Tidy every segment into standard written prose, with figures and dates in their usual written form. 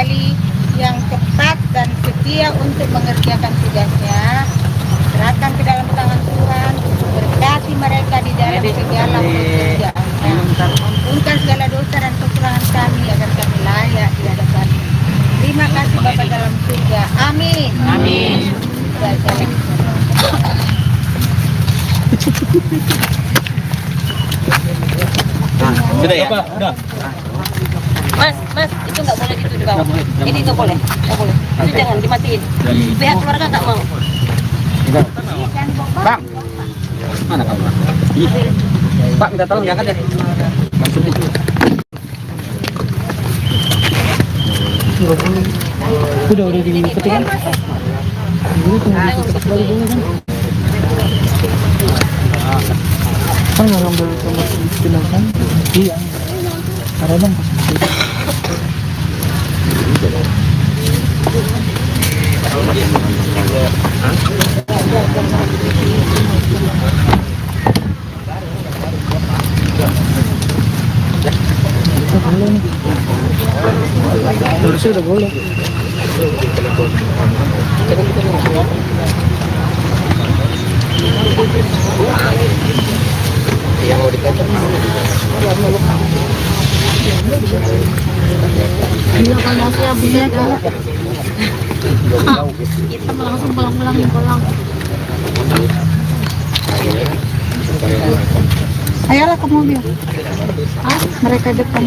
kembali yang cepat dan setia untuk mengerjakan tugasnya. Serahkan ke dalam tangan Tuhan, berkati mereka di dalam segala pekerjaannya. Ampunkan segala dosa dan kekurangan kami agar kami layak di hadapan. Terima kasih Bapa dalam surga. Amin. Amin. Sudah ya? Udah. Mas, itu nggak boleh gitu di bawah. Ini nggak boleh. Itu jangan dimatiin. Pihak keluarga nggak mau. Bang, mana kamu? Pak, minta tolong diangkat deh. Maksudnya. Udah dipetik kan? Kan ngambil sama istilah kan? Iya. Ada bang. Harusnya udah boleh. Yang mau dikocok gila panasnya bisa kan kita langsung pulang-pulang ayolah ke mobil. Mereka depan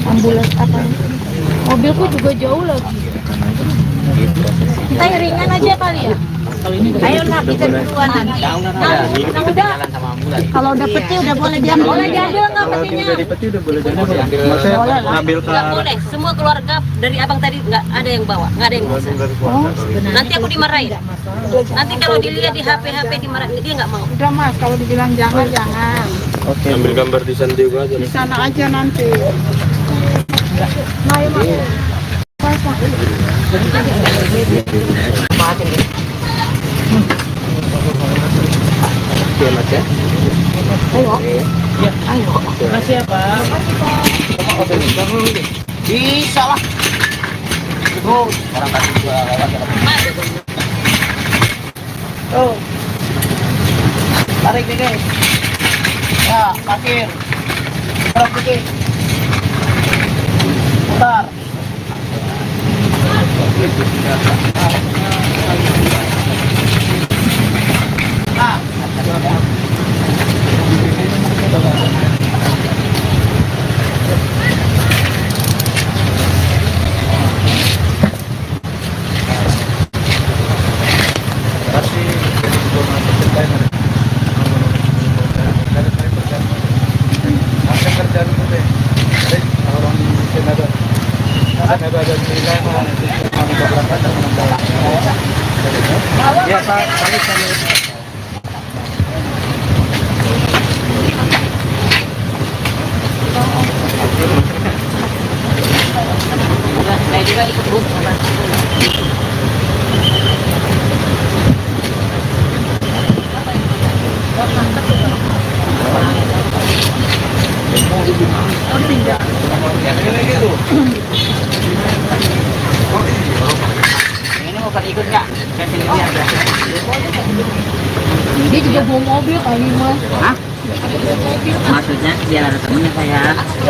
ambulans apa mobilku juga jauh lagi. Kita ringan aja kali ya. Ayolah kita duluan. Udah. Kalau udah peti udah boleh diambil. Boleh diambil nggak petinya? Udah dipeti udah boleh diambil. Maksudnya ngambil ke. Nggak boleh. Semua keluarga dari abang tadi nggak ada yang bawa, nggak ada yang bisa. Nanti aku dimarahin. Nanti kalau dilihat di HP dimarahin, dia nggak mau. Udah Mas, kalau dibilang jangan. Oke. Ambil gambar di sana juga aja. Di sana aja nanti. Ayo Mas. Oke Mas ya. Ayo. Makasih ya Pak. Bisa lah. Terus orang kasih juga lewat. Oh. Tarik dikit. Ya, parkir. Tarik dikit. Putar. Ya Pak, Saya juga ikut bus. ini mau ikut nggak? Dia juga bawa mobil kali Mas. Hah? Maksudnya biar ada temennya saya.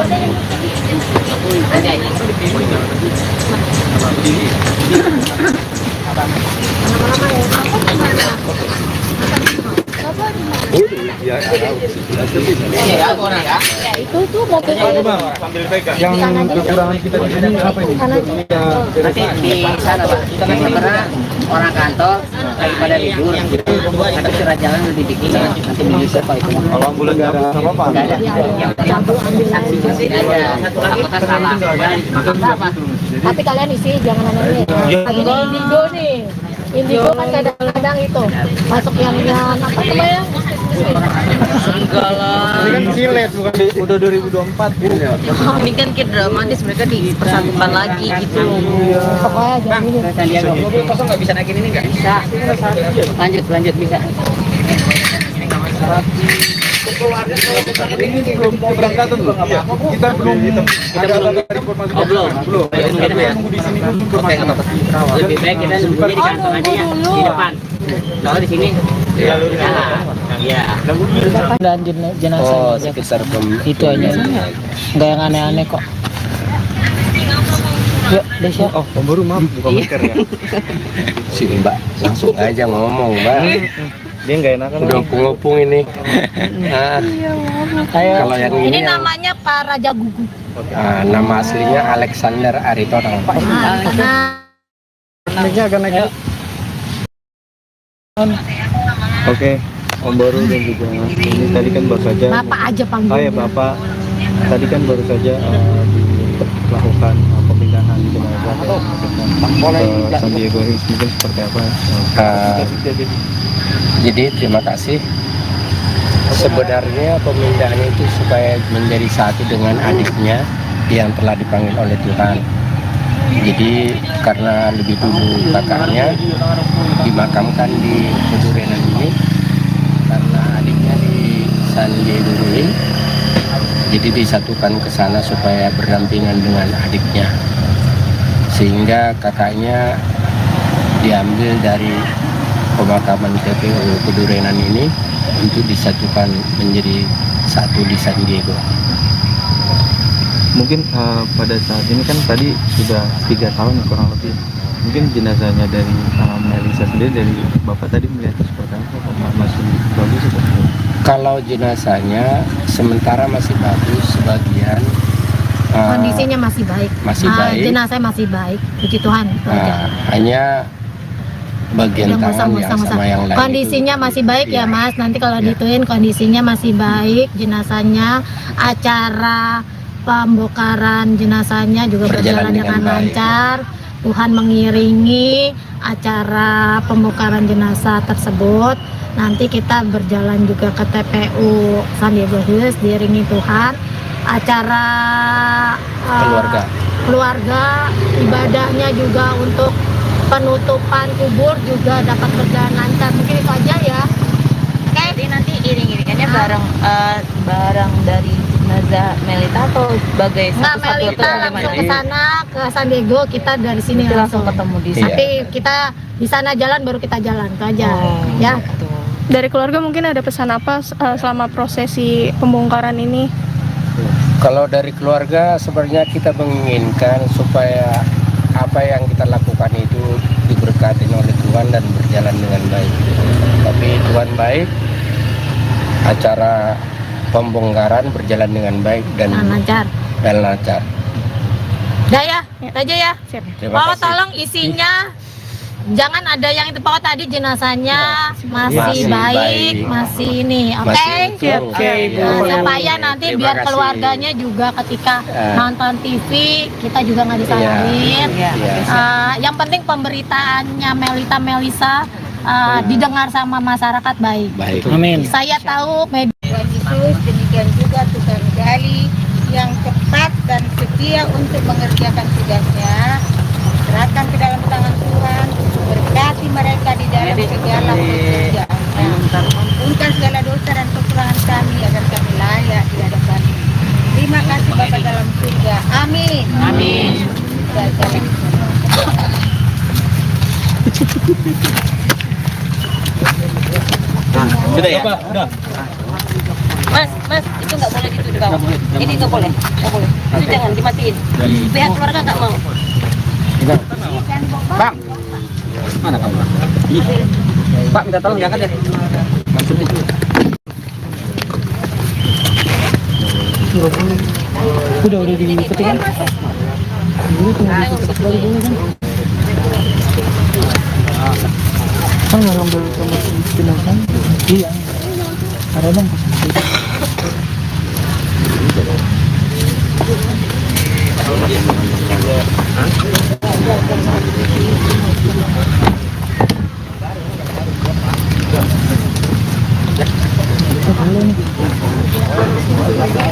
Ada ini. Ya, itu tuh mobilnya. Yang kekurangan kita di sini apa ini? Nanti di sana Pak, karena orang kantor daripada libur, nanti surat jalan lebih dikit, nanti menyusul Pak itu. Kalau ambulan nggak ada apa-apa? Nggak ada. Yang penting saksi tidak ada. Apakah salah? Tapi kalian isi jangan aneh-aneh. Lagi di Indigo nih. Indigo kan kadang-kadang itu masuk yang apa namanya? Enggak lah. Ini kan silet bukan udah 2024 gitu ya. Ini kan kayak dramatis, mereka dipersatukan lagi gitu. Pokoknya jangan ini. Sandiaga. Mobil kosong nggak bisa naikin ini nggak? Bisa. Lanjut bisa. Ini belum keberangkatan loh. Kita belum ada informasi. Belum. Nunggu di sini dulu informasi. Lebih baik kita nunggunya di kantor aja ya, di depan. Kalau di sini, ya. Dan jenazah Oh, sekitar itu aja. Nggak yang aneh-aneh kok. Yuk, Desya. Oh, baru maaf bukan masker ya. sini Mbak, langsung aja ngomong Mbak. Dia nggak enakan. Udah ngopung ini. Nah, kalau yang Ini ini yang, namanya Pak Raja Gugu. nama aslinya Alexander Aritonang. Naiknya akan naik. Oke, Om Baru dan juga ini tadi kan baru saja. Bapak aja panggil. Oh ya Bapak, tadi kan baru saja dilakukan pemindahan jenazah ke San Diego Hills, mungkin seperti apa? Jadi terima kasih. Sebenarnya pemindahan itu supaya menjadi satu dengan adiknya yang telah dipanggil oleh Tuhan. Jadi karena lebih dulu kakaknya dimakamkan di Kudurenan ini, karena adiknya di San Diego Hills, jadi disatukan ke sana supaya berdampingan dengan adiknya, sehingga kakaknya diambil dari pemakaman TPU Kudurenan ini untuk disatukan menjadi satu di San Diego. Mungkin pada saat ini kan tadi sudah 3 tahun kurang lebih. Mungkin jenazahnya dari Melisa sendiri, dari Bapak tadi melihat seperti apa? Masih bagus atau? Kalau jenazahnya sementara masih bagus, sebagian Kondisinya masih baik. masih baik. Jenazah masih baik. Puji Tuhan. Itu aja. Hanya bagian Yang tangan yang musang-musang. sama yang lain Kondisinya itu. masih baik ya Iya. Mas. Nanti kalau Iya. dituin kondisinya masih baik. Jenazahnya, acara pembongkaran jenazahnya juga berjalan dengan baik. lancar. Tuhan mengiringi acara pembongkaran jenazah tersebut. Nanti kita berjalan juga ke TPU San Diego Hills diiringi Tuhan. Acara keluarga, ibadahnya juga untuk penutupan kubur juga dapat berjalan lancar. Mungkin itu aja ya. Oke. Jadi nanti iring-iringannya bareng dari jenazah Melita atau sebagai Nggak, satu-satu Melita atau langsung bagaimana? ke sana ke San Diego, kita dari sini Nanti langsung ketemu di Iya. Tapi kita di sana jalan baru kita jalan itu aja. Ya. gitu. Dari keluarga mungkin ada pesan apa selama prosesi pembongkaran ini? Kalau dari keluarga sebenarnya kita menginginkan supaya apa yang kita lakukan itu diberkati oleh Tuhan dan berjalan dengan baik. Tapi Tuhan baik, acara pembongkaran berjalan dengan baik dan Lancar. lancar. Udah ya, itu aja ya. Terima Pak, kasih. tolong isinya jangan ada yang itu Pak tadi jenazahnya masih Masih baik, baik. masih ini, oke? Masih utuh. Oke. Nah, supaya nanti Terima biar kasih. keluarganya juga ketika Ya. nonton TV kita juga nggak disalahin. Iya. Yang penting pemberitaannya Melisa didengar sama masyarakat baik. Baik. Amin. Saya tahu media Tuhan Yesus, demikian juga Tuhan Gali yang cepat dan setia untuk mengerjakan tugasnya. Serahkan ke dalam tangan Tuhan, berkati mereka di dalam segala pekerjaannya. Ampunkan segala dosa dan kekurangan kami agar kami layak di hadapan. Terima kasih Bapa dalam surga. Amin. Amin. Sudah ya? Sudah. Mas, itu nggak boleh gitu di bawah. Ini nggak boleh. Itu jangan dimatiin. Pihak keluarga nggak mau. Bang, mana kamu? Pak, minta tolong diangkat ya. Maksudnya itu. udah diikuti kan? Kan ngambil sama jenazah. Iya. Ada bang.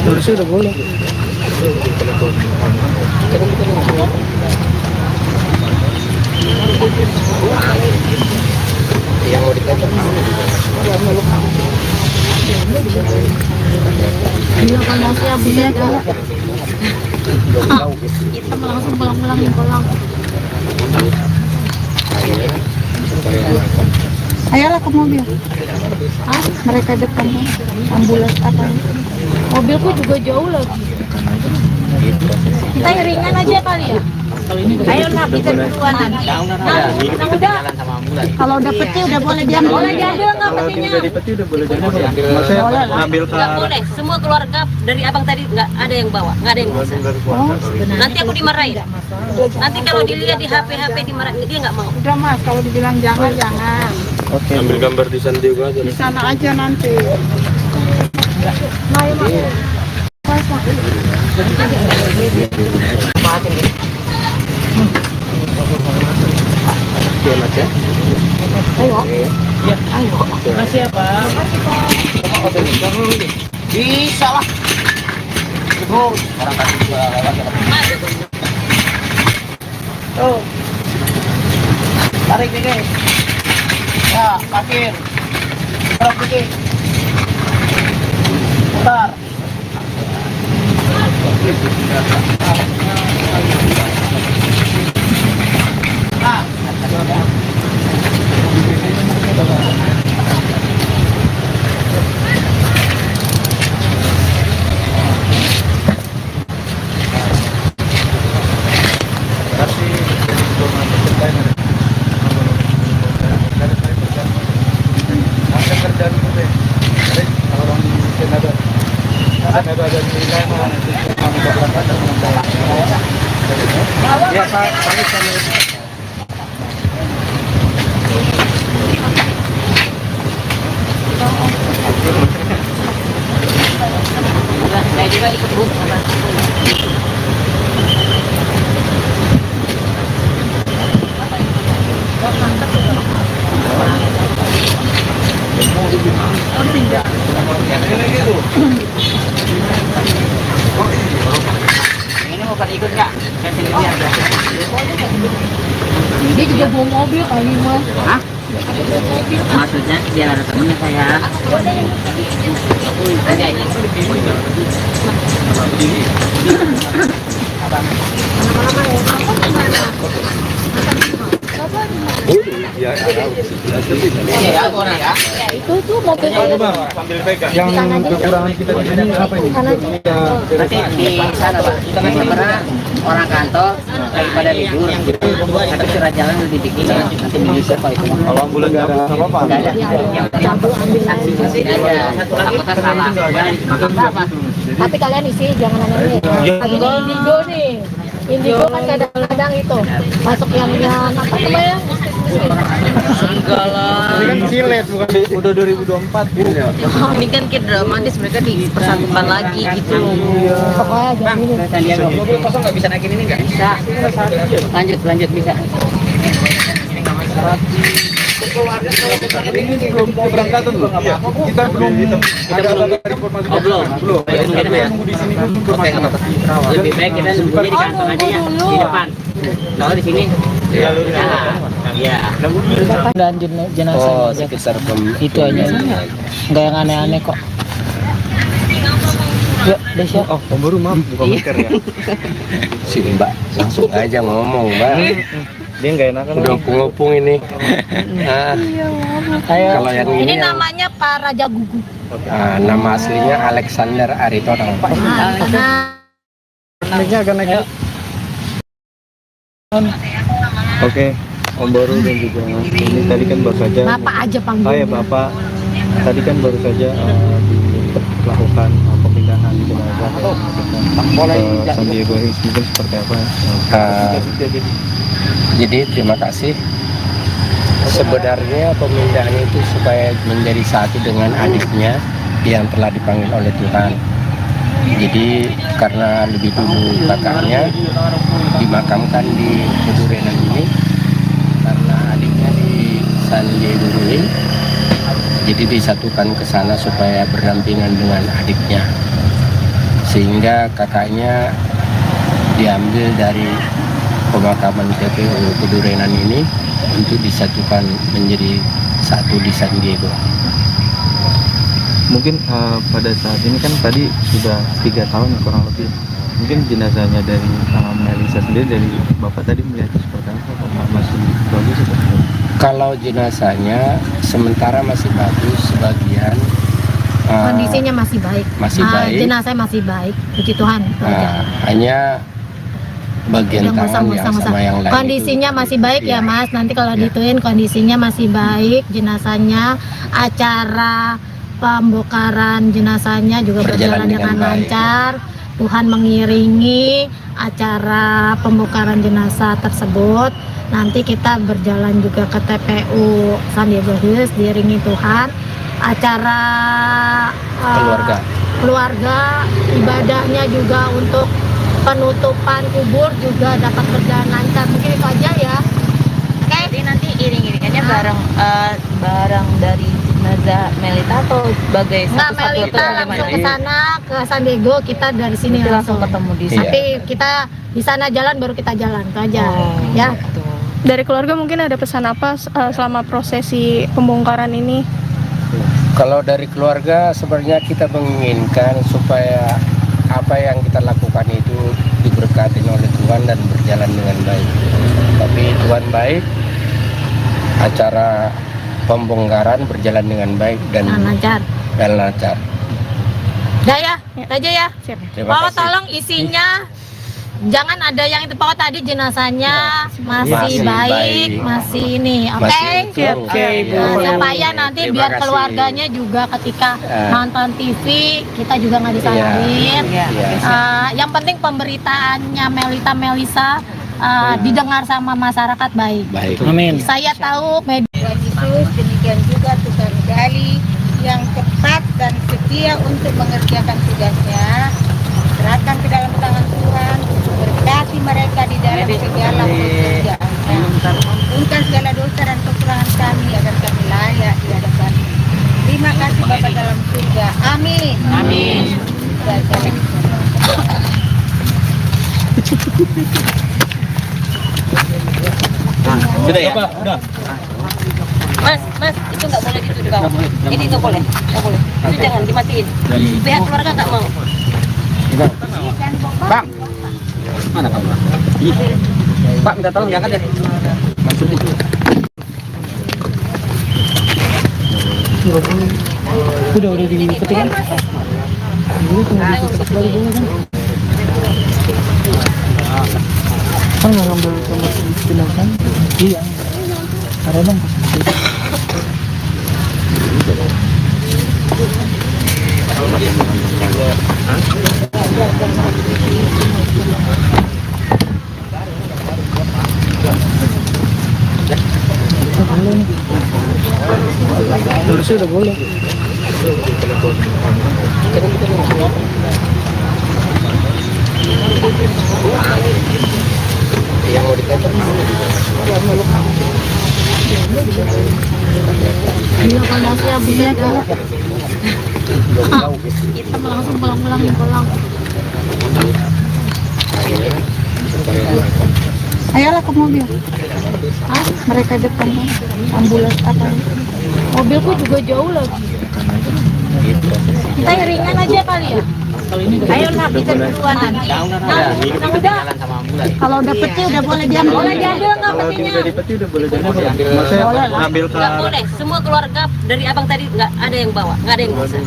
Harusnya udah boleh. Yang mau dikatakan emosi ya bunda. Kita langsung pulang. Ayolah ke mobil. Mereka depan kan. Ambulans apa? Mobilku juga jauh lagi. Kita iringan aja kali ya. Ayo nak kita duluan nanti. Nah, udah. Kalau udah peti udah boleh Boleh diambil nggak petinya? Dari peti udah boleh jadi ya. Maksudnya ngambil ke Nggak boleh, semua keluarga dari abang tadi nggak ada yang bawa, nggak ada yang bisa. Nanti aku dimarahin. Nanti kalau dilihat di HP dimarahin, dia nggak mau. Udah mas, kalau dibilang jangan. Oke. Ambil gambar di San Diego aja. Di sana aja nanti. Oke, Mas ya. Makasih ya Pak. Bisa lah. Orang tadi juga lewat. Tuh. Tarik dikit. Ya, parkir. Terus dikit. Putar. Nah, Saya juga ikut bu. ini mau pada ikut nggak? Saya sini lihat. Dia juga bawa mobil kali mas. Hah? Maksudnya biar ada temennya saya. Ya, Ya, orang ya. Itu tuh mobil sambil pegang. Yang kekurangan kita di sini apa ini? Nanti di sana Pak. Karena orang kantor daripada libur, tapi surat jalan lebih dikit. Nanti menyusul Pak itu. Kalau ambulan nggak ada apa-apa. Nggak ada. Yang penting saksi ada. Takutnya salah. tapi kalian isi jangan aneh-aneh. Lagi di Indigo nih. Indigo kan kadang-kadang itu masuk yang apa namanya? Enggak lah. Ini kan silet bukan udah 2024 gitu ya. Ini kan kayak dramatis, mereka dipersatukan lagi gitu. Pokoknya jangan ini. Sandiaga. Mobil kosong nggak bisa naikin ini nggak? Bisa. Lanjut bisa. Ini belum keberangkatan loh. Kita belum ada informasi. Belum. Nunggu di sini dulu informasi. Lebih baik kita nunggunya di kantor aja ya, di depan. Kalau di sini iya. Dan jenazah Oh, sekitar itu aja, nggak yang aneh-aneh kok. Ya, Desya. Oh, Om Baru maaf buka masker ya. Sini Mbak, langsung aja ngomong Mbak. Dia nggak enakan. Udah ngopung ini. Ah, kalau yang Ini ini yang, namanya Pak Raja Gugu. nama aslinya Alexander Aritonang. Naiknya agak naik. Oke, Om Baru dan juga ini tadi kan baru saja. Bapak aja panggil. Oh ya Bapak, tadi kan baru saja dilakukan pemindahan jenazah ke San Diego Hills, mungkin seperti apa? Jadi terima kasih. Sebenarnya pemindahan itu supaya menjadi satu dengan adiknya yang telah dipanggil oleh Tuhan. Jadi karena lebih dulu kakaknya dimakamkan di Kedurenan ini, karena adiknya di San Diego Hills, jadi disatukan ke sana supaya berdampingan dengan adiknya, sehingga kakaknya diambil dari pemakaman TPU Kedurenan ini untuk disatukan menjadi satu di San Diego. Mungkin pada saat ini kan tadi sudah 3 tahun kurang lebih. Mungkin jenazahnya dari Melisa sendiri, dari Bapak tadi melihat seperti apa? Apakah masih bagus atau tidak? Kalau jenazahnya sementara masih bagus, sebagian Kondisinya masih baik. masih baik. Jenazah masih baik, puji Tuhan. itu aja. Hanya bagian Yang tangan yang musang-musang. sama yang lain Kondisinya itu, masih baik ya iya. Mas. Nanti kalau Iya. dituin kondisinya masih baik, jenazahnya, acara pembongkaran jenazahnya juga berjalan dengan baik. lancar. Tuhan mengiringi acara pembongkaran jenazah tersebut. Nanti kita berjalan juga ke TPU San Diego Hills diiringi Tuhan. Acara keluarga, ibadahnya juga untuk penutupan kubur juga dapat berjalan lancar. Mungkin itu aja ya. Jadi nanti iring-iringannya bareng dari jenazah Melita atau sebagai Nggak, satu-satu Melita atau langsung bagaimana? ke sana ke San Diego, kita dari sini Nanti langsung ketemu di sana. Tapi kita di sana jalan baru kita jalan itu aja. Ya. gitu. Dari keluarga mungkin ada pesan apa selama prosesi pembongkaran ini? Kalau dari keluarga sebenarnya kita menginginkan supaya apa yang kita lakukan itu diberkati oleh Tuhan dan berjalan dengan baik. Tapi Tuhan baik, acara pembongkaran berjalan dengan baik dan Lancar. lancar. Udah ya, itu aja ya. Terima Pokoknya kasih. tolong isinya jangan ada yang itu, pokoknya tadi jenazahnya masih Masih baik, baik. masih ini, oke? Masih utuh. Oke, Ibu. Nah, supaya nanti Terima biar kasih. keluarganya juga ketika Eh. nonton TV kita juga nggak disalahin. Iya. Yang penting pemberitaannya Melisa didengar sama masyarakat baik. Baik. Amin. Saya tahu media Tuhan Yesus, demikian juga Tuhan Gali yang cepat dan setia untuk mengerjakan tugasnya. Serahkan ke dalam tangan Tuhan, berkati mereka di dalam segala pekerjaannya. Ampunkan segala dosa dan kekurangan kami agar kami layak di hadapan. Terima kasih Bapa dalam surga. Amin. Amin. Sudah ya? Mas, itu nggak boleh dituduh kamu. Ini nggak boleh. Itu jangan dimatiin. Pihak keluarga nggak mau. Bang, mana kamu? Pak, minta tolong diangkat ya. Udah dipetik kan? Kan nggak ngambil sama jenazah? Iya. Ada bang. Harusnya udah boleh. Gila panasnya bisa kan? Kita langsung pulang. Ayolah ke mobil. Mereka depan ambulans apa? Mobilku juga jauh lagi. Kita iringan aja kali ya. Ayo nak kita duluan nanti. Nah, udah. Kalau udah peti udah boleh diambil. Boleh diambil nggak petinya? Ngambil ke Nggak boleh. Semua keluarga dari abang tadi nggak ada yang bawa, nggak ada yang bisa.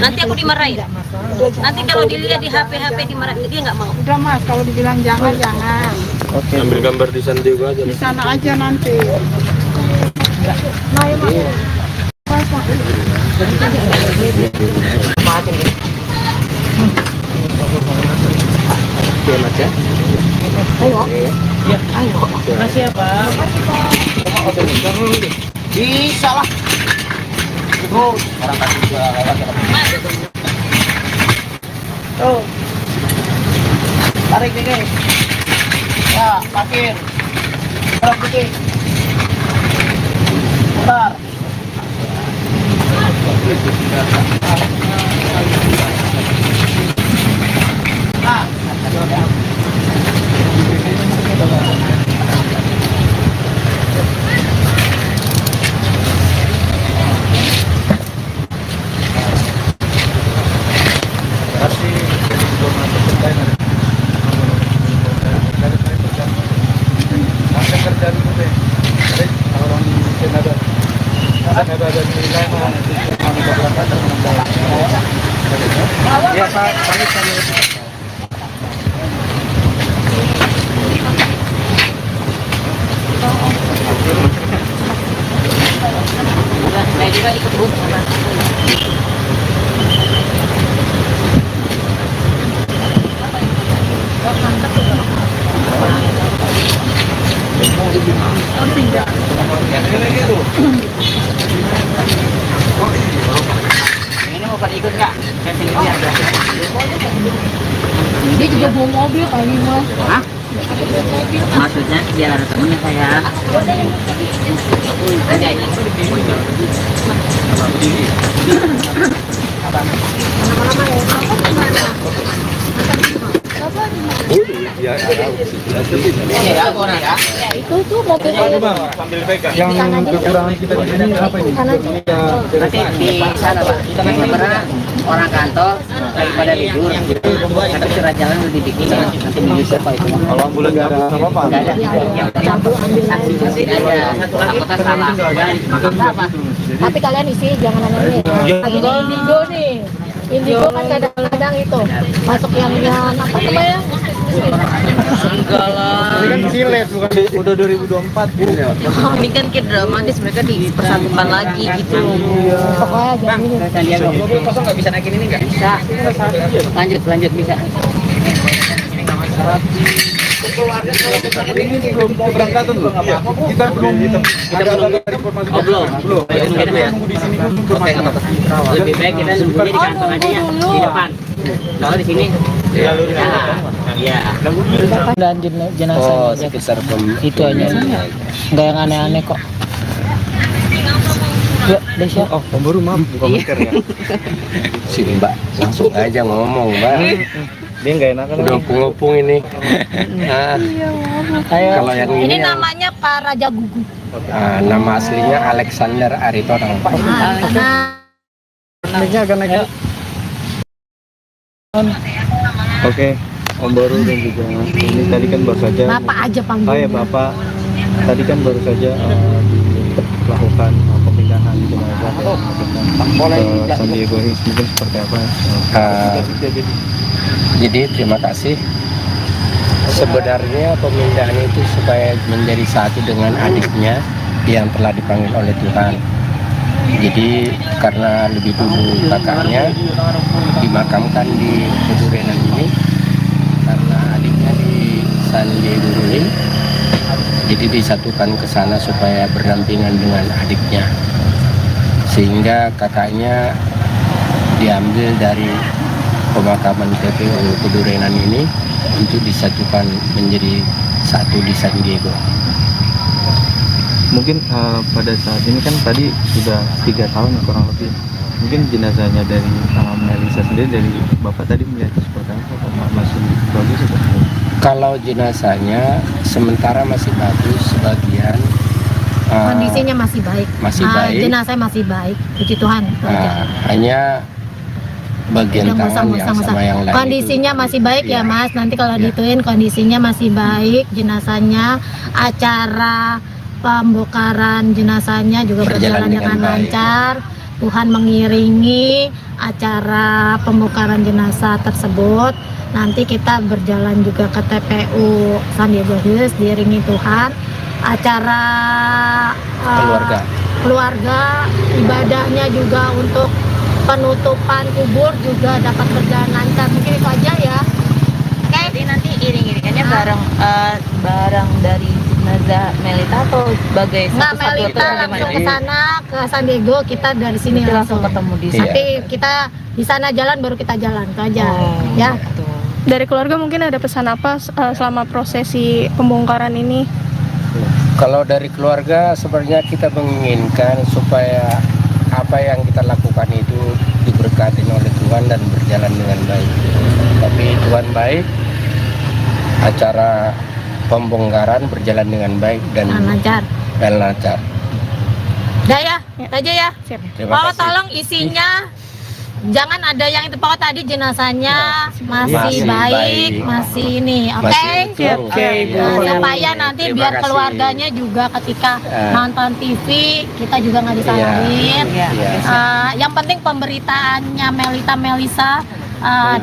Nanti aku dimarahin. Nanti kalau dilihat di HP dimarahin, dia nggak mau. Udah Mas, kalau dibilang jangan. ambil gambar di San Diego aja. Di sana aja nanti. Makasih ya Pak. Bisa lah. Tuh, orang kasih juga lewat ya. Tuh. Tarik dikit. Ya, parkir. Tarik dikit. Bentar. Nah, Saya juga ikut Bu. Ini mau pada ikut nggak? Dia juga bawa mobil kali Mas. Hah? Maksudnya biar ada temennya saya. Itu tuh mobil Yang kekurangan kita di sini apa ini? Nanti di sana Pak, karena orang kantor daripada libur, tapi surat jalan udah dibikin, nanti menyusul Pak itu. Kalau ambulan nggak ada apa-apa. Nggak ada. Yang penting saksi aja. Takutnya salah. Sama. tapi kalian isi jangan nanya lagi di Indigo nih. Indigo kan kadang-kadang itu masuk yang apa namanya? Enggak lah. Ini kan silet bukan udah 2024 Bu. Ini kan kayak dramatis, mereka dipersatukan lagi gitu. Pokoknya jangan ini. Sandiaga. Kosong nggak bisa naikin ini nggak? Bisa. Lanjut bisa. Ini belum keberangkatan loh. Kita belum ada informasi. Belum. Nunggu di sini informasi. Lebih baik kita nunggunya di kantor aja ya, di depan. Kalau di sini, ya. Dan jenazah. Oh, sekitar Itu aja. Nggak yang aneh-aneh kok. Ya, Desya. Oh, Om baru maaf buka masker ya. si Mbak langsung aja ngomong Mbak. Dia nggak enakan. Udah ngopung ini. Nah, kalau yang Ini ini yang- namanya Pak Raja Gugu. nama aslinya Alexander Aritonang. Karena Ini agak naik. Oke, Om Baru dan juga ini tadi kan baru saja. Bapak aja Oh panggilnya. ya Bapak, tadi kan baru saja dilakukan pemindahan jenazah ke San Diego Hills, mungkin seperti apa? Jadi terima kasih. Sebenarnya pemindahan itu supaya menjadi satu dengan adiknya yang telah dipanggil oleh Tuhan. Jadi karena lebih dulu kakaknya dimakamkan di Kedurenan ini, karena adiknya di San Diego Hills, jadi disatukan ke sana supaya berdampingan dengan adiknya, sehingga kakaknya diambil dari pemakaman TPU Kedurenan ini untuk disatukan menjadi satu di San Diego. Mungkin pada saat ini kan tadi sudah 3 tahun kurang lebih. Mungkin jenazahnya dari Melisa sendiri, dari Bapak tadi melihat seperti apa? Apakah masih bagus atau? Kalau jenazahnya sementara masih bagus, sebagian kondisinya masih baik. masih baik. Jenazahnya masih baik. Puji Tuhan. itu aja. Hanya bagian Udah tangan yang musang-musang. sama yang lain Kondisinya itu, masih baik ya iya. Mas. Nanti kalau Iya. dituin kondisinya masih baik. Jenazahnya, acara pembongkaran jenazahnya juga berjalan dengan baik. lancar. Tuhan mengiringi acara pembongkaran jenazah tersebut. Nanti kita berjalan juga ke TPU San Diego Hills diiringi Tuhan. Acara keluarga, ibadahnya juga untuk penutupan kubur juga dapat berjalan lancar. Mungkin itu aja ya. Jadi nanti iring-iringannya bareng dari jenazah Melita atau sebagai Nggak, satu-satu Melita atau langsung bagaimana? ke sana ke San Diego, kita dari sini Nanti langsung ketemu di sana. Nanti kita di sana jalan baru kita jalan itu aja. Ya. Gitu. Dari keluarga mungkin ada pesan apa selama prosesi pembongkaran ini? Kalau dari keluarga sebenarnya kita menginginkan supaya apa yang kita lakukan itu diberkati oleh Tuhan dan berjalan dengan baik. Tapi Tuhan baik, acara pembongkaran berjalan dengan baik dan Lancar. lancar. Udah ya, itu aja ya. Siap. Terima Oh, kasih. tolong isinya jangan ada yang itu pokok tadi jenazahnya masih Masih baik, baik. masih ini, oke? Masih Oke, Bu. Supaya nanti Terima biar kasih. keluarganya juga ketika Eh. nonton TV kita juga nggak disalahin. Iya. Yang penting pemberitaannya Melisa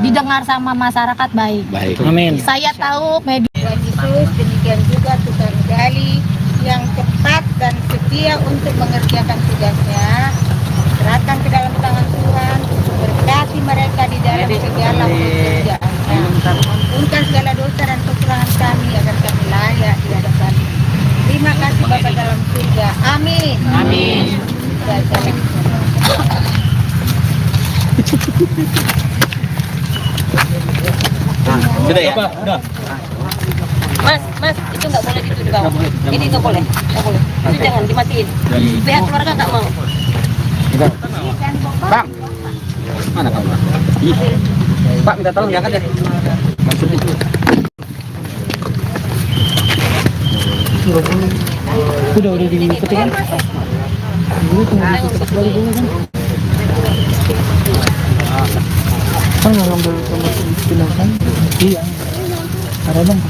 didengar sama masyarakat baik. Baik. Amin. Saya tahu media Tuhan Yesus, demikian juga tukang gali yang cepat dan setia untuk mengerjakan tugasnya. Serahkan ke dalam tangan Tuhan, berkati mereka di dalam segala pekerjaannya. Ampunkan segala dosa dan kekurangan kami agar kami layak di hadapan. Terima kasih Bapa dalam surga. Amin. Amin. Sudah ya? Udah. Mas, itu nggak boleh gitu di bawah. Ini nggak boleh. Itu jangan dimatiin. Pihak keluarga nggak mau. Bang, mana kamu? Pak, minta tolong diangkat ya. Udah dipetik kan? Dulu tinggal dipetik balik dulu kan? Kan ngambil sama pindahan? Iya. Ada bang.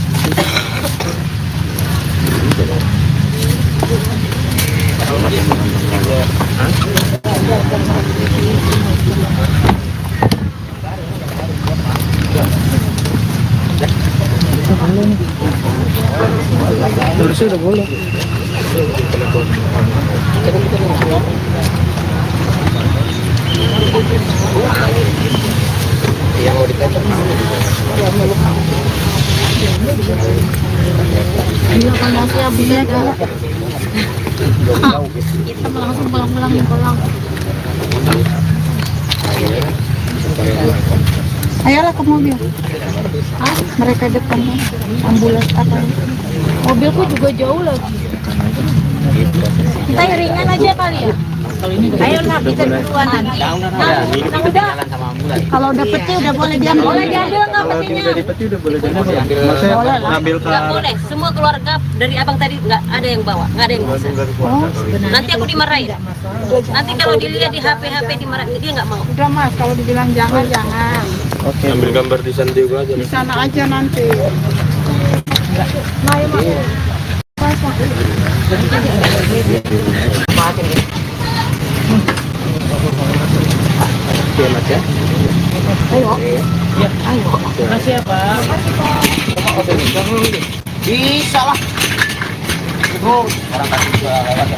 Harusnya udah boleh. Yang mau dipotong. Iya kan masih habis ya kan? Kita langsung pulang. Ayolah ke mobil. Mereka depan ambulans apa? Mobilku juga jauh lagi. Kita ringan aja kali ya. Ayolah kita duluan nanti. Udah. Kalau udah peti udah boleh diambil. Boleh diambil nggak petinya? Udah dipeti udah boleh diambil. Maksudnya ngambil ke Nggak boleh. Semua keluarga dari abang tadi nggak ada yang bawa, nggak ada yang bisa. Nanti aku dimarahin. Nanti kalau dilihat di HP dimarahin, dia nggak mau. Udah Mas, kalau dibilang jangan. Oke. Ambil gambar di San Diego aja. Di sana aja nanti. Oke, Mas ya. Makasih ya Pak. Bisa lah. Terus orang tadi juga lewat.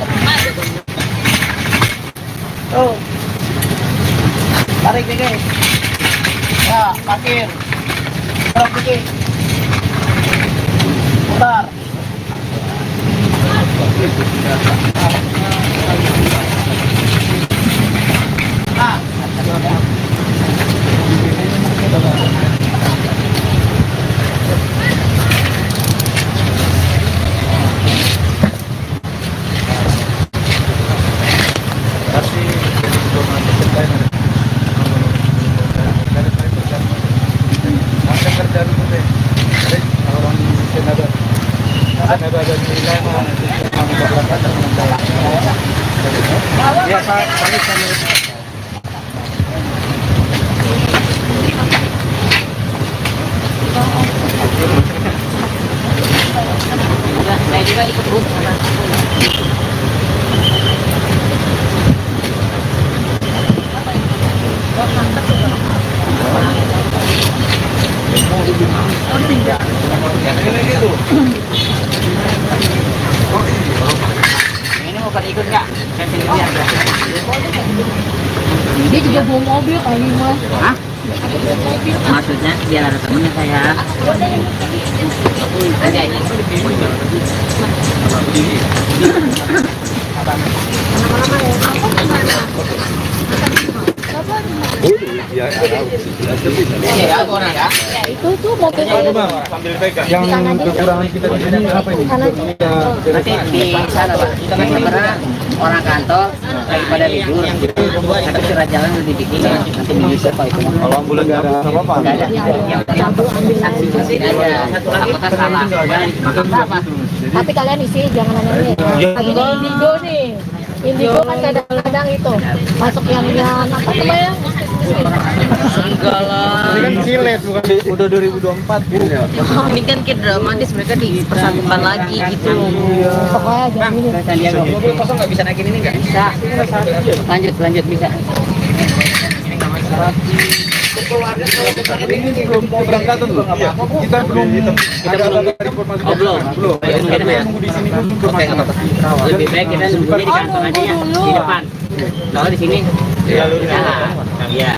Tuh. Tarik dikit. Ya, parkir. Terus dikit. Putar. Nah, Saya juga ikut Bu. ini mau pada ikut nggak? Saya sendirian. Dia juga bawa mobil kali Mas. Hah? Maksudnya biar ada temennya saya. Ada ini. Ya, Ya, orang ya. Itu tuh mobil sambil pegang. yang kekurangan kita di sini apa ini? Nanti di sana Pak. Karena orang kantor daripada libur. Tapi surat jalan udah dibikin. Nanti bisa Pak itu. Kalau ambulan nggak ada apa-apa. Nggak ada. Yang penting saksi aja. Apakah salah? Apa? tapi kalian isi jangan nanya ini indigo nih. Indigo kan kadang-kadang itu masuk yang apa namanya Enggak lah. Ini kan silet bukan udah 2024. Ini kan kayak dramatis, mereka dipersatukan lagi gitu. Pokoknya jangan ini. Sandiaga mobil kosong nggak bisa naikin ini nggak? Bisa. Lanjut bisa. Ini belum keberangkatan loh. Kita belum Belum. Di sini dulu. Lebih baik kita sembunyi di kantor aja ya, di depan. Kalau di sini, iya.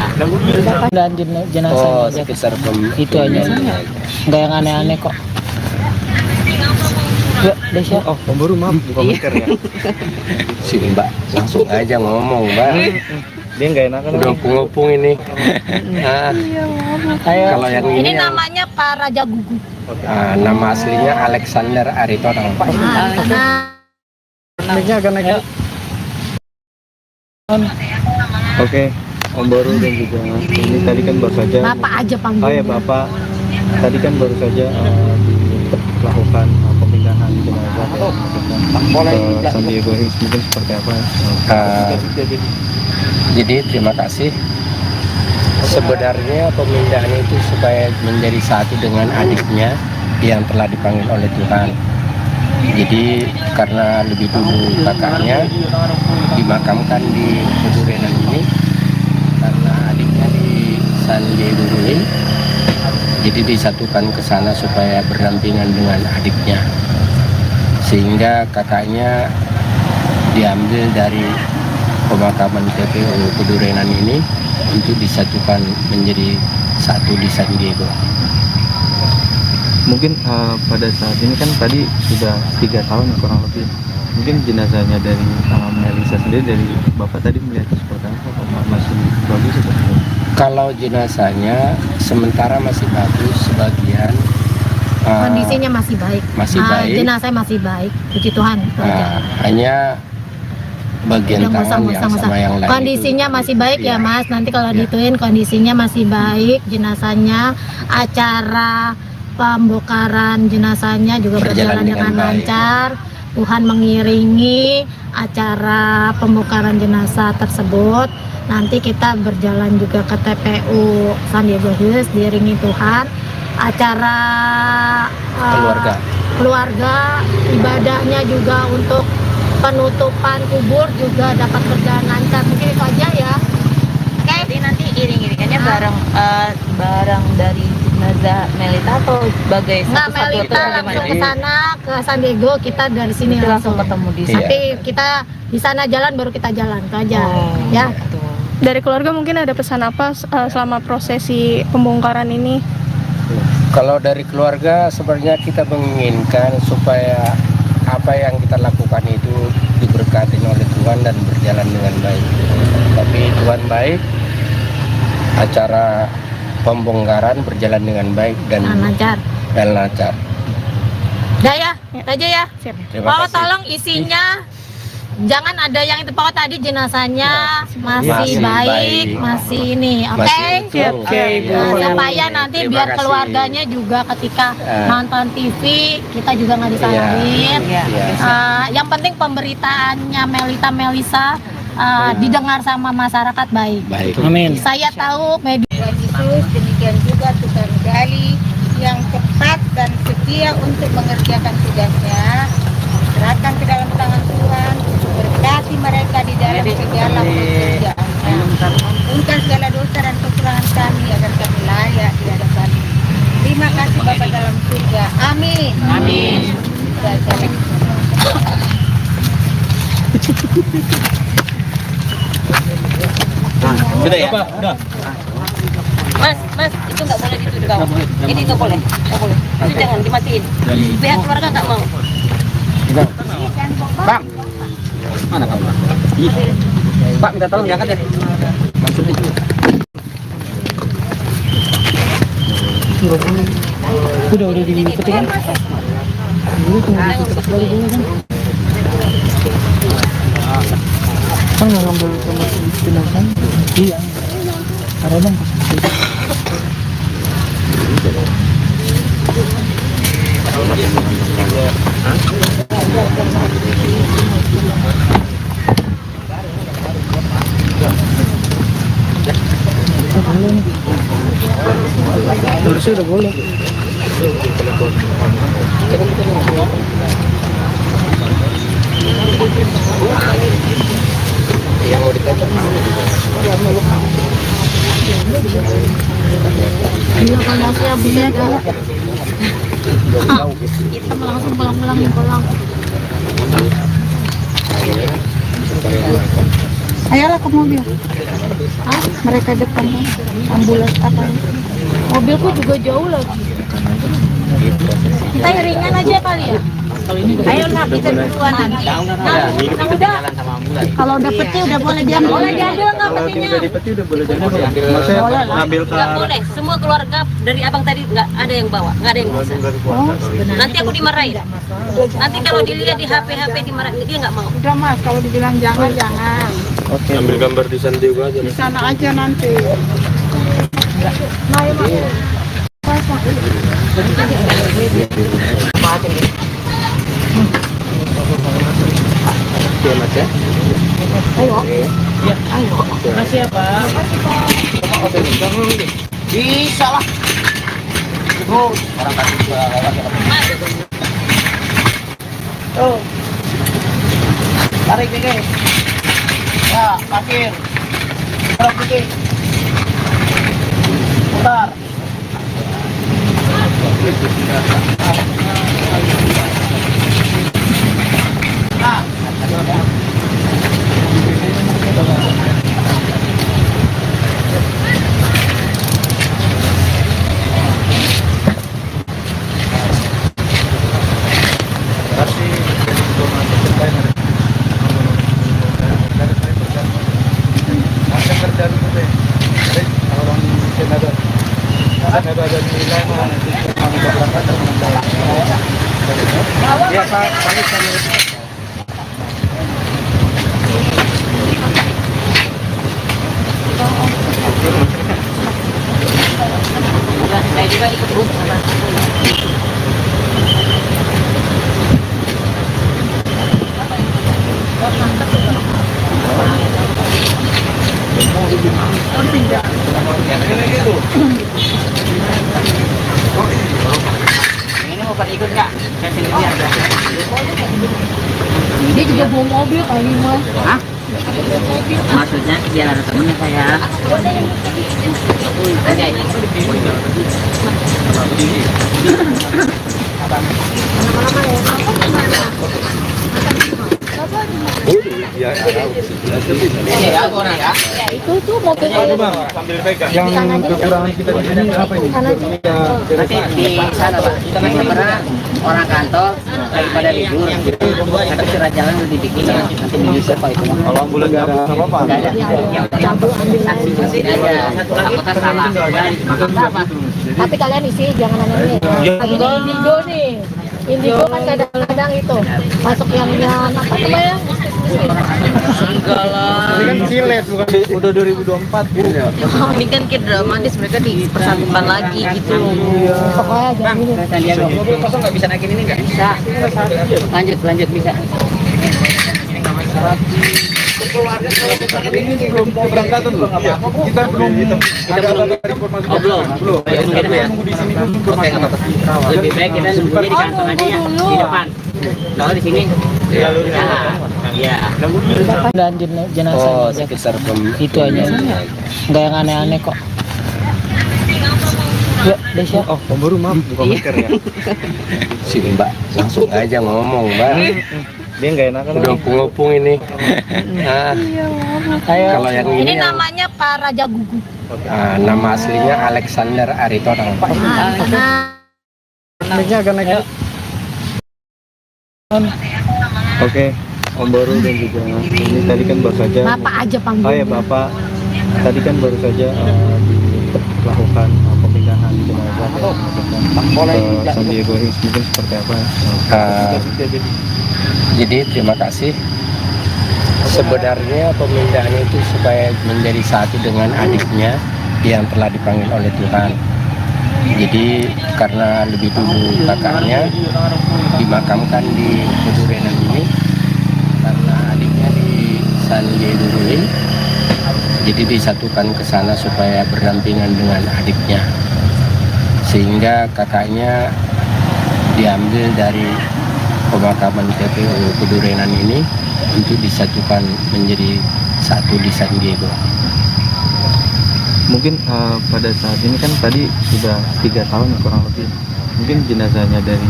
Dan jenazah sekitar itu aja, nggak yang aneh-aneh kok. Yuk, Desya. Oh, pemburu maaf, buka masker ya. sini Mbak, langsung aja ngomong Mbak. Dia nggak enakan. Udah ngopung ini. Nah, kalau yang Ini ini yang, namanya Pak Raja Gugu. nama aslinya Alexander Aritonang. Naiknya akan naik. Oke, Om Boru dan juga ini tadi kan baru saja. Bapak aja panggil. Oh ya Bapak, tadi kan baru saja dilakukan pemindahan jenazah ke Sandiaga Hills, mungkin seperti apa? Jadi terima kasih. Sebenarnya pemindahan itu supaya menjadi satu dengan adiknya yang telah dipanggil oleh Tuhan. Jadi karena lebih dulu kakaknya dimakamkan di Pedurenan ini, karena adiknya di San Diego ini, jadi disatukan ke sana supaya berdampingan dengan adiknya, sehingga kakaknya diambil dari pemakaman TPU Pedurenan ini untuk disatukan menjadi satu di San Diego. Mungkin pada saat ini kan tadi sudah 3 tahun kurang lebih. Mungkin jenazahnya dari Melisa sendiri, dari Bapak tadi melihat seperti apa? Masih bagus atau? Kalau jenazahnya sementara masih bagus, sebagian Kondisinya masih baik. masih baik. Jenazah masih baik. Puji Tuhan. itu aja. Hanya bagian Udah tangan yang sama yang lain kondisinya itu. masih baik ya Iya. Mas. Nanti kalau Iya. dituin kondisinya masih baik. Jenazahnya, acara pembongkaran jenazahnya juga berjalan dengan baik. lancar. Tuhan mengiringi acara pembongkaran jenazah tersebut. Nanti kita berjalan juga ke TPU Sandiaga Hills, diiringi Tuhan. Acara keluarga, ibadahnya juga untuk penutupan kubur juga dapat berjalan lancar. Mungkin itu aja ya. Oke. Jadi nanti iring-iringannya barang dari jenazah Melita atau sebagai Nggak, satu-satu atau Melita langsung bagaimana? ke sana ke San Diego, kita dari sini Itu langsung ketemu di sana. Tapi kita di sana jalan baru kita jalan itu aja. Ya. Dari keluarga mungkin ada pesan apa selama prosesi pembongkaran ini? Kalau dari keluarga sebenarnya kita menginginkan supaya apa yang kita lakukan itu diberkati oleh Tuhan dan berjalan dengan baik. Tapi Tuhan baik, acara pembongkaran berjalan dengan baik dan lancar. lancar. Udah ya, itu aja ya. Terima Oh, kasih. tolong isinya jangan ada yang itu pokok tadi jenazahnya masih Masih baik, baik. masih ini, oke? Masih utuh. Oke, Ibu. supaya nanti Terima biar kasih. keluarganya juga ketika nonton TV kita juga nggak disalahin. Iya. Yang penting pemberitaannya Melisa didengar sama masyarakat baik. Baik. Amin. Saya tahu media Tuhan Yesus, demikian juga Tuhan Gali yang cepat dan setia untuk mengerjakan tugasnya. Serahkan ke dalam tangan Tuhan, berkati mereka di dalam segala pekerjaannya. Ampunkan segala dosa dan kekurangan kami agar kami layak di hadapan. Terima kasih Bapa dalam surga. Amin. Amin. Sudah ya? Udah. Mas, itu nggak boleh ditutup kau. Ini nggak boleh. Itu jangan dimatiin. Pihak keluarga nggak mau. Bang, mana kamu? Pak, minta tolong diangkat ya. Udah dipetik kan? Dulu tunggu ditutup lagi dulu kan? Kan nggak ngambil sama jenazah? Iya. Ada bang. Harusnya udah boleh. Yang mau ditempel Iya, masih bisa kan? Kita langsung pulang. Ayolah ke mobil. Hah? Mereka depan kan. Ambulans apa? Mobilku juga jauh lagi. Kita iringan aja kali ya. Ayo nak, kita duluan nanti. Udah. Kalau udah peti udah boleh diambil. Boleh diambil nggak petinya? Dari peti udah boleh diambil ya? Maksudnya ngambil ke Nggak boleh, semua keluarga dari abang tadi nggak ada yang bawa, nggak ada yang bisa. Nanti aku dimarahin. Nanti kalau dilihat di HP dimarahin, dia nggak mau. Udah mas, kalau dibilang jangan. Oke. Ambil gambar di sana juga aja. Di sana aja nanti. ya Mas ya. Makasih ya Pak. Bisa lah. Terus orang tadi juga lewat ya. Tuh. Tarik nih guys. Ya, parkir. Berapa putih? Putar. Nah. Ya Pak, Saya juga ikut bus. Ini mau pada ikut nggak? Saya sini aja. Dia juga bawa mobil kali mas. Hah? Maksudnya biar ada temennya saya. Ya, Ya, orang ya. Itu tuh mobil sambil pegang. yang kekurangan kita di sini apa ini? Nanti di sana Pak, kita masih pernah orang kantor daripada libur. Tapi surat jalan udah dibikin ya. Nanti bisa Pak itu. Kalau ambulan nggak ada apa-apa. Nggak ada. Yang saksi aja. Apakah salah? Apa? tapi kalian isi jangan aneh ini indigo nih. Indigo kan kadang-kadang itu masuk yang apa namanya? Enggak lah. Ini kan silet bukan udah 2024 gitu ya. Ini kan kayak dramatis, mereka dipersatukan lagi gitu. Pokoknya jangan ini. Sandiaga. Mobil kosong nggak bisa naikin ini nggak? Bisa. Lanjut bisa. Ini belum keberangkatan loh. Kita belum ada informasi. Oh, belum. Kita nunggu di sini dulu informasi. Lebih baik kita nunggunya di kantor aja ya, di depan. Kalau di sini, ya. Dan jenazah Oh, aja. sekitar Itu aja. Enggak yang aneh-aneh kok. Ya, Desya. Oh, baru maaf buka masker ya. si Mbak langsung aja ngomong Mbak. Dia nggak enak kan? Udah ngopung ini. Nah, Ayo. kalau yang Ini ini yang, namanya Pak Raja Gugu. nama aslinya Alexander Aritonang. Nah, Mic-nya agak naik. Oke, Om Boru dan juga ini tadi kan baru saja. Bapak aja panggil. Oh ya Bapak, tadi kan baru saja dilakukan pemindahan jenazah ke Sandiaga Hills, mungkin seperti apa? Jadi terima kasih. Sebenarnya pemindahan itu supaya menjadi satu dengan adiknya yang telah dipanggil oleh Tuhan. Jadi karena lebih dulu kakaknya dimakamkan di Kedurenan ini, karena adiknya di Sandiaga, jadi disatukan ke sana supaya berdampingan dengan adiknya. sehingga kakaknya diambil dari pemakaman TPU Kedurenan ini untuk disatukan menjadi satu di San Diego. Mungkin pada saat ini kan tadi sudah 3 tahun kurang lebih. Mungkin jenazahnya dari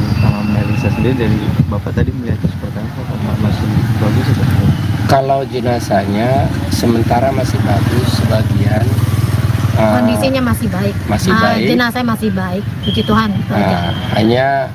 Melisa sendiri, dari Bapak tadi melihat seperti apa? Apakah masih bagus atau tidak? Kalau jenazahnya sementara masih bagus, sebagian Kondisinya masih baik. masih baik. Jenazah masih baik, puji Tuhan. Hanya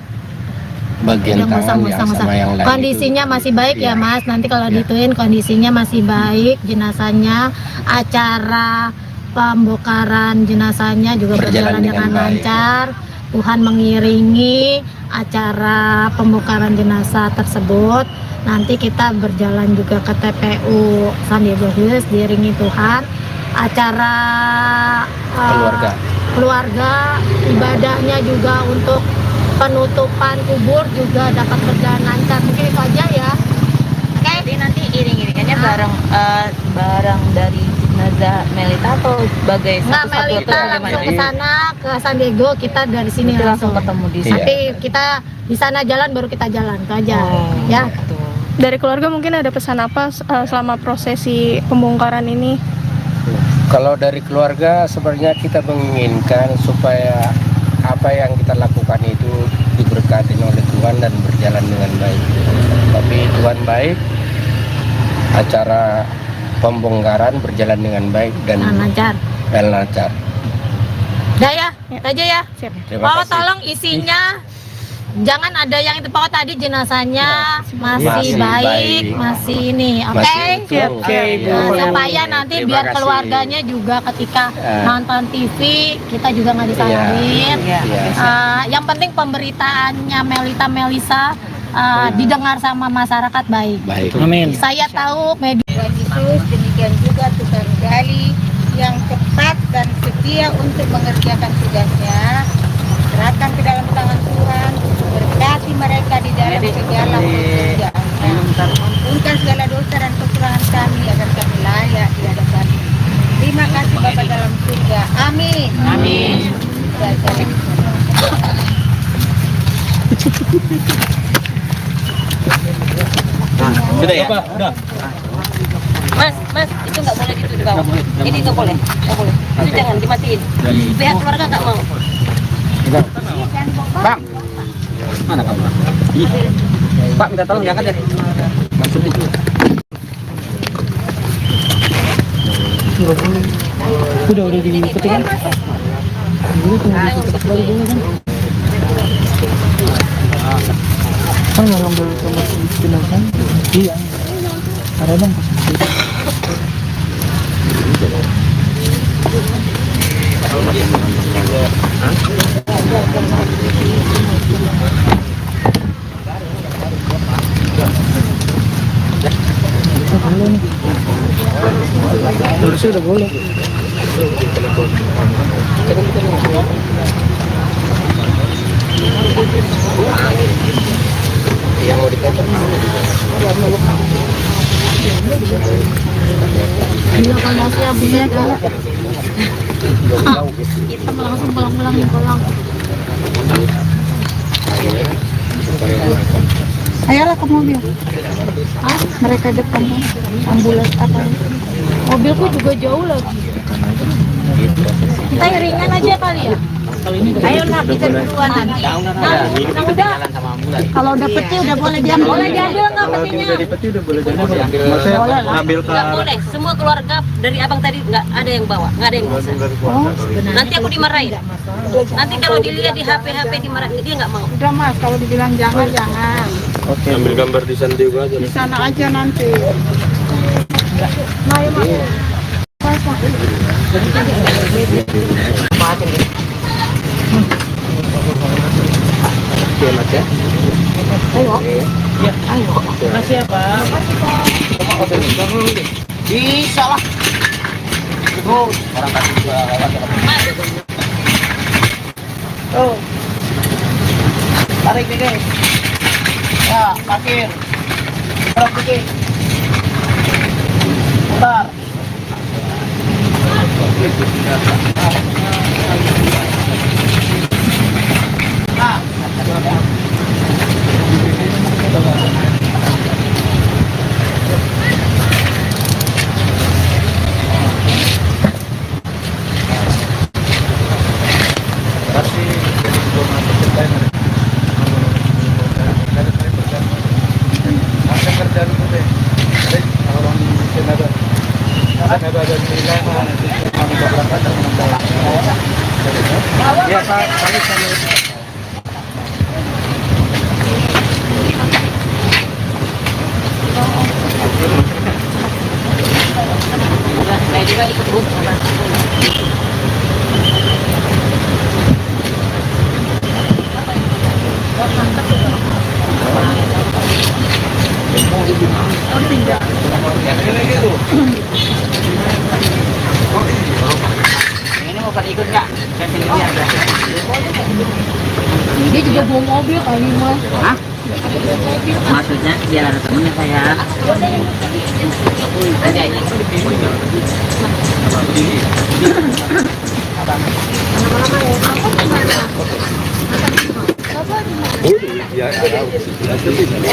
bagian tangan yang sama yang lain Kondisinya itu, masih baik ya Mas. Nanti kalau dituin kondisinya masih baik, jenazahnya, acara pembongkaran jenazahnya juga berjalan dengan baik. lancar. Tuhan mengiringi acara pembongkaran jenazah tersebut. Nanti kita berjalan juga ke TPU San Diego Hills diiringi Tuhan. Acara keluarga ibadahnya juga untuk penutupan kubur juga dapat berjalan lancar. Mungkin itu aja ya. Oke. Jadi nanti iring-iringannya bareng dari jenazah Melita atau sebagai Nggak, satu-satu Melita atau langsung bagaimana? ke sana ke San Diego, kita dari sini Langsung ketemu di sana. Nanti kita di sana jalan baru kita jalan itu aja. Ya. Betul. Dari keluarga mungkin ada pesan apa selama prosesi pembongkaran ini? Kalau dari keluarga sebenarnya kita menginginkan supaya apa yang kita lakukan itu diberkati oleh Tuhan dan berjalan dengan baik. Tapi Tuhan baik, acara pembongkaran berjalan dengan baik dan lancar. Udah ya, itu aja ya. Terima Pokoknya kasih. tolong isinya jangan ada yang itu, pokoknya tadi jenazahnya masih baik, masih ini, oke? Masih utuh. Oke, supaya nanti Terima biar kasih. keluarganya juga ketika nonton TV kita juga nggak disalahin. Iya. Yang penting pemberitaannya Melisa didengar sama masyarakat baik. Baik. Saya tahu media Tuhan Yesus, demikian juga tukang gali yang cepat dan setia untuk mengerjakan tugasnya. Serahkan ke dalam tangan Tuhan, berkati mereka di dalam segala pekerjaannya. Ampunkan segala dosa dan kekurangan kami agar kami layak di hadapan. Terima kasih Bapa dalam surga. Amin. Amin. Sudah ya? Udah. Mas, itu nggak boleh gitu di bawah. Ini nggak boleh. Itu jangan dimatiin. Pihak keluarga nggak mau. Bang, mana kamu? Pak, minta tolong diangkat ya. Maksudnya itu. Udah diikuti kan? Kan nggak ngambil sama jenazah? Iya. Ada bang. Harusnya udah boleh. Yang mau dikatakan Iya, kalau saya bisa langsung pulang. Ayolah ke mobil. Mereka depan ambulans apa? Mobilku juga jauh lagi. Kita iringan aja kali ya. Ayo nak kita duluan nanti. Udah. Kalau udah peti udah boleh diambil. Boleh diambil nggak petinya? Peti udah boleh jadi. Maksudnya ngambil ke Nggak boleh. Semua keluarga dari abang tadi nggak ada yang bawa, nggak ada yang bisa. Nanti aku dimarahin. Nanti kalau dilihat di HP dimarahin, dia nggak mau. Udah Mas, kalau dibilang jangan. Oke. Ambil gambar di San Diego aja. Di sana aja nanti. Oke, Mas ya. Makasih ya Pak. Bisa lah. Terus orang tadi juga Oh. Tarik dikit. Ya, parkir. Terus dikit. Bentar. Ya, Pak. Saya juga ikut Bu. Ini mau pada ikut nggak? Saya sini lihat. Dia juga bawa mobil kali mas. Hah? Maksudnya biar ada temennya saya. Ada ini. Ya,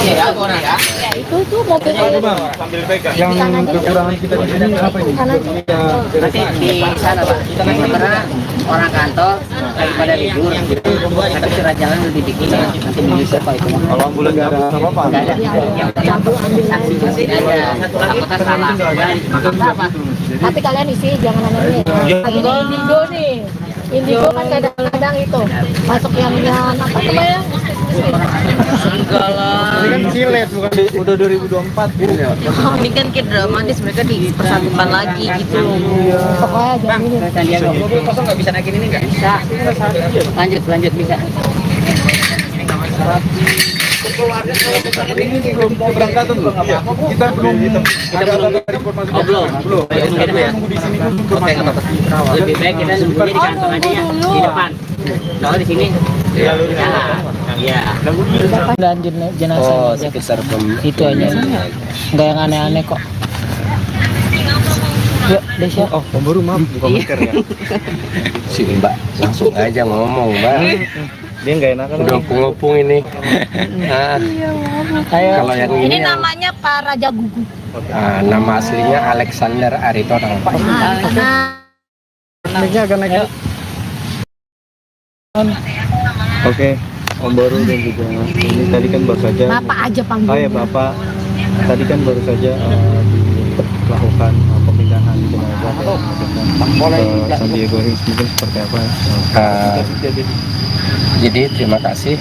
Ya, orang ya. Itu tuh mobil sambil pegang. Yang kekurangan kita di sini apa ini? Nanti di sana Pak. Karena orang kantor daripada libur, tapi surat jalan lebih dikit. Nanti bisa Pak itu. Kalau ambulan nggak ada apa-apa. Nggak ada. Yang penting saksi ada. Apakah salah? Apa? tapi kalian isi jangan aneh lagi di Indigo nih. Indigo kan kadang-kadang itu masuk yang apa tuh ya? Enggak lah. Ini kan silet bukan udah 2024 gitu ya. Ini kan kayak dramatis, mereka dipersatukan lagi gitu. Pokoknya jangan ini. Sandiaga. Mobil kosong nggak bisa naikin ini nggak? Bisa. Lanjut bisa. Ini belum keberangkatan loh. Kita belum ada informasi. Belum. Nunggu di sini dulu informasi. Lebih baik kita nunggunya di kantor aja ya, di depan. Kalau di sini lalu di jalan. Iya. Dan jenazah sekitar itu aja, nggak yang aneh-aneh kok. Yuk, Desya. Oh, Om Baru maaf buka masker ya. Sini Mbak, langsung aja ngomong Mbak. Dia nggak enakan. Udah ngopung ini. Nah, kalau yang Ini ini yang, namanya Pak Raja Gugu. nama aslinya Alexander Aritonang. Ini agak naik. Oke, Om Baru dan juga ini tadi kan baru saja. Bapak aja panggil. Oh ya Bapak, tadi kan baru saja dilakukan pemindahan jenazah ke Sandiaga Hills, mungkin seperti apa? Jadi terima kasih.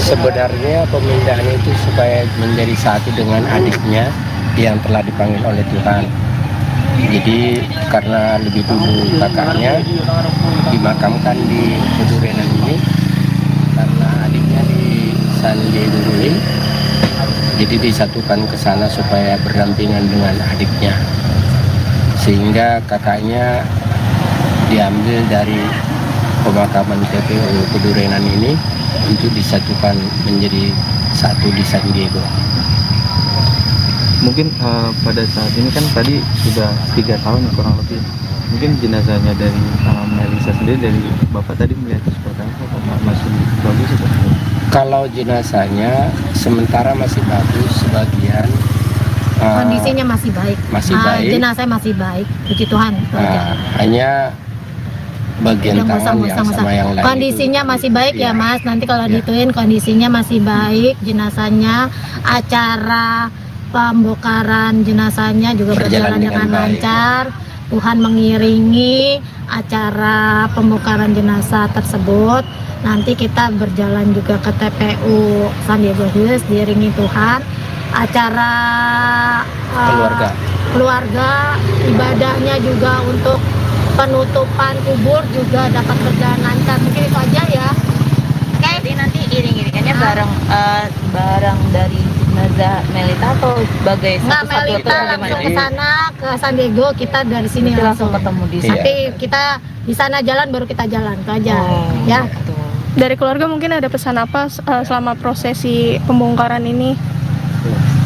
Sebenarnya pemindahan itu supaya menjadi satu dengan adiknya yang telah dipanggil oleh Tuhan. Jadi karena lebih dulu kakaknya dimakamkan di Pedurenan ini, karena adiknya di Sandiaga Hills, jadi disatukan ke sana supaya berdampingan dengan adiknya, sehingga kakaknya diambil dari pemakaman TPU Pedurenan ini untuk disatukan menjadi satu di San Diego. Mungkin pada saat ini kan tadi sudah 3 tahun kurang lebih. Mungkin jenazahnya dari Melisa sendiri, dari Bapak tadi melihat seperti apa? Masih bagus atau? Kalau jenazahnya sementara masih bagus, sebagian Kondisinya masih baik. Masih baik. Jenazah masih baik, puji Tuhan. Hanya bagian tangan yang sama yang lain kondisinya itu, masih baik ya Mas. Nanti kalau dituin kondisinya masih baik, jenazahnya, acara pembongkaran jenazahnya juga berjalan dengan lancar. Tuhan mengiringi acara pembongkaran jenazah tersebut. Nanti kita berjalan juga ke TPU Sandiaga Hills diiringi Tuhan. Acara keluarga ibadahnya juga untuk penutupan kubur juga dapat berjalan lancar. Mungkin itu aja ya. Jadi nanti iring-iringannya barang dari jenazah Melita atau sebagai Nggak, satu-satu Melita langsung ke sana ke San Diego, kita dari sini Nanti langsung ketemu di sana. Nanti kita di sana jalan baru kita jalan itu aja ya. Dari keluarga mungkin ada pesan apa selama prosesi pembongkaran ini?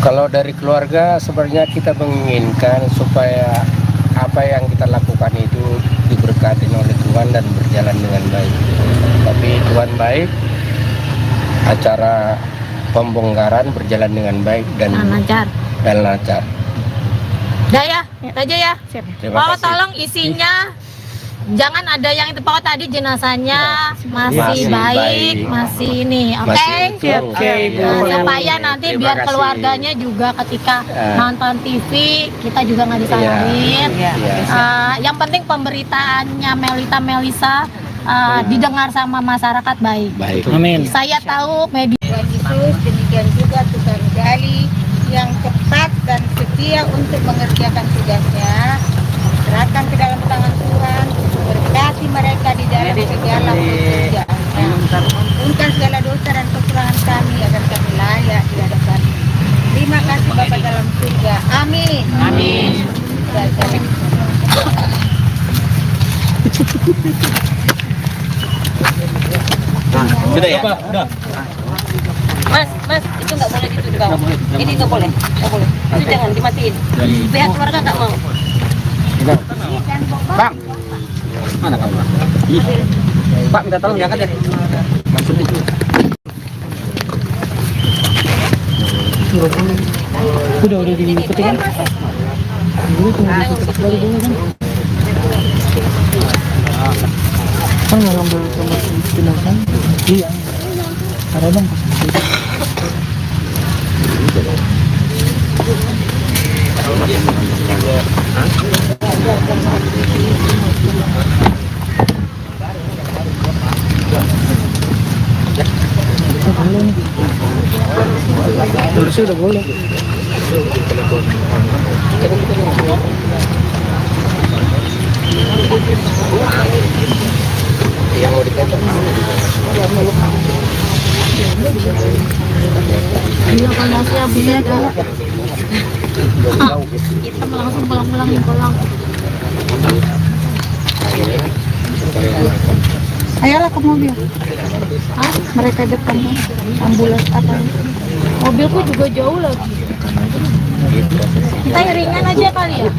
Kalau dari keluarga sebenarnya kita menginginkan supaya apa yang kita lakukan itu diberkati oleh Tuhan dan berjalan dengan baik. Tapi Tuhan baik, acara pembongkaran berjalan dengan baik dan lancar. Udah ya, itu aja ya. Terima Mau kasih. tolong isinya jangan ada yang itu pokoknya tadi jenazahnya masih Masih baik, baik. masih ini, oke? Masih Oke, Bu. Nah, supaya nanti Terima biar kasih. keluarganya juga ketika nonton TV kita juga nggak Iya. disalahin. Iya. Yang penting pemberitaannya Melisa didengar sama masyarakat baik. Baik. Amin. Saya tahu media Tuhan Yesus, demikian juga Tuhan Gali yang cepat dan setia untuk mengerjakan tugasnya. Serahkan ke dalam tangan Tuhan, berkati mereka di dalam segala pekerjaannya. Ampunkan segala dosa dan kekurangan kami agar kami layak di hadapan. Terima kasih Bapa dalam surga. Amin. Amin. Sudah ya? Udah. Mas, itu nggak boleh gitu di bawah. Ini nggak boleh. Itu jangan dimatiin. Pihak keluarga nggak mau. Bang, mana kamu? Pak, minta tolong diangkat ya. Udah diikuti kan? Dulu tunggu cepat balik dulu kan? Kan nggak ngambil sama si jenazah? Iya. Ada bang. Harusnya udah boleh. Yang mau diketok. Iya panasnya bisa kan? Kita langsung pulang. Ayolah ke mobil. Mereka depan ambulans apa? Mobilku juga jauh lagi. Kita ringan aja kali ya.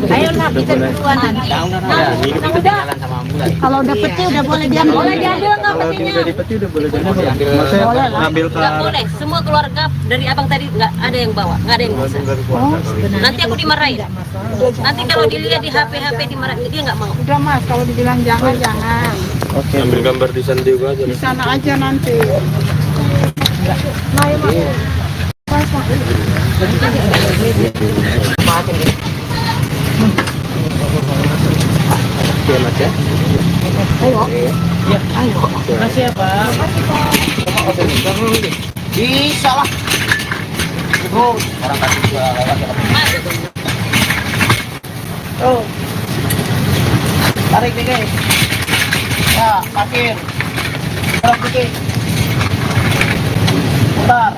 Ayo nak kita duluan nanti. Nah, udah. Kalau udah peti udah boleh diambil. Boleh diambil nggak petinya? Udah dipeti udah boleh jadi. Maksudnya ngambil ke Nggak boleh. Semua keluarga dari abang tadi nggak ada yang bawa, nggak ada yang bisa. Nanti aku dimarahin. Nanti kalau dilihat di HP dimarahin, dia nggak mau. Udah Mas, kalau dibilang jangan. Ambil gambar di sana juga aja. Di sana aja nanti. Oke, Mas ya. Makasih ya Pak. Bisa lah. Terus orang kasih juga lewat ya. Oh. Tarik dikit. Ya, parkir. Tarik dikit. Putar.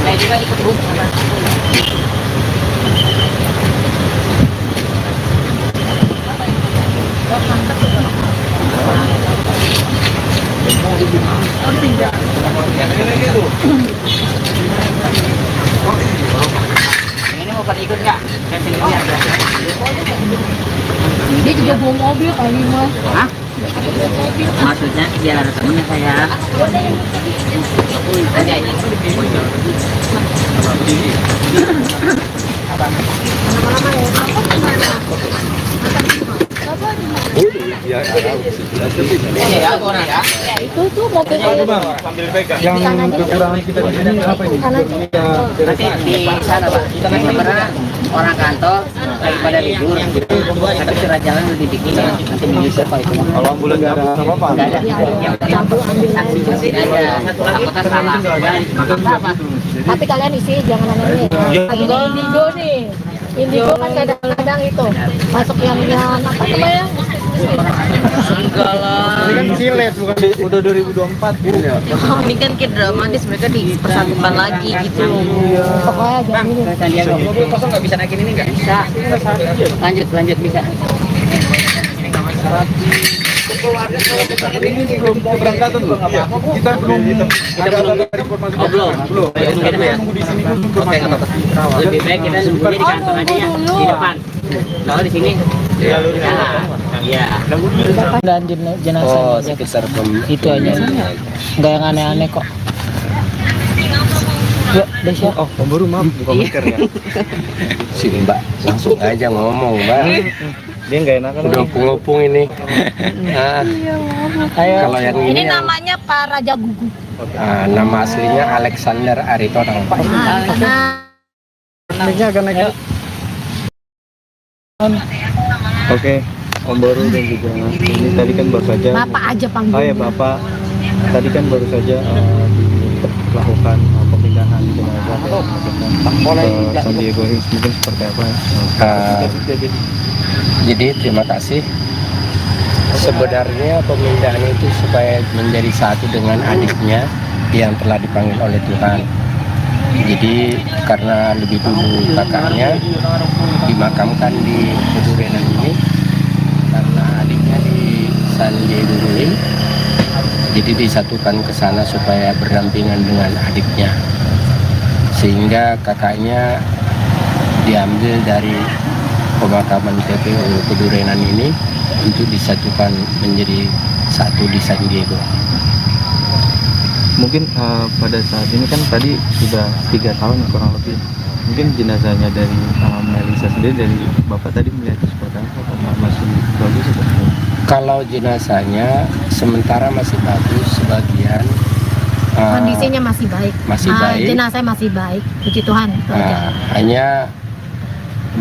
Saya juga ikut bus. Ini mau pada ikut nggak? Campingnya ada. Dia juga bawa mobil kali Mas. Hah? Maksudnya biar ada temennya saya. Ada ini. Ya, Ini ya, orang ya. Itu tuh mobil sambil pegang. yang kekurangan kita di sini apa ini? Nanti di sana Pak, kita kan sebenarnya orang kantor daripada libur. Tapi surat jalan lebih dikit, nanti menyusul Pak itu. Kalau ambulan nggak ada apa-apa. Nggak ada. Yang penting saksi mesin aja. Takutnya salah. tapi kalian isi jangan aneh-aneh. Indigo nih. Indigo kan kadang-kadang itu masuk yang apa namanya? Enggak lah. Ini kan silet bukan udah 2024. Ini kan kayak dramatis, mereka dipersatukan lagi gitu. Bang, Sandiaga. Mobil kosong nggak bisa naikin ini nggak? Bisa. Lanjut bisa. Ini belum keberangkatan loh. Kita belum ada informasi. Belum. Kita nunggu di sini dulu informasi. Lebih baik kita nunggunya di kantor aja ya, di depan. Kalau di sini, ya. Dan jenazah sekitar itu aja. Nggak yang aneh-aneh kok. Ya, Desya. Oh, baru maaf bukan mikir ya. Si Mbak langsung aja ngomong, Mbak. Dia nggak enakan. Udah ngopung ini. Nah, kalau yang Ini ini yang, namanya Pak Raja Gugu. nama aslinya Alexander Aritonang. Ini agak naik. Oke, Om Boru dan juga ini tadi kan baru saja. Bapak aja panggil. Oh ya Bapak, tadi kan baru saja dilakukan pemindahan jenazah ke San Diego Hills, mungkin seperti apa? Jadi terima kasih. Sebenarnya pemindahan itu supaya menjadi satu dengan adiknya yang telah dipanggil oleh Tuhan. Jadi karena lebih dulu kakaknya dimakamkan di Pedurenan ini, karena adiknya di San Diego Hills, jadi disatukan ke sana supaya berdampingan dengan adiknya, sehingga kakaknya diambil dari pemakaman TPU Pedurenan ini untuk disatukan menjadi satu di San Diego. Mungkin pada saat ini kan tadi sudah 3 tahun kurang lebih. Mungkin jenazahnya dari Melisa sendiri, dari Bapak tadi melihat seperti apa? Apakah masih bagus atau tidak? Kalau jenazahnya sementara masih bagus, sebagian Kondisinya masih baik. masih baik. Jenazah masih baik. Puji Tuhan. itu aja. Hanya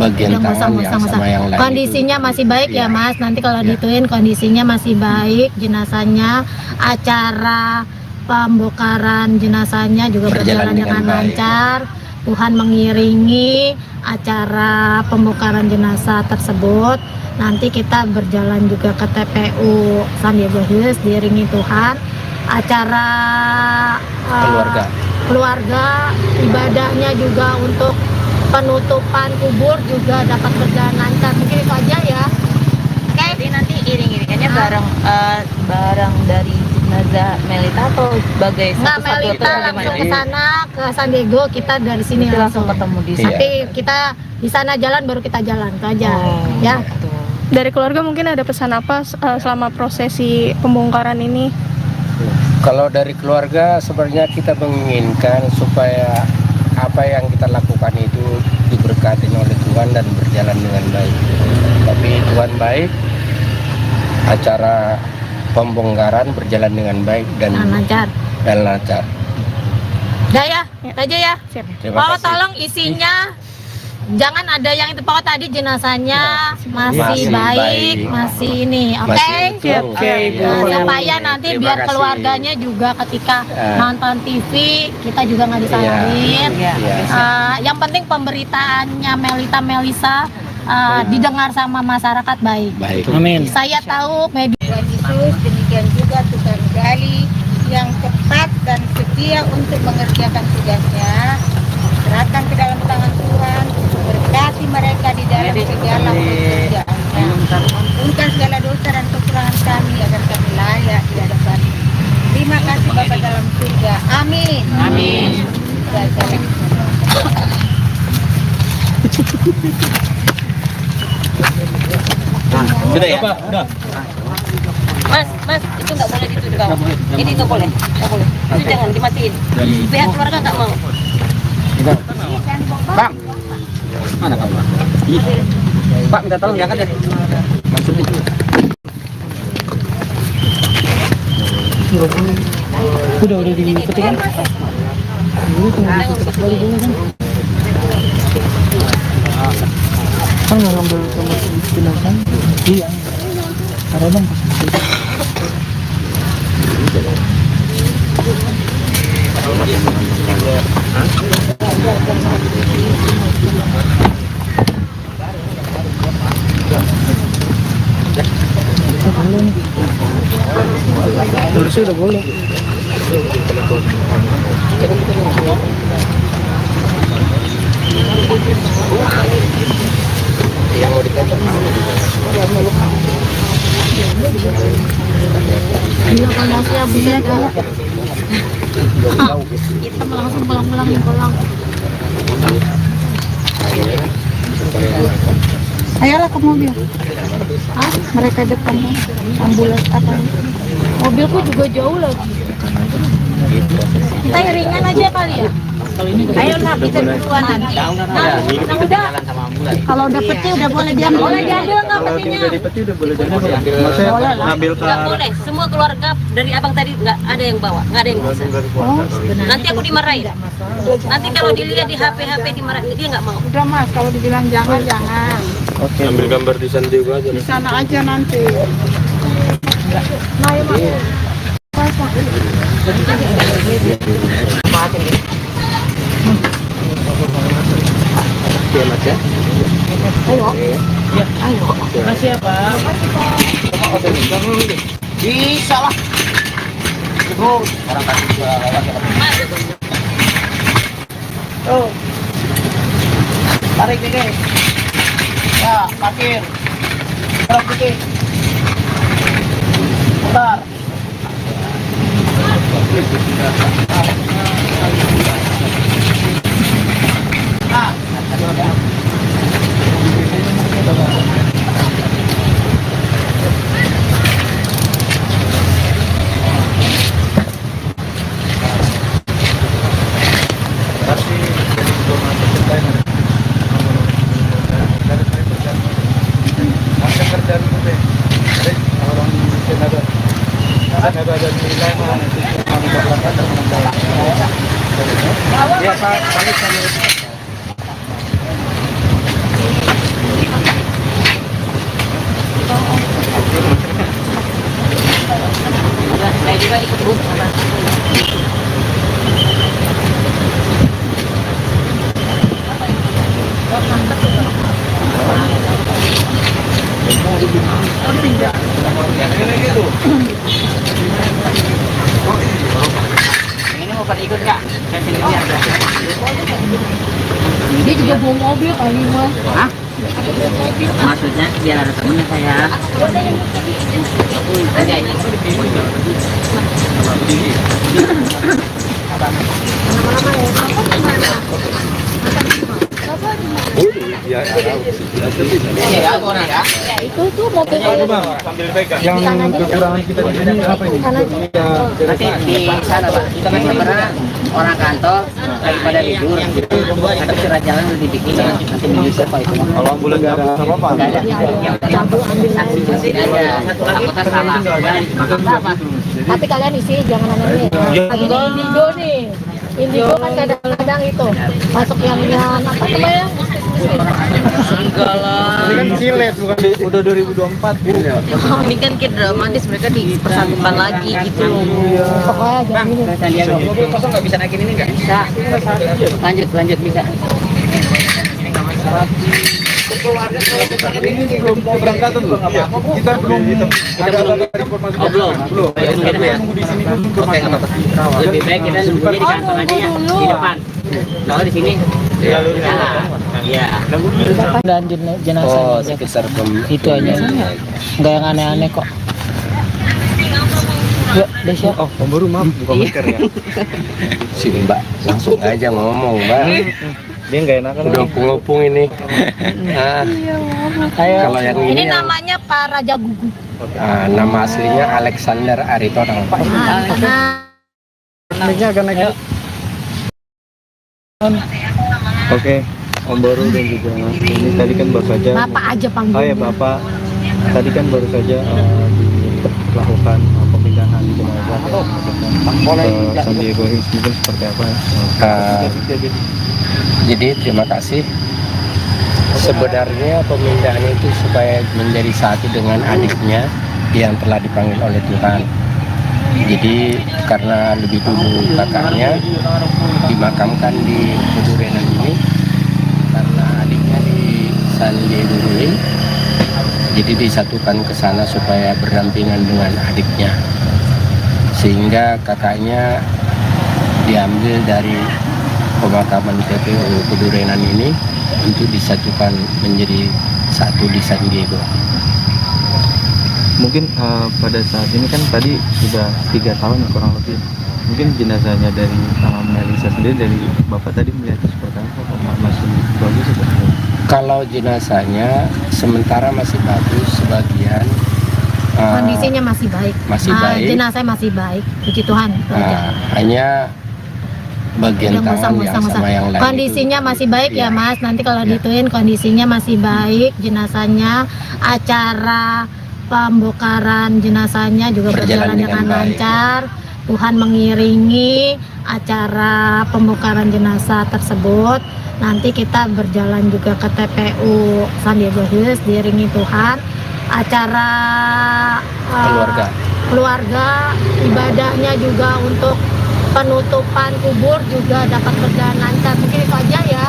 bagian Udah tangan yang sama yang lain kondisinya itu. masih baik ya Iya. Mas. Nanti kalau Iya. dituin kondisinya masih baik, jenazahnya, acara pembongkaran jenazahnya juga berjalan dengan baik. lancar. Tuhan mengiringi acara pembongkaran jenazah tersebut. Nanti kita berjalan juga ke TPU San Diego Hills, diiringi Tuhan. Acara keluarga, ibadahnya juga untuk penutupan kubur juga dapat berjalan lancar. Mungkin itu aja ya. Oke. Jadi nanti iring-iringannya bareng dari jenazah Melita atau sebagai Nggak, satu-satu atau Melita langsung bagaimana? ke sana ke San Diego, kita dari sini Nanti langsung ketemu di sana. Nanti kita di sana jalan baru kita jalan itu aja. Ya. gitu. Dari keluarga mungkin ada pesan apa selama prosesi pembongkaran ini? Kalau dari keluarga sebenarnya kita menginginkan supaya apa yang kita lakukan itu diberkati oleh Tuhan dan berjalan dengan baik. Tapi Tuhan baik, acara pembongkaran berjalan dengan baik dan lancar. lancar. Udah ya, itu aja ya. Siap. Terima Pokoknya kasih. tolong isinya jangan ada yang itu. Pokoknya tadi jenazahnya masih Masih baik, baik. masih ini, oke? Masih utuh. Oke, Bu. Nah, supaya nanti Terima biar kasih. keluarganya juga ketika Ya. nonton TV kita juga nggak disalahin. Iya. Iya. Yang penting pemberitaannya Melisa didengar sama masyarakat baik. Baik. Amin. Saya tahu media Tuhan Yesus, demikian juga tukang gali yang cepat dan setia untuk mengerjakan tugasnya. Serahkan ke dalam tangan Tuhan, berkati mereka di dalam segala pekerjaannya. Ampunkan segala dosa dan kekurangan kami agar kami layak di hadapan. Terima kasih Bapa dalam surga. Amin. Amin. Sudah ya? Udah. Mas, itu nggak boleh ditutup kau. Ini nggak boleh. Itu jangan dimatiin. Pihak keluarga nggak mau. Bang, mana kamu? Pak, minta tolong diangkat ya. Udah dipetik kan? Kan ngambil sama jenazah. Iya. Ada bang. udah boleh. Iya kan masih habis ya kan. Kita langsung pulang. Ayolah ke mobil. Mereka depan ambulans apa? Mobilku juga jauh lagi. Kita ringan aja kali ya. Ayo nak kita duluan nanti. Udah. Kalau udah peti udah boleh diambil. Boleh diambil nggak petinya? Dari peti udah boleh diambil. Maksudnya ngambil ke Nggak boleh, semua keluarga dari abang tadi nggak ada yang bawa, nggak ada yang bisa. Nanti aku dimarahin. Nanti kalau dilihat di HP dimarahin, dia nggak mau. Udah mas, kalau dibilang jangan. Oke. Ambil gambar di sana juga aja. Di sana aja nanti. Iya mas ya. Makasih ya Pak. Bisa lah. Terus orang kasih juga lewat. Tuh. Tarik dikit. Ya, parkir. Terus dikit. Putar. Nah, saya juga ikut Bu. Ini mau pada ikut nggak? Saya sendiri aja. Dia juga bawa mobil kali mas. Hah? Maksudnya biar ada temennya saya. Ada aja. Ya, Iya, boleh ya. Itu tuh mobil sambil pegang. yang kekurangan kita di sini apa ini? Nanti di sana Pak, kita kan sebenarnya orang kantor daripada libur. Tapi surat jalan udah dibikin nanti menyusul Pak itu. Kalau ambulan nggak ada apa-apa. Nggak ada. Yang penting saksi tidak ada. Takutnya salah. Apa? tapi kalian isi jangan aneh lagi di Indigo nih. Indigo kan kadang-kadang itu masuk yang apa namanya? Enggak lah. Ini kan silet bukan udah 2024. Ini kan kayak dramatis, mereka dipersatukan lagi gitu. Pokoknya jangan ini. Sandiaga mobil kosong nggak bisa naikin ini nggak? Bisa. Lanjut bisa. Ini belum keberangkatan loh. Kita belum ada informasi. Belum. Kita nunggu di sini dulu informasi. Lebih baik kita nunggunya di kantor aja ya, di depan. Kalau di sini, ya. Dan jenazah sekitar itu aja. Nggak yang aneh-aneh kok. Yuk, Desya. Oh, baru maaf buka masker ya. sini Mbak, langsung aja ngomong Mbak. Dia nggak enakan. Udah opung ini. Nah, kalau yang Ini ini yang, namanya Pak Raja Gugu. nama aslinya Alexander Aritonang Pak. Naiknya akan naik. Oke, Om Baru dan juga Mas. Ini tadi kan baru saja. Bapak aja panggil. Oh ya Bapak, tadi kan baru saja dilakukan pemindahan jenazah ke Sandiaga Hills, mungkin seperti apa? Jadi terima kasih. Sebenarnya pemindahan itu supaya menjadi satu dengan adiknya yang telah dipanggil oleh Tuhan. Jadi karena lebih dulu kakaknya dimakamkan di Kuburenan ini, karena adiknya di Sandiaga Hills, jadi disatukan ke sana supaya berdampingan dengan adiknya. sehingga kakaknya diambil dari pemakaman TPU Kedurenan ini untuk disatukan menjadi satu di San Diego. Mungkin pada saat ini kan tadi sudah 3 tahun kurang lebih. Mungkin jenazahnya dari Melisa sendiri, dari Bapak tadi melihatnya seperti apa? Masih bagus atau tidak? Kalau jenazahnya sementara masih bagus, sebagian Kondisinya masih baik. masih baik. Jenazah masih baik, puji Tuhan. Hanya bagian Udah tangan yang sama yang lain kondisinya itu, masih baik ya iya. Mas. Nanti kalau Iya. dituin kondisinya masih baik, jenazahnya, acara pembongkaran jenazahnya juga berjalan dengan baik. lancar. Tuhan mengiringi acara pembongkaran jenazah tersebut. Nanti kita berjalan juga ke TPU San Diego Hills, diiringi Tuhan. Acara keluarga, ibadahnya juga untuk penutupan kubur juga dapat berjalan lancar. Mungkin itu aja ya.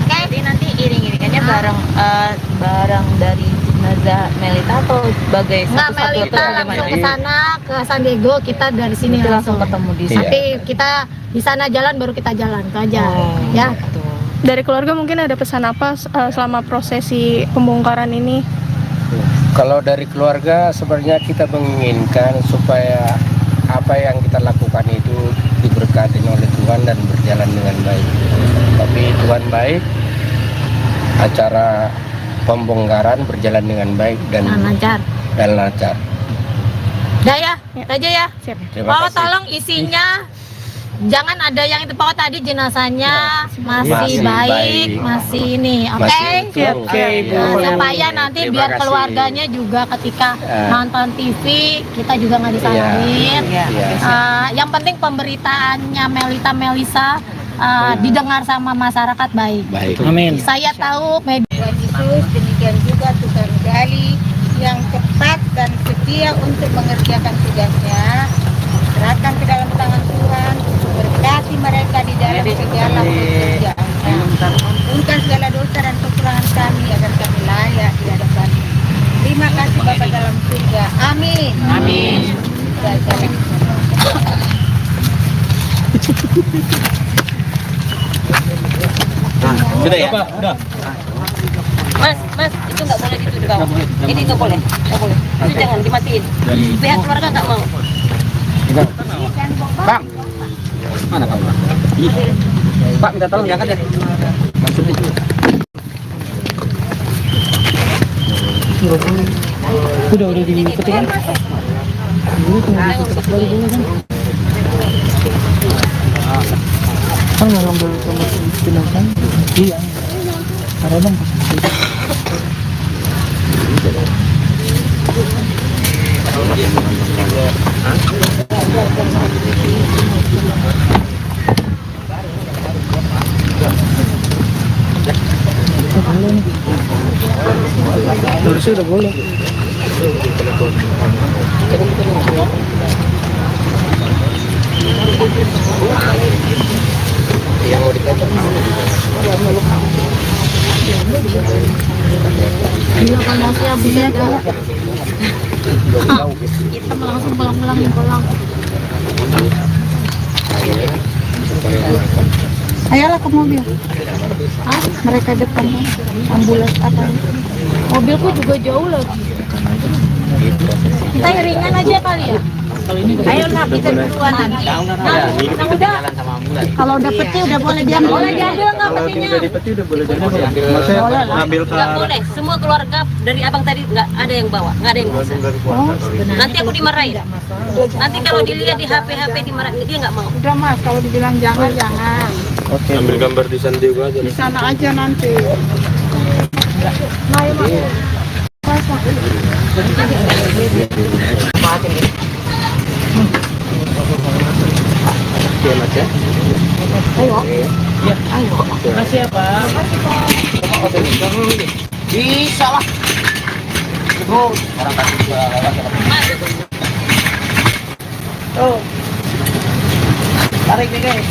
Jadi nanti iring-iringannya bareng dari jenazah Melita atau sebagai Nggak, satu-satu Melita atau langsung ke bagaimana? sana ke San Diego, kita dari sini Nanti langsung ketemu di sana. Tapi kita di sana jalan baru kita jalan itu aja ya. Dari keluarga mungkin ada pesan apa selama prosesi pembongkaran ini? Kalau dari keluarga sebenarnya kita menginginkan supaya apa yang kita lakukan itu diberkati oleh Tuhan dan berjalan dengan baik. Tapi Tuhan baik, acara pembongkaran berjalan dengan baik dan lancar. Udah ya, itu aja ya. Terima Oh, kasih. tolong isinya jangan ada yang itu pokok tadi jenazahnya masih baik, masih ini, oke? Masih utuh. Oke, supaya nanti Terima biar kasih. keluarganya juga ketika nonton TV kita juga nggak disalahin. Iya. Yang penting pemberitaannya Melisa didengar sama masyarakat baik. Baik. Amin. Saya tahu media Tuhan Yesus, demikian juga tukang gali yang cepat dan setia untuk mengerjakan tugasnya. Serahkan ke dalam tangan Tuhan, berkati mereka di dalam segala pekerjaannya. Ampunkan segala dosa dan kekurangan kami agar kami layak di hadapan. Terima kasih Bapa dalam surga. Amin. Amin. Sudah ya? Udah. Mas, itu nggak boleh gitu di bawah. Ini nggak boleh. Itu jangan dimatiin. Pihak keluarga nggak mau. Bang. Mana kamu? Pak, minta tolong diangkat ya. Udah dipetik kan? Dulu tinggal dipetik balik dulu kan? Kan nggak ngambil sama jenazah? Iya. Ada bang. Harusnya udah boleh. Yang mau dikata Iya kan masih habis ya kan? Kita langsung pulang. Ayolah ke mobil. Mereka depan ambulans apa? Mobilku juga jauh lagi. Kita iringan aja kali ya. Ayo nak kita duluan nanti. Nah, udah. Kalau udah peti udah boleh diambil. Boleh diambil nggak petinya? Udah dipeti udah boleh jadi. Maksudnya ngambil ke Nggak boleh. Semua keluarga dari abang tadi nggak ada yang bawa, nggak ada yang bisa. Nanti aku dimarahin. Nanti kalau dilihat di HP dimarahin, dia nggak mau. Udah Mas, kalau dibilang jangan. Oke. Ambil gambar di San Diego aja. Di sana aja nanti. Ayo masuk. Oke, Mas ya. Makasih ya Pak. Bisa lah. Terus orang kasih gua lewat. Tuh. Tarik nih guys.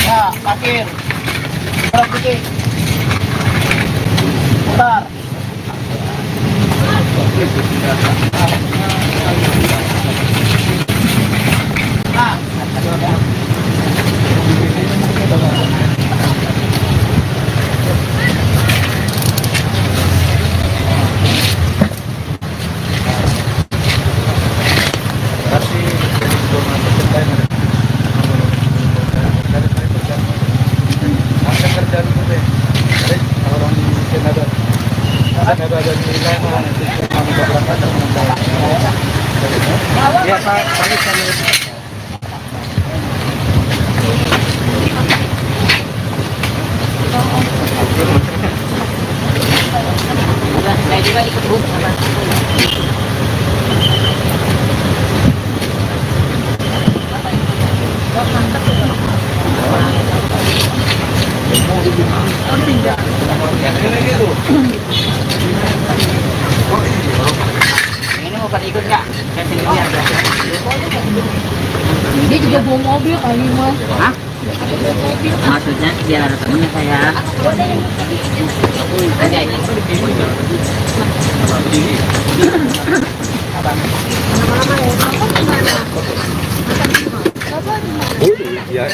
Ya, parkir. Terus dikit. Putar. Ya Pak, Udah, saya juga ikut Bu sama. Ini mau pada ikut nggak? Saya sendiri aja. Dia juga bawa mobil kali mas. Hah? Maksudnya biar ada temennya saya. Ada ini. ya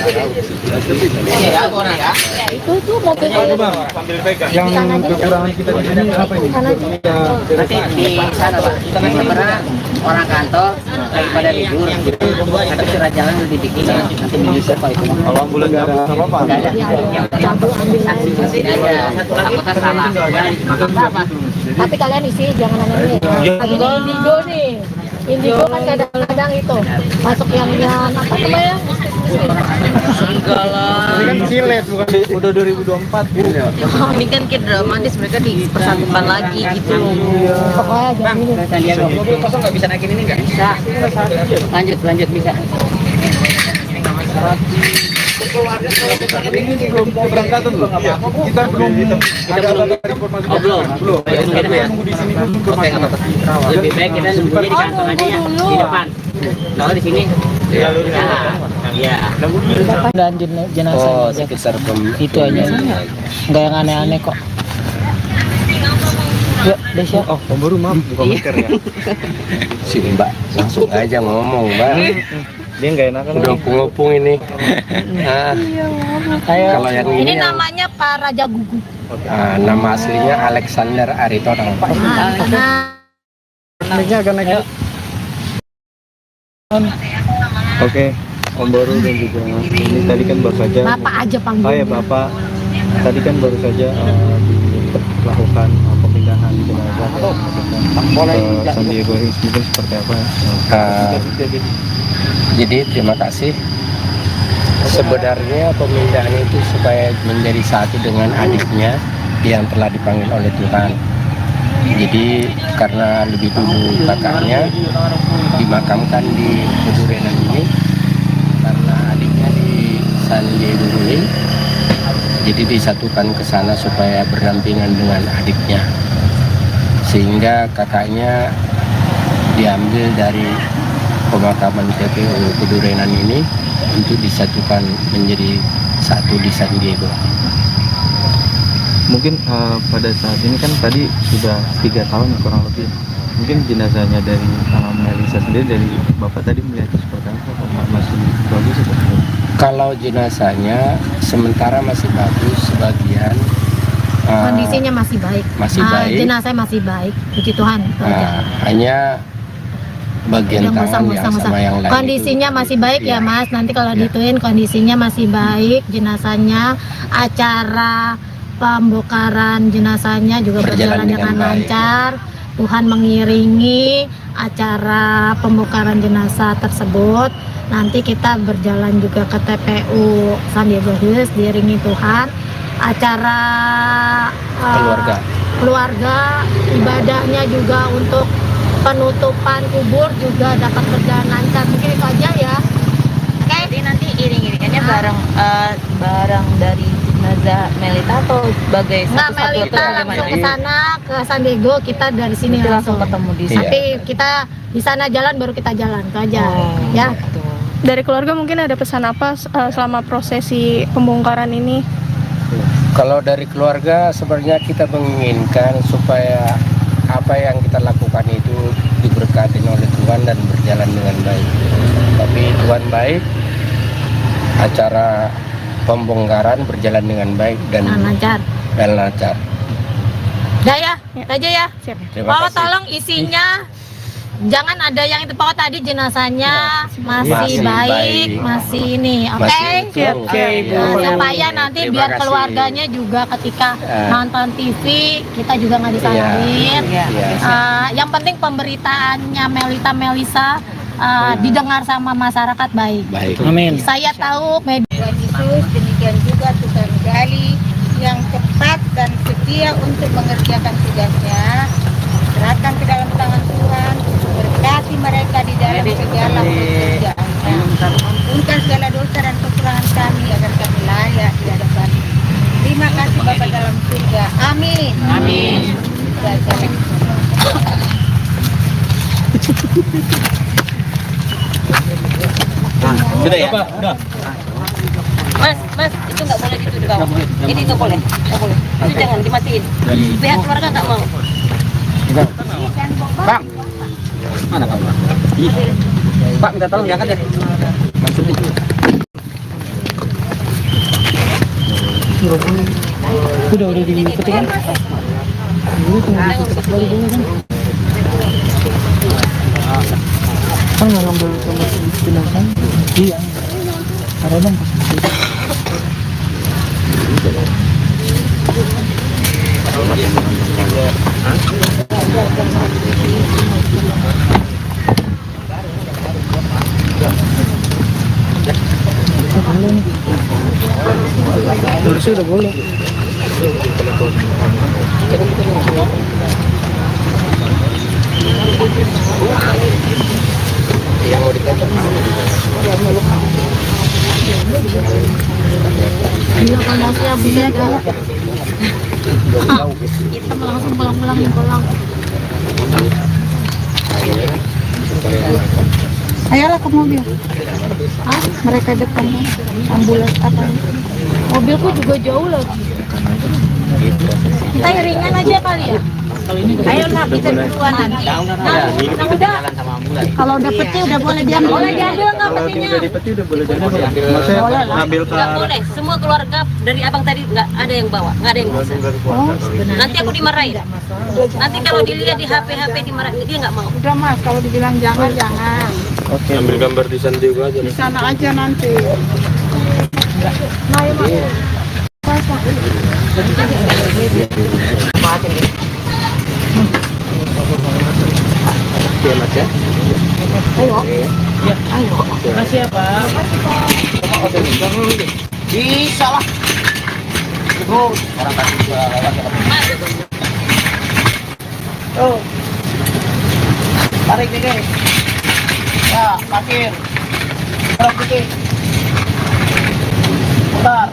Ya, boleh ya. Itu tuh mobil yang kekurangan kita di sini apa ini? Nanti di sana Pak. Kita pernah orang kantor daripada libur. Tapi surat jalan udah dibikin. Nanti menyusul Pak itu. Kalau ambulan nggak ada apa-apa. Nggak ada. Yang saksi tidak ada. Anggota salah. Apa? tapi kalian isi jangan aneh indigo nih. Indigo kan kadang-kadang itu masuk yang apa namanya? Enggak lah. Ini kan silet bukan udah 2024 gitu ya. Ini kan kayak dramatis, mereka dipersatukan lagi gitu. Pokoknya jangan ini. Sandiaga. Mobil kosong nggak bisa naikin ini nggak? Bisa. Lanjut bisa. Ini belum keberangkatan loh. Kita belum ada informasi. Belum. Kita nunggu di sini dulu informasi. Lebih baik kita nunggunya di kantor aja ya, di depan. Kalau di sini, ya. Dan jenazah sekitar itu aja, nggak yang aneh-aneh kok. Yuk, Desya. Oh, baru maaf buka masker ya. sini Mbak, langsung aja ngomong Mbak. Dia nggak enakan. Udah ngopung ini. Nah, kalau yang Ini ini yang, namanya Pak Raja Gugu. nama aslinya Alexander Aritonang. Naiknya agak naik. Oke, Om Boru dan juga ini tadi kan baru saja. Bapak aja panggil. Oh ya Bapak, tadi kan baru saja dilakukan pemindahan jenazah ke Sandiaga Hills, mungkin seperti apa? Jadi terima kasih. Sebenarnya pemindahan itu supaya menjadi satu dengan adiknya yang telah dipanggil oleh Tuhan. Jadi karena lebih dulu kakaknya dimakamkan di Kedurenan ini, karena adiknya di San Diego ini, jadi disatukan ke sana supaya berdampingan dengan adiknya, sehingga kakaknya diambil dari pemakaman TPU Kedurenan ini untuk disatukan menjadi satu di San Diego. Mungkin pada saat ini kan tadi sudah 3 tahun kurang lebih. Mungkin jenazahnya dari Melisa sendiri, dari Bapak tadi melihat seperti apa? Masih bagus atau? Kalau jenazahnya sementara masih bagus, sebagian Kondisinya masih baik. Masih baik. Jenazah masih baik, puji Tuhan. hanya bagian tangan yang sama yang lain. Kondisinya itu, masih baik ya Mas. Nanti kalau Ya. dituin kondisinya masih baik, jenazahnya, acara pembongkaran jenazahnya juga berjalan dengan baik. lancar. Tuhan mengiringi acara pembongkaran jenazah tersebut. Nanti kita berjalan juga ke TPU Sandiaga Hills, diiringi Tuhan. Acara keluarga, ibadahnya juga untuk penutupan kubur juga dapat berjalan lancar. Mungkin itu aja ya. Jadi nanti iring-iringannya barang dari jenazah Melita atau sebagai Nggak, satu-satu atau Melita langsung bagaimana? ke sana ke San Diego, kita dari sini Nanti langsung ketemu di Iya. Tapi kita di sana jalan baru kita jalan itu aja. Ya. gitu. Dari keluarga mungkin ada pesan apa selama prosesi pembongkaran ini? Kalau dari keluarga sebenarnya kita menginginkan supaya apa yang kita lakukan itu diberkati oleh Tuhan dan berjalan dengan baik. Tapi Tuhan baik, acara pembongkaran berjalan dengan baik dan lancar. lancar. Udah ya, aja ya. Terima Oh, kasih. tolong isinya jangan ada yang itu pokok tadi jenazahnya masih Masih baik, baik. masih ini. Oke. Masih utuh. Oke, Bu. Supaya nanti Terima biar kasih. keluarganya juga ketika nonton TV kita juga nggak disalahin. Iya. Yang penting pemberitaannya Melisa didengar sama masyarakat baik. Baik. Amin. Saya tahu media Tuhan Yesus, demikian juga Tukang Gali yang cepat dan setia untuk mengerjakan tugasnya. Serahkan ke dalam tangan Tuhan, berkati mereka di dalam segala pekerjaannya. Ampunkan segala dosa dan kekurangan kami agar kami layak di hadapan. Terima kasih Bapa dalam surga. Amin. Amin. Sudah ya? Udah. Mas, itu nggak boleh gitu di bawah. Ini nggak boleh, Itu jangan dimatiin. Pihak keluarga nggak mau. Bang. Mana kamu? Pak, minta tolong diangkat ya. Udah dipetik kan? Dulu tunggu dicetak balik dulu kan? Kan nggak ngambil sama si jenazah? Iya. Ada dong pas itu. Udah boleh. Iya, kalau saya bisa kan. Kita langsung pulang. Ayolah ke mobil. Mereka depan ambulans apa? Mobilku juga jauh lagi. Kita ringan aja kali ya. Ayo nak kita duluan nanti. Udah. Kalau udah peti udah boleh diambil. Boleh diambil nggak petinya? Udah dipeti udah boleh diambil. Maksudnya ngambil ke Nggak boleh. Semua keluarga dari abang tadi nggak ada yang bawa, nggak ada yang bisa. Nanti aku dimarahin. Nanti kalau dilihat di HP dimarahin, dia nggak mau. Udah Mas, kalau dibilang jangan. Oke. Ambil gambar di sana juga aja. Di sana aja nanti. Oke, Mas ya. Makasih ya, Pak. Bisa lah. Terus orang tadi juga lewat. Oh. Tarik dikit. Ya, parkir. Terus dikit. Putar.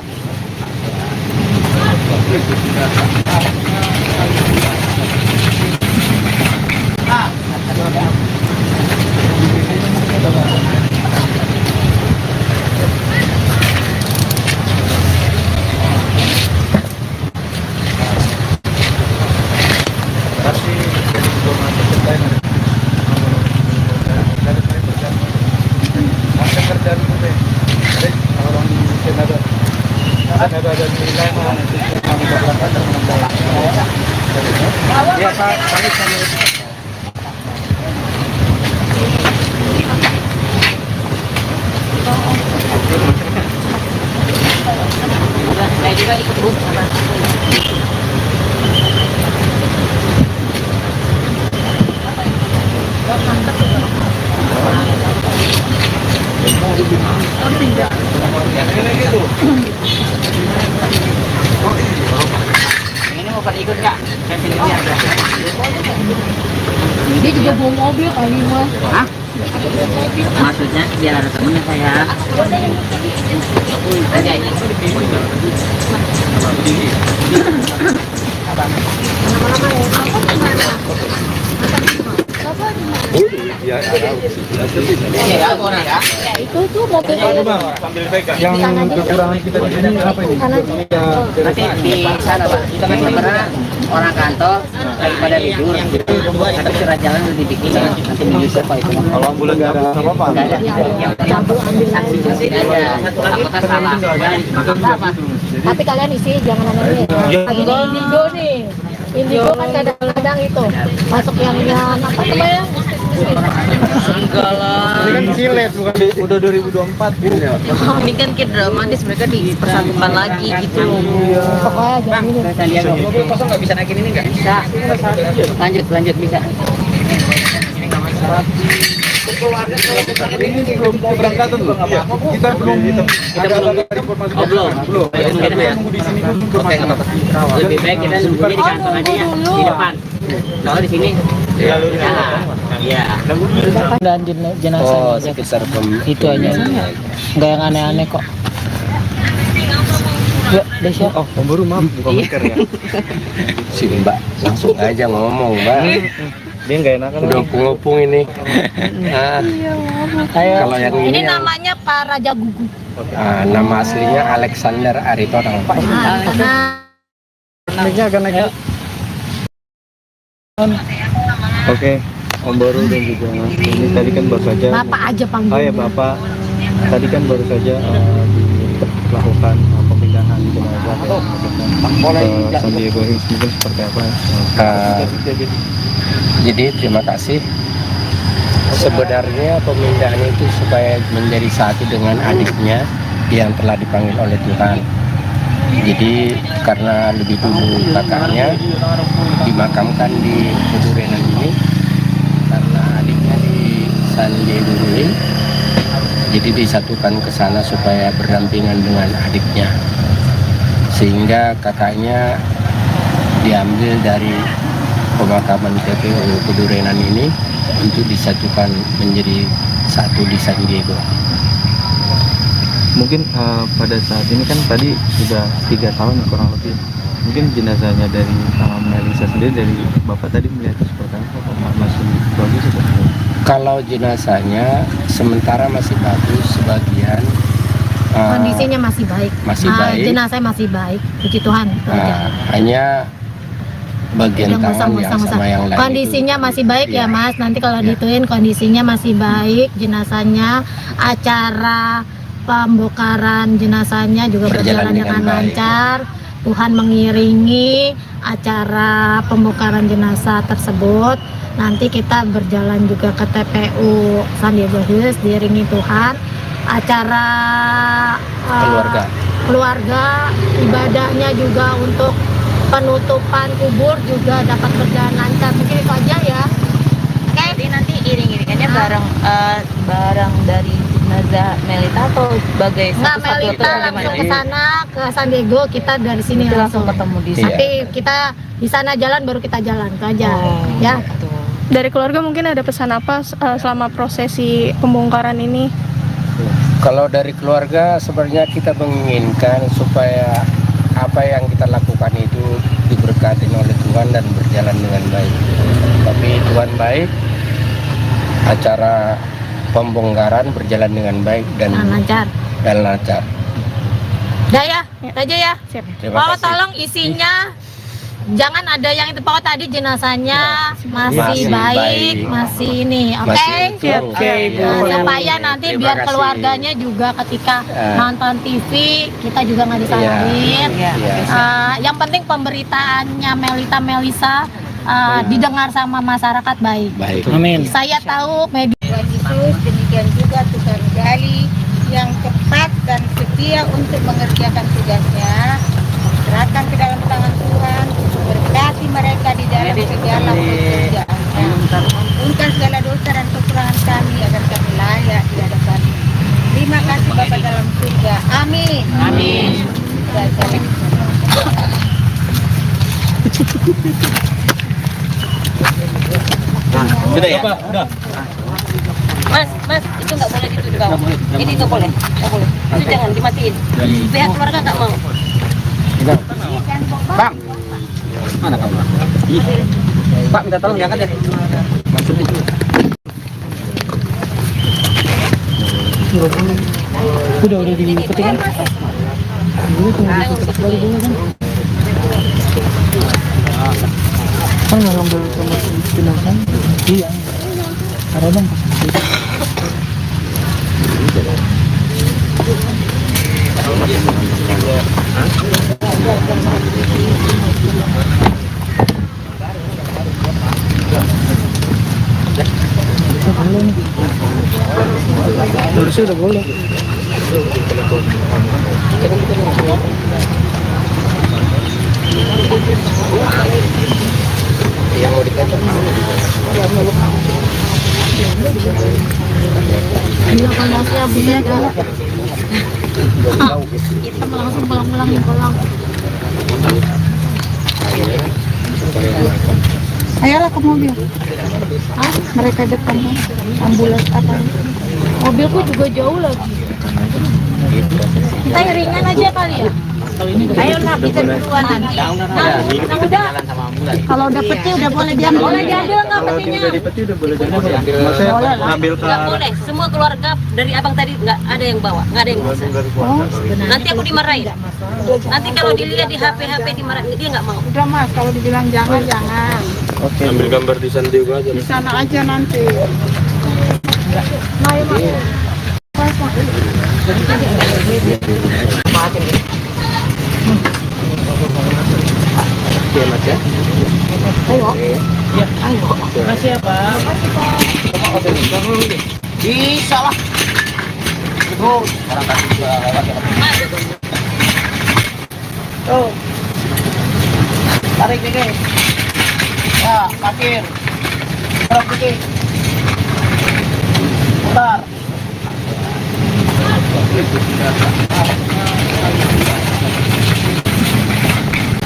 Ya Pak, Saya juga ikut Bu. Ini mau pada ikut nggak? Dia juga bawa mobil kali Mas. Hah? Maksudnya biar ada temennya saya. Ada ini. Lama-lama ya. Ya, Itu berarti yang kekurangan kita di sini apa ini? Ya, Nanti di sana Pak, kita kan sebenarnya orang kantor daripada libur, tapi surat jalan udah dibikin, nanti menyusul Pak itu. kalau ambulan nggak ada apa-apa. Nggak ada, yang saksi ada, apakah salah? tapi kalian isi jangan namanya. Indigo nih. Indigo kan kadang-kadang itu masuk yang apa namanya? Enggak lah. Ini kan silet bukan udah 2024 gitu ya. Ini kan kayak dramatis, mereka dipersatukan lagi gitu. Pokoknya jangan ini. Mobil kosong nggak bisa naikin ini nggak? Bisa. Lanjut bisa. Ini belum keberangkatan loh. Kita belum ada informasi. Belum. Kita nunggu di sini dulu informasi. Lebih baik kita nunggunya di kantor aja ya, di depan. Kalau di sini, ya. Dan jenazah sekitar itu aja. Nggak yang aneh-aneh kok. Ya, Desya. Oh, baru maaf buka masker ya. sini Mbak, langsung aja ngomong Mbak. Dia nggak enakan. Udah opung ini. Nah, kalau yang Ini ini yang, namanya Pak Raja Gugu. nama aslinya Alexander Aritonang Pak. Karena Naiknya akan naik. Oke, Om Baru dan juga Mas. Ini tadi kan baru saja. Bapak aja panggil. Oh ya Bapak, tadi kan baru saja dilakukan pemindahan jenazah ke San Diego Hills, mungkin seperti apa? Jadi terima kasih. Sebenarnya pemindahan itu supaya menjadi satu dengan adiknya yang telah dipanggil oleh Tuhan. Jadi karena lebih dulu kakaknya dimakamkan di Kudurenan ini, karena adiknya di San Diego Hills, jadi disatukan ke sana supaya berdampingan dengan adiknya, sehingga kakaknya diambil dari pemakaman TPU Kudurenan ini untuk disatukan menjadi satu di San Diego. Mungkin pada saat ini kan tadi sudah 3 tahun kurang lebih. Mungkin jenazahnya dari Melisa sendiri, dari Bapak tadi melihat seperti apa? Masih bagus atau? Kalau jenazahnya sementara masih bagus, sebagian kondisinya masih baik. masih baik. Jenazah masih baik. Puji Tuhan. Itu aja. Hanya bagian Udah tangan yang sama yang lain kondisinya itu. masih baik ya Iya. Mas. Nanti kalau Iya. dituin kondisinya masih baik. Jenazahnya, acara pembongkaran jenazahnya juga berjalan dengan baik. lancar. Tuhan mengiringi acara pembongkaran jenazah tersebut. Nanti kita berjalan juga ke TPU San Diego Hills, diiringi Tuhan. Acara keluarga, ibadahnya juga untuk penutupan kubur juga dapat berjalan lancar. Mungkin itu aja ya. Oke. Jadi nanti iring-iringannya bareng dari jenazah Melita atau sebagai Nggak, satu-satu atau Melita langsung bagaimana? ke sana ke San Diego, kita dari sini Nanti langsung ketemu di sana. Tapi kita di sana jalan baru kita jalan itu aja. Ya. Dari keluarga mungkin ada pesan apa selama prosesi pembongkaran ini? Kalau dari keluarga sebenarnya kita menginginkan supaya apa yang kita lakukan itu diberkati oleh Tuhan dan berjalan dengan baik. Tapi Tuhan baik, acara pembongkaran berjalan dengan baik dan lancar. lancar. Udah ya, aja ya. Terima Oh, kasih. tolong isinya jangan ada yang itu pokok tadi jenazahnya masih Masih baik, baik. masih ini, oke? Masih utuh. Oke, supaya nanti Terima biar kasih. keluarganya juga ketika Ya. nonton TV kita juga nggak disalahin. Iya. Yang penting pemberitaannya Melisa didengar sama masyarakat baik. Baik. Amin. Saya tahu media Tuhan Yesus, demikian juga Tuhan Gali yang cepat dan setia untuk mengerjakan tugasnya. Serahkan ke dalam tangan Tuhan, berkati mereka di dalam segala pekerjaannya. Ampunkan segala dosa dan kekurangan kami agar kami layak di hadapan. Terima kasih Bapa dalam surga. Amin. Amin. Sudah ya? Udah. Mas, itu nggak boleh gitu di bawah. Ini nggak boleh. Itu jangan dimatiin. Pihak keluarga nggak mau. Bang, mana kamu? Pak minta tolong diangkat ya. Udah dipetik kan? Ini tunggu ditutup baru boleh kan? Kan nggak ngambil sama jenazah? Iya. Ada bang. Harusnya udah boleh. Yang mau dikatakan Iya panasnya beda. Kita langsung pulang. Ayolah ke mobil. Mereka depan kan. Ambulans apa? Mobilku juga jauh lagi. Kita ringan aja kali ya. Ayo nak kita duluan nanti. Nah, udah. Kalau dapetnya udah boleh diambil. Boleh diambil nggak petinya? Udah dipeti udah boleh jadi. Maksudnya ngambil ke Nggak boleh, semua keluarga dari abang tadi nggak ada yang bawa, nggak ada yang bisa. Nanti aku dimarahin. Nanti kalau dilihat di HP dimarahin, dia nggak mau. Udah mas, kalau dibilang jangan. oke. Ambil gambar di sana juga aja. Di sana aja nanti. Nah, ya, Mas. Oke mas ya. Makasih ya Pak. Bisa lah. Terus orang kasih juga lewat ya. Tuh. Tarik dikit. Ya, parkir. Terus dikit. Bentar.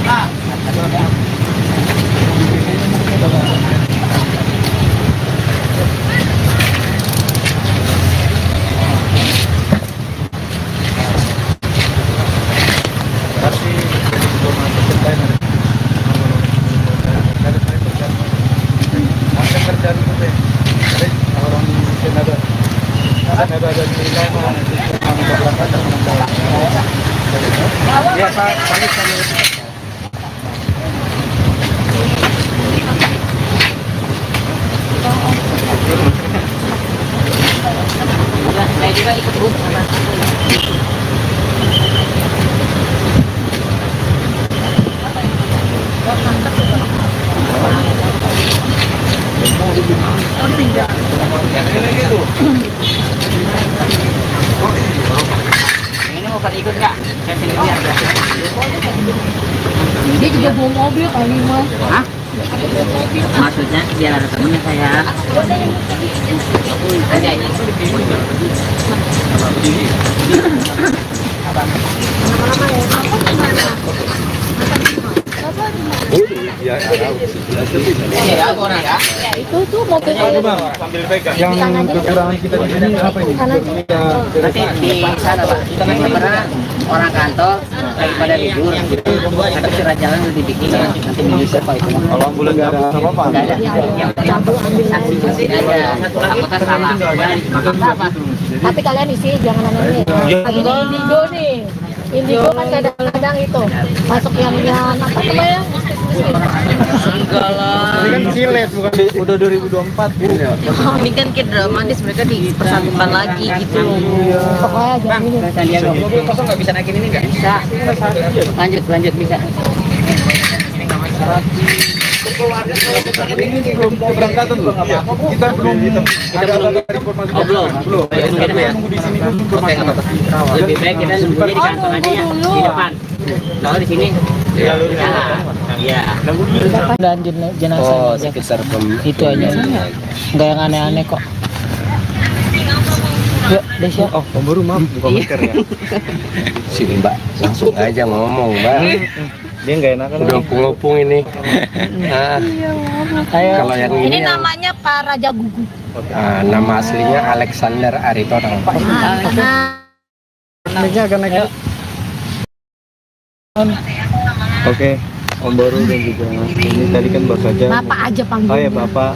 Nah, saya juga ikut Bu. Ini mau pada ikut nggak? Saya sini lihat ya. Dia juga bawa mobil kali Mas. Hah? Maksudnya biar ada temennya saya. Ada ini. Ya, Ya, aku orang ya. Itu tuh mobilnya. sambil pegang. yang kekurangan kita di sini apa ini? Nanti di sana Pak. Kita pernah orang kantor daripada libur. Tapi surat jalan udah dibikin. Nanti bisa Pak itu. Kalau ambulan nggak ada apa-apa. Nggak ada. Yang penting saksi ada. Apakah salah? Apa? Tapi kalian isi jangan aneh. Lagi di Indigo nih. Indigo kan kadang-kadang itu masuk yang apa namanya? Enggak lah. Ini kan silet bukan udah 2024 gitu ya. Ini kan kayak dramatis, mereka dipersatukan lagi gitu. Pokoknya jangan ini. Sandiaga. Mobil kosong nggak bisa naikin ini nggak? Bisa. Lanjut bisa. Ini belum keberangkatan loh. Kita belum ada informasi. Belum. Nunggu di sini dulu informasi. Lebih baik kita nunggunya di kantor aja ya, di depan. Kalau di sini, iya. Dan jenazah Oh aja. sekitar Itu aja. Nggak yang aneh-aneh kok. Yuk, Desya. Oh, Om Baru maaf buka masker ya. sini Mbak, langsung aja ngomong Mbak. Dia nggak enakan. Udah ngopung ini. Nah, Ayo. kalau yang Ini ini namanya Pak Raja Gugu. nama aslinya Alexander Aritonang. Naiknya akan naik. Oke, Om Baru dan juga ini tadi kan baru saja. Bapak aja panggil. Oh ya Bapak,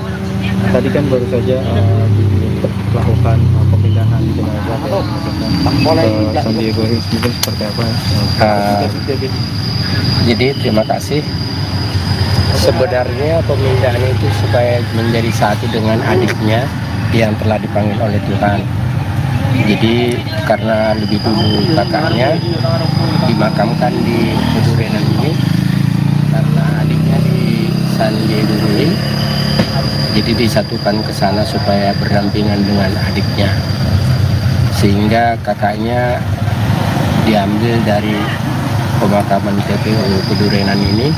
tadi kan baru saja dilakukan pemindahan jenazah San Diego Hills mungkin seperti apa? Jadi terima kasih. Sebenarnya pemindahan itu supaya menjadi satu dengan adiknya yang telah dipanggil oleh Tuhan. Jadi karena lebih dulu kakaknya dimakamkan di Pedurenan ini, karena adiknya di San Diego Hills, jadi disatukan ke sana supaya berdampingan dengan adiknya, sehingga kakaknya diambil dari pemakaman TPU Pedurenan ini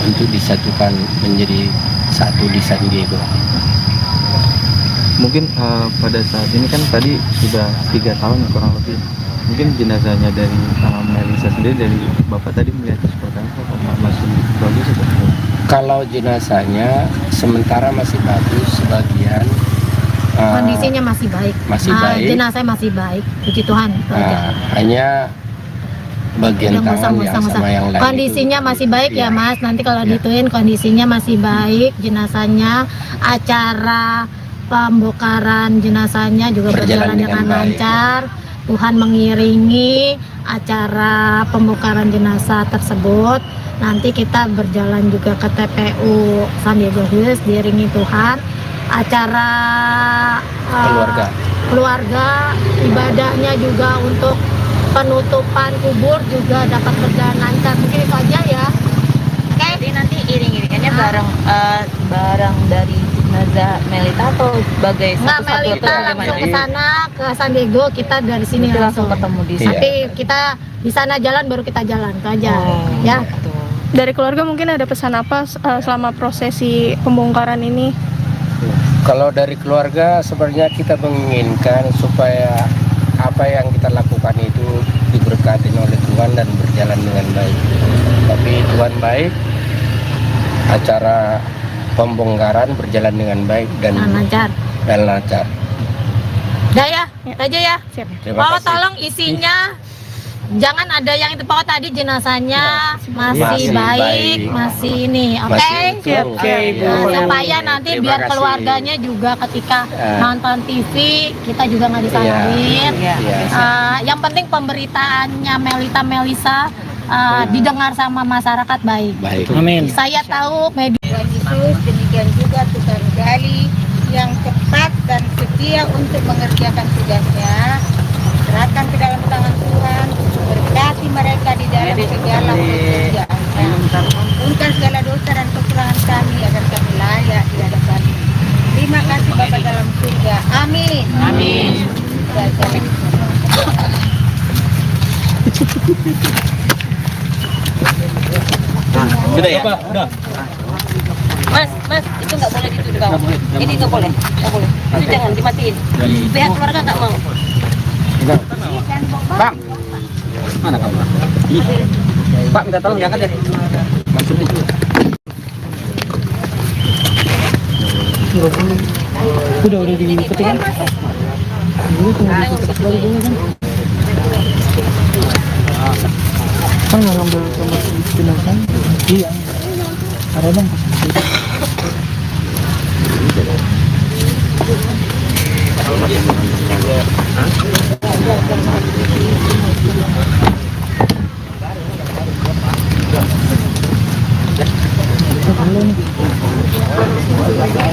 untuk disatukan menjadi satu di San Diego. Mungkin pada saat ini kan tadi sudah 3 tahun kurang lebih. Mungkin jenazahnya dari Melisa sendiri, dari Bapak tadi melihatnya seperti apa? Masih bagus atau tidak? Kalau jenazahnya sementara masih bagus, sebagian Kondisinya masih baik. Masih baik. Jenazahnya masih baik. Puji Tuhan. hanya bagian Udah, tangan yang sama yang lain kondisinya itu, masih baik ya iya. Mas. Nanti kalau Iya. dituin kondisinya masih baik. Jenazahnya, acara pembongkaran jenazahnya juga berjalan dengan baik. lancar. Tuhan mengiringi acara pembongkaran jenazah tersebut. Nanti kita berjalan juga ke TPU San Diego Hills diiringi Tuhan. Acara keluarga, ibadahnya juga untuk penutupan kubur juga dapat berjalan lancar. Mungkin itu aja ya. Jadi nanti iring-iringannya barang dari jenazah Melita atau sebagai Nggak, satu-satu Melita atau langsung gimana? ke sana ke San Diego, kita dari sini Nanti langsung ketemu di sana. Nanti kita di sana jalan baru kita jalan itu aja. Ya. Gitu. Dari keluarga mungkin ada pesan apa selama prosesi pembongkaran ini? Kalau dari keluarga sebenarnya kita menginginkan supaya apa yang kita lakukan itu diberkati oleh Tuhan dan berjalan dengan baik. Tapi Tuhan baik, acara pembongkaran berjalan dengan baik dan lancar. Udah ya, itu aja ya. Terima Pokoknya kasih. tolong isinya jangan ada yang itu. Pokoknya tadi jenazahnya masih Masih baik, baik. masih ini, oke? Masih utuh. Oke, Nah, supaya nanti Terima biar kasih. keluarganya juga ketika Ya. nonton TV kita juga nggak disalahin. Iya. Yang penting pemberitaannya Melisa didengar sama masyarakat baik. Baik. Saya tahu media Tuhan Yesus, demikian juga Tuhan Gali yang cepat dan setia untuk mengerjakan tugasnya. Serahkan ke dalam tangan Tuhan, berkati mereka di dalam segala pekerjaannya. Ampunkan segala dosa dan kekurangan kami agar kami layak di hadapan. Terima kasih Bapa dalam surga. Amin. Amin. Sudah ya? Udah. Mas, itu nggak boleh dituduh kamu. Ini nggak boleh. Itu jangan dimatiin. Pihak keluarga nggak mau. Bang. Mana kamu? Pak, minta tolong diangkat ya. Maksudnya itu. Udah dipetik kan? Kan nggak ngambil sama jenazah? Iya. Ada bang.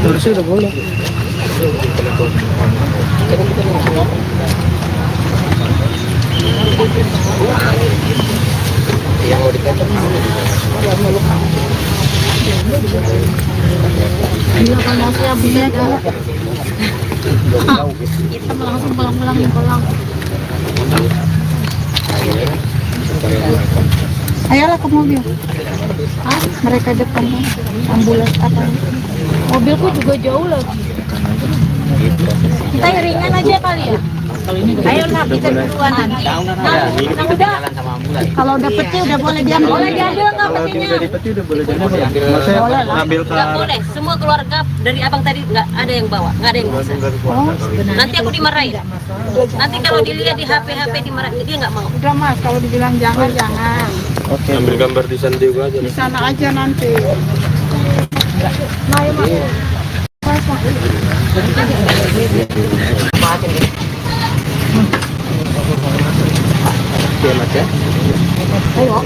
Harusnya udah boleh. Gila panasnya beda. Hitam langsung pulang. Ayolah ke mobil. Mereka depan ambulans apa? Mobilku juga jauh lagi. Kita iringan aja kali ya. Ayo nak kita duluan nanti. Nah, udah. Kalau dapetnya udah boleh diambil. Boleh diambil nggak petinya? Nggak boleh. Semua keluarga dari abang tadi nggak ada yang bawa, nggak ada yang bisa. Nanti aku dimarahin. Nanti kalau dilihat di HP dimarahin, dia nggak mau. Udah Mas, kalau dibilang jangan. Oke. Ambil gambar di San Diego aja. Di sana aja nanti. ya Mas ya. Ayo.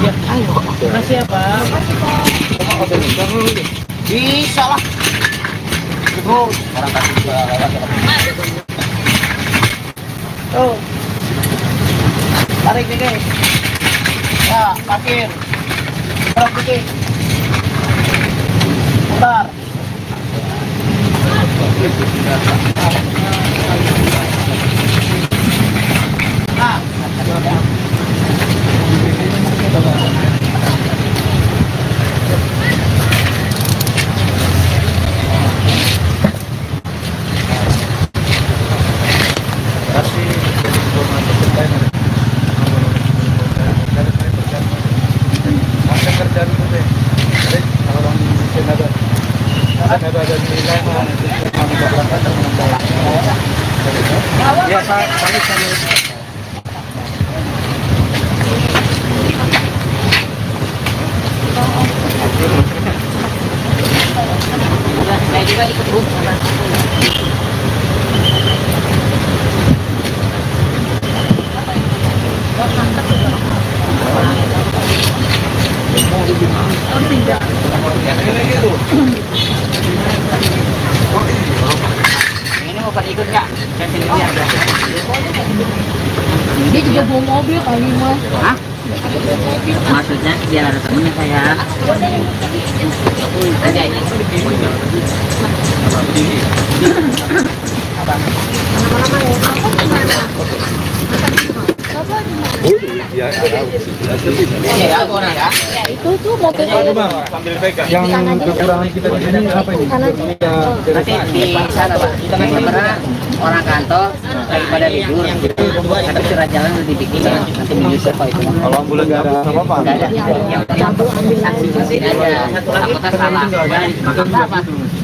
Ayo. Makasih ya Pak. Bisa lah. Terus orang kasih juga lewat. Oh, Tarik nih guys. Ya, parkir. Terus dikit. Bentar. Nah, Ya, Pak. saya juga ikut bus. Ini mau pada ikut nggak? Saya sini aja. Dia juga bawa mobil kali Mas. Hah? Maksudnya biar ada temennya saya. Ada ini. Ya, Ini ya, aku ya. Itu tuh mobilnya. Aduh, Bang, sambil pegang. Yang kekurangan kita di sini apa ini? Nanti di sana Pak. Karena orang kantor daripada libur, tapi surat jalan udah dibikin. Nanti menyusul kok itu. Kalau ambulan nggak ada apa-apa. Nggak ada. Yang penting saksi aja. Takutnya salah.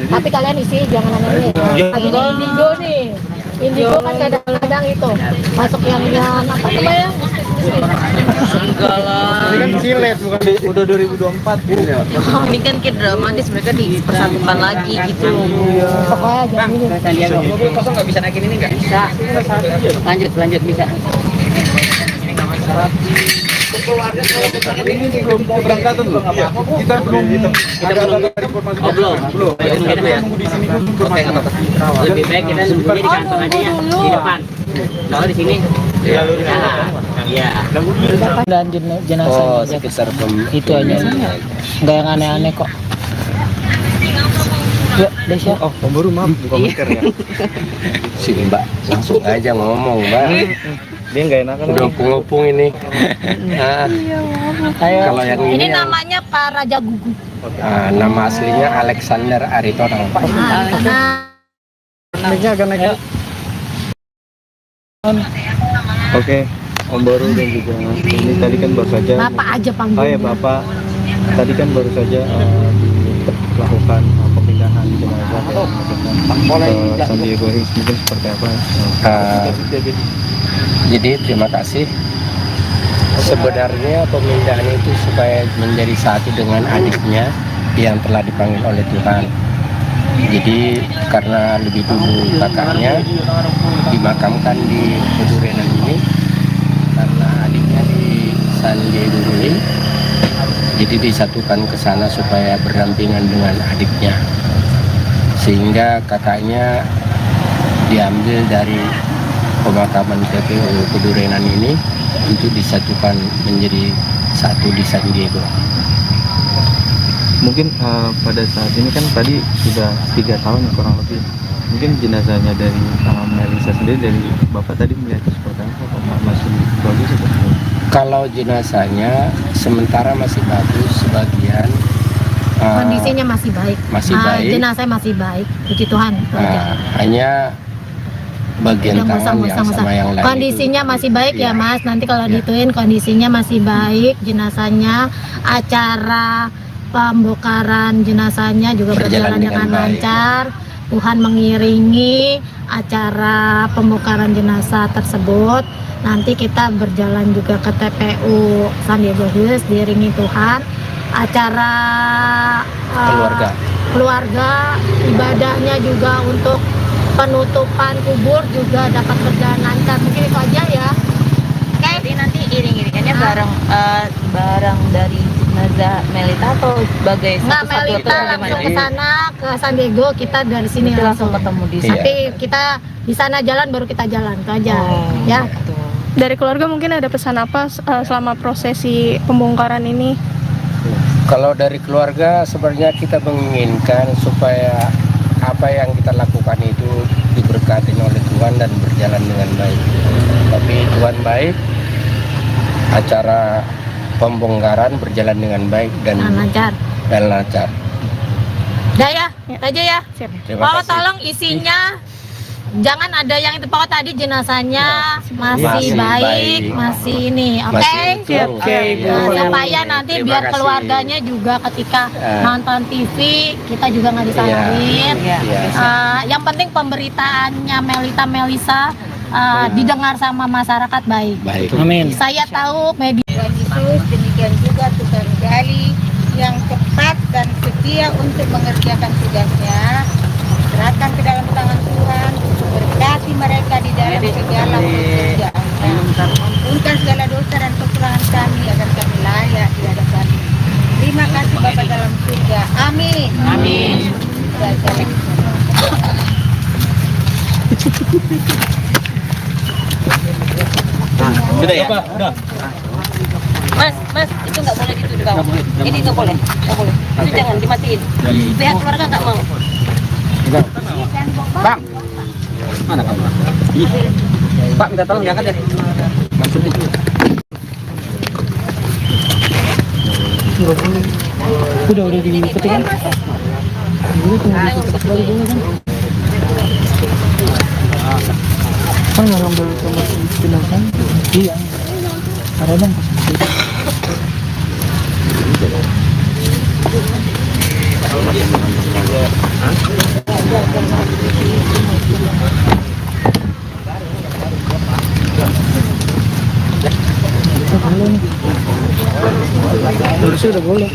Tapi kalian isi jangan aneh-aneh. Lagi di Indigo nih. Indigo kan kadang-kadang itu masuk yang apa namanya? Enggak lah. Ini kan silet bukan udah 2024 gitu ya. Ini kan kayak dramatis, mereka dipersatukan lagi gitu. Pokoknya jangan ini. Sandiaga. Mobil kosong nggak bisa naikin ini nggak? Bisa. Lanjut bisa. Ini belum keberangkatan loh. Kita belum ada informasi. Belum. Nunggu di sini dulu informasi. Lebih baik kita nunggunya di kantor aja ya, di depan. Kalau di sini, iya. dan jenazah Oh, sekitar itu aja. Nggak yang aneh-aneh kok. Ya, Desya. Oh, Om Baru maaf buka masker ya. si Mbak langsung aja ngomong Mbak. Dia nggak enakan. Udah ngopung ini. Nah, Ayo. kalau yang Ini ini namanya Pak Raja Gugu. nama aslinya Alexander Aritonang. Karena agak naik. Oke, Om Baru dan juga ini tadi kan baru saja. Bapak aja Oh panggil. ya Bapak, tadi kan baru saja dilakukan pemindahan jenazah ke San Diego Hills, mungkin seperti apa? Jadi terima kasih. Sebenarnya pemindahan itu supaya menjadi satu dengan adiknya yang telah dipanggil oleh Tuhan. Jadi karena lebih dulu kakaknya dimakamkan di Pedurenan ini, karena adiknya di San Diego Hills, jadi disatukan ke sana supaya berdampingan dengan adiknya, sehingga kakaknya diambil dari pemakaman TPU Pedurenan ini untuk disatukan menjadi satu di San Diego. Mungkin pada saat ini kan tadi sudah 3 tahun kurang lebih. Mungkin jenazahnya dari Melisa sendiri, dari Bapak tadi melihat seperti apa? Apakah masih bagus atau tidak? Kalau jenazahnya sementara masih bagus, sebagian kondisinya masih baik. masih baik. Jenazah masih baik. Puji Tuhan. Hanya bagian Yang tangan yang sama yang lain kondisinya itu, masih baik ya iya. Mas. Nanti kalau Iya. dituin kondisinya masih baik jenazahnya. Acara pembongkaran jenazahnya juga berjalan dengan baik. lancar. Tuhan mengiringi acara pembongkaran jenazah tersebut. Nanti kita berjalan juga ke TPU San Diego Hills diiringi Tuhan. Acara keluarga ibadahnya juga untuk penutupan kubur juga dapat berjalan lancar. Mungkin itu aja ya. Jadi nanti iring-iringannya barang dari jenazah Melita atau sebagai Nggak, satu-satu Melita atau langsung bagaimana? ke sana ke San Diego, kita dari sini Itu langsung ketemu di sana. Nanti kita di sana jalan baru kita jalan itu aja. Ya. Gitu. Dari keluarga mungkin ada pesan apa selama prosesi pembongkaran ini? Kalau dari keluarga sebenarnya kita menginginkan supaya apa yang kita lakukan itu diberkati oleh Tuhan dan berjalan dengan baik. Tapi Tuhan baik, acara pembongkaran berjalan dengan baik dan lancar. lancar. Udah ya, itu aja ya. Siap. Terima Pokoknya kasih. tolong isinya jangan ada yang itu, pokoknya tadi jenazahnya masih Masih baik, baik. masih ini, oke? Masih Siap. utuh. Oke, Ya. Nah, supaya nanti Terima biar kasih. keluarganya juga ketika Ya. nonton TV kita juga nggak disalahin. Iya. Ya. Yang penting pemberitaannya Melisa didengar sama masyarakat baik. Baik. Amin. Saya tahu media Tuhan Yesus, demikian juga tukang gali yang cepat dan setia untuk mengerjakan tugasnya. Serahkan ke dalam tangan Tuhan, berkati mereka di dalam segala pekerjaannya. Ampunkan segala dosa dan kekurangan kami agar kami layak di hadapan. Terima kasih Bapa dalam surga. Amin. Amin. Sudah ya? Mas, itu nggak boleh gitu di bawah. Ini nggak boleh. Itu jangan dimatiin. Pihak keluarga nggak mau. Bang, mana kamu? Pak, minta tolong diangkat ya. Udah dipetik kan? Kan nggak ngambil sama si jenazah? Iya. Ada bang. Udah boleh.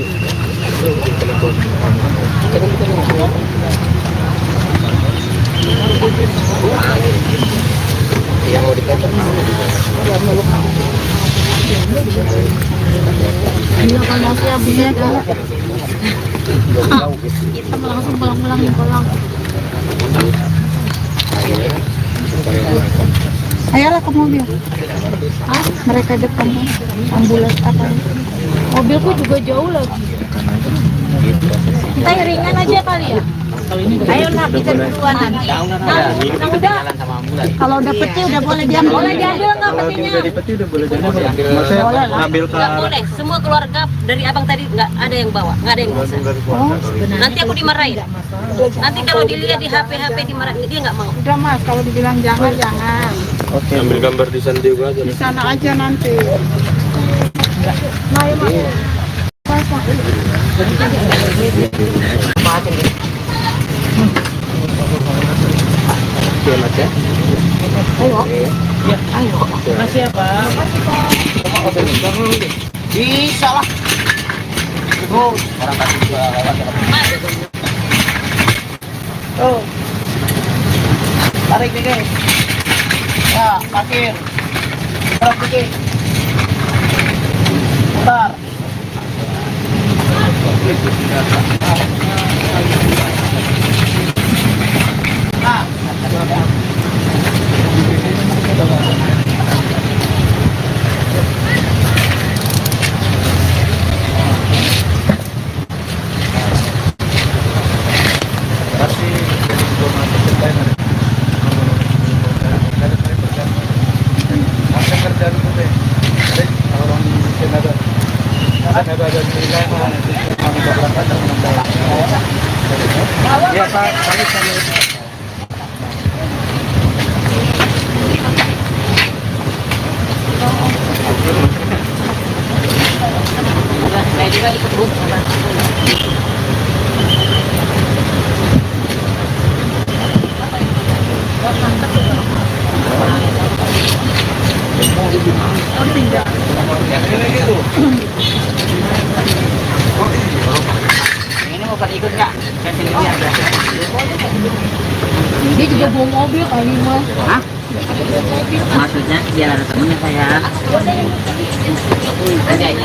Iya, kalau masih habisnya kan. Kita langsung pulang. Ayolah ke mobil. Mereka depan ambulans apa? Mobilku juga jauh lagi. Kita ringan aja kali ya. Ayo nak, kita duluan nanti. Kalau udah peti udah boleh diambil. Boleh diambil nggak petinya? Udah dipeti udah boleh jadi. Maksudnya ngambil ke Nggak boleh. Semua keluarga dari abang tadi nggak ada yang bawa, nggak ada yang bisa. Nanti aku dimarahin. Nanti kalau dilihat di HP dimarahin, dia nggak mau. Udah Mas, kalau dibilang jangan. ambil gambar di San Diego aja. Di sana aja nanti. Oke, Mas ya. Makasih ya Pak. Bisa lah. Terus orang tadi juga lewat. Tuh. Tarik dikit. Ya, parkir. Terus dikit. Putar. Nah. Ya Pak, kami Saya juga ikut Bu. Ini mau pada ikut nggak? Saya sendiri aja. Dia juga bawa mobil kali mas. Hah? Maksudnya dia ada temennya saya. Ada ini.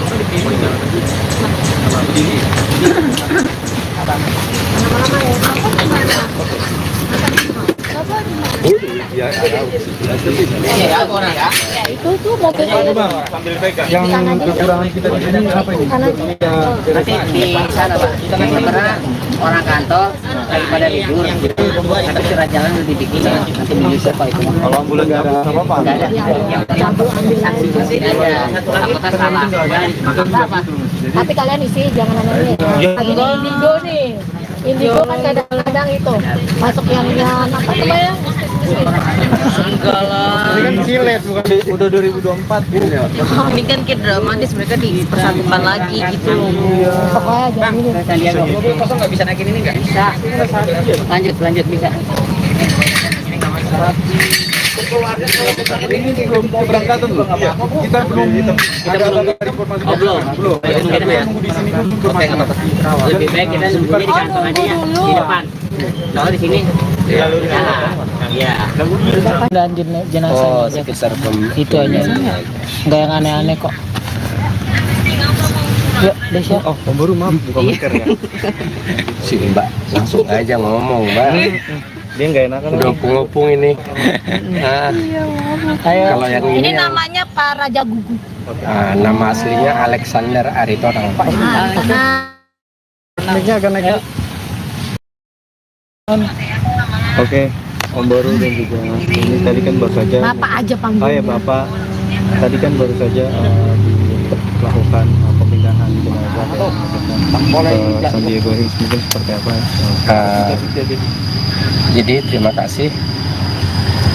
Ya, orang ya. Itu tuh mobil Yang kekurangan kita di sini apa ini? Nanti di sana Pak, karena orang kantor daripada libur, tapi surat jalan lebih dikit. Nanti menyusul Pak itu. Kalau ambulan nggak ada apa-apa. Nggak ada. Yang saksi aja. Anggota salah. Apa? tapi kalian isi jangan aneh-aneh. Lagi di Indigo nih. Indigo kan kadang-kadang itu masuk yang apa namanya? Enggak lah. Ini kan silet bukan udah 2024 gitu ya. Ini kan kayak dramatis, mereka dipersatukan lagi gitu. Pokoknya jangan ini. Sandiaga mobil kosong nggak bisa naikin ini nggak? Bisa. Lanjut bisa. Ini belum keberangkatan loh. Kita belum ada informasi. Belum. Kita nunggu di sini dulu informasi. Lebih baik kita sembunyi di kantor aja ya, di depan. Kalau di sini, ya. Dan jenazah sekitar itu aja. Nggak yang aneh-aneh kok. Yuk, Desya. Oh, pemburu maaf, buka masker ya. sini Mbak, langsung aja ngomong Mbak. Dia nggak enakan. Udah opung-opung ini. Nah, kalau yang Ini ini yang, namanya Pak Raja Gugu. nama aslinya Alexander Aritonang. Naiknya akan naik. Oke, Om Boru dan juga ini tadi kan baru saja. Bapak aja panggil. Oh ya Bapak, tadi kan baru saja dilakukan pemindahan jenazah ke San Diego Hills, mungkin seperti apa? Jadi terima kasih.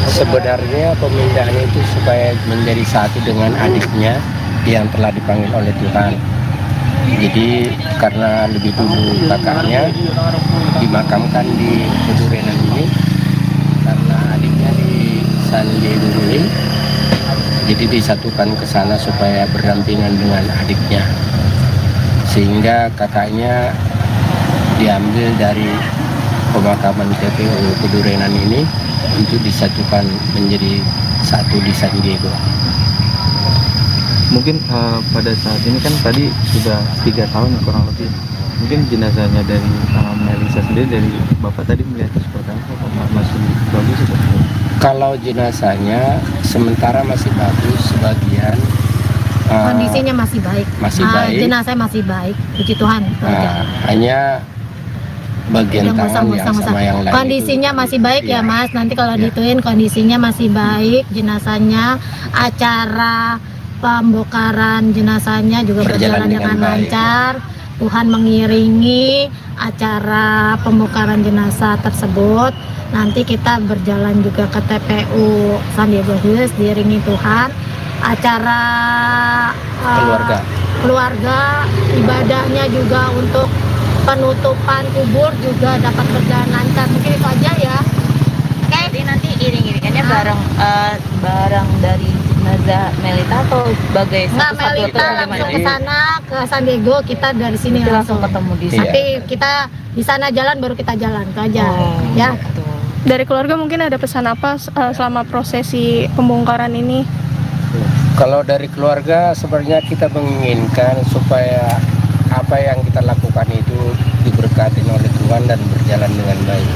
Sebenarnya pemindahan itu supaya menjadi satu dengan adiknya yang telah dipanggil oleh Tuhan. Jadi karena lebih dulu kakaknya dimakamkan di Pedurenan ini, karena adiknya di San Diego Hills, jadi disatukan ke sana supaya berdampingan dengan adiknya, sehingga kakaknya diambil dari pemakaman TPU Pedurenan ini untuk disatukan menjadi satu di San Diego. Mungkin pada saat ini kan tadi sudah 3 tahun kurang lebih. Mungkin jenazahnya dari Melisa sendiri, dari Bapak tadi melihatnya seperti apa? Masih bagus atau? Kalau jenazahnya sementara masih bagus, sebagian Kondisinya masih baik. masih baik. Jenazah masih baik. Puji Tuhan. Hanya bagian Udah, tangan yang sama yang lain kondisinya itu, masih baik ya iya. Mas. Nanti kalau Iya. dituin kondisinya masih baik. Jenazahnya, acara pembongkaran jenazahnya juga berjalan dengan baik. lancar. Tuhan mengiringi acara pembongkaran jenazah tersebut. Nanti kita berjalan juga ke TPU San Diego Hills diiringi Tuhan. Acara keluarga, ibadahnya juga untuk penutupan kubur juga dapat berjalan lancar. Mungkin itu aja ya. Oke. Jadi nanti iring-iringannya bareng dari jenazah Melita atau sebagai Nggak, satu-satu atau Melita bagaimana? langsung ke sana ke San Diego, kita dari sini Nanti langsung ketemu di sana. Tapi kita di sana jalan baru kita jalan itu aja. Ya. Dari keluarga mungkin ada pesan apa selama prosesi pembongkaran ini? Kalau dari keluarga sebenarnya kita menginginkan supaya apa yang kita lakukan itu diberkati oleh Tuhan dan berjalan dengan baik.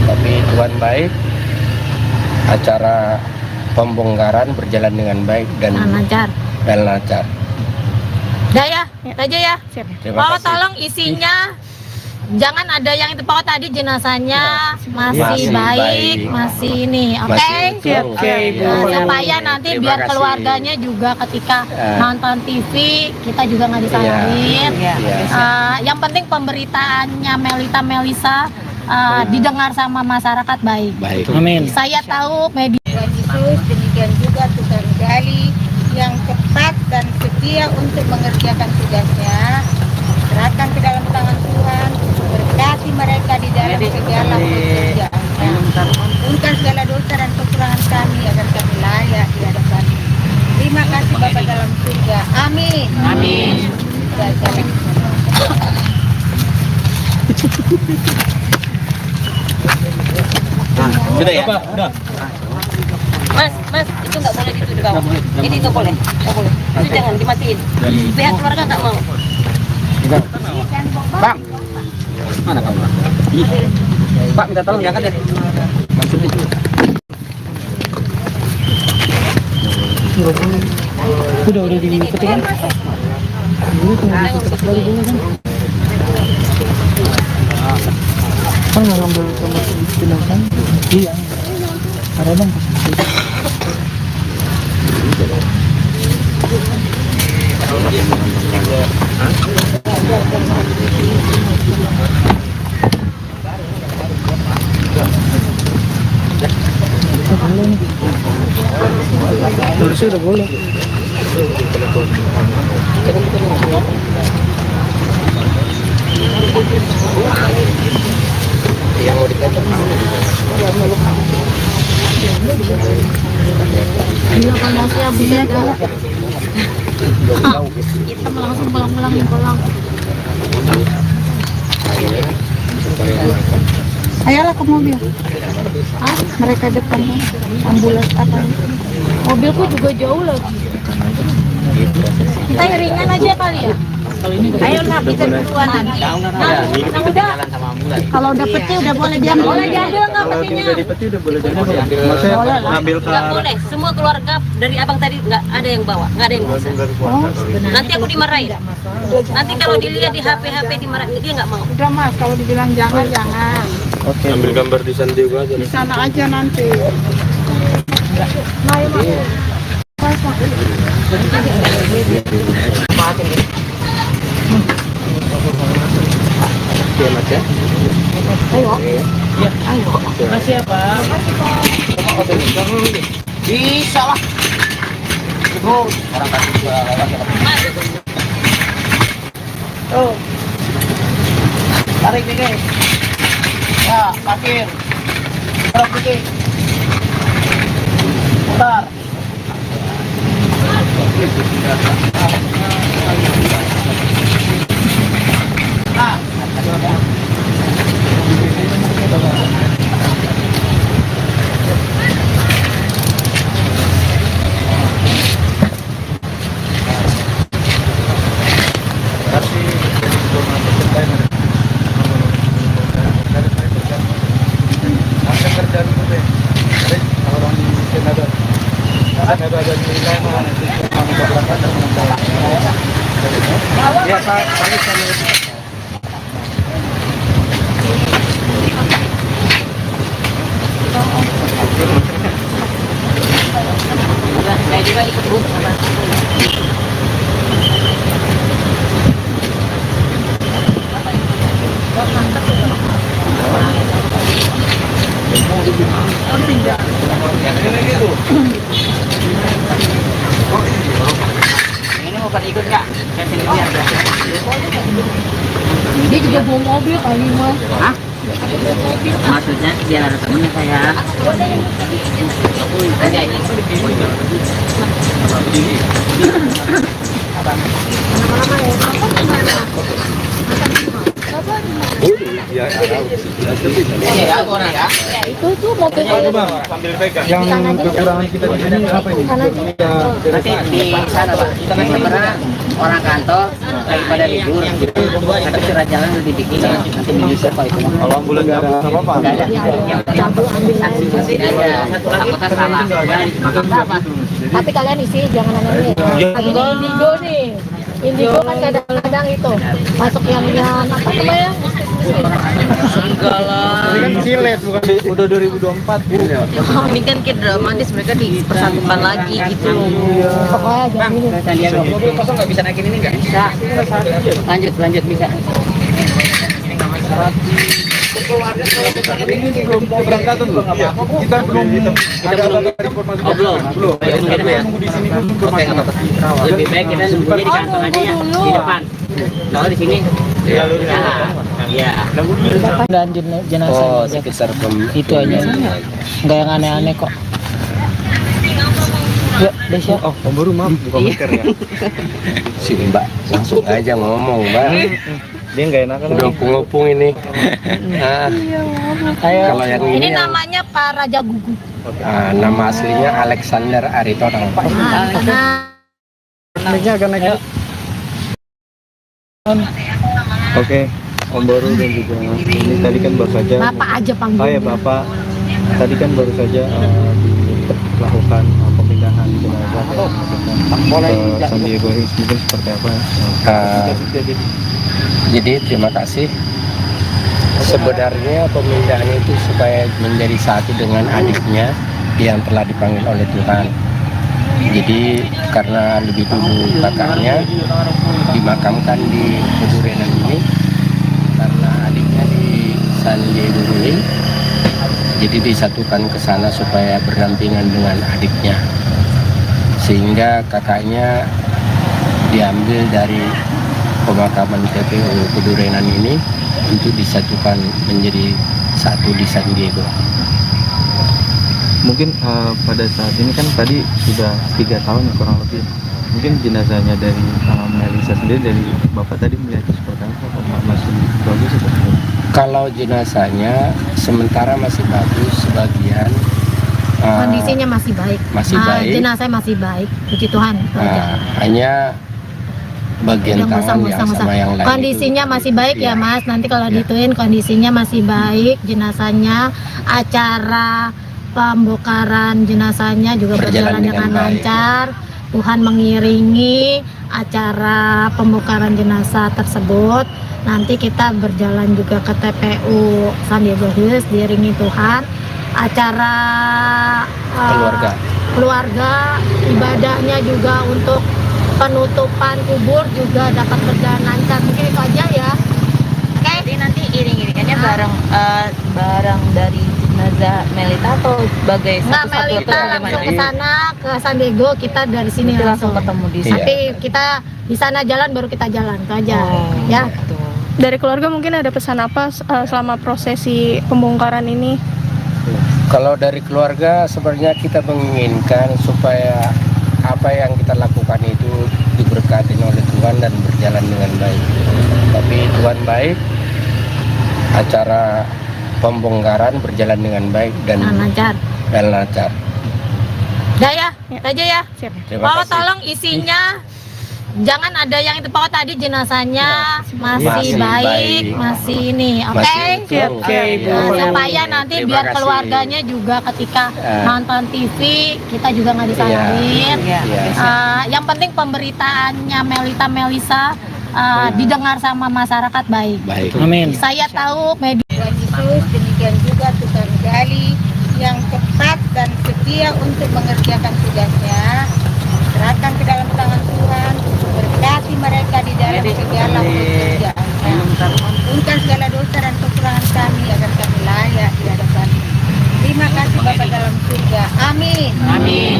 Tapi Tuhan baik, acara pembongkaran berjalan dengan baik dan lancar. lancar. Udah ya, itu aja ya. Terima Oh, kasih. tolong isinya jangan ada yang itu pokok tadi jenazahnya masih Masih baik, baik. masih ini, oke? Masih utuh. Oke, Ibu. Supaya nanti Terima biar kasih. keluarganya juga ketika Ya. nonton TV kita juga nggak disalahin. Iya. Yang penting pemberitaannya Melisa didengar sama masyarakat baik. Baik. Amin. Saya tahu media Yesus, demikian juga Tuhan Gali yang cepat dan setia untuk mengerjakan tugasnya. Serahkan ke dalam tangan Tuhan, berkati mereka di dalam segala pekerjaannya. Ampunkan segala dosa dan kekurangan kami agar kami layak di hadapan. Terima kasih Bapa dalam surga. Amin. Amin. Amin. Sudah ya? Udah. Mas, itu nggak boleh gitu di bawah. Ini nggak boleh. Itu jangan dimatiin. Pihak keluarga nggak mau. Bang, mana kamu? Pak minta tolong diangkat ya. Udah dipetik kan? Dulu tunggu dipetik lagi dulu kan? Kan nggak ngambil sama jenazah? Iya. Ada bang pas harusnya udah boleh. Yang mau dikatakan Iya kan masih habis ya kan? Hitam langsung pulang-pulangin pulang. Ayolah ke mobil. Mereka depan ambulans apa? Mobilku juga jauh lagi. Kita ringan aja kali ya. Ayo nak kita duluan nanti. Nah, udah. Kalau udah peti udah boleh diambil. Boleh diambil nggak petinya? Udah dipeti udah boleh diambil. Maksudnya ngambil ke Nggak boleh. Semua keluarga dari abang tadi nggak ada yang bawa, nggak ada yang bisa. Nanti aku dimarahin. Nanti kalau dilihat di HP dimarahin, dia nggak mau. Udah mas, kalau dibilang jangan. Oke. Ambil gambar di sana juga aja. Di sana aja nanti. Oke mas ya. Makasih ya Pak. Bisa lah. Orang kasih juga Oh, tarik dikit. Ya, parkir. Tarik dikit. Putar. Nah, saya juga ikut Bu. Ini mau pada ikut nggak? Saya sini biar. Dia juga bawa mobil kali mas. Hah? Maksudnya biar ada temennya saya. Ya, Ya, aku orang ya. Itu tuh mobil sambil pegang. Yang kekurangan kita di sini apa ini? Nanti di sana Pak. Karena orang kantor daripada libur. Tapi surat jalan lebih dikit. Nanti menyusul Pak itu. Kalau ambulan nggak ada apa-apa. Nggak ada. Yang penting saksi aja. Takutnya salah. tapi kalian isi jangan aneh-aneh. Ini indigo nih. Indigo kan kadang-kadang itu masuk yang apa namanya? Enggak lah. Ini kan silet bukan udah 2024 gitu. Ini kan kayak dramatis, mereka dipersatukan lagi gitu loh. Pokoknya jangan ini. Mobil kosong nggak bisa naikin ini nggak? Bisa. Lanjut bisa. Ini belum keberangkatan loh. Kita belum ada informasi. Belum. Nunggu di sini dulu informasi. Lebih baik kita nunggunya di kantor aja ya, di depan. Kalau di sini, ya. Dan jenazah Oh, sekitar itu aja. Nggak yang aneh-aneh kok. Ya, Desya. Oh, Om Boru maaf, bukan masker ya. Si Mbak langsung aja ngomong, Mbak. Dia nggak enakan. Udah ngopung ini. Nah, kalau yang Ini ini yang- namanya Pak Raja Gugu. nama aslinya Alexander Aritonang. Karena Mic-nya agak naik. Oke, Om Boru dan juga ini tadi kan baru saja. Bapak aja Oh panggilnya. ya Bapak, tadi kan baru saja dilakukan pemindahan jenazah ke San Diego Hills, mungkin seperti apa? Jadi terima kasih. Sebenarnya pemindahan itu supaya menjadi satu dengan adiknya yang telah dipanggil oleh Tuhan. Jadi karena lebih dulu kakaknya dimakamkan di Pedurenan ini, karena adiknya di San Diego Hills, jadi disatukan ke sana supaya berdampingan dengan adiknya, sehingga kakaknya diambil dari pemakaman TPU Pedurenan ini untuk disatukan menjadi satu di San Diego. Mungkin pada saat ini kan tadi sudah 3 tahun ya, kurang lebih. Mungkin jenazahnya dari Melisa sendiri, dari Bapak tadi melihatnya seperti apa? Apakah masih bagus atau tidak? Kalau jenazahnya sementara masih bagus, sebagian kondisinya masih baik. masih baik. Jenazahnya masih baik. Puji Tuhan. itu aja. Hanya bagian Yang tangan yang musang-musang. sama yang lain Kondisinya itu, masih baik ya iya. Mas. Nanti kalau Iya. dituin kondisinya masih baik. Jenazahnya, acara pembongkaran jenazahnya juga berjalan dengan baik. lancar. Tuhan mengiringi acara pembongkaran jenazah tersebut. Nanti kita berjalan juga ke TPU San Diego Hills diiringi Tuhan. Acara keluarga, ibadahnya juga untuk penutupan kubur juga dapat berjalan lancar. Mungkin itu aja ya. Oke. Jadi nanti iring-iringannya bareng dari jenazah Melita atau sebagai Nggak, satu-satu atau Melita langsung bagaimana? ke sana ke San Diego, kita dari sini Nanti langsung ketemu di sana. Nanti kita di sana jalan baru kita jalan itu aja. Ya. Gitu. Dari keluarga mungkin ada pesan apa selama prosesi pembongkaran ini? Kalau dari keluarga sebenarnya kita menginginkan supaya apa yang kita lakukan itu diberkati oleh Tuhan dan berjalan dengan baik. Tapi Tuhan baik, acara pembongkaran berjalan dengan baik dan Lancar. lancar. Udah ya, itu aja ya. Siap. Terima Pak, kasih. tolong isinya jangan ada yang itu Pak, tadi jenazahnya masih Masih baik, baik. masih ini, oke? Masih utuh. Oke, Ibu. Nah, supaya nanti Terima biar kasih. keluarganya juga ketika Ya. nonton TV kita juga nggak disalahin. Iya. Iya. Yang penting pemberitaannya Melisa didengar sama masyarakat baik. Baik. Amin. Saya tahu media Tuhan Yesus, demikian juga Tukang Gali yang cepat dan setia untuk mengerjakan tugasnya. Serahkan ke dalam tangan Tuhan, berkati mereka di dalam segala pekerjaannya. Ampunkan segala dosa dan kekurangan kami agar kami layak di hadapan-Mu. Terima kasih Bapa dalam surga. Amin. Amin.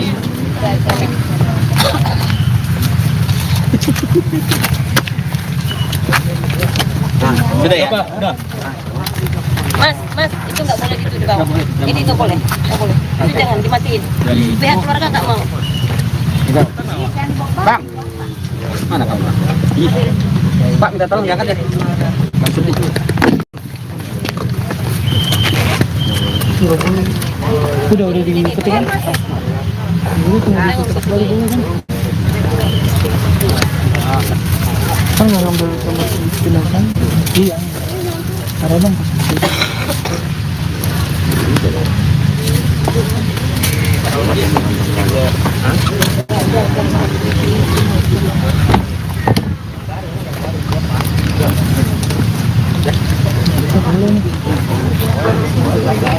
Sudah ya? Udah. Mas, itu nggak boleh gitu di bawah. Ini nggak boleh, nggak boleh. Itu jangan dimatiin. Pihak keluarga nggak mau. Bang. Mana kamu? Pak, minta tolong diangkat ya. Udah diikutin kan? Dulu tunggu ditutup lagi dulu kan? Kan nggak ngambil sama si jenazah? Iya. Ada bang pas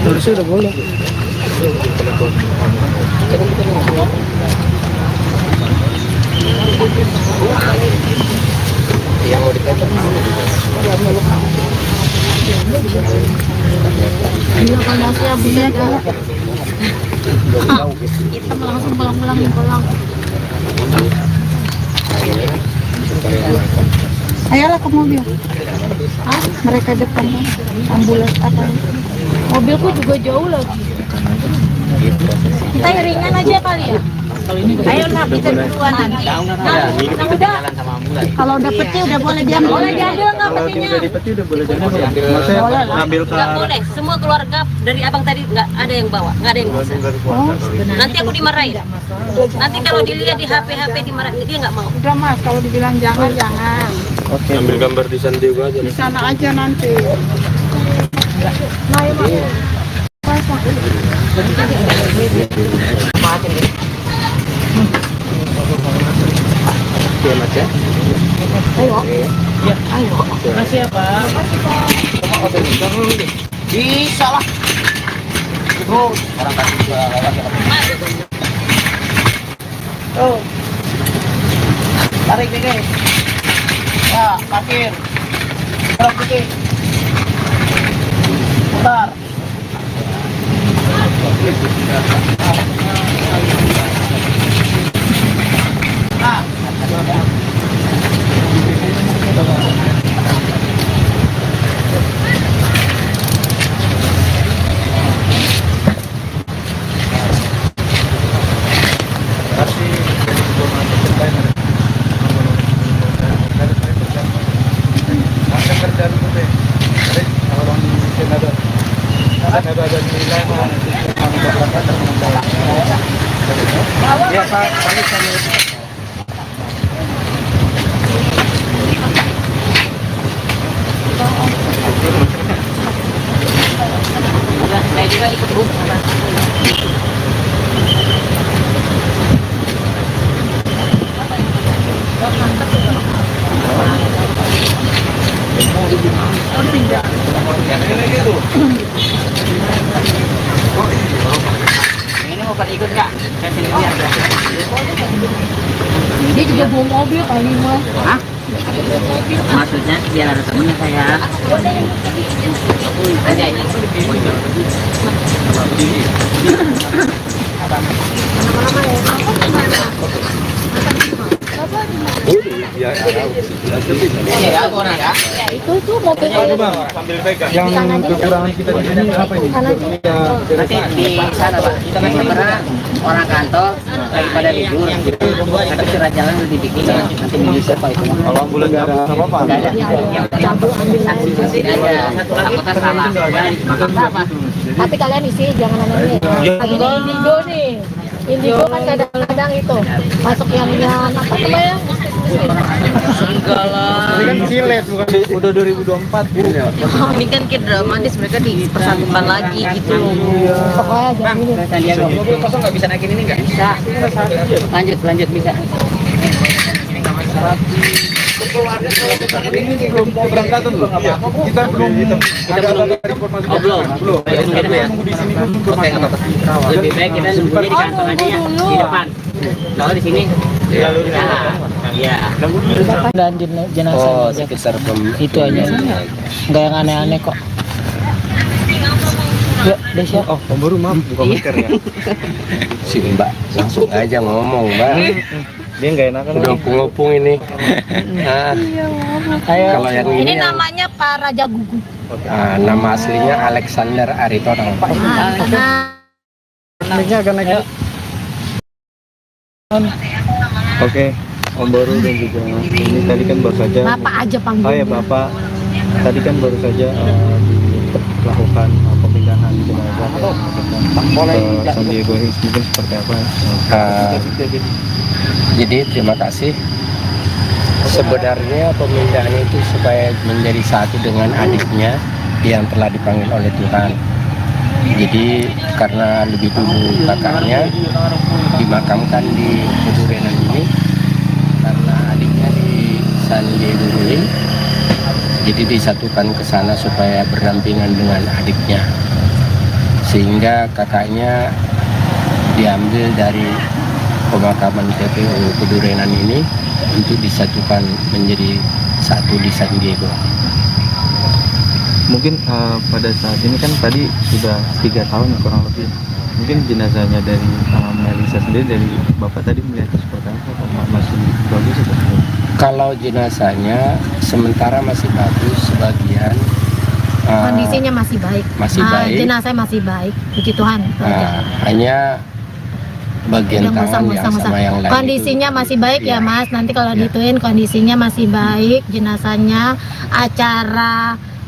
Tulisnya udah boleh. Yang mau ditekan Iya, kondasinya beda. Kita langsung pulang. Ayolah ke mobil. Mereka depan ambulans apa? Mobilku juga jauh lagi. Kita iringan aja kali ya. Ayolah kita duluan nanti. Kalau udah peti udah boleh diambil. Boleh diambil nggak Kalau petinya? udah di peti udah boleh jadi. Maksudnya ngambil ke Nggak boleh, semua keluarga dari abang tadi nggak ada yang bawa, nggak ada yang bisa. Nanti aku dimarahin. Nanti kalau dilihat di HP dimarahin, dia nggak mau. Udah mas, kalau dibilang jangan, jangan. Oke. Ambil gambar di San Diego aja. Di sana aja nanti. Oke mas ya. Makasih ya Pak. Bisa lah. Terus orang kasih juga lewat. Oh. Tarik dikit. Ya, parkir. Terus dikit. Putar. Nah. Ya Pak, Udah, saya juga ikut Bu. Ini mau pada ikut nggak? Saya sendirian. Dia juga bawa mobil kali mas. Hah? Maksudnya biar ada temennya saya. Ada ini. Ya, Ya, orang ya. Itu tuh mobilnya. sambil pegang. yang kekurangan kita di sini apa ini? Ya, Nanti di sana Pak. Kita kan sebenarnya orang kantor daripada libur. Tapi surat jalan udah dibikin. Nanti bisa Pak itu. kalau ambulan nggak ada apa-apa. Nggak ada. Yang saksi aja. Apakah salah? Apa? Tapi kalian isi jangan aneh. Lagi di Indigo nih. Indigo kan kadang-kadang itu masuk yang apa namanya? Enggak lah. Ini kan silet bukan udah 2024 ya. Ini kan kayak dramatis, mereka dipersatukan lagi gitu. Pokoknya jangan ini. Sandiaga. Mobil kosong nggak bisa naikin ini nggak? Bisa. Lanjut bisa. Ini belum keberangkatan loh. Iya. Kita belum ada informasi. Belum. Kita nunggu di sini dulu informasi. Lebih baik kita sembunyi di kantor aja ya, di depan. Kalau di sini, ya. Dan jenazah sekitar itu aja. Enggak yang aneh-aneh kok. Yuk, Desya. Oh, baru maaf buka masker ya. sini Mbak, langsung aja ngomong Mbak. Dia nggak enakan. Udah ngopung ini. Nah, Ayo. kalau yang Ini ini namanya Pak Raja Gugu. nama aslinya Alexander Aritonang. Naiknya akan naik. Oke, Om Boru dan juga ini tadi kan baru saja. Bapak aja panggil. Oh ya Bapak, tadi kan baru saja dilakukan pemindahan jenazah ke San Diego Hills, mungkin seperti apa? Jadi terima kasih. Sebenarnya pemindahan itu supaya menjadi satu dengan adiknya yang telah dipanggil oleh Tuhan. Jadi karena lebih dulu kakaknya dimakamkan di Kedurenan ini, karena adiknya di San Diego Hills, jadi disatukan ke sana supaya berdampingan dengan adiknya, sehingga kakaknya diambil dari pemakaman TPU Kedurenan ini untuk disatukan menjadi satu di San Diego. Mungkin pada saat ini kan tadi sudah 3 tahun kurang lebih. Mungkin jenazahnya dari Melisa sendiri, dari Bapak tadi melihat seperti apa? Masih bagus atau? Kalau jenazahnya sementara masih bagus, sebagian Kondisinya masih baik. masih baik. Jenazah masih baik, puji Tuhan. Hanya bagian Udah nggak usah, tangan nggak ya usah, nggak sama usah. yang lain. Kondisinya masih baik ya Iya. Mas. Nanti kalau Iya. dituin kondisinya masih baik, jenazahnya, acara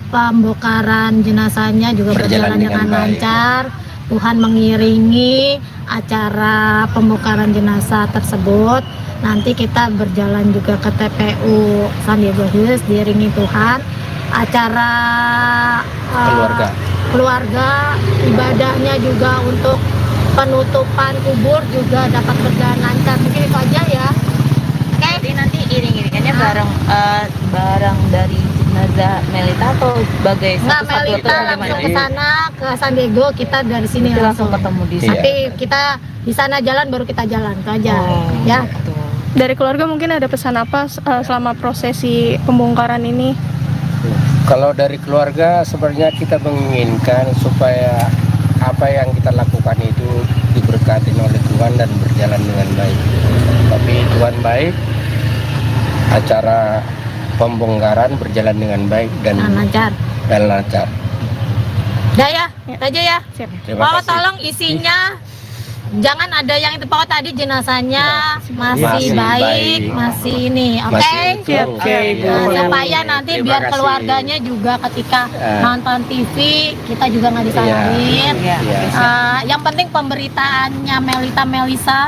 pembongkaran jenazahnya juga berjalan dengan baik. lancar. Tuhan mengiringi acara pembongkaran jenazah tersebut. Nanti kita berjalan juga ke TPU Sandiaga Hills diiringi Tuhan. Acara keluarga ibadahnya juga untuk penutupan kubur juga dapat berjalan lancar. Mungkin itu aja ya. Jadi nanti iring-iringannya barang dari jenazah Melita atau sebagai Nggak, satu-satu atau Melita langsung bagaimana? ke sana ke Sandiaga, kita dari sini Nanti langsung ketemu di sana. Tapi kita di sana jalan baru kita jalan itu aja ya. Dari keluarga mungkin ada pesan apa selama prosesi pembongkaran ini? Kalau dari keluarga sebenarnya kita menginginkan supaya apa yang kita lakukan itu diberkati oleh Tuhan dan berjalan dengan baik. Tapi Tuhan baik, acara pembongkaran berjalan dengan baik dan lancar. lancar. Udah ya, itu aja ya. Terima Oh, kasih. tolong isinya jangan ada yang itu pokok tadi jenazahnya masih Masih baik, baik. masih ini, oke? Masih utuh. Oke, Iya. supaya nanti Terima biar kasih. keluarganya juga ketika Ah. nonton TV kita juga nggak disalahin. Iya. Yang penting pemberitaannya Melisa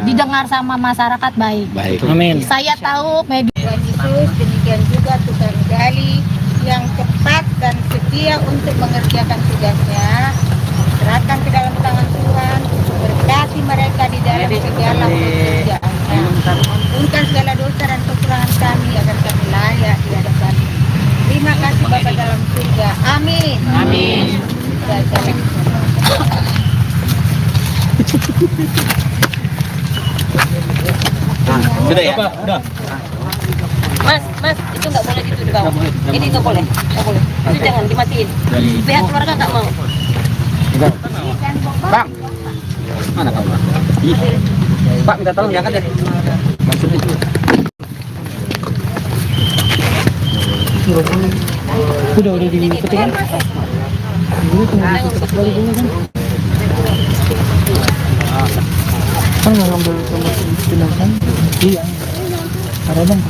didengar sama masyarakat baik. Baik. Saya tahu media Tuhan Yesus, demikian juga tukang gali yang cepat dan setia untuk mengerjakan tugasnya. Serahkan ke dalam tangan Tuhan, berkati mereka di dalam segala pekerjaannya. Ampunkan segala dosa dan kekurangan kami agar kami layak di hadapan. Terima kasih Bapa dalam surga. Amin. Amin. Sudah ya? Udah. Mas, itu nggak boleh gitu di bawah. Ini nggak boleh, nggak boleh. Itu jangan dimatiin. Pihak keluarga nggak mau. Bang, mana kamu? Pak minta tolong diangkat ya. Udah dipetik kan? Kan nggak ngambil sama jenazah? Iya. Ada bang.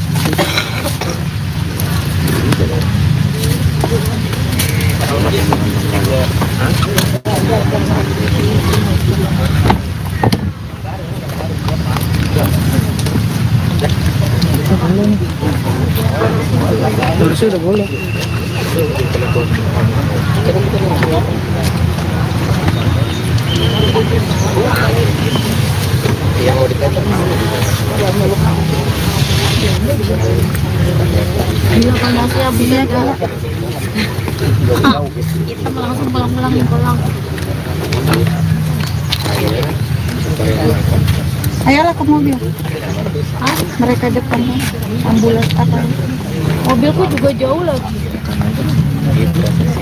Harusnya udah boleh. Yang mau ditekan. Iya, kalau siap beda. Kita langsung pulang. Ayolah ke mobil. Mereka depan ambulans apa? Mobilku juga jauh lagi.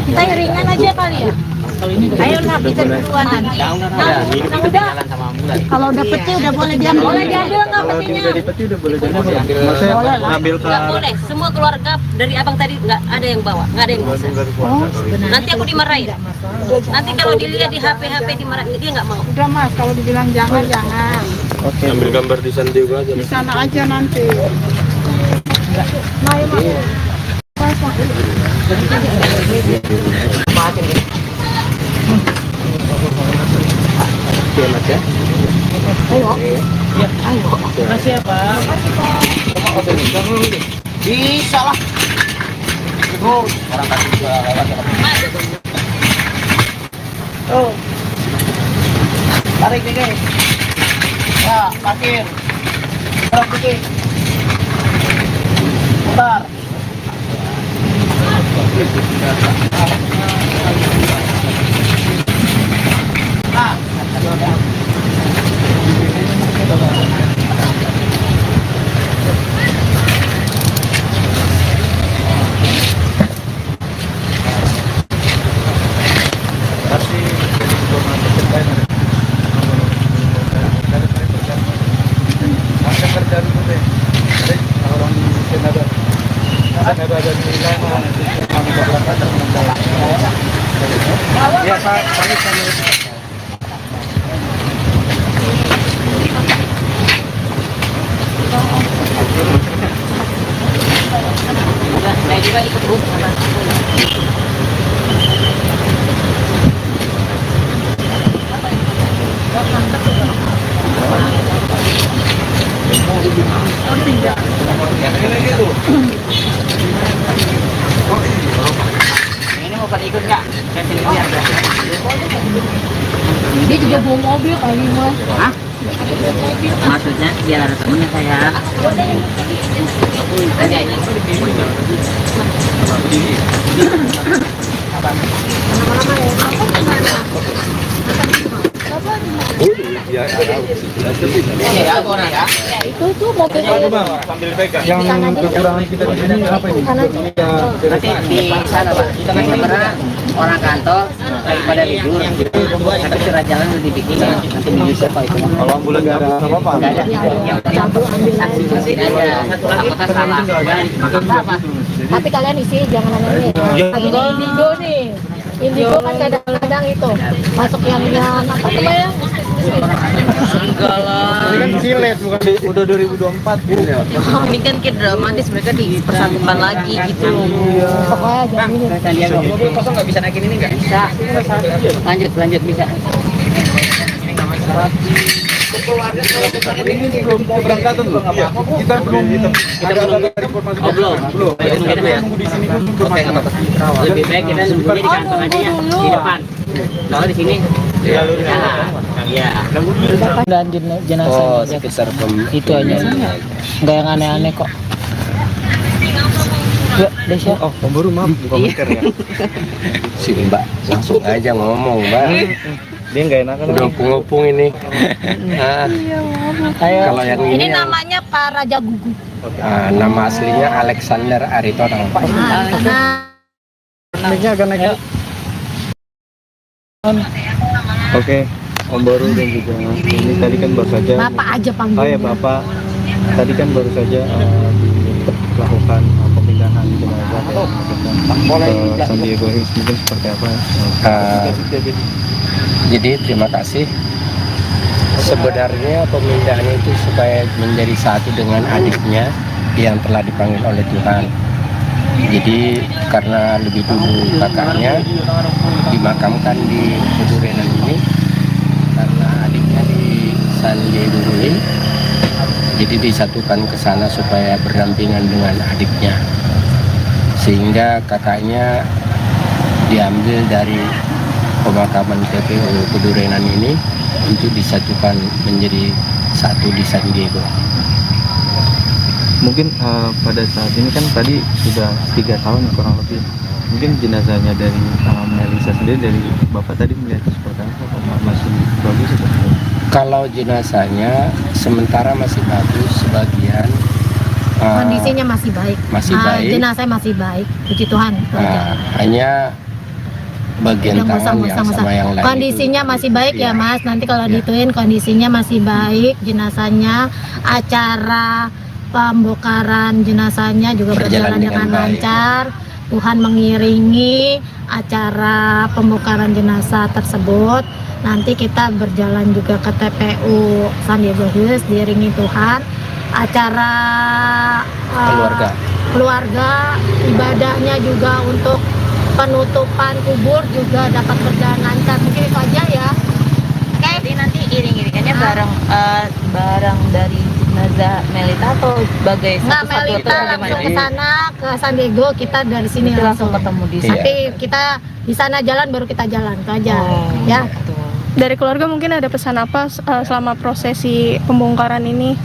Kita iringan aja kali ya. Ayo nak kita duluan nanti. Udah. Kalau udah peti udah boleh diambil. Boleh diambil nggak petinya? Dari peti udah boleh diambil. Maksudnya ngambil ke Nggak boleh. Semua keluarga dari abang tadi nggak ada yang bawa, nggak ada yang bisa. Nanti aku dimarahin. Nanti kalau dilihat di HP dimarahin, dia nggak mau. Udah Mas, kalau dibilang jangan. Oke. Ambil gambar di Sandiaga aja. Di sana aja nanti. Oke, Mas ya. Makasih ya Pak. Bisa lah. Terus orang tadi juga lewat ya. Tuh. Tarik nih guys. Ya, parkir. Gerak dikit. Putar. Nah, Ya, Pak. Saya juga ikut Bu. Ini mau pada ikut nggak? Saya sini biar. Dia juga bawa mobil kali Mas. Hah? Maksudnya biar ada temennya saya. Tadi aja. Ya, Ya, orang ya. Itu tuh mobil sambil pegang. Yang kekurangan kita di sini apa ini? Nanti di sana Pak, kita kan sebenarnya orang kantor daripada libur. Tapi surat jalan udah dibikin nanti bisa Pak itu. Kalau ambulan nggak ada apa-apa. Nggak ada. Yang penting saksi aja. Apakah salah? Apa? tapi kalian isi jangan aneh ini indigo nih. Indigo kan kadang-kadang itu masuk yang apa namanya? Enggak lah. Ini kan silet bukan udah 2024 gitu ya. Ini kan kayak dramatis, mereka dipersatukan lagi gitu. Pokoknya jangan ini. Mobil kosong nggak bisa naikin ini nggak? Bisa. Lanjut bisa. Ini belum keberangkatan loh. Kita belum ada informasi. Belum. Kita nunggu di sini dulu informasi. Lebih baik kita nunggunya di kantor aja ya, di depan. Kalau di sini, ya. Dan jenazah sekitar itu aja. Nggak yang aneh-aneh kok. Ya, Desya. Oh, pemburu maaf, bukan masker ya. sini Mbak, langsung aja ngomong Mbak. Dia nggak enakan. Udah ngopung ini. Kalau yang Ini ini namanya Pak Raja Gugu. nama aslinya Alexander Aritonang. Ini agak naik. Oke, Om Boru dan juga ini tadi kan baru saja. Bapak aja panggil. Oh ya Bapak, tadi kan baru saja dilakukan pemindahan jenazah ke San Diego Hills, mungkin seperti apa? Jadi terima kasih. Sebenarnya pemindahan itu supaya menjadi satu dengan adiknya yang telah dipanggil oleh Tuhan. Jadi karena lebih dulu kakaknya dimakamkan di Kedurenan ini, karena adiknya di San Diego Hills, jadi disatukan ke sana supaya berdampingan dengan adiknya, sehingga kakaknya diambil dari pemakaman TPU Kedurenan ini untuk disatukan menjadi satu di San Diego. Mungkin pada saat ini kan tadi sudah 3 tahun kurang lebih. Mungkin jenazahnya dari Melisa sendiri, dari Bapak tadi melihat seperti apa? Masih bagus atau? Kalau jenazahnya sementara masih bagus, sebagian Kondisinya masih baik. masih baik. Jenazah masih baik. Puji Tuhan. Hanya bagian tangan yang sama yang lain Kondisinya itu, masih baik ya Mas. Nanti kalau Ya. dituin kondisinya masih baik. Jenazahnya, acara pembongkaran jenazahnya juga berjalan dengan baik. lancar. Tuhan mengiringi acara pembongkaran jenazah tersebut. Nanti kita berjalan juga ke TPU San Diego Hills diiringi Tuhan. Acara keluarga ibadahnya juga untuk penutupan kubur juga dapat berjalan lancar. Mungkin itu aja ya. Jadi nanti iring-iringannya barang dari jenazah Melita atau sebagai Nggak, satu-satu Melita atau langsung bagaimana? ke sana ke San Diego, kita dari sini Itu langsung ketemu di sana. Nanti kita di sana jalan baru kita jalan itu aja. Ya. Betul. Dari keluarga mungkin ada pesan apa selama prosesi pembongkaran ini?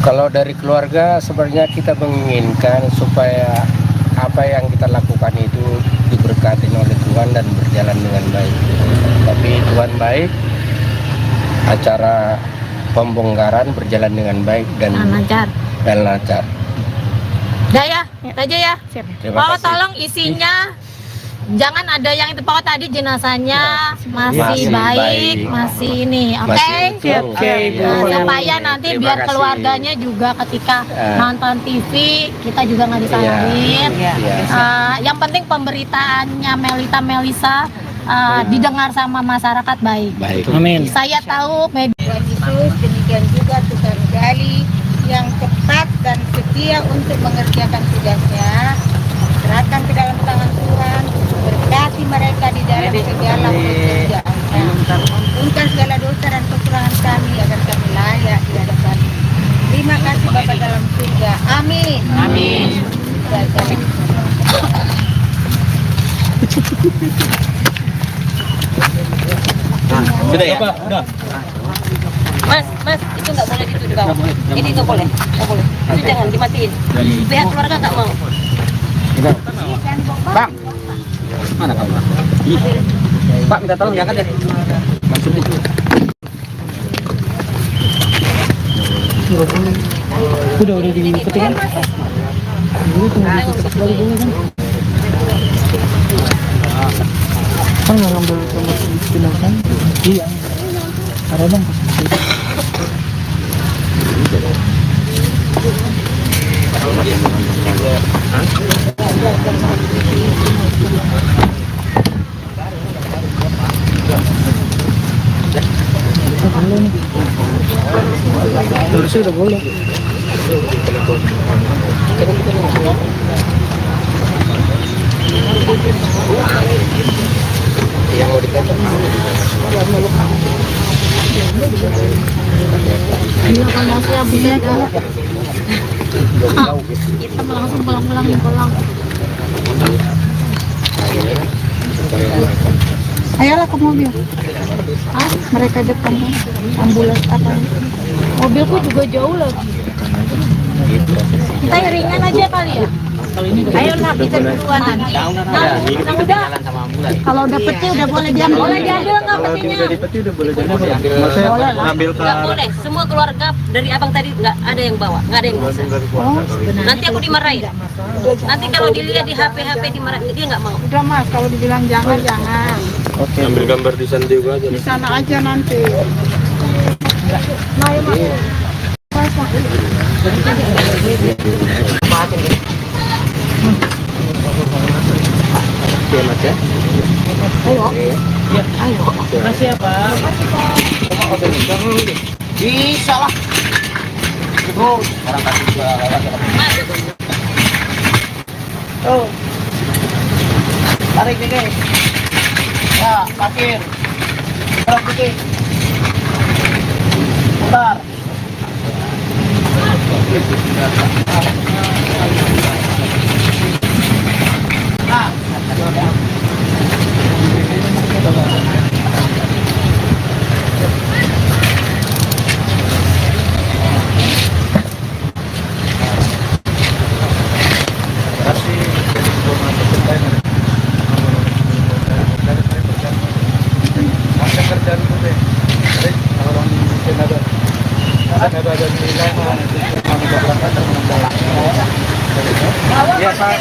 Kalau dari keluarga sebenarnya kita menginginkan supaya apa yang kita lakukan itu diberkati oleh Tuhan dan berjalan dengan baik. Tapi Tuhan baik, acara pembongkaran berjalan dengan baik dan lancar. lancar. Udah ya, itu aja ya. Terima Pokoknya kasih. tolong isinya jangan ada yang itu. Pokoknya tadi jenazahnya masih baik, masih ini. Oke? Masih utuh. Supaya nanti Terima biar kasih. keluarganya juga ketika nonton TV kita juga nggak disalahin. Iya. Yang penting pemberitaannya Melisa didengar sama masyarakat baik. Baik. Amin. Saya tahu media terus, demikian juga tukang gali yang cepat dan setia untuk mengerjakan tugasnya. Serahkan ke dalam tangan Tuhan, berkati mereka di dalam segala pekerjaannya. Ampunkan segala dosa dan kekurangan kami agar kami layak di hadapan. Terima kasih Bapa dalam surga. Amin. Amin. Sudah ya? Udah. Mas, itu nggak boleh gitu di bawah. Ini nggak boleh, Itu jangan dimatiin. Pihak keluarga nggak mau. Bang, mana kamu? Pak, minta tolong diangkat ya. Maksudnya. Udah dipetik kan? Dulu tunggu dipetik balik dulu kan? Kan nggak ngambil sama si Pinasan? Iya. Ada bang. Boleh nih. Harusnya udah boleh. Yang mau dikata Iya kan masih bisa ada. Kita langsung pulang. Ayolah ke mobil. Mereka depan kan. Ambulans apa? Mobilku juga jauh lagi. Kita ringan aja kali ya. Ayo nak kita duluan nanti. Kalau udah peti udah boleh diambil. Boleh diambil nggak petinya? Dari peti udah boleh diambil ya? Maksudnya ngambil ke Nggak boleh. Semua keluarga dari abang tadi nggak ada yang bawa, nggak ada yang bisa. Nanti aku dimarahin. Nanti kalau dilihat di HP dimarahin, dia nggak mau. Udah Mas, kalau dibilang jangan. Oke. Ambil gambar di San Diego aja. Di sana aja nanti. Nah, ya, Mas. Oke mas ya. Ayo. Makasih ya Pak. Bisa lah. Terus orang kasih juga lewat ya. Tuh. Tarik nih guys. Ya, parkir. Berapa putih? Putar. Nah, Ya, Pak.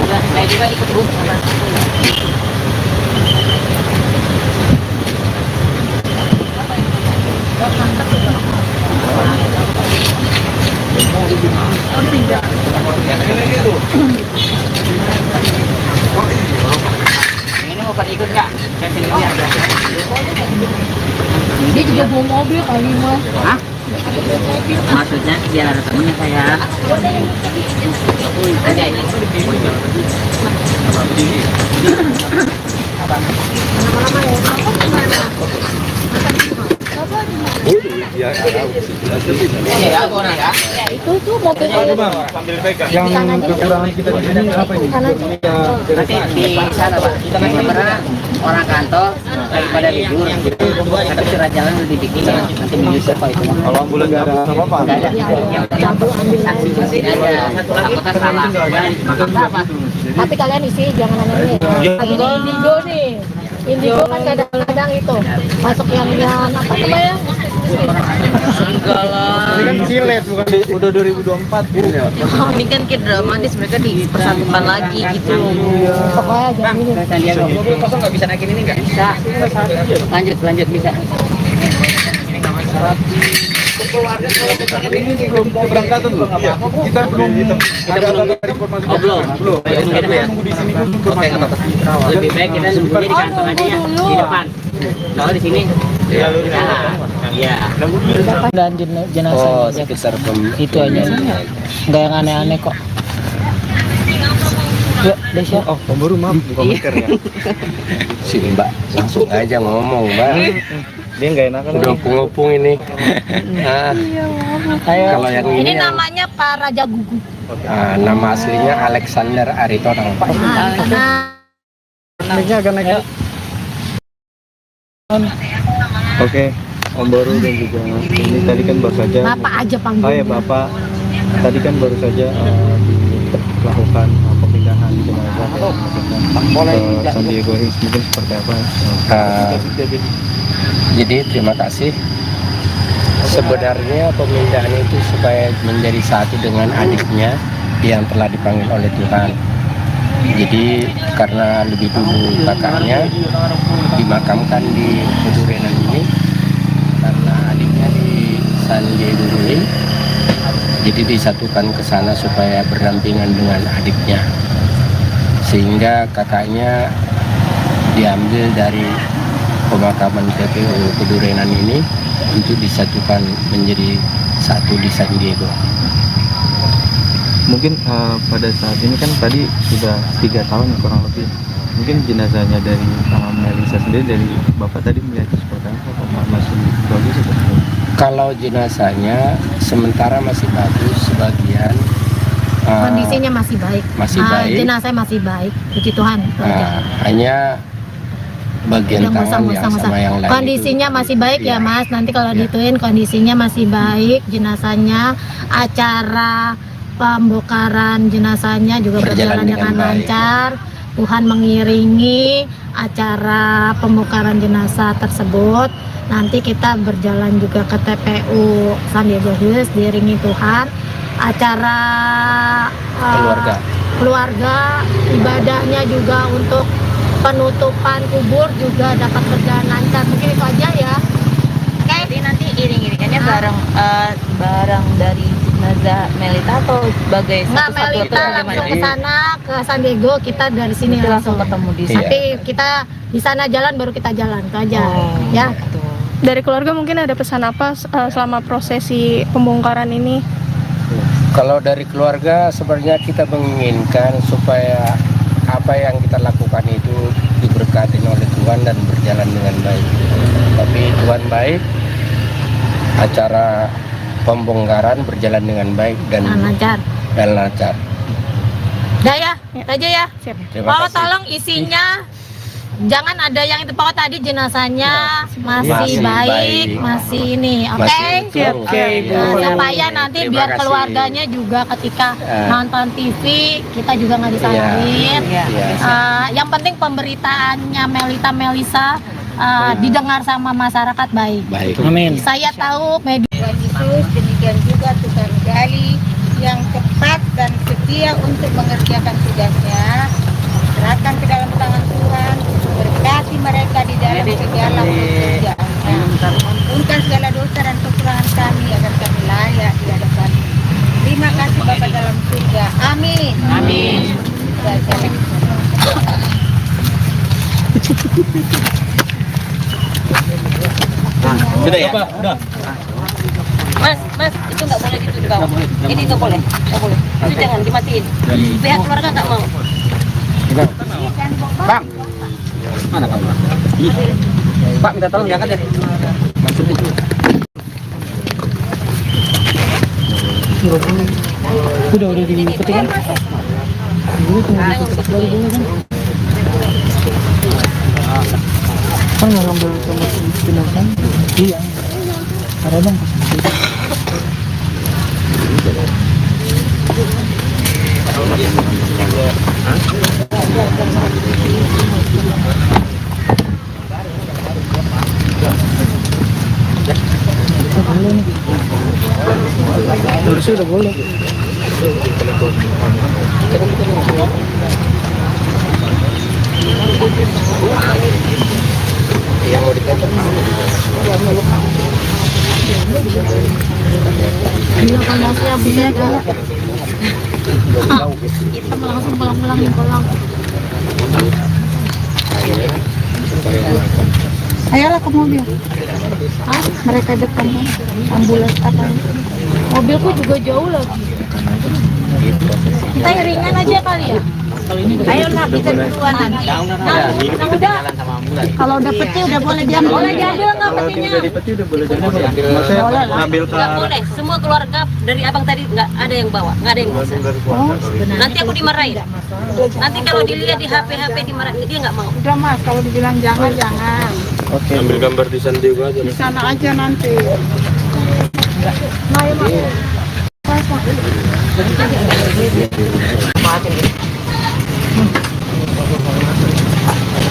Saya juga ikut bus. ini mau pada ikut nggak? Saya sendiri aja. Dia juga bawa mobil kali Mas. Hah? Maksudnya biar ada temennya saya. Ada ini. Ya, Iya, aku orang ya. Itu tuh mobil sambil pegang. yang kekurangan kita di sini apa ini? Nanti di sana Pak, kita kan sebenarnya orang kantor daripada libur. Tapi surat jalan udah dibikin ya. Nanti menyusul Pak itu. Kalau ambulan nggak ada apa-apa. Nggak ada. Yang saksi aja. Apakah salah? Apa? tapi kalian isi jangan aneh-aneh. Lagi di Indigo nih. Indigo kan kadang-kadang itu masuk yang apa namanya? Enggak lah. Ini kan silet bukan udah 2024 gitu ya. Ini kan kayak dramatis, mereka dipersatukan lagi gitu. Pokoknya jangan ini. Sandiaga. Mobil kosong nggak bisa naikin ini nggak? Bisa. Lanjut bisa. Ini belum keberangkatan loh. Kita belum ada informasi. Belum. Kita nunggu di sini dulu informasi. Lebih baik kita nunggunya di kantor aja ya, di depan. Kalau di sini, ya. Dan jenazah Oh, sekitar itu aja. Nggak yang aneh-aneh kok. Ya, Desya. Oh, pemburu maaf, bukan maker ya. sini Mbak, langsung aja ngomong Mbak. Dia nggak enakan. Udah ngopung ini. Nah, kalau yang Ini yang- namanya Pak Raja Gugu. nama aslinya Alexander Aritonang. Naiknya agak naik. Oke, Om Boru dan juga ini tadi kan baru saja. Bapak aja panggil. Oh ya Bapak, tadi kan baru saja dilakukan pemindahan jenazah ke San Diego Hills, mungkin seperti apa? Jadi terima kasih. Sebenarnya pemindahan itu supaya menjadi satu dengan adiknya yang telah dipanggil oleh Tuhan. Jadi karena lebih dulu kakaknya dimakamkan di Kedurenan ini, karena adiknya di San Diego Hills, jadi disatukan ke sana supaya berdampingan dengan adiknya, sehingga kakaknya diambil dari pemakaman TPU Kedurenan ini untuk disatukan menjadi satu di San Diego. Mungkin pada saat ini kan tadi sudah 3 tahun kurang lebih. Mungkin jenazahnya dari Melisa sendiri, dari Bapak tadi melihat seperti apa? Apa masih bagus atau seperti apa? Kalau jenazahnya sementara masih bagus, sebagian Kondisinya masih baik. masih baik. Jenazah masih baik. Puji Tuhan. Hanya bagian tangan yang sama yang lain Kondisinya itu, masih baik ya iya. Mas. Nanti kalau Iya. dituin kondisinya masih baik. Jenazahnya, acara pembongkaran jenazahnya juga berjalan dengan baik. lancar. Tuhan mengiringi acara pembongkaran jenazah tersebut. Nanti kita berjalan juga ke TPU San Diego Hills diiringi Tuhan. Acara keluarga, ibadahnya juga untuk penutupan kubur juga dapat berjalan lancar. Mungkin itu aja ya. Jadi nanti iring-iringannya bareng dari jenazah Melita atau sebagai Nggak, satu-satu Melita atau langsung bagaimana? ke sana ke San Diego, kita dari sini Itu langsung ketemu di sana. Tapi kita di sana jalan baru kita jalan itu aja. Ya. Gitu. Dari keluarga mungkin ada pesan apa selama prosesi pembongkaran ini? Kalau dari keluarga sebenarnya kita menginginkan supaya apa yang kita lakukan itu diberkati oleh Tuhan dan berjalan dengan baik. Tapi Tuhan baik, acara pembongkaran berjalan dengan baik dan Lancar. lancar. Udah ya, itu aja ya. Terima Pokoknya kasih. tolong isinya jangan ada yang itu, pokoknya tadi jenazahnya masih Masih baik, baik. masih ini, oke? Masih utuh. Oke, Iya. Nah, supaya nanti Terima biar kasih. keluarganya juga ketika Ya. nonton TV kita juga nggak disalahin. Iya. Iya. Yang penting pemberitaannya Melisa didengar sama masyarakat baik. Baik. Amin. Saya tahu media Tuhan Yesus, demikian juga Tuhan Gali yang cepat dan setia untuk mengerjakan tugasnya. Serahkan ke dalam tangan Tuhan, berkati mereka di dalam segala pekerjaannya. Ampunkan segala dosa dan kekurangan kami agar kami layak di hadapan. Terima kasih Bapa dalam surga. Amin. Amin. Sudah ya? Udah. Mas, itu nggak boleh gitu di bawah. Ini nggak boleh. Itu jangan dimatiin. Pihak keluarga nggak mau. Bang, mana Bang? Pak minta tolong diangkat ya. Udah dipetik kan? Kan nggak ngambil sama jenazah? Iya. Ada bang. Harusnya udah boleh. Yang mau dikatakan ya bisa kita langsung pulang. Ayolah ke mobil. Mereka depan kan ambulans apa? Mobilku juga jauh lagi. Kita iringan aja kali ya. Ayo nak kita duluan nanti. Nah, udah. Kalau udah peti udah boleh diambil. Boleh diambil nggak petinya? Dari peti udah boleh diambil. Maksudnya ngambil ke Nggak boleh, semua keluarga dari abang tadi nggak ada yang bawa, nggak ada yang bisa. Nanti aku dimarahin. Nanti kalau dilihat di HP dimarahin, dia nggak mau. Udah mas, kalau dibilang jangan. Oke. Ambil gambar di San Diego aja. Di sana aja nanti.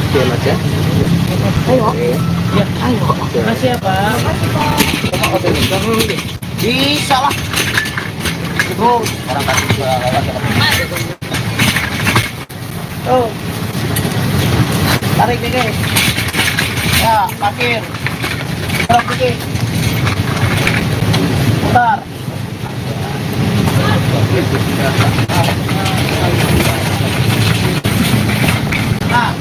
Oke Mas ya. Makasih ya Pak. Bisa lah. Terus orang tadi juga lewat. Oh. Tarik dikit. Ya, parkir. Terus dikit. Putar. Nah,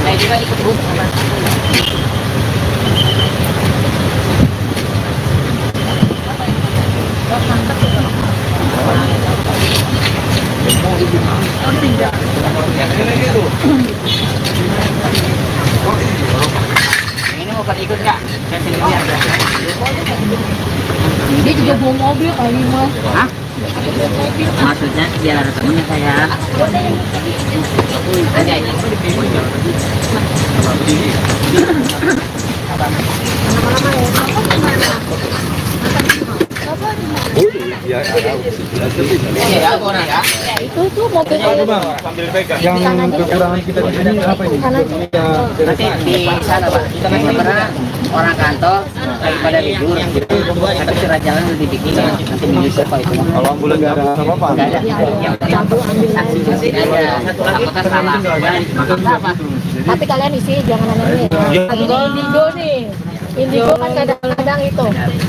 Saya juga ikut bus. ini mau pada ikut nggak? Saya sini lihat. Dia juga bawa mobil kali mas. Hah? Maksudnya biar temennya saya. Ada ini. Ya, Ya, aku nak ya. Itu mobil sambil pegang. Yang kekurangan kita di sini apa ini? Nanti di sana Pak, kita masih pernah orang kantor daripada libur, tapi surat jalan udah dibikin, nanti bisa Pak itu. Kalau ambulan nggak ada apa-apa. Nggak ada, yang penting saksi aja. Apakah salah? Apa? tapi kalian isi jangan aneh lagi di Indigo nih. Indigo kan kadang-kadang itu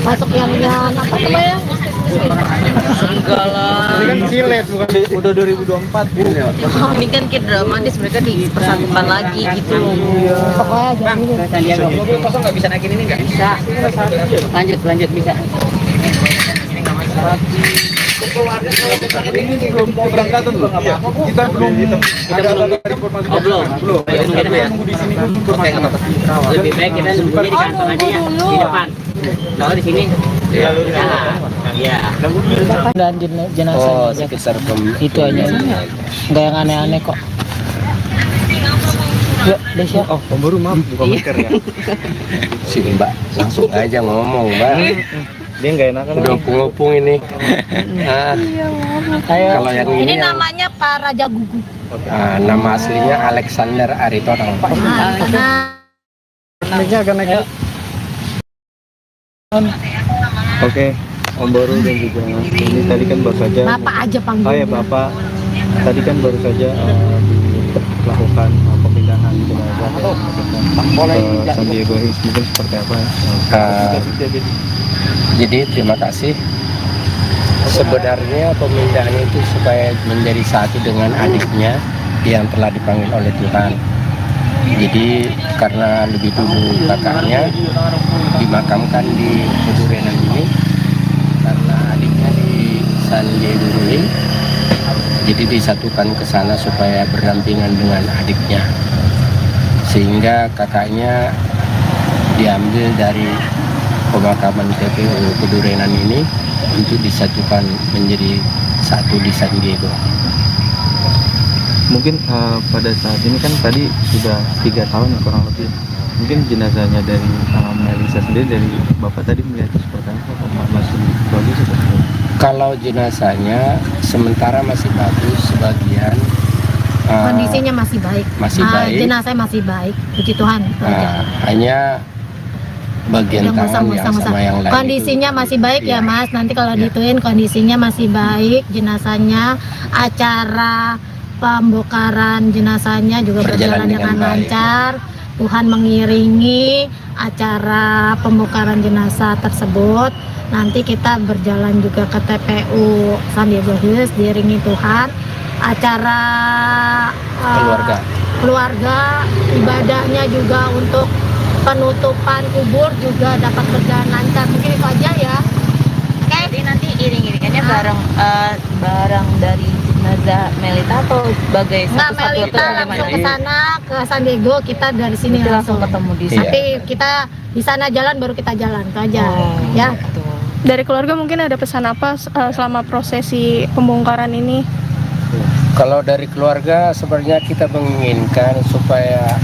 masuk yang apa namanya? Enggak lah. Ini kan silet bukan udah 2024 gitu ya. Ini kan kayak dramatis, mereka dipersatukan lagi gitu. Pokoknya jangan ini. Sandiaga. Mobil kosong nggak bisa naikin ini nggak? Bisa. Lanjut bisa. Ini belum keberangkatan loh. Kita belum ada informasi. Belum. Nunggu di sini dulu informasi. Lebih baik kita nunggunya di kantor aja ya, di depan. Kalau di sini, ya. Dan jenazah Oh, sekitar itu aja. Nggak yang aneh-aneh kok. Ya, Desya. Oh, pemburu maaf buka masker ya. sini Mbak, langsung aja ngomong Mbak. Dia nggak enakan. Udah ngopung ini. Kalau yang Ini ini namanya Pak Raja Gugu. nama aslinya Alexander Aritonang. Naiknya akan naik. Oke, Om Boru dan juga ini tadi kan baru saja. Bapak aja panggil. Oh ya Bapak, tadi kan baru saja dilakukan pemindahan jenazah ke San Diego Hills, mungkin seperti apa? Jadi terima kasih. Sebenarnya pemindahan itu supaya menjadi satu dengan adiknya yang telah dipanggil oleh Tuhan. Jadi karena lebih dulu kakaknya dimakamkan di Kedurenan ini, karena adiknya di San Diego Hills, jadi disatukan ke sana supaya berdampingan dengan adiknya, sehingga kakaknya diambil dari pemakaman TPU Kedurenan ini untuk disatukan menjadi satu di San Diego. Mungkin pada saat ini kan tadi sudah 3 tahun ya kurang lebih. Mungkin jenazahnya dari Melisa sendiri, dari bapak tadi melihat seperti apa? Apakah masih bagus atau tidak? Kalau jenazahnya sementara masih bagus, sebagian Kondisinya masih baik. masih baik. Jenazah masih baik, puji Tuhan. Hanya bagian Yang tangan yang sama yang lain kondisinya itu, masih baik ya iya. Mas. Nanti kalau Iya. dituin kondisinya masih baik, jenazahnya, acara pembongkaran jenazahnya juga berjalan dengan baik. lancar. Tuhan mengiringi acara pembongkaran jenazah tersebut. Nanti kita berjalan juga ke TPU San Diego Hills diiringi Tuhan. Acara keluarga, ibadahnya juga untuk penutupan kubur juga dapat berjalan lancar. Mungkin itu aja ya. Jadi nanti iring-iringannya bareng dari jenazah Melita atau sebagai Nggak, satu-satu Melita atau langsung bagaimana? ke sana ke San Diego, kita dari sini Nanti langsung ketemu di sana. Nanti kita di sana jalan baru kita jalan itu aja. Ya. Gitu. Dari keluarga mungkin ada pesan apa selama prosesi pembongkaran ini? Kalau dari keluarga sebenarnya kita menginginkan supaya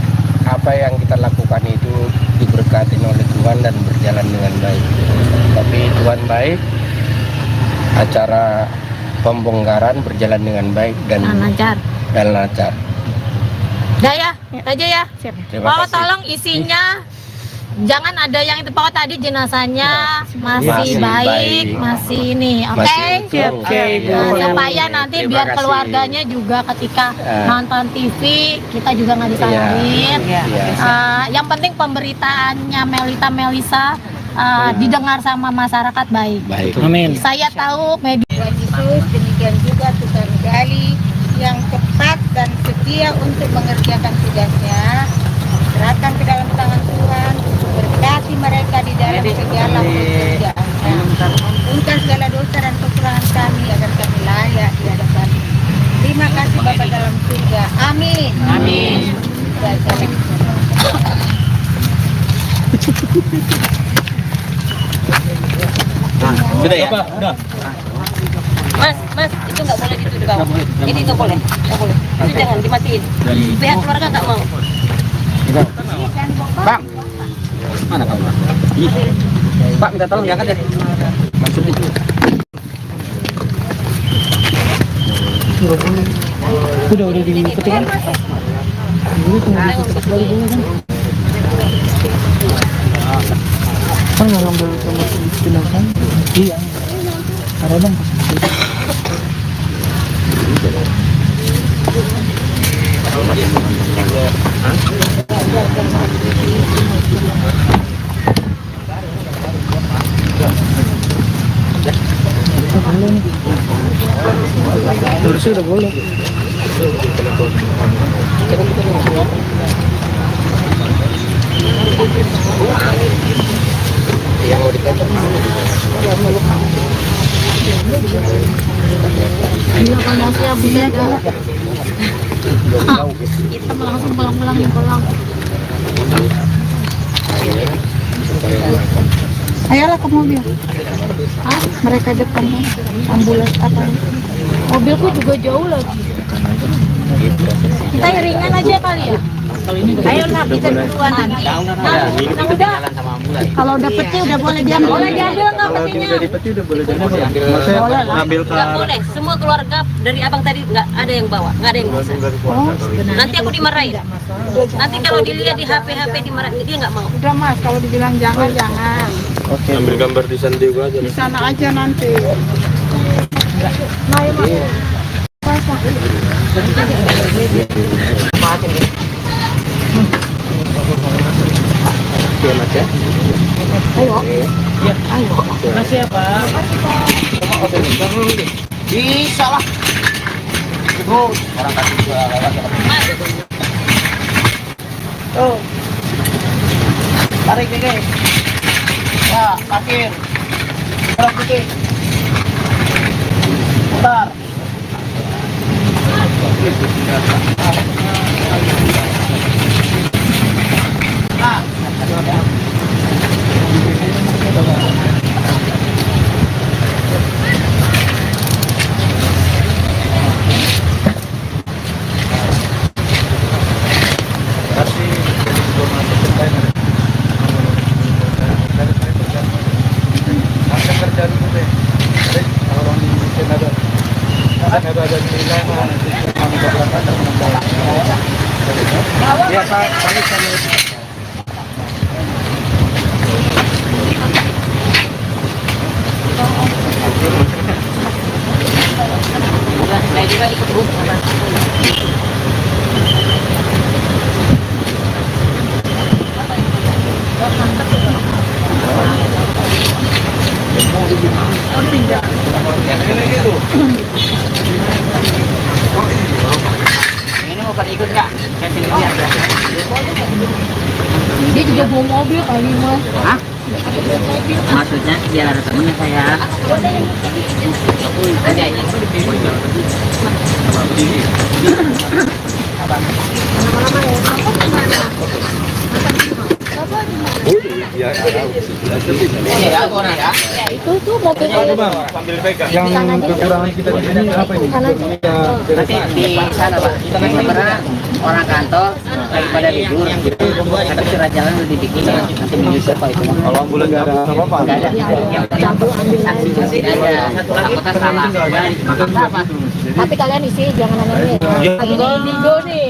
apa yang kita lakukan itu diberkati oleh Tuhan dan berjalan dengan baik. Tapi Tuhan baik, acara pembongkaran berjalan dengan baik dan lancar. Udah ya, itu aja ya. Terima Pokoknya kasih. tolong isinya jangan ada yang itu, pokoknya tadi jenazahnya masih Masih baik, baik. masih ini, oke? Masih utuh. Oke, Nah, supaya nanti Terima biar kasih. keluarganya juga ketika nonton TV kita juga nggak disalahin. Iya. Yang penting pemberitaannya Melisa didengar sama masyarakat baik. Baik. Saya tahu media Tuhan Yesus, demikian juga Tuhan gali yang tepat dan setia untuk mengerjakan tugasnya. Serahkan ke dalam tangan Tuhan, berkati mereka di dalam segala pekerjaannya. Ampunkan segala dosa dan kekurangan kami agar kami layak di hadapan. Terima kasih Bapa dalam surga. Amin. Amin. Sudah ya? Udah. Mas, itu nggak boleh dituduh kamu. Ini nggak boleh. Itu jangan dimatiin. Pihak keluarga nggak mau. Bang. Mana kamu? Pak, minta tolong diangkat ya. Maksudnya itu. Udah dipetik kan? Kan nggak ngambil sama jenazah? Iya. Ada bang. Terusnya udah boleh. Iya, kalau saya bisa kita langsung pulang. Ayolah ke mobil. Mereka depan ambulans apa? Mobilku juga jauh lagi. Kita iringan aja kali ya. Ayo nak kita duluan nanti. Nah, udah. Kalau dapetnya udah boleh diambil. Boleh diambil nggak petinya? Boleh ngambil ke Nggak boleh. Semua keluarga dari abang tadi nggak ada yang bawa, nggak ada yang bisa. Nanti aku dimarahin. Nanti kalau dilihat di HP dimarahin, dia nggak mau. Udah Mas, kalau dibilang jangan. Oke. Ambil gambar di San Diego aja. Di sana aja nanti. Oke, Mas ya. Makasih ya Pak. Bisa lah. Terus orang kasih juga lewat. Tuh. Tarik dikit. Ya, parkir. Terus dikit. Bentar. Saya juga ikut Bu. Ini mau pada ikut nggak? Saya sini aja. Dia juga bawa mobil kali mas. Hah? Maksudnya biar ada temennya saya. Ada aja. Ya, Ini ya, aku ya. Itu tuh mobilnya. yang kekurangan kita di sini apa ini? Nanti di sana Pak. Sebenarnya orang kantor daripada libur. Tapi surat jalan udah dibikin. Nanti menyusul Pak itu. Kalau ambulan nggak ada apa-apa. Nggak ada. Yang penting saksi aja. Takutnya salah. Apa? Tapi kalian isi jangan aneh. Lagi di Indigo nih.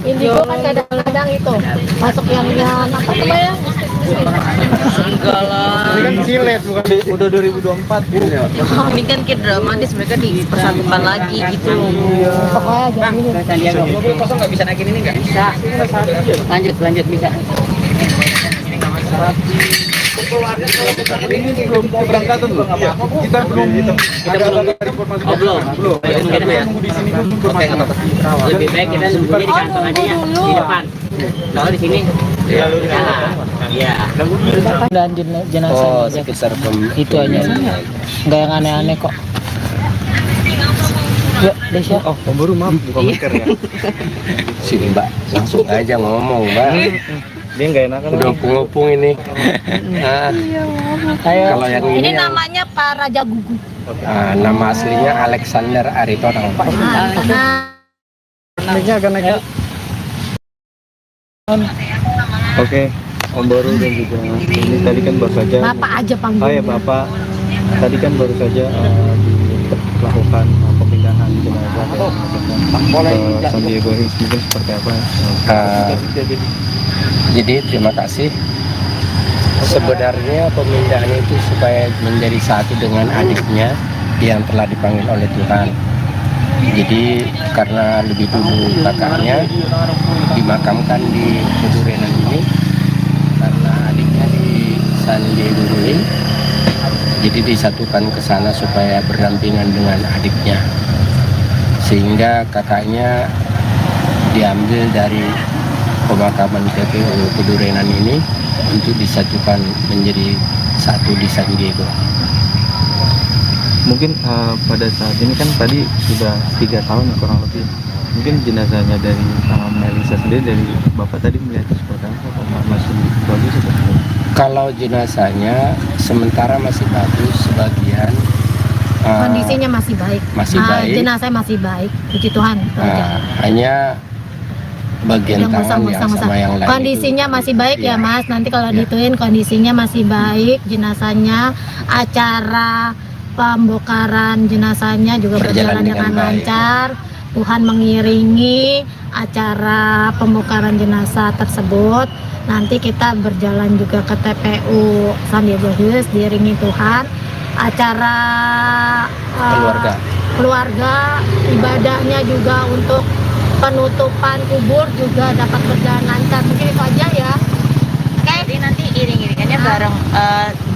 Indigo kan kadang-kadang itu masuk yang apa namanya? Enggak lah. Ini kan silet bukan udah 2024 Bu. Ini kan kayak dramatis, mereka dipersatukan lagi gitu. Pokoknya jangan ini. Sandiaga. Mobil kosong nggak bisa naikin ini nggak? Bisa. Lanjut bisa. Ini belum keberangkatan loh. Kita belum ada informasi. Belum. Kita nunggu di sini dulu informasi. Lebih baik kita nunggunya di kantor aja ya, di depan. Kalau di sini, iya. Dan jenazah Oh, sekitar itu aja. Nggak yang aneh-aneh kok. Ya, Desya. Oh, Om Baru maaf buka masker ya. Sini Mbak, langsung aja ngomong Mbak. Dia nggak enakan. Udah opung-opung ini. Nah, kalau yang Ini ini yang, namanya Pak Raja Gugu. nama aslinya Alexander Aritonang. Nah, Naiknya akan naik. Oke, Om Baru dan juga ini tadi kan baru saja. Bapak aja Oh panggilnya. ya Bapak, tadi kan baru saja dilakukan pemindahan jenazah ke San Diego Hills, mungkin seperti apa? Jadi terima kasih. Sebenarnya pemindahan itu supaya menjadi satu dengan adiknya yang telah dipanggil oleh Tuhan. Jadi karena lebih dulu kakaknya dimakamkan di Pedurenan ini, karena adiknya di San Diego Hills, jadi disatukan ke sana supaya berdampingan dengan adiknya, sehingga kakaknya diambil dari pemakaman TPU Pedurenan ini untuk disatukan menjadi satu di San Diego. Mungkin pada saat ini kan tadi sudah 3 tahun kurang lebih. Mungkin jenazahnya dari Melisa sendiri, dari Bapak tadi melihat seperti apa? Apakah masih bagus atau tidak? Kalau jenazahnya sementara masih bagus, sebagian kondisinya masih baik. masih baik. Jenazahnya masih baik. Puji Tuhan. itu aja. Hanya bagian Yang tangan yang musang-musang. sama yang lain Kondisinya itu, masih baik ya iya. Mas. Nanti kalau Iya. dituin kondisinya masih baik. Jenazahnya, acara pembongkaran jenazahnya juga berjalan dengan baik. lancar. Tuhan mengiringi acara pembongkaran jenazah tersebut. Nanti kita berjalan juga ke TPU San Diego Hills diiringi Tuhan. Acara keluarga, ibadahnya juga untuk penutupan kubur juga dapat berjalan lancar. Mungkin itu aja ya. Jadi nanti iring-iringannya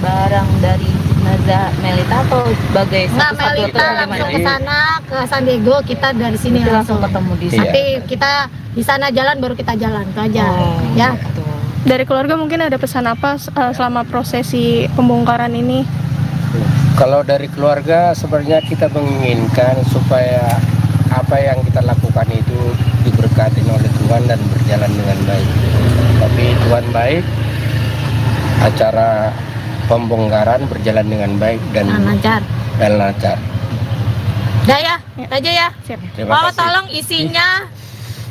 bareng dari jenazah Melita atau sebagai Nggak, satu-satu atau Melita langsung bagaimana? ke sana ke San Diego, kita dari sini Nanti langsung ketemu di Iya. Nanti kita di sana jalan baru kita jalan itu aja. Ya. gitu. Dari keluarga mungkin ada pesan apa selama prosesi pembongkaran ini? Kalau dari keluarga sebenarnya kita menginginkan supaya apa yang kita lakukan itu diberkati oleh Tuhan dan berjalan dengan baik. Tapi Tuhan baik, acara pembongkaran berjalan dengan baik dan Lancar. lancar. Udah ya, itu aja ya. Siap. Terima Pak, kasih. tolong isinya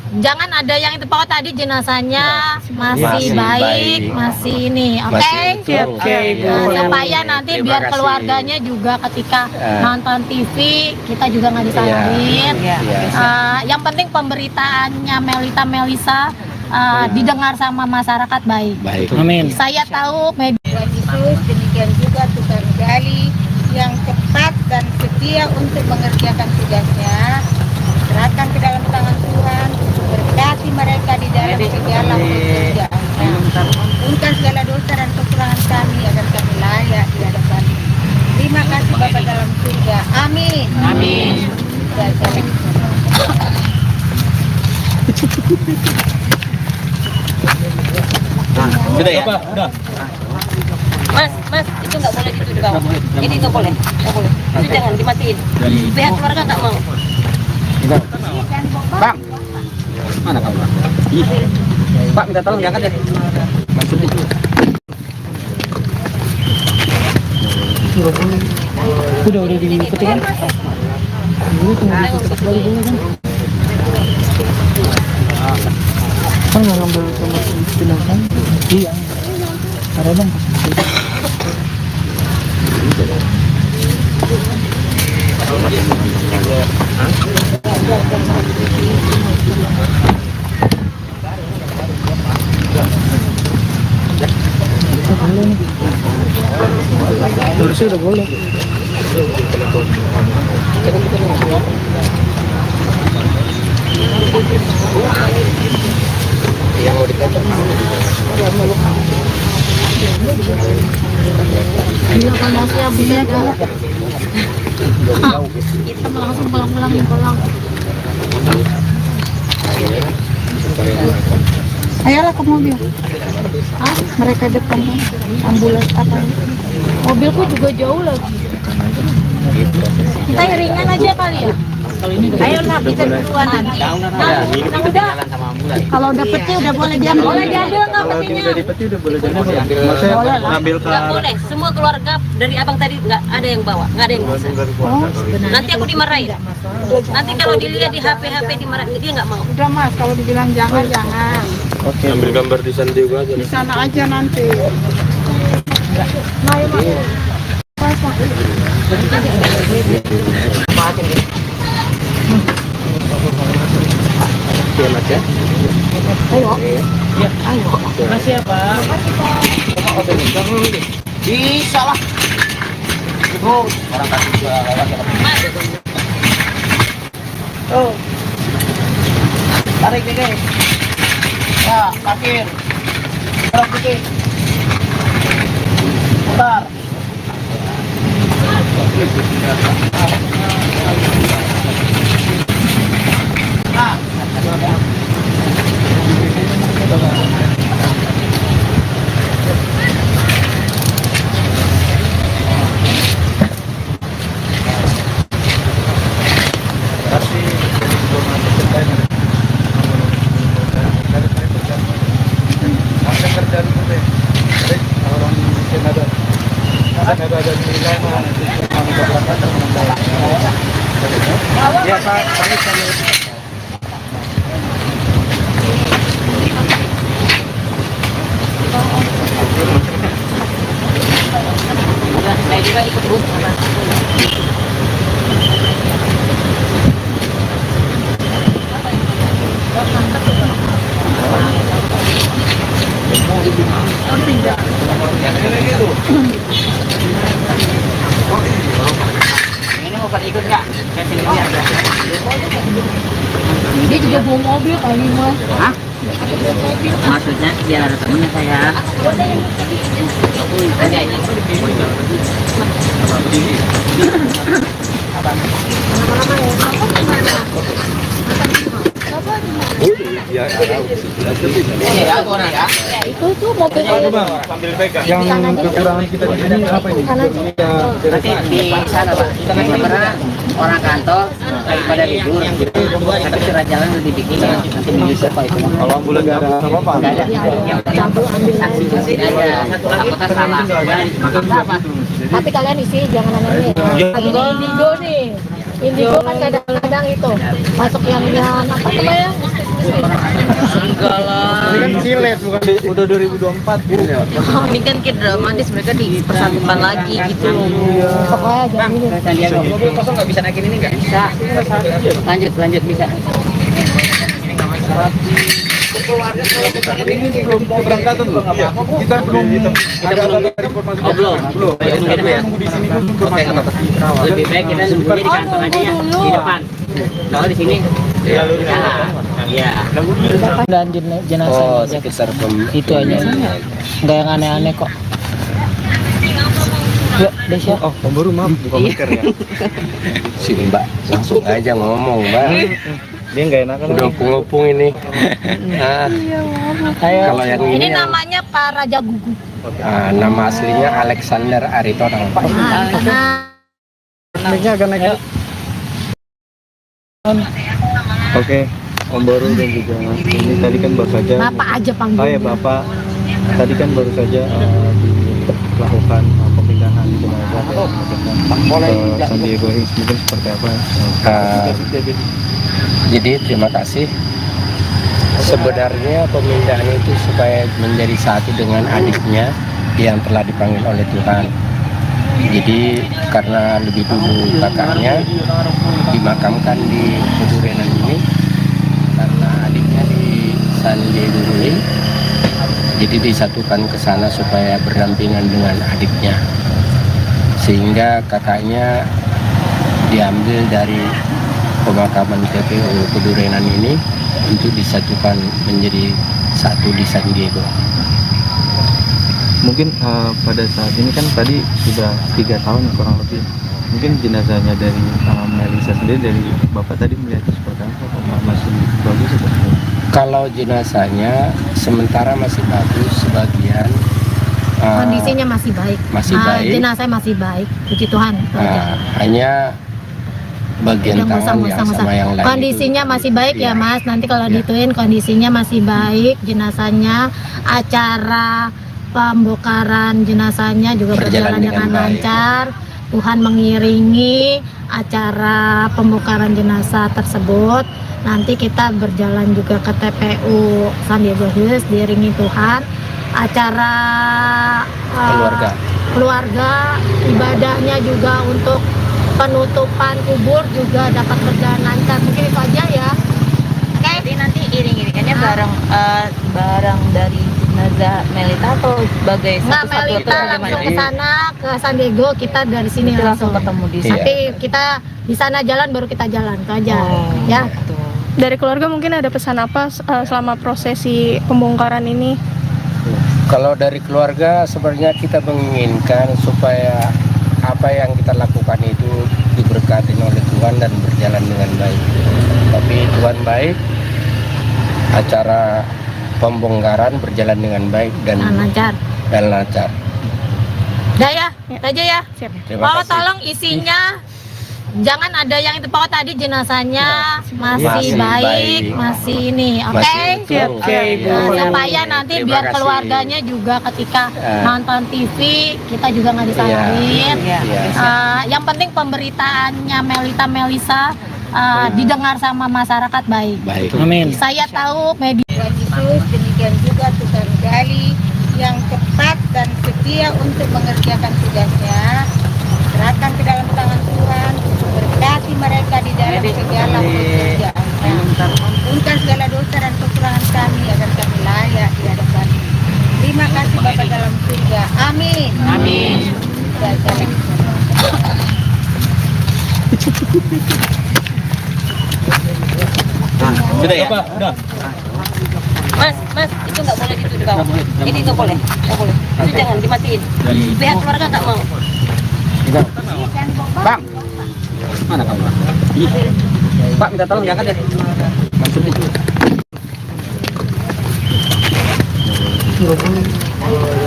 jangan ada yang itu Pak tadi jenazahnya masih Masih baik, baik. masih ini, oke? Masih utuh. Oke, Ibu. Nah, supaya nanti Terima biar kasih. keluarganya juga ketika Ya. nonton TV kita juga nggak disalahin. Iya. Yang penting pemberitaannya Melisa didengar sama masyarakat baik. Baik. Amin. Saya tahu media Tuhan Yesus, demikian juga tukang gali yang cepat dan setia untuk mengerjakan tugasnya. Serahkan ke dalam tangan Tuhan, berkati mereka di dalam segala pekerjaannya. Ampunkan segala dosa dan kekurangan kami agar kami layak di hadapan. Terima kasih Bapa dalam surga. Amin. Amin. Ya, saya- Sudah ya? Udah. Mas, itu nggak boleh gitu di bawah. Ini nggak boleh. Itu jangan dimatiin. Pihak keluarga nggak mau. Bang, mana kamu? Pak, minta tolong diangkat deh. Udah dipetik kan? Kan nggak ngambil sama si jenazah? Iya. Ada bang. Harusnya udah boleh. Gila panasnya bisa kan? Kita langsung pulang. Ayolah ke mobil. Mereka depan ambulans apa? Mobilku juga jauh lagi. Kita iringan aja kali ya. Ayolah kita duluan nanti. Udah. Kalau udah peti udah boleh diambil. Boleh diambil nggak petinya? Udah dipeti udah boleh diambil. Maksudnya ngambil ke Nggak boleh. Semua keluarga dari abang tadi nggak ada yang bawa, nggak ada yang bisa. Nanti aku dimarahin. Nanti kalau dilihat di HP dimarahin, dia nggak mau. Udah Mas, kalau dibilang jangan. Ambil gambar di sana juga aja. Di sana aja nanti. Makasih ya Pak. Bisa lah. Itu orang kasih juga lewat. Oh. Tarik dikit. Ya, parkir. Tarik dikit. Putar. Saya juga ikut bus. Ini mau pada ikut nggak? Dia juga bawa mobil kali Mas. Hah? Maksudnya biar ada temennya saya. Ada ini. Ya, Ya, aku orang ya. Itu tuh mobil ambil pegang. Yang kekurangan kita di sini apa ini? Nanti di sana Pak. Karena orang kantor daripada libur. Tapi surat jalan lebih dikit. Nanti menyusul Pak itu. Kalau ambulan nggak ada apa-apa. Nggak ada. Yang penting saksi aja. Anggota salah. tapi kalian isi jangan aneh-aneh. Lagi di Indigo nih. Indigo kan kadang-kadang itu masuk yang apa namanya? Enggak lah. Ini kan silet bukan udah 2024 gitu ya. Ini kan kayak dramatis, mereka dipersatukan lagi gitu. Pokoknya jangan ini. Sandiaga. Mobil kosong nggak bisa naikin ini nggak? Bisa. Lanjut bisa. Ini belum keberangkatan loh. Kita belum ada informasi. Belum. Kita nunggu di sini dulu informasi. Lebih baik kita nunggunya di kantor aja ya, di depan. Kalau di sini, ya. Dan jenazah Oh, aja. sekitar Itu aja. Nggak yang aneh-aneh kok. Ya, Desya. Oh, Om Baru maaf bukan masker ya. Si Mbak langsung aja ngomong, Mbak. Dia nggak enakan. Udah ngopung ini. Nah, kalau yang Ini ini yang, namanya Pak Raja Gugu. nama aslinya Alexander Aritonang. Naiknya agak naik. Oke, Om Baru dan juga ini tadi kan baru saja. Bapak aja panggil. Oh ya Bapak, tadi kan baru saja dilakukan pemindahan jenazah ke San Diego Hills, mungkin seperti apa? Jadi terima kasih. Sebenarnya pemindahan itu supaya menjadi satu dengan adiknya yang telah dipanggil oleh Tuhan. Jadi karena lebih dulu kakaknya dimakamkan di Kudurenan ini, karena adiknya di San Diego Hills, jadi disatukan ke sana supaya berdampingan dengan adiknya, sehingga kakaknya diambil dari pemakaman TPU Kudurenan ini untuk disatukan menjadi satu di San Diego. Mungkin pada saat ini kan tadi sudah 3 tahun kurang lebih. Mungkin jenazahnya dari Melisa sendiri, dari Bapak tadi melihat seperti apa? Apakah masih bagus atau tidak? Kalau jenazahnya sementara masih bagus, sebagian Kondisinya masih baik. masih baik. Jenazah masih baik. Puji Tuhan. itu aja. Hanya bagian Udah tangan yang sama yang lain kondisinya itu. masih baik ya Iya. Mas. Nanti kalau Iya. dituin kondisinya masih baik. Jenazahnya, acara pembongkaran jenazahnya juga berjalan dengan baik. lancar. Tuhan mengiringi acara pembongkaran jenazah tersebut. Nanti kita berjalan juga ke TPU San Diego Hills diiringi Tuhan. Acara keluarga, ibadahnya juga untuk penutupan kubur juga dapat berjalan lancar. Mungkin itu aja ya. Oke. Jadi nanti iring-iringannya bareng dari jenazah Melita atau sebagai Nggak, satu-satu atau Melita langsung bagaimana? ke sana ke San Diego, kita dari sini Nanti langsung ketemu di sana. Tapi kita di sana jalan baru kita jalan itu aja. Ya. gitu. Dari keluarga mungkin ada pesan apa selama prosesi pembongkaran ini? Kalau dari keluarga sebenarnya kita menginginkan supaya apa yang kita lakukan itu diberkati oleh Tuhan dan berjalan dengan baik. Tapi Tuhan baik, acara pembongkaran berjalan dengan baik dan Lancar. lancar. Udah ya, itu aja ya. Siap. Terima Pak kasih. tolong isinya jangan ada yang itu Pak tadi jenazahnya masih Masih baik, baik. masih ini, oke? Masih utuh. Oke, Iya. Supaya nanti Terima biar kasih. keluarganya juga ketika Ya. nonton TV kita juga nggak disalahin. Iya. Iya. Yang penting pemberitaannya Melisa didengar sama masyarakat baik. Baik. Amin. Saya tahu media Tuhan Yesus, demikian juga Tuhan Gali yang cepat dan setia untuk mengerjakan tugasnya. Serahkan ke dalam tangan Tuhan, berkati mereka di dalam segala pekerjaannya. Ampunkan segala dosa dan kekurangan kami agar kami layak di hadapan. Terima kasih Bapa dalam surga. Amin. Amin. Dan salam. Sudah ya? Udah. Mas, itu nggak boleh gitu di bawah. Ini nggak boleh. Itu jangan dimatiin. Pihak keluarga nggak mau. Bang, mana kamu? Pak, minta tolong diangkat ya.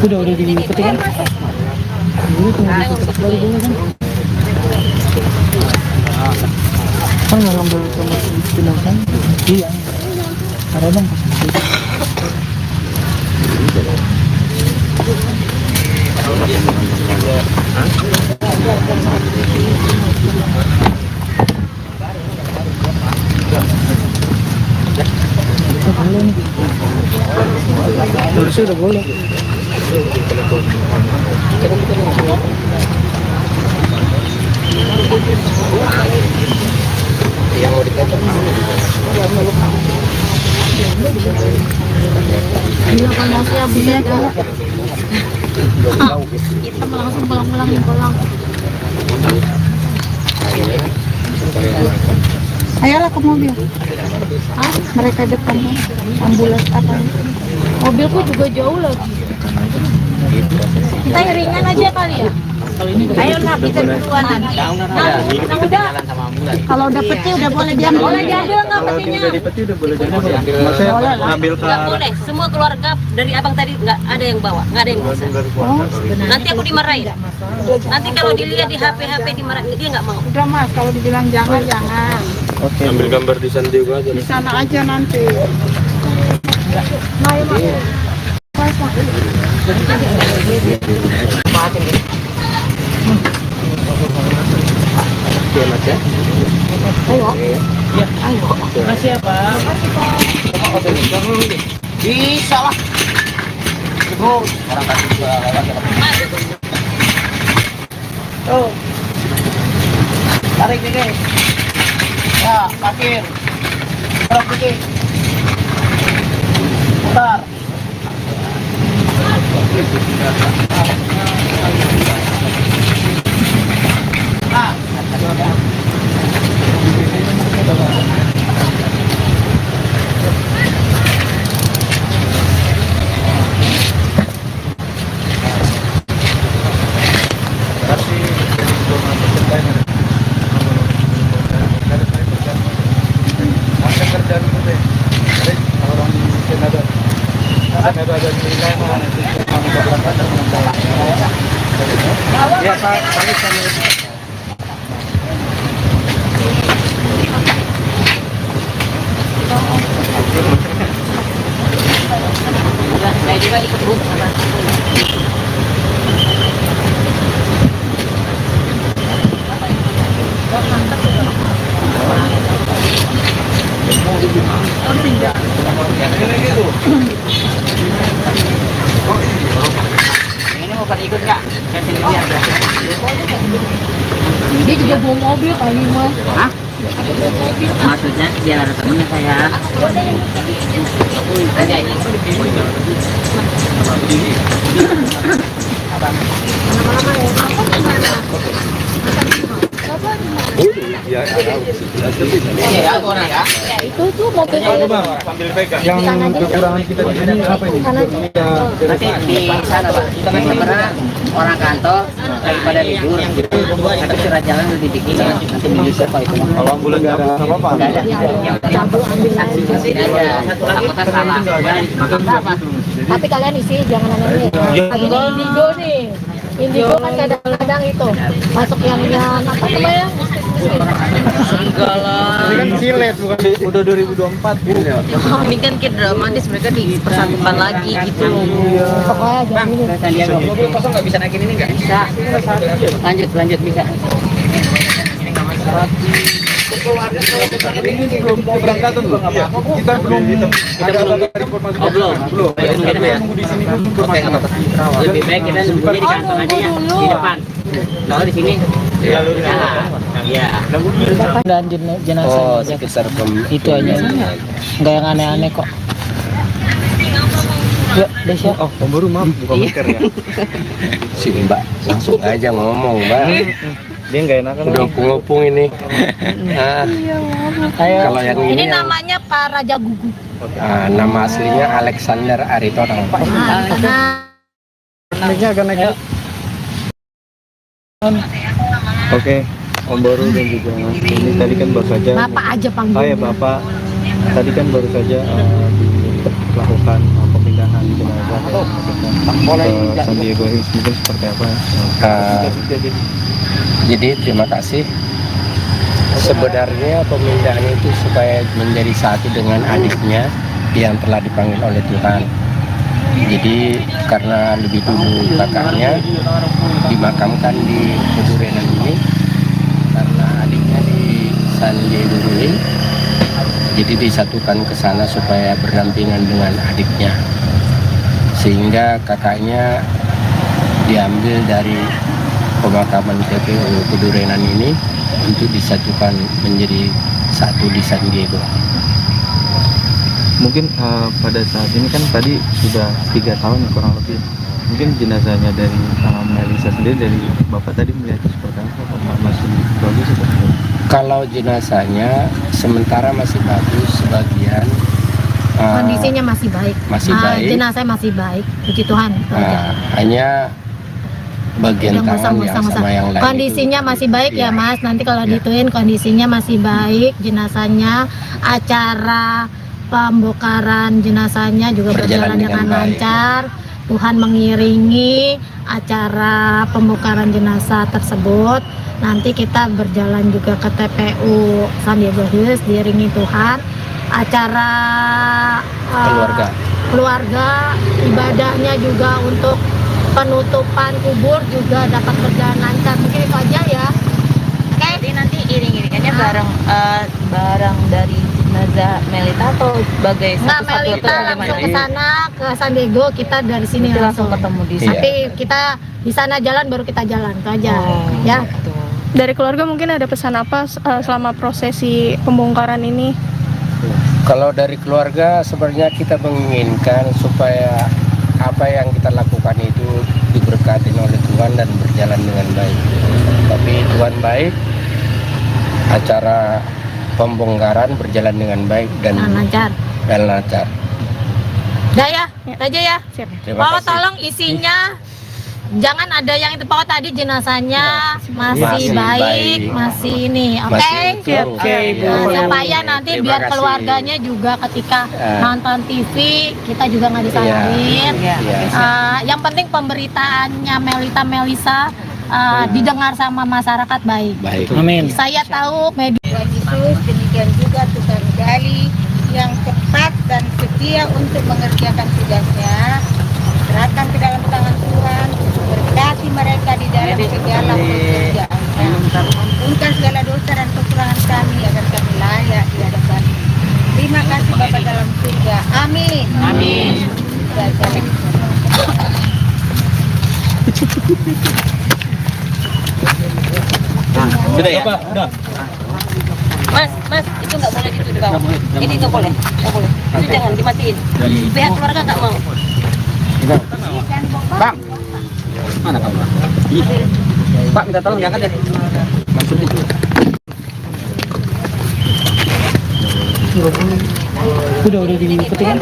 Udah dipetik kan? Kan nggak ngambil sama jenazah? Iya. Ada bang. Boleh nih. Harusnya udah boleh. Yang mau dikatakan Iya kalau siap bisa tuh. Kita langsung pulang. Ayolah ke mobil. Mereka depan ambulans apa? Mobilku juga jauh lagi. Kita iringan aja kali ya. Ayo nak kita duluan nanti. Kalau udah peti udah boleh diambil. Boleh diambil nggak Kalau petinya? udah di peti udah boleh jadi maksudnya ngambil ke Nggak boleh, semua keluarga dari abang tadi nggak ada yang bawa, nggak ada yang bisa. Nanti aku dimarahin. Nanti kalau dilihat di HP dimarahin, dia nggak mau. Udah mas, kalau dibilang jangan. oke. Ambil gambar di San Diego aja. Di sana aja nanti. Oke Mas ya. Makasih ya Pak. Bisa lah. Orang kasih gua lewat ya. Tuh. Tarik nih guys. Ya, parkir. Terus dikit. Putar. Nah, Ya Pak, Saya juga ikut bus sama. ini mau pada ikut nggak? Saya sendiri aja. Dia juga bawa mobil kali mas. Hah? Maksudnya biar ada temennya saya. Ada ini. ya Iya, aku orang ya. Itu tuh mobil sambil pegang. Yang kekurangan kita di sini apa ini? Nanti di sana Pak. Kita kan sebenarnya orang kantor daripada libur. Tapi surat jalan lebih dikit. Nanti bisa Pak itu. Kalau ambulan nggak ada apa-apa. Nggak ada. Yang saksi aja. Takutnya salah. Apa? tapi kalian isi jangan aneh ini indigo nih. Indigo kan kadang-kadang itu masuk yang apa namanya? Enggak lah. Ini kan silet bukan udah 2024 gitu ya. Ini kan kayak dramatis, mereka dipersatukan lagi gitu. Pokoknya jangan ini. Sandiaga. Mobil kosong nggak bisa naikin ini nggak? Bisa. Lanjut bisa. Ini belum keberangkatan loh. Kita belum ada kabar informasi. Belum. Kita nunggu di sini dulu informasi. Lebih baik kita nunggunya di kantor aja ya, di depan. Kalau di sini, ya. Dan jenazah Oh, aja. sekitar Itu aja. Enggak yang aneh-aneh kok. Ya, Desya. Oh, Om baru maaf buka masker ya. sini Mbak, langsung aja ngomong Mbak. Dia nggak enakan. Udah ngopung ini. Nah, Ayo. kalau yang Ini ini, namanya Pak Raja Gugu. nama aslinya Alexander Aritonang. Naiknya agak naik. Oke, Om Boru dan juga ini tadi kan baru saja. Bapak aja panggil. Oh ya Bapak, tadi kan baru saja dilakukan pemindahan jenazah ke San Diego Hills, mungkin seperti apa? Jadi terima kasih. Sebenarnya pemindahan itu supaya menjadi satu dengan adiknya yang telah dipanggil oleh Tuhan. Jadi karena lebih dulu kakaknya dimakamkan di Kedurenan ini, karena adiknya di San Diego Hills, jadi disatukan ke sana supaya berdampingan dengan adiknya, sehingga kakaknya diambil dari pemakaman TPU Kedurenan ini untuk disatukan menjadi satu di San Diego. Mungkin pada saat ini kan tadi sudah 3 tahun kurang lebih. Mungkin jenazahnya dari Melisa sendiri, dari bapak tadi melihat seperti apa? Apakah masih bagus atau tidak? Kalau jenazahnya sementara masih bagus, sebagian Kondisinya masih baik. masih baik. Jenazah masih baik, puji Tuhan. itu aja. Hanya bagian Yang tangan yang musang-musang. sama yang lain Kondisinya itu, masih baik ya iya. Mas. Nanti kalau Iya. dituin kondisinya masih baik, jenazahnya, acara pembongkaran jenazahnya juga berjalan dengan baik. lancar. Tuhan mengiringi acara pembongkaran jenazah tersebut. Nanti kita berjalan juga ke TPU Sandiaga Hills diiringi Tuhan. Acara keluarga, ibadahnya juga untuk penutupan kubur juga dapat berjalan lancar. Mungkin itu aja ya. Oke. Jadi nanti iring-iringannya bareng dari jenazah Melita atau sebagai Nggak, satu-satu Melita atau langsung bagaimana? ke sana ke San Diego, kita dari sini Nanti langsung ketemu di sana. Nanti kita di sana jalan baru kita jalan itu aja. Ya. Gitu. Dari keluarga mungkin ada pesan apa selama prosesi pembongkaran ini? Kalau dari keluarga sebenarnya kita menginginkan supaya apa yang kita lakukan itu diberkati oleh Tuhan dan berjalan dengan baik. Tapi Tuhan baik, acara pembongkaran berjalan dengan baik dan lancar. lancar. Udah ya, itu aja ya. Terima Pokoknya kasih. tolong isinya jangan ada yang itu, pokoknya tadi jenazahnya masih Masih baik, baik. masih ini, oke? Masih utuh. Oke, Nah, supaya nanti Terima biar kasih. keluarganya juga ketika Ya. nonton TV kita juga nggak disalahin. Iya. Iya. Yang penting pemberitaannya Melisa didengar sama masyarakat baik. Baik. Saya tahu media Tuhan Yesus, demikian juga Tuhan Gali yang cepat dan setia untuk mengerjakan tugasnya. Serahkan ke dalam tangan Tuhan, berkati mereka di dalam segala pekerjaannya. Ampunkan segala dosa dan kekurangan kami agar kami layak di hadapan. Terima kasih Bapa dalam surga. Amin. Amin. Sudah ya? Udah. Mas, itu nggak boleh gitu di bawah. Ini nggak boleh. Itu jangan dimatiin. Pihak keluarga nggak mau. Bang, mana kamu? Pak, minta tolong diangkat ya. Maksudnya itu. Udah dipetik kan?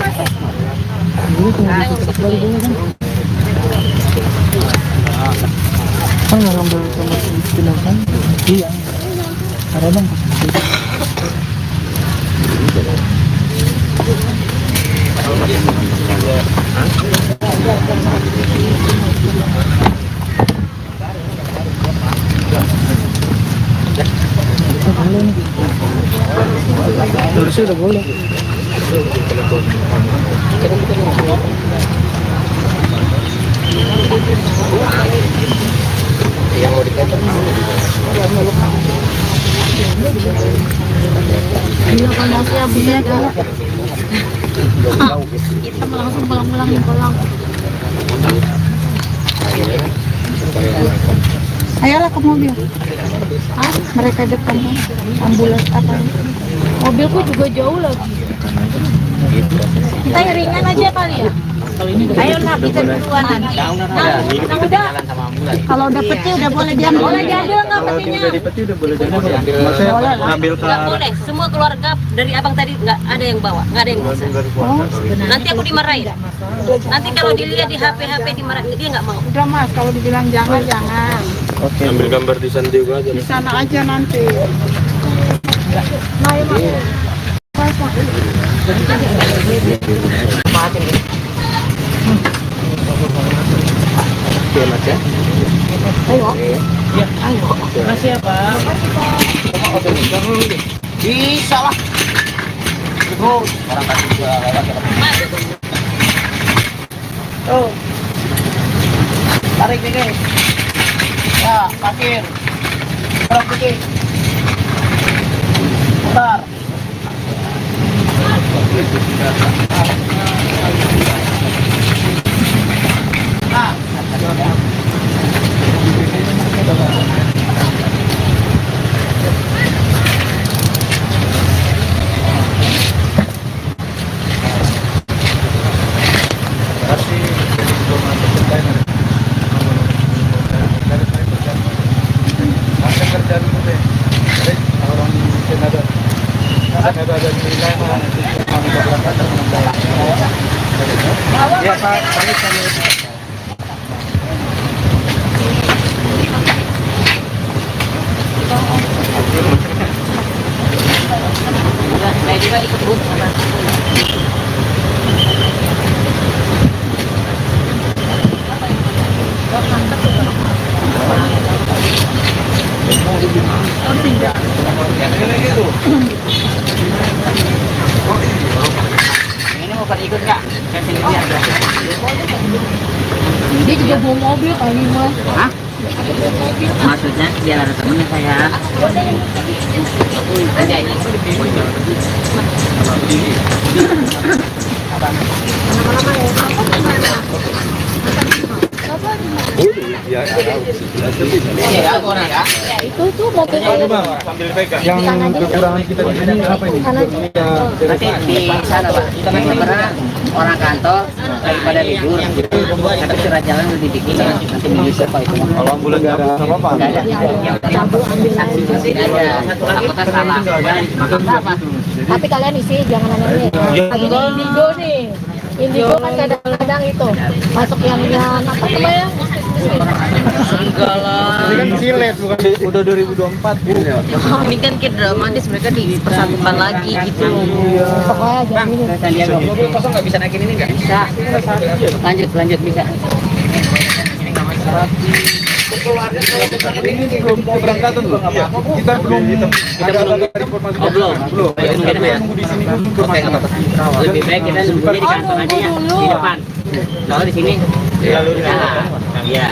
Nggak ngambil sama jenazah? Iya. Ada bang. Harusnya udah boleh. Yang mau dikatakan masih beda. Kita langsung pulang. Ayolah ke mobil. Mereka depan kan. Ambulans apa? Mobilku juga jauh lagi. Kita iringan aja kali ya. Ayo nak kita duluan nanti. Nah, udah. Kalau udah peti udah boleh diambil. Boleh diambil nggak petinya? Udah di peti udah boleh jadi. Maksudnya ngambil ke Nggak boleh. Semua keluarga dari abang tadi nggak ada yang bawa, nggak ada yang bisa. Nanti aku dimarahin. Nanti kalau dilihat di HP dimarahin, dia nggak mau. Udah Mas, kalau dibilang jangan. Oke. Ambil gambar di San Diego aja. Di sana aja nanti. Oke, Mas ya. Makasih ya Pak. Bisa lah. Terus orang tadi juga lewat ya. Tuh. Tarik dikit. Ya, parkir. Terus dikit. Bentar. Nah, Ya Pak, kami Saya juga ikut Bu. Ini mau pada ikut nggak? Saya sini lihat. Dia juga bawa mobil kali mas. Hah? Maksudnya biar ada temennya saya. Ada ini. ya Iya, aku orang ya. Itu tuh mobil sambil pegang. Yang kekurangan kita di sini apa ini? Nanti di sana Pak, kita pernah orang kantor daripada libur, tapi surat jalan udah dibikin, nanti bisa Pak itu. Kalau ambulan nggak ada apa-apa. Nggak ada. Yang saksi masih ada. Anggota salah. Apa? tapi kalian isi jangan aneh-aneh. Lagi di Indigo nih. Indigo kan kadang-kadang itu masuk yang apa namanya? Enggak lah. Ini kan silet bukan udah 2024 gitu ya. Ini kan kayak dramatis, mereka dipersatukan lagi gitu. Pokoknya jangan ini. Sandiaga. Mobil kosong nggak bisa naikin ini nggak? Bisa. Lanjut bisa. Ini belum keberangkatan loh. Kita belum ada informasi. Belum. Kita nunggu di sini dulu informasi. Lebih baik kita nunggunya di kantor aja ya, di depan. Kalau di sini lalu di sana. Iya.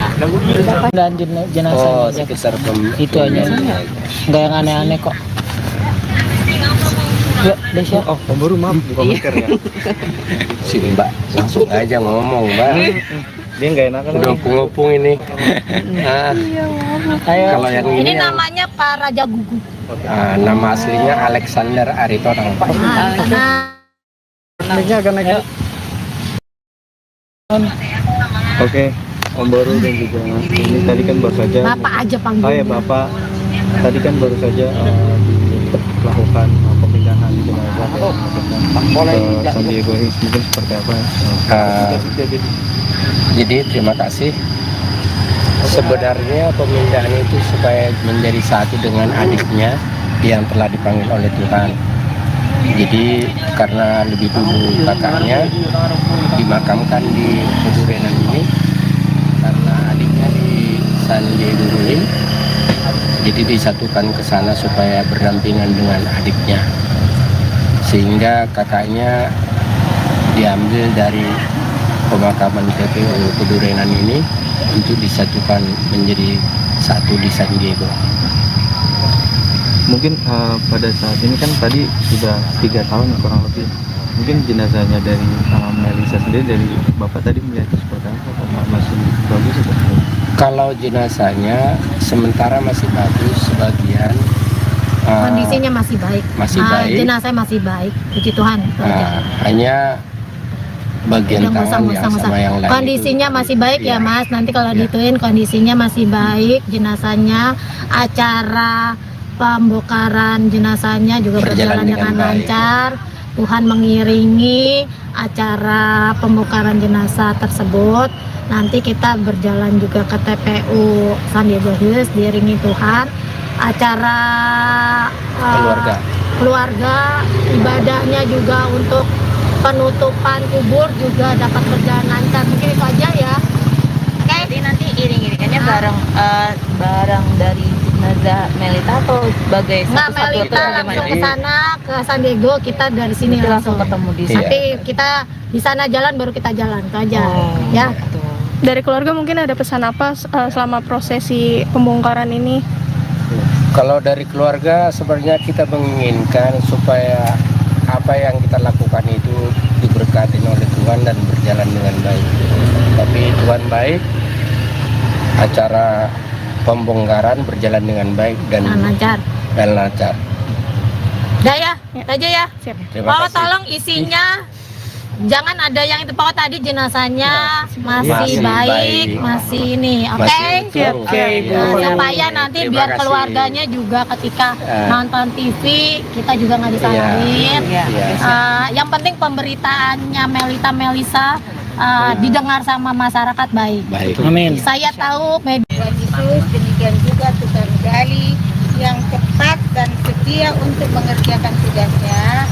Dan jenazah sekitar itu aja. Nggak yang aneh-aneh kok. Ya, Desya. Oh, Om Baru maaf buka masker ya. sini Mbak, langsung aja ngomong Mbak. Dia nggak enakan. Udah ngopung ini. Nah, kalau yang Ini ini yang, namanya Pak Raja Gugu. nama aslinya Alexander Aritonang. Naiknya akan naik. Oke, Om Baru dan juga ini tadi kan baru saja. Bapak aja panggil. Oh ya Bapak, tadi kan baru saja dilakukan pemindahan jenazah ke San Diego Hills, mungkin seperti apa? Jadi terima kasih. Sebenarnya pemindahan itu supaya menjadi satu dengan adiknya yang telah dipanggil oleh Tuhan. Jadi karena lebih dulu kakaknya dimakamkan di Kedurenan ini, karena adiknya di San Diego Hills, jadi disatukan ke sana supaya berdampingan dengan adiknya, sehingga kakaknya diambil dari pemakaman TPU Kedurenan ini untuk disatukan menjadi satu di San Diego. Mungkin pada saat ini kan tadi sudah 3 tahun kurang lebih. Mungkin jenazahnya dari Melisa sendiri, dari Bapak tadi melihat seperti apa? Masih bagus atau belum? Kalau jenazahnya sementara masih bagus, sebagian Kondisinya masih baik. Masih baik. Jenazah masih baik. Puji Tuhan. hanya bagian tangan yang sama yang lain kondisinya itu, masih baik ya Mas. Nanti kalau dituin kondisinya masih baik, jenazahnya, acara pembongkaran jenazahnya juga berjalan dengan lancar. Tuhan mengiringi acara pembongkaran jenazah tersebut. Nanti kita berjalan juga ke TPU San Diego Hills diiringi Tuhan. Acara keluarga ibadahnya juga untuk penutupan kubur juga dapat berjalan lancar. Mungkin itu aja ya. Jadi nanti iring-iringannya barang dari jenazah Melita atau sebagai Nggak, satu-satu Melita atau langsung gimana? ke sana ke San Diego, kita dari sini Nanti langsung ketemu di Iya. Nanti kita di sana jalan baru kita jalan itu aja ya. Dari keluarga mungkin ada pesan apa selama prosesi pembongkaran ini? Kalau dari keluarga sebenarnya kita menginginkan supaya apa yang kita lakukan itu diberkati oleh Tuhan dan berjalan dengan baik. Tapi Tuhan baik, acara pembongkaran berjalan dengan baik dan lancar. lancar. Udah ya, itu aja ya. Terima Kalau kasih. tolong isinya jangan ada yang itu pokoknya tadi jenazahnya masih Masih baik, baik. masih ini, oke? Masih Oke, Bu. Supaya nanti Terima biar kasih. keluarganya juga ketika Eh. nonton TV kita juga nggak disalahin. Iya. Yang penting pemberitaannya Melisa didengar sama masyarakat baik. Baik. Amin. Saya tahu media Tuhan Yesus, demikian juga tukang gali yang cepat dan setia untuk mengerjakan tugasnya.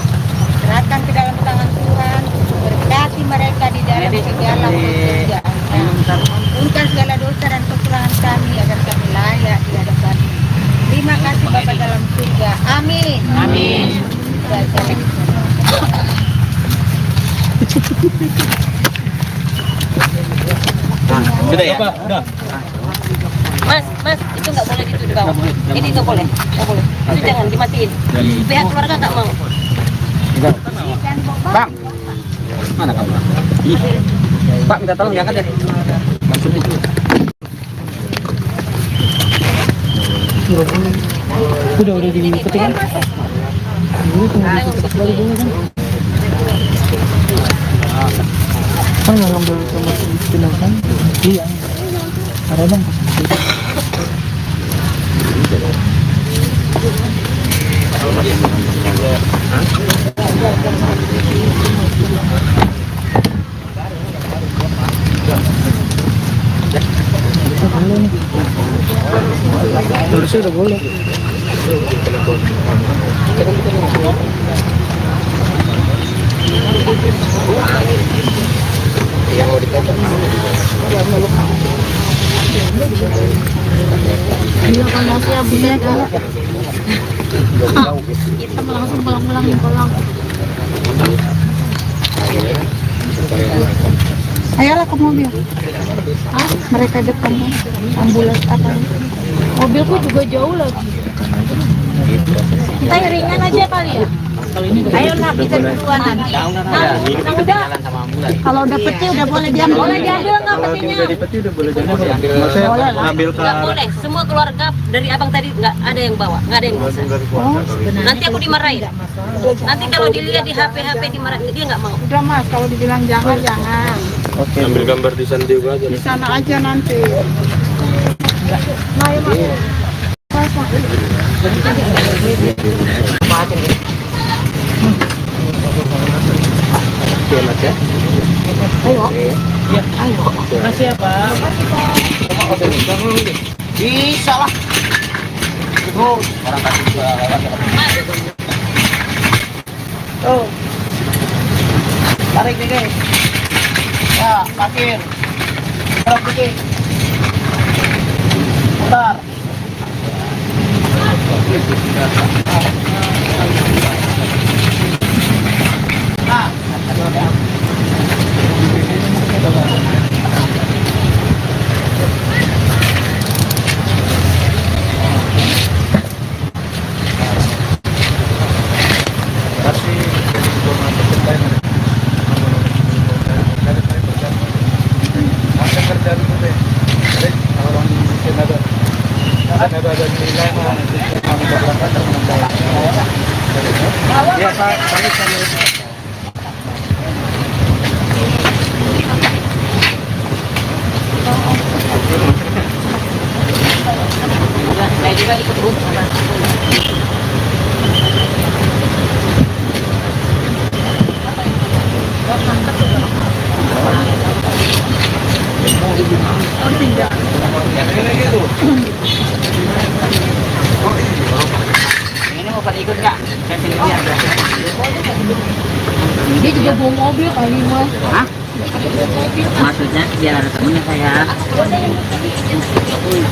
Serahkan ke dalam tangan Tuhan, berkati mereka di dalam segala pekerjaannya. Ampunkan segala dosa dan kekurangan kami agar kami layak di hadapan. Terima kasih Bapa dalam surga. Amin. Amin. Sudah ya? Udah. Mas, itu nggak boleh gitu di bawah. Ini nggak boleh. Itu jangan dimatiin. Pihak keluarga nggak mau. Bang, mana kamu? Pak, minta tolong diangkat ya. Maksudnya itu. Udah dipetik kan? Kan nggak ngambil sama jenazah? Iya. Ada bang. Harusnya udah boleh. Iya, kalau saya beda. Kita langsung pulang. Ayolah ke mobil. Mereka depan ambulans apa? Mobilku juga jauh lagi. Kita iringan aja kali ya. Ayo nak kita duluan nanti. Kalau udah peti udah boleh diambil. Boleh diambil nggak petinya? Dari peti udah boleh jadi. Maksudnya ngambil ke Nggak boleh. Semua keluarga dari abang tadi nggak ada yang bawa, nggak ada yang bisa. Nanti aku dimarahin. Nanti kalau dilihat di HP dimarahin, dia nggak mau. Udah Mas, kalau dibilang jangan. Oke. Ambil gambar di sana juga aja. Di sana aja nanti. Oke, Mas ya. Makasih ya Pak. Bisa lah. Terus orang kasih gua lewat ya. Tuh. Tarik dikit. Ya, parkir. Tarik dikit. Bentar. Nah, Saya juga ikut bus. ini mau pada ikut nggak? Saya pilih dia. Dia juga bawa mobil kali Mas. Hah? Maksudnya biar ada temennya saya.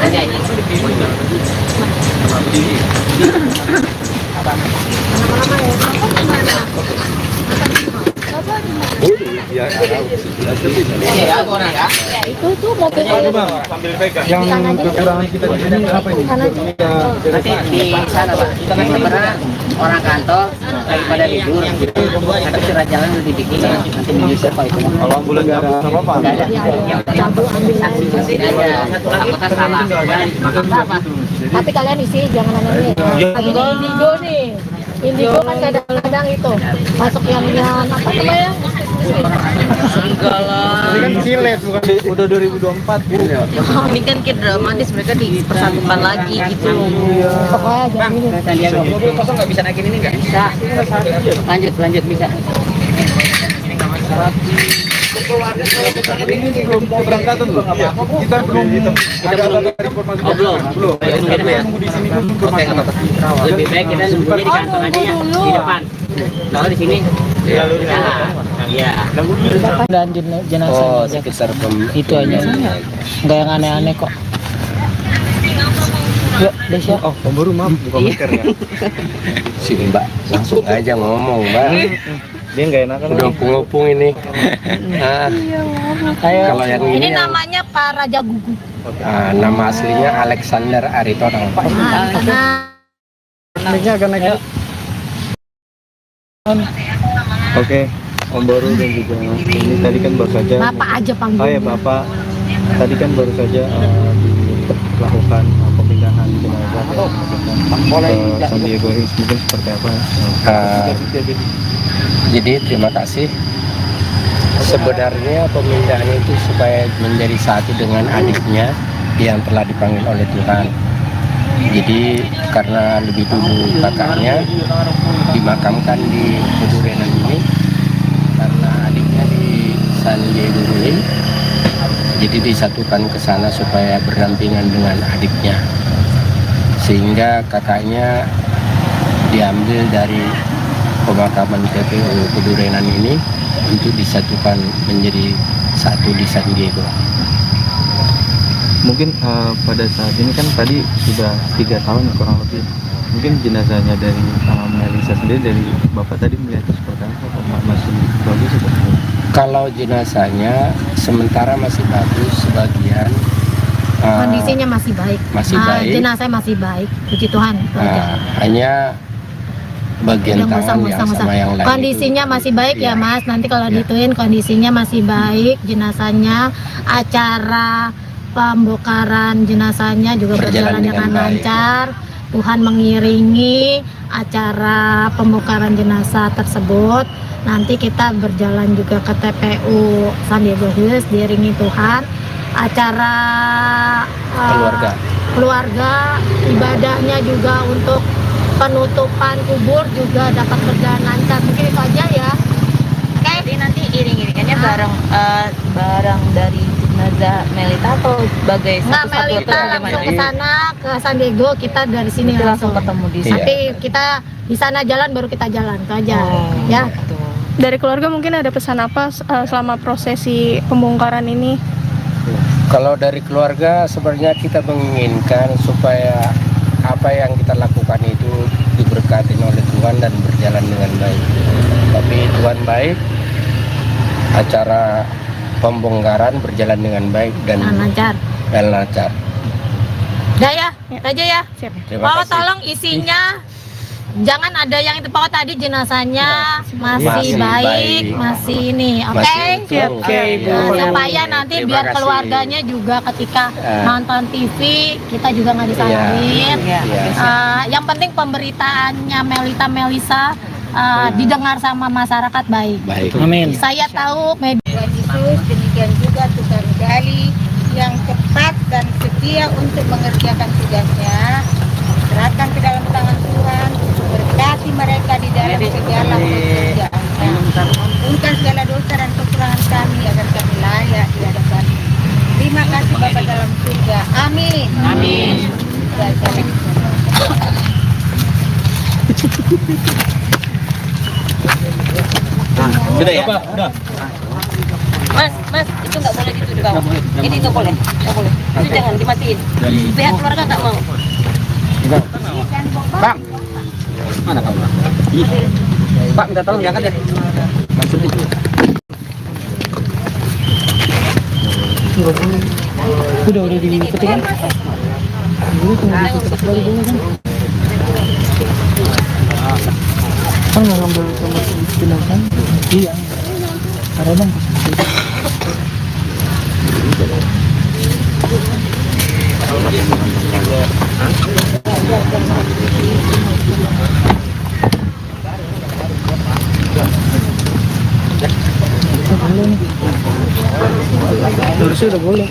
Aja ini. Ya, Ya, aku orang ya. Itu tuh mobil sambil pegang. Yang kekurangan kita di sini apa ini? Nanti di sana Pak. Sebenarnya orang kantor daripada libur. Tapi surat jalan udah dibikin. Nanti menyusul Pak itu. Kalau ambulan nggak apa-apa. Nggak ada. Yang penting saksi aja. Apakah salah? Apa? tapi kalian isi jangan aneh lagi di Indigo nih. Indigo kan kadang-kadang itu masuk yang apa namanya lah. Ini kan silet bukan udah 2024 gitu ya. Ini kan kayak dramatis, mereka dipersatukan lagi gitu. Mobil kosong nggak bisa naikin ini nggak? Bisa. Lanjut bisa. Ini belum keberangkatan loh. Kita belum ada informasi. Belum. Kita nunggu di sini dulu informasi. Lebih baik kita nunggunya di kantor aja ya, di depan. Kalau di sini lalu di sana. Iya. Dan jenazah Oh, sekitar itu aja, nggak yang aneh-aneh kok. Yuk, Desya. Oh, Om Boru maaf buka masker ya. Sini Mbak, langsung aja ngomong Mbak. Dia nggak enakan. Udah ngopung ini. Nah, kalau yang Ini ini yang, namanya Pak Raja Gugu. nama aslinya Alexander Aritonang. Ini agak naik. Oke, Om Boru dan juga ini tadi kan baru saja. Bapak aja panggil. Oh ya Bapak, tadi kan baru saja dilakukan pemindahan jenazah ke San Diego Hills, mungkin seperti apa? Jadi terima kasih. Sebenarnya pemindahan itu supaya menjadi satu dengan adiknya yang telah dipanggil oleh Tuhan. Jadi karena lebih dulu kakaknya dimakamkan di Pedurenan ini, karena adiknya di San Diego Hills, jadi disatukan ke sana supaya berdampingan dengan adiknya, sehingga kakaknya diambil dari pemakaman TPU Pedurenan ini untuk disatukan menjadi satu di San Diego. Mungkin pada saat ini kan tadi sudah 3 tahun kurang lebih. Mungkin jenazahnya dari Melisa sendiri, dari Bapak tadi melihat seperti apa? Masih bagus atau? Kalau jenazahnya sementara masih bagus, sebagian Kondisinya masih baik. Masih baik. Jenazah masih baik, puji Tuhan. hanya bagian tangan yang sama yang lain kondisinya itu, masih baik ya iya. Mas. Nanti kalau Iya. dituin kondisinya masih baik, jenazahnya, acara pembongkaran jenazahnya juga berjalan dengan baik. lancar. Tuhan mengiringi acara pembongkaran jenazah tersebut. Nanti kita berjalan juga ke TPU San Diego Hills diiringi Tuhan. Acara keluarga, ibadahnya juga untuk penutupan kubur juga dapat berjalan lancar. Mungkin itu aja ya. Jadi nanti iring-iringannya barang dari jenazah Melita atau sebagai Nggak, satu-satu Melita atau langsung gimana? ke sana ke San Diego, kita dari sini Nanti langsung ketemu di sana. Nanti kita di sana jalan baru kita jalan itu aja. Ya. Gitu. Dari keluarga mungkin ada pesan apa selama prosesi pembongkaran ini? Kalau dari keluarga sebenarnya kita menginginkan supaya apa yang kita lakukan itu diberkati oleh Tuhan dan berjalan dengan baik. Tapi Tuhan baik, acara pembongkaran berjalan dengan baik dan Lancar. lancar. Udah ya, itu aja ya. Terima Pokoknya kasih. tolong isinya jangan ada yang itu. Pokoknya tadi jenazahnya masih Masih baik, baik. masih ini, oke? Masih utuh. Oke, Ibu. Supaya nanti Terima biar kasih. keluarganya juga ketika Ya. nonton TV kita juga nggak disalahin. Iya. Yang penting pemberitaannya Melisa didengar sama masyarakat baik. Baik. Amin. Saya tahu media Tuhan Yesus, demikian juga tukang gali yang cepat dan setia untuk mengerjakan tugasnya. Serahkan ke dalam tangan Tuhan, berkati mereka di dalam segala pekerjaannya. Ampunkan segala dosa dan kekurangan kami agar kami layak di hadapan. Terima kasih Bapa dalam surga. Amin. Amin. Sudah ya? Udah. Mas, itu nggak boleh gitu di bawah. Ini nggak boleh. Itu jangan dimatiin. Pihak keluarga nggak mau. Bang, mana kamu? Pak, minta tolong diangkat ya. Udah dipetik kan? Kan nggak ngambil sama jenazah? Iya. Ada bang. boleh nih. Harusnya udah boleh.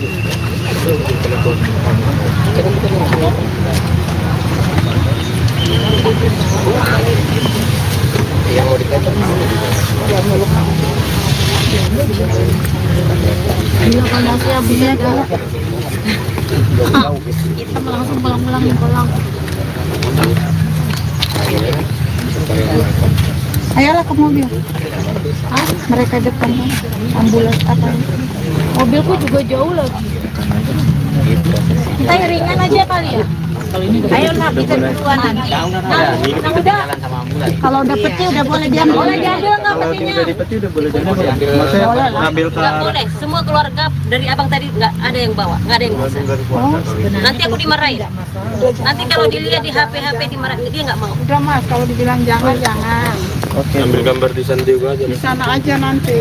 Yang mau dikatakan Iya, masih habisnya ada. Kita langsung pulang. Ayolah ke mobil. Mereka depan kan. Ambulans apa? Mobilku juga jauh lagi. Kita yang ringan aja kali ya. Ayo nak kita duluan nanti. Nah, udah. Kalau dapetnya udah boleh diambil. Boleh diambil nggak petinya? Dari peti udah boleh jadi. Maksudnya ngambil ke Nggak boleh, semua keluarga dari abang tadi nggak ada yang bawa, nggak ada yang bisa. Nanti aku dimarahin. Nanti kalau dilihat di HP dimarahin, dia nggak mau. Udah mas, kalau dibilang jangan. Oke. Ambil gambar di sana juga aja. Di sana aja nanti.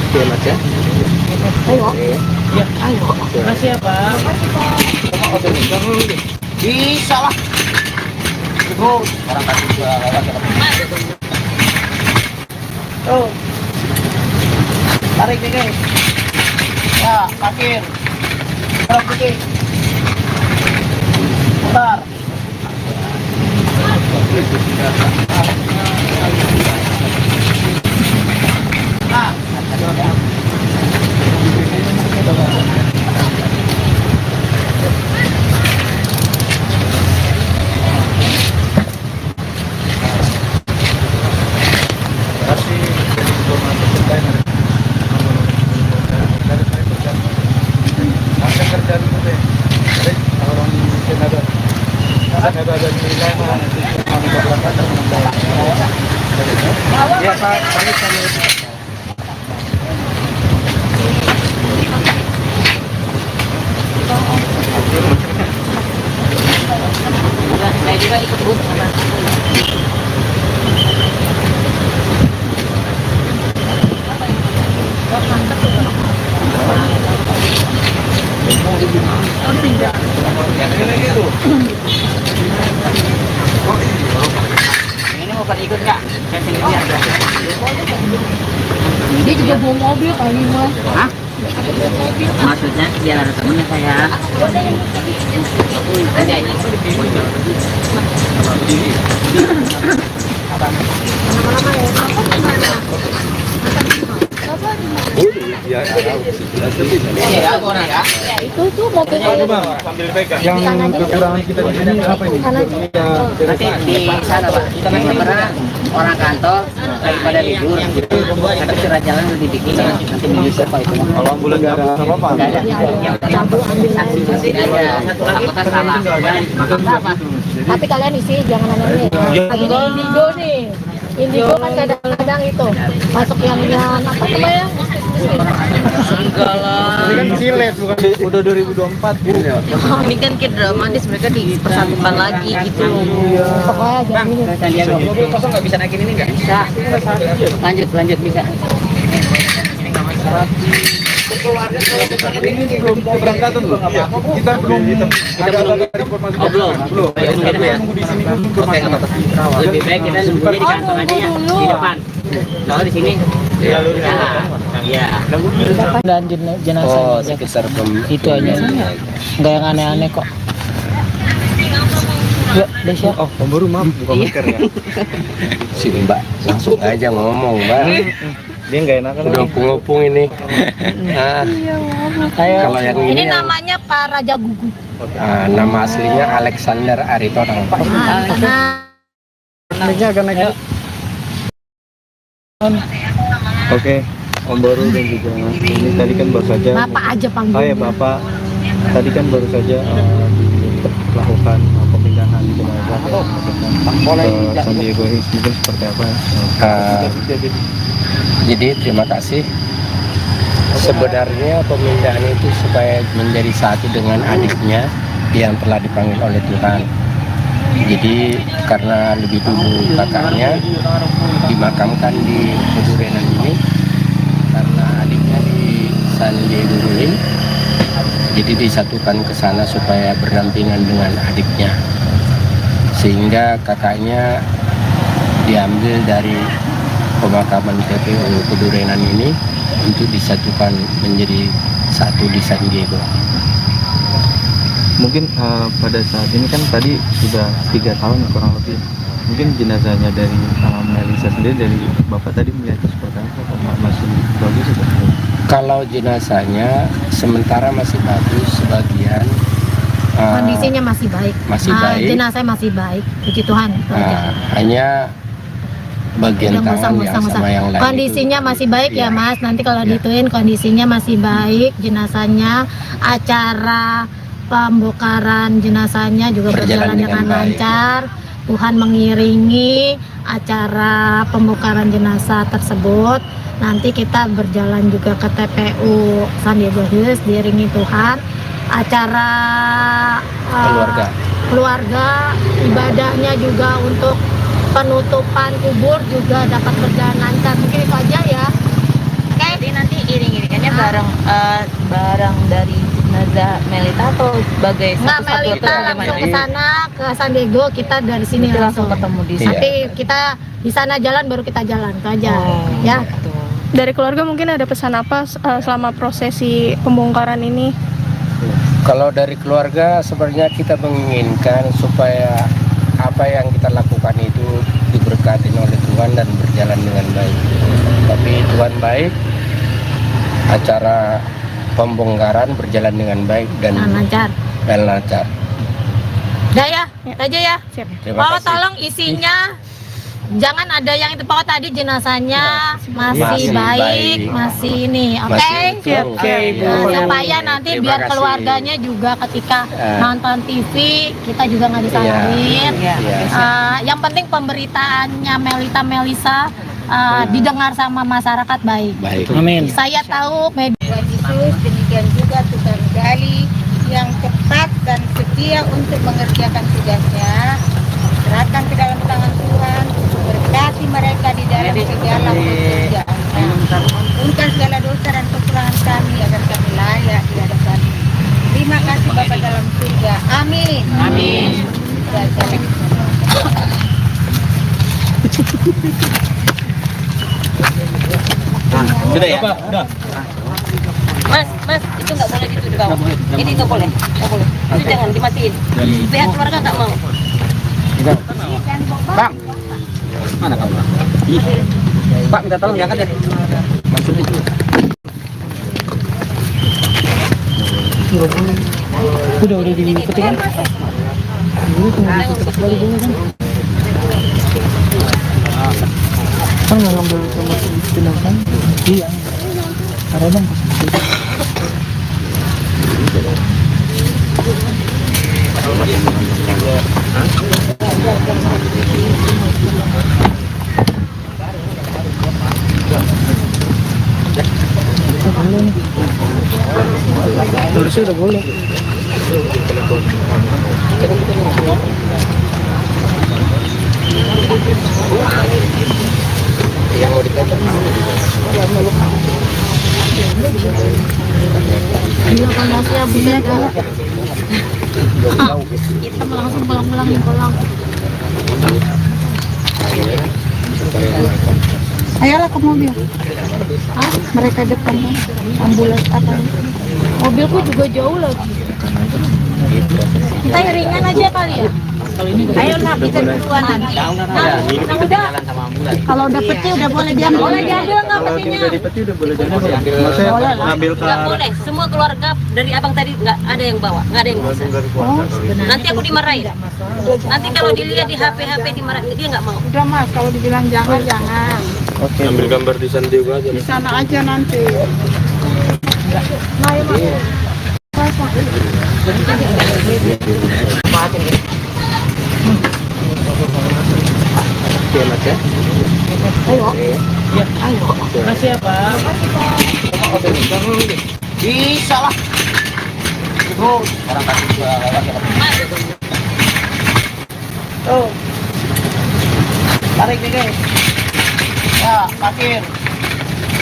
Oke Mas ya. Makasih ya, Pak. bisa lah. Terus orang tadi juga lewat. Tuh. Tarik nih guys. Ya, parkir. Terus putih. Bentar. Nah, Ya Pak, Saya juga ikut bus. ini mau pada ikut nggak? Camping ini ada. Dia juga bawa mobil kali mas. Hah? Maksudnya biar ada temennya saya. Ya, Ya, aku orang ya. Itu tuh mobil sambil pegang. yang kekurangan kita di sini apa ini? Nanti di sana Pak, kita pernah orang kantor daripada libur, tapi surat jalan udah dibikin, nanti bisa Pak itu. Kalau ambulan nggak ada apa-apa. Nggak ada. Saksi ada. Apakah salah? Apa? tapi kalian isi jangan aneh-aneh. Lagi di Indigo nih. Indigo kan kadang-kadang itu masuk yang apa namanya? Enggak lah. Ini kan silet bukan udah 2024 gitu ya. Ini kan kayak dramatis, mereka dipersatukan lagi gitu. Pokoknya jangan ini. Sandiaga. Mobil kosong nggak bisa naikin ini nggak? Bisa. Lanjut bisa. Ini belum keberangkatan loh. Kita belum ada informasi. Belum. Nunggu di sini dulu informasi. Lebih baik kita nunggunya di kantor aja ya, di depan. Kalau di sini, ya. Dan jenazah Oh, sekitar itu aja. Nggak yang aneh-aneh kok. Ya, Desya. Oh, Om Baru maaf bukan masker ya. sini Mbak, langsung aja ngomong Mbak. Dia nggak enakan. Udah ngopung ini. Nah, kalau yang Ini ini namanya Pak Raja Gugu. nama aslinya Alexander Aritonang. Karena Naiknya agak naik. Oke, Om Baru dan juga ini tadi kan baru saja. Bapak aja panggil. Oh ya Bapak, tadi kan baru saja melakukan pemindahan jenazah ke Sandiaga Hills, mungkin seperti apa? Jadi terima kasih. Sebenarnya pemindahan itu supaya menjadi satu dengan adiknya yang telah dipanggil oleh Tuhan. Jadi karena lebih dulu kakaknya dimakamkan di Kedurenan ini, karena adiknya di Sandiaga Hills, Jadi disatukan ke sana supaya berdampingan dengan adiknya. Sehingga kakaknya diambil dari pemakaman TPU Kedurenan ini untuk disatukan menjadi satu di San Diego. Mungkin pada saat ini kan tadi sudah 3 tahun kurang lebih. Mungkin jenazahnya dari Melisa sendiri, dari bapak tadi melihatnya seperti apa? Apakah masih bagus atau belum? Kalau jenazahnya sementara masih bagus, sebagian Kondisinya masih baik. masih baik. Jenazah masih baik, puji Tuhan. Hanya bagian Udah, tangan yang sama yang lain kondisinya itu, masih baik ya iya. Mas. Nanti kalau Iya. dituin kondisinya masih baik, jenazahnya, acara pembongkaran jenazahnya juga berjalan dengan baik. lancar. Tuhan mengiringi acara pembongkaran jenazah tersebut. Nanti kita berjalan juga ke TPU San Diego Hills diiringi Tuhan. Acara keluarga, ibadahnya juga untuk penutupan kubur juga dapat berjalan lancar. Mungkin itu aja ya. Jadi nanti iring-iringannya bareng dari jenazah Melita atau sebagai Nggak, satu-satu Melita atau langsung gimana? ke sana ke San Diego, kita dari sini Nanti langsung ketemu di Iya. Nanti kita di sana jalan baru kita jalan itu aja ya. gitu. Dari keluarga mungkin ada pesan apa selama prosesi pembongkaran ini? Kalau dari keluarga sebenarnya kita menginginkan supaya apa yang kita lakukan itu diberkati oleh Tuhan dan berjalan dengan baik. Tapi Tuhan baik, acara pembongkaran berjalan dengan baik dan Lancar. lancar. Udah ya, itu aja ya. Terima Pokoknya kasih. tolong isinya jangan ada yang itu, pokoknya tadi jenazahnya masih Masih baik, baik. masih ini, oke? Masih utuh. Nah, supaya nanti Terima biar kasih. keluarganya juga ketika Eh. nonton TV kita juga nggak disalahin. Iya. Yang penting pemberitaannya Melisa didengar sama masyarakat baik. Baik. Saya tahu media Tuhan Yesus, demikian juga Tuhan Gali yang cepat dan setia untuk mengerjakan tugasnya. Serahkan ke dalam tangan Tuhan, berkati mereka di dalam segala pekerjaannya. Ampunkan segala dosa dan kekurangan kami agar kami layak di hadapan. Terima kasih Bapa dalam surga. Amin. Amin. Sudah ya? Udah. Mas, itu nggak boleh gitu di bawah. Ini nggak boleh. Itu jangan dimatiin. Pihak keluarga nggak mau. Bang, mana kamu? Pak, minta tolong diangkat ya. Udah dipetik kan? Kan nggak ngambil sama jenazah? Iya. Ada bang. Harusnya udah boleh. Yang mau dipotong. Iya, panasnya beda. Kita langsung pulang. Ayolah ke mobil. Mereka depan kan. Ambulans apa? Mobilku juga jauh lagi. Kita iringan aja kali ya. Ayo nak kita duluan nanti. Nah, udah. Kalau udah peti udah boleh diambil. Boleh diambil nggak petinya? Peti udah boleh jadi. Maksudnya ngambil ke Nggak boleh. Semua keluarga dari abang tadi nggak ada yang bawa, nggak ada yang bisa. Nanti aku dimarahin. Nanti kalau dilihat di HP dimarahin, dia nggak mau. Udah Mas, kalau dibilang jangan. Oke. Ambil gambar di San Diego aja. Di sana aja nanti. Oke, Mas ya. Makasih ya Pak. Bisa lah. Terus orang tadi juga lewat ya. Tuh. Tarik nih guys. Ya, parkir.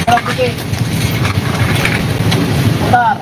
Tarik dikit. Bentar.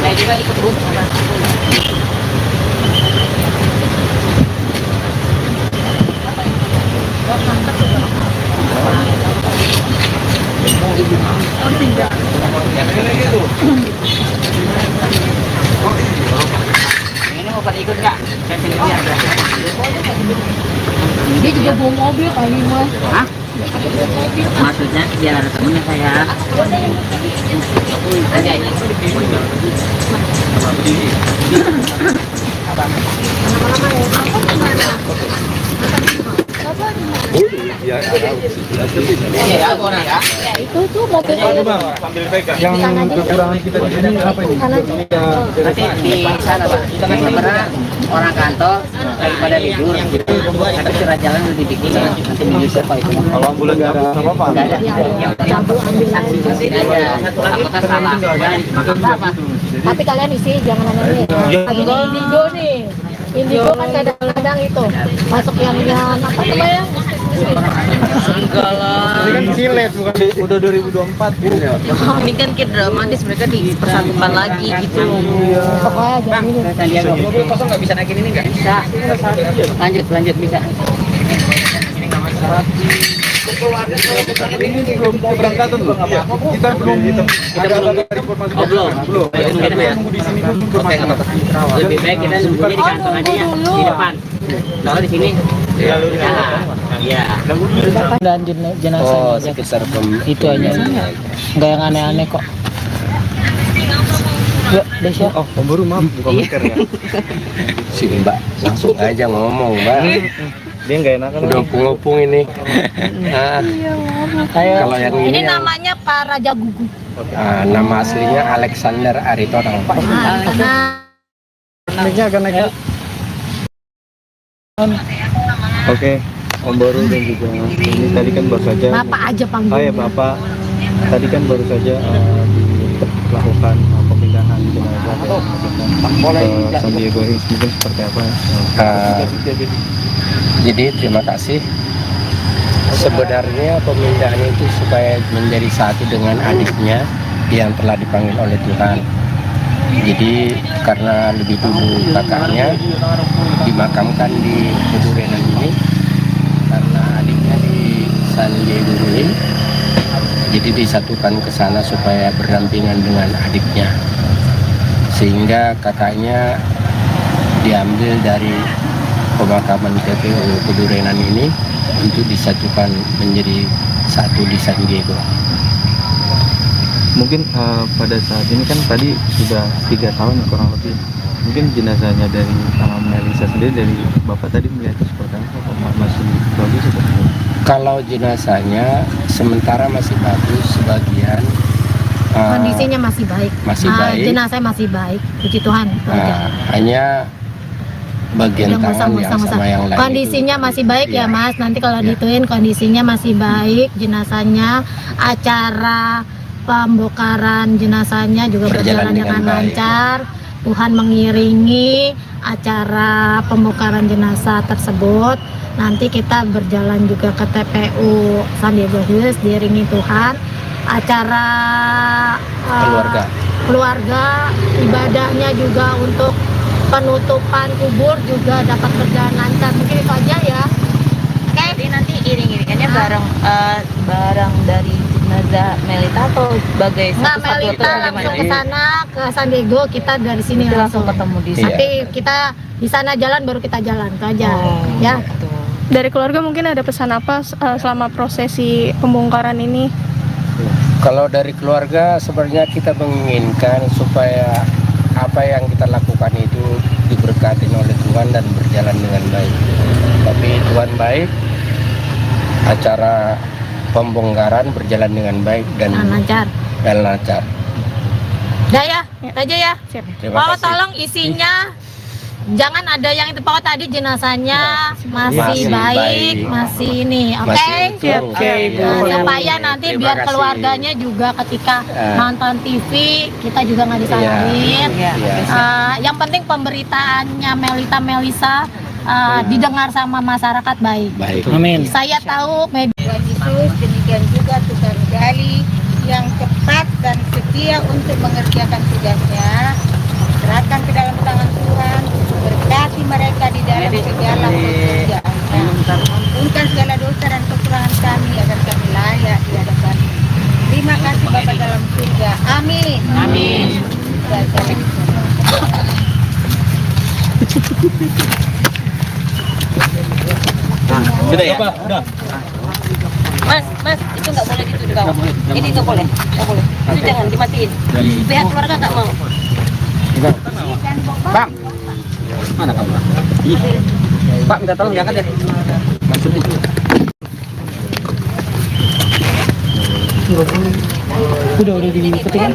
Saya juga ikut bus. Ini mau pada ikut nggak? Saya sini lihat. Dia juga bawa mobil kali mas. Hah? Maksudnya biar ada temennya saya. Aja ini. Ya, Ya, aku nak ya. Itu tuh mobil sambil pegang. Yang kekurangan kita di sini apa ini? Nanti di sana Pak. Karena orang kantor daripada libur, tapi surat jalan lebih dikit. Nanti minggu siapa itu? Kalau ambulan nggak ada apa-apa. Nggak ada. Yang penting sanksi aja. Takutnya salah. Apa? tapi kalian isi jangan aneh lagi di Indigo nih. Indigo kan kadang-kadang itu masuk yang apa namanya? Enggak lah. Ini kan silet bukan udah 2024 gitu ya. Ini kan kayak dramatis, mereka dipersatukan lagi gitu. Pokoknya jangan ini. Sandiaga. Mobil kosong nggak bisa naikin ini nggak? Bisa. Lanjut bisa. Ini belum keberangkatan loh. Kita belum ada informasi. Belum. Nunggu di sini dulu informasi. Lebih baik kita nunggunya di kantor aja ya, di depan. Kalau di sini lalu di sana. Iya. Dan jenazah sekitar itu aja. Nggak yang aneh-aneh kok. Ya, Desya. Oh, Om Baru maaf buka masker ya. Sini Mbak, langsung aja ngomong Mbak. Dia nggak enakan. Udah ngopung ini. Nah, kalau yang Ini ini yang, namanya Pak Raja Gugu. nama aslinya Alexander Aritonang. Ini agak naik. Oke, Om Baru dan juga ini tadi kan baru saja. Bapak aja Oh panggilnya. ya Bapak, tadi kan baru saja dilakukan pemindahan jenazah ke Sandiago Hills, mungkin seperti apa? Jadi terima kasih. Sebenarnya pemindahan itu supaya menjadi satu dengan adiknya yang telah dipanggil oleh Tuhan. Jadi karena lebih dulu kakaknya dimakamkan di Kedurenan ini, karena adiknya di San Diego ini, jadi disatukan ke sana supaya berdampingan dengan adiknya, sehingga kakaknya diambil dari pemakaman TPU Kedurenan ini untuk disatukan menjadi satu di San Diego. Mungkin pada saat ini kan tadi sudah 3 tahun kurang lebih. Mungkin jenazahnya dari Melisa sendiri, dari Bapak tadi melihat seperti apa? Masih bagus atau tidak? Kalau jenazahnya sementara masih bagus, sebagian Kondisinya masih baik. Masih baik. Jenazah masih baik. Puji Tuhan. hanya bagian tangan yang sama yang lain Kondisinya masih baik Iya. ya Mas. Nanti kalau dituin kondisinya masih baik. Jenazahnya, acara pembongkaran jenazahnya juga berjalan dengan baik. lancar. Tuhan mengiringi acara pembongkaran jenazah tersebut. Nanti kita berjalan juga ke TPU Sandiago Hills diiringi Tuhan. Acara keluarga ibadahnya juga untuk penutupan kubur juga dapat berjalan lancar. Mungkin itu aja ya. Jadi nanti iring-iringannya bareng dari jenazah Melita atau sebagai Nggak, satu-satu Melita atau langsung bagaimana? ke sana ke San Diego, kita dari sini Itu langsung langsung ketemu di Iya. Nanti kita di sana jalan baru kita jalan itu aja ya. gitu. Dari keluarga mungkin ada pesan apa selama prosesi pembongkaran ini? Kalau dari keluarga sebenarnya kita menginginkan supaya apa yang kita lakukan itu diberkati oleh Tuhan dan berjalan dengan baik. Tapi Tuhan baik, acara pembongkaran berjalan dengan baik dan lancar. lancar. Udah ya, aja ya. Terima Pak, kasih. tolong isinya jangan ada yang itu Pak tadi jenazahnya masih Masih baik, baik. masih ini, oke? Masih utuh. Oke, Bu. Supaya nanti Terima biar kasih. keluarganya juga ketika Ya. nonton TV kita juga nggak disalahin. Iya. Yang penting pemberitaannya Melisa didengar sama masyarakat baik. Baik. Amin. Saya tahu media Tuhan Yesus, demikian juga tukang gali yang cepat dan setia untuk mengerjakan tugasnya. Serahkan ke dalam tangan Tuhan, berkati mereka di dalam segala pekerjaannya. Ampunkan segala dosa dan kekurangan kami agar kami layak di hadapan. Terima kasih Bapa dalam surga. Amin. Amin. Sudah ya? Udah. Mas, itu nggak boleh gitu di bawah. Ini nggak boleh. Itu jangan dimatiin. Pihak keluarga nggak mau. Bang, mana kamu? Pak, minta tolong diangkat ya. Udah diketik kan?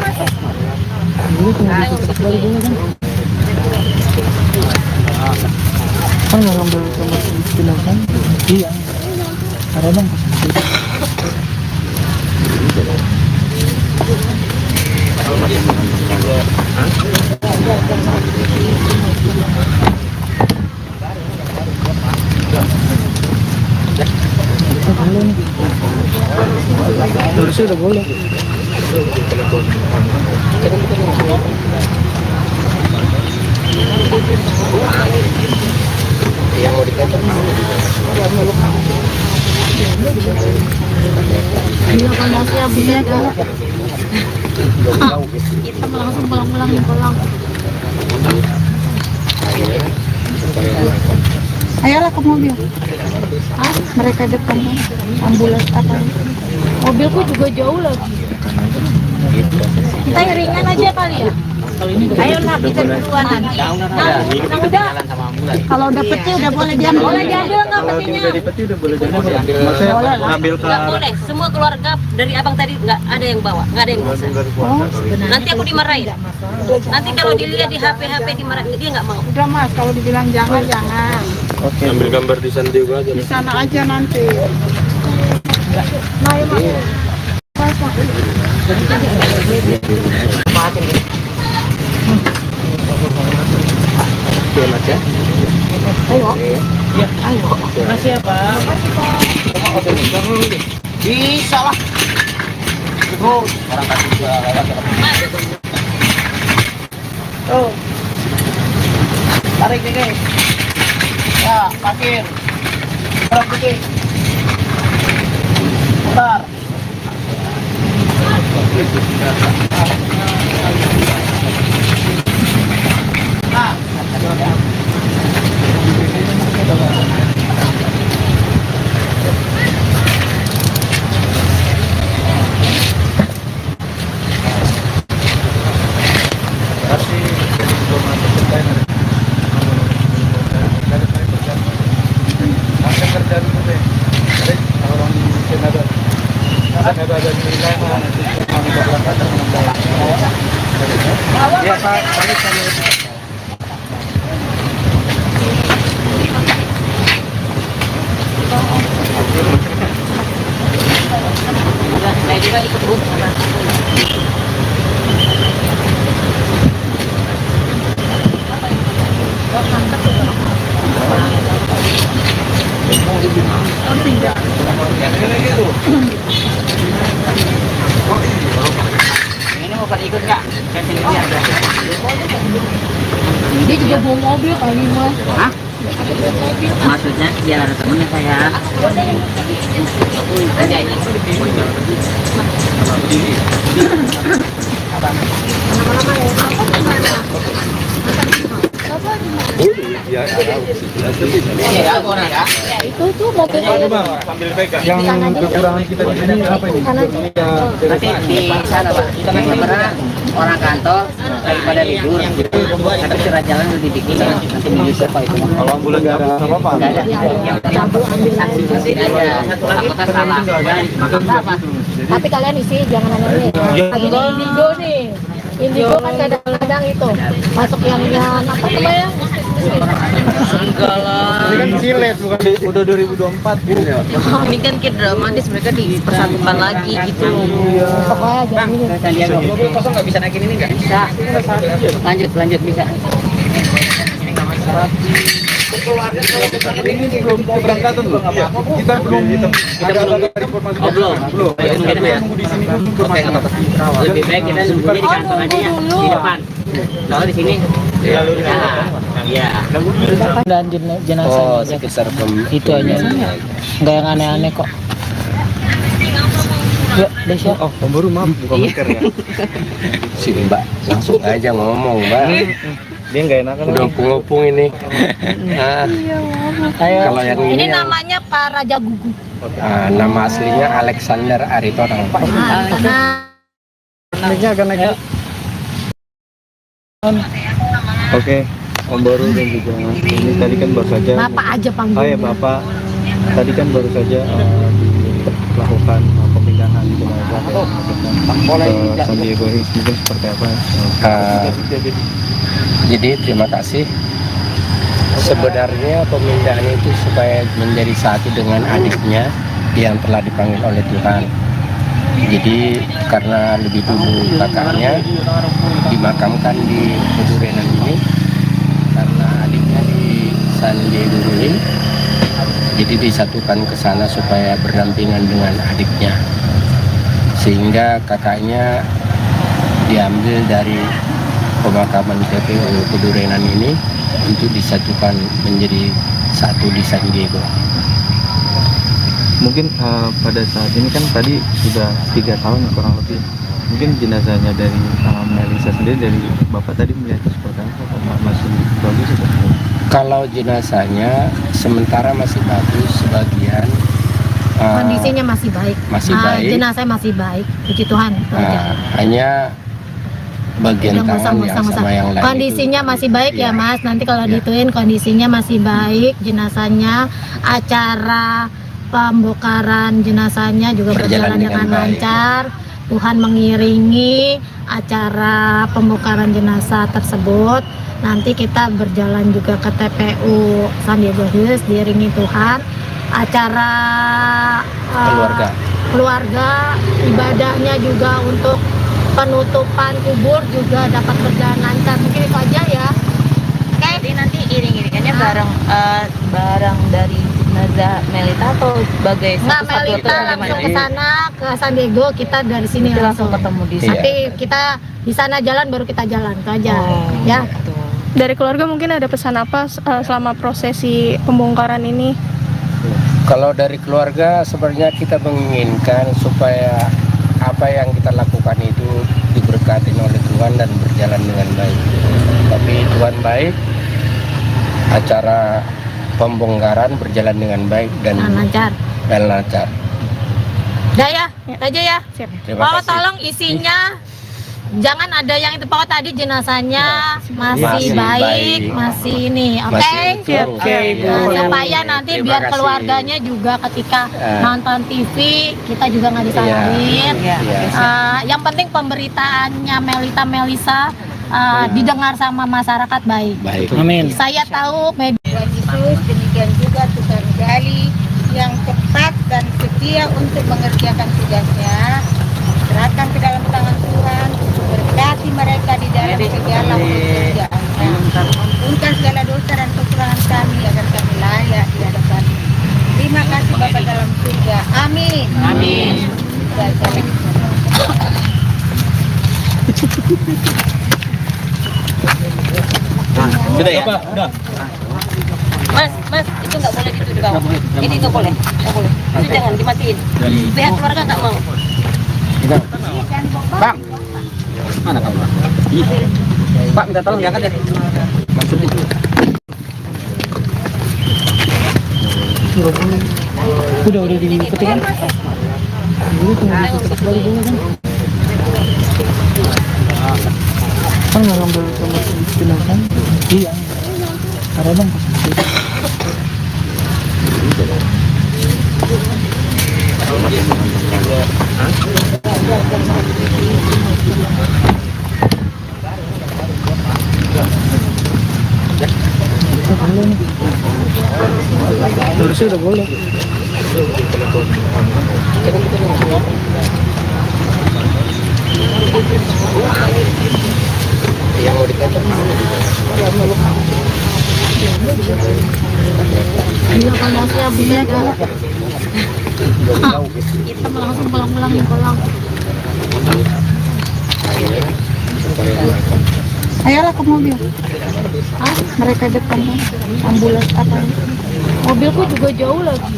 Kan nggak ngambil sama jenazah? Iya. Ada bang. Harusnya udah boleh. Yang mau dikatakan kita langsung pulang. Ayolah ke mobil. Mereka depan ambulans apa? Mobilku juga jauh lagi. Kita iringan aja kali ya. Ayolah kita duluan nanti. Nah, udah. Kalau dapetnya udah boleh diambil. Boleh diambil nggak petinya? Dari peti udah boleh jadi. Maksudnya ngambil ke Nggak boleh. Semua keluarga dari abang tadi nggak ada yang bawa, nggak ada yang bisa. Nanti aku dimarahin. Nanti kalau dilihat di HP dimarahin, dia nggak mau. Udah Mas, kalau dibilang jangan. Oke. Ambil gambar di sana juga aja. Di sana aja nanti. Oke, Mas ya. Makasih ya Pak. Bisa lah. Terus orang tadi juga lewat. Tuh. Tarik dikit. Ya, parkir. Berapa dikit? Bentar. Nah, Ya, Pak. Saya juga ikut Bu. ini mau pada ikut nggak? Saya sini aja. Dia juga bawa mobil kali Mas. Hah? Maksudnya biar ada temennya saya. Aja ini. Ya, Itu mobil sambil pegang. Yang kekurangan kita di sini apa ini? Nanti di sana Pak, kita pernah orang kantor daripada libur, tapi surat jalan udah dibikin, nanti bisa Pak itu. Kalau ambulan nggak ada apa-apa. Nggak ada. Saksi ada. Apakah salah? tapi kalian isi jangan aneh lagi di Indigo nih. Indigo kan kadang-kadang itu masuk yang apa namanya? Enggak lah. Ini kan silet bukan udah 2024 gitu ya. Ini kan kayak dramatis, mereka dipersatukan lagi gitu. Pokoknya jangan ini. Sandiaga. Mobil kosong nggak bisa naikin ini nggak? Bisa. Lanjut bisa. Ini belum keberangkatan loh. Kita belum ada informasi. Belum. Nunggu di sini dulu informasi. Lebih baik kita nunggunya di kantor aja ya, di depan. Kalau di sini lalu di sana. Iya. Dan jenazah sekitar itu aja, nggak yang aneh-aneh kok. Ya, Desya. Oh, pemburu maaf, bukan masker ya. Sini Mbak, langsung aja ngomong Mbak. Dia nggak enakan. Udah ngopung ini. Kalau yang Ini ini namanya Pak Raja Gugu. nama aslinya Alexander Aritonang. Ini agak naik. Oke, Om Boru dan juga ini tadi kan baru saja. Bapak aja Oh panggilnya. ya Bapak, tadi kan baru saja dilakukan pemindahan jenazah ke San Diego Hills, mungkin seperti apa? Jadi terima kasih. Sebenarnya pemindahan itu supaya menjadi satu dengan adiknya yang telah dipanggil oleh Tuhan. Jadi karena lebih dulu kakaknya dimakamkan di Kedurenan ini, karena adiknya di San Diego Hills, jadi disatukan ke sana supaya berdampingan dengan adiknya, sehingga kakaknya diambil dari pemakaman TPU Kedurenan ini untuk disatukan menjadi satu di San Diego. Mungkin pada saat ini kan tadi sudah 3 tahun kurang lebih. Mungkin jenazahnya dari Melisa sendiri, dari Bapak tadi melihat seperti apa? Masih bagus atau? Kalau jenazahnya sementara masih bagus, sebagian Kondisinya masih baik. Masih baik. Jenazah masih baik. Puji Tuhan. hanya bagian tangan yang sama yang lain kondisinya itu, masih baik ya Mas. Nanti kalau dituin kondisinya masih baik, jenazahnya, acara pembongkaran jenazahnya juga berjalan dengan lancar. Tuhan mengiringi acara pembongkaran jenazah tersebut. Nanti kita berjalan juga ke TPU San Diego Hills diiringi Tuhan. Acara keluarga, ibadahnya juga untuk penutupan kubur juga dapat berjalan lancar. Mungkin itu aja ya. Jadi nanti iring-iringannya barang dari jenazah Melita atau sebagai Nggak, satu-satu Melita atau langsung gimana? ke sana ke San Diego, kita dari sini Nanti langsung ketemu di sana. Nanti kita di sana jalan baru kita jalan itu aja. Ya. Dari keluarga mungkin ada pesan apa selama prosesi pembongkaran ini? Kalau dari keluarga sebenarnya kita menginginkan supaya apa yang kita lakukan itu diberkati oleh Tuhan dan berjalan dengan baik. Tapi Tuhan baik, acara pembongkaran berjalan dengan baik dan lancar. Udah ya, itu aja ya. Terima Pokoknya kasih. tolong isinya jangan ada yang itu, pokoknya tadi jenazahnya masih baik, masih ini, oke? Supaya nanti Terima biar kasih. keluarganya juga ketika nonton TV kita juga nggak disalahin. Yang penting pemberitaannya Melisa didengar sama masyarakat baik. Amin. Saya tahu media Yesus, demikian juga Tuhan Gali yang tepat dan setia untuk mengerjakan tugasnya. Serahkan ke dalam tangan Tuhan, berkati mereka di dalam segala pekerjaannya. Ampunkan segala dosa dan kekurangan kami agar kami layak di hadapan. Terima kasih Bapa dalam surga. Amin. Amin. Sudah ya? Udah. Mas, itu nggak boleh gitu di bawah. Ini nggak boleh. Itu jangan dimatiin. Pihak keluarga nggak mau. Bang, mana kamu? Pak, minta tolong diangkat ya. Udah dipetik kan? Dulu tunggu dipetik baru boleh kan? Kan nggak ngambil sama jenazah? Iya. Ada bang pas itu. Harusnya udah boleh. Yang mau dikatakan Iya kalau saya bisa kan. Kita langsung pulang-pulangin pulang. Ayolah ke mobil. Mereka depan ambulans apa? Mobilku juga jauh lagi.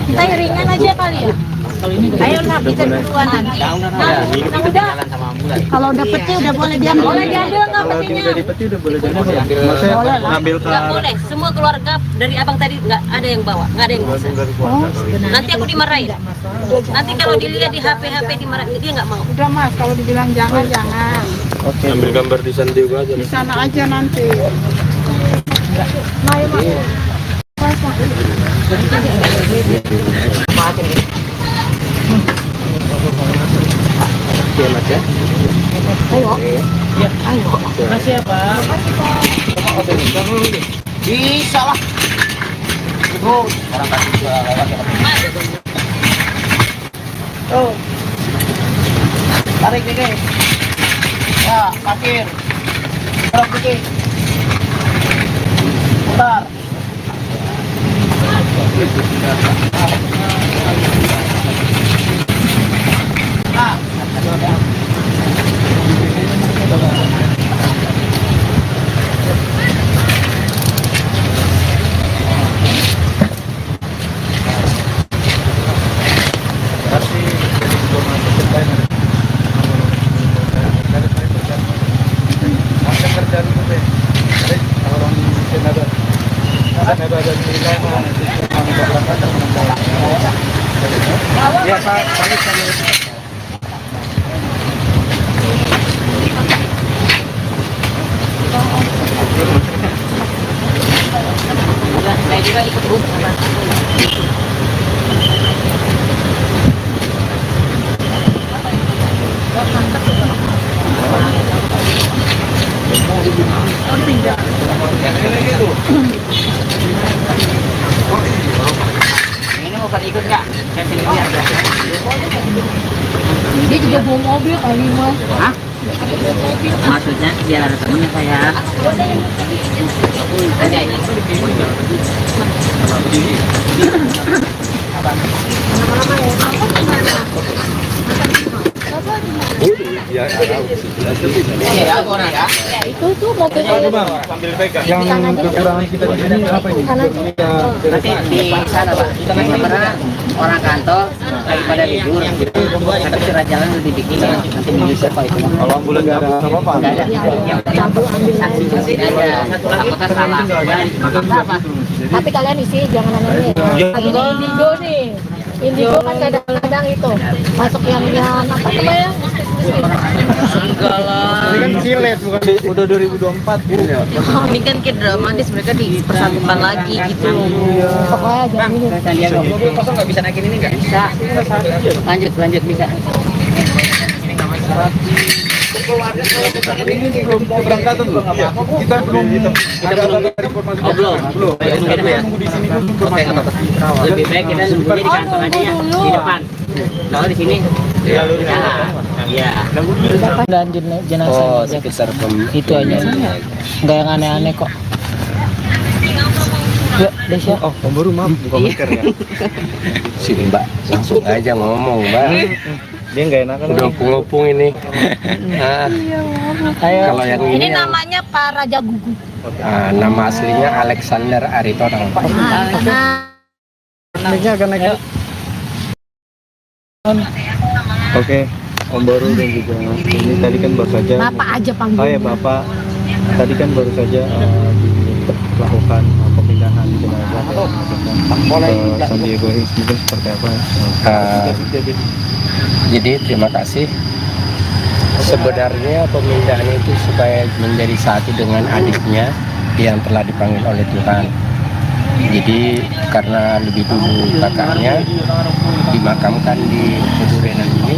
Kita ringan aja kali ya. Ayo nak kita duluan nanti. Nah, udah. Kalau dapetnya udah boleh diambil. Boleh diambil nggak Kalau petinya? udah dipeti udah boleh diambil. Maksudnya ngambil ke Nggak boleh. Semua keluarga dari abang tadi nggak ada yang bawa, nggak ada yang bisa. Nanti aku dimarahin. Nanti kalau dilihat di HP dimarahin, dia nggak mau. Udah mas, kalau dibilang jangan. Oke. Ambil gambar di sana juga aja. Di sana aja nanti. Mari mas. Oke mas ya. Makasih ya Pak. Bisa lah. Orang kasih juga lewat ya. Oh, Tarik dikit. Ya, parkir. Tarik dikit. Putar. Ya Pak, Saya juga ikut bus. Ini mau pada ikut nggak? Saya sini lihat. Dia juga bawa mobil kali mas. Hah? Maksudnya biar ada temennya saya. Ada ini. Ya, Iya, aku nak ya. Itu tuh mobilnya. sambil pegang. yang kekurangan kita di sini apa ini? Nanti di sana Pak. Karena orang kantor daripada libur. Tapi surat jalan lebih bikin nanti menyusul Pak itu. Kalau ambulan nggak ada apa-apa. Nggak ada. Yang penting saksi aja. Anggota salah. Tapi kalian isi jangan aneh. Lagi di Indigo nih. Indigo kan kadang-kadang itu masuk yang apa namanya? Enggak lah. Ini kan silet bukan udah 2024 ya. Ini kan kayak dramatis, mereka dipersatukan lagi gitu. Pokoknya jangan ini. Sandiaga. Kosong nggak bisa naikin ini nggak? Bisa. Lanjut bisa. Ini belum keberangkatan loh. Kita belum ada informasi. Belum. Nunggu di sini dulu informasi. Lebih baik kita nunggunya di kantor aja ya, di depan. Kalau di sini, iya. Dan jenazah Oh, aja. sekitar Itu aja. Nggak yang aneh-aneh kok. Ya, Desya. Oh, Om baru maaf buka masker ya. sini Mbak, langsung aja ngomong Mbak. Dia nggak enakan. Udah ngopung ini. Nah, Ayo. kalau yang Ini ini yang- namanya Pak Raja Gugu. nama aslinya Alexander Aritonang. Nah, Naiknya akan naik. Oke, Om Baru dan juga ini tadi kan baru saja. Bapak aja Oh panggil. ya Bapak, tadi kan baru saja dilakukan pemindahan jenazah ke San Diego Hills, mungkin seperti apa? Jadi terima kasih. Sebenarnya pemindahan itu supaya menjadi satu dengan adiknya yang telah dipanggil oleh Tuhan. Jadi karena lebih dulu kakaknya dimakamkan di Pedurenan ini,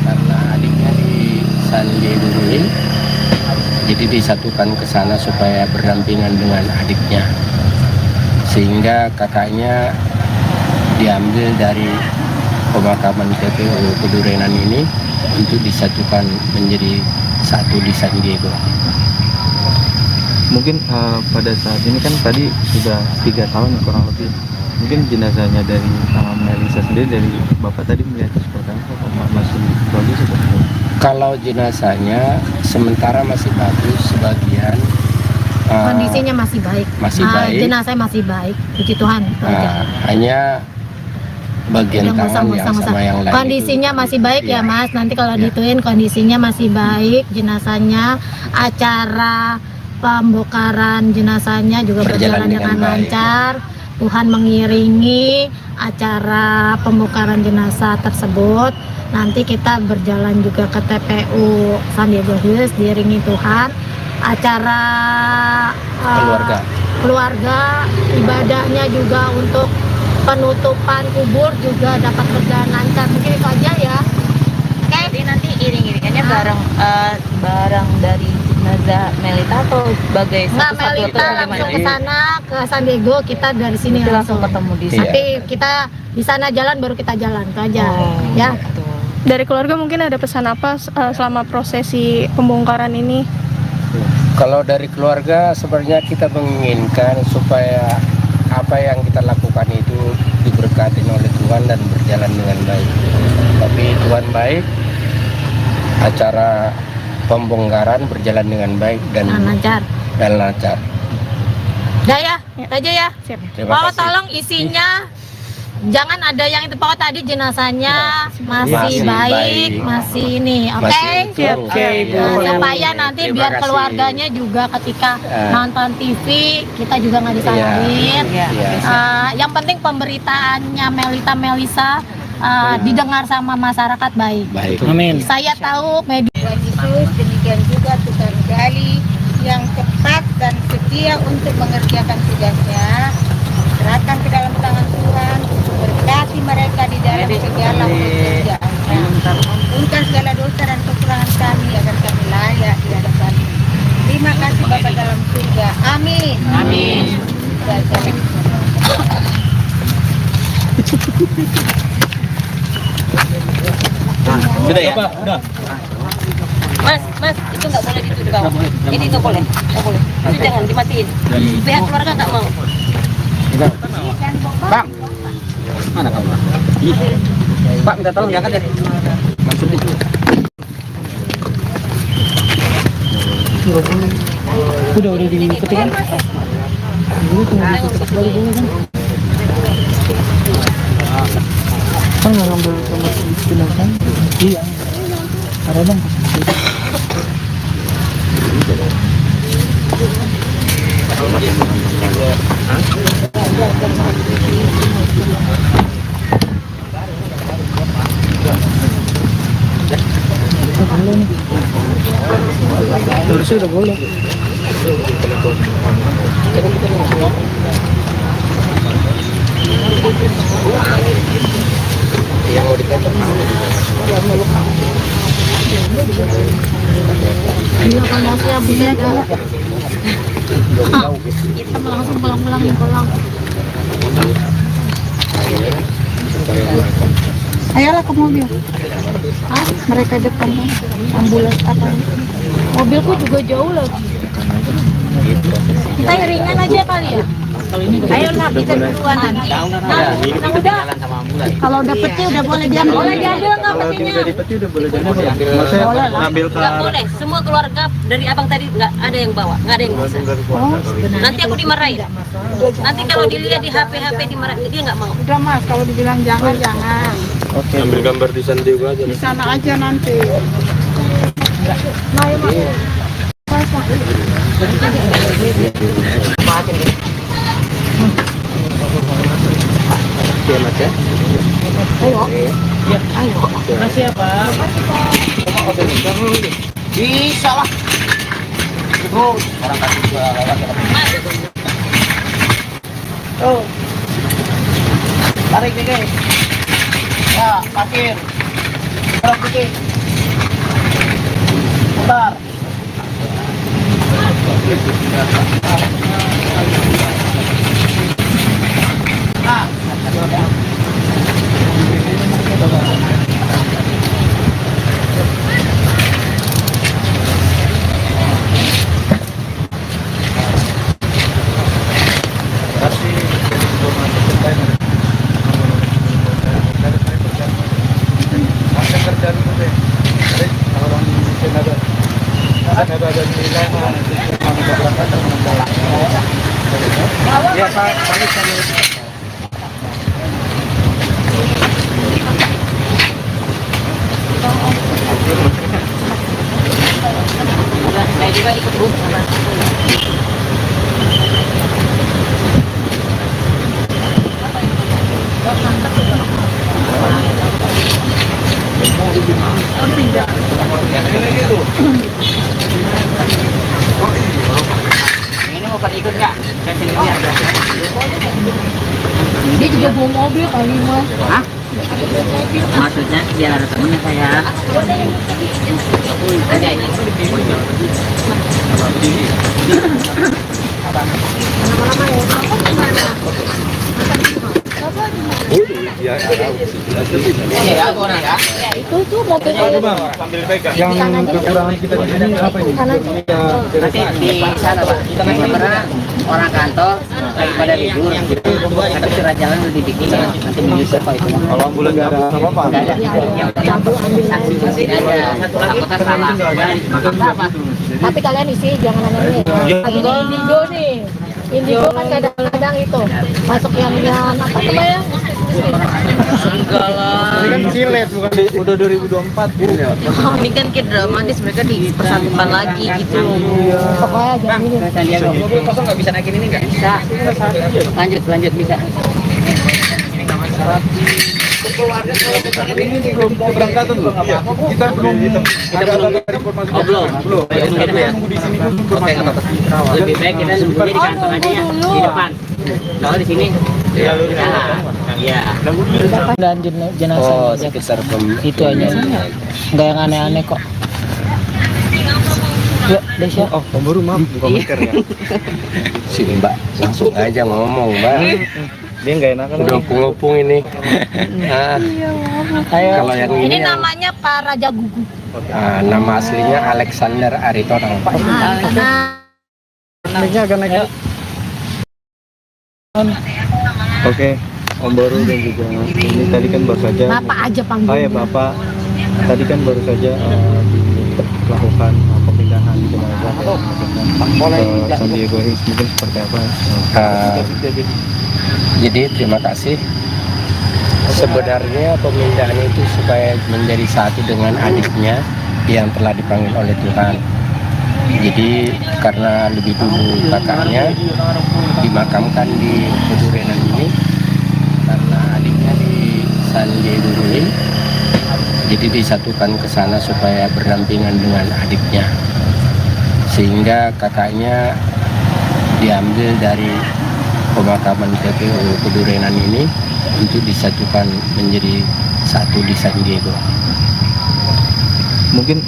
karena adiknya di San Diego Hills, jadi disatukan ke sana supaya berdampingan dengan adiknya, sehingga kakaknya diambil dari pemakaman TPU Pedurenan ini untuk disatukan menjadi satu di San Diego. Mungkin pada saat ini kan tadi sudah 3 tahun kurang lebih. Mungkin jenazahnya dari Melisa sendiri, dari Bapak tadi melihat seperti apa? Masih bagus atau tidak? Kalau jenazahnya sementara masih bagus, sebagian Kondisinya masih baik. masih baik. Jenazahnya masih baik, puji Tuhan. itu aja. Hanya bagian tangan yang sama yang lain kondisinya itu, masih baik ya Mas, nanti kalau Ya. dituin kondisinya masih baik, jenazahnya, acara pembongkaran jenazahnya juga berjalan dengan baik. lancar. Tuhan mengiringi acara pembongkaran jenazah tersebut. Nanti kita berjalan juga ke TPU San Diego Hills, diiringi Tuhan. Acara keluarga, ibadahnya juga untuk penutupan kubur juga dapat berjalan lancar. Mungkin itu aja ya. Jadi nanti iring-iringannya barang dari jenazah Melita atau sebagai Nggak, satu-satu atau Melita langsung bagaimana? ke sana ke San Diego, kita dari sini Nanti langsung ketemu di sana. Nanti kita di sana jalan baru kita jalan itu aja. Ya. Betul. Dari keluarga mungkin ada pesan apa selama prosesi pembongkaran ini? Kalau dari keluarga sebenarnya kita menginginkan supaya apa yang kita lakukan itu diberkati oleh Tuhan dan berjalan dengan baik. Tapi Tuhan baik, acara pembongkaran berjalan dengan baik dan Lancar. lancar. Udah ya, itu aja ya. Siap. Terima Pak, kasih. tolong isinya jangan ada yang itu Pak, tadi jenazahnya masih Masih baik, baik. masih ini, oke? Masih utuh. Oke, Ibu. Nah, supaya nanti Terima biar kasih. keluarganya juga ketika Ya. nonton TV kita juga nggak disalahin. Iya. Yang penting pemberitaannya Melisa didengar sama masyarakat baik. Baik. Saya tahu media Tuhan Yesus, demikian juga Tuhan Gali yang cepat dan setia untuk mengerjakan tugasnya. Serahkan ke dalam tangan Tuhan, berkati mereka di dalam segala pekerjaannya. Ampunkan segala dosa dan kekurangan kami agar kami layak di hadapan-Mu. Terima kasih Bapa dalam surga. Amin. Amin. Sudah ya? Udah. Mas, itu nggak boleh itu di bawah. Ini nggak boleh. Itu jangan dimatiin. Pihak keluarga nggak mau. Bang, mana kamu? Pak, minta tolong diangkat ya. Maksudnya Udah diketik kan? Kan nggak ngambil sama jenazah? Iya. Ada bang. Harusnya udah boleh. Yang mau diketok. Iya, kondasinya beda. Kita langsung pulang. Ayolah ke mobil. Mereka depan ambulans apa? Mobilku juga jauh lagi. Kita iringan aja kali ya. Ayolah kita duluan nanti. Nah, udah. Kalau udah peti udah boleh diambil. Boleh diambil nggak petinya? Udah boleh jadi. Ngambil ke Nggak boleh. Semua keluarga dari abang tadi nggak ada yang bawa, nggak ada yang bisa. Nanti aku dimarahin. Nanti kalau dilihat di HP dimarahin, dia nggak mau. Udah Mas, kalau dibilang jangan. Ambil gambar di San Diego aja. Di sana aja nanti. Nah, Bisa lah. Itu orang kasih juga lewat. Oh. Tarik dikit. Ya, parkir. Tarik dikit. Putar. Ya, Pak. Saya juga ikut bus. Ini mau pada ikut nggak? Dia juga bawa mobil kali mas. Hah? Maksudnya biar ada temennya saya. Ada ini. Ya, Ya, aku orang ya. Itu tuh mobilnya. sambil pegang. Yang kekurangan kita di sini apa ini? Nanti di sana Pak. Kita masih pernah orang kantor daripada libur. Tapi surat jalan udah dibikin. Nanti menyusul Pak itu. Kalau ambulan nggak ada apa-apa. Nggak ada. Yang saksi masih ada. Anggota salah. Tapi kalian isi jangan aneh-aneh. Lagi di Indigo nih. Indigo kan kadang-kadang itu masuk yang apa namanya? Enggak lah. Ini kan silet bukan udah 2024 ya. Ini kan kayak dramatis, mereka dipersatukan lagi gitu. Pokoknya jangan ini. Mobil kosong nggak bisa naikin ini nggak? Bisa. Lanjut bisa. Ini belum keberangkatan loh. Kita belum ada informasi. Belum. Kita nunggu di sini dulu informasi. Lebih baik kita nunggunya di kantor aja ya, di depan. Kalau di sini, ya. Dan jenazah Oh, sekitar itu aja. Nggak yang aneh-aneh kok. Yuk, Desya. Oh, baru maaf bukan masker ya. Sini Mbak, langsung aja ngomong Mbak. Dia nggak enakan. Udah opung-opung ini. Nah, kalau yang Ini ini yang, namanya Pak Raja Gugu. nama aslinya Alexander Aritonang. Karena Naiknya agak naik. Oke, Om Boru dan juga ini tadi kan baru saja. Bapak aja panggil. Oh ya Bapak, tadi kan baru saja dilakukan pemindahan jenazah ke San Diego Hills, mungkin seperti apa? Jadi terima kasih. Sebenarnya pemindahan itu supaya menjadi satu dengan adiknya yang telah dipanggil oleh Tuhan. Jadi karena lebih dulu kakaknya dimakamkan di Pedurenan ini, karena adiknya di San Diego Hills, jadi disatukan ke sana supaya berdampingan dengan adiknya, sehingga kakaknya diambil dari pemakaman TPU Pedurenan ini untuk disatukan menjadi satu di San Diego. Mungkin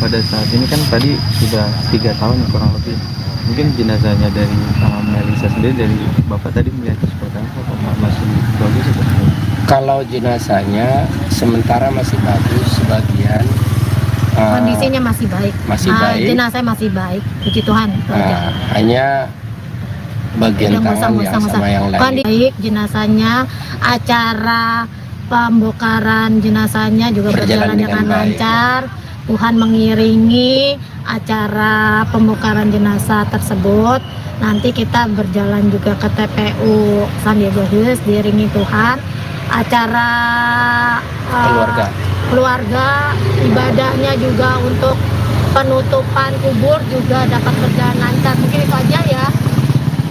pada saat ini kan tadi sudah 3 tahun kurang lebih. Mungkin jenazahnya dari Melisa sendiri, dari Bapak tadi melihat seperti apa? Apakah masih bagus atau? Kalau jenazahnya sementara masih bagus, sebagian kondisinya masih baik. masih baik. Jenazahnya masih baik. Puji Tuhan. Hanya bagian tangan yang sama yang lain. Kondisi baik jenazahnya, acara pembongkaran jenazahnya juga berjalan dengan lancar. Tuhan mengiringi acara pembongkaran jenazah tersebut. Nanti kita berjalan juga ke TPU San Diego Hills, diiringi Tuhan. Acara Keluarga. ibadahnya juga untuk penutupan kubur juga dapat berjalan lancar. Mungkin itu aja ya.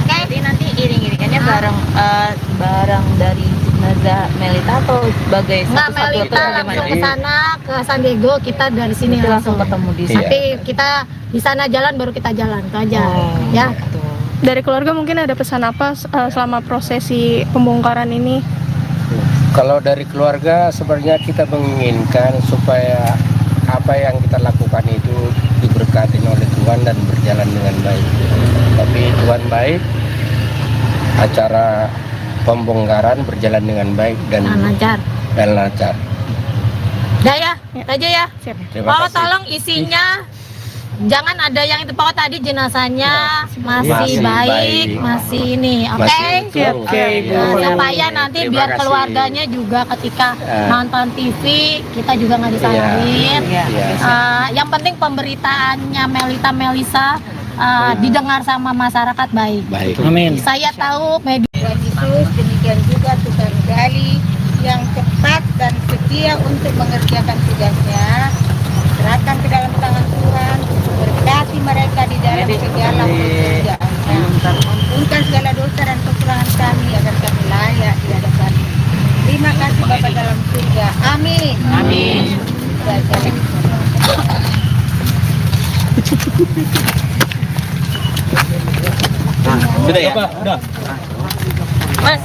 Jadi nanti iring-iringannya barang dari jenazah Melita atau sebagai Nggak, satu-satu atau Melita langsung bagaimana? ke sana, ke San Diego, kita dari sini Nanti langsung ketemu di sana. Tapi kita di sana jalan baru kita jalan, itu aja. Ya. Dari keluarga mungkin ada pesan apa selama prosesi pembongkaran ini? Kalau dari keluarga sebenarnya kita menginginkan supaya apa yang kita lakukan itu diberkati oleh Tuhan dan berjalan dengan baik. Tapi Tuhan baik, acara pembongkaran berjalan dengan baik dan Lancar. lancar. Udah ya, itu aja ya. Terima Pokoknya kasih. tolong isinya jangan ada yang itu, pokoknya tadi jenazahnya masih baik, masih ini, oke? Masih utuh. Oke, supaya nanti Terima biar kasih. keluarganya juga ketika nonton TV kita juga nggak disalahin. Iya. Yang penting pemberitaannya Melisa didengar sama masyarakat baik. Baik. Amin. Saya tahu media Tuhan Yesus, demikian juga Tuhan Gali yang cepat dan setia untuk mengerjakan tugasnya. Serahkan ke dalam tangan Tuhan, berkati mereka di dalam segala pekerjaannya. Ampunkan segala dosa dan kekurangan kami agar kami layak di hadapan. Terima kasih Bapa dalam surga. Amin. Amin. Sudah ya? Udah. Mas,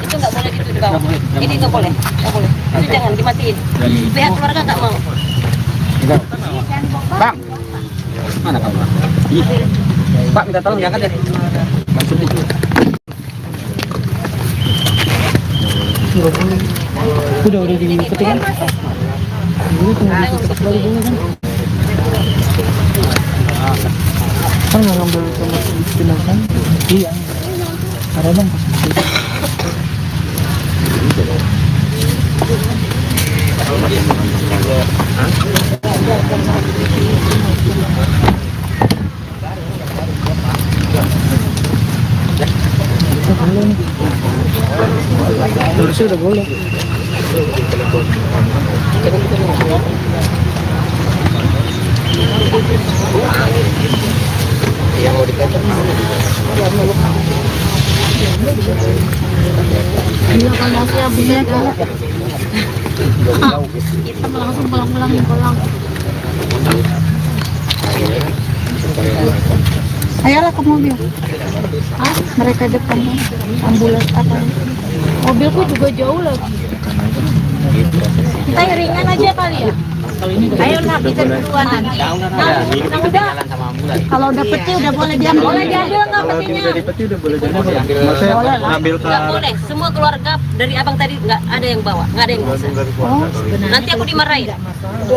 itu nggak boleh gitu di bawah. Ini nggak boleh. Itu jangan dimatiin. Pihak keluarga nggak mau. Bang, mana kamu? Pak minta tolong diangkat ya. Udah dipetik kan? Kan nggak ngambil sama jenazah? Iya. Ada bang. Harusnya udah boleh. Yang mau dikatakan masih bisa kita langsung pulang. Ayolah ke mobil. Mereka depan ambulans apa? Mobilku juga jauh lagi. Kita iringan aja kali ya. Ayo nak kita duluan nanti. Udah. Kalau udah peti udah boleh diambil. Boleh diambil nggak petinya? Dari peti udah boleh jadi ya. Maksudnya ngambil ke Nggak boleh. Semua keluarga dari abang tadi nggak ada yang bawa, nggak ada yang bisa. Nanti aku dimarahin.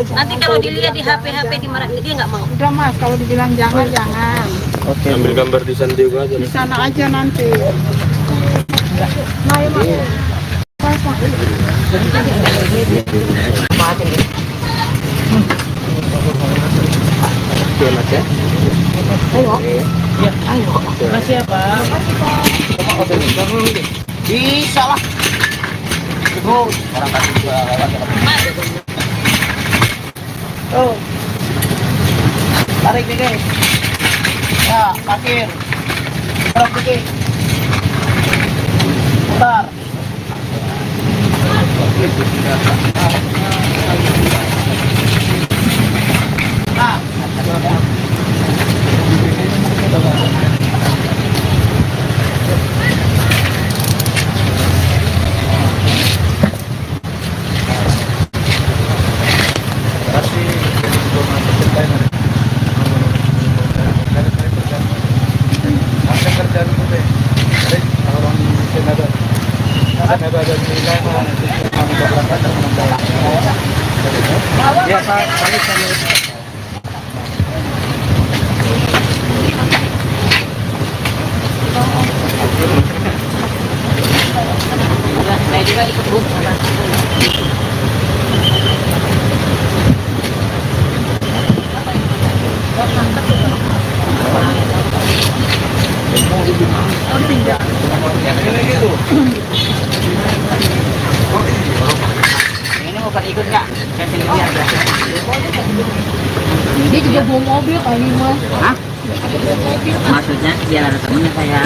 Nanti kalau dilihat di HP dimarahin, dia nggak mau. Udah Mas, kalau dibilang jangan. Oke. Ambil gambar di San Diego aja. Di sana aja nanti. Oke Mas ya. Makasih ya Pak. Bisa lah. Terus orang kasih gua lewat. Oh. Tarik nih guys. Ya, parkir. Terus dikit. Bentar. Nah. Ya Pak, kami Saya juga ikut bus. Ini mau pada ikut nggak? Saya pilih dia. Dia juga bawa mobil kali mas. Hah? Maksudnya dia ada temennya saya.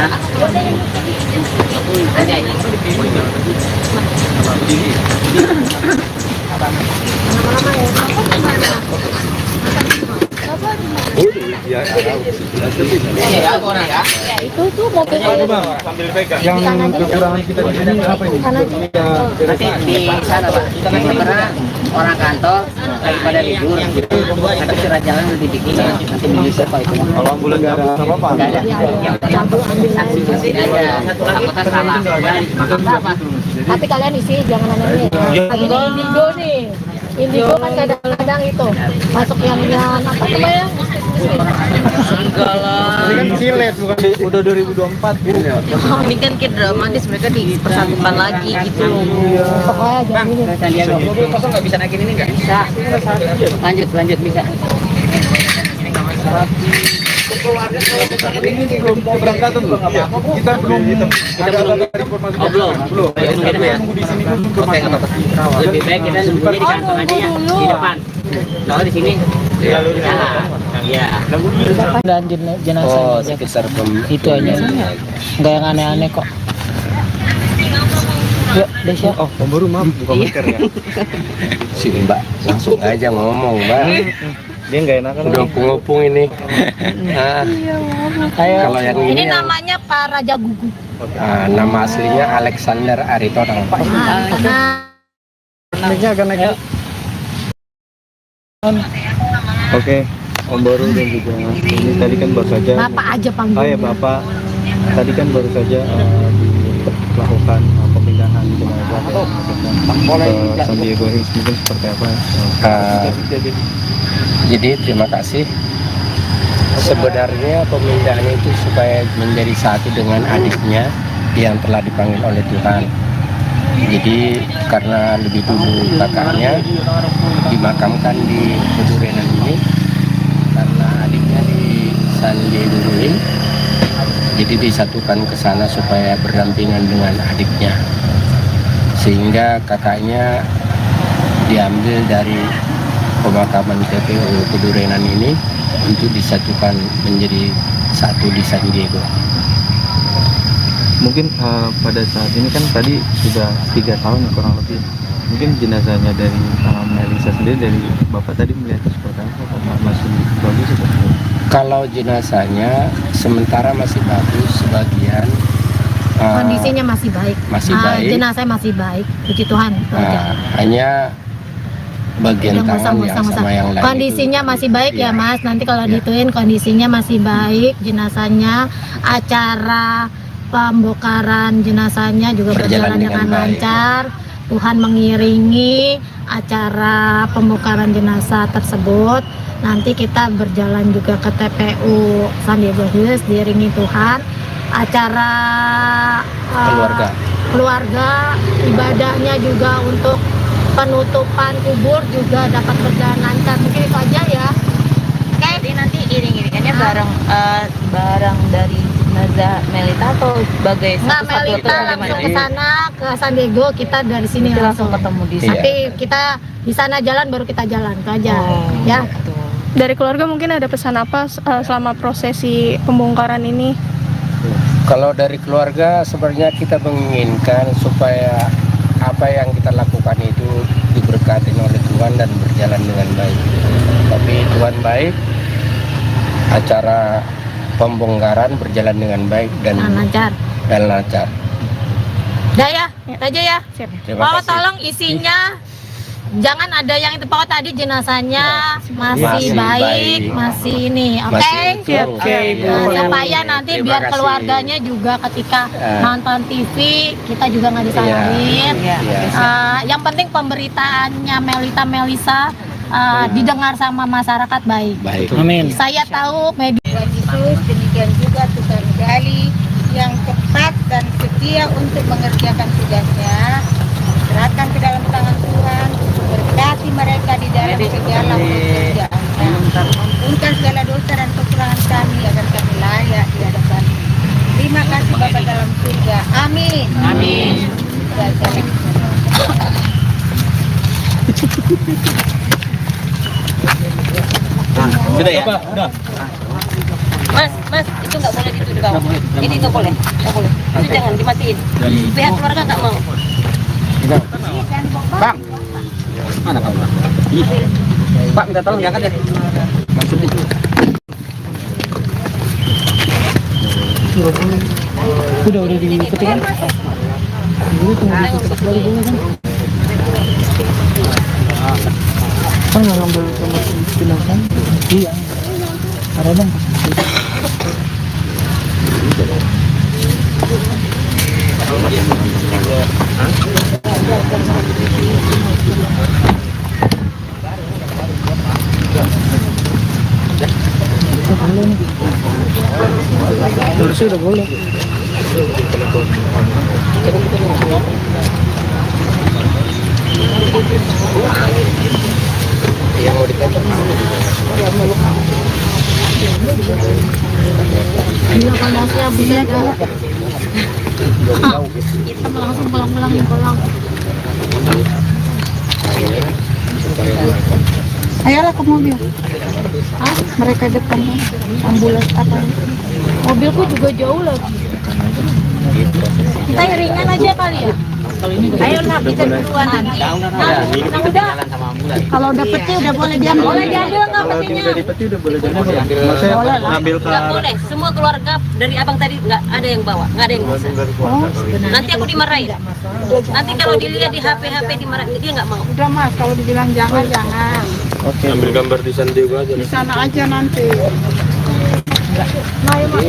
Ya, Itu tuh mobil sambil pegang. Yang kekurangan kita di sini apa ini? Nanti di sana Pak, karena orang kantor daripada libur, nanti surat jalan lebih dikit, nanti bisa Pak itu. Kalau ambulan nggak ada apa-apa. Nggak ada, yang saksi aja, apakah salah? tapi kalian isi jangan aneh ini Indigo nih. Indigo kan kadang-kadang itu masuk yang apa namanya? Enggak lah. Ini kan silet bukan udah 2024 gitu ya. Ini kan kayak dramatis, mereka dipersatukan lagi gitu. Pokoknya jangan ini. Sandiaga, kosong nggak bisa naikin ini nggak? Bisa. Lanjut bisa. Ini belum keberangkatan belum? Kita belum ada informasi. Belum. Kita nunggu di sini dulu informasi. Lebih baik kita nunggunya di kantor aja ya, di depan. Kalau di sini, ya. Dan jenazah sekitar itu aja. Nggak yang aneh-aneh kok. Ya, Desya. Oh, Om Baru maaf buka masker ya. si Mbak langsung aja ngomong Mbak. Dia nggak enakan. Udah ngopung ini. Nah, kalau yang Ini ini namanya Pak Raja Gugu. nama aslinya Alexander Aritonang. Ini agak naik. Oke, Om Baru dan juga ini tadi kan baru saja. Bapak aja Oh panggilnya. ya Bapak, tadi kan baru saja dilakukan pemindahan jenazah ke San Diego Hills, mungkin seperti apa? Jadi terima kasih. Sebenarnya pemindahan itu supaya menjadi satu dengan adiknya yang telah dipanggil oleh Tuhan. Jadi karena lebih dulu kakaknya dimakamkan di Pedurenan ini, karena adiknya di San Diego Hills, jadi disatukan ke sana supaya berdampingan dengan adiknya, sehingga kakaknya diambil dari pemakaman TPU Pedurenan ini untuk disatukan menjadi satu di San Diego. Mungkin pada saat ini kan tadi sudah 3 tahun kurang lebih. Mungkin jenazahnya dari Melisa sendiri, dari Bapak tadi melihat seperti apa? Apakah masih bagus atau tidak? Kalau jenazahnya sementara masih bagus, sebagian Kondisinya masih baik. masih baik. Jenazah masih baik. Puji Tuhan. itu aja. Hanya bagian Yang tangan yang musang-musang. sama yang lain Kondisinya itu, masih baik ya iya. Mas. Nanti kalau Iya. dituin kondisinya masih baik. Jenazahnya, acara pembongkaran jenazahnya juga berjalan dengan baik. lancar. Tuhan mengiringi acara pembongkaran jenazah tersebut. Nanti kita berjalan juga ke TPU San Diego Hills diiringi Tuhan. Acara keluarga, ibadahnya juga untuk penutupan kubur juga dapat berjalan lancar. Mungkin itu aja ya. Jadi nanti iring-iringannya barang dari jenazah Melita atau sebagai Nggak, satu-satu Melita atau langsung bagaimana? ke sana ke San Diego, kita dari sini Nanti langsung ketemu di Iya. Nanti kita di sana jalan baru kita jalan itu aja ya. Betul. Dari keluarga mungkin ada pesan apa selama prosesi pembongkaran ini? Kalau dari keluarga sebenarnya kita menginginkan supaya apa yang kita lakukan itu diberkati oleh Tuhan dan berjalan dengan baik. Tapi Tuhan baik, acara pembongkaran berjalan dengan baik dan Lancar. lancar. Udah ya, itu aja ya. Terima Pokoknya kasih. tolong isinya jangan ada yang itu, pokoknya tadi jenazahnya masih Masih baik, baik. masih ini, oke? Masih utuh. Nah, supaya nanti Terima biar kasih. keluarganya juga ketika nonton TV kita juga nggak disalahin. Iya. Yang penting pemberitaannya Melisa didengar sama masyarakat baik. Baik. Amin. Saya tahu media Tuhan Yesus, demikian juga Tuhan Gali yang cepat dan setia untuk mengerjakan tugasnya. Serahkan ke dalam tangan Tuhan, berkati mereka di dalam segala pekerjaannya. Ampunkan segala dosa dan kekurangan kami agar kami layak di hadapan. Terima kasih Bapa dalam surga. Amin. Amin. Sudah ya? Udah. Mas, itu nggak boleh gitu di bawah. Ini nggak boleh. Itu jangan dimatiin. Pihak keluarga nggak mau. Bang, mana kamu? Pak minta tolong diangkat ya. Maksudnya itu. Udah dipetik kan? Dulu tunggu dipetik baru boleh kan? Kan nggak ngambil sama jenazah? Iya. Ada bang. Harusnya udah boleh. Yang mau ditekan. Gila panasnya bisa kan? Kita langsung pulang. Ayolah ke mobil. Mereka depan ambulans apa? Mobilku juga jauh lagi. Kita ringan aja kali ya. Ayolah kita duluan nanti. Nah, udah. Kalau dapetnya udah boleh diambil. Boleh diambil nggak petinya? Udah dipeti udah boleh diambil. Maksudnya ngambil ke Nggak boleh. Semua keluarga dari abang tadi nggak ada yang bawa, nggak ada yang bisa. Nanti aku dimarahin. Nanti kalau dilihat di HP dimarahin, dia nggak mau. Udah mas, kalau dibilang jangan. Oke. Ambil gambar di San Diego aja. Di sana aja nanti. Nah, Mas.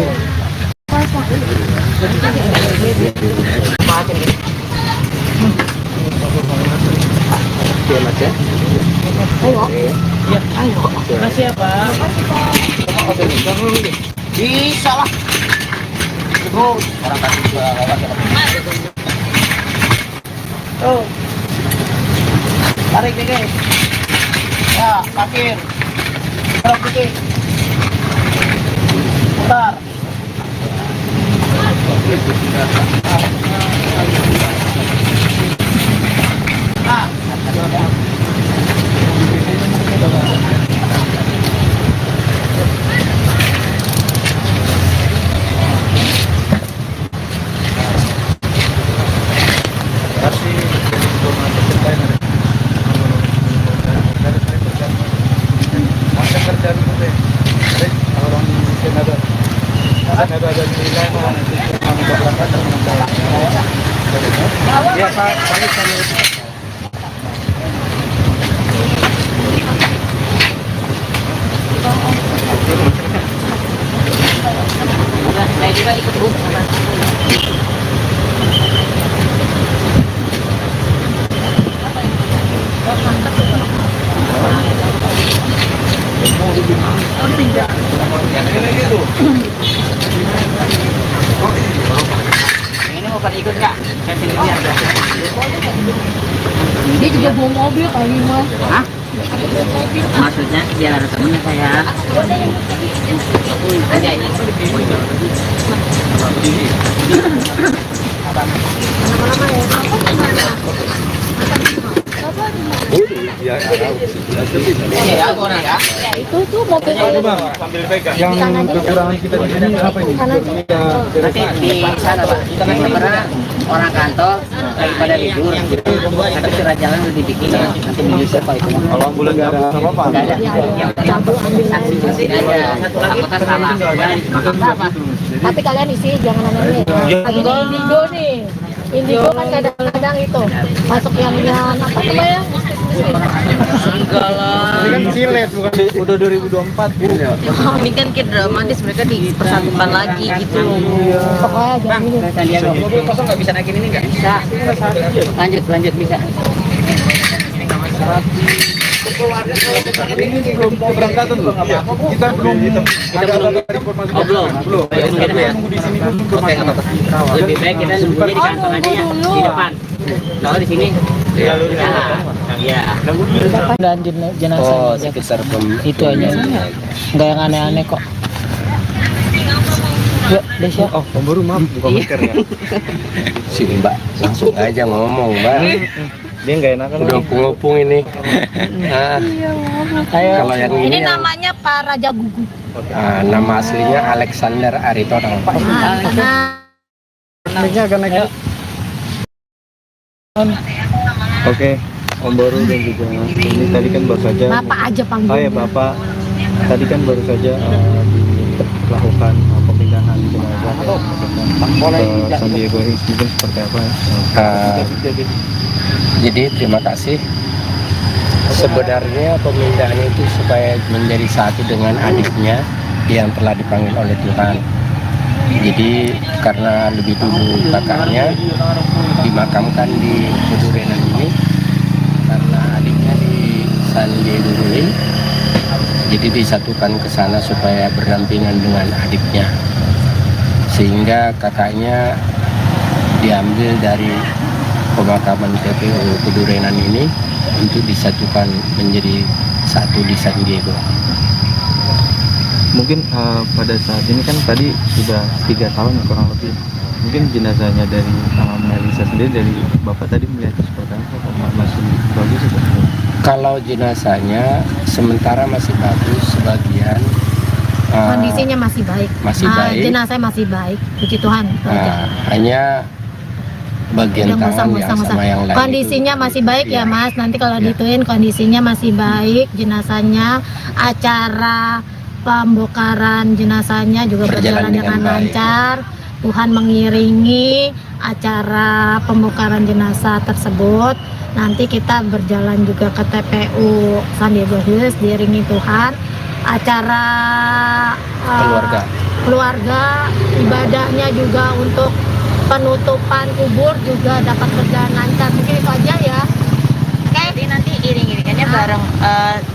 Oke Mas ya. Ayo. Makasih ya Pak. Bisa lah. Terus orang kasih juga Oh. Tarik dikit. Ya, parkir. Tarik dikit. Putar. Saya juga ikut bus. ini mau pada ikut nggak? Saya sini aja. Dia juga bawa mobil kali Mas. Hah? Maksudnya biar ada temennya saya. Aja ini. ya Ya, aku orang ya. Itu tuh mobilnya. sambil pegang. Yang kekurangan kita di sini apa ini? Nanti di sana Pak. Karena orang kantor daripada libur. Nanti surat jalan udah dibikin. Nanti menyusul Pak itu. Kalau bulan nggak ada apa-apa. Nggak ada. Yang penting saksi saksi aja. Apakah salah? Tapi kalian isi jangan aneh-aneh. Lagi di Indigo nih. Indigo kan kadang-kadang itu masuk yang apa namanya? Enggak lah. Ini kan silet bukan udah 2024 ya. Ini kan kayak dramatis, mereka dipersatukan lagi gitu. Pokoknya jangan ini. Sandiaga. Mobil kosong nggak bisa naikin ini nggak? Bisa. Lanjut bisa. Ini belum keberangkatan loh. Kita belum ada informasi. Belum. Kita nunggu di sini dulu informasi. Lebih baik kita nunggunya di kantor aja ya, di depan. Kalau di sini, ya. Dan jenazah Oh, sekitar itu aja. Nggak yang aneh-aneh kok. Ya, Desya. Oh, baru maaf buka masker ya. si Mbak langsung aja ngomong Mbak. Dia nggak enakan Udah lagi. opung-opung ini. Nah, kalau yang Ini ini namanya Pak Raja Gugu. nama aslinya Alexander Aritonang. Karena Oke, Om Boru dan juga ini tadi kan baru saja. Bapak aja Oh panggil. ya Bapak, tadi kan baru saja dilakukan pemindahan jenazah ke San Diego Hills, mungkin seperti apa ya? Jadi terima kasih. Sebenarnya pemindahan itu supaya menjadi satu dengan adiknya yang telah dipanggil oleh Tuhan. Jadi karena lebih dulu kakaknya dimakamkan di Pedurenan ini, karena adiknya di San Diego Hills, jadi disatukan ke sana supaya berdampingan dengan adiknya, sehingga kakaknya diambil dari pemakaman TPU Pedurenan ini untuk disatukan menjadi satu di San Diego. Mungkin pada saat ini kan tadi sudah 3 tahun ya, kurang lebih. Mungkin jenazahnya dari Melisa sendiri, dari Bapak tadi melihatnya seperti apa? Apakah masih bagus atau tidak? Kalau jenazahnya sementara masih bagus, sebagian Kondisinya masih baik. masih baik. Jenazahnya masih baik. Puji Tuhan. itu aja. Hanya bagian Udah tangan yang musang-musang. sama yang lain Kondisinya itu, masih baik ya iya. Mas. Nanti kalau Iya. dituin kondisinya masih baik. Jenazahnya, acara pembongkaran jenazahnya juga berjalan dengan baik. lancar. Tuhan mengiringi acara pembongkaran jenazah tersebut. Nanti kita berjalan juga ke TPU San Diego Hills diiringi Tuhan. Acara keluarga, ibadahnya juga untuk penutupan kubur juga dapat berjalan lancar. Mungkin itu aja ya. Oke. Jadi nanti iring-iringannya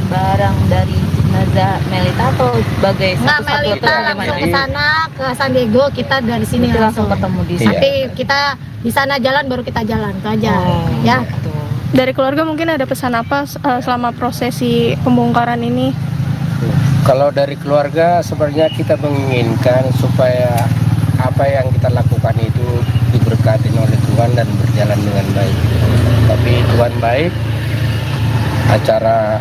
bareng dari jenazah Melita atau sebagai Nggak, satu-satu atau Melita langsung bagaimana? ke sana ke San Diego, kita dari sini Nanti langsung ketemu di sana. Nanti kita di sana jalan baru kita jalan itu aja. Ya. gitu. Dari keluarga mungkin ada pesan apa selama prosesi pembongkaran ini? Kalau dari keluarga sebenarnya kita menginginkan supaya apa yang kita lakukan itu diberkati oleh Tuhan dan berjalan dengan baik. Tapi Tuhan baik, acara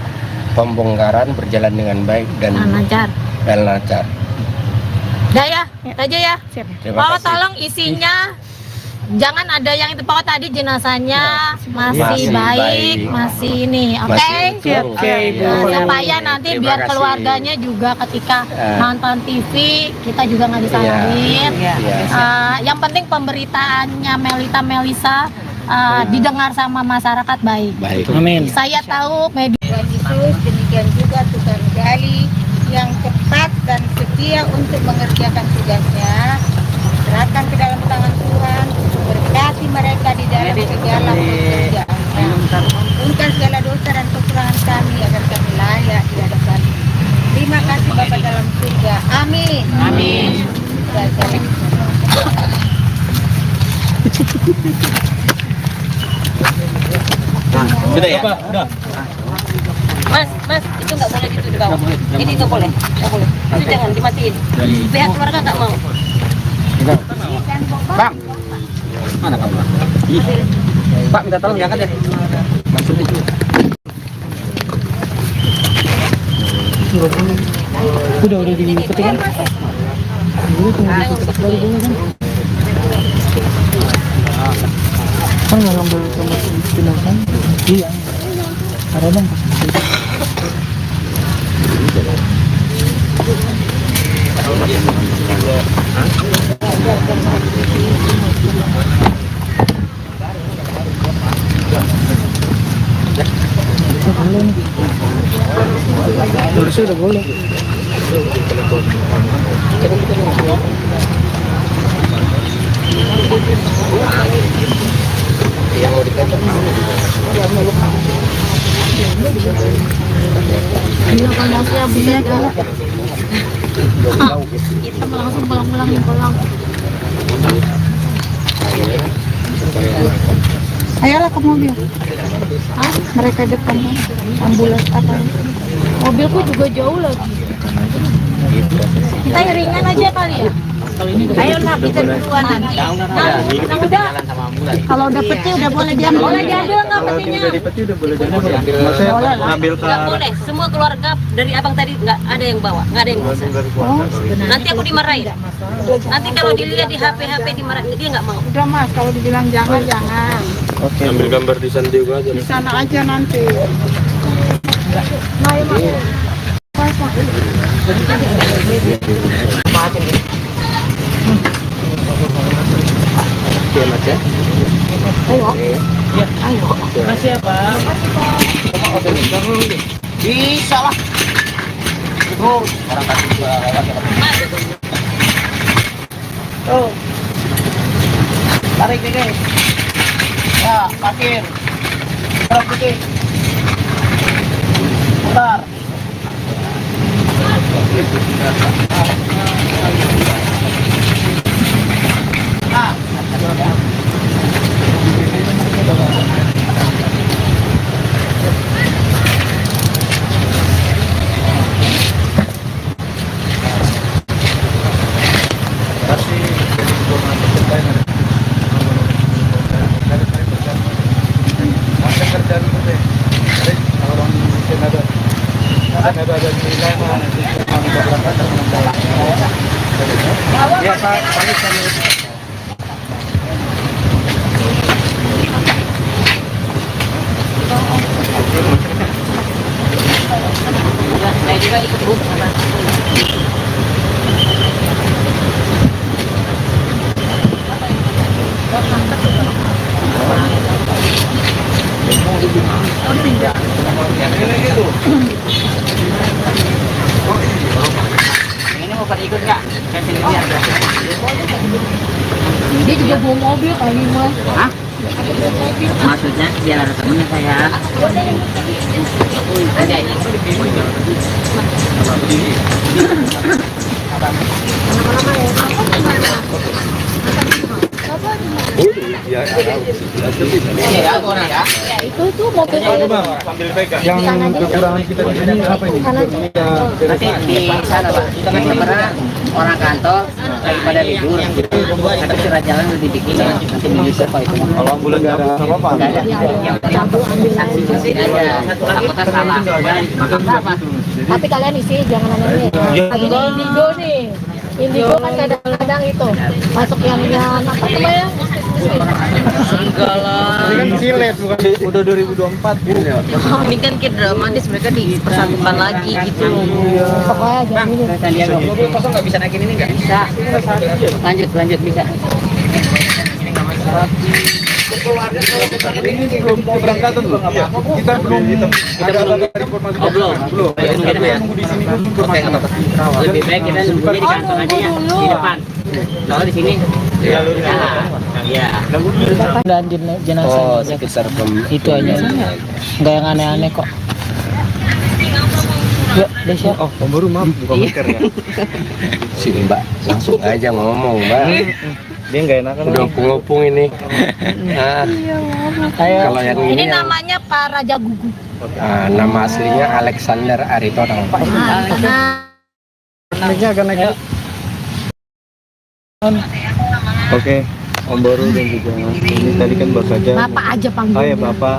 pembongkaran berjalan dengan baik dan Lancar. lancar. Udah ya, itu aja ya. Siap. Terima Pak kasih. tolong isinya jangan ada yang itu Pak tadi jenazahnya masih Masih baik, baik. masih ini, oke? Masih utuh. Oke, Iya. Nah, supaya nanti Terima biar kasih. keluarganya juga ketika Ya. nonton TV kita juga nggak disalahin. Iya. Iya. Yang penting pemberitaannya Melisa didengar sama masyarakat baik. Baik. Saya tahu media Tuhan Yesus, demikian juga Tuhan Gali yang cepat dan setia untuk mengerjakan tugasnya. Serahkan ke dalam tangan Tuhan, berkati mereka di dalam segala pekerjaannya. Ampunkan segala dosa dan kekurangan kami agar kami layak di hadapan. Terima kasih Bapa dalam surga. Amin. Amin. Sudah ya? Mas, itu nggak boleh gitu di bawah. Ini nggak boleh. Itu jangan dimatiin. Pihak keluarga nggak mau. Bang, mana kamu? Pak, minta tolong diangkat ya. Udah dipetik kan? Kan nggak ngambil sama jenazah? Iya. Ada bang. Harusnya udah boleh. Ini kondasinya beda. Kita langsung pulang. Ayolah ke mobil. Mereka depan ambulans apa? Mobilku juga jauh lagi. Kita iringan aja kali ya. Ayo lah kita duluan. Kalau udah peti udah boleh diambil. Boleh diambil nggak Kalau petinya? udah dipeti udah boleh jadi. Maksudnya ngambil ke Nggak boleh. Semua keluarga dari abang tadi nggak ada yang bawa, nggak ada yang bisa. Nanti aku dimarahin. Nanti kalau dilihat di HP dimarahin, dia nggak mau. Udah mas, kalau dibilang jangan. Oke. Ambil gambar di San Diego aja. Di sana aja nanti. Iya mas ya. Bisa lah. Terus orang kasih gua lewat ya. Tuh. Tarik nih guys. Ya, parkir. Terus dikit. Putar. Nah, saya juga ikut bu. Ini mau pada ikut nggak? Saya sendiri aja. Dia juga bawa mobil kali mas. Hah? Maksudnya biar ada temennya saya. Ada ini. Ya, Iya, orang ya. Itu mobil yang kekurangan kita di sini apa ini? Nanti di sana pak. Kita pernah orang kantor daripada libur. Tapi surat jalan lebih dikit. Nanti menyusul pak itu. Kalau ambulan nggak ada apa-apa. Nggak ada. Yang saksi saksi aja. Takutnya salah. Apa? tapi kalian isi jangan aneh lagi di Indigo nih. Indigo kan kadang-kadang itu masuk yang apa namanya? Enggak lah. Ini kan silet bukan udah 2024 gitu ya. Ini kan kayak dramatis, mereka dipersatukan lagi gitu. Pokoknya jangan ini. Sandiago. Mobil kosong nggak bisa naikin ini nggak? Bisa. Lanjut bisa. Ini belum keberangkatan loh. Kita belum ada informasi. Belum. Kita nunggu di sini dulu informasi. Lebih baik kita nunggunya di kantor aja ya, di depan. Kalau di sini, ya. Dan jenazah sekitar itu aja nggak yang aneh-aneh kok. Yuk, Desya. Oh, baru maaf bukan masker ya. sini mbak, langsung aja ngomong mbak. Dia nggak enakan. Udah ngopung ini. Nah, kalau yang Ini ini yang, namanya Pak Raja Gugu. nama aslinya Alexander Aritonang. Naiknya agak naik. Oke, Om Baru dan juga ini tadi kan baru saja. Bapak aja panggil. Oh ya Bapak,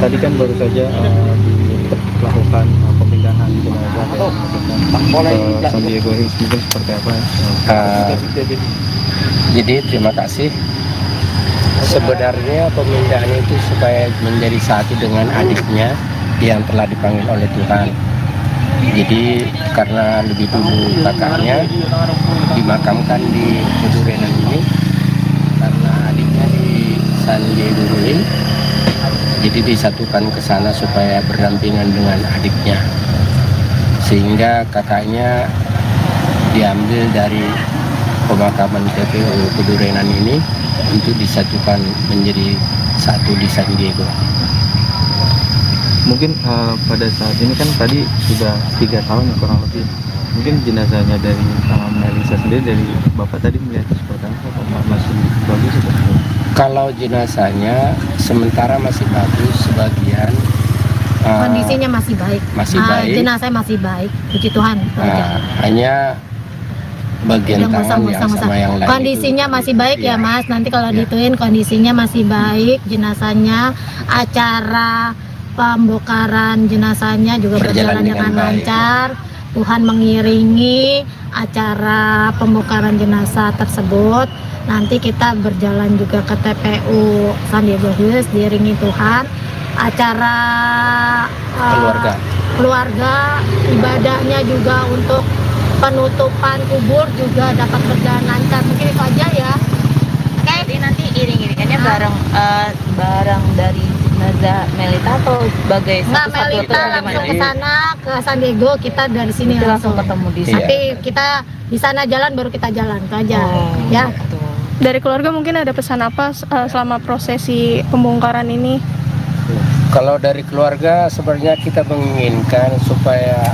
tadi kan baru saja dilakukan pemindahan jenazah ke San Diego Hills, mungkin seperti apa? Jadi terima kasih. Sebenarnya pemindahan itu supaya menjadi satu dengan adiknya yang telah dipanggil oleh Tuhan. Jadi karena lebih dulu kakaknya dimakamkan di Pedurenan ini, karena adiknya di San Diego Hills, jadi disatukan ke sana supaya berdampingan dengan adiknya, sehingga kakaknya diambil dari pemakaman TPU Pedurenan ini untuk disatukan menjadi satu di San Diego. Mungkin pada saat ini kan tadi sudah 3 tahun kurang lebih. Mungkin jenazahnya dari Melisa sendiri, dari Bapak tadi melihat seperti apa? Masih bagus atau? Kalau jenazahnya sementara masih bagus, sebagian Kondisinya masih baik. masih baik. Jenazah masih baik, puji Tuhan. Hanya bagian Udah tangan ya sama yang lain. Kondisinya masih baik ya Iya. Mas. Nanti kalau dituin kondisinya masih baik, jenazahnya, acara pembongkaran jenazahnya juga berjalan dengan baik. lancar. Tuhan mengiringi acara pembongkaran jenazah tersebut. Nanti kita berjalan juga ke TPU Sandiaga Hills diiringi Tuhan. Acara keluarga ibadahnya juga untuk penutupan kubur juga dapat berjalan lancar. Mungkin itu aja ya. Jadi nanti iring-iringannya bareng dari jenazah Melita atau sebagai Nggak, satu-satu atau Melita langsung bagaimana? ke sana ke San Diego, kita dari sini Nanti langsung ketemu di sana. Tapi kita di sana jalan baru kita jalan itu aja ya. Dari keluarga mungkin ada pesan apa selama prosesi pembongkaran ini? Kalau dari keluarga sebenarnya kita menginginkan supaya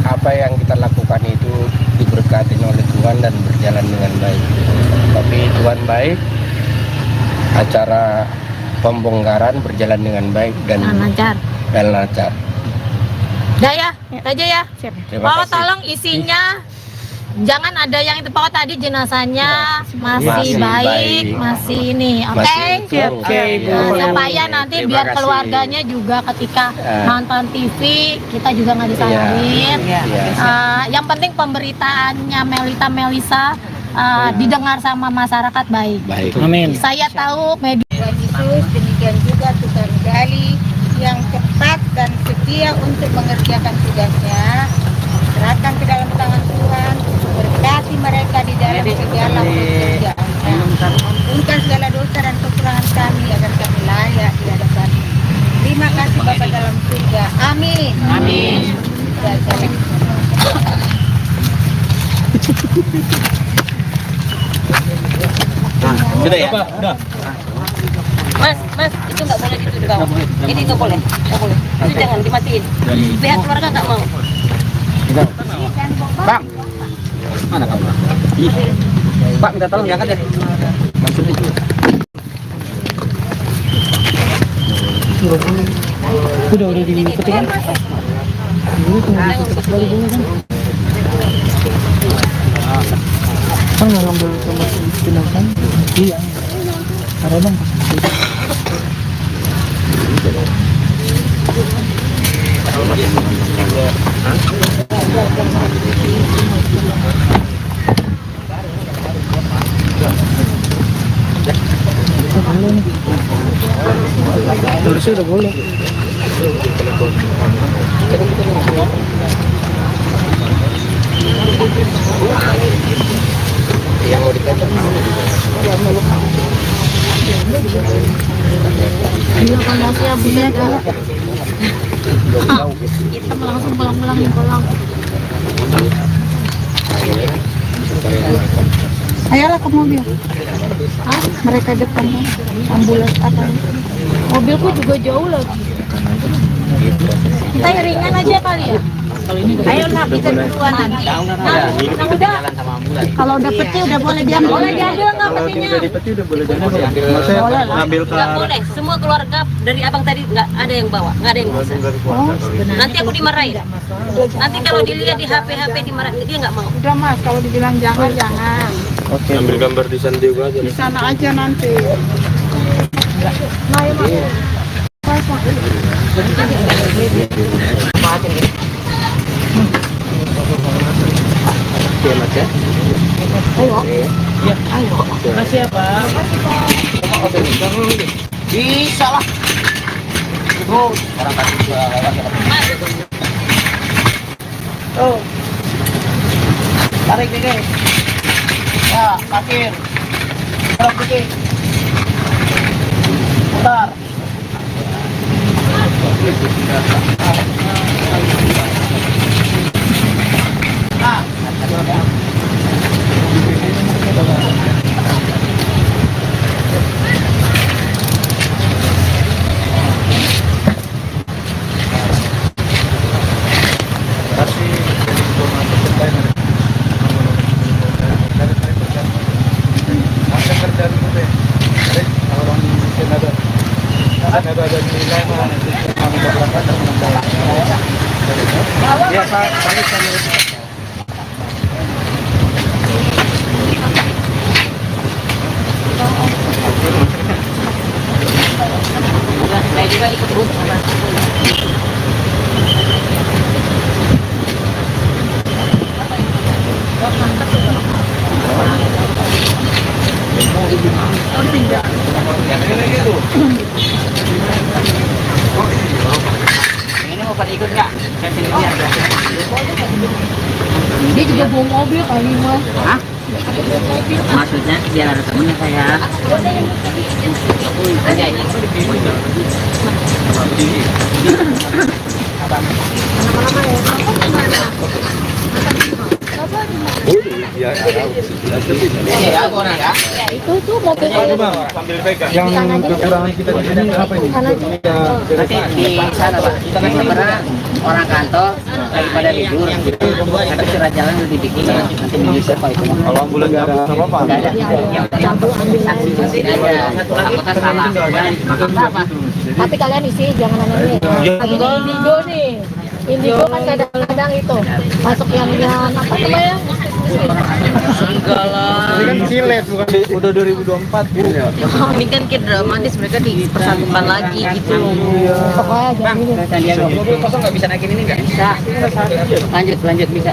apa yang kita lakukan itu diberkati oleh Tuhan dan berjalan dengan baik. Tapi Tuhan baik, acara pembongkaran berjalan dengan baik dan Lancar. lancar. Udah ya, itu aja ya. Terima Pokoknya kasih. tolong isinya jangan ada yang itu, pokoknya tadi jenazahnya masih baik, masih ini, oke? Masih utuh. Oke, Bu. Nah, supaya nanti Terima biar kasih. keluarganya juga ketika nonton TV kita juga nggak disalahin. Iya. Yang penting pemberitaannya Melisa didengar sama masyarakat baik. Baik. Amin. Saya tahu media Tuhan Yesus, demikian juga Tuhan Gali yang cepat dan setia untuk mengerjakan tugasnya. Serahkan ke dalam tangan Tuhan, berkati mereka di dalam segala pekerjaannya. Ampunkan segala dosa dan kekurangan kami agar kami layak di hadapan. Terima kasih Bapa dalam surga. Amin. Amin. Sudah ya? Udah. Mas, itu nggak boleh gitu di bawah. Ini nggak boleh. Itu jangan dimatiin. Pihak keluarga nggak mau. Bang. Mana kamu? Pak, minta tolong diangkat ya. Udah dipetik kan? Kan nggak ngambil sama jenazah? Iya. Ada bang. Harusnya udah boleh. Yang mau dikatakan kalau masih beda. Kita langsung pulang. Ayolah ke mobil. Mereka depan kan. Ambulans apa? Mobilku juga jauh lagi. Kita ringan aja kali ya. Ayo nak kita duluan nanti. Udah. Kalau udah peti udah boleh diambil. Boleh diambil nggak petinya? Dari peti udah boleh jalan ya? Maksudnya ngambil ke Nggak boleh. Semua keluarga dari abang tadi nggak ada yang bawa, nggak ada yang bisa. Nanti aku dimarahin. Nanti kalau dilihat di HP dimarahin, dia nggak mau. Udah Mas, kalau dibilang jangan. Oke. Ambil gambar di San Diego aja. Di sana aja nanti. Oke, Mas ya. Makasih ya Pak. Bisa lah. Terus orang kasih gua lewat ya. Oh. Tarik dikit. Ya, parkir. Terus dikit. Putar. Ya, Pak. juga ikut bus. Ini mau pada ikut nggak? Saya sini lihat. Dia juga bawa mobil kali mas. Hah? Maksudnya biar ada temennya saya. Aja ini. Iya, Ya, orang ya. Itu tuh mobil sambil pegang. Yang kekurangan kita di sini apa ini? Nanti di sana Pak, sebenarnya orang kantor daripada libur, tapi surat jalan udah dibikin, nanti bisa Pak itu. Kalau ambulan nggak ada apa-apa. Nggak ada, yang saksi aja, apakah salah? Apa? tapi kalian isi jangan aneh Indigo nih. Indigo kan kadang-kadang itu masuk yang apa namanya? Enggak lah. Ini kan silet bukan udah 2024 gitu ya. Ini kan kayak dramatis, mereka dipersatukan lagi gitu. Pokoknya jangan ini. Sandiaga. Kosong nggak bisa naikin ini nggak? Bisa. Lanjut bisa.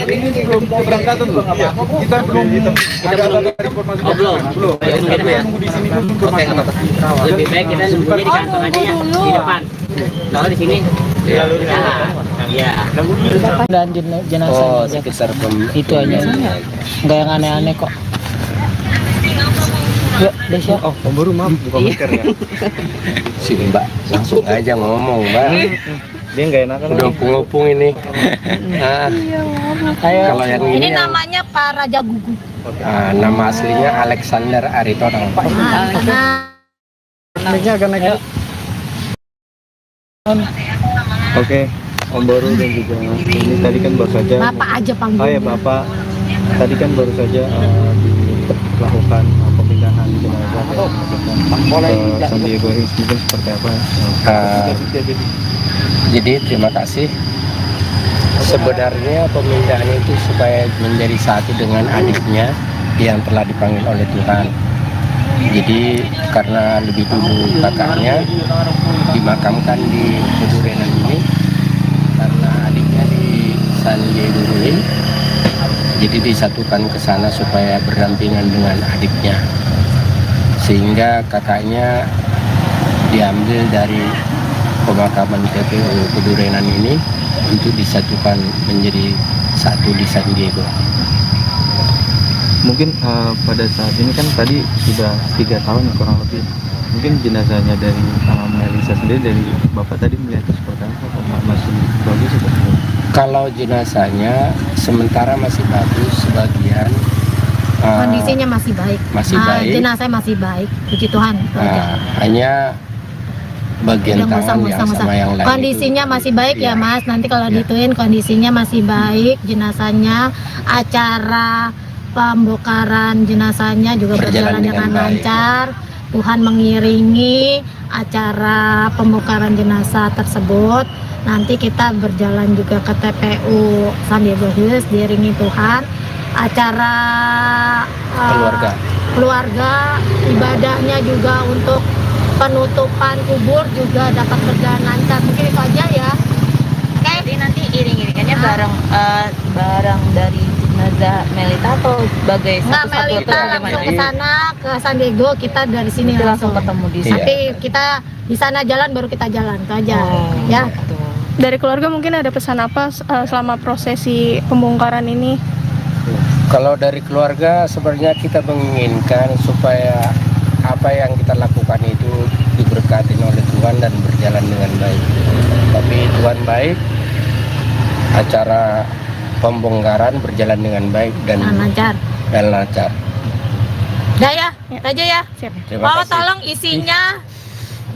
Ini belum keberangkatan loh. Kita belum ada informasi. Belum. Kita nunggu di sini dulu informasi. Lebih baik kita nunggunya di kantor aja ya, di depan. Kalau di sini, ya. Dan jenazah Oh, sekitar itu aja. Nggak yang aneh-aneh kok. Ya, Desya. Oh, Om Baru maaf buka masker ya. sini Mbak, langsung aja ngomong Mbak. Dia nggak enakan. Udah opung-opung ini. Nah, kalau yang Ini ini yang, namanya Pak Raja Gugu. nama aslinya Alexander Aritonang. Karena Ini agak naik. Oke, Om Baru dan juga ini tadi kan baru saja. Bapak aja panggil. Oh ya Bapak, tadi kan baru saja dilakukan pemindahan jenazah ke Sandiaga Hills, mungkin seperti apa? Jadi terima kasih. Sebenarnya pemindahan itu supaya menjadi satu dengan adiknya yang telah dipanggil oleh Tuhan. Jadi karena lebih dulu kakaknya dimakamkan di Kedurenan ini, karena adiknya di San Diego ini, jadi disatukan ke sana supaya berdampingan dengan adiknya, sehingga kakaknya diambil dari pemakaman TPU Kedurenan ini untuk disatukan menjadi satu di San Diego. Mungkin pada saat ini kan tadi sudah 3 tahun kurang lebih. Mungkin jenazahnya dari Melisa sendiri, dari Bapak tadi melihatnya seperti apa? Apakah masih bagus atau tidak? Kalau jenazahnya sementara masih bagus, sebagian kondisinya masih baik. masih baik. Jenazah masih baik, puji Tuhan. Hanya bagian tangan yang sama yang lain kondisinya itu, masih baik ya iya. Mas. Nanti kalau Iya. dituin kondisinya masih baik, jenazahnya, acara pembongkaran jenazahnya juga berjalan dengan baik. lancar. Tuhan mengiringi acara pembongkaran jenazah tersebut. Nanti kita berjalan juga ke TPU Sandiaga Hills diiringi Tuhan. Acara keluarga ibadahnya juga untuk penutupan kubur juga dapat berjalan lancar. Mungkin itu aja ya. Jadi nanti iring-iringannya bareng dari jenazah Melita atau sebagai Nggak, satu-satu Melita atau langsung bagaimana? ke sana ke San Diego, kita dari sini Itu langsung ketemu di sana. Nanti kita di sana jalan baru kita jalan itu aja ya. Gitu. Dari keluarga mungkin ada pesan apa selama prosesi pembongkaran ini? Kalau dari keluarga sebenarnya kita menginginkan supaya apa yang kita lakukan itu diberkati oleh Tuhan dan berjalan dengan baik. Tapi Tuhan baik, acara pembongkaran berjalan dengan baik dan lancar. Udah ya, itu aja ya. Terima Pokoknya kasih. tolong isinya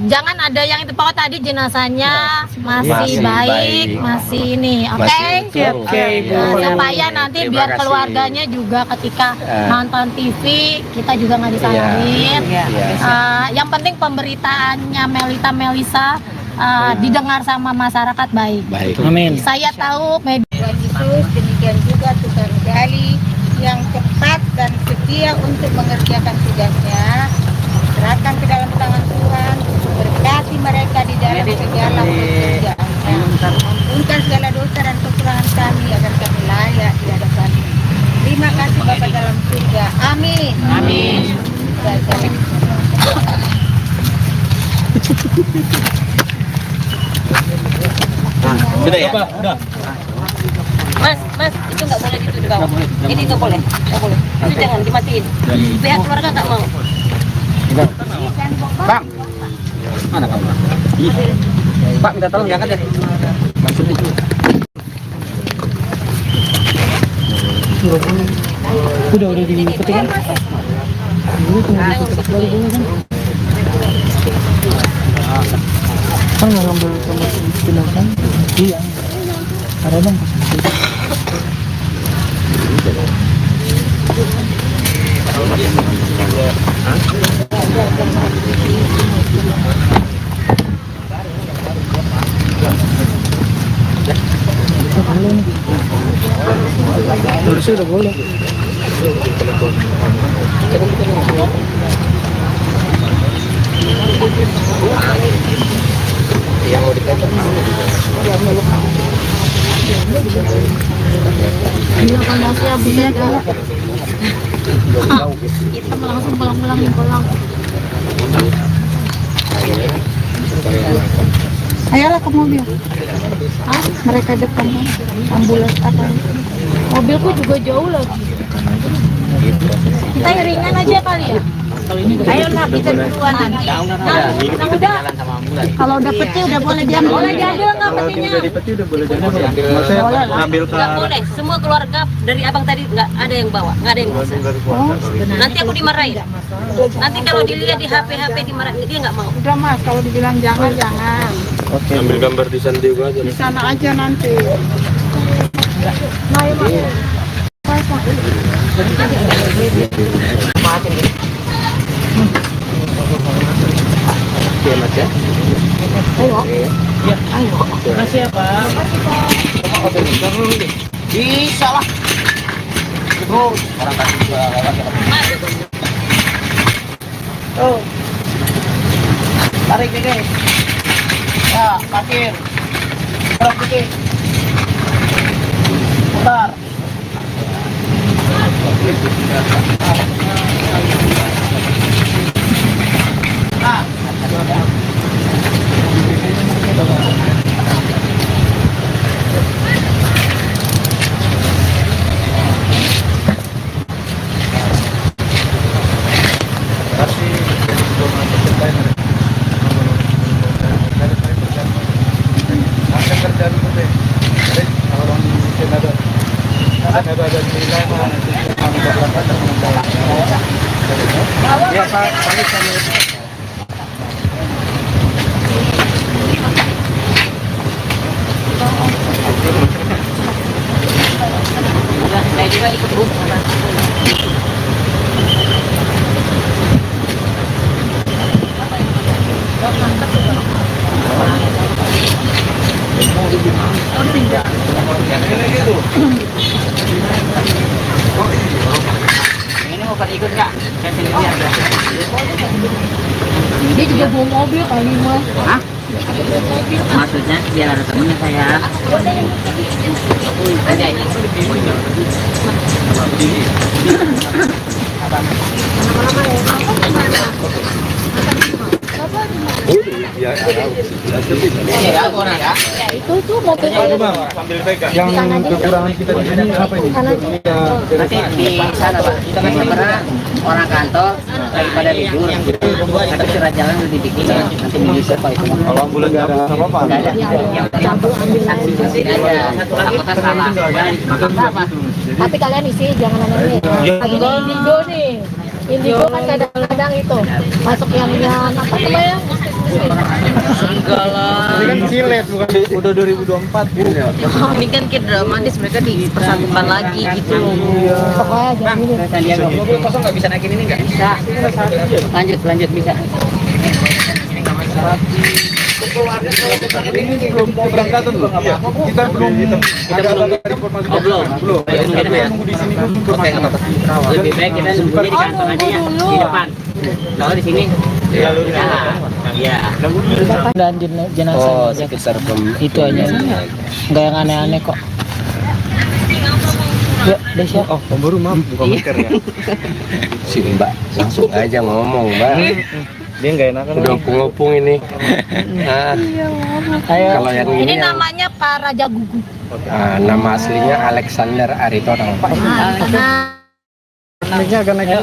jangan ada yang itu. Pokoknya tadi jenazahnya masih baik, masih ini, oke? Masih utuh. Nah, supaya nanti Terima biar kasih. keluarganya juga ketika Ya. nonton TV kita juga nggak disalahin. Iya. Yang penting pemberitaannya Melisa didengar sama masyarakat baik. Baik. Amin. Saya tahu media Tuhan Yesus, demikian juga Tuhan Gali yang cepat dan setia untuk mengerjakan tugasnya. serahkan ke dalam tangan Tuhan, berkati mereka di dalam segala pekerjaannya, ampunkan segala dosa dan kekurangan kami agar kami layak di hadapan. Terima kasih Bapa dalam surga. Amin. Amin. Sudah ya? Udah. Mas, itu nggak boleh gitu di bawah. Ini nggak boleh. Itu jangan dimatiin. Pihak keluarga nggak mau. Bang. Mana Bang? Pak minta tolong diangkat ya. Udah dipetik kan? Ini tunggu ditutup lagi dulu kan? Kan nggak ngambil sama tindakan? Iya. Ada bang pas itu. Harusnya udah boleh. Yang mau dikatakan Iya kan masih habisnya kan. Kita langsung pulang. Ayolah ke mobil. Mereka depan kan. Ambulans apa? Mobilku juga jauh lagi. Kita iringan aja kali ya. Ayo nak kita duluan nanti. Nah, udah. Kalau udah peti udah boleh diambil. Boleh diambil nggak petinya? Dari peti udah boleh diambil. Maksudnya ngambil ke Nggak boleh. Semua keluarga dari abang tadi nggak ada yang bawa, nggak ada yang bisa. Nanti aku dimarahin. Nanti kalau dilihat di HP dimarahin, dia nggak mau. Udah Mas, kalau dibilang jangan. Oke. Ambil gambar di sana juga aja. Di sana aja nanti. Nah, ya, Mas. Oke Mas ya. Ayo. Makasih ya Pak. Bisa lah. Terus orang kasih juga Oh, tarik ini. Ya, parkir. Terus putih. Putar. Nah. Ya Pak, Saya juga ikut Bu. Ini mau pada ikut nggak? Saya sini lihat. Dia juga bawa mobil kali Mas. Hah? Maksudnya biar ada temennya saya. Aja ini. ya, Ya, orang ya. Itu mobil Aduh Bang, sambil pegang. Yang kekurangan kita di sini apa ini? Nanti di sana Pak, kita kan pernah orang kantor daripada libur, tapi surat jalan udah dibikin, nanti bisa Pak itu. Kalau ambulan nggak ada apa-apa. Nggak ada. Yang penting saksi aja. Takutnya salah. Apa? Tapi kalian isi jangan aneh. Lagi di Indigo nih. Indigo kan kadang-kadang itu masuk yang apa namanya? Enggak lah. Ini kan silet bukan udah 2024 gitu ya. Ini kan kayak dramatis, mereka dipersatukan lagi gitu loh. Pokoknya jangan ini. Sandiaga. Mobil kosong nggak bisa naikin ini nggak? Bisa. Lanjut bisa. Ini belum keberangkatan loh. Kita belum ada informasi. Belum. Kita nunggu di sini dulu informasi. Lebih baik kita nunggunya di kantor aja ya, di depan. Kalau di sini iya. Dan jenazah Oh, sekitar itu aja. Nggak yang aneh-aneh kok. Ya, Desya. Oh, Om Boru maaf, buka mic ya. Si Mbak langsung aja ngomong, Mbak. Dia nggak enakan. Udah ngopung ini. Nah, Ayo. kalau yang Ini ini yang- namanya Pak Raja Gugu. nama aslinya Alexander Aritonang. Mic-nya agak naik.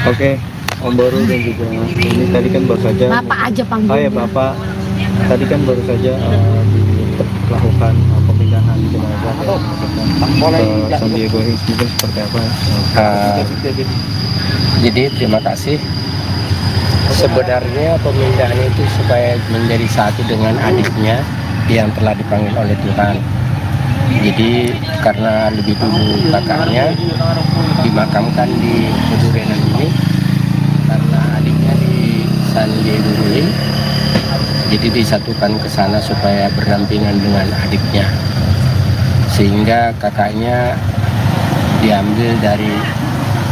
Oke, Om Boru dan juga ini tadi kan baru saja. Bapak aja Oh panggilnya. ya Bapak, tadi kan baru saja dilakukan pemindahan jenazah ke San Diego Hills, mungkin seperti apa? Jadi terima kasih. Sebenarnya pemindahan itu supaya menjadi satu dengan adiknya yang telah dipanggil oleh Tuhan. Jadi karena lebih dulu kakaknya dimakamkan di Pedurenan ini, karena adiknya di San Diego Hills, jadi disatukan ke sana supaya berdampingan dengan adiknya, sehingga kakaknya diambil dari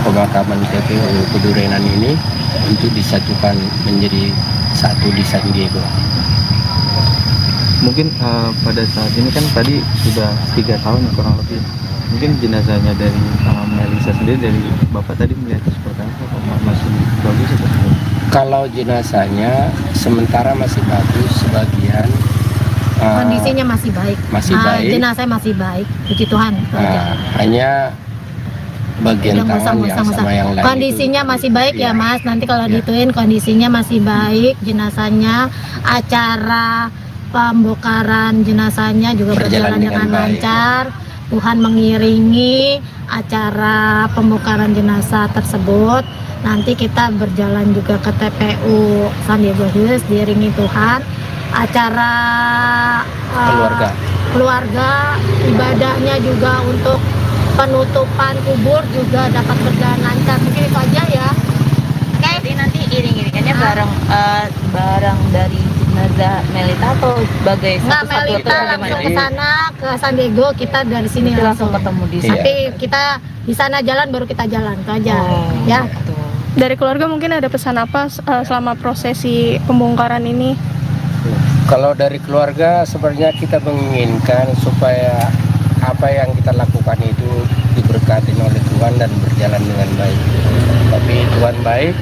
pemakaman TPU Pedurenan ini untuk disatukan menjadi satu di San Diego. Mungkin pada saat ini kan tadi sudah 3 tahun kurang lebih. Mungkin jenazahnya dari Melisa sendiri, dari Bapak tadi melihat seperti apa? Masih bagus atau tidak? Kalau jenazahnya sementara masih bagus, sebagian Kondisinya masih baik. masih baik. Jenazah masih baik. Puji Tuhan. Hanya bagian Yang tangan yang sama yang lain kondisinya itu, masih baik ya iya. Mas. Nanti kalau Iya. dituin kondisinya masih baik. Jenazahnya, acara pembongkaran jenazahnya juga berjalan dengan baik. lancar. Tuhan mengiringi acara pembongkaran jenazah tersebut. Nanti kita berjalan juga ke TPU San Diego Hills diiringi Tuhan. Acara keluarga, ibadahnya juga untuk penutupan kubur juga dapat berjalan lancar. Mungkin itu aja ya. Jadi nanti iring-iringannya barang dari jenazah Melita atau sebagai Nggak, satu-satu Melita atau langsung bagaimana? ke sana ke San Diego, kita dari sini Nanti langsung ketemu di sana. Nanti kita di sana jalan baru kita jalan itu aja. Ya. Dari keluarga mungkin ada pesan apa selama prosesi pembongkaran ini? Kalau dari keluarga sebenarnya kita menginginkan supaya apa yang kita lakukan itu diberkati oleh Tuhan dan berjalan dengan baik. Tapi Tuhan baik,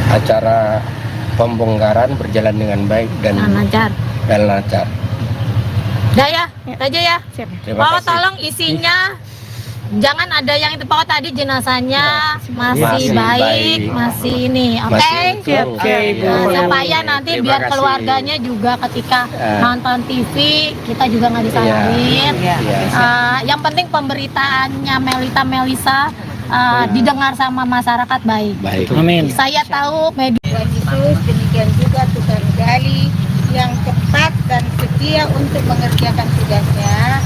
acara pembongkaran berjalan dengan baik dan lancar. Udah ya, itu aja ya. Terima Pokoknya kasih. tolong isinya jangan ada yang itu, pokoknya tadi jenazahnya masih Masih baik, baik. masih ini, oke? Masih utuh. Oke, Ibu. Supaya nanti Terima biar kasih. keluarganya juga ketika Eh. nonton TV kita juga nggak disalahin. Iya. Yang penting pemberitaannya Melisa didengar sama masyarakat baik. Baik. Amin. Saya tahu media Tuhan Yesus, demikian juga Tuhan Gali yang cepat dan setia untuk mengerjakan tugasnya.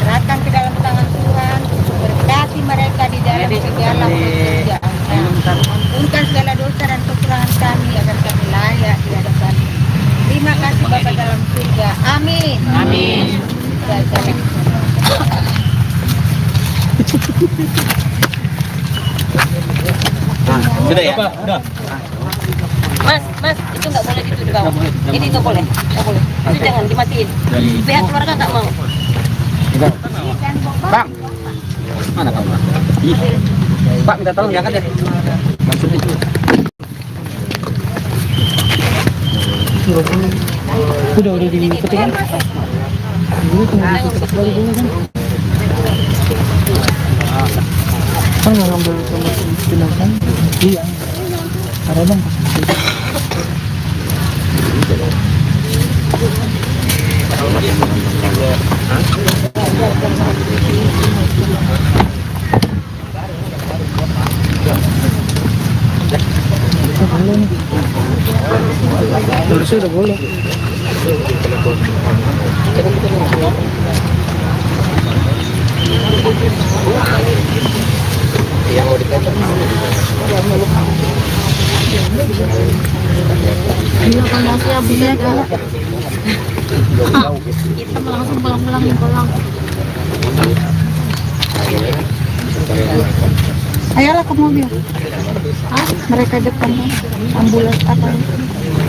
Serahkan ke dalam tangan Tuhan, berkati mereka di dalam segala pekerjaannya. Ampunkan segala dosa dan kekurangan kami agar kami layak di hadapan. Terima kasih Bapa dalam surga. Amin. Amin. Sudah ya? Mas, itu nggak boleh gitu di bawah. Ini nggak boleh. Itu jangan dimatiin. Pihak keluarga nggak mau. Bang, mana kamu? Pak, minta tolong diangkat ya. Maksudnya itu. Udah dipetik kan? Dulu tunggu dipetik balik dulu kan? Kan nggak ngambil sama jenazah? Iya. Ada bang. Boleh nih. Harusnya udah boleh. Yang mau ditempel. Iya, kondasinya beda. Kita langsung pulang. Ayolah ke mobil. Mereka depan ambulans apa?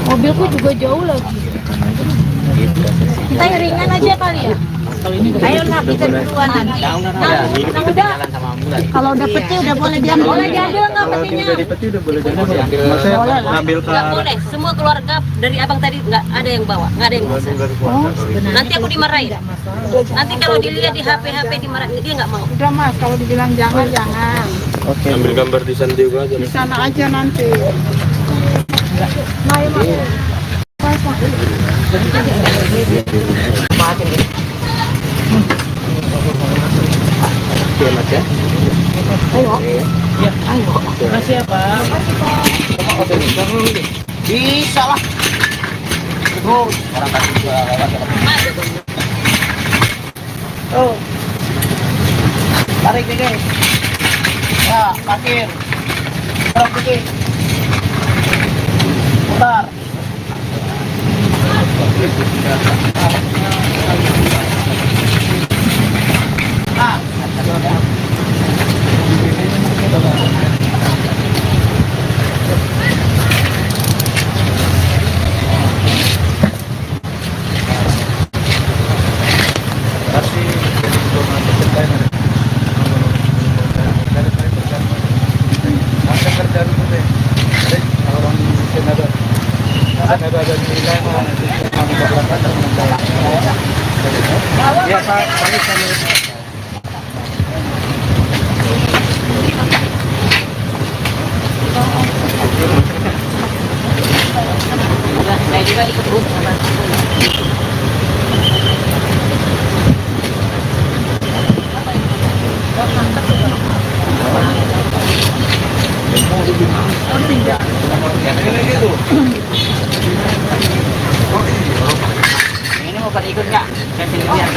Mobilku juga jauh lagi. Kita ringan aja kali ya. Ayolah kita duluan nanti. Nah, udah. Kalau udah peti udah boleh diambil. Boleh diambil nggak Kalau petinya? udah dipeti udah boleh diambil. Maksudnya ngambil ke Nggak boleh. Semua keluarga dari abang tadi nggak ada yang bawa, nggak ada yang bisa. Nanti aku dimarahin. Nanti kalau dilihat di HP dimarahin, dia nggak mau. Udah Mas, kalau dibilang jangan. Oke. Ambil gambar di San Diego aja. Di sana aja nanti. bisa lah. Terus orang kasih juga oh, tarik dikit. Ya, parkir. Tarik dikit. Putar. Nah, Saya juga ikut terus. ini mau pada ikut nggak? Saya sini biar.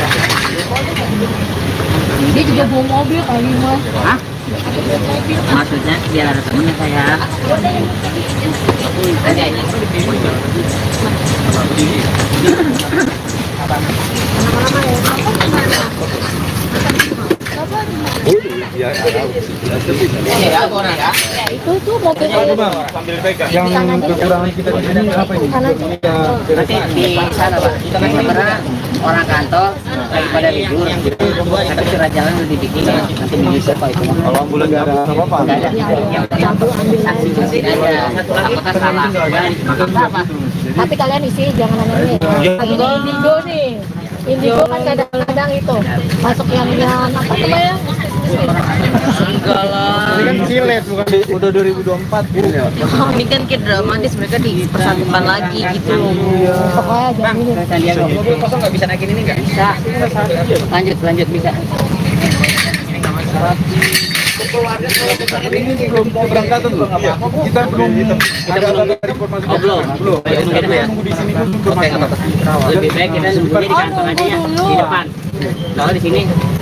Dia juga bawa mobil kali Mas. Hah? Maksudnya biar ada temennya saya. Ya, Ya, orang ya. Itu tuh mobilnya. sambil pegang. Yang kekurangan kita di sini apa ini? Nanti di sana Pak. Karena orang kantor daripada libur. Tapi surat jalan lebih dikit. Nanti bisa Pak itu. Kalau ambulan nggak ada apa-apa. Nggak ada. Yang penting saksi aja. Apakah salah? Apa? Tapi kalian isi jangan nanya. Lagi di Indigo nih. Indigo kan kadang-kadang itu masuk yang apa namanya? Enggak lah. Ini kan silet bukan udah 2024 ini ya. Ini kan kayak dramatis, mereka dipersatukan lagi gitu loh. Pokoknya jangan ini. Sandiaga. Mobil kosong nggak bisa naik ini nggak? Bisa. Lanjut bisa. Ini belum keberangkatan loh. Kita belum ada informasi. Belum. Kita nunggu di sini dulu informasi. Lebih baik kita nunggunya di kantor aja ya, di depan. Kalau di sini,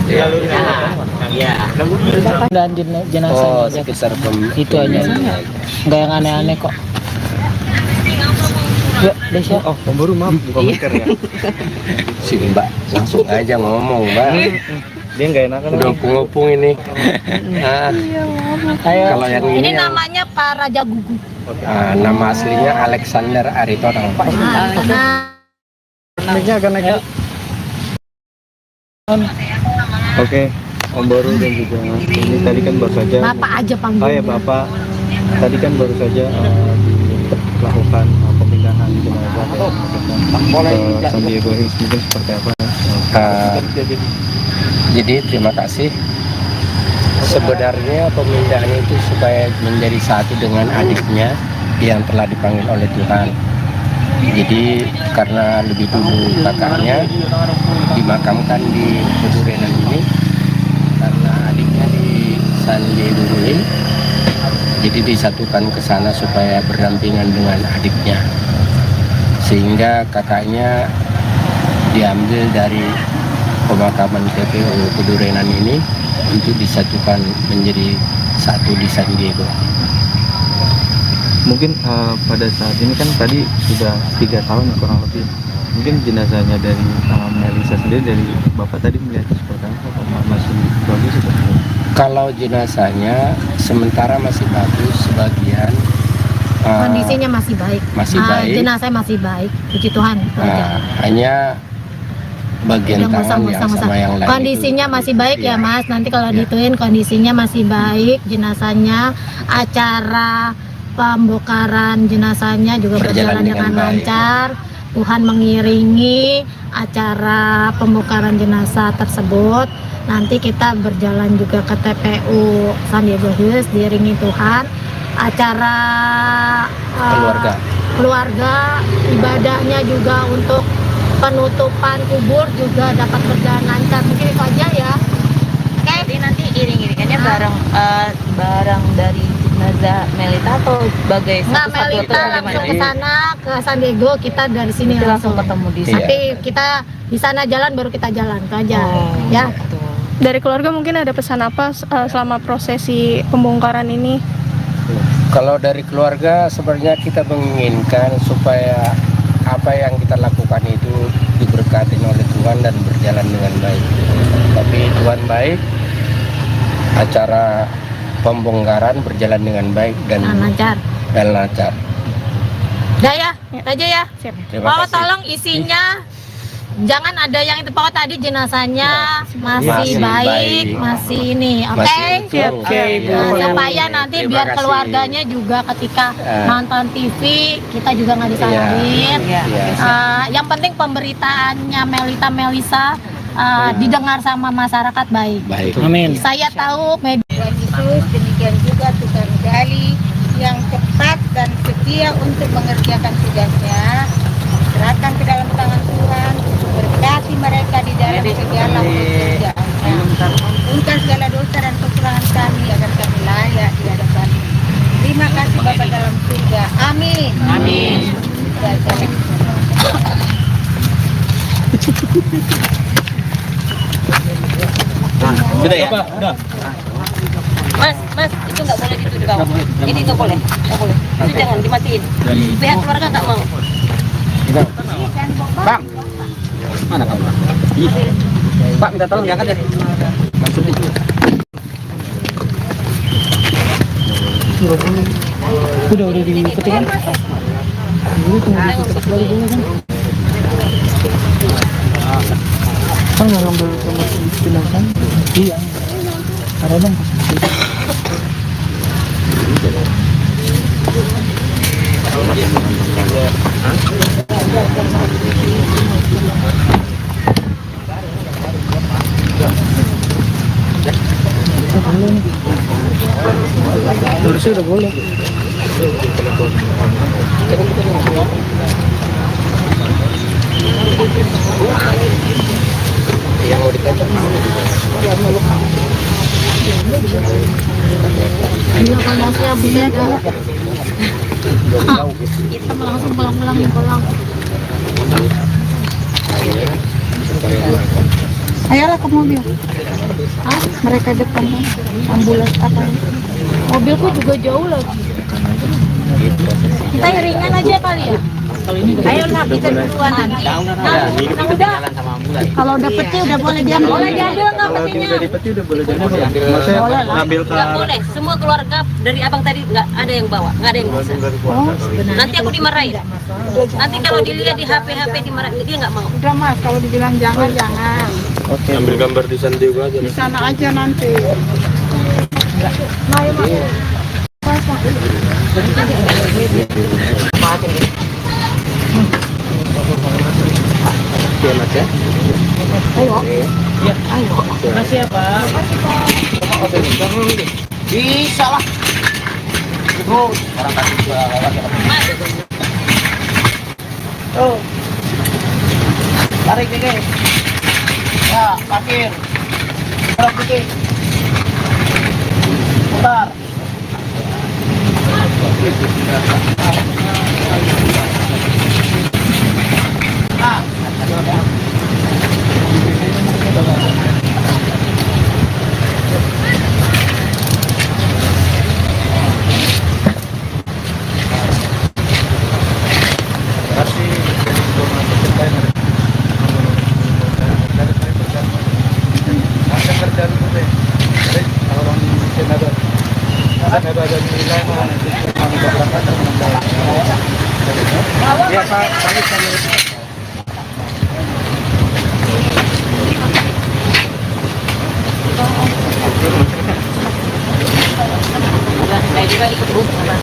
ya. Dan jenazah Oh, sekitar itu aja. Nggak yang aneh-aneh kok. Ya, Desya. Oh, Om Baru maaf bukan masker ya. si Mbak langsung aja ngomong Mbak. Dia nggak enakan. Udah ngopung ini. Nah, Ayo. kalau yang Ini ini yang, namanya Pak Raja Gugu. nama aslinya Alexander Aritonang. Nah, Naiknya akan naik. Oke, Om Baru dan juga ini tadi kan baru saja. Bapak aja Oh panggil. ya Bapak, tadi kan baru saja dilakukan pemindahan jenazah ke San Diego Hills, mungkin seperti apa? Jadi terima kasih. Sebenarnya pemindahan itu supaya menjadi satu dengan adiknya yang telah dipanggil oleh Tuhan. Jadi karena lebih dulu kakaknya dimakamkan di Pedurenan ini, karena adiknya di San Diego Hills, jadi disatukan ke sana supaya berdampingan dengan adiknya. Sehingga kakaknya diambil dari pemakaman TPU Pedurenan ini untuk disatukan menjadi satu di San Diego. Mungkin pada saat ini kan tadi sudah 3 tahun kurang lebih. Mungkin jenazahnya dari Melisa sendiri, dari Bapak tadi melihatnya seperti apa? Masih bagus seperti itu? Kalau jenazahnya sementara masih bagus, sebagian Kondisinya masih baik. masih baik. Jenazahnya masih baik. Puji Tuhan. itu aja. Hanya bagian Udah tangan yang musang-musang. sama yang lain Kondisinya itu, masih baik ya iya. Mas. Nanti kalau Iya. dituin kondisinya masih baik. Jenazahnya, acara pembongkaran jenazahnya juga berjalan dengan baik. lancar. Tuhan mengiringi acara pembongkaran jenazah tersebut. Nanti kita berjalan juga ke TPU Sandiaga Hills diiringi Tuhan. Acara keluarga ibadahnya juga untuk penutupan kubur juga dapat berjalan lancar. Mungkin itu aja ya. Jadi nanti iring-iringannya barang dari jenazah Melita atau sebagai Nggak, satu-satu atau Melita langsung bagaimana? ke sana ke San Diego, kita dari sini Nanti langsung ketemu di sana. Nanti kita di sana jalan baru kita jalan itu aja. Ya. gitu. Dari keluarga mungkin ada pesan apa selama prosesi pembongkaran ini? Kalau dari keluarga sebenarnya kita menginginkan supaya apa yang kita lakukan itu diberkati oleh Tuhan dan berjalan dengan baik. Tapi Tuhan baik, acara pembongkaran berjalan dengan baik dan Lancar. lancar. Udah ya, itu aja ya. Siap. Terima Pak kasih. tolong isinya jangan ada yang itu Pak tadi jenazahnya masih Masih baik, baik. masih ini, oke? Masih utuh. Oke, Bu. Nah, supaya nanti Terima biar kasih. keluarganya juga ketika Ya. nonton TV kita juga nggak disalahin. Iya. Iya. Yang penting pemberitaannya Melisa didengar sama masyarakat baik. Baik. Amin. Saya tahu media Tuhan Yesus, demikian juga Tukang Gali yang cepat dan setia untuk mengerjakan tugasnya. Serahkan ke dalam tangan Tuhan, berkati mereka di dalam segala pekerjaannya. Ampunkan segala dosa dan kekurangan kami agar kami layak di hadapan. Terima kasih Bapa dalam surga. Amin. Amin. Sudah ya? Udah. Mas, itu nggak boleh gitu di bawah. Ini nggak boleh. Itu jangan dimatiin. Pihak keluarga nggak mau. Bang. Mana kamu? Pak, minta tolong diangkat ya. Udah dipetik kan? Dulu tunggu diketok lagi dulu kan? Kan nggak ngambil sama si jenazah? Iya. Ada dong pas harusnya udah boleh. Yang mau diketok. masnya bisa kita langsung pulang. Ayolah ke mobil. Mereka depan ambulans apa? Mobilku juga jauh lagi. Kita ringan aja kali ya. Ayolah kita duluan. Nah, udah. Kalau udah peti udah boleh diambil. Boleh diambil nggak petinya? Peti udah boleh jadi. Maksudnya ngambil ke Nggak boleh. Semua keluarga dari abang tadi nggak ada yang bawa, nggak ada yang bisa. Nanti aku dimarahin. Nanti kalau dilihat di HP dimarahin, dia nggak mau. Udah Mas, kalau dibilang jangan. ambil gambar di San Diego aja. Di sana aja nanti. Iya, Mas ya. Makasih ya Pak. Bisa lah. Terus orang kasih juga lewat ya. Oh. Tarik dikit. Ya, parkir. Tarik dikit. Putar. Ada kerjaan ada dilema nanti kami berangkat ya Pak. Saya juga ikut sama.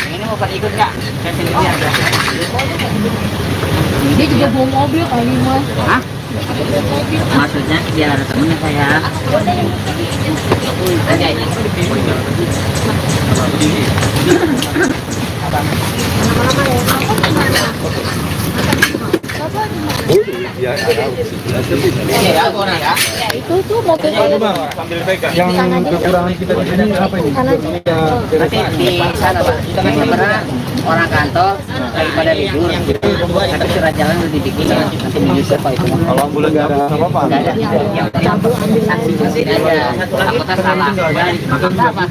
Ini mau pada ikut nggak? Saya sendiri aja. Dia juga bawa mobil kali mas. Hah? Maksudnya biar ada temennya saya. Ada ini. Itu tuh mobil Yang kekurangan kita di sini apa ini? Nanti di sana Pak. Kita pernah orang kantor daripada libur. Tapi surat jalan udah dibikin. Nanti menyusul Pak itu. Kalau ambulan nggak ada apa-apa. Nggak ada. Saksi masih ada. Angkutan salah. Apa?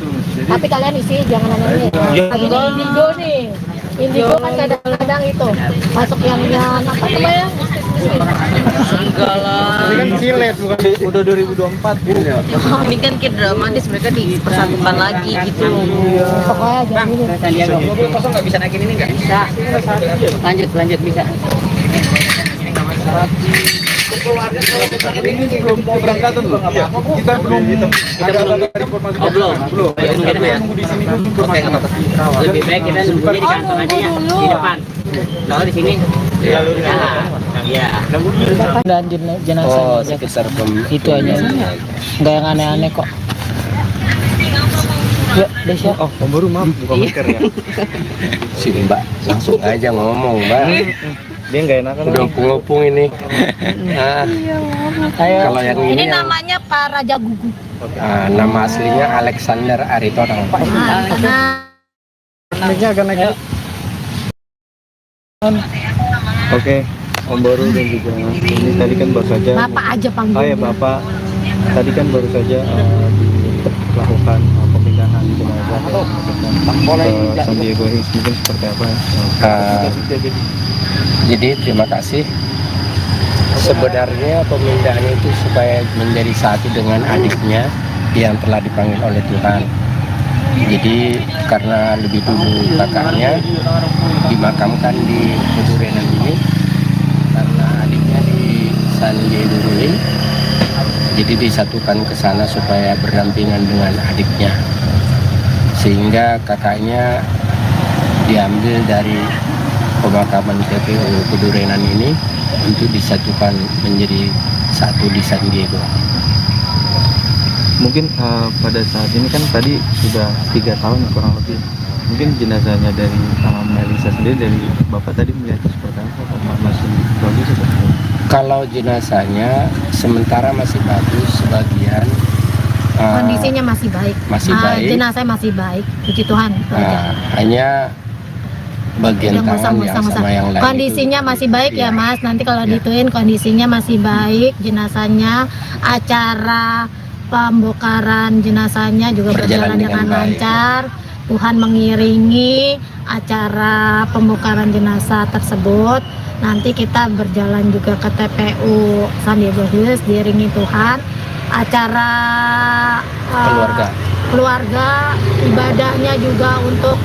tapi kalian isi jangan nanya lagi Indigo nih. Indigo kan kadang-kadang itu masuk yang apa namanya? Enggak lah. Ini kan silet bukan udah 2024 gitu ya. Ini kan kayak dramatis, mereka dipersatukan lagi gitu. Pokoknya jangan ini. Sandiaga. Mobil kosong nggak bisa naikin ini nggak? Bisa. Lanjut bisa. Ini belum keberangkatan loh. Kita belum ada informasi. Belum. Kita nunggu di sini dulu informasi. Lebih baik kita nunggunya di kantor aja ya, di depan. Kalau di sini, ya. Dan jenazah sekitar itu aja. Nggak yang aneh-aneh kok. Ya, Desya. Oh, baru maaf, bukan masker ya. sini Mbak, langsung aja ngomong Mbak. Dia nggak enak kan? Udah ngopung ini. Nah, kalau yang Ini ini yang, namanya Pak Raja Gugu. nama aslinya Alexander Aritonang. Naiknya agak naik. Oke, Om Baru dan juga ini tadi kan baru saja. Bapak aja panggil. Oh ya Bapak, tadi kan baru saja dilakukan pemindahan jenazah ke San Diego Hills, mungkin seperti apa? Jadi terima kasih. Sebenarnya pemindahan itu supaya menjadi satu dengan adiknya yang telah dipanggil oleh Tuhan. Jadi karena lebih dulu kakaknya dimakamkan di Pedurenan ini, karena adiknya di San Diego Hills, jadi disatukan ke sana supaya berdampingan dengan adiknya, sehingga kakaknya diambil dari pemakaman TPU Pedurenan ini untuk disatukan menjadi satu di San Diego. Mungkin pada saat ini kan tadi sudah 3 tahun kurang lebih. Mungkin jenazahnya dari Melisa sendiri, dari Bapak tadi melihat seperti apa? Masih bagus atau? Kalau jenazahnya sementara masih bagus, sebagian Kondisinya masih baik. masih baik. Jenazah masih baik. Puji Tuhan. itu aja. Hanya bagian Udah tangan yang sama yang lain kondisinya itu. masih baik ya Iya. Mas. Nanti kalau Iya. dituin kondisinya masih baik. Jenazahnya, acara pembongkaran jenazahnya juga berjalan dengan baik. lancar. Tuhan mengiringi acara pembongkaran jenazah tersebut. Nanti kita berjalan juga ke TPU San Diego Hills, diiringi Tuhan. Acara keluarga, ibadahnya juga untuk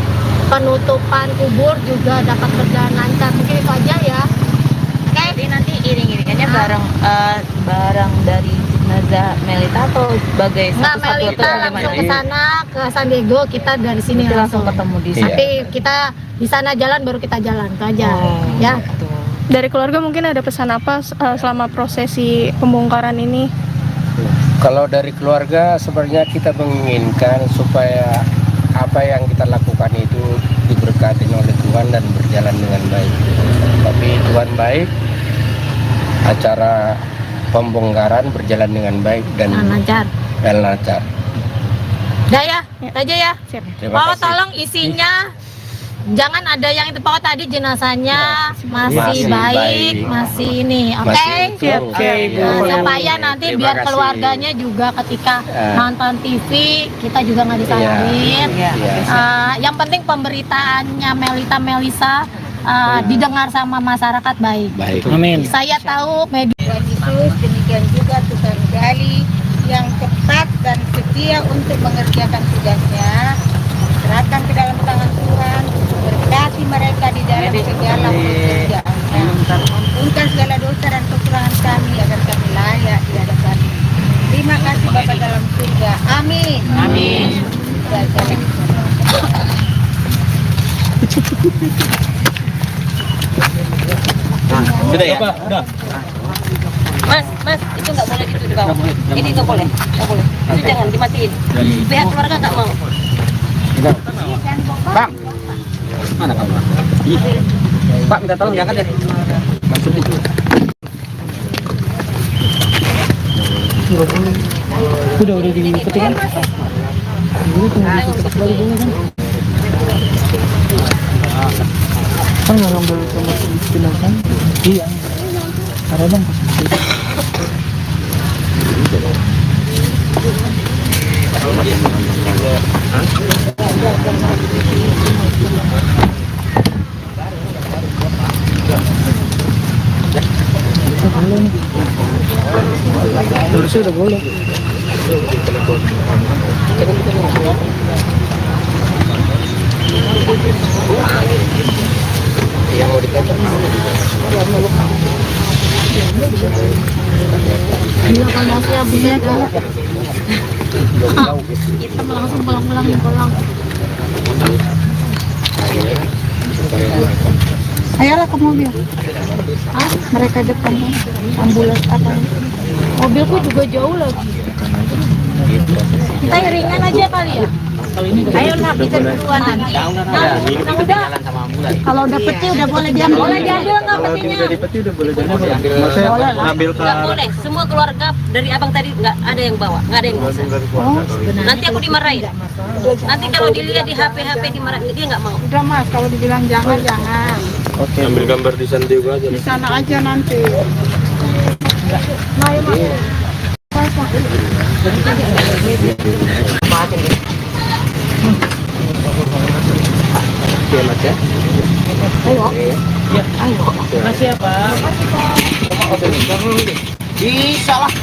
penutupan kubur juga dapat berjalan lancar. Mungkin itu aja ya. Jadi nanti iring-iringannya barang dari jenazah Melita atau sebagai Nggak, satu-satu atau Melita langsung bagaimana? ke sana ke San Diego, kita dari sini Nanti langsung ketemu di sana. Tapi kita di sana jalan baru kita jalan itu aja. Ya. Dari keluarga mungkin ada pesan apa selama prosesi pembongkaran ini? Kalau dari keluarga sebenarnya kita menginginkan supaya apa yang kita lakukan itu diberkati oleh Tuhan dan berjalan dengan baik. Tapi Tuhan baik, acara pembongkaran berjalan dengan baik dan Lancar. lancar. Udah ya, itu aja ya. Terima Oh, kasih. tolong isinya jangan ada yang itu pokoknya tadi jenazahnya masih Masih baik, baik. masih ini, oke? Masih utuh. Oke, Bu. Nah, supaya nanti Terima biar kasih. keluarganya juga ketika nonton TV kita juga nggak Iya. disalahin. Iya. Yang penting pemberitaannya Melisa didengar sama masyarakat baik. Baik. Amin. Saya tahu media Tuhan Yesus, demikian juga Tuhan Gali yang tepat dan setia untuk mengerjakan tugasnya. Serahkan ke dalam tangan Tuhan, berkati mereka di dalam segala pekerjaannya. Ampunkan segala dosa dan kekurangan kami agar kami layak di hadapan. Terima kasih Bapa dalam surga. Amin. Amin. Sudah ya? Mas, itu nggak boleh gitu di bawah. Ini nggak boleh, Itu jangan dimatiin. Pihak keluarga nggak mau. Bang, mana kamu? Pak, minta tolong diangkat deh. Udah dipetik kan? Kan nggak ngambil sama jenazah? Iya. Ada bang. Harusnya udah boleh. Iya kalau masih habisnya kan. Kita langsung pulang. Ayolah ke mobil. Mereka depan ambulans apa? Mobilku juga jauh lagi. Kita iringan aja kali ya. Ayo nak kita duluan nanti. Udah. Kalau udah peti udah boleh diambil. Boleh diambil nggak petinya? Dari peti udah boleh diambil. Maksudnya ngambil ke Nggak boleh. Semua keluarga dari abang tadi nggak ada yang bawa, nggak ada yang bisa. Nanti aku dimarahin. Nanti kalau dilihat di HP dimarahin, dia nggak mau. Udah Mas, kalau dibilang jangan. ambil gambar di sana juga aja. Di sana aja nanti. Oke, Mas ya. Makasih ya Pak. Bisa lah.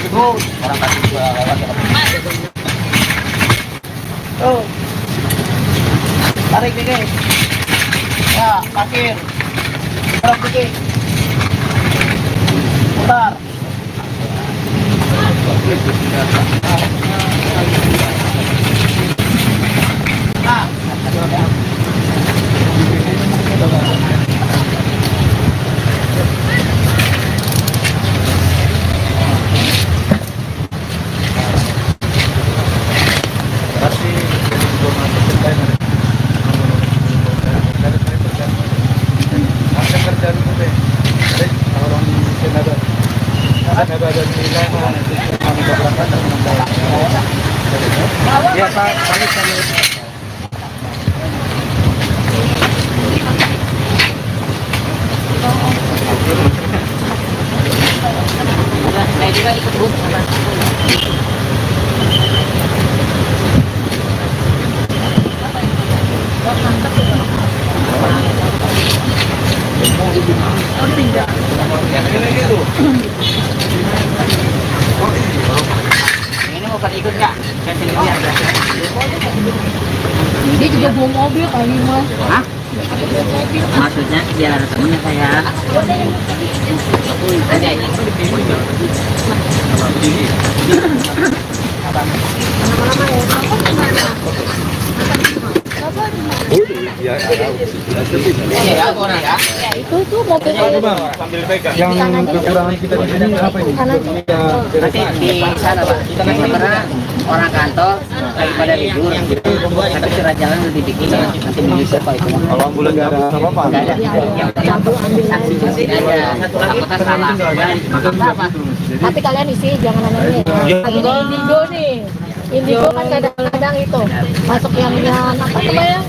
Terus orang kasih gua lewat. Oh. Tarik dikit. Ya, parkir. Terus dikit. Putar. Nah, Ya Pak, balik kami. Saya juga ikut Bu. ini mau pada ikut nggak? Saya sendirian. Dia juga bawa mobil kali Mas. Hah? Maksudnya biar ada temennya saya. Ada ini. Iya, orang ya. Itu mobil. Yang kekurangan kita di sini apa ini? Nanti di sana Pak, kita kan sebenarnya orang kantor daripada libur, tapi surat jalan lebih dikit. Nanti bisa Pak itu. Kalau ambulan nggak ada apa-apa. Nggak ada. Saksi aja. Apakah salah? Apa? Tapi kalian isi jangan aneh. Ini indigo nih. Indigo kan kadang-kadang itu masuk yang apa namanya?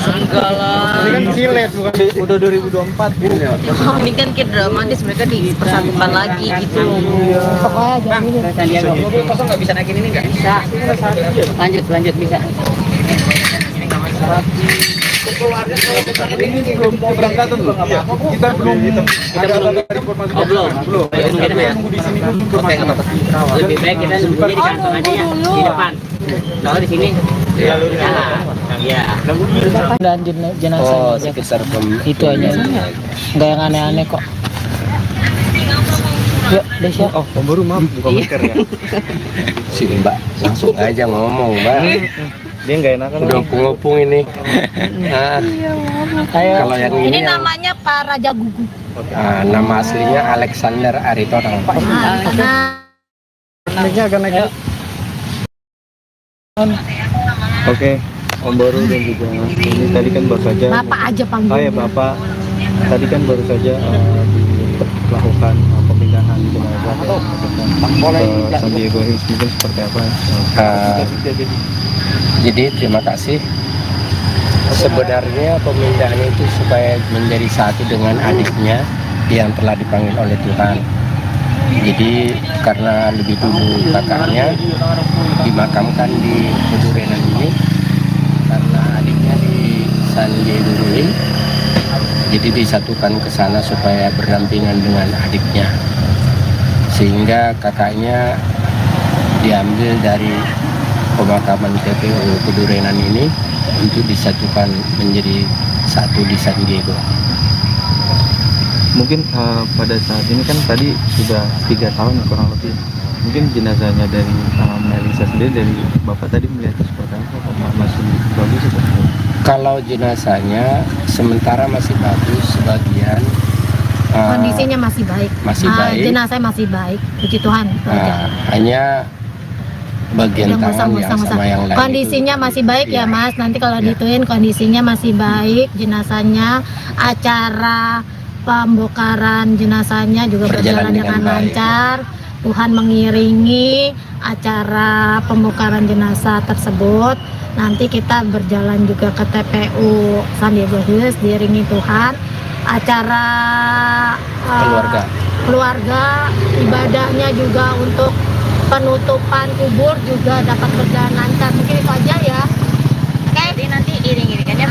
Enggak lah. Ini kan silet bukan udah 2024 gitu ya. Ini kan kayak dramatis, mereka dipersatukan lagi gitu. Pokoknya jadi ini. Sandiaga mobil kosong nggak bisa naikin ini nggak bisa. Lanjut bisa. Ini belum keberangkatan loh. Kita belum ada informasi. Belum. Kita nunggu di sini dulu informasi. Lebih baik kita sembunyi di kantong aja ya, di depan. Kalau di sini, ya. Dan jenazah Oh, sekitar itu aja. Nggak yang aneh-aneh kok. Yuk, Desya. Oh, baru maaf buka masker ya. sini Mbak, langsung aja ngomong Mbak. Dia nggak enakan. Udah ngopung ini. Nah, kalau yang Ini ini yang, namanya Pak Raja Gugu. nama aslinya Alexander Aritonang. Nah, Naiknya agak naik. Oke, Om Baru dan juga ini tadi kan baru saja. Bapak aja panggil. Oh ya Bapak, tadi kan baru saja dilakukan pemindahan jenazah ke San Diego Hills, mungkin seperti apa? Jadi terima kasih. Sebenarnya pemindahan itu supaya menjadi satu dengan adiknya yang telah dipanggil oleh Tuhan. Jadi karena lebih dulu kakaknya dimakamkan di Pedurenan ini, karena adiknya di San Diego Hills, jadi disatukan ke sana supaya berdampingan dengan adiknya, sehingga kakaknya diambil dari pemakaman TPU Pedurenan ini untuk disatukan menjadi satu di San Diego. Mungkin pada saat ini kan tadi sudah 3 tahun kurang lebih. Mungkin jenazahnya dari Melisa sendiri, dari Bapak tadi melihatnya seperti apa? Masih bagus atau? Kalau jenazahnya sementara masih bagus, sebagian kondisinya masih baik. masih baik. Jenazah masih baik, puji Tuhan. Hanya bagian tangan yang sama yang lain Kondisinya itu. masih baik ya Iya. Mas. Nanti kalau Iya. dituin kondisinya masih baik, jenazahnya, acara pembongkaran jenazahnya juga berjalan dengan baik. lancar. Tuhan mengiringi acara pembongkaran jenazah tersebut. Nanti kita berjalan juga ke TPU San Diego Hills, diiringi Tuhan. Acara keluarga, ibadahnya juga untuk penutupan kubur juga dapat berjalan lancar. Mungkin itu aja ya. Oke. Jadi nanti iring-iringannya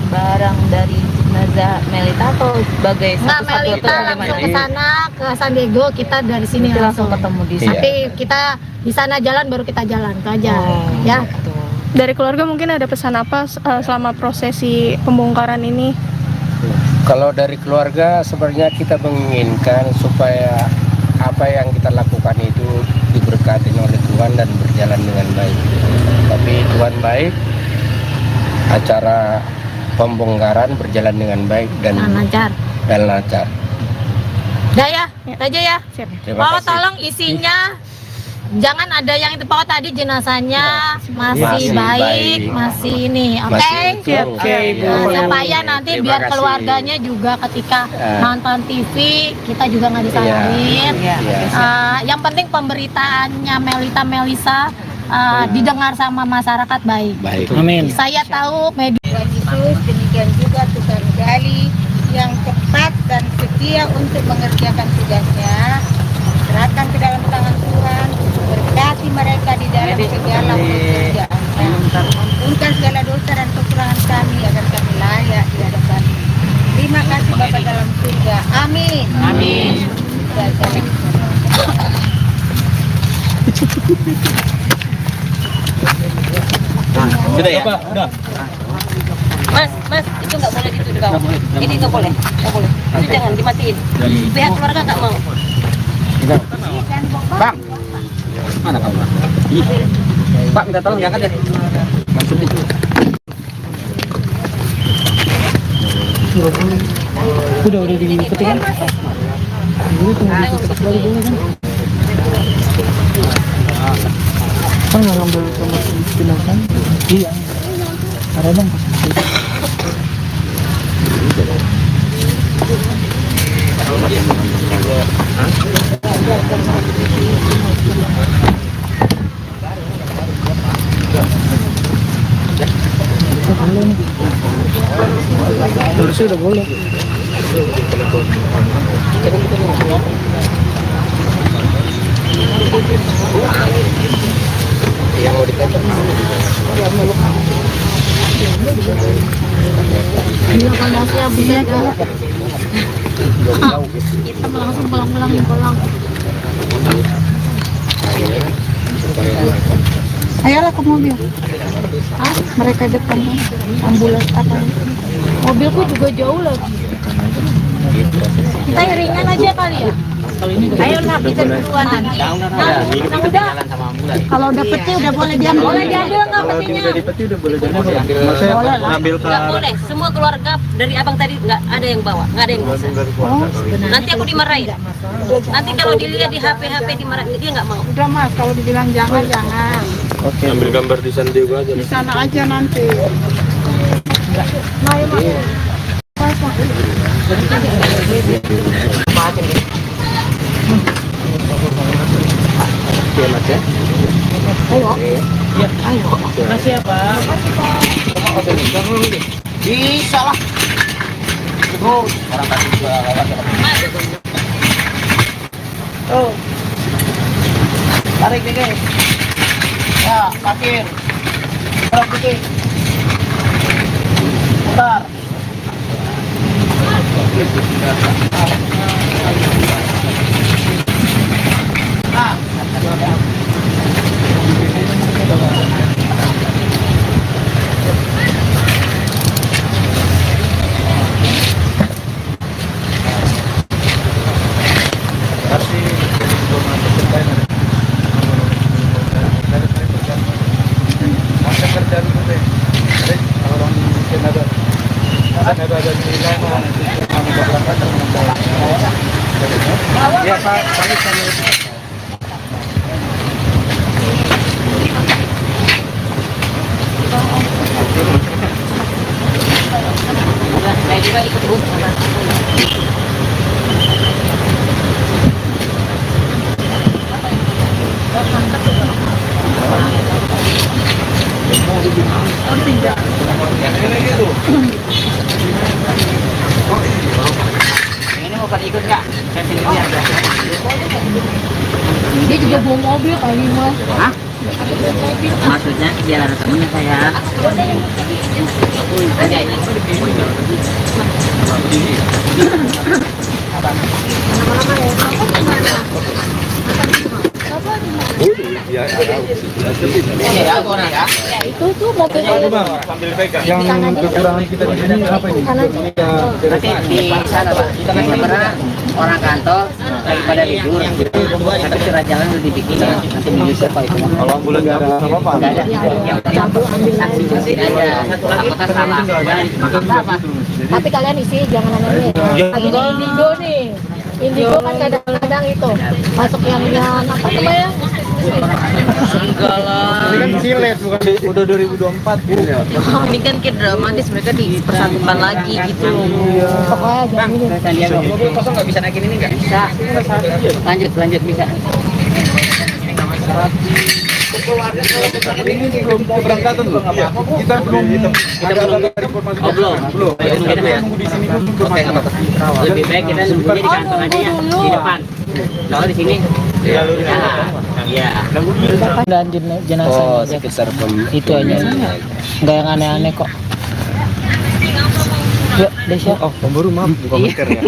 bareng dari jenazah Melita atau sebagai Nggak, satu-satu Melita atau langsung bagaimana? ke sana ke San Diego, kita dari sini Nanti langsung langsung ketemu di Iya. sana. Tapi kita di sana jalan baru kita jalan itu aja ya. Betul. Dari keluarga mungkin ada pesan apa selama prosesi pembongkaran ini? Kalau dari keluarga sebenarnya kita menginginkan supaya apa yang kita lakukan itu diberkati oleh Tuhan dan berjalan dengan baik. Tapi Tuhan baik, acara pembongkaran berjalan dengan baik dan Lancar. lancar. Udah ya, itu aja ya. Terima Oh, kasih. tolong isinya jangan ada yang itu pokok tadi jenazahnya masih Masih baik, baik. masih ini, oke? Masih utuh. Oke, Iya, nah, iya. supaya nanti Terima biar kasih. keluarganya juga ketika nonton TV kita juga nggak disalahin. Iya. Yang penting pemberitaannya Melisa didengar sama masyarakat baik. Baik. Amin. Saya tahu media Tuhan Yesus, demikian juga Tuhan Gali yang cepat dan setia untuk mengerjakan tugasnya. Serahkan ke dalam tangan Tuhan, berkati mereka di dalam segala pekerjaannya. Ampunkan segala dosa dan kekurangan kami agar kami layak di hadapan. Terima kasih Bapa dalam surga. Amin. Amin. Sudah ya? Udah. Mas, itu nggak boleh gitu di bawah. Ini nggak boleh. Itu jangan dimatiin. Pihak keluarga nggak mau. Bang, mana kamu? Pak, minta tolong diangkat ya. Maksudnya. Udah dipetik kan? Kan nggak ngambil sama jenazah? Iya. Ada bang. itu udah boleh. Yang mau dikatakan Bila masih bisa kan? Kita langsung pulang. Ayolah ke mobil. Ah, Mereka depan kan. Ambulans apa? mobilku juga jauh lagi. Kita iringan aja kali ya. Ayo nak kita duluan nanti. Nah, udah. Kalau udah peti udah boleh diambil. Boleh diambil nggak petinya? Dari peti udah boleh diambil. Maksudnya ngambil ke Nggak boleh, semua keluarga dari abang tadi nggak ada yang bawa, nggak ada yang bisa. Nanti aku dimarahin. Nanti kalau dilihat di HP dimarahin, dia nggak mau. Udah mas, kalau dibilang jangan. Oke. Ambil gambar di San Diego aja. Di sana aja nanti. Nah, ya, Mas. ya Mas ya. Makasih ya Pak. Bisa lah. Terus orang tadi juga lewat. Oh, Tarik nih guys. Ya, parkir. Berapa putih? Putar. Nah, Ya Pak, Saya juga ikut bus. ini mau pada ikut nggak? Saya sini lihat. Dia juga bawa mobil kali Mas. Hah? Maksudnya biar temennya saya. ya, Ya, orang ya. Itu tuh mobil sambil pegang. Yang kekurangan kita di sini apa ini? Nanti di sana Pak, kita kan sebenarnya orang kantor daripada libur. Tapi surat jalan udah dibikin. Nanti bisa Pak itu. Kalau ambulan nggak ada apa-apa. Nggak ada. Yang penting saksi aja. Apakah salah? Apa? tapi kalian isi jangan aneh lagi di Indigo nih. Indigo kan kadang-kadang itu masuk yang apa namanya? Enggak lah. Ini kan silet bukan udah 2024 gitu ya. Ini kan kayak dramatis, mereka dipersatukan lagi gitu. Pokoknya jangan ini. Sandiaga mobil kosong nggak bisa naikin ini nggak? Bisa. Lanjut bisa. Ini belum keberangkatan loh. Kita belum ada informasi. Belum. Kita nunggu di sini dulu informasi. Lebih baik kita nunggunya di kantor aja ya, di depan. Kalau di sini, ya. dan jenazah Oh, sekitar itu aja. Nggak yang aneh-aneh kok. Ya, Desya. Oh, pemburu maaf bukan masker ya.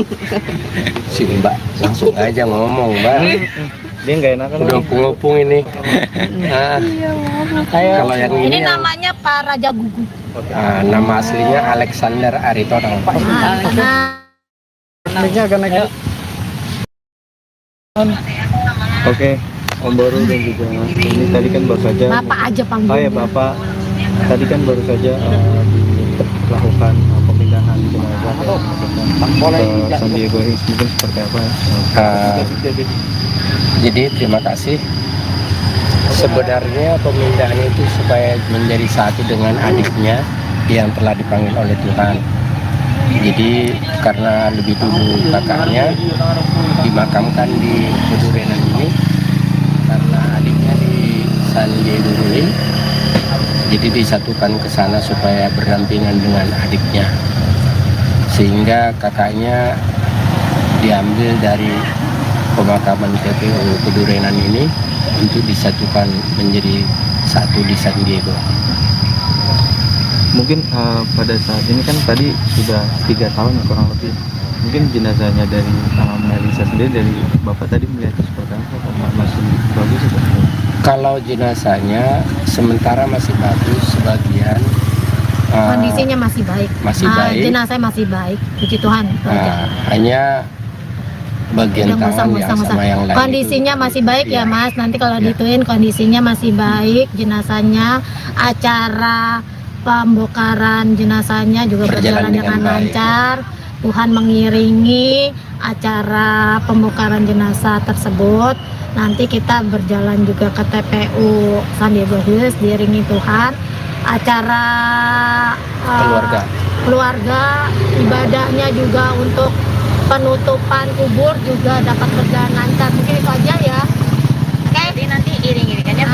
si Mbak langsung aja ngomong Mbak. Dia nggak enakan. Udah ngopung ini. Nah, Ayo. kalau yang Ini ini yang, namanya Pak Raja Gugu. nama aslinya Alexander Aritonang. Ini agak naik. Oke, Om Boru dan juga ini tadi kan baru saja. Bapak aja Oh panggilnya. ya Bapak, tadi kan baru saja dilakukan pemindahan jenazah ke San Diego Hills, mungkin seperti apa? Jadi terima kasih. Sebenarnya pemindahan itu supaya menjadi satu dengan adiknya yang telah dipanggil oleh Tuhan. Jadi karena lebih dulu kakaknya dimakamkan di Pedurenan ini, karena adiknya di San Diego Hills, jadi disatukan ke sana supaya berdampingan dengan adiknya. sehingga kakaknya diambil dari pemakaman TPU Kedurenan ini untuk disatukan menjadi satu di San Diego. Mungkin pada saat ini kan tadi sudah 3 tahun kurang lebih. Mungkin jenazahnya dari Melisa sendiri, dari Bapak tadi melihat seperti apa? Apakah masih bagus atau tidak? Kalau jenazahnya sementara masih bagus, sebagian Kondisinya masih baik. masih baik. Jenazah masih baik, puji Tuhan. Hanya bagian tangan yang sama yang lain Kondisinya itu, masih baik ya iya. Mas. Nanti kalau Iya. dituin kondisinya masih baik, jenazahnya, acara pembongkaran jenazahnya juga berjalan dengan baik. lancar. Tuhan mengiringi acara pembongkaran jenazah tersebut. Nanti kita berjalan juga ke TPU San Diego Hills diiringi Tuhan. Acara keluarga ibadahnya juga untuk penutupan kubur juga dapat berjalan lancar. Mungkin itu aja ya. Jadi nanti iring-iringannya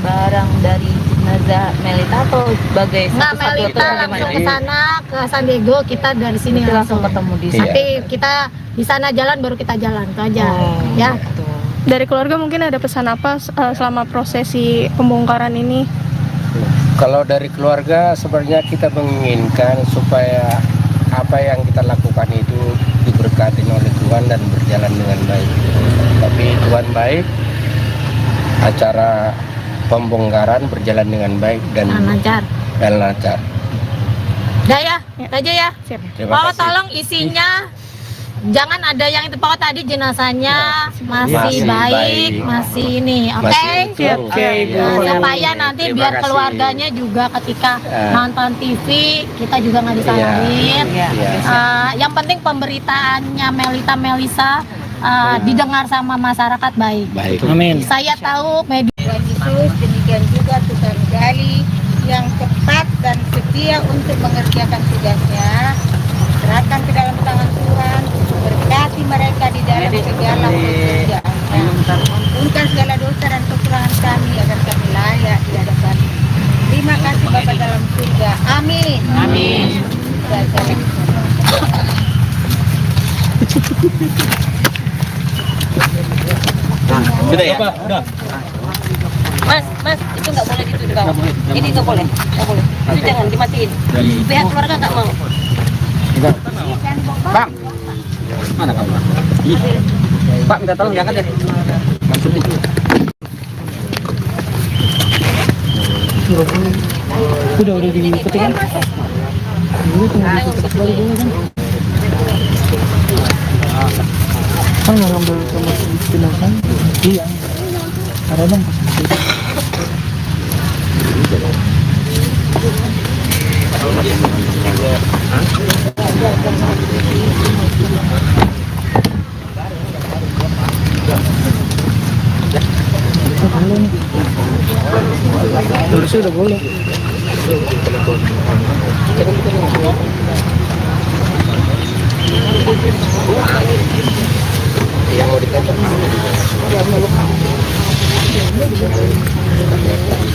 barang dari jenazah Melita atau sebagai Nggak, satu-satu Melita atau langsung bagaimana? ke sana ke San Diego, kita dari sini Itu langsung ketemu di sana. Nanti kita di sana jalan baru kita jalan itu aja. Ya. Gitu. Dari keluarga mungkin ada pesan apa selama prosesi pembongkaran ini? Kalau dari keluarga sebenarnya kita menginginkan supaya apa yang kita lakukan itu diberkati oleh Tuhan dan berjalan dengan baik. Tapi Tuhan baik, acara pembongkaran berjalan dengan baik dan lancar. lancar. Udah ya, itu aja ya. Terima Pokoknya kasih. tolong isinya jangan ada yang itu. Pokoknya tadi jenazahnya masih Masih baik, baik. masih ini, oke? Masih utuh. Oke, Ibu. Nah, supaya nanti Terima biar kasih. keluarganya juga ketika Ya. nonton TV kita juga nggak disalahin. Iya. Yang penting pemberitaannya Melisa didengar sama masyarakat baik. Baik. Saya tahu media Tuhan Yesus, demikian juga Tuhan Gali yang cepat dan setia untuk mengerjakan tugasnya. Serahkan ke dalam tangan Tuhan, berkati mereka di dalam segala pekerjaannya. Ampunkan segala dosa dan kekurangan kami agar kami layak di hadapan. Terima kasih Bapa dalam surga. Amin. Amin. Sudah ya? Udah. Mas, itu nggak boleh dituduh kamu. Ini nggak boleh. Itu jangan dimatiin. Pihak keluarga nggak mau. Bang, mana kamu? Pak, minta tolong diangkat deh. Udah dipetik kan? Kan nggak ngambil sama jenazah? Iya. Ada bang. Terus udah boleh.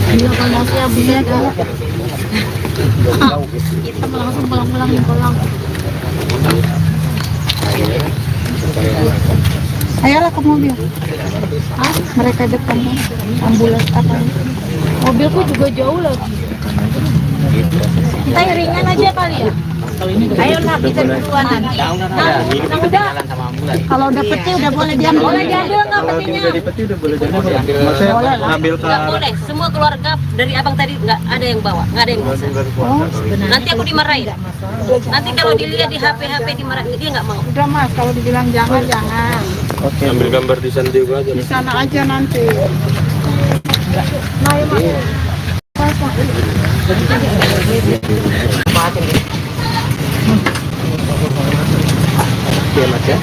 Iya, kalau saya bisa kita langsung pulang. Ayolah ke mobil. Mereka depan ambulans apa? Mobilku juga jauh lagi. Kita iringan aja kali ya. Ayolah kita duluan nanti. Nah, udah. Kalau udah peti udah boleh diambil. Boleh diambil nggak petinya? Jadi peti udah boleh jadi. Maksudnya ngambil ke Nggak boleh. Semua keluarga dari abang tadi nggak ada yang bawa, nggak ada yang bisa. Nanti aku dimarahin. Nanti kalau dilihat di HP dimarahin, dia nggak mau. Udah Mas, kalau dibilang jangan. Oke. Ambil gambar di San Diego aja. Di sana aja nanti. Oke, Mas ya.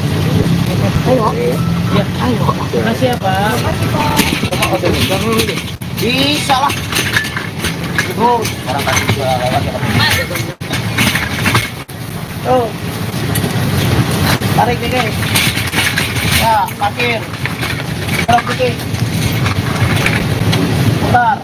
Makasih ya Pak. Bisa lah. Tuh. Tarik dikit. Ya, parkir. Terus dikit. Putar.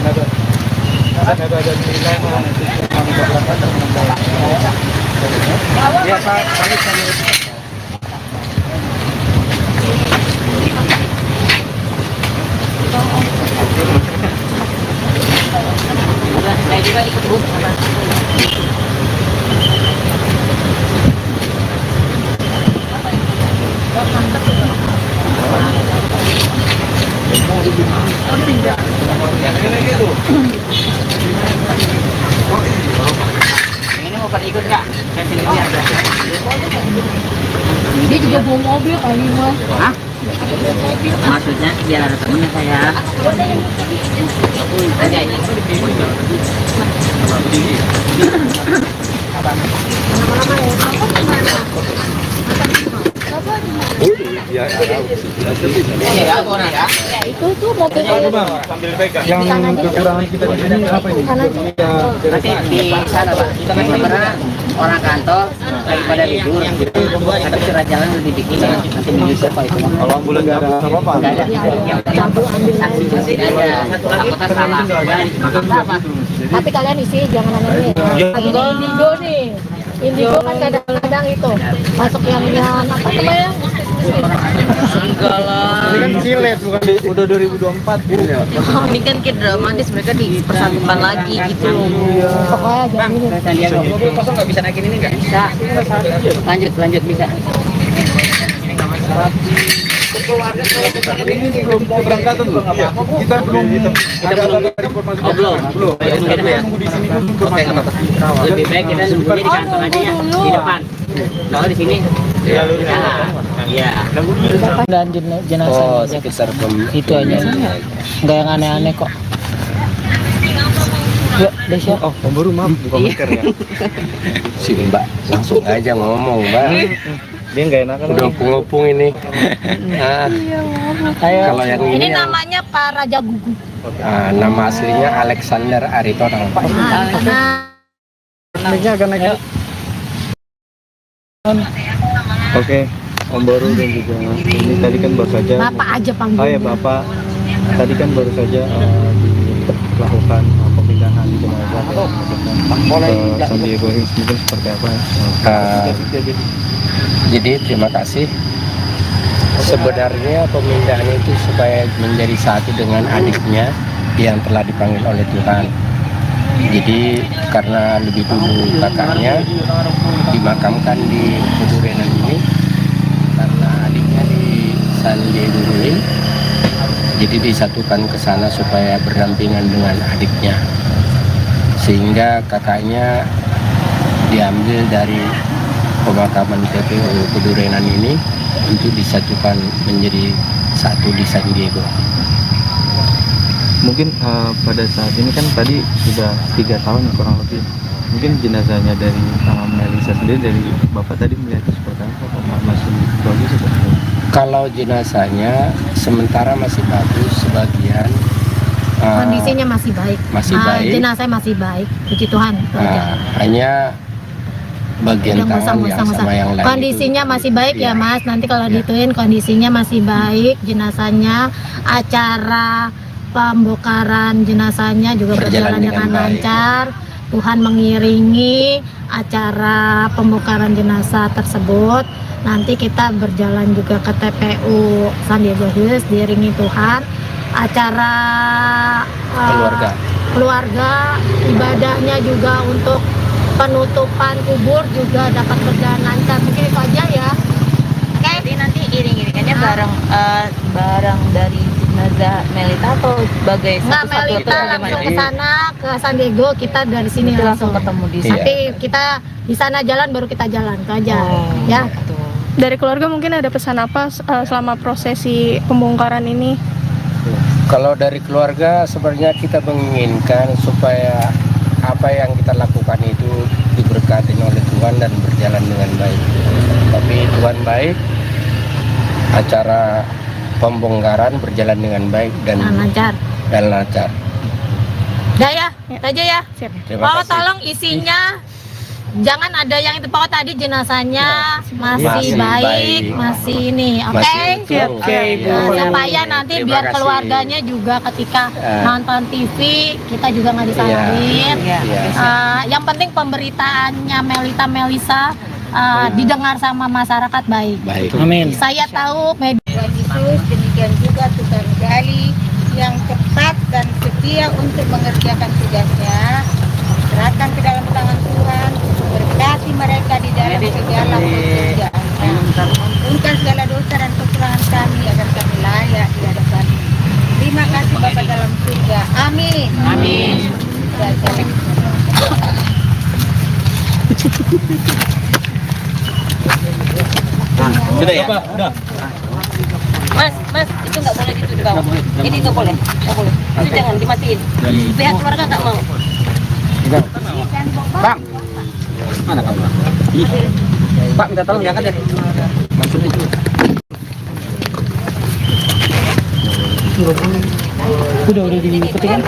ada nilai mana nanti kami berangkat ya Pak. Saya juga ikut Bu sama. Ini mau pada ikut nggak? Dia juga bawa mobil kali mah. Hah? Maksudnya biar ada temennya saya. Ada ini. Ya, Ya, orang ya. Itu tuh mobil sambil pegang. Yang kekurangan kita di sini apa ini? Nanti di sana Pak, kita kan sebenarnya orang kantor daripada libur, tapi surat jalan lebih dikit, nanti menyusul Pak itu. Kalau ambulan nggak ada apa-apa. Nggak ada, yang penting saksi tidak ada. Anggota salah, sama. tapi kalian isi jangan aneh lagi di Indigo nih. Indigo kan kadang-kadang itu masuk yang apa namanya? Enggak lah. Ini kan silet bukan udah 2024 Bu. Ini kan kayak dramatis, mereka dipersatukan lagi gitu loh. Pokoknya jangan ini. Mobil kosong nggak bisa naikin ini nggak? Bisa. Lanjut bisa. Ini belum keberangkatan loh. Kita belum ada informasi. Belum. Kita nunggu di sini dulu informasi. Lebih baik kita nunggunya di kantor aja ya, di depan. Kalau di sini, ya. Dan jenazah Oh, sekitar itu aja. Nggak yang aneh-aneh kok. Ya, Desya. Oh, Om baru maaf bukan masker ya. si Mbak langsung aja ngomong Mbak. Dia nggak enak kan? Udah ngopung ini. Nah, kalau yang Ini ini yang, namanya Pak Raja Gugu. nama aslinya Alexander Aritonang. Naiknya akan naik. Oke, Om Baru dan juga ini tadi kan baru saja. Bapak aja panggil. Oh ya Bapak, tadi kan baru saja dilakukan pemindahan jenazah ke San Diego Hills, mungkin seperti apa? Jadi terima kasih. Sebenarnya pemindahan itu supaya menjadi satu dengan adiknya yang telah dipanggil oleh Tuhan. Jadi karena lebih dulu kakaknya dimakamkan di Kudurenan ini, karena adiknya di San Diego Hills, jadi disatukan ke sana supaya berdampingan dengan adiknya, sehingga kakaknya diambil dari pemakaman TPU Kudurenan ini untuk disatukan menjadi satu di San Diego. Mungkin pada saat ini kan tadi sudah 3 tahun kurang lebih. Mungkin jenazahnya dari Melisa sendiri, dari Bapak tadi melihat seperti apa? Masih bagus atau? Kalau jenazahnya sementara masih bagus, sebagian Kondisinya masih baik. masih baik. Jenazahnya masih baik. Puji Tuhan. itu aja. Hanya bagian Yang tangan yang musang-musang. sama yang lain Kondisinya itu, masih baik ya iya. Mas. Nanti kalau Iya. dituin kondisinya masih baik. Jenazahnya, acara pembongkaran jenazahnya juga berjalan dengan baik. lancar. Tuhan mengiringi acara pembongkaran jenazah tersebut. Nanti kita berjalan juga ke TPU San Diego Hills diiringi Tuhan. Acara keluarga, ibadahnya juga untuk penutupan kubur juga dapat berjalan lancar. Mungkin itu aja ya. Jadi nanti iring-iringannya bareng dari jenazah Melita atau sebagai Nggak, satu-satu Melita atau langsung bagaimana? ke sana ke San Diego, kita dari sini Itu langsung ketemu di Iya. Tapi kita di sana jalan baru kita jalan itu aja ya. gitu. Dari keluarga mungkin ada pesan apa selama prosesi pembongkaran ini? Kalau dari keluarga sebenarnya kita menginginkan supaya apa yang kita lakukan itu diberkati oleh Tuhan dan berjalan dengan baik. Tapi Tuhan baik, acara pembongkaran berjalan dengan baik dan Lancar. lancar. Udah ya, itu aja ya. Terima Oh, kasih. tolong isinya jangan ada yang itu pokoknya tadi jenazahnya masih Masih baik, baik. masih ini, oke? Masih utuh. Oke, Ibu. Nah, supaya nanti Terima biar kasih. keluarganya juga ketika Eh. nonton TV kita juga nggak disalahin. Iya. Yang penting pemberitaannya Melisa didengar sama masyarakat baik. Baik. Amin. Saya tahu media Tuhan Yesus, demikian juga Tukang Gali yang cepat dan setia untuk mengerjakan tugasnya. Serahkan ke dalam tangan Tuhan, berkati mereka di dalam segala pekerjaannya. Ampunkan segala dosa dan kekurangan kami agar kami layak di hadapan. Terima kasih Bapa dalam surga. Amin. Amin. Sudah ya? Udah. Mas, itu nggak boleh gitu di bawah. Ini nggak boleh. Itu jangan dimatiin. Pihak keluarga nggak mau. Bang, mana kamu? Pak, minta tolong diangkat deh. Udah dipetik kan?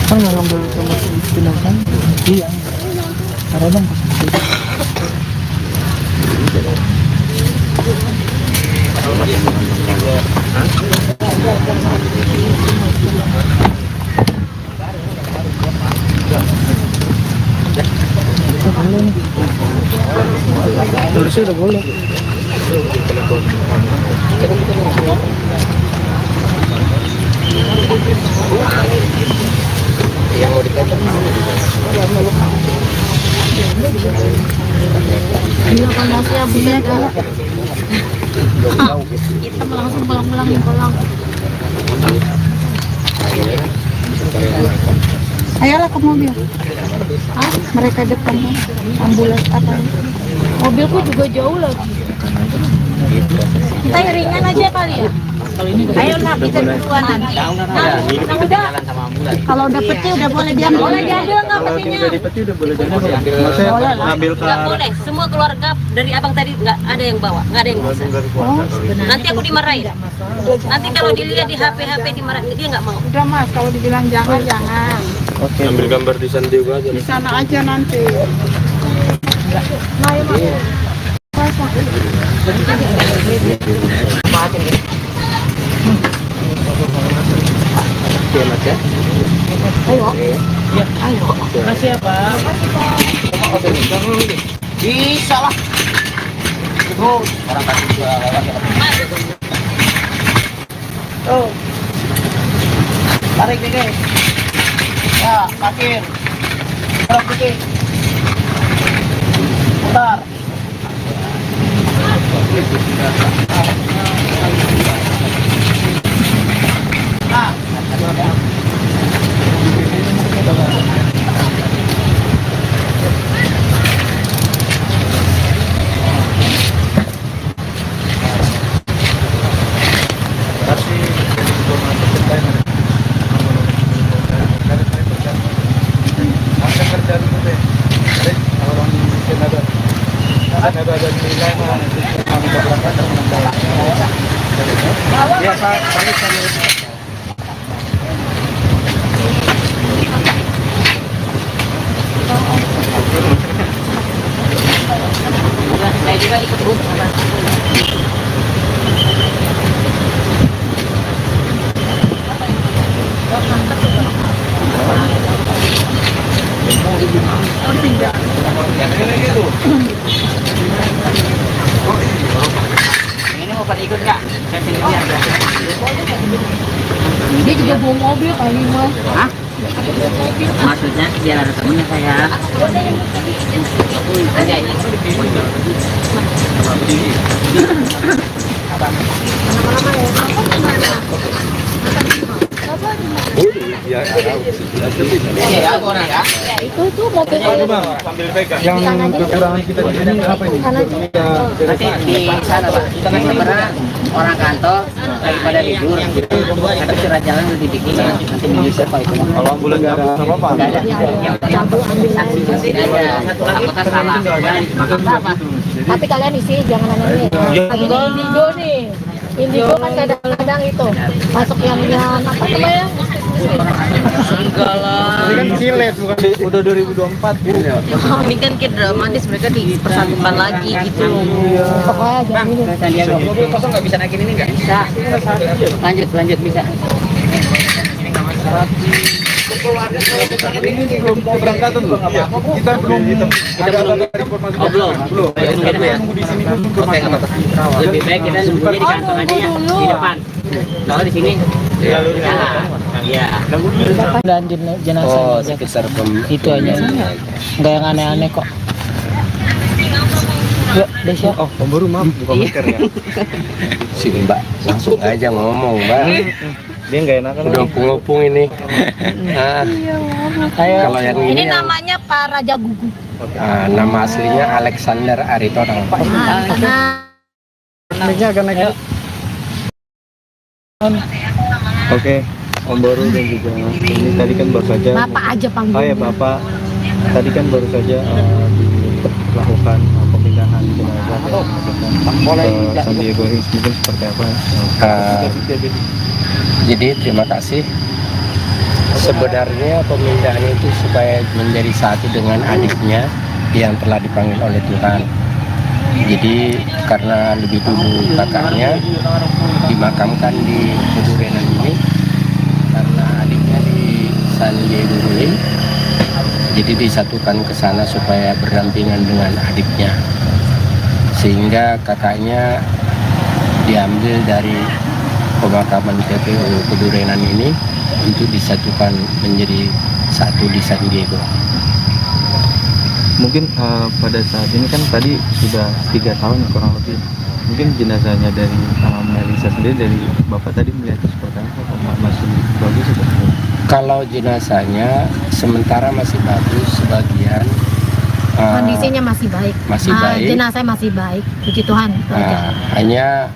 Kan nggak ngambil sama si jenazah? Iya. Ada bang. Tulisnya udah boleh. Iya kan masih ya bisa kita langsung pulang. Ayolah ke mobil. Mereka depan ambulans apa? Mobilku juga jauh lagi. Kita ringan aja kali ya. Ayo nak kita duluan nanti. Udah. Kalau udah peti udah boleh diambil. Boleh diambil nggak petinya? Udah dipeti udah boleh jadi. Maksudnya ngambil ke Nggak boleh. Semua keluarga dari abang tadi nggak ada yang bawa, nggak ada yang bisa. Nanti aku dimarahin. Nanti kalau dilihat di HP dimarahin, dia nggak mau. Udah Mas, kalau dibilang jangan. ambil gambar di sana juga aja. Di sana aja nanti. Makasih ya Pak. Bisa lah. Terus orang tadi juga lewat. Tuh. Tarik dikit. Ya, makin. Tarik dikit. Putar. Nah. Saya juga ikut Bu. Ini mau pada ikut nggak? Saya sendiri aja. Dia juga bawa mobil kali Mas. Hah? Maksudnya biar ada temennya saya. Ada ini. Iya, Iya, aku orang ya. Itu berarti Yang kekurangan kita di sini apa ini? Nanti di sana Pak, kita kan sebenarnya orang kantor daripada libur. Tapi surat jalan udah dibikin nanti bisa Pak itu. kalau ambulan nggak ada apa-apa. Nggak ada. Yang penting saksi aja. Apakah salah? Apa? tapi kalian isi jangan aneh Indigo nih. Indigo kan kadang-kadang itu masuk yang apa namanya Enggak lah. Ini kan silet bukan udah 2024. Ini kan kayak dramatis, mereka dipersatukan lagi gitu. Sandiaga mobil kosong nggak bisa naikin ini nggak? Bisa. Lanjut bisa. Ini belum keberangkatan loh. Kita belum ada informasi. Belum. Kita nunggu di sini dulu informasi. Lebih baik kita sembunyi di kantor aja ya, di depan. Kalau di sini, ya. Dan jenazah sekitar itu aja. Nggak yang aneh-aneh kok. Yuk, Desya. Oh, pemburu maaf, buka masker ya. sini Mbak, langsung aja ngomong Mbak. Dia nggak enakan. Udah ngopung ini. Nah, kalau yang Ini yang- namanya Pak Raja Gugu. nama aslinya Alexander Aritonang. Naiknya akan naik. Oke, Om Boru dan juga ini tadi kan baru saja. Bapak aja panggil. Oh ya Bapak, tadi kan baru saja dilakukan pemindahan jenazah ke San Diego Hills, mungkin seperti apa? Jadi terima kasih. Sebenarnya pemindahan itu supaya menjadi satu dengan adiknya yang telah dipanggil oleh Tuhan. Jadi karena lebih dulu kakaknya dimakamkan di Kedurenan ini, karena adiknya di San Diego Hills, jadi disatukan ke sana supaya berdampingan dengan adiknya, sehingga kakaknya diambil dari pemakaman TPU Kedurenan ini untuk disatukan menjadi satu di San Diego. Mungkin pada saat ini kan tadi sudah 3 tahun kurang lebih. Mungkin jenazahnya dari Melisa sendiri, dari Bapak tadi melihat seperti apa? Masih bagus atau? Kalau jenazahnya sementara masih bagus, sebagian Kondisinya masih baik. masih baik. Jenazah masih baik. Puji Tuhan. Hanya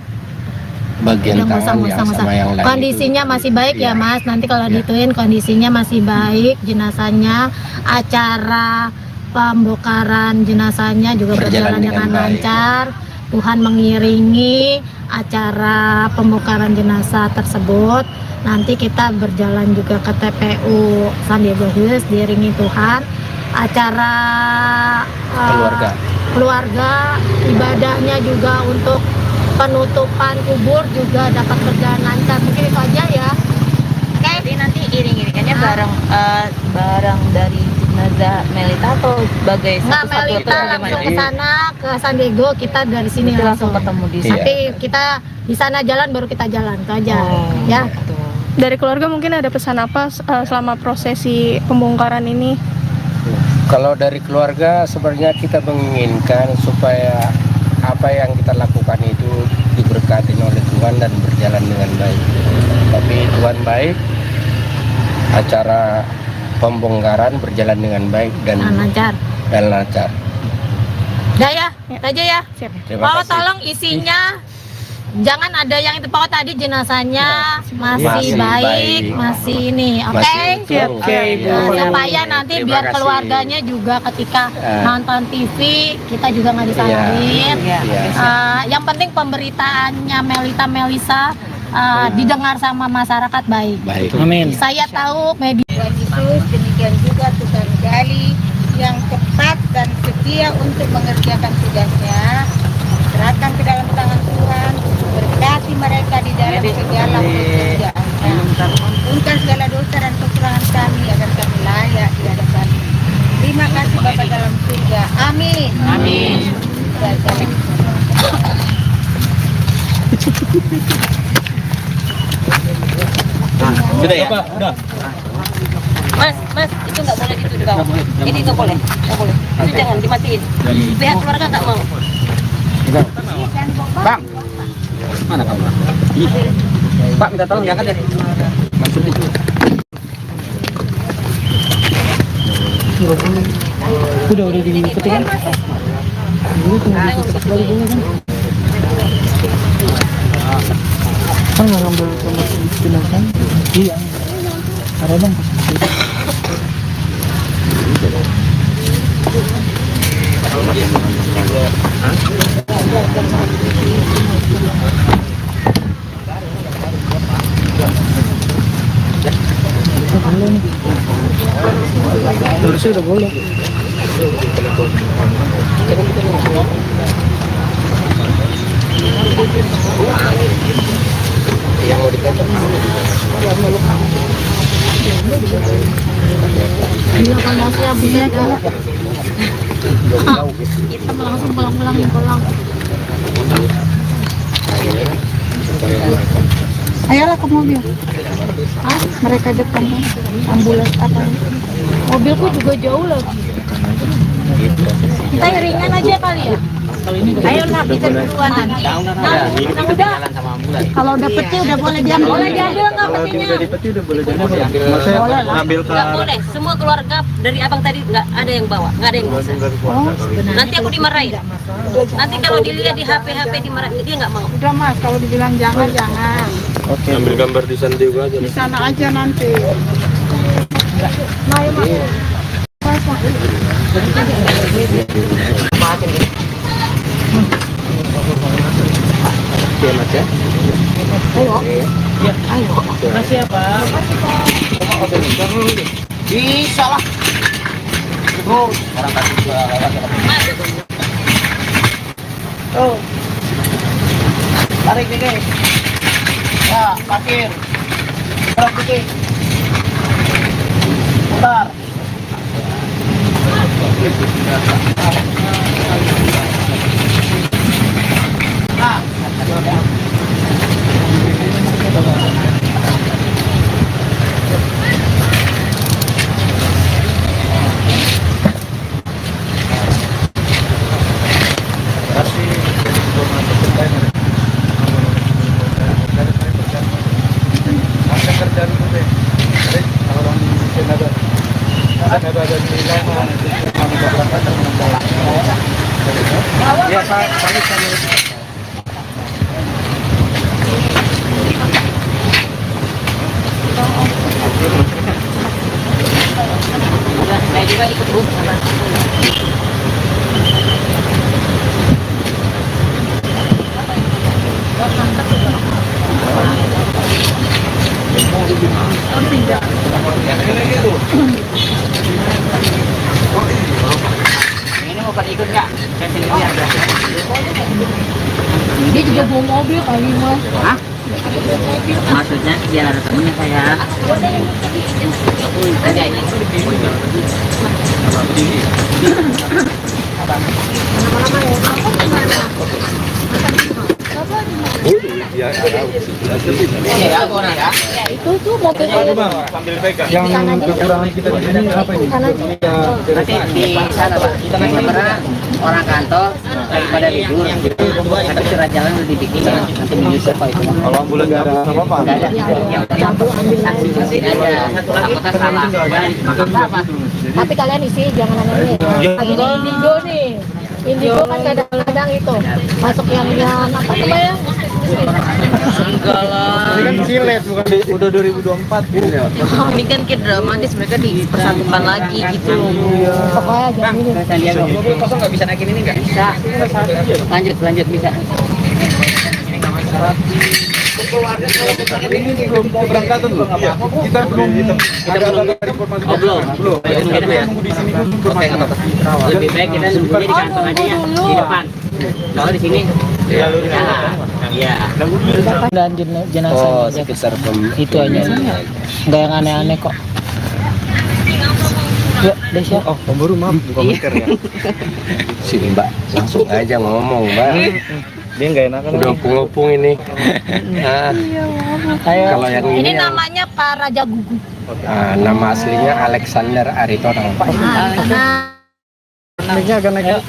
bagian Udah, tangan nggak yang usah. sama yang lain Kondisinya itu. masih baik ya Iya. Mas. Nanti kalau Iya. dituin kondisinya masih baik. Jenazahnya, acara pembongkaran jenazahnya juga berjalan dengan baik. lancar. Tuhan mengiringi acara pembongkaran jenazah tersebut. Nanti kita berjalan juga ke TPU San Diego Hills diiringi Tuhan. Acara keluarga, ibadahnya juga untuk penutupan kubur juga dapat berjalan lancar. Mungkin itu aja ya. Jadi nanti iring-iringannya barang dari jenazah Melita atau sebagai Nggak, satu-satu atau Melita langsung bagaimana? ke sana ke San Diego, kita dari sini Itu langsung ketemu di sana. Tapi kita di sana jalan baru kita jalan itu aja. Ya. Dari keluarga mungkin ada pesan apa selama prosesi pembongkaran ini? Kalau dari keluarga sebenarnya kita menginginkan supaya apa yang kita lakukan itu diberkati oleh Tuhan dan berjalan dengan baik. Tapi Tuhan baik, acara pembongkaran berjalan dengan baik dan lancar. lancar. Udah ya, itu aja ya. Terima Pak, kasih. tolong isinya jangan ada yang itu Pak tadi jenazahnya masih Masih baik, baik. masih ini, oke? Masih utuh. Oke, supaya nanti Terima biar kasih. keluarganya juga ketika nonton TV kita juga nggak disalahin. Iya. Yang penting pemberitaannya Melisa didengar sama masyarakat baik. Baik. Amin. Saya tahu media Tuhan Yesus, demikian juga Tuhan Gali yang cepat dan setia untuk mengerjakan tugasnya. Serahkan ke dalam tangan Tuhan, berkati mereka di dalam segala pekerjaannya. Ampunkan segala dosa dan kekurangan kami agar kami layak di hadapan. Terima kasih Bapa dalam surga. Amin. Amin. Sudah ya? Udah. Mas, itu nggak boleh gitu di bawah. Ini nggak boleh. Itu jangan dimatiin. Pihak keluarga nggak mau. Bang. Mana kamu? Pak, minta tolong diangkat ya. Maksudnya itu. Udah diikuti kan? Kan nggak ngambil sama jenazah? Iya. Ada bang. harusnya udah boleh. Yang mau dipotong Iya kan maksudnya beda. Kita langsung pulang. Ayolah ke mobil. Mereka depan kan. Ambulans apa? Mobilku juga jauh lagi. Kita iringan aja kali ya. Ayo nak kita duluan nanti. Nah, udah. Kalau dapetnya udah boleh diambil. Boleh diambil nggak petinya? Dari peti udah boleh jadi ya. Maksudnya ngambil ke Nggak boleh, semua keluarga dari abang tadi nggak ada yang bawa, nggak ada yang bisa. Nanti aku dimarahin. Nanti kalau dilihat di HP dimarahin, dia nggak mau. Udah mas, kalau dibilang jangan. Oke. Ambil gambar di sana juga aja. Di sana aja nanti. Nah, ayo mas. Oke mas ya. Makasih ya Pak. Bisa lah. Terus orang tadi juga lewat. Oh. Tarik dikit. Ya, parkir. Tarik dikit. Putar. Nah, saya juga ikut Bu. Ini mau pada ikut nggak? Saya sini lihat. Dia juga bawa mobil kali mas. Hah? Maksudnya biar temennya saya. Ada ini. Ya, Ya, aku orang ya. Itu tuh mobil sambil pegang. Yang kekurangan kita di sini apa ini? Nanti di sana Pak, kita karena orang kantor daripada libur, tapi surat jalan udah dibikin, nanti menyusul Pak itu. kalau ambulan nggak ada apa-apa. Nggak ada, yang penting sanksi ada. Takutnya salah. Apa? tapi kalian isi jangan aneh-aneh. Lagi di Indigo nih. Indigo kan kadang-kadang itu masuk yang apa tuh Bang? Enggak lah. Ini kan silet bukan udah 2024 gitu ya. Ini kan kayak dramatis, mereka dipersatukan lagi gitu. Pokoknya jangan ini. Sandiaga. Mobil kosong nggak bisa naikin ini nggak? Bisa. Lanjut bisa. Ini belum keberangkatan loh. Kita belum ada informasi. Belum. Nunggu di sini dulu informasi. Lebih baik kita nunggunya di kantor aja ya, di depan. Kalau di sini jalur iya. Dan jenazah Oh sekitar itu aja. Nggak yang aneh-aneh kok. Ya, Desya. Oh, Om Baru maaf buka miker ya. Sini Mbak, langsung aja ngomong Mbak. Dia nggak enakan. Udah opung-opung ini. Nah, kalau yang Ini ini yang, namanya Pak Raja Gugu. nama aslinya Alexander Aritonang. Ini agak naik.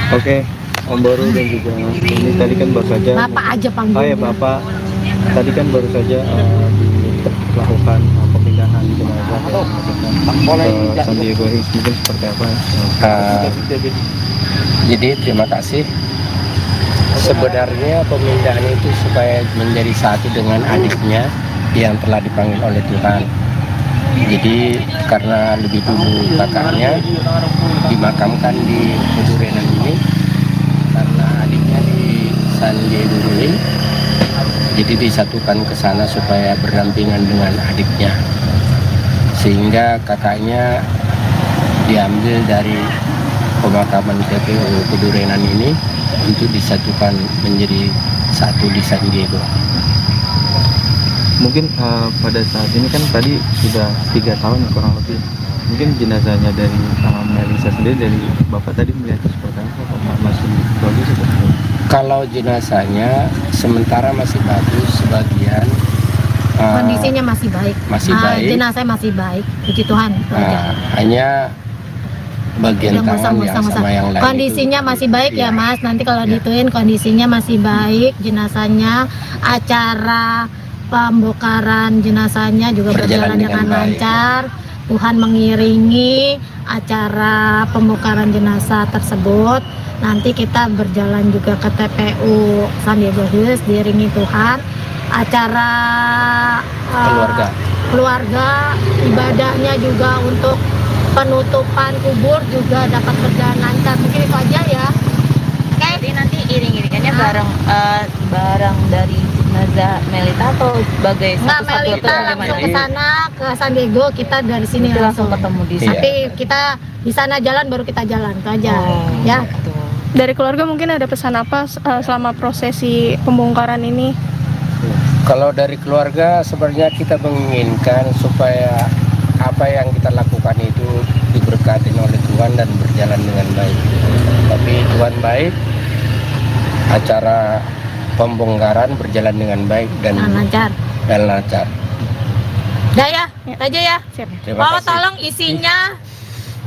Oke, Om Baru dan juga ini tadi kan baru saja. Bapak aja panggil. Oh ya Bapak, tadi kan baru saja dilakukan pemindahan jenazah ke Sandiaga Hills, mungkin seperti apa? Jadi terima kasih. Sebenarnya pemindahan itu supaya menjadi satu dengan adiknya yang telah dipanggil oleh Tuhan. Jadi karena lebih dulu kakaknya dimakamkan di Kedurenan ini, karena adiknya di Sandiaga Hills, jadi disatukan ke sana supaya berdampingan dengan adiknya. sehingga kakaknya diambil dari pemakaman TPU Pedurenan ini untuk disatukan menjadi satu di San Diego. Mungkin pada saat ini kan tadi sudah 3 tahun kurang lebih. Mungkin jenazahnya dari Melisa sendiri, dari Bapak tadi melihat seperti apa? Apakah masih bagus atau tidak? Kalau jenazahnya sementara masih bagus, sebagian Kondisinya masih baik. masih baik. Jenazah masih baik, puji Tuhan. Hanya bagian tangan yang sama yang lain Kondisinya itu, masih baik ya iya. Mas. Nanti kalau Iya. dituin kondisinya masih baik, jenazahnya, acara pembongkaran jenazahnya juga berjalan dengan baik. lancar. Tuhan mengiringi acara pembongkaran jenazah tersebut. Nanti kita berjalan juga ke TPU San Diego Hills diiringi Tuhan. Acara keluarga, ibadahnya juga untuk penutupan kubur juga dapat berjalan lancar. Mungkin itu aja ya. Jadi nanti iring-iringannya bareng dari jenazah Melita atau sebagai Nggak, satu-satu Melita atau langsung bagaimana? ke sana ke San Diego, kita dari sini Itu langsung ketemu di Iya. Tapi kita di sana jalan baru kita jalan itu aja. Ya. gitu. Dari keluarga mungkin ada pesan apa selama prosesi pembongkaran ini? Kalau dari keluarga sebenarnya kita menginginkan supaya apa yang kita lakukan itu diberkati oleh Tuhan dan berjalan dengan baik. Tapi Tuhan baik, acara pembongkaran berjalan dengan baik dan Lancar. lancar. Udah ya, itu aja ya. Terima Pokoknya kasih. tolong isinya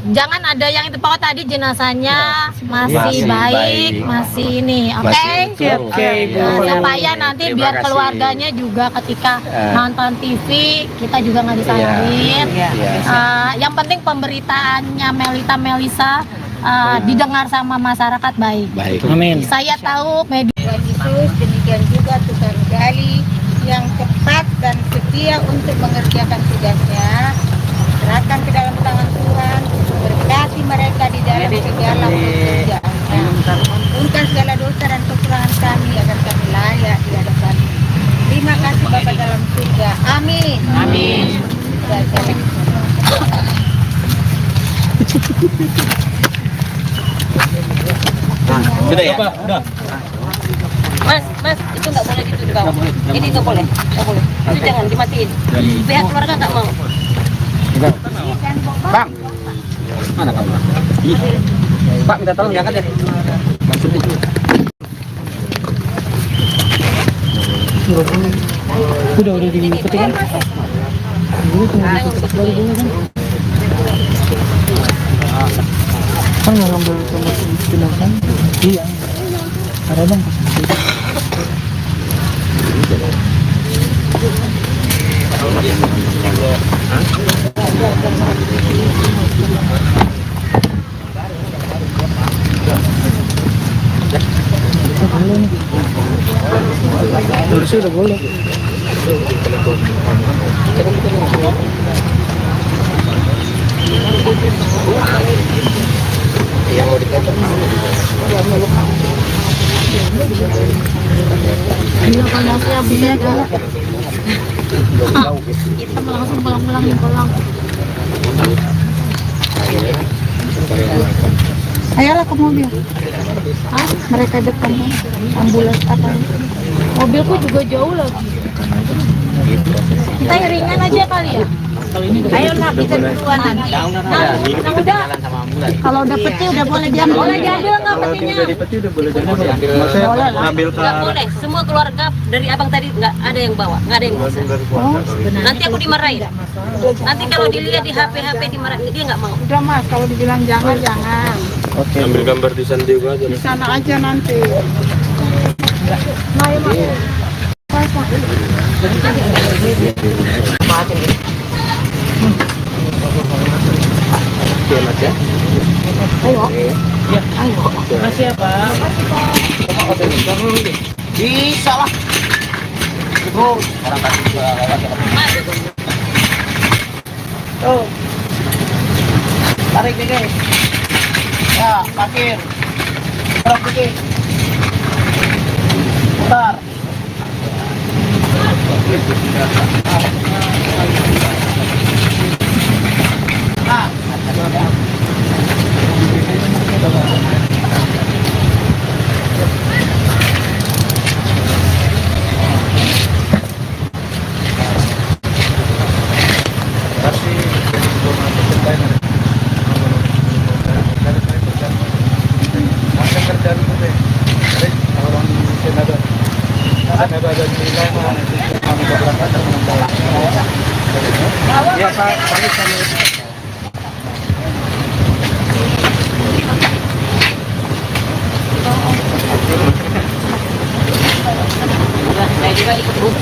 jangan ada yang itu. Pokoknya tadi jenazahnya masih Masih baik, baik. masih ini, oke? Masih utuh. Oke, Bu. Nah, supaya nanti Terima biar kasih. keluarganya juga ketika Eh. nonton TV kita juga nggak disalahin. Iya. Yang penting pemberitaannya Melisa didengar sama masyarakat baik. Baik. Saya tahu media Tuhan Yesus, demikian juga Tuhan Gali yang cepat dan setia untuk mengerjakan tugasnya. Serahkan ke dalam tangan Tuhan, berkati mereka di dalam segala pekerjaannya. Ampunkan segala dosa dan kekurangan kami agar kami layak di hadapan. Terima kasih Bapa dalam surga. Amin. Amin. Sudah ya? Udah. Mas, itu nggak boleh gitu di bawah. Ini nggak boleh. Itu jangan dimatiin. Pihak keluarga nggak mau. Bang, mana kamu? Pak, minta tolong diangkat ya. Udah dipetik kan? Kan nggak ngambil sama jenazah? Iya. Ada bang. Harusnya udah boleh. Iya, kalau saya bisa kan. Kita langsung pulang. Ayolah ke mobil. Mereka depan ambulans apa? Mobilku juga jauh lagi. Kita iringan aja kali ya. Ayo nak, kita duluan nanti. Nah, udah. Kalau udah peti udah boleh diambil. Boleh diambil nggak petinya? Ngambil ke Nggak boleh. Semua keluarga dari abang tadi nggak ada yang bawa, nggak ada yang bisa. Nanti aku dimarahin. Nanti kalau dilihat di HP dimarahin, dia nggak mau. Udah Mas, kalau dibilang jangan. ambil gambar di San Diego aja. Di sana aja nanti. Oke Mas ya. Bisa lah. Bro, orang kasih Tuh. Tarik dikit. Ya, parkir. Tarik dikit. Bentar. ada di Lema nanti kami keberangkatan membawa. Ya Pak, kami Saya juga ikut bus.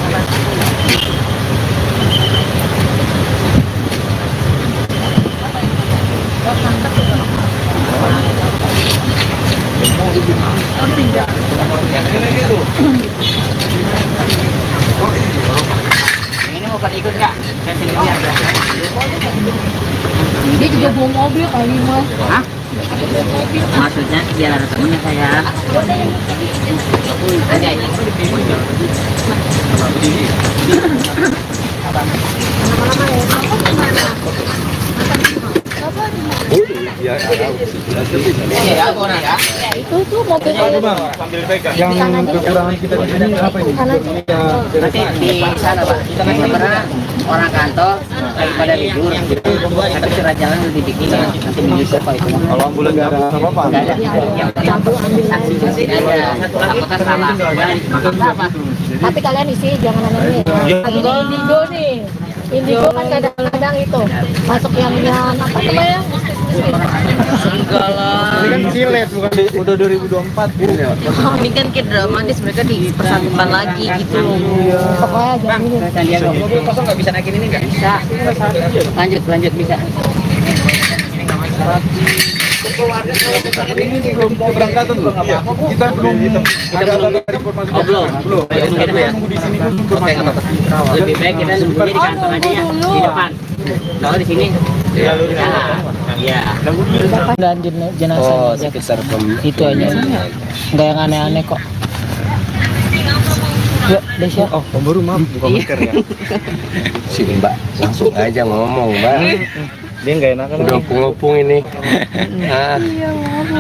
Ini mau pada ikut nggak? Saya sini aja. Dia juga bawa mobil kali mas. Hah? Maksudnya biar ada temennya saya. Ada ini. ya Ya, aku nak ya. Itu tuh mobil sambil pegang. Yang kekurangan kita di sini apa ini? Nanti di sana Pak. Karena orang kantor daripada libur. Tapi surat jalan lebih dikit. Nanti menyusul Pak itu. Kalau ambulan nggak ada apa-apa. Nggak ada. Yang penting saksi sini aja. Apakah salah? Apa? tapi kalian isi jangan aneh Indigo nih. Indigo kan kadang-kadang itu masuk yang apa namanya? Enggak lah. Ini kan silet bukan udah 2024 ini ya. Ini kan kayak dramatis, mereka dipersatukan lagi gitu loh. Pokoknya jangan ini. Sandiaga. Mobil kosong nggak bisa naikin ini nggak? Bisa. Lanjut bisa. Ini belum keberangkatan loh. Kita belum ada informasi. Belum. Kita nunggu di sini dulu informasi. Lebih baik kita nunggunya di kantor aja ya, di depan. Kalau di sini, ya. Dan jenazah Oh, sekitar itu aja. Nggak yang aneh-aneh kok. Yuk, Desya. Oh, Om Baru maaf buka masker ya. Si Mbak langsung aja ngomong, Mbak. Dia nggak enakan. Udah ngopung ini.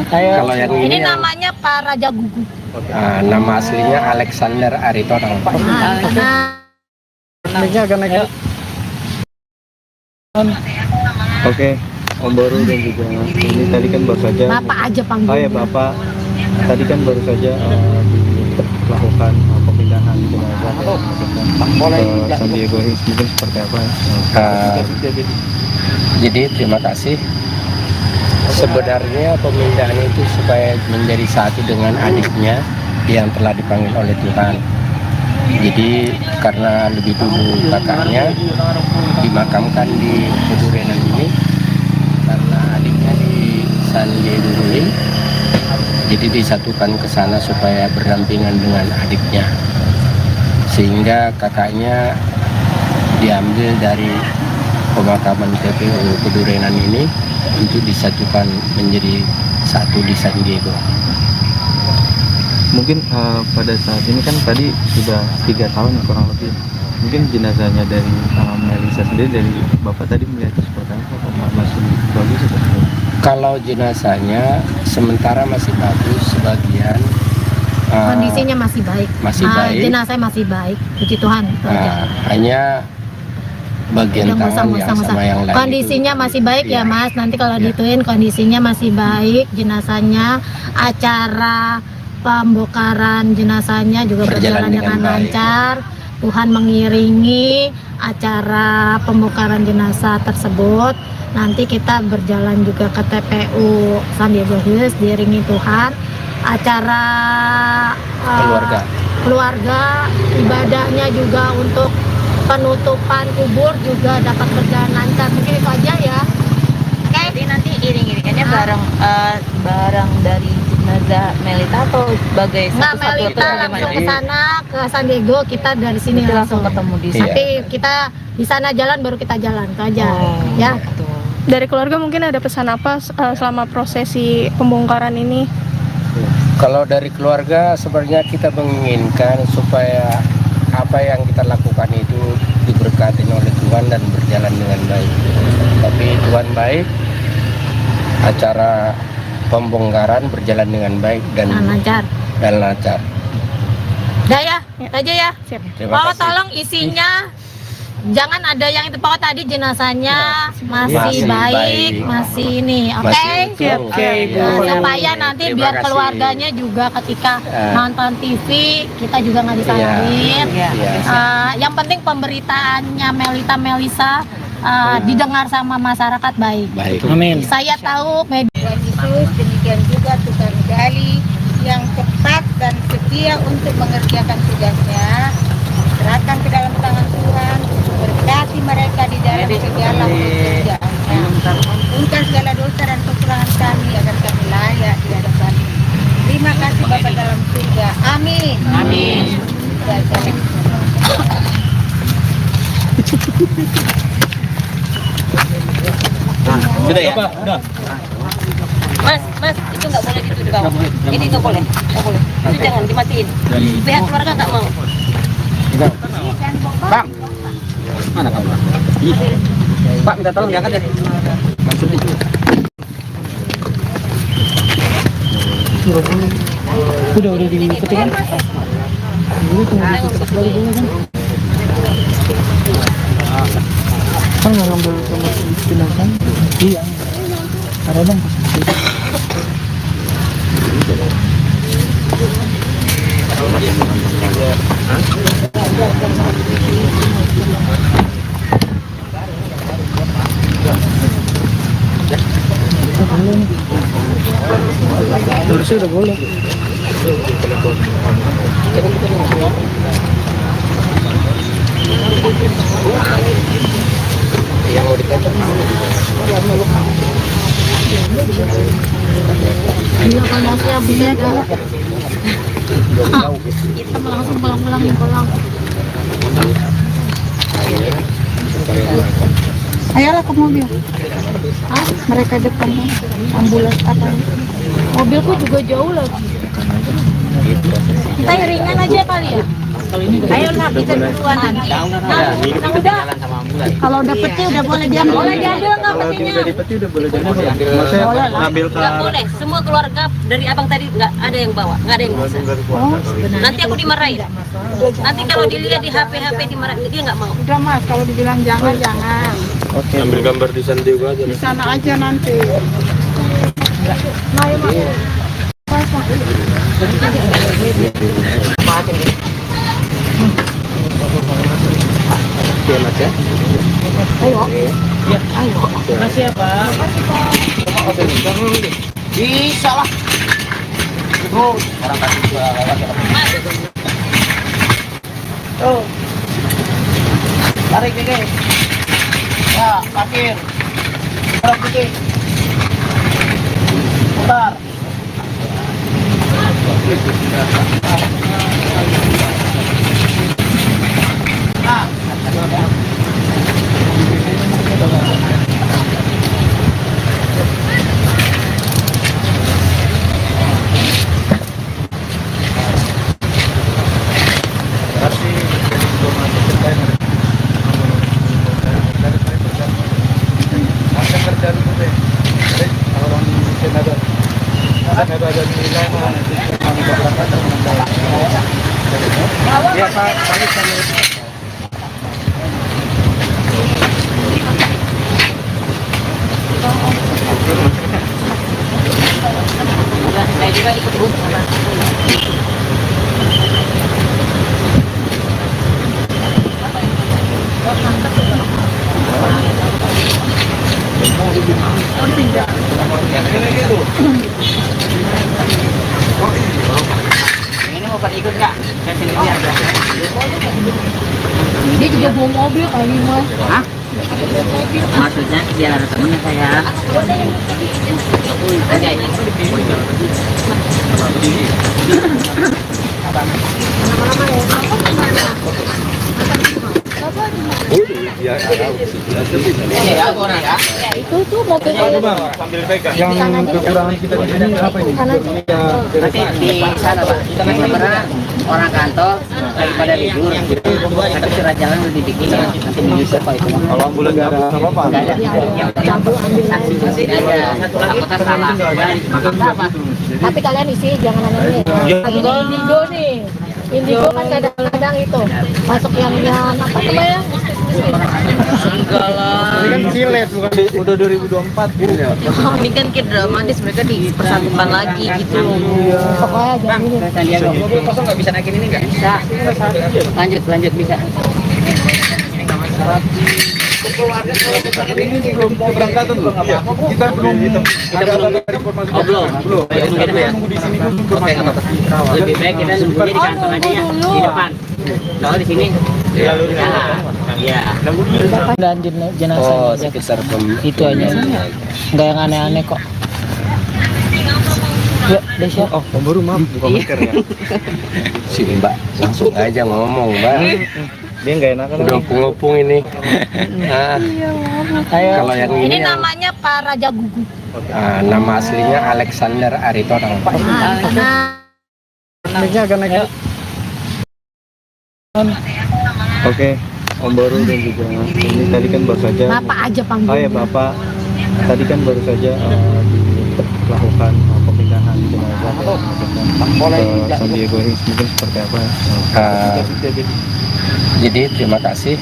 Kalau yang Ini ini yang, namanya Pak Raja Gugu. nama aslinya Alexander Aritonang. Naiknya akan naik. Oke, Om Baru dan juga ini tadi kan baru saja. Bapak aja panggil. Oh ya Bapak, tadi kan baru saja dilakukan pemindahan jenazah ke San Diego Hills, mungkin seperti apa ya? Jadi terima kasih. Sebenarnya pemindahan itu supaya menjadi satu dengan adiknya yang telah dipanggil oleh Tuhan. Jadi karena lebih dulu kakaknya dimakamkan di Kedurenan ini, karena adiknya di San Diego Hills, jadi disatukan ke sana supaya berdampingan dengan adiknya, sehingga kakaknya diambil dari pemakaman TPU Kedurenan ini untuk disatukan menjadi satu di San Diego. Mungkin pada saat ini kan tadi sudah 3 tahun kurang lebih. Mungkin jenazahnya dari Melisa sendiri, dari Bapak tadi melihat seperti apa? Masih bagus atau? Kalau jenazahnya sementara masih bagus, sebagian Kondisinya masih baik. Masih baik. Jenazahnya masih baik. Puji Tuhan. hanya bagian tangan yang sama yang lain. Kondisinya itu, masih baik ya Mas. Nanti kalau Ya. dituin kondisinya masih baik. Jenazahnya, acara pembongkaran jenazahnya juga berjalan dengan baik. lancar. Tuhan mengiringi acara pembongkaran jenazah tersebut. Nanti kita berjalan juga ke TPU San Diego Hills diiringi Tuhan. Acara keluarga ibadahnya juga untuk penutupan kubur juga dapat berjalan lancar. Mungkin itu aja ya. Jadi nanti iring-iringannya barang dari jenazah Melita atau sebagai Nggak, satu-satu Melita atau langsung bagaimana? ke sana ke San Diego, kita dari sini Nanti langsung ketemu di sana. Nanti kita di sana jalan baru kita jalan itu aja. Ya. Betul. Dari keluarga mungkin ada pesan apa selama prosesi pembongkaran ini? Kalau dari keluarga sebenarnya kita menginginkan supaya apa yang kita lakukan itu diberkati oleh Tuhan dan berjalan dengan baik. Tapi Tuhan baik, acara pembongkaran berjalan dengan baik dan lancar. lancar. Udah ya, itu aja ya. Siap. Terima Oh, kasih. tolong isinya jangan ada yang itu pokoknya tadi jenazahnya masih Masih baik, baik. masih ini, oke? Masih utuh. Oke, Bu. Nah, supaya nanti Terima biar kasih. keluarganya juga ketika nonton TV kita juga nggak Iya. disalahin. Iya. Yang penting pemberitaannya Melisa didengar sama masyarakat baik. Baik. Amin. Saya tahu media Tuhan Yesus, demikian juga tukang gali yang cepat dan setia untuk mengerjakan tugasnya. Serahkan ke dalam tangan Tuhan, berkati mereka di dalam segala pekerjaannya. Ampunkan segala dosa dan kekurangan kami agar kami layak di hadapan. Terima kasih Bapa dalam surga. Amin. Amin. Sudah ya? Udah. Mas, itu nggak boleh gitu di bawah. Ini nggak boleh. Itu jangan dimatiin. Pihak keluarga nggak mau. Bang, mana kamu? Pak, minta tolong diangkat ya. Udah dipetik kan? Kan nggak ngambil sama jenazah? Iya. Ada bang. Harusnya udah boleh. Iya, kalau saya bisa kita langsung pulang. Ayolah ke mobil. Mereka depan ambulans apa? Mobilku juga jauh lagi. Kita ringan aja kali ya. Ayo nak kita duluan nanti. Nah, udah. Kalau dapetnya udah boleh diambil. Boleh diambil nggak petinya? udah boleh jadi. Maksudnya ngambil ke Nggak boleh. Semua keluarga dari abang tadi nggak ada yang bawa, nggak ada yang bisa. Nanti aku dimarahin. Nanti kalau dilihat di HP dimarahin, dia nggak mau. Udah Mas, kalau dibilang jangan. Oke. Ambil gambar di sana juga aja. Di sana aja nanti. Oke, Mas ya. Makasih ya Pak. Bisa lah. Terus orang kasih juga tuh. Tarik dikit. Ya, parkir. Tarik dikit. Putar. Nah. Ya Pak, Saya juga ikut Bu. Ini mau pada ikut nggak? Saya sini aja. Dia juga bawa mobil kali Mas. Hah? Maksudnya biar ada temennya saya. ya Ini ya, aku ya. Itu tuh mobil sambil pegang. Yang kekurangan kita di sini apa ini? Nanti di sana Pak, kita masih pernah orang kantor daripada libur. Tapi surat jalan udah dibikin, nanti menyusul Pak itu. Kalau ambulan nggak ada apa-apa. Nggak ada. Yang penting saksi aja. Takutnya salah. Apa? tapi kalian isi jangan nanya lagi di Indigo nih. Indigo kan kadang-kadang itu masuk yang apa namanya Enggak lah. Ini kan silet bukan udah 2024. Ini kan kayak dramatis, mereka dipersatukan lagi gitu. Bang, Sandiaga. Kosong nggak bisa naikin ini nggak? Bisa. Lanjut bisa. Ini belum keberangkatan loh. Kita belum ada informasi. Belum. Kita nunggu di sini dulu informasi. Lebih baik kita nunggunya di kantor aja ya, di depan. Kalau di sini ya. Dan jenazah Oh, sekitar itu aja. Nggak yang aneh-aneh kok. Ya, Desya. Oh, Om Baru maaf buka masker ya. Si Mbak langsung aja ngomong, Mbak. Dia nggak enak kan? Udah ngopung ini. Nah, Ayo. kalau yang Ini ini namanya Pak Raja Gugu. nama aslinya Alexander Aritonang. Nah, Desya agak naik. Oke, Om Baru dan juga ini tadi kan baru saja. Bapak aja Oh panggil. ya Bapak, tadi kan baru saja dilakukan pemindahan jenazah ke San Diego Hills, mungkin seperti apa? Jadi terima kasih.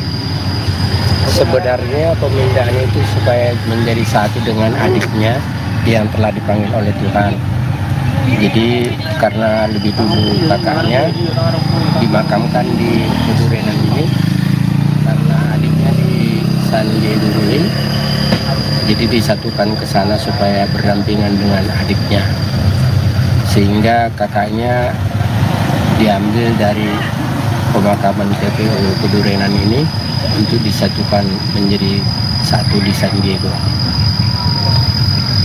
Sebenarnya pemindahan itu supaya menjadi satu dengan adiknya yang telah dipanggil oleh Tuhan. Jadi karena lebih dulu kakaknya dimakamkan di Kudurenan ini, karena adiknya di San Diego Hills, jadi disatukan ke sana supaya berdampingan dengan adiknya, sehingga kakaknya diambil dari pemakaman TPU Kudurenan ini untuk disatukan menjadi satu di San Diego.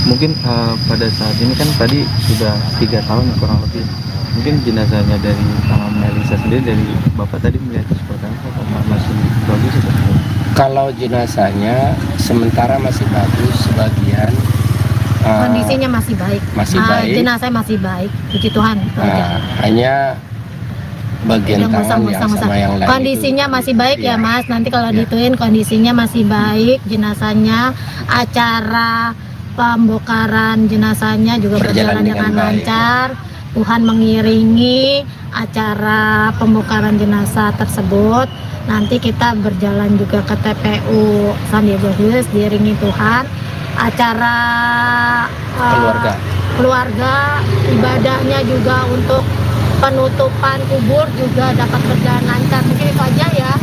Mungkin pada saat ini kan tadi sudah 3 tahun kurang lebih. Mungkin jenazahnya dari Melisa sendiri, dari Bapak tadi melihat seperti apa? Apakah masih bagus atau tidak? Kalau jenazahnya sementara masih bagus, sebagian Kondisinya masih baik. masih baik. Jenazah masih baik. Puji Tuhan. Hanya bagian Yang tangan yang sama yang lain kondisinya itu, masih baik ya iya. Mas. Nanti kalau Iya. dituin kondisinya masih baik jenazahnya. Acara pembongkaran jenazahnya juga berjalan dengan baik. lancar. Tuhan mengiringi acara pembongkaran jenazah tersebut. Nanti kita berjalan juga ke TPU San Diego Hills diiringi Tuhan. Acara keluarga ibadahnya juga untuk penutupan kubur juga dapat berjalan lancar. Mungkin itu aja ya.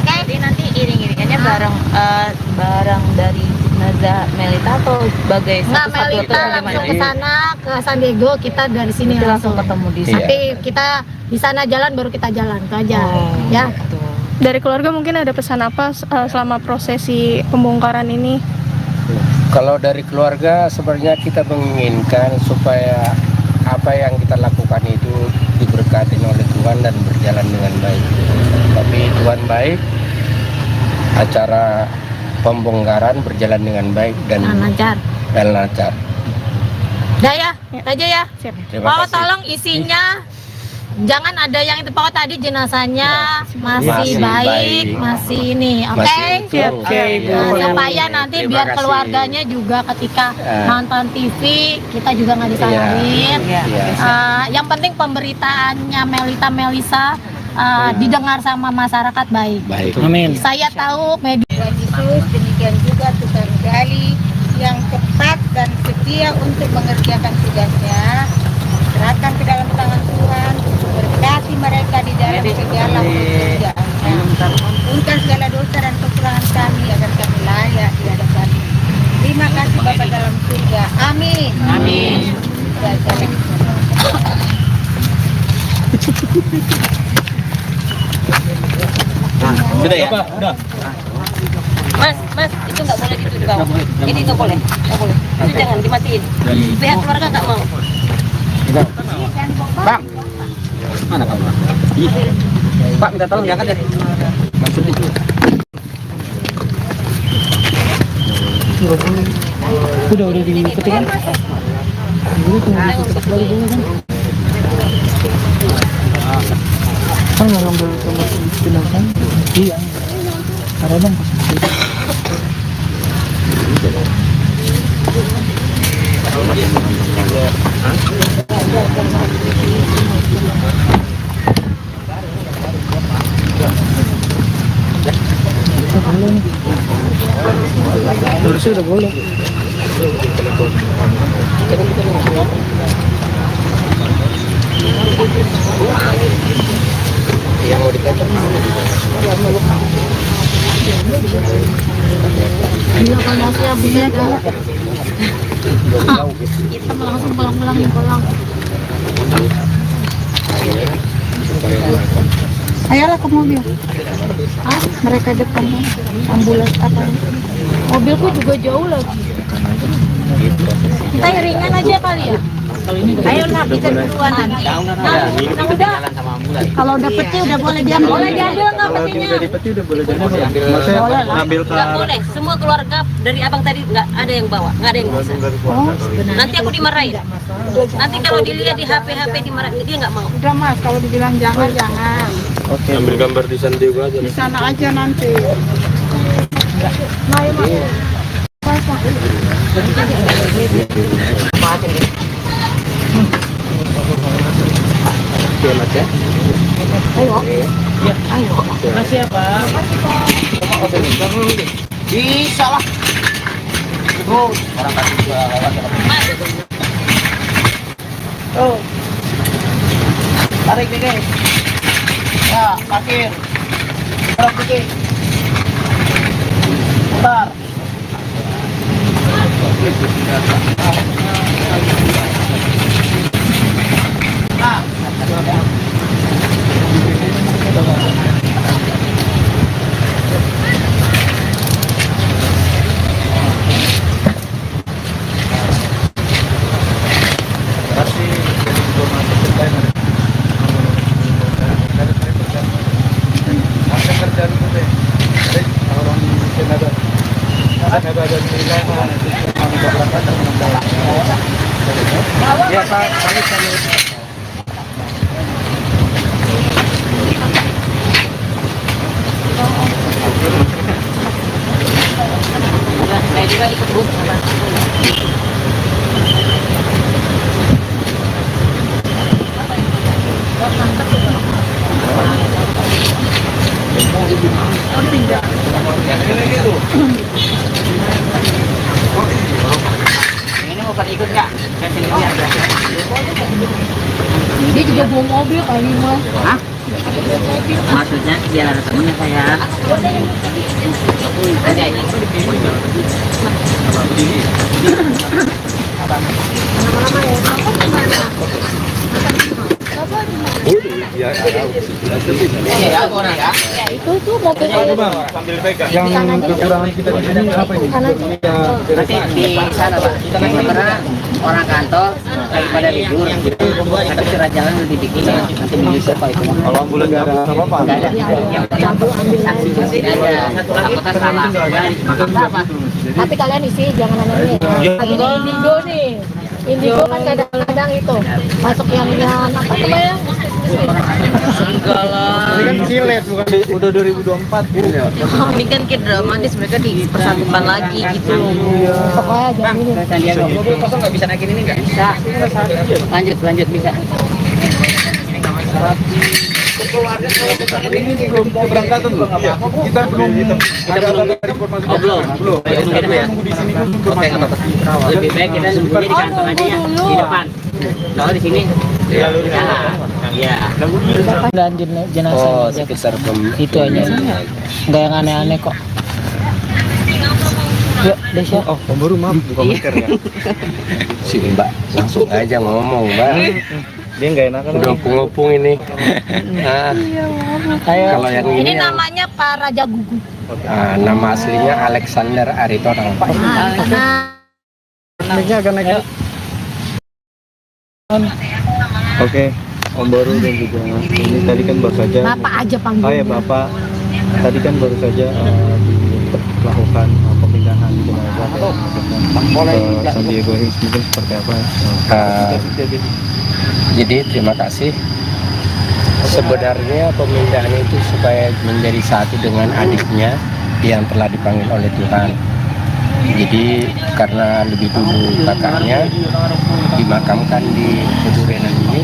Oke. Jadi nanti iring-iringannya bareng dari jenazah Melita atau sebagai Nggak, satu-satu atau Melita langsung bagaimana? ke sana ke San Diego, kita dari sini Nanti langsung ketemu di Iya. Nanti kita di sana jalan baru kita jalan itu aja. Ya. gitu. Dari keluarga mungkin ada pesan apa selama prosesi pembongkaran ini? Kalau dari keluarga sebenarnya kita menginginkan supaya apa yang kita lakukan itu diberkati oleh Tuhan dan berjalan dengan baik. Tapi Tuhan baik, acara pembongkaran berjalan dengan baik dan Lancar. lancar. Udah ya, itu aja ya. Siap. Terima Pak, kasih. tolong isinya jangan ada yang itu Pak tadi jenazahnya masih Masih baik, baik. masih ini, oke? Masih utuh. Oke, Ibu. Nah, supaya nanti Terima biar kasih. keluarganya juga ketika Ya. nonton TV kita juga nggak disalahin. Iya. Iya. Yang penting pemberitaannya Melisa didengar sama masyarakat baik. Baik. Amin. Saya tahu media Tuhan Yesus, demikian juga Tuhan Gali yang tepat dan setia untuk mengerjakan tugasnya. Serahkan ke dalam tangan Tuhan, berkati mereka di dalam segala pekerjaannya. Ampunkan segala dosa dan kekurangan kami agar kami layak di hadapan. Terima kasih Bapa dalam surga. Amin. Amin. Sudah ya? Udah. Mas, itu nggak boleh ditutup. Ini nggak boleh. Itu jangan dimatiin. Pihak keluarga nggak mau. Bang, mana kamu? Pak, minta tolong diangkat deh. Udah diketik kan? Kan nggak ngambil sama jenazah? Iya. Ada bang pas boleh nih. Harusnya udah boleh. Yang mau dikatakan Gila panasnya buset kan. Kita langsung pulang-pulang pulang. Ayolah ke mobil. Ah, mereka depan ambulans apa? Mobilku juga jauh lagi. Kita ringan aja kali ya. Ayo nak kita duluan nanti. Nah, udah. Kalau udah peti udah boleh diambil. Boleh diambil nggak petinya? Udah dipeti udah boleh jadi. Maksudnya ngambil ke Nggak boleh, semua keluarga dari abang tadi nggak ada yang bawa, nggak ada yang bisa. Nanti aku dimarahin. Nanti kalau dilihat di HP dimarahin, dia nggak mau. Udah Mas, kalau dibilang jangan. Oke. Ambil gambar di San Diego aja. Di sana aja nanti. Nah, ayo Mas. Oke Mas ya. Ayo. Makasih ya Pak. Bisa lah. Terus orang kasih juga lewat. Oh. Tarik dikit. Ya, parkir. Tarik dikit. Bentar. Ya Pak, kami Saya juga ikut bus. Ini bukan ikut nggak? Dia juga bawa mobil kali Mas. Hah? Maksudnya biar ada temennya saya. Ada ini. Ya, Ya, orang ya. Itu tuh mobilnya. sambil pegang. yang kekurangan kita di sini apa ini? Nanti di sana Pak. Karena orang kantor daripada libur. Tapi surat jalan lebih dikit. Nanti menyusul Pak itu. Kalau ambulan nggak ada apa-apa. Nggak ada. Yang penting saksi tidak ada. Anggota salah. Tapi kalian isi jangan aneh-aneh. Lagi di Indigo nih. Indigo kan kadang-kadang itu masuk yang apa namanya? Enggak lah. Ini kan silet bukan udah 2024 ya. Ini kan kayak dramatis, mereka dipersatukan lagi gitu. Pokoknya jangan ini. Mobil kosong nggak bisa naikin ini nggak? Bisa. Lanjut bisa. Ini belum keberangkatan loh. Kita belum ada informasi. Belum. Kita nunggu di sini dulu informasi. Lebih baik kita nunggunya di kantor aja ya, di depan. Kalau di sini, ya. Dan jenazah Oh, aja. sekitar Itu aja. Enggak yang aneh-aneh kok. Yuk, Desya. Oh, baru maaf bukan masker ya. si Mbak langsung aja ngomong Mbak. Dia nggak enakan. Udah ngopung ini. Nah, kalau yang Ini ini yang, namanya Pak Raja Gugu. nama aslinya Alexander Aritonang. Naiknya akan naik. Oke, Om Baru dan juga ini tadi kan baru saja. Bapak aja panggil. Oh ya Bapak, tadi kan baru saja dilakukan pemindahan jenazah ke San Diego Hills, mungkin seperti apa? Jadi terima kasih. Sebenarnya pemindahan itu supaya menjadi satu dengan adiknya yang telah dipanggil oleh Tuhan. Jadi karena lebih dulu kakaknya dimakamkan di Kedurenan ini,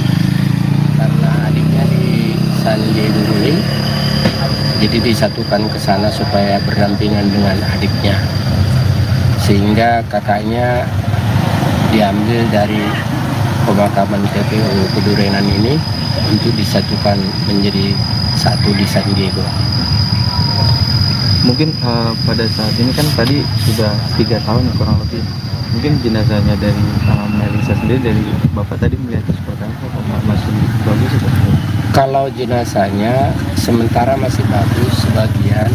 karena adiknya di San Diego Hills, Jadi disatukan ke sana supaya berdampingan dengan adiknya. Sehingga kakaknya diambil dari pemakaman TPU Kedurenan ini untuk disatukan menjadi satu di San Diego. Mungkin pada saat ini kan tadi sudah 3 tahun kurang lebih. Mungkin jenazahnya dari Melisa sendiri, dari bapak tadi melihat seperti apa? Apakah masih bagus atau tidak? Kalau jenazahnya sementara masih bagus, sebagian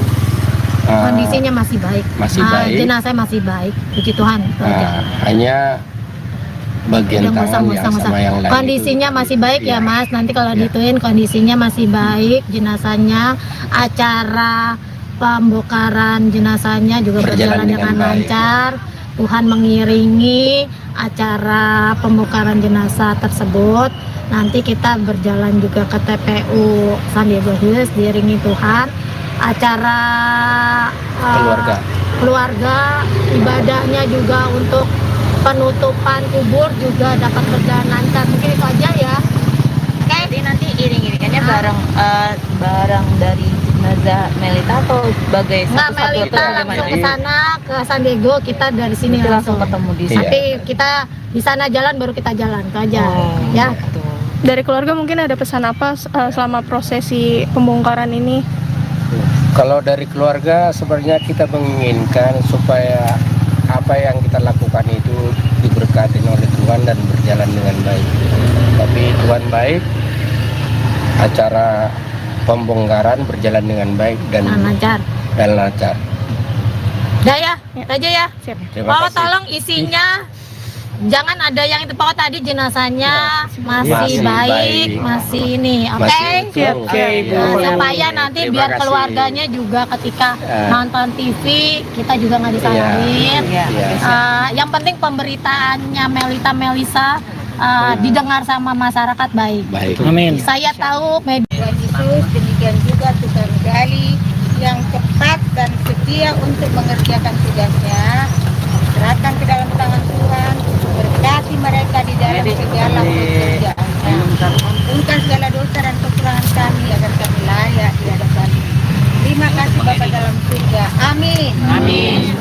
Kondisinya masih baik. masih baik. Jenazah masih baik, puji Tuhan. itu aja. Hanya bagian Udah tangan yang sama yang lain kondisinya itu. masih baik ya Iya. Mas. Nanti kalau Iya. dituin kondisinya masih baik, jenazahnya, acara pembongkaran jenazahnya juga berjalan dengan baik. lancar. Tuhan mengiringi acara pembongkaran jenazah tersebut. Nanti kita berjalan juga ke TPU San Diego Hills diiringi Tuhan. Acara keluarga ibadahnya juga untuk penutupan kubur juga dapat berjalan lancar. Mungkin itu aja ya. Jadi nanti iring-iringannya barang dari jenazah Melita atau sebagai Nggak, satu-satu Melita atau langsung ke bagaimana? sana ke San Diego, kita dari sini Nanti langsung ketemu di Iya. Tapi kita di sana jalan baru kita jalan itu aja ya. Dari keluarga mungkin ada pesan apa selama prosesi pembongkaran ini? Kalau dari keluarga sebenarnya kita menginginkan supaya apa yang kita lakukan itu diberkati oleh Tuhan dan berjalan dengan baik. Tapi Tuhan baik, acara pembongkaran berjalan dengan baik dan Lancar. lancar. Udah ya, itu aja ya. Terima Pak kasih. tolong isinya jangan ada yang itu Pak tadi jenazahnya masih Masih baik, baik. masih ini, oke? Masih utuh. Oke, Iya. Nah, supaya nanti Terima biar kasih. keluarganya juga ketika Ya. nonton TV kita juga nggak disalahin. Iya. Iya. Yang penting pemberitaannya Melisa didengar sama masyarakat baik. Baik. Amin. Saya tahu media Tuhan Yesus, demikian juga Tuhan Gali yang cepat dan setia untuk mengerjakan tugasnya. Serahkan ke dalam tangan Tuhan, berkati mereka di dalam segala pekerjaannya. Ampunkan segala dosa dan kekurangan kami agar kami layak di hadapan. Terima kasih Bapa dalam surga. Amin. Amin.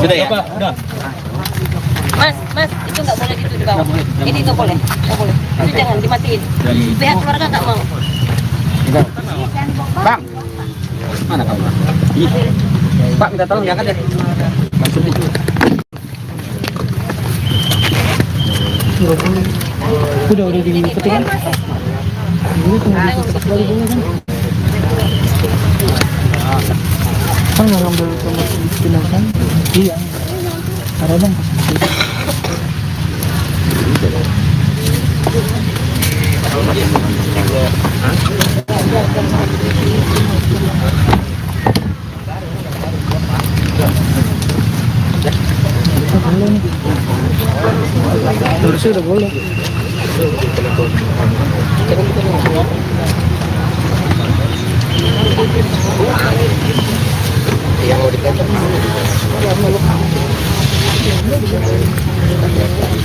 Sudah ya? Udah. Mas, itu nggak boleh gitu di bawah. Ini nggak boleh. Itu jangan dimatiin. Pihak keluarga nggak mau. Bang, mana kamu? Pak, minta tolong diangkat deh. Udah dipetik kan? Kan nggak ngambil sama jenazah? Iya. Ada bang. Harusnya udah boleh. Yang mau dikatakan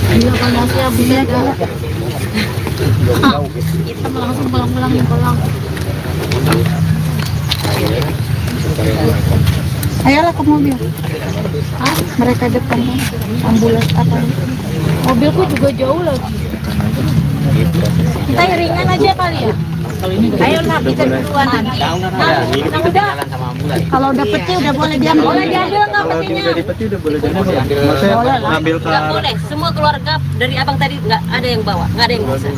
Iya, panasnya bisa kan? Kita langsung pulang. Ayolah ke mobil. Mereka depan ambulans apa? Mobilku juga jauh lagi. Kita iringan aja kali ya. Ayolah kita duluan nanti. Nah, udah. Kalau udah peti udah boleh diambil. Boleh diambil nggak petinya? Udah dipeti udah boleh jadi. Maksudnya ngambil ke Nggak boleh. Semua keluarga dari abang tadi nggak ada yang bawa, nggak ada yang bisa.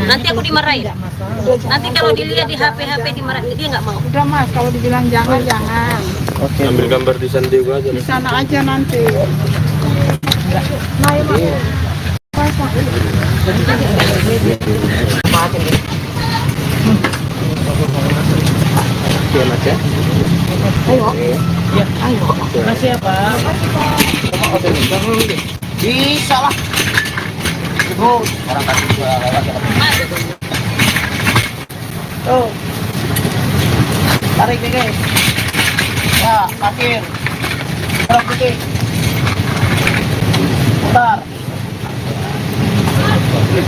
Nanti aku dimarahin. Nanti kalau dilihat di HP dimarahin, dia nggak mau. Udah Mas, kalau dibilang jangan. Ambil gambar di San Diego aja. Di sana aja nanti. Iya, Mas ya. Makasih ya Pak. Bisa lah. Terus orang kasih gua lewat ya. Tuh. Tarik nih guys. Ya, parkir. Terus putih. Putar. Ya,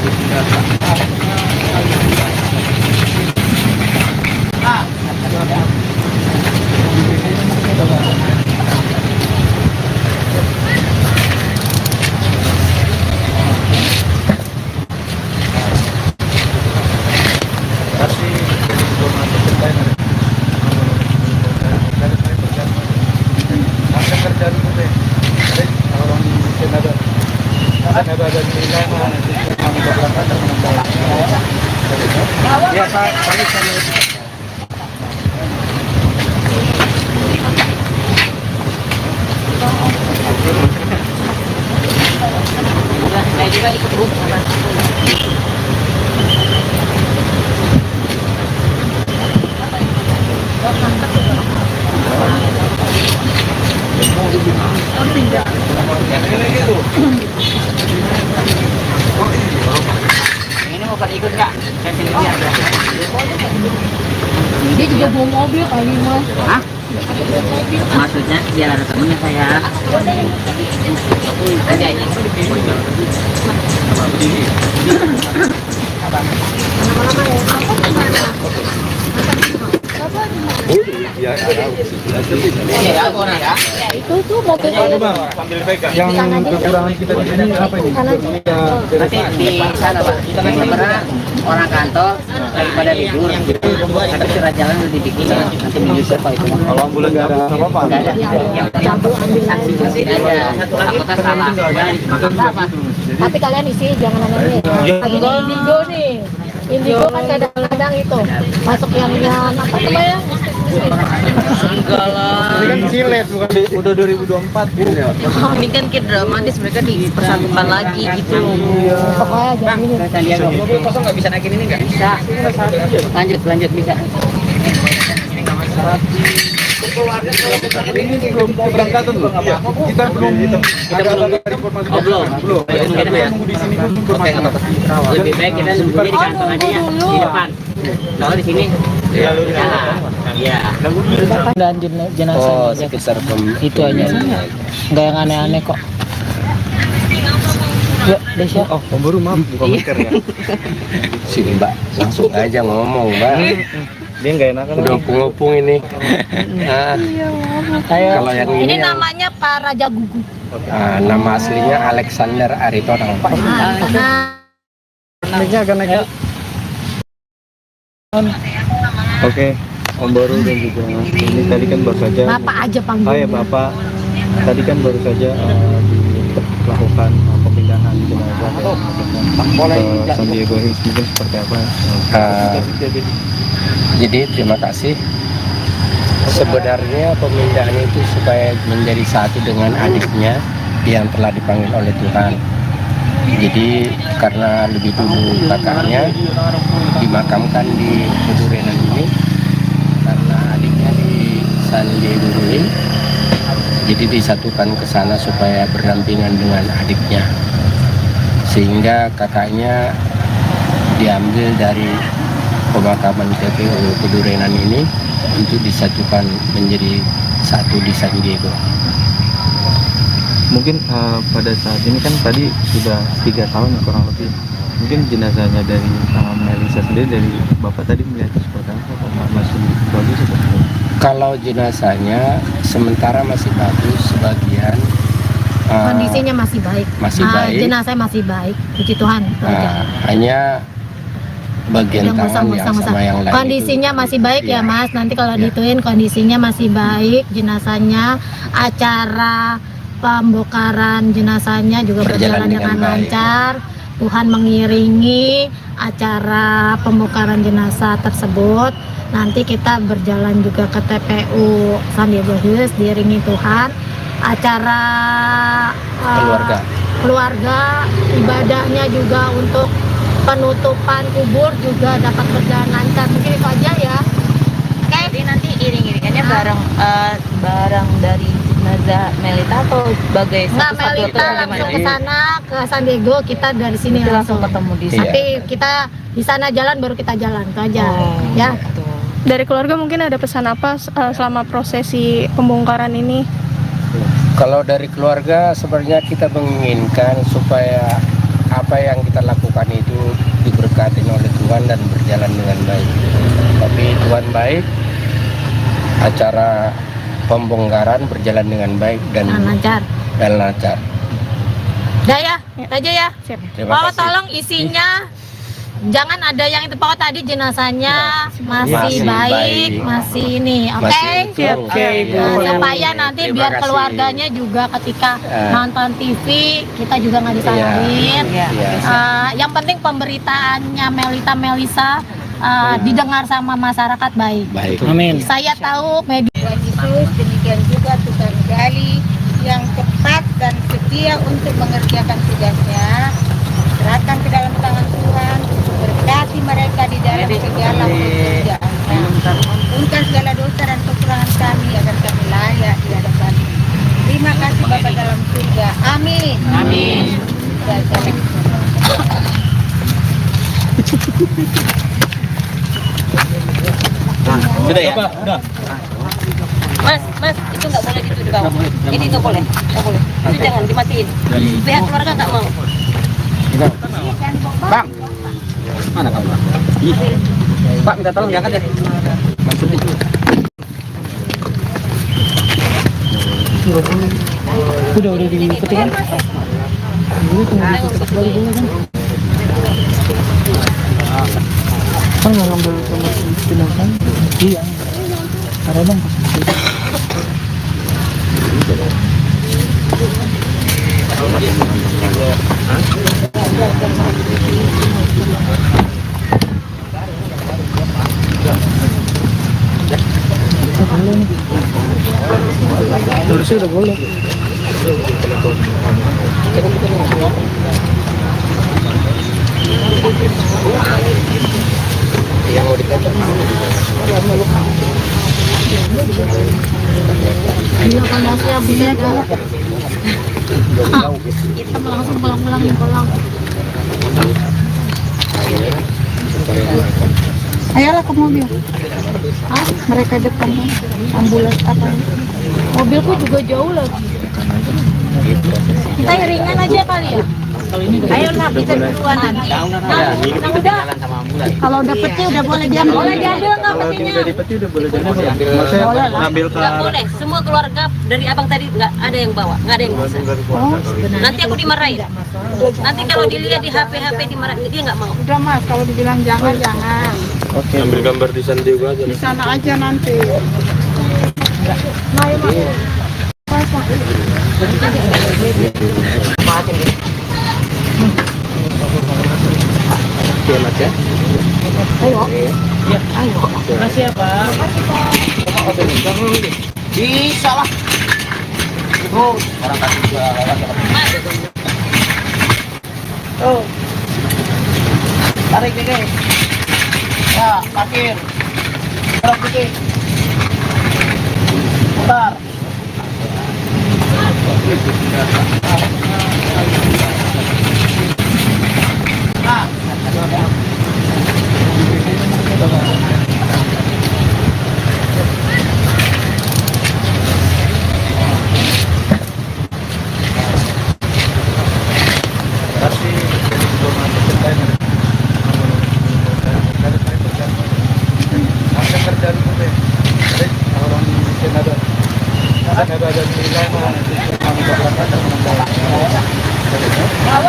Pak. Saya juga ikut grup. Ini mau pada ikut nggak? Dia juga bawa mobil kali mas. Hah? Maksudnya biar ada temennya saya. Ada ini. Ya, Ya, orang ya. Itu tuh mobil yang kekurangan kita di sini apa ini? Nanti di sana Pak. Karena orang kantor daripada libur. Tapi surat jalan udah dibikin. Nanti menyusul Pak itu. Kalau ambulan nggak ada apa-apa. Nggak ada. Yang saksi masih ada. Anggota salah. tapi kalian isi jangan aneh-aneh. Lagi di Indigo nih. Indigo kan kadang-kadang itu masuk yang apa namanya? Enggak lah. Ini kan silet bukan udah 2024 gitu ya. Ini kan kayak dramatis, mereka dipersatukan lagi gitu. Pokoknya jangan ini. Mobil kosong nggak bisa naikin ini nggak? Bisa. Lanjut bisa. Ini belum keberangkatan loh. Kita belum ada informasi. Belum. Kita nunggu di sini dulu informasi. Lebih baik kita nunggu di kantor aja ya, di depan. Kalau di sini, ya. Dan jenazah sekitar itu aja. Nggak yang aneh-aneh kok. Ya, Desya. Oh, baru maaf bukan mikir ya. sini Mbak, langsung aja ngomong Mbak. Dia nggak enakan. Udah opung-opung ini. Nah, kalau yang Ini ini yang, namanya Pak Raja Gugu. nama aslinya Alexander Aritonang. Naiknya akan naik. Oke, Om Baru dan juga ini tadi kan baru saja. Bapak aja panggil. Oh ya Bapak, tadi kan baru saja dilakukan pemindahan jenazah ke San Diego Hills, mungkin seperti apa? Jadi terima kasih. Sebenarnya pemindahan itu supaya menjadi satu dengan adiknya yang telah dipanggil oleh Tuhan. Jadi karena lebih dulu kakaknya dimakamkan di Pedurenan ini, karena adiknya di San Diego Hills, jadi disatukan ke sana supaya berdampingan dengan adiknya, sehingga kakaknya diambil dari pemakaman TPU Pedurenan ini untuk disatukan menjadi satu di San Diego. Mungkin pada saat ini kan tadi sudah 3 tahun kurang lebih. Mungkin jenazahnya dari Melisa sendiri, dari Bapak tadi melihat seperti apa? Apakah masih bagus atau tidak? Kalau jenazahnya sementara masih bagus, sebagian Kondisinya masih baik. masih baik. Jenazahnya masih baik. Puji Tuhan. itu aja. Hanya bagian Yang tangan yang sama yang lain kondisinya itu. masih baik ya Iya. Mas. Nanti kalau Iya. dituin kondisinya masih baik. Jenazahnya, acara pembongkaran jenazahnya juga berjalan dengan baik. lancar. Tuhan mengiringi acara pembongkaran jenazah tersebut. Nanti kita berjalan juga ke TPU San Diego Hills, diiringi Tuhan. Acara keluarga, ibadahnya juga untuk penutupan kubur juga dapat berjalan lancar. Mungkin itu aja ya. Jadi nanti iring-iringannya barang dari jenazah Melita atau sebagai Nggak, satu-satu Melita atau langsung bagaimana? ke sana ke San Diego, kita dari sini Nanti langsung ketemu di Iya. Tapi kita di sana jalan baru kita jalan itu aja ya. Dari keluarga mungkin ada pesan apa selama prosesi pembongkaran ini? Kalau dari keluarga sebenarnya kita menginginkan supaya apa yang kita lakukan itu diberkati oleh Tuhan dan berjalan dengan baik. Tapi Tuhan baik, acara pembongkaran berjalan dengan baik dan lancar. lancar. Udah ya, aja ya. Terima Pokoknya kasih. tolong isinya jangan ada yang itu, pokoknya tadi jenazahnya masih baik, masih ini, oke? Masih utuh. Oke, Bu. Supaya nanti Terima biar kasih. keluarganya juga ketika Ya. nonton TV kita juga nggak disalahin. Iya. Yang penting pemberitaannya Melisa didengar sama masyarakat baik. Baik. Amin. Saya tahu media Tuhan Yesus, demikian juga tukang gali yang cepat dan setia untuk mengerjakan tugasnya. Serahkan ke dalam tangan Tuhan, berkati mereka di dalam segala pekerjaannya. Ampunkan segala dosa dan kekurangan kami agar kami layak di hadapan-Mu. Terima kasih Bapa dalam surga. Amin. Amin. Sudah ya? Mas, itu nggak boleh gitu di bawah. Ini nggak boleh, Itu jangan dimatiin. Pihak keluarga nggak mau. Bang, mana kamu? Pak, minta tolong diangkat ya. Udah dipetik kan? Kan nggak ngambil sama si jenazah? Iya. Ada bang. Tulisnya udah boleh. Yang mau dikata. Iya, kondasi habisnya kita langsung pulang. Ayolah ke mobil. Mereka depan ambulans apa? Mobilku juga jauh lagi. Kita iringan aja kali ya. Ayolah kita duluan nanti. Kalau udah peti udah boleh diambil. Boleh diambil nggak petinya? Udah dipeti udah boleh jadi. Maksudnya ngambil ke Nggak boleh. Semua keluarga dari abang tadi nggak ada yang bawa, nggak ada yang bisa. Nanti aku dimarahin. Nanti kalau dilihat di HP dimarahin, dia nggak mau. Udah Mas, kalau dibilang jangan. ambil gambar di sana juga aja. Di sana aja nanti. Oke, Mas ya. Makasih ya Pak. Bisa lah. Terus orang tadi juga lewat. Tuh. Tarik dikit. Ya, parkir. Terus dikit. Putar. Nah.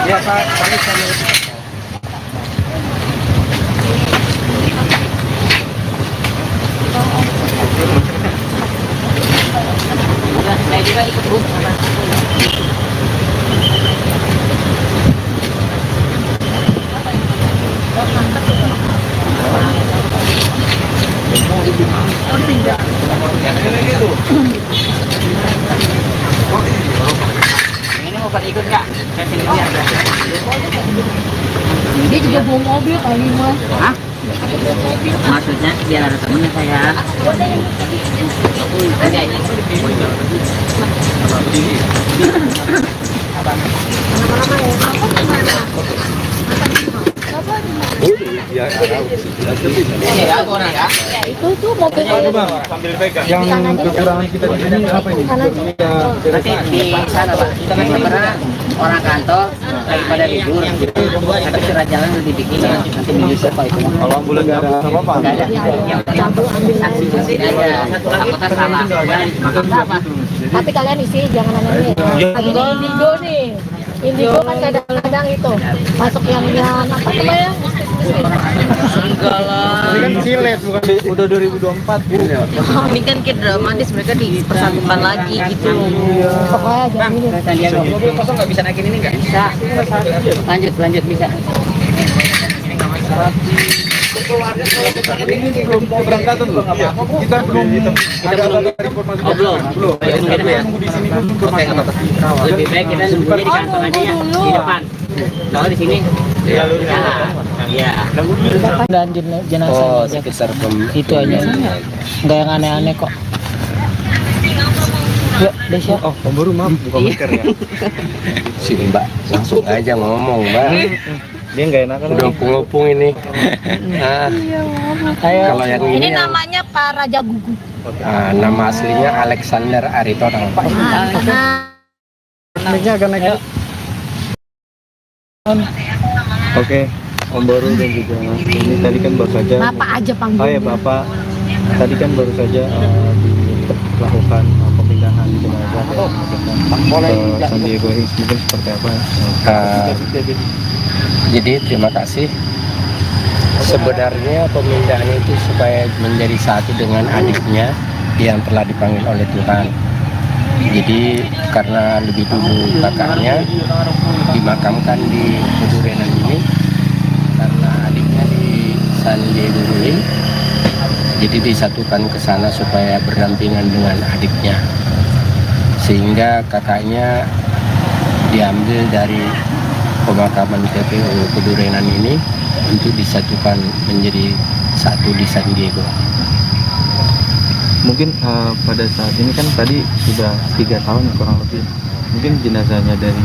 Ya, Pak. Saya juga ikut Bu. Ini mau pada ikut nggak? Saya sendiri aja. Dia juga bawa mobil kali Mas. Hah? Maksudnya biar ada temennya saya. Ada aja. Ya, Itu mobil Anu bang, yang kekurangan kita di sini apa ini? Nanti di sana Pak, kita pernah orang kantor daripada libur, tapi surat jalan udah dibikin nanti menyusul Pak itu. Kalau ambulan nggak ada apa-apa. Nggak ada, yang saksi aja. Apakah salah? Apa? tapi kalian isi jangan aneh-aneh. Lagi di Indigo nih. Indigo kan kadang-kadang itu masuk yang apa namanya? Enggak lah. Ini kan silet bukan udah 2024 gitu ya. Ini kan kayak dramatis, mereka dipersatukan lagi gitu. Pokoknya jangan ini. Mobil kosong nggak bisa naikin ini nggak? Bisa. Lanjut bisa. Ini belum keberangkatan loh. Kita belum ada informasi. Belum. Kita nunggu di sini dulu informasi. Lebih baik kita nunggunya di kantor aja ya, di depan. Kalau di sini, ya. Dan jenazah sekitar itu aja. Nggak yang aneh-aneh kok. Yuk, Desya. Oh, pemburu maaf, bukan masker ya. sini Mbak, langsung aja ngomong Mbak. Dia nggak enakan. Udah ngopung ini. Nah, kalau yang Ini ini yang, namanya Pak Raja Gugu. nama aslinya Alexander Aritonang. Naiknya akan naik. Oke, Om Boru dan juga Mas. Ini tadi kan baru saja. Bapak aja panggil. Oh ya Bapak, tadi kan baru saja dilakukan pemindahan jenazah ke San Diego Hills. Mungkin seperti apa? Jadi terima kasih. Sebenarnya pemindahan itu supaya menjadi satu dengan adiknya yang telah dipanggil oleh Tuhan. Jadi karena lebih dulu kakaknya dimakamkan di Kedurenan ini, karena adiknya di San Diego Hills, jadi disatukan ke sana supaya berdampingan dengan adiknya, sehingga kakaknya diambil dari pemakaman TPU Kedurenan ini untuk disatukan menjadi satu di San Diego. Mungkin pada saat ini kan tadi sudah 3 tahun kurang lebih. Mungkin jenazahnya dari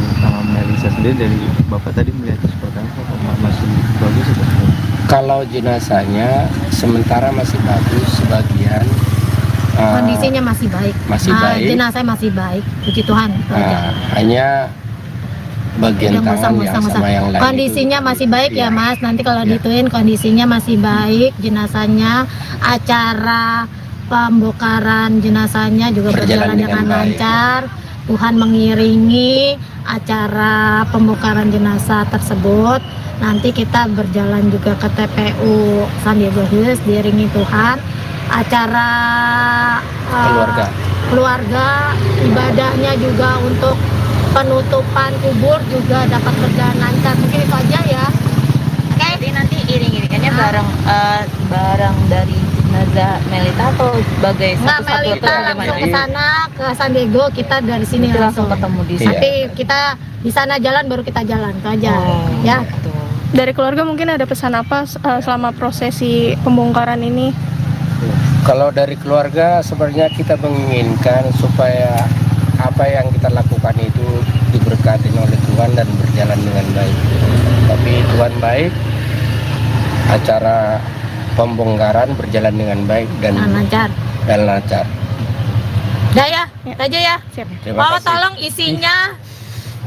Melisa sendiri, dari Bapak tadi melihat seperti apa? Masih bagus atau? Kalau jenazahnya sementara masih bagus, sebagian Kondisinya masih baik. masih baik. Jenazah masih baik. Puji Tuhan. Hanya bagian Udah, tangan yang sama yang lain kondisinya itu. masih baik ya Iya. Mas. Nanti kalau Iya. dituin kondisinya masih baik. Jenazahnya, acara pembongkaran jenazahnya juga berjalan dengan baik. lancar. Tuhan mengiringi acara pembongkaran jenazah tersebut. Nanti kita berjalan juga ke TPU San Diego Hills diiringi Tuhan. Acara keluarga, ibadahnya juga untuk penutupan kubur juga dapat berjalan lancar. Mungkin itu aja ya. Oke. Jadi nanti iring-iringannya bareng dari jenazah Melita atau sebagai Nggak, satu-satu atau Melita langsung bagaimana? ke sana ke San Diego, kita dari sini Nanti langsung ketemu di sana. Nanti kita di sana jalan baru kita jalan itu aja. Ya. Dari keluarga mungkin ada pesan apa selama prosesi pembongkaran ini? Kalau dari keluarga sebenarnya kita menginginkan supaya apa yang kita lakukan itu diberkati oleh Tuhan dan berjalan dengan baik. Tapi Tuhan baik, acara pembongkaran berjalan dengan baik dan lancar. lancar. Udah ya, itu aja ya. Terima Pak, kasih. tolong isinya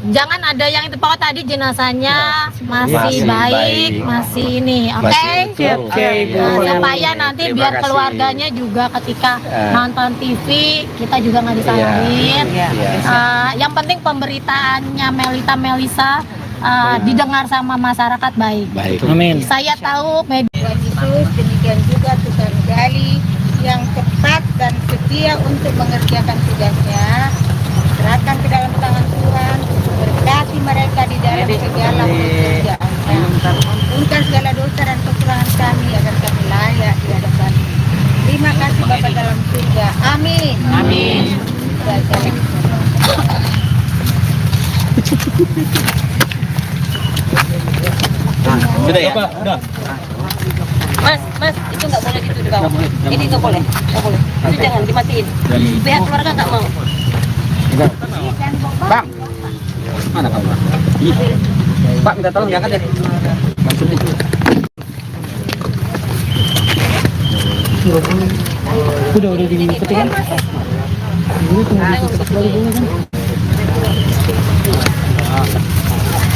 jangan ada yang itu. Pak, tadi jenazahnya masih Masih baik, baik. masih ini. Oke. Masih utuh. Oke, Ibu. supaya nanti Terima biar kasih. keluarganya juga ketika nonton TV kita juga nggak disalahin. Iya. Yang penting pemberitaannya Melisa didengar sama masyarakat baik. Baik. Amin. Saya tahu media Tuhan Yesus, demikian juga Tuhan Gali yang cepat dan setia untuk mengerjakan tugasnya. Serahkan ke dalam tangan Tuhan, berkati mereka di dalam segala pekerjaannya. Ampunkan segala dosa dan kekurangan kami agar kami layak di hadapan. Terima kasih Bapa dalam surga. Amin. Amin. Sudah ya? Udah. Mas, itu nggak boleh gitu di bawah. Ini nggak boleh. Itu jangan dimatiin. Pihak keluarga nggak mau. Bang, mana kamu? Pak minta tolong diangkat ya. Udah diketik kan? Ini tinggal diketik lagi boleh kan?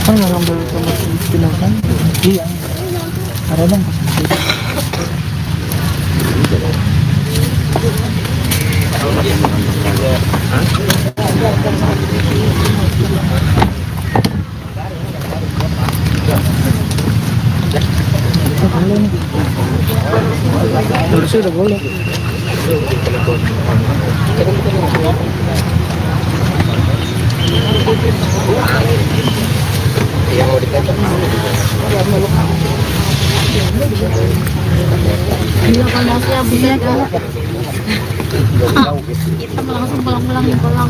Kan nggak ngambil sama si jenazah? Iya. Ada bang. Harusnya udah boleh. Yang mau dikata Iya kan masih habisnya kan. Kita langsung pulang.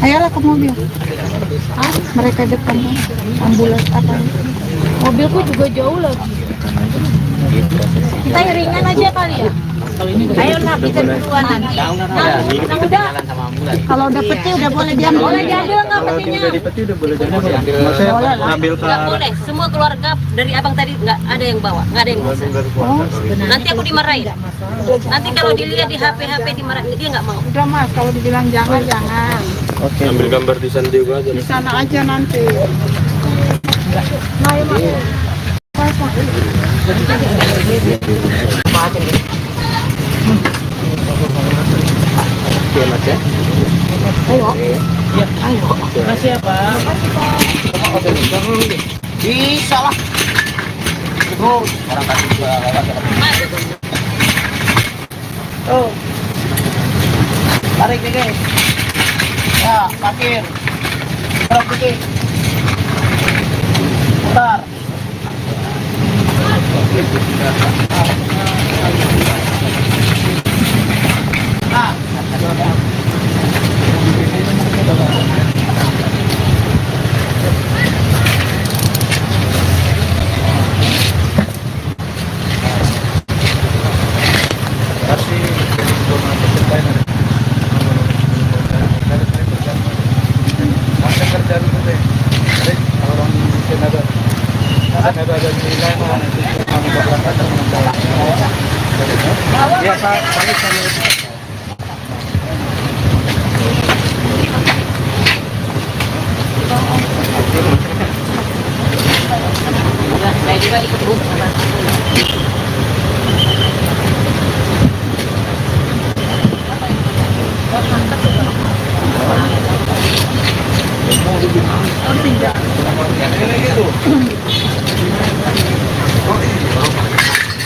Ayolah ke mobil. Mereka depan ambulans apa? Mobilku juga jauh lagi. Kita iringan aja kali ya. Ayo nak kita duluan nanti. Nah, udah. Kalau udah peti udah boleh diambil. Boleh diambil nggak petinya? Udah di peti udah boleh diambil. Maksudnya ngambil ke Nggak boleh, semua keluarga dari abang tadi nggak ada yang bawa, nggak ada yang bisa. Nanti aku dimarahin. Nanti kalau dilihat di HP dimarahin, dia nggak mau. Udah mas, kalau dibilang jangan. Oke. Ambil gambar di sana juga aja. Di sana aja nanti. Nah, ayo mas. Oke mas ya. Makasih ya Pak. Bisa lah. Terus orang tadi juga lewat. Oh. Tarik nih guys. Ya, parkir. Terus dikit. Putar. Nah. Saya juga ikut Bu.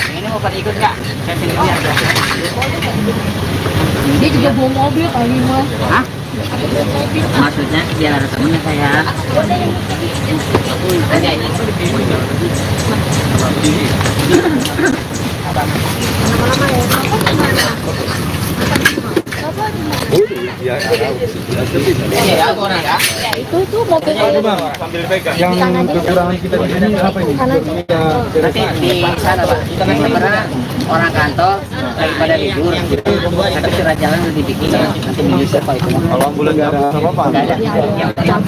Ini mau pada ikut nggak? Saya sendiri aja. Dia juga bawa mobil kali mas. Hah? Maksudnya biar ada temennya saya. Ada ini. Iya, aku orang ya. Itu mobil Yang kekurangan kita di sini apa ini? Nanti di sana Pak. Karena orang kantor daripada libur. Tapi surat jalan udah dibikin. Nanti menyusul Pak itu. kalau ambulan nggak ada apa-apa. Nggak ada. Yang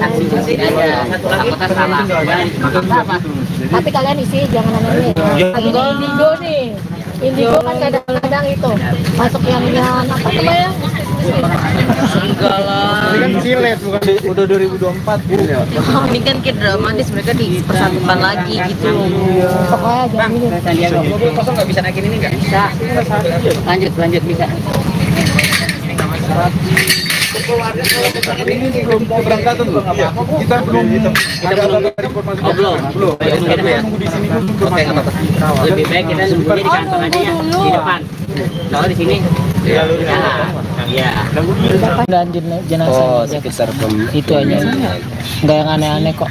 saksi aja. Apakah salah? Tapi kalian isi jangan aneh-aneh. Lagi di Indigo nih. Indigo kan kadang-kadang itu masuk yang apa namanya? Enggak lah. Ini kan silet bukan udah 2024. Ini kan kayak dramatis, mereka dipersatukan lagi gitu. Pokoknya jangan ini. Sandiaga. Mobil kosong nggak bisa naikin ini nggak? Bisa. Lanjut bisa. Ini belum keberangkatan loh. Kita belum ada informasi. Belum. Kita nunggu di sini dulu informasi. Lebih baik kita nunggunya di kantor aja ya, di depan. Kalau di sini, ya. Dan jenazah Sekitar itu aja. Nggak yang aneh-aneh kok.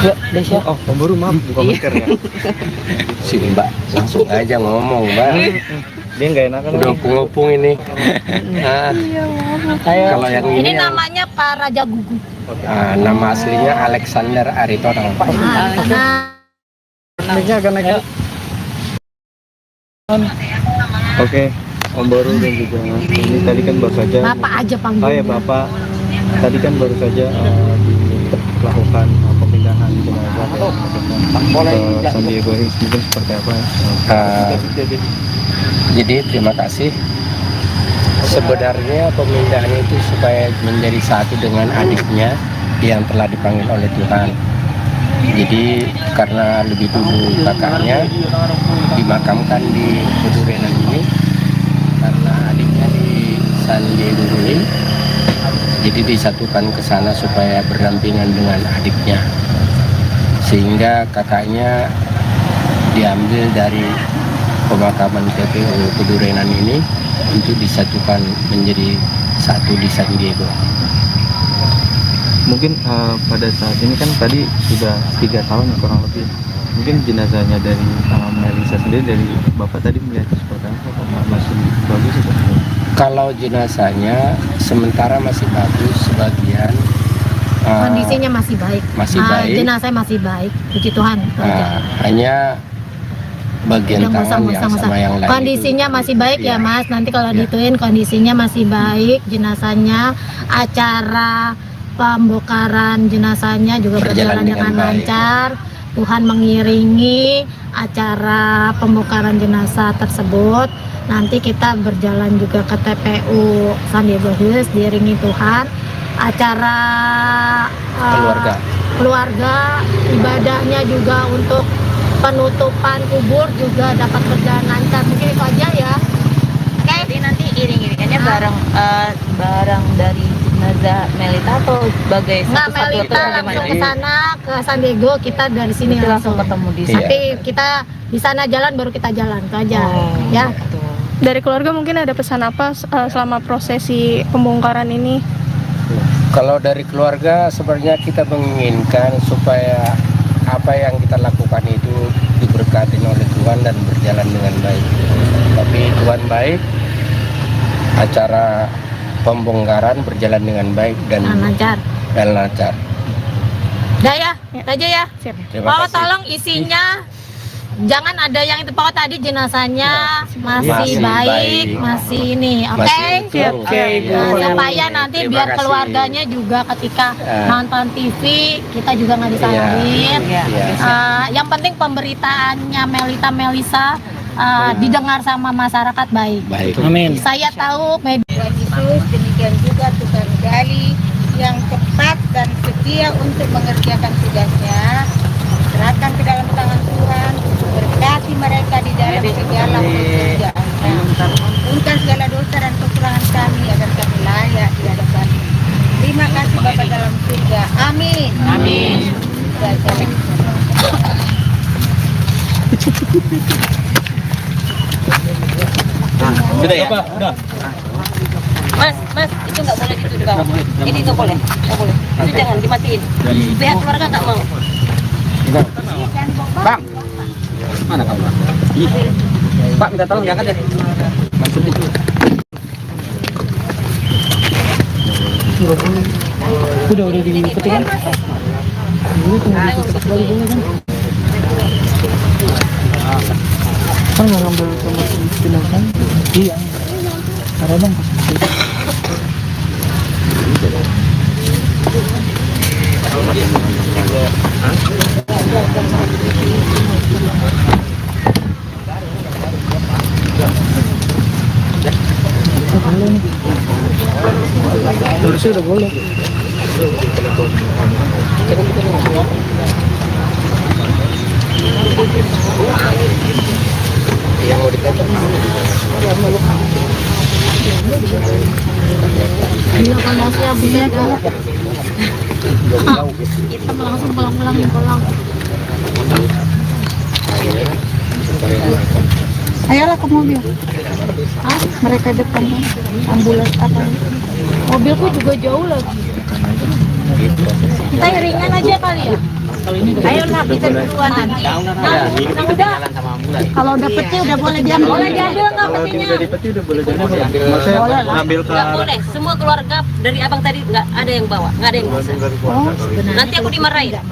Yuk, Desya. Oh, pemburu maaf buka masker ya. sini Mbak, langsung aja ngomong Mbak. Dia nggak enakan. Udah opung-opung ini. Nah, kalau yang Ini ini yang, namanya Pak Raja Gugu. nama aslinya Alexander Aritonang. Naiknya akan naik. Oke, Om Boru dan juga ini tadi kan baru saja. Bapak aja panggil. Oh ya Bapak, tadi kan baru saja dilakukan pemindahan jenazah Sandiaga Hills mungkin seperti apa? Jadi terima kasih. Sebenarnya pemindahan itu supaya menjadi satu dengan adiknya yang telah dipanggil oleh Tuhan. Jadi karena lebih dulu kakaknya dimakamkan di Pedurenan ini, karena adiknya di San Diego Hills, jadi disatukan ke sana supaya berdampingan dengan adiknya, sehingga kakaknya diambil dari pemakaman TPU Pedurenan ini untuk disatukan menjadi satu di San Diego. Mungkin pada saat ini kan tadi sudah 3 tahun kurang lebih. Mungkin jenazahnya dari Melisa sendiri, dari Bapak tadi melihat seperti apa? Masih bagus itu? Kalau jenazahnya sementara masih bagus, sebagian Kondisinya masih baik. masih baik. Jenazah masih baik, puji Tuhan. Hanya bagian Udah tangan yang sama yang lain. Kondisinya itu. masih baik ya Iya. Mas. Nanti kalau Iya. dituin kondisinya masih baik, jenazahnya, acara pembongkaran jenazahnya juga berjalan dengan baik. lancar. Tuhan mengiringi acara pembongkaran jenazah tersebut. Nanti kita berjalan juga ke TPU San Diego Hills, diiringi Tuhan. Acara keluarga, ibadahnya juga untuk penutupan kubur juga dapat berjalan lancar. Mungkin itu aja ya. Jadi nanti iring-iringannya barang dari jenazah Melita atau sebagai Nggak, satu-satu atau Melita langsung bagaimana? ke sana ke San Diego, kita dari sini Nanti langsung ketemu di sana. Tapi kita di sana jalan baru kita jalan itu aja ya. Dari keluarga mungkin ada pesan apa selama prosesi pembongkaran ini? Kalau dari keluarga sebenarnya kita menginginkan supaya apa yang kita lakukan itu diberkati oleh Tuhan dan berjalan dengan baik. Tapi Tuhan baik, acara pembongkaran berjalan dengan baik dan lancar. lancar. Udah ya, aja ya. Terima Pak, kasih. tolong isinya jangan ada yang itu, Pak, tadi jenazahnya masih Masih baik, baik. masih ini, oke? Masih utuh. Oke, Ibu. supaya nanti Terima biar kasih. keluarganya juga ketika Ya. nonton TV kita juga nggak disalahin. Iya. Yang penting pemberitaannya Melisa didengar sama masyarakat baik. Baik. Saya tahu media Tuhan Yesus, demikian juga tukang gali yang cepat dan setia untuk mengerjakan tugasnya. Serahkan ke dalam tangan Tuhan, berkati mereka di dalam segala pekerjaannya. Ampunkan segala dosa dan kekurangan kami agar kami layak di hadapan. Terima kasih Bapa dalam surga. Amin. Amin. Sudah ya? Udah. Mas, itu nggak boleh gitu di bawah. Ini nggak boleh, Itu jangan dimatiin. Pihak keluarga nggak mau. Bang. Mana kamu? Pak, minta tolong diangkat ya. Udah dipetik kan? Kan nggak ngambil sama si jenazah? Iya. Ada bang. Tulisnya udah boleh. Yang mau dikata Gila panasnya beda. Hitam langsung pulang. Ayolah ke mobil. Mereka depan ambulans apa? Mobilku juga jauh lagi. Kita iringan aja kali ya. Ayolah kita duluan nanti. Udah. Kalau udah peti udah boleh diambil. Boleh diambil nggak petinya? Udah dipeti udah boleh jadi. Maksudnya ngambil ke Nggak boleh. Semua keluarga dari abang tadi nggak ada yang bawa, nggak ada yang bisa. Nanti aku dimarahin.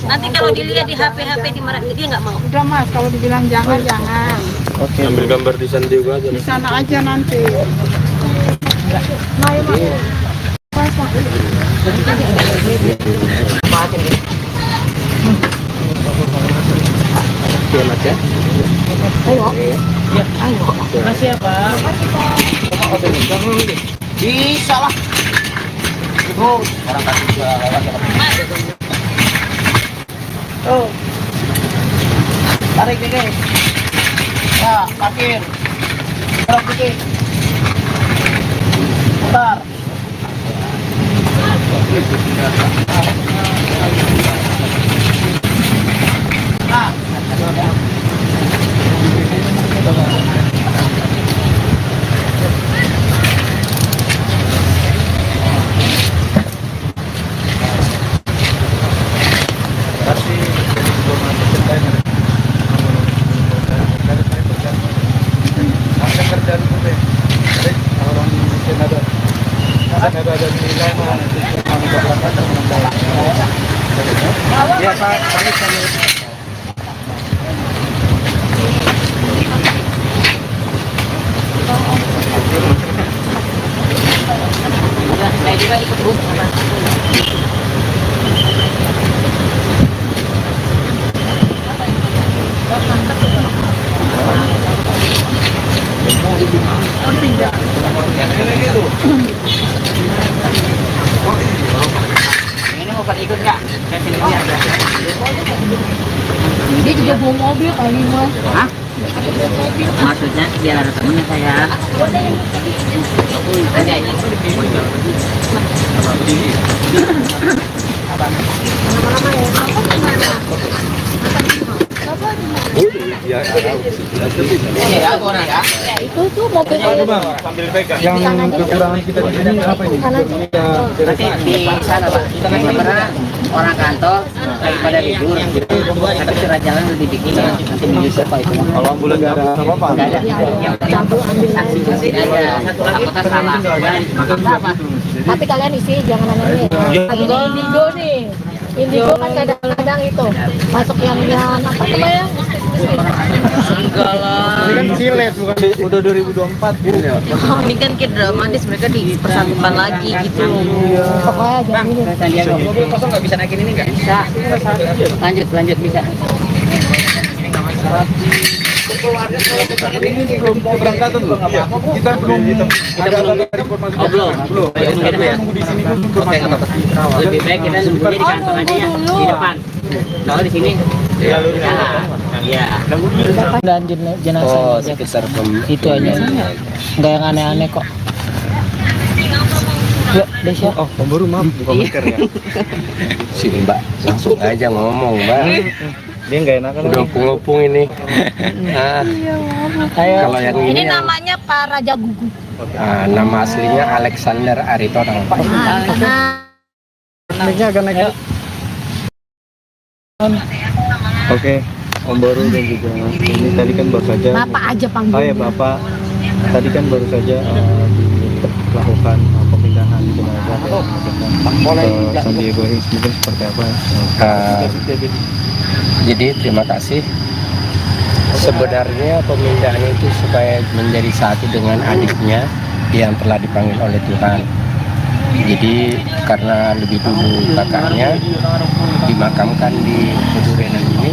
Nanti kalau dilihat di HP dimarahin, dia nggak mau. Udah Mas, kalau dibilang jangan. ambil gambar di sana juga aja. Di sana aja nanti. ya Mas ya. Ayo. Ayo. Makasih ya Pak. Bisa lah. Terus orang kasih juga lewat. Oh. Tarik nih guys. Ya, parkir. Terus dikit. Putar. Nah. Ya Pak, Saya juga ikut Bu. Ini mau pada ikut nggak? Saya sini aja. Dia juga bawa mobil kali Mas. Hah? Maksudnya biar ada temennya saya. Ada aja. ya, Ya, boleh ya. Itu tuh mobil sambil pegang. Yang kekurangan kita di sini apa ini? Nanti di sana Pak. Karena orang kantor daripada libur. Tapi surat jalan udah dibikin nanti menyusul Pak itu. Kalau ambulan nggak ada apa-apa. Nggak ada. Yang penting saksi aja. Apakah salah? Apa? tapi kalian isi jangan aneh-aneh. Lagi di Indigo nih. Indigo kan kadang-kadang itu masuk yang apa namanya? Enggak lah. Ini kan silet bukan udah 2024 gitu ya. Ini kan kayak dramatis, mereka dipersatukan lagi gitu. Pokoknya jangan ini. Sandiaga mobil kosong nggak bisa naikin ini nggak? Bisa. Lanjut bisa. Ini belum keberangkatan loh. Kita belum ada informasi. Belum. Kita nunggu di sini dulu informasi. Lebih baik kita nunggunya di kantor aja ya, di depan. Kalau di sini, ya. Dan jenazah sekitar itu aja. Nggak yang aneh-aneh kok. Yuk, Desya. Oh, pemburu maaf, buka masker ya. sini Mbak, langsung aja ngomong Mbak. Dia nggak enakan. Udah opung-opung ini. Nah, kalau yang Ini ini yang, namanya Pak Raja Gugu. nama aslinya Alexander Aritonang. Naiknya agak naik. Oke, Om Boru dan juga ini tadi kan baru saja. Bapak aja panggil. Oh ya Bapak, tadi kan baru saja dilakukan pemindahan jenazah ke San Diego Hills, mungkin seperti apa? Jadi terima kasih. Sebenarnya pemindahan itu supaya menjadi satu dengan adiknya yang telah dipanggil oleh Tuhan. Jadi karena lebih dulu kakaknya dimakamkan di Kedurenan ini,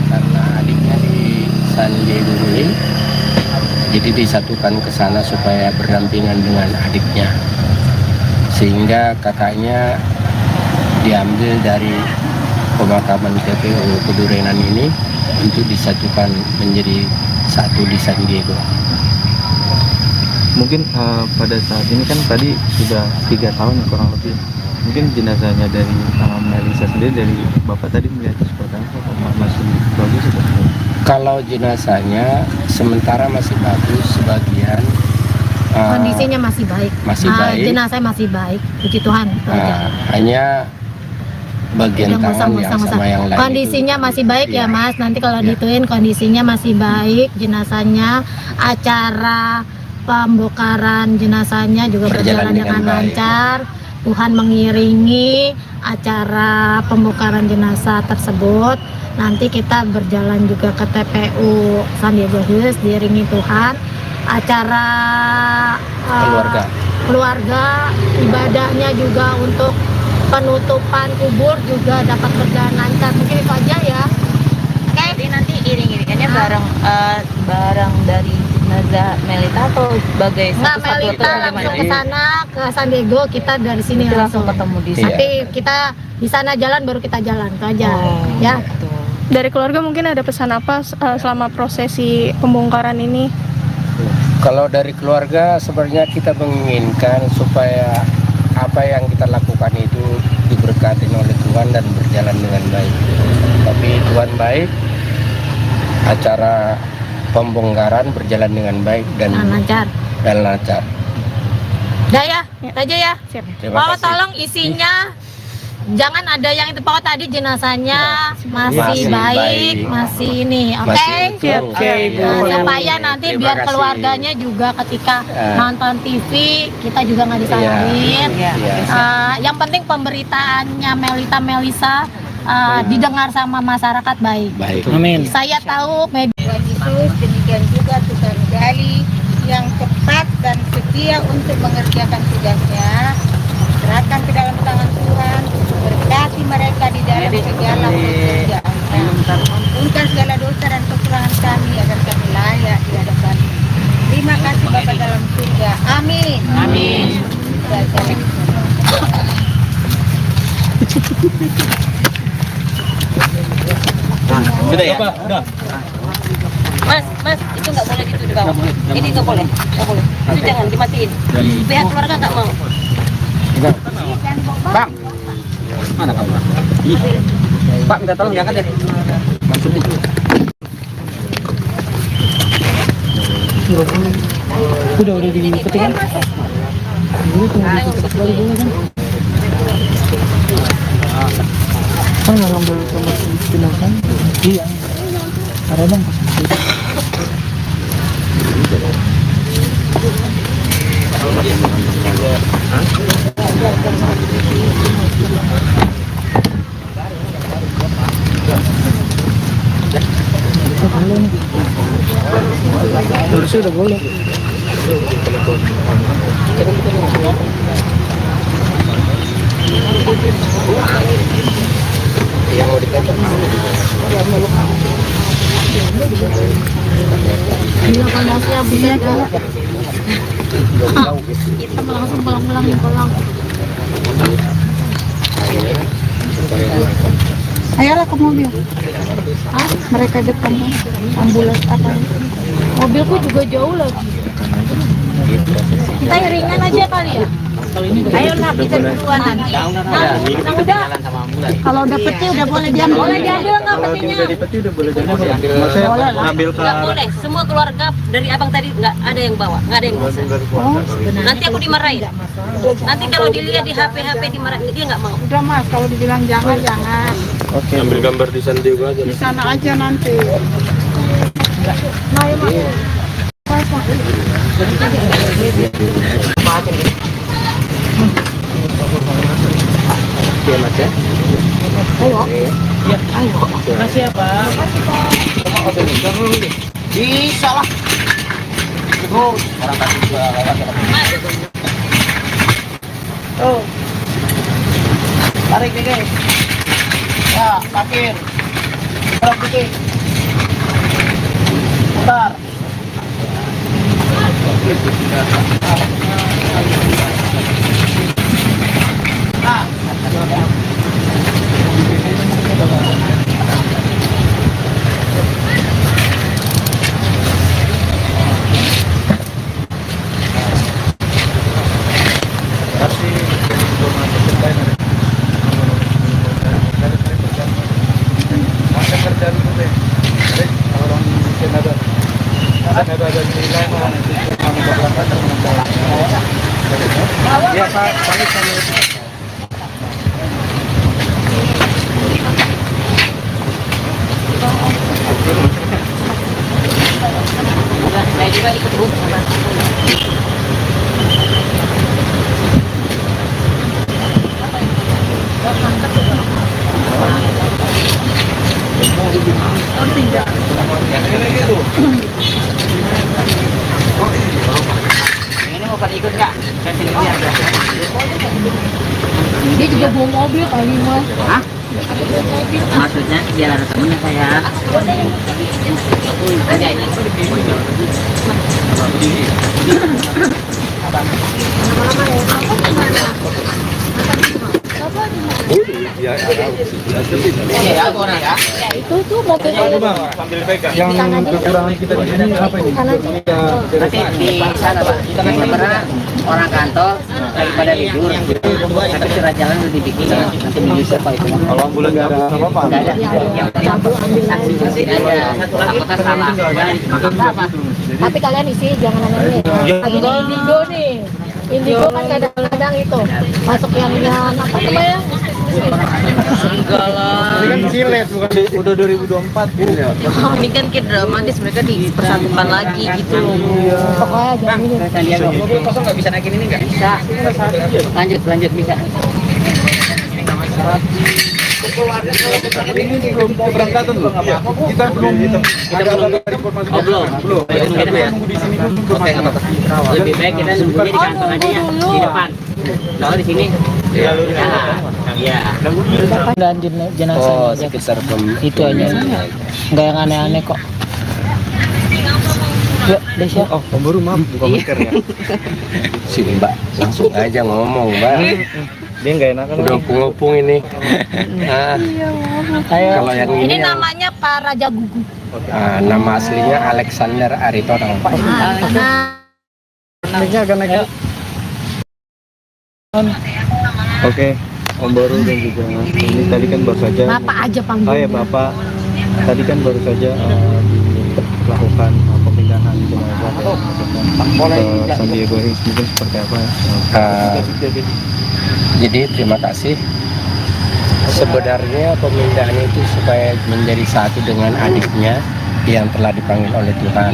karena adiknya di San Diego Hills, jadi disatukan ke sana supaya berdampingan dengan adiknya, sehingga kakaknya diambil dari pemakaman TPU Kedurenan ini untuk disatukan menjadi satu di San Diego. Mungkin pada saat ini kan tadi sudah 3 tahun kurang lebih. Mungkin jenazahnya dari Melisa sendiri, dari Bapak tadi melihat seperti apa? Masih bagus atau? Kalau jenazahnya sementara masih bagus, sebagian Kondisinya masih baik. masih baik. Jenazah masih baik, puji Tuhan. itu aja. Hanya bagian Udah, tangan yang sama yang lain kondisinya itu. masih baik ya Iya. Mas. Nanti kalau Iya. dituin kondisinya masih baik, jenazahnya, acara pembongkaran jenazahnya juga berjalan dengan baik. lancar. Tuhan mengiringi acara pembongkaran jenazah tersebut. Nanti kita berjalan juga ke TPU San Diego Hills, diiringi Tuhan. Acara keluarga, ibadahnya juga untuk penutupan kubur juga dapat berjalan lancar. Mungkin itu aja ya. Jadi nanti Diiring-iringannya barang dari jenazah Melita atau sebagai Nggak, satu-satu atau Melita langsung bagaimana? ke sana ke San Diego, kita dari sini Langsung ketemu di sana. Tapi kita di sana jalan baru kita jalan itu aja. Ya. Dari keluarga mungkin ada pesan apa selama prosesi pembongkaran ini? Kalau dari keluarga sebenarnya kita menginginkan supaya apa yang kita lakukan itu diberkati oleh Tuhan dan berjalan dengan baik. Tapi Tuhan baik, acara pembongkaran berjalan dengan baik dan lancar. lancar. Udah ya, aja ya. Terima Mau kasih. tolong isinya jangan ada yang itu pokok tadi jenazahnya masih Masih baik, baik. masih ini, oke? Masih utuh. Oke, Ibu. Supaya nanti Terima biar kasih. keluarganya juga ketika Ya. nonton TV kita juga nggak disalahin. Iya. Yang penting pemberitaannya Melisa didengar sama masyarakat baik. Baik. Amin. Saya tahu media Tuhan Yesus, demikian juga Tukang Gali yang cepat dan setia untuk mengerjakan tugasnya. Serahkan ke dalam tangan Tuhan, berkati mereka di dalam segala pekerjaannya. Ampunkan segala dosa dan kekurangan kami agar kami layak di hadapan. Terima kasih Bapa dalam surga. Amin. Amin. Sudah ya? Mas, itu nggak boleh gitu di bawah. Ini nggak boleh. Itu jangan dimatiin. Pihak keluarga nggak mau. Bang, mana kamu? Pak, minta tolong diangkat deh. Udah dipetik kan? Dulu tunggu dipetik kali dulu kan? Kan nggak ngambil sama si jenazah? Iya. Ada bang. Harusnya udah boleh. Yang mau dikata Iya, kalau siap bisa kan? Kita langsung pulang. Ayolah ke mobil. Mereka depan ambulans apa? Mobilku juga jauh lagi. Kita iringan aja kali ya. Ayo lah kita duluan nanti. Nah, udah. Kalau udah peti udah boleh diambil. Boleh diambil nggak petinya? Udah dipeti udah boleh jadi. Maksudnya ngambil ke Nggak boleh. Semua keluarga dari abang tadi nggak ada yang bawa, nggak ada yang bisa. Nanti aku dimarahin. Nanti kalau dilihat di HP dimarahin, dia nggak mau. Udah Mas, kalau dibilang jangan. Oke. Ambil gambar di San Diego aja. Di sana aja nanti. Oke, Mas ya. Makasih ya Pak. Bisa lah. Terus orang tadi juga tuh. Tarik nih guys. Ya, parkir. Tarik dikit. Bentar. Ya, Pak. Saya juga ikut bus. Ini mau pada ikut nggak? Saya sini aja. Dia juga bawa mobil kali mas. Hah? Maksudnya biar ada temennya saya. Ya, Itu tuh mobil yang kekurangan kita di sini apa ini? Nanti di sana Pak, karena orang kantor daripada libur, tapi curah jalan lebih dikit. Nanti menyusul Pak itu. Kalau ambulan nggak ada apa-apa. Nggak ada. Yang penting saksi aja. Takutnya salah. tapi kalian isi jangan aneh-aneh. Lagi di Indigo nih. Indigo kan kadang-kadang itu masuk yang apa namanya? Enggak lah. Ini kan silet bukan udah 2024 gitu ya. Ini kan kayak dramatis, mereka dipersatukan lagi gitu loh. Pokoknya jangan ini. Mobil kosong nggak bisa naikin ini nggak? Bisa. Lanjut bisa. Ini belum keberangkatan loh. Kita belum ada informasi. Belum. Kita nunggu di sini dulu informasi. Lebih baik kita nunggunya di kantor aja ya, di depan. Kalau di sini, iya. Dan jenazah Oh, sekitar itu aja. Nggak yang aneh-aneh kok. Ya, Desya. Oh, Om Baru maaf buka masker ya. si Mbak langsung aja ngomong Mbak. Dia nggak enakan. Udah ngopung ini. Nah, Ayo. kalau yang Ini ini yang, namanya Pak Raja Gugu. nama aslinya Alexander Aritonang. Karena Mic-nya agak naik. Oke, Om Baru dan juga ini tadi kan baru saja. Bapak aja panggil. Oh ya Bapak, tadi kan baru saja dilakukan pemindahan jenazah ke San Diego Hills, mungkin seperti apa ya? Jadi terima kasih. Sebenarnya pemindahan itu supaya menjadi satu dengan adiknya yang telah dipanggil oleh Tuhan.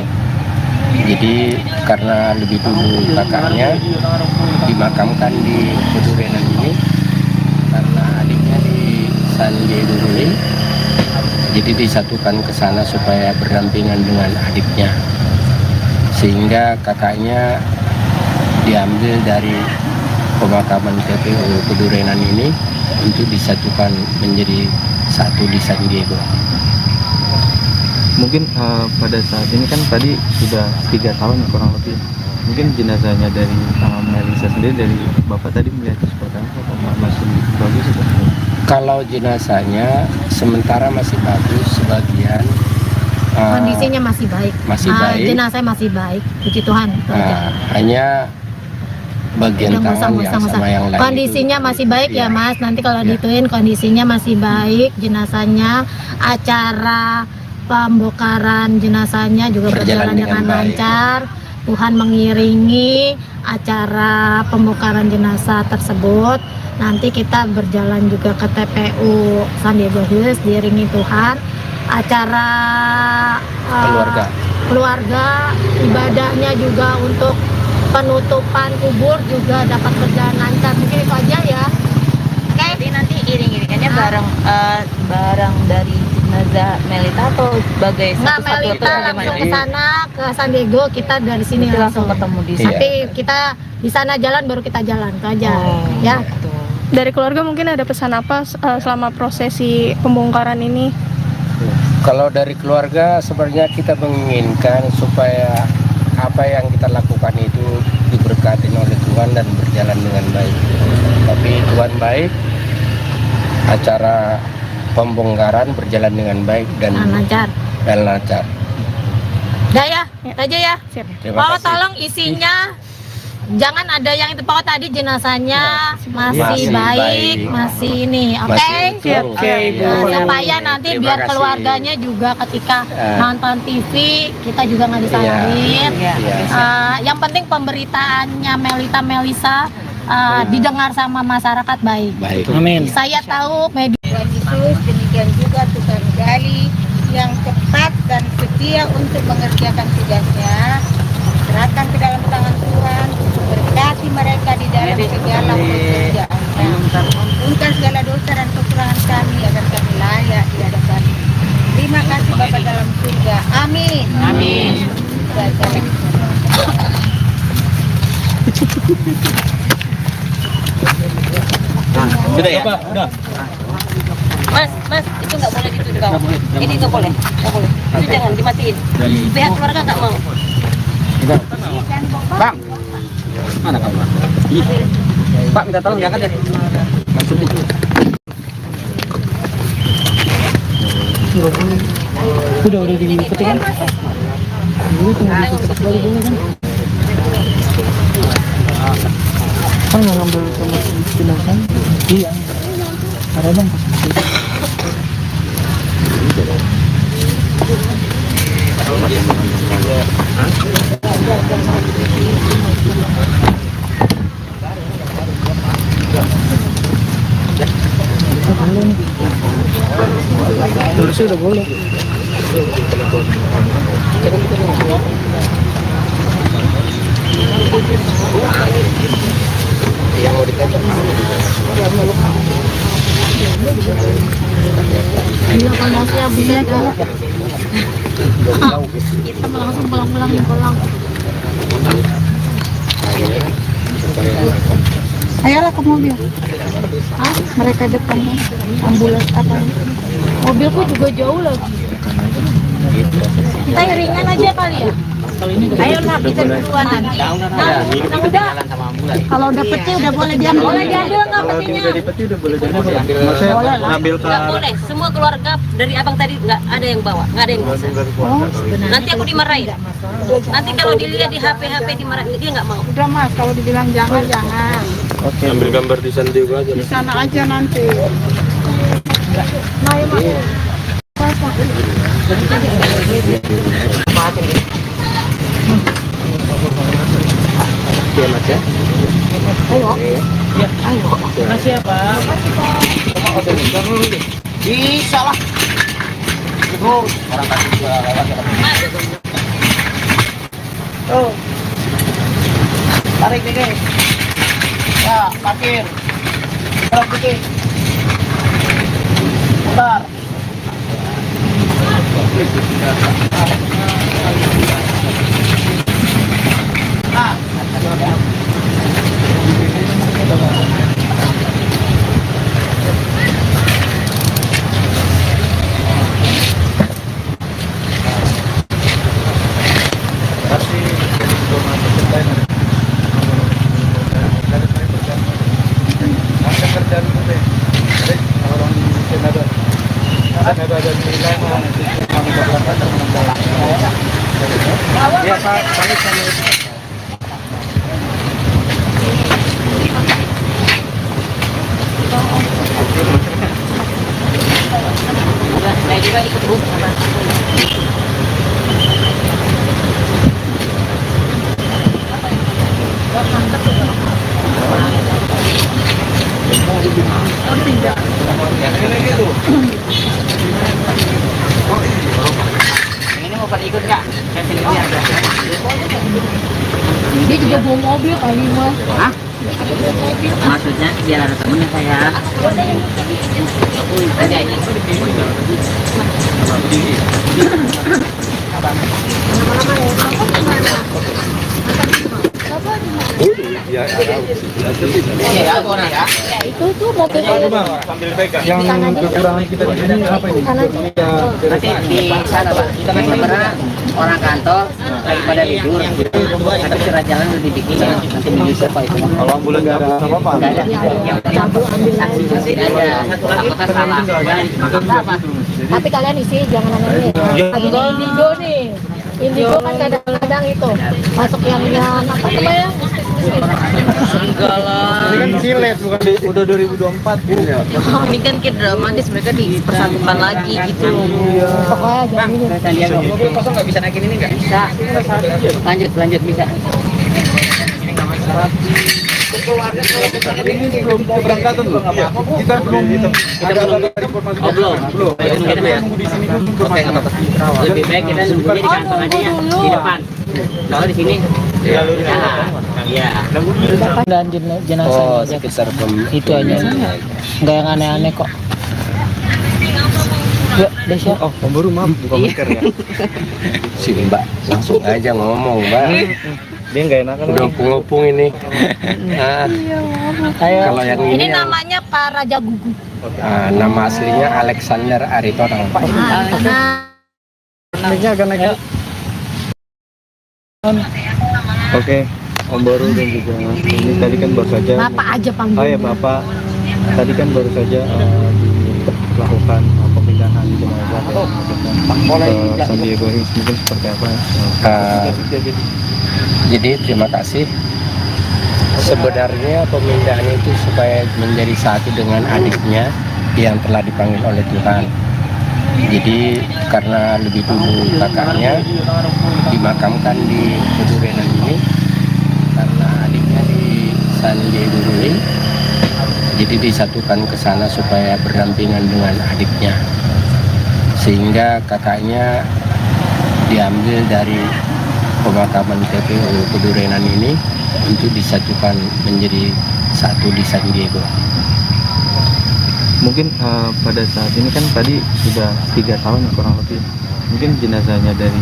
Jadi karena lebih dulu kakaknya dimakamkan di Pedurenan ini, karena adiknya di San Diego Hills, jadi disatukan ke sana supaya berdampingan dengan adiknya, sehingga kakaknya diambil dari pemakaman TPU Pedurenan ini untuk disatukan menjadi satu di San Diego. Mungkin pada saat ini kan tadi sudah 3 tahun ya, kurang lebih. Mungkin jenazahnya dari Melisa sendiri, dari Bapak tadi melihat seperti apa? Apa masih bagus atau? Kalau jenazahnya sementara masih bagus, sebagian kondisinya masih baik. masih baik. Jenazahnya masih baik. Puji Tuhan. itu aja. Hanya bagian Udah, tangan yang sama yang lain kondisinya itu, masih baik ya iya. Mas. Nanti kalau Iya. dituin kondisinya masih baik jenazahnya. Acara pembongkaran jenazahnya juga berjalan dengan baik. lancar. Tuhan mengiringi acara pembongkaran jenazah tersebut. Nanti kita berjalan juga ke TPU San Diego Hills diiringi Tuhan. Acara keluarga ibadahnya juga untuk penutupan kubur juga dapat berjalan lancar. Mungkin itu aja ya. Jadi nanti iring-iringannya barang dari jenazah Melita atau sebagai Nggak, satu-satu Melita atau langsung bagaimana? ke sana ke San Diego, kita dari sini Nanti langsung ketemu di Iya. sana. Nanti kita di sana jalan baru kita jalan itu aja ya. Gitu. Dari keluarga mungkin ada pesan apa selama prosesi pembongkaran ini? Kalau dari keluarga sebenarnya kita menginginkan supaya apa yang kita lakukan itu diberkati oleh Tuhan dan berjalan dengan baik. Tapi Tuhan baik, acara pembongkaran berjalan dengan baik dan Lancar. lancar. Udah ya, itu aja ya. Siap. Terima Pak, kasih. tolong isinya jangan ada yang itu Pak tadi jenazahnya masih Masih baik, baik. masih ini, oke? Masih utuh. Oke, Ibu. Nah, supaya nanti Terima biar kasih. keluarganya juga ketika Eh. nonton TV kita juga nggak disalahin. Iya. Yang penting pemberitaannya Melisa didengar sama masyarakat baik. Baik. Amin. Saya tahu media Tuhan Yesus, demikian juga tukang gali yang cepat dan setia untuk mengerjakan tugasnya. Serahkan ke dalam tangan Tuhan, berkati mereka di dalam segala pekerjaannya. Ampunkan segala dosa dan kekurangan kami agar kami layak di hadapan. Terima kasih Bapa dalam surga. Amin. Amin. Baca. Sudah ya? Udah. Mas, itu nggak boleh gitu di bawah. Ini nggak boleh. Itu jangan dimatiin. Pihak keluarga nggak mau. Bang, mana kamu? Pak, minta tolong diangkat ya. Udah dipetik kan? Dulu tinggal dipetik lagi dulu kan? Kan nggak ngambil sama jenazah? Iya. Ada bang. Tulisnya udah boleh. Gila panasnya bisa kan? Kita langsung pulang. Ayolah ke mobil. Mereka depannya ambulans apa? Mobilku juga jauh lagi. Kita ringan aja kali ya. Ayolah kita duluan nanti. Udah. Kalau udah peti udah boleh diambil. Boleh diambil nggak petinya? Udah dipeti udah boleh diambil. Maksudnya ngambil ke Nggak boleh. Semua keluarga dari abang tadi nggak ada yang bawa, nggak ada yang bisa. Nanti aku dimarahin. Nanti kalau dilihat di HP dimarahin, dia nggak mau. Udah mas, kalau dibilang jangan. ambil gambar di sana juga aja. Di sana aja nanti. Iya mas ya. Makasih ya Pak. Bisa lah. Terus orang kasih juga lewat. Tuh. Tarik dikit. Ya, parkir. Tarik dikit. Putar. Nah. Saya juga ikut Bu. Ini mau pada ikut nggak? Saya sendiri aja. Dia juga bawa mobil kali mas. Hah? Maksudnya biar ada temennya saya. Ada ini. Ya, Iya, boleh ya. Itu tuh mobilnya. yang kekurangan kita di sini apa ini? Nanti di sana Pak, kita kan sebenarnya orang kantor daripada libur. Tapi surat jalan udah dibikin nanti bisa Pak itu. Kalau ambulan nggak ada apa-apa. Nggak ada. Yang saksi ada. Apakah salah? Apa? Tapi kalian isi jangan aneh-aneh. Lagi di Indigo nih. Indigo kan kadang-kadang itu masuk yang apa namanya? Enggak lah. Ini kan silet bukan udah 2024. Ini kan kayak dramatis, mereka dipersatukan lagi gitu. Pokoknya jangan ini. Mobil kosong nggak bisa naikin ini nggak? Bisa. Lanjut bisa. Ini belum keberangkatan loh. Kita belum ada informasi. Belum. Kita nunggu di sini dulu informasi. Lebih baik kita nunggunya di kantor aja ya, di depan. Kalau di sini, ya. Dan jenazah Sekitar itu aja. Nggak yang aneh-aneh kok. Ya, Desya. Oh, baru maaf bukan masker ya. Sini Mbak, langsung aja ngomong Mbak. Dia nggak enakan. Udah opung-opung ini. Nah, kalau yang Ini ini yang, namanya Pak Raja Gugu. nama aslinya Alexander Aritonang. Naiknya agak naik. Oke, Om Boru dan juga Mas. Ini tadi kan baru saja. Bapak aja panggil. Oh ya Bapak, tadi kan baru saja dilakukan pemindahan jenazah ke San Diego Hills. Mungkin seperti apa? Jadi terima kasih. Sebenarnya pemindahan itu supaya menjadi satu dengan adiknya yang telah dipanggil oleh Tuhan. Jadi karena lebih dulu kakaknya dimakamkan di Kedurenan ini, karena adiknya di San Diego Hills, jadi disatukan ke sana supaya berdampingan dengan adiknya, sehingga kakaknya diambil dari pemakaman TPU Kedurenan ini untuk disatukan menjadi satu di San Diego. Mungkin pada saat ini kan tadi sudah 3 tahun kurang lebih. Mungkin jenazahnya dari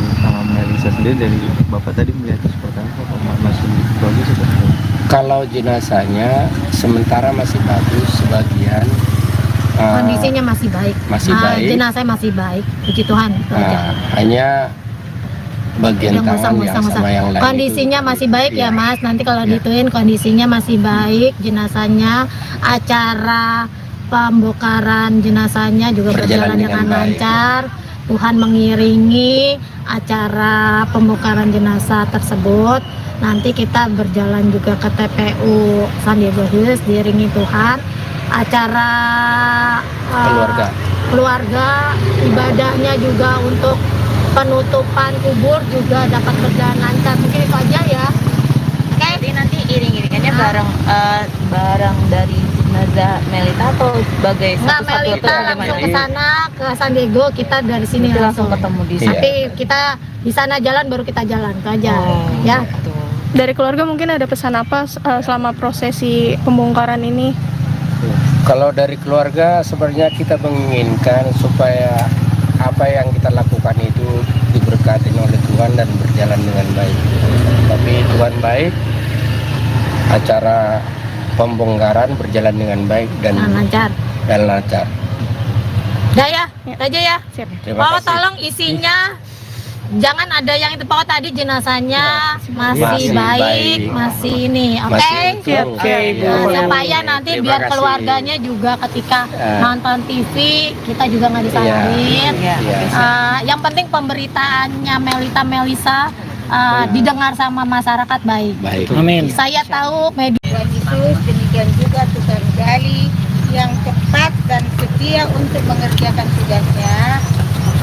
Melisa sendiri, dari Bapak tadi melihat seperti apa? Masih bagus atau? Kalau jenazahnya sementara masih bagus, sebagian Kondisinya masih baik. masih baik. Jenazah masih baik. Puji Tuhan. Itu aja. Hanya bagian Udah, tangan nggak yang usah. sama yang lain Kondisinya itu. masih baik ya Iya. Mas. Nanti kalau dituin kondisinya masih baik. Jenazahnya, acara pembongkaran jenazahnya juga berjalan dengan baik. lancar. Tuhan mengiringi acara pembongkaran jenazah tersebut. Nanti kita berjalan juga ke TPU San Diego Hills diiringi Tuhan. Acara keluarga, ibadahnya juga untuk penutupan kubur juga dapat berjalan lancar. Mungkin itu aja ya. Oke. Jadi nanti iring-iringannya bareng dari jenazah Melita atau sebagai Nggak, satu-satu atau Melita langsung bagaimana? ke sana ke San Diego, kita dari sini Nanti langsung ketemu di sana. Tapi kita di sana jalan baru kita jalan itu aja. Ya. Dari keluarga mungkin ada pesan apa selama prosesi pembongkaran ini? Kalau dari keluarga sebenarnya kita menginginkan supaya apa yang kita lakukan itu diberkati oleh Tuhan dan berjalan dengan baik. Tapi Tuhan baik, acara pembongkaran berjalan dengan baik dan lancar. lancar. Udah ya, aja ya. Terima Pak, kasih. tolong isinya jangan ada yang itu Pak, tadi jenazahnya masih baik, masih ini. Oke. Masih utuh. Oke, Ibu. Supaya nanti Terima biar kasih. keluarganya juga ketika nonton TV kita juga nggak disalahin. Iya. Yang penting pemberitaannya Melisa didengar sama masyarakat baik. Baik. Amin. Saya tahu media Tuhan Yesus, demikian juga Tuhan Gali yang cepat dan setia untuk mengerjakan tugasnya.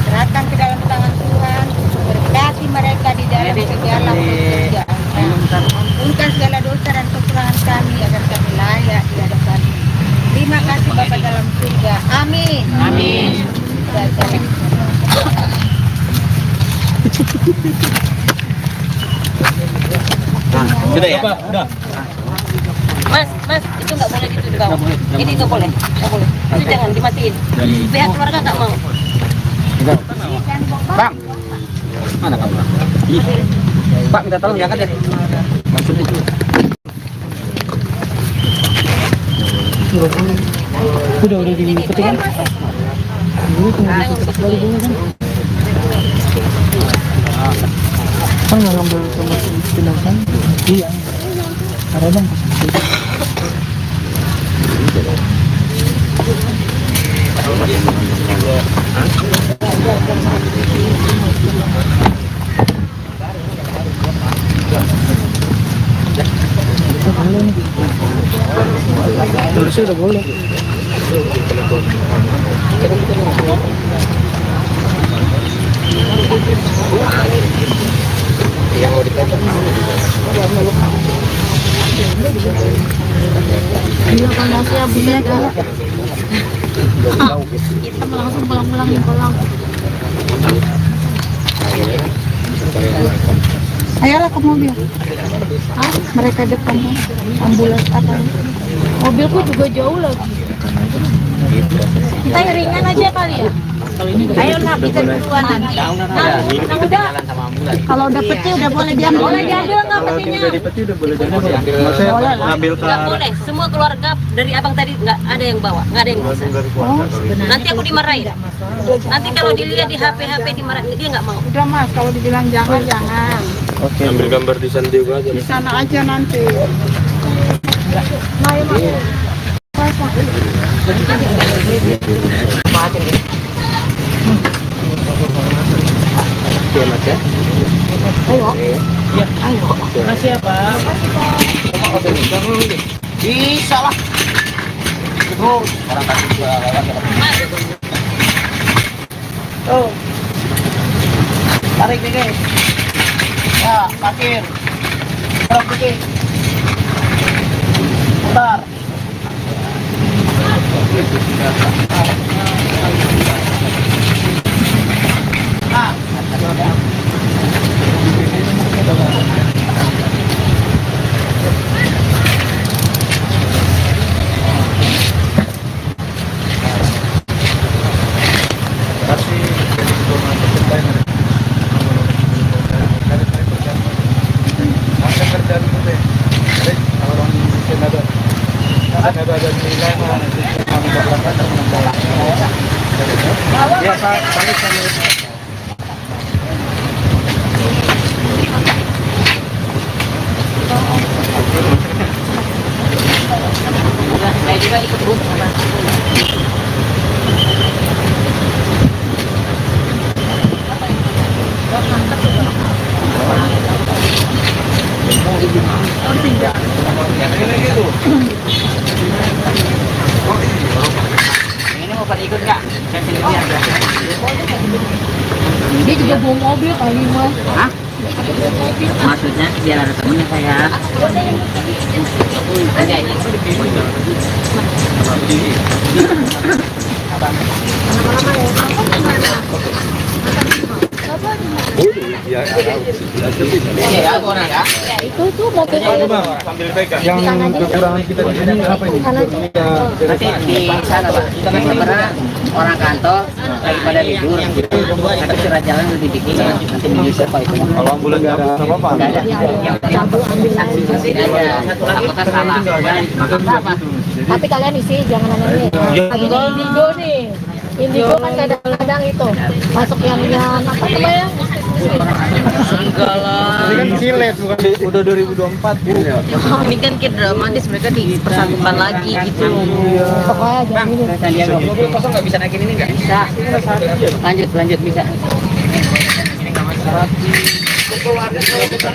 Serahkan ke dalam tangan Tuhan, berkati mereka di dalam segala pekerjaannya. Ampunkan segala dosa dan kekurangan kami agar kami layak di hadapan. Terima kasih Bapa dalam surga. Amin. Amin. Sudah ya? Udah. Mas, itu nggak boleh gitu di bawah. Ini nggak boleh. Itu jangan dimatiin. Pihak keluarga nggak mau. Bang. Mana kamu? Pak, minta tolong diangkat ya. Maksudnya. Udah dipetik kan? Kan nggak ngambil sama si jenazah? Iya. Ada bang. Terusnya udah boleh. Yang mau ditanya. Terima kasih ya Bunda. Kita langsung pulang-pulang nih pulang. Ayolah ke mobil. Mereka depan ambulans apa? Mobilku juga jauh lagi. Kita iringan aja kali ya. Ayolah kita berdua nanti. Kalau udah peti udah boleh diambil. Boleh diambil nggak Kalau petinya? udah di peti udah boleh diambil ya? Maksudnya ngambil ke Nggak boleh. Semua keluarga dari abang tadi nggak ada yang bawa, nggak ada yang bisa. Nanti aku dimarahin. Nanti kalau dilihat di HP dimarahin, dia nggak mau. Udah mas, kalau dibilang jangan. Oke. Ambil gambar di San Diego aja. Di sana aja nanti. Oke mas ya. Bisa lah. Terus orang tadi juga lewat ya. Oh. Tarik nih guys. Ya, parkir. Terus dikit. Putar. Saya juga ikut bus. Ini mau pada ikut nggak? Saya sini aja. Dia juga bawa mobil kali mas. Hah? Maksudnya biar ada temennya saya. Ada ini. Iya, aku orang ya. Itu tuh mobil. Sambil pegang. yang kekurangan kita di sini apa ini? Nanti di sana pak. Karena orang kantor daripada libur. Tapi surat jalan lebih dikit. Nanti bisa pak itu. Kalau ambulan nggak ada apa-apa. Nggak ada. Yang saksi aja. Apakah salah? Apa? Tapi kalian isi, jangan aneh-aneh. Ini indigo nih. Indigo kan kadang-kadang itu masuk yang apa namanya? Enggak lah. Ini kan silet bukan udah 2024. Ini kan kayak dramatis, mereka dipersatukan lagi gitu. Pokoknya jangan ini. Sandiaga. Mobil kosong nggak bisa naikin ini nggak? Bisa. Lanjut bisa.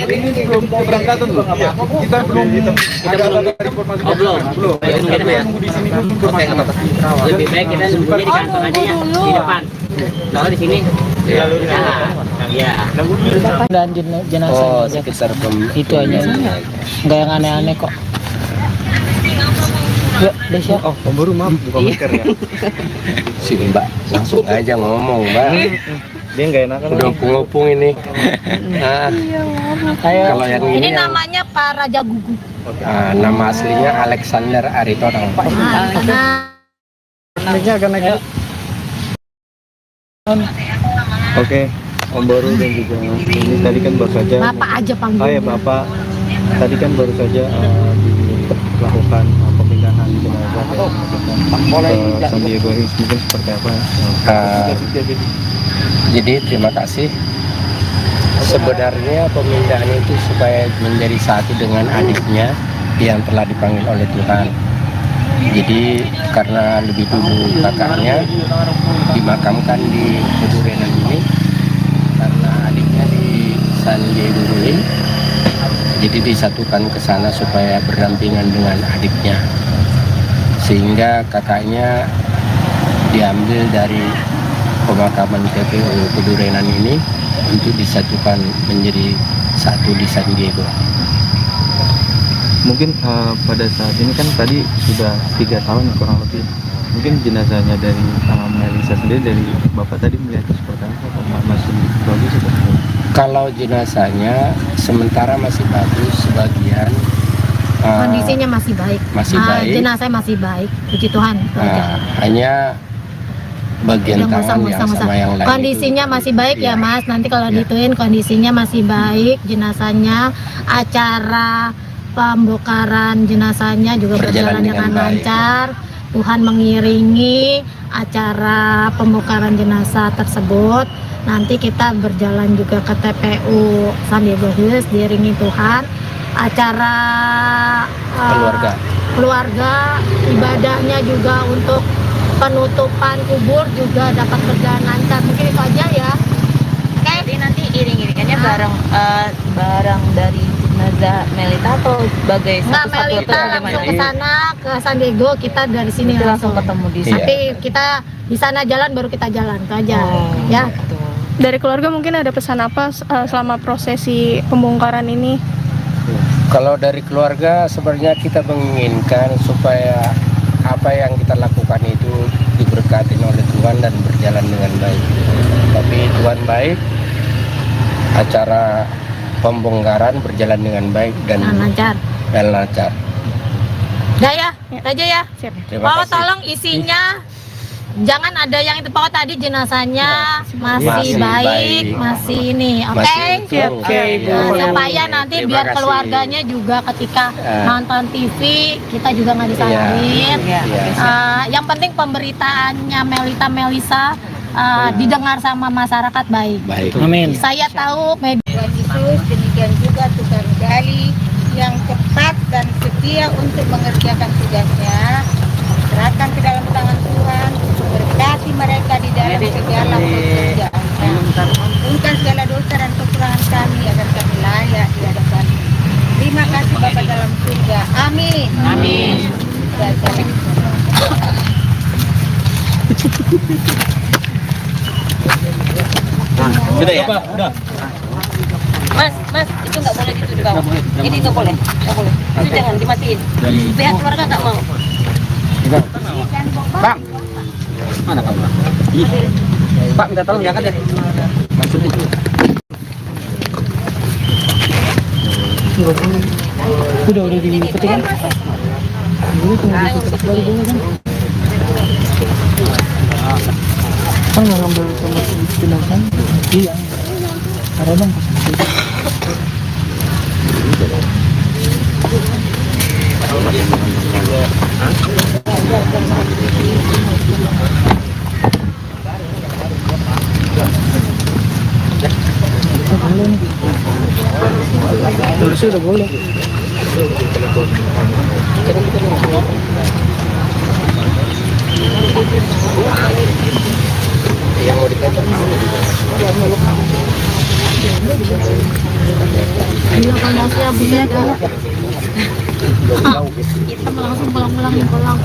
Ini belum keberangkatan loh. Kita belum ada informasi. Belum. Kita nunggu di sini dulu informasi. Lebih baik kita sembunyi di kantor aja ya, di depan. Kalau di sini, ya. Dan jenazah Sekitar itu aja. Nggak yang aneh-aneh kok. Ya, Desya. Oh, baru maaf buka masker ya. si Mbak langsung aja ngomong Mbak. Dia nggak enakan. Udah ngopung ini. Nah, kalau yang Ini ini yang, namanya Pak Raja Gugu. nama aslinya Alexander Aritonang. Naiknya akan naik. Oke, Om Boru dan juga ini tadi kan baru saja. Bapak aja panggil. Oh ya Bapak, tadi kan baru saja dilakukan pemindahan jenazah ke San Diego Hills, mungkin seperti apa? Jadi terima kasih. Sebenarnya pemindahan itu supaya menjadi satu dengan adiknya yang telah dipanggil oleh Tuhan. Jadi karena lebih dulu kakaknya dimakamkan di Kedurenan ini, karena adiknya di San Diego Hills, jadi disatukan ke sana supaya berdampingan dengan adiknya, sehingga kakaknya diambil dari pemakaman TPU Kedurenan ini untuk disatukan menjadi satu di San Diego. Mungkin pada saat ini kan tadi sudah 3 tahun kurang lebih. Mungkin jenazahnya dari Melisa sendiri, dari Bapak tadi melihat seperti apa? Masih bagus atau? Kalau jenazahnya sementara masih bagus, sebagian Kondisinya masih baik. masih baik. Jenazah masih baik. Puji Tuhan. Hanya bagian Yang tangan musang, yang musang. sama yang lain. Kondisinya masih baik ya Iya. Mas. Nanti kalau Iya. dituin kondisinya masih baik, jenazahnya, acara pembongkaran jenazahnya juga berjalan dengan baik. lancar. Tuhan mengiringi acara pembongkaran jenazah tersebut. Nanti kita berjalan juga ke TPU Sandiaga Hills diiringi Tuhan. Acara keluarga, ibadahnya juga untuk penutupan kubur juga dapat berjalan lancar. Mungkin itu aja ya. Jadi nanti iring-iringannya barang dari jenazah Melita atau sebagai Nggak, satu-satu Melita atau langsung bagaimana? ke sana ke San Diego, kita dari sini Itu langsung ketemu di sana. Nanti kita di sana jalan baru kita jalan itu aja. Ya. Gitu. Dari keluarga mungkin ada pesan apa selama prosesi pembongkaran ini? Kalau dari keluarga sebenarnya kita menginginkan supaya apa yang kita lakukan itu diberkati oleh Tuhan dan berjalan dengan baik. Tapi Tuhan baik, acara pembongkaran berjalan dengan baik dan lancar. lancar. Udah ya, itu aja ya. Terima Pokoknya kasih. tolong isinya jangan ada yang itu, pokoknya tadi jenazahnya masih Masih baik, baik. masih ini, oke? Masih utuh. Oke, Iya. Nah, supaya nanti Terima biar kasih. keluarganya juga ketika Ya. nonton TV kita juga nggak disalahin. Iya. Yang penting pemberitaannya Melisa didengar sama masyarakat baik. Baik. Saya tahu media Tuhan Yesus, demikian juga tukang gali yang cepat dan setia untuk mengerjakan tugasnya. Serahkan ke dalam tangan Tuhan, berkati mereka di dalam segala pekerjaannya. Ampunkan segala dosa dan kekurangan kami agar kami layak di hadapan. Terima kasih Bapa dalam surga. Amin. Amin. Sudah ya? Udah. Mas, itu nggak boleh gitu di bawah. Ini nggak boleh. Itu jangan dimatiin. Pihak keluarga nggak mau. Bang. Mana kamu? Pak minta tolong diangkat ya. Maksudnya. Udah dipetik kan? Kan nggak ngambil sama jenazah? Iya. Ada bang. Harusnya udah boleh. Yang mau dikatakan bilang masih bisa kita langsung pulang.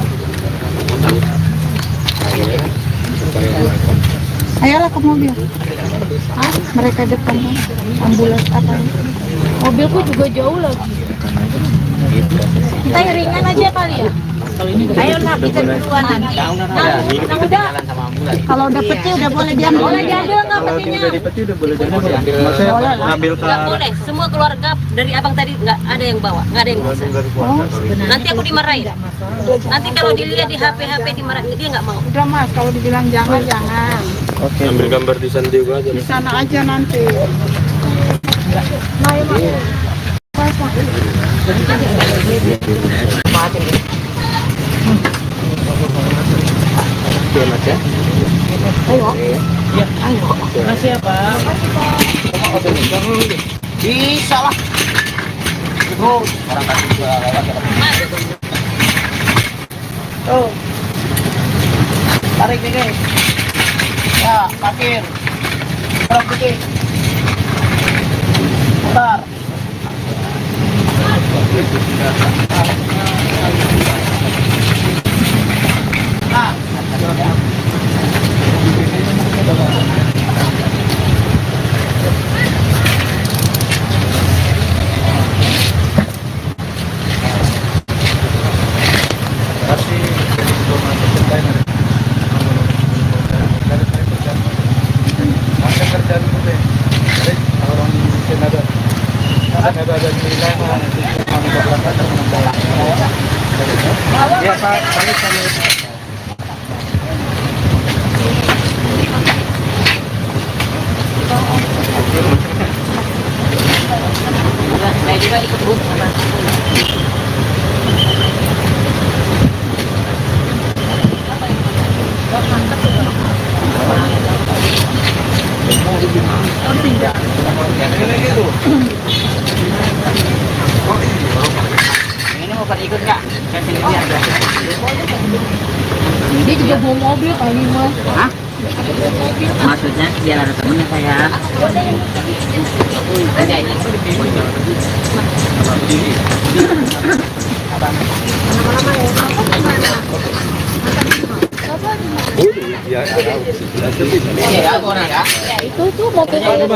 Ayolah ke mobil. Mereka depan ambulans apa? Mobilku juga jauh lagi. Kita iringan aja kali ya. Ayolah kita duluan nanti. Udah. Kalau udah peti udah boleh diambil. Boleh diambil nggak petinya? Udah dipeti udah boleh diambil. Maksudnya ngambil ke Nggak boleh. Semua keluarga dari abang tadi nggak ada yang bawa, nggak ada yang bisa. Nanti aku dimarahin. Nanti kalau dilihat di HP dimarahin, dia nggak mau. Udah Mas, kalau dibilang jangan. Oke. Ambil gambar di San Diego aja. Di sana aja nanti. Oke, Mas ya. Makasih ya Pak. Bisa lah. Terus orang tadi juga lewat ya. Tuh. Tarik nih guys. Ya, parkir. Berapa putih? Bentar. Nah, Ya Pak, balik. Ini mau pada ikut nggak? Kan sini ada. Dia juga bawa mobil kali mas. Hah? Maksudnya biar ada temennya saya. Ada ini. Ya, Iya, orang ya. Itu tuh mobil sambil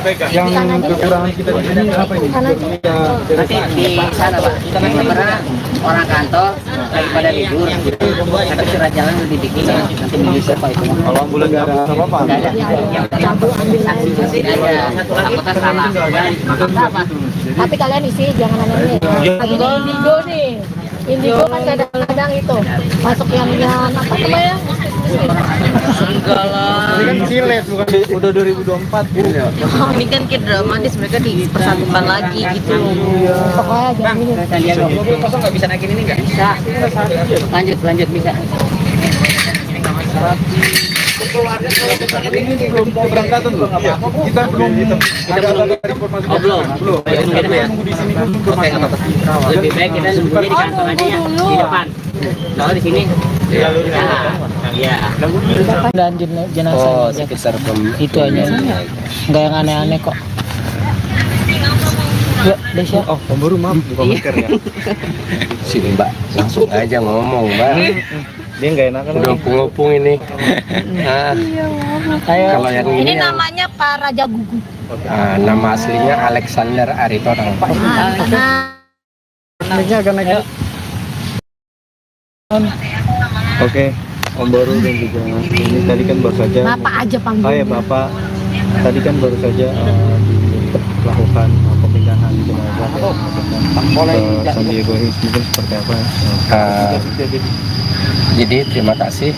pegang. Yang kekurangan kita di sini apa ini? Nanti di sana Pak, kita masih pernah orang kantor daripada libur. Tapi surat jalan udah dibikin nanti bisa Pak itu. Kalau ambulan nggak ada apa-apa. Nggak ada. Yang saksi aja. Apakah salah? Apa? tapi kalian isi jangan aneh indigo nih. Indigo kan kadang-kadang itu masuk yang apa namanya? Enggak lah. Ini kan silet bukan udah 2024 ini ya. Ini kan kayak dramatis, mereka dipersatukan lagi gitu. Pokoknya jangan ini. Mobil kosong nggak bisa naikin ini nggak? Bisa. Lanjut bisa. Ini belum keberangkatan loh. Kita belum ada informasi. Belum. Kita nunggu di sini dulu informasi. Lebih baik kita nunggunya di kantor aja ya, di depan. Kalau di sini. Iya. Dan jenazah sekitar itu aja. Nggak yang aneh-aneh kok. Ya, Desya. Oh, baru maaf buka masker ya. sini Mbak, langsung aja ngomong Mbak. Dia nggak enakan. Udah ngopung ini. Nah, kalau yang Ini ini namanya Pak Raja Gugu. nama aslinya Alexander Aritonang. Ini agak naik. Oke, Om Baru dan juga ini tadi kan baru saja. Bapak aja panggil. Oh ya Bapak, tadi kan baru saja dilakukan pemindahan jenazah ke San Diego ini mungkin seperti apa? Jadi terima kasih.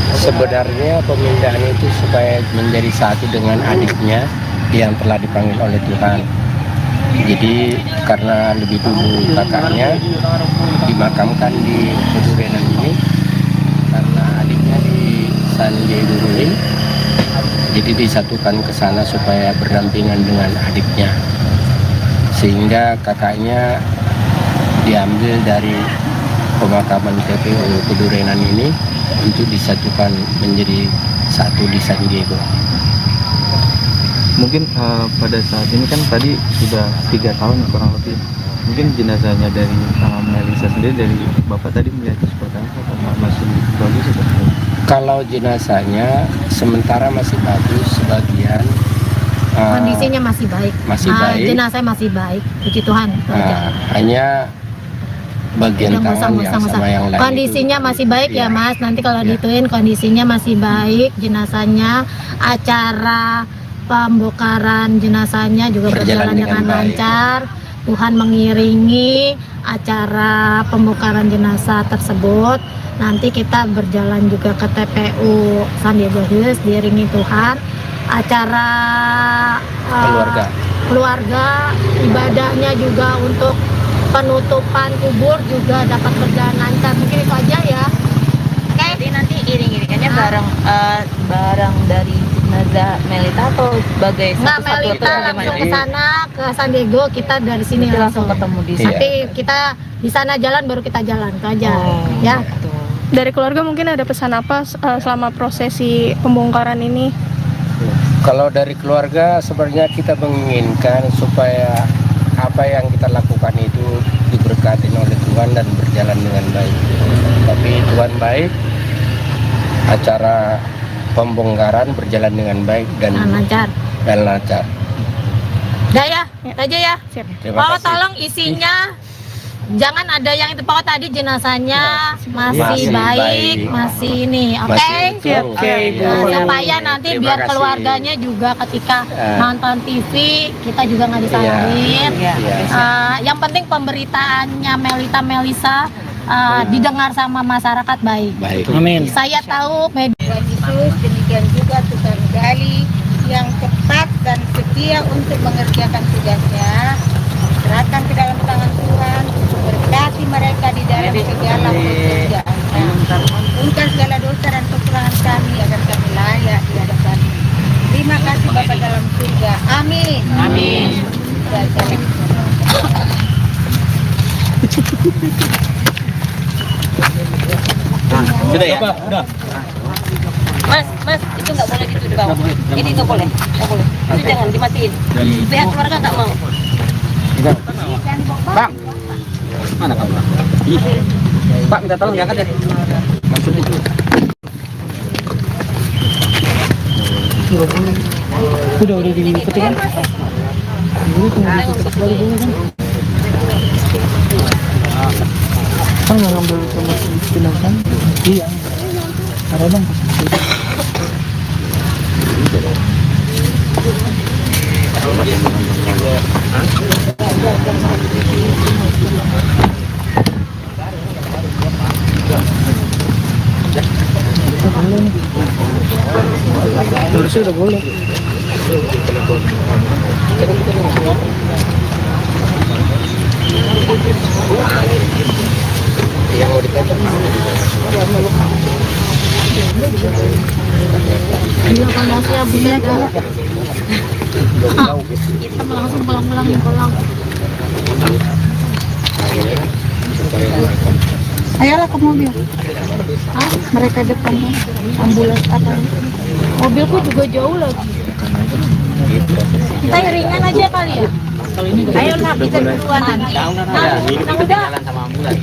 Sebenarnya pemindahan itu supaya menjadi satu dengan adiknya yang telah dipanggil oleh Tuhan. Jadi karena lebih dulu kakaknya dimakamkan di Kedurenan ini, karena adiknya di San Diego ini, jadi disatukan ke sana supaya berdampingan dengan adiknya, sehingga kakaknya diambil dari pemakaman TPU Kedurenan ini untuk disatukan menjadi satu di San Diego. Mungkin pada saat ini kan tadi sudah 3 tahun kurang lebih. Mungkin jenazahnya dari Melisa sendiri dari Bapak tadi melihat seperti apa? Masih bagus atau? Kalau jenazahnya sementara masih bagus, sebagian Kondisinya masih baik. masih baik. Jenazah masih baik. Puji Tuhan. Hanya bagian tangan yang sama yang lain Kondisinya itu, masih baik ya iya. Mas. Nanti kalau Iya. dituin kondisinya masih baik. Jenazahnya, acara pembongkaran jenazahnya juga berjalan dengan baik. lancar. Tuhan mengiringi acara pembongkaran jenazah tersebut. Nanti kita berjalan juga ke TPU San Diego Hills diiringi Tuhan. Acara keluarga ibadahnya juga untuk penutupan kubur juga dapat berjalan lancar. Mungkin itu aja ya. Oke. Jadi nanti iring-iringannya bareng dari jenazah Melita atau sebagai Nggak, satu-satu Melita atau langsung gimana? ke sana ke San Diego, kita dari sini Langsung ketemu di sana. Nanti kita di sana jalan baru kita jalan itu aja. Ya. Dari keluarga mungkin ada pesan apa selama prosesi pembongkaran ini? Kalau dari keluarga sebenarnya kita menginginkan supaya apa yang kita lakukan itu diberkati oleh Tuhan dan berjalan dengan baik. Tapi Tuhan baik, acara pembongkaran berjalan dengan baik dan lancar. Udah ya, itu aja ya. Terima Pokoknya kasih. tolong isinya jangan ada yang itu. Pokoknya tadi jenazahnya masih baik, masih ini. Oke. Masih utuh. Nah, supaya nanti Terima biar kasih. keluarganya juga ketika nonton TV kita juga nggak disalahin. Iya. Yang penting pemberitaannya Melisa didengar sama masyarakat baik. Baik. Amin. Saya tahu media Tuhan Yesus, demikian juga Tuhan Gali yang cepat dan setia untuk mengerjakan tugasnya. Serahkan ke dalam tangan Tuhan, berkati mereka di dalam segala pekerjaannya. Ampunkan segala dosa dan kekurangan kami agar kami layak di hadapan. Terima kasih Bapa dalam surga. Amin. Sudah ya? Udah. Mas, itu nggak boleh gitu di bawah. Ini nggak boleh. Itu jangan dimatiin. Pihak keluarga nggak mau. Bang, mana kamu? Pak, minta tolong diangkat ya. Maksud itu. Udah dipetik kan? Kan nggak ngambil sama si jenazah? Iya. Ada bang. Harusnya udah boleh. Yang mau dipotong. Bilang masih ya bunda kita langsung pulang. Ayolah ke mobil. Mereka depan ambulans apa? Mobilku juga jauh lagi. Kita iringan aja kali ya. Ayo nak kita duluan nanti.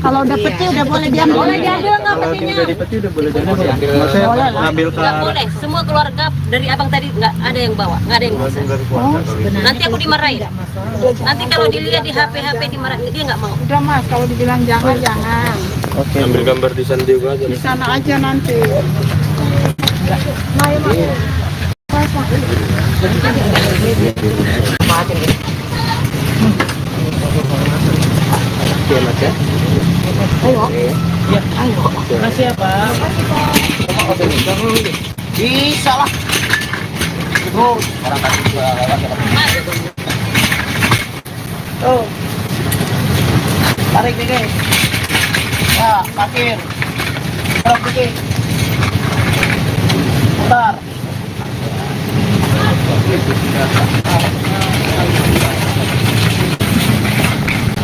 Kalau udah peti udah boleh diambil. Boleh diambil nggak petinya? Udah dipeti udah boleh diambil ya. Maksudnya ngambil ke Nggak boleh. Semua keluarga dari abang tadi nggak ada yang bawa, nggak ada yang bisa. Nanti aku dimarahin. Nanti kalau dilihat di HP dimarahin, dia nggak mau. Udah mas, kalau dibilang jangan. Oke. Ambil gambar di sana juga aja. Di sana aja nanti. Oke, Mas ya. Makasih ya Pak. Bisa lah. Terus orang tadi juga lewat ya. Tuh. Tarik nih guys. Ya, parkir. Terus dikit. Putar.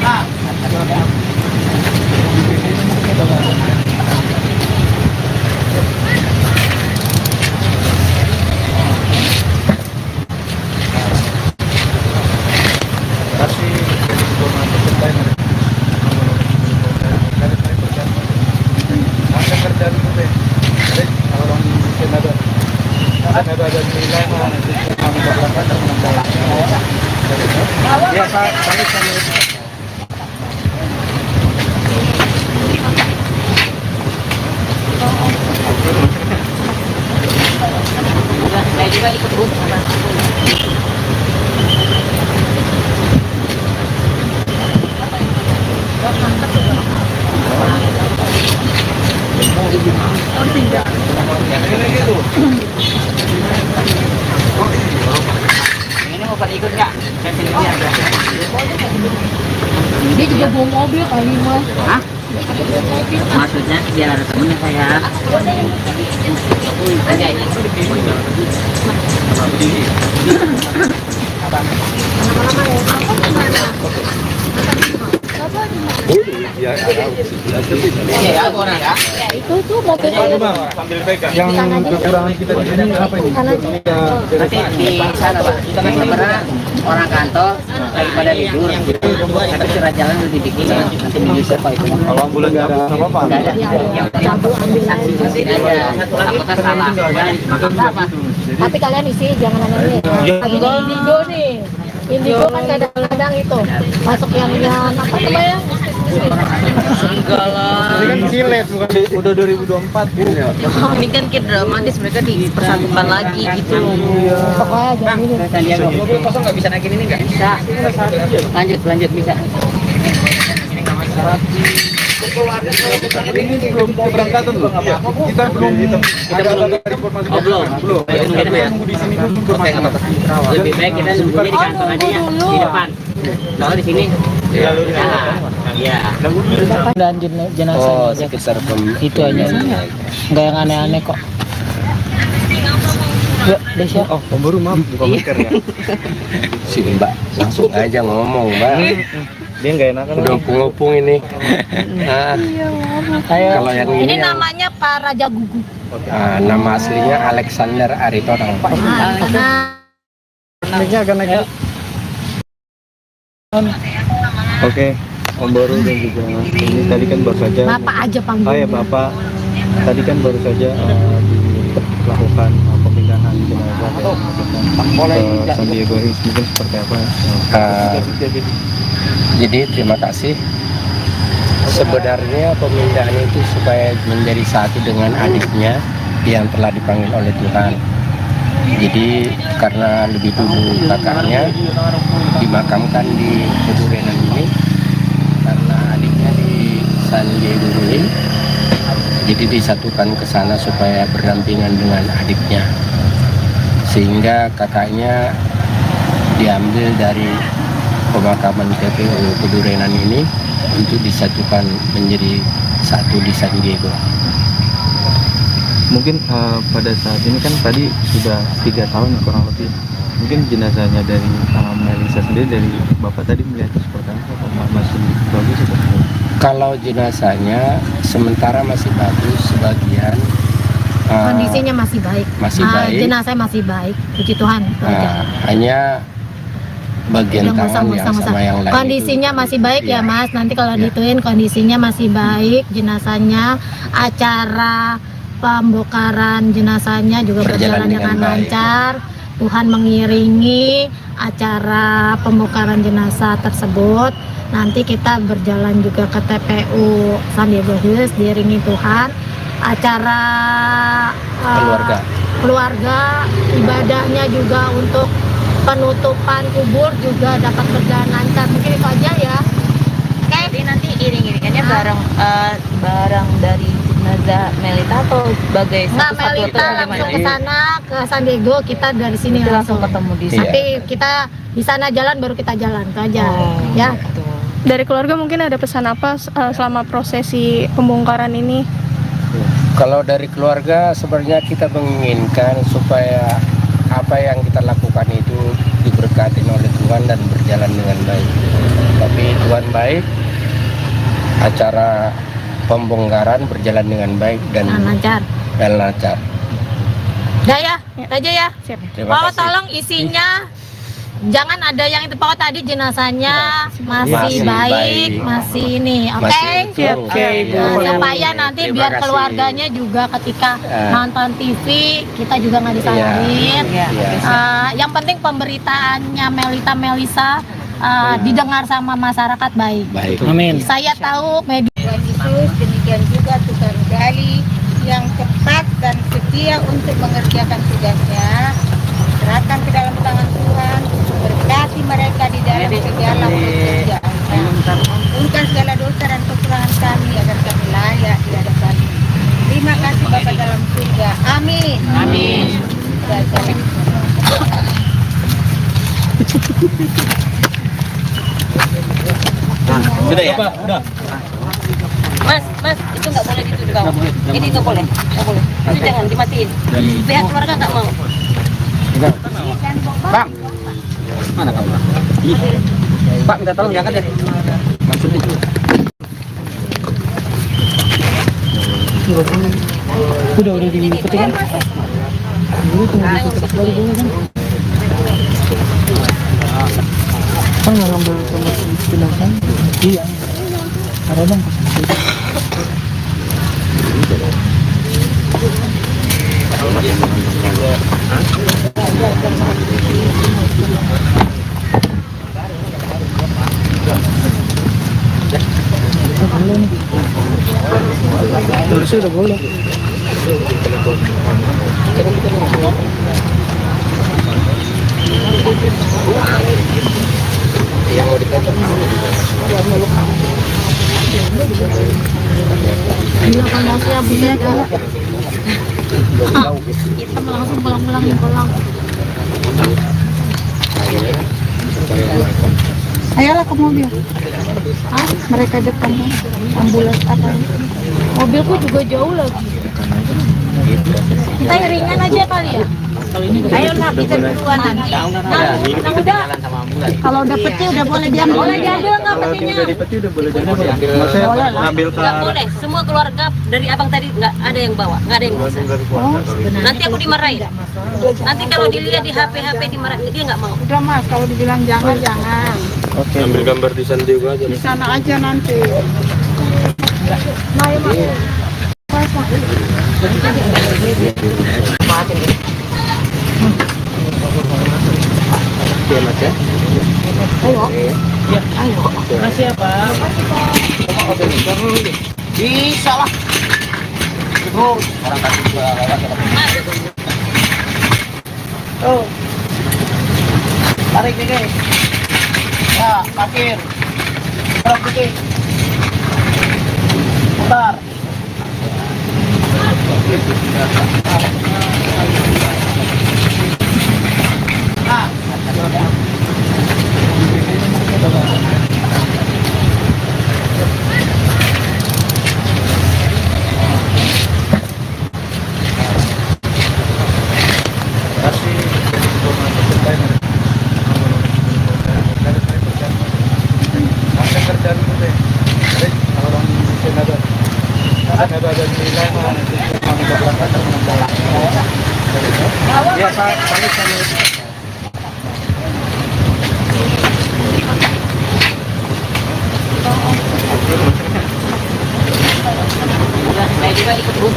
Nah, Saya juga ikut bus. ini mau pada ikut nggak? Saya sini aja. Dia juga bawa mobil kali mas. Hah? Maksudnya biar ada temennya saya. Aja ini. Iya, ya, orang ya. Itu tuh mobil Sambil pegang. Yang kekurangan kita di sini apa ini? Nanti di sana Pak, kita kan sebenarnya orang kantor daripada libur. Tapi surat jalan udah dibikin nanti bisa Pak itu. Kalau ambulan nggak ada apa-apa. Nggak ada. Yang saksi saksi aja. Apakah salah? Apa? tapi kalian isi jangan aneh ini indigo nih. Indigo kan kadang-kadang itu masuk yang apa namanya? Enggak lah. Ini kan silet bukan udah 2024 gitu ya. Ini kan kayak dramatis, mereka dipersatukan lagi gitu. Pokoknya jangan ini. Sandiaga mobil kosong nggak bisa naikin ini nggak? Bisa. Lanjut bisa. Ini belum keberangkatan loh. Kita belum ada informasi. Belum. Kita nunggu di sini dulu informasi. Lebih baik kita nunggunya di kantor aja ya, di depan. Kalau di sini, ya. Dan jenazah Sekitar itu aja. Nggak yang aneh-aneh kok. Ya, Desya. Oh, baru maaf buka masker ya. sini Mbak, langsung aja ngomong Mbak. Dia nggak enak kan? Udah opung ini. Nah, kalau yang Ini ini namanya Pak Raja Gugu. nama aslinya Alexander Aritonang. Oke, Om Boru dan juga ini tadi kan baru saja. Bapak aja panggil. Oh ya Bapak, tadi kan baru saja dilakukan pemindahan jenazah ke San Diego Hills, mungkin seperti apa? Jadi terima kasih. Sebenarnya pemindahan itu supaya menjadi satu dengan adiknya yang telah dipanggil oleh Tuhan. Jadi karena lebih dulu kakaknya dimakamkan di Kedurenan ini, karena adiknya di San Diego Hills, jadi disatukan ke sana supaya berdampingan dengan adiknya, sehingga kakaknya diambil dari pemakaman TPU Kedurenan ini untuk disatukan menjadi satu di San Diego. Mungkin pada saat ini kan tadi sudah 3 tahun kurang lebih. Mungkin jenazahnya dari Melisa sendiri, dari Bapak tadi melihat seperti apa? Masih bagus atau? Kalau jenazahnya sementara masih bagus, sebagian Kondisinya masih baik. masih baik. Jenazah masih baik. Puji Tuhan. Hanya bagian tangan yang sama yang lain Kondisinya itu, masih baik ya iya. Mas. Nanti kalau Iya. dituin kondisinya masih baik. Jenazahnya, acara pembongkaran jenazahnya juga berjalan dengan baik. lancar. Tuhan mengiringi acara pembongkaran jenazah tersebut. Nanti kita berjalan juga ke TPU San Diego Hills diiringi Tuhan. Acara keluarga, ibadahnya juga untuk penutupan kubur juga dapat berjalan lancar. Mungkin itu aja ya. Jadi nanti iring-iringannya barang dari jenazah Melita atau sebagai Nggak, satu-satu Melita atau langsung bagaimana? ke sana ke San Diego, kita dari sini Langsung ketemu di sana. Nanti kita di sana jalan baru kita jalan itu aja. Ya. Dari keluarga mungkin ada pesan apa selama prosesi pembongkaran ini? Kalau dari keluarga sebenarnya kita menginginkan supaya apa yang kita lakukan itu diberkati oleh Tuhan dan berjalan dengan baik. Tapi Tuhan baik, acara pembongkaran berjalan dengan baik dan lancar. Udah ya, itu aja ya. Terima Pokoknya kasih. tolong isinya jangan ada yang itu. Pokoknya tadi jenazahnya masih baik, masih ini. Oke? Masih utuh. Oke, Ibu. Supaya nanti Terima biar kasih. keluarganya juga ketika nonton TV kita juga nggak disalahin. Iya. Yang penting pemberitaannya Melisa didengar sama masyarakat baik. Baik. Amin. Saya tahu media Tuhan Yesus, demikian juga Tuhan Gali yang cepat dan setia untuk mengerjakan tugasnya. Serahkan ke dalam tangan Tuhan, berkati mereka di dalam segala pekerjaannya. Ampunkan segala dosa dan kekurangan kami agar kami layak di hadapan. Terima kasih Bapa dalam surga. Amin. Amin. Sudah ya? Udah. Mas, itu nggak boleh dituduh kamu. Ini nggak boleh. Itu jangan dimatiin. Pihak keluarga nggak mau. Bang, mana kamu? Pak, minta tolong diangkat ya. Maksudnya itu. Udah diikuti kan? Kan nggak ngambil sama jenazah? Iya. Ada bang. Terus udah boleh. Yang mau dikatakan kita langsung pulang. Ayolah ke mobil. Mereka depan ambulans apa? Mobilku juga jauh lagi. Kita iringan aja kali ya. Ayo nak kita duluan nanti. Kalau udah peti udah boleh diambil. Boleh diambil nggak petinya? Dari peti udah boleh diambil. Maksudnya ngambil ke Nggak boleh, semua keluarga dari abang tadi nggak ada yang bawa, nggak ada yang bisa. Nanti aku dimarahin. Nanti kalau dilihat di HP dimarahin, dia nggak mau. Udah mas, kalau dibilang jangan jangan. Oke. Ambil gambar di sana juga aja. Di sana aja nanti. Nah, Oke mas ya. Makasih ya Pak. Bisa lah. Orang kasih juga Oh, tarik nih guys. Ya, parkir. Tarik putih. Putar. Saya juga ikut bus.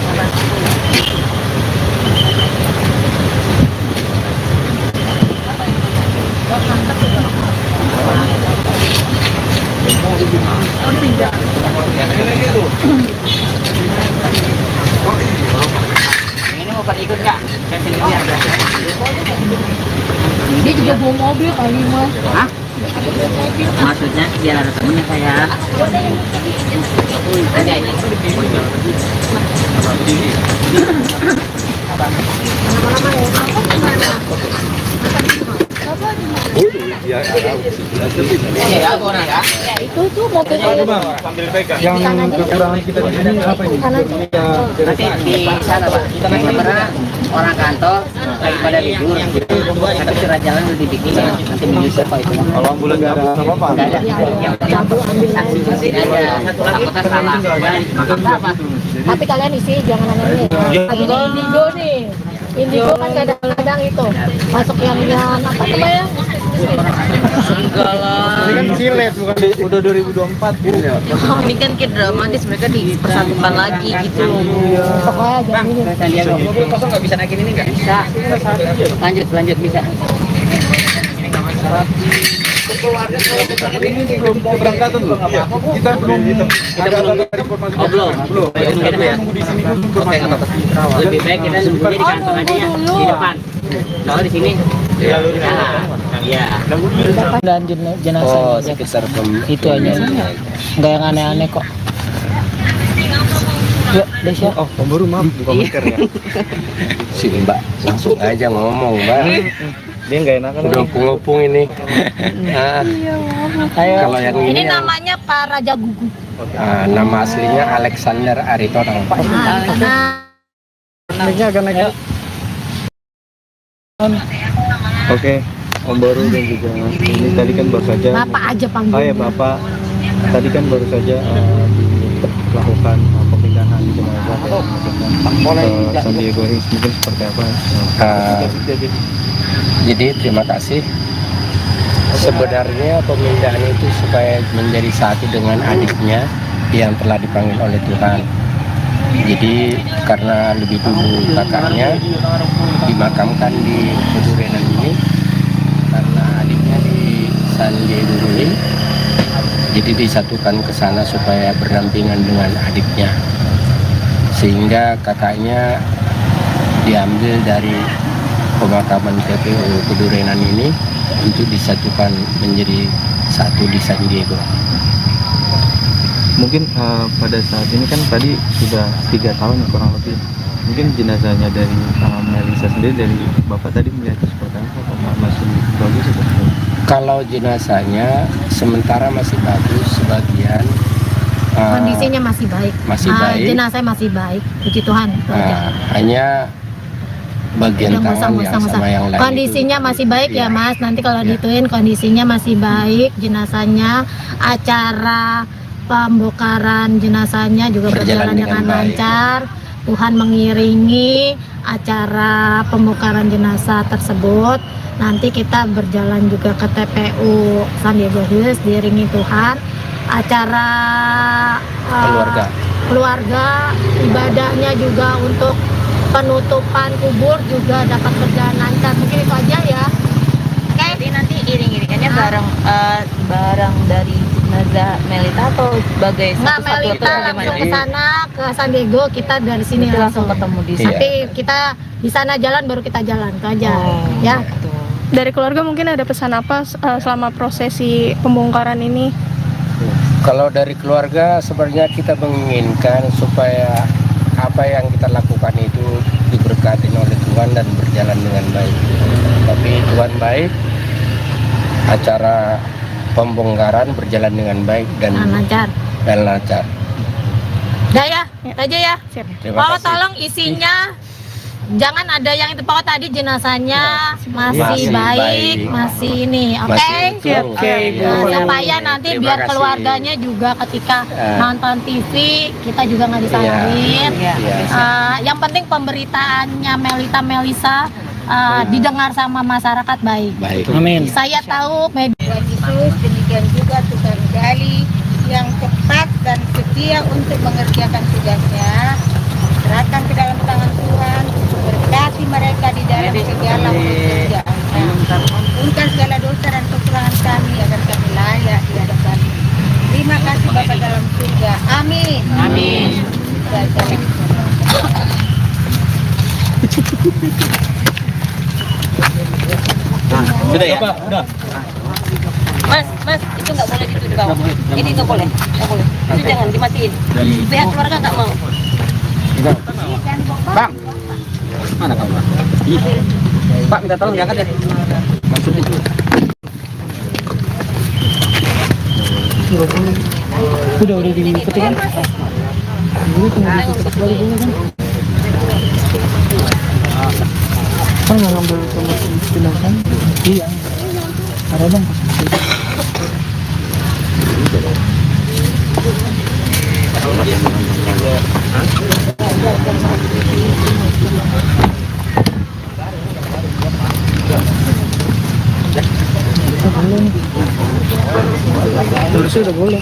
Ini mau pada ikut nggak? Saya sini aja. Dia juga bawa mobil kali mas. Hah? Maksudnya biar ada temennya saya. Ada ini. Ya, Ini ya, aku ya. Itu tuh mobil sambil pegang. yang kekurangan kita di sini apa ini? Nanti di sana pak. Karena orang kantor daripada libur. Tapi surat jalan udah dibikin. Nanti menyusul pak itu. Kalau ambulan nggak ada apa-apa. Nggak ada. Yang penting saksi aja. Takutnya salah. Tapi kalian isi jangan aneh-aneh. Lagi di Indigo nih. Indigo kan kadang-kadang itu masuk yang apa namanya? Ini kan silet bukan udah 2024 gitu ya. Ini kan kayak dramatis, mereka dipersatukan lagi gitu. Pokoknya jangan ini. Sandiaga. Mobil kosong nggak bisa naikin ini nggak? Bisa. Lanjut bisa. Ini belum keberangkatan loh. Kita belum ada informasi. Belum. Nunggu di sini dulu informasi. Lebih baik kita nunggunya di kantor aja ya, di depan. Kalau di sini, iya. dan jenazah Oh, sekitar itu aja. Nggak yang aneh-aneh kok. Yuk, Desya. Oh, Om Baru maaf buka masker ya. si Mbak langsung aja ngomong Mbak. Dia nggak enakan. Udah ngopung ini. Nah, Ayo. kalau yang Ini ini yang, namanya Pak Raja Gugu. nama aslinya Alexander Aritonang. Naiknya agak naik. Oke, Om Baru dan juga ini tadi kan baru saja. Bapak aja panggil. Oh ya Bapak, tadi kan baru saja dilakukan pemindahan jenazah ke San Diego Hills, mungkin seperti apa? Jadi terima kasih. Sebenarnya pemindahan itu supaya menjadi satu dengan adiknya yang telah dipanggil oleh Tuhan. Jadi karena lebih dulu kakaknya dimakamkan di Pedurenan ini, karena adiknya di San Diego dulu, jadi disatukan ke sana supaya berdampingan dengan adiknya, sehingga kakaknya diambil dari pemakaman TPU Pedurenan ini untuk disatukan menjadi satu di San Diego. Mungkin pada saat ini kan tadi sudah 3 tahun ya, kurang lebih. Mungkin jenazahnya dari Melisa sendiri, dari Bapak tadi melihat seperti apa? Apakah masih bagus atau? Kalau jenazahnya sementara masih bagus, sebagian Kondisinya masih baik. masih baik. Jenazah masih baik. Puji Tuhan. Hanya bagian yang tangan yang musang-musang. sama yang lain. Kondisinya masih baik ya Iya. Mas. Nanti kalau dituin kondisinya masih baik, jenazahnya, acara pembongkaran jenazahnya juga berjalan dengan baik. lancar. Tuhan mengiringi acara pembongkaran jenazah tersebut. Nanti kita berjalan juga ke TPU Sandiaga Hills diiringi Tuhan. Acara keluarga ibadahnya juga untuk penutupan kubur juga dapat berjalan lancar. Mungkin itu aja ya. Jadi nanti iring-iringannya barang dari jenazah Melita atau sebagai Nggak, satu-satu Melita atau langsung bagaimana? ke sana ke San Diego, kita dari sini Nanti langsung ketemu di Iya. Nanti kita di sana jalan baru kita jalan itu aja ya. gitu. Dari keluarga mungkin ada pesan apa selama prosesi pembongkaran ini? Kalau dari keluarga sebenarnya kita menginginkan supaya apa yang kita lakukan itu diberkati oleh Tuhan dan berjalan dengan baik. Tapi Tuhan baik, acara pembongkaran berjalan dengan baik dan Lancar. lancar. Udah ya, itu aja ya. Siap. Terima Pokoknya kasih. tolong isinya jangan ada yang itu, pokoknya tadi jenazahnya masih Masih baik, baik. masih ini, oke? Masih utuh. Oke, Iya. Nah, supaya nanti Terima biar kasih. keluarganya juga ketika Eh. nonton TV kita juga nggak disalahin. Iya. Yang penting pemberitaannya Melisa didengar sama masyarakat baik. Baik. Amin. Saya tahu media Tuhan Yesus, demikian juga Tuhan Gali yang cepat dan setia untuk mengerjakan tugasnya. Serahkan ke dalam tangan Tuhan, berkati mereka di dalam segala pekerjaannya. Ampunkan segala dosa dan kekurangan kami agar kami layak di hadapan. Terima kasih Bapa dalam surga. Amin. Amin. Sudah ya? Udah. Mas, itu nggak boleh gitu di bawah. Ini nggak boleh. Itu jangan dimatiin. Pihak keluarga nggak mau. Bang. Mana kamu? Pak, minta tolong diangkat ya. Maksudnya itu. Udah diikuti kan? Kan nggak ngambil sama jenazah? Iya. Ada bang. Terusnya udah boleh.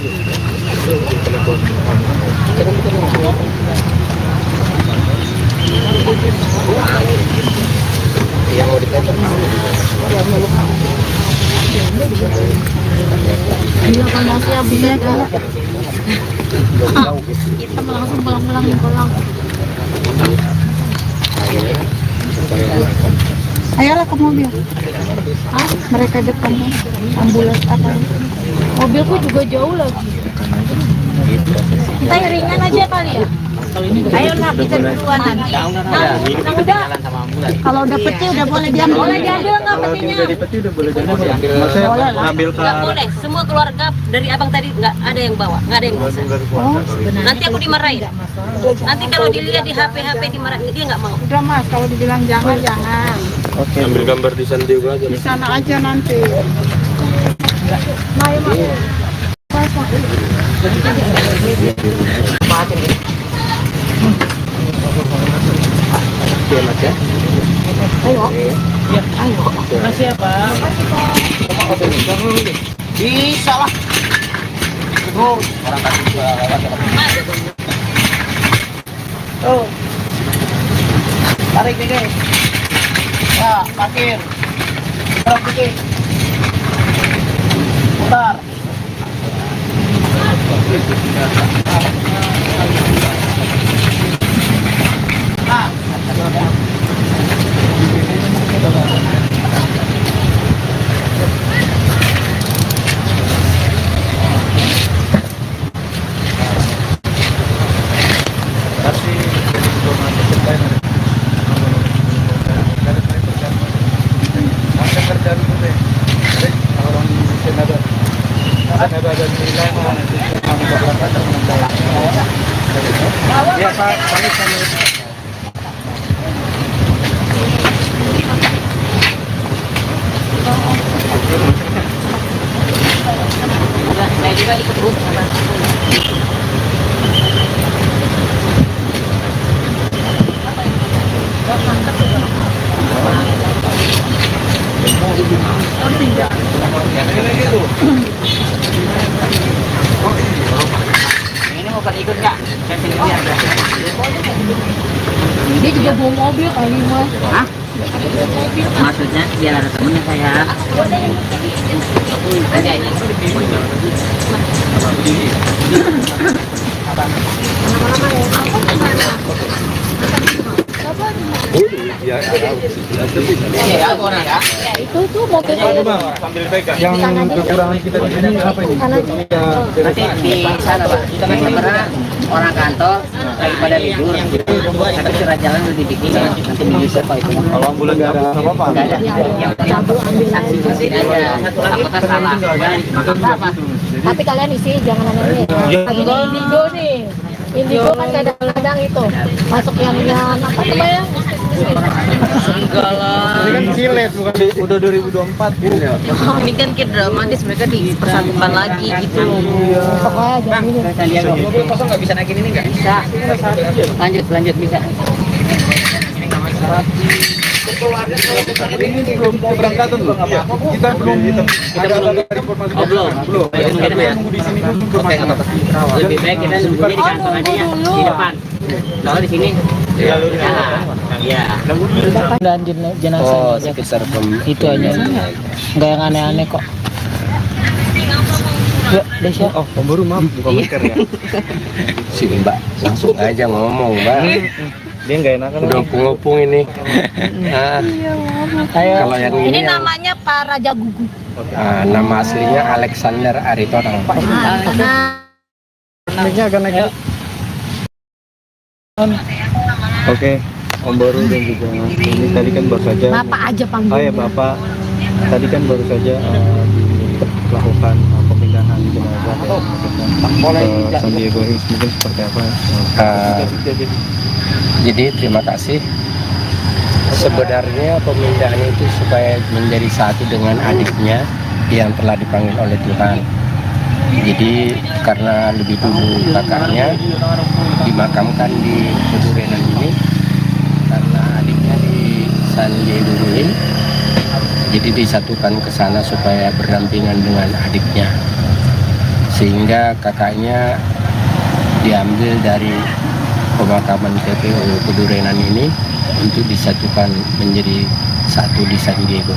Gila panasnya bisa kan? Kita langsung pulang. Ayolah ke mobil. Mereka depannya ambulans apa? Mobilku juga jauh lagi. Kita iringan aja kali ya. Ayo nak kita duluan nanti. Nah, udah. Kalau udah peti udah boleh diambil. Boleh diambil nggak petinya? Ngambil ke Nggak boleh. Semua keluarga dari abang tadi nggak ada yang bawa, nggak ada yang bisa. Nanti aku dimarahin. Nanti kalau dilihat di HP dimarahin, dia nggak mau. Udah Mas, kalau dibilang jangan. Oke. Ambil gambar di San Diego aja. Di sana aja nanti. Oke, Mas ya. Makasih ya Pak. Bisa lah. Terus orang kasih juga Tuh. Tarik dikit. Ya, parkir. Tarik dikit. Putar. Ya, Pak. Ini mau pada ikut nggak? Saya sini lihat. Dia juga bawa mobil kali mas. Hah? Maksudnya biar ada temennya saya. Ada ini. Ya, Ya, aku orang ya. Itu tuh mobil sambil pegang. Yang kekurangan kita di sini apa ini? Nanti di sana Pak. Karena orang kantor daripada libur, tapi surat jalan udah dibikin. Nanti bisa Pak itu. Kalau ambulan nggak ada apa-apa. Nggak ada. Yang penting saksi aja. Takutnya salah. tapi kalian isi jangan aneh lagi indigo nih. Indigo kan kadang-kadang itu masuk yang apa namanya? Enggak lah. Ini kan silet bukan udah 2024 gitu ya. Ini kan kayak dramatis, mereka dipersatukan lagi gitu loh. Pokoknya jangan ini. Saya lihat dong. Kosong nggak bisa naikin ini nggak? Bisa. Lanjut bisa. Ini belum keberangkatan loh. Kita belum ada informasi. Belum. Kita nunggu di sini dulu informasi. Lebih baik kita nunggunya di kantor aja ya, di depan. Kalau di sini, ya. Dan jenazah Oh, sekitar itu aja. Nggak yang aneh-aneh kok. Ya, Desya. Oh, Om Baru maaf buka masker ya. si Mbak langsung aja ngomong Mbak. Dia nggak enakan. Udah ngopung ini. Nah, kalau yang Ini ini yang, namanya Pak Raja Gugu. nama aslinya Alexander Aritonang. Nah, Mic-nya agak naik. Oke, Om Baru dan juga ini tadi kan baru saja. Bapak aja Oh panggilnya. ya Bapak, tadi kan baru saja dilakukan pemindahan jenazah ke San Diego Hills, mungkin seperti apa? Jadi terima kasih. Sebenarnya pemindahan itu supaya menjadi satu dengan adiknya yang telah dipanggil oleh Tuhan. Jadi karena lebih dulu kakaknya dimakamkan di Pedurenan ini, karena adiknya di San Diego Hills, jadi disatukan ke sana supaya berdampingan dengan adiknya, sehingga kakaknya diambil dari pemakaman TPU Pedurenan ini untuk disatukan menjadi satu di San Diego.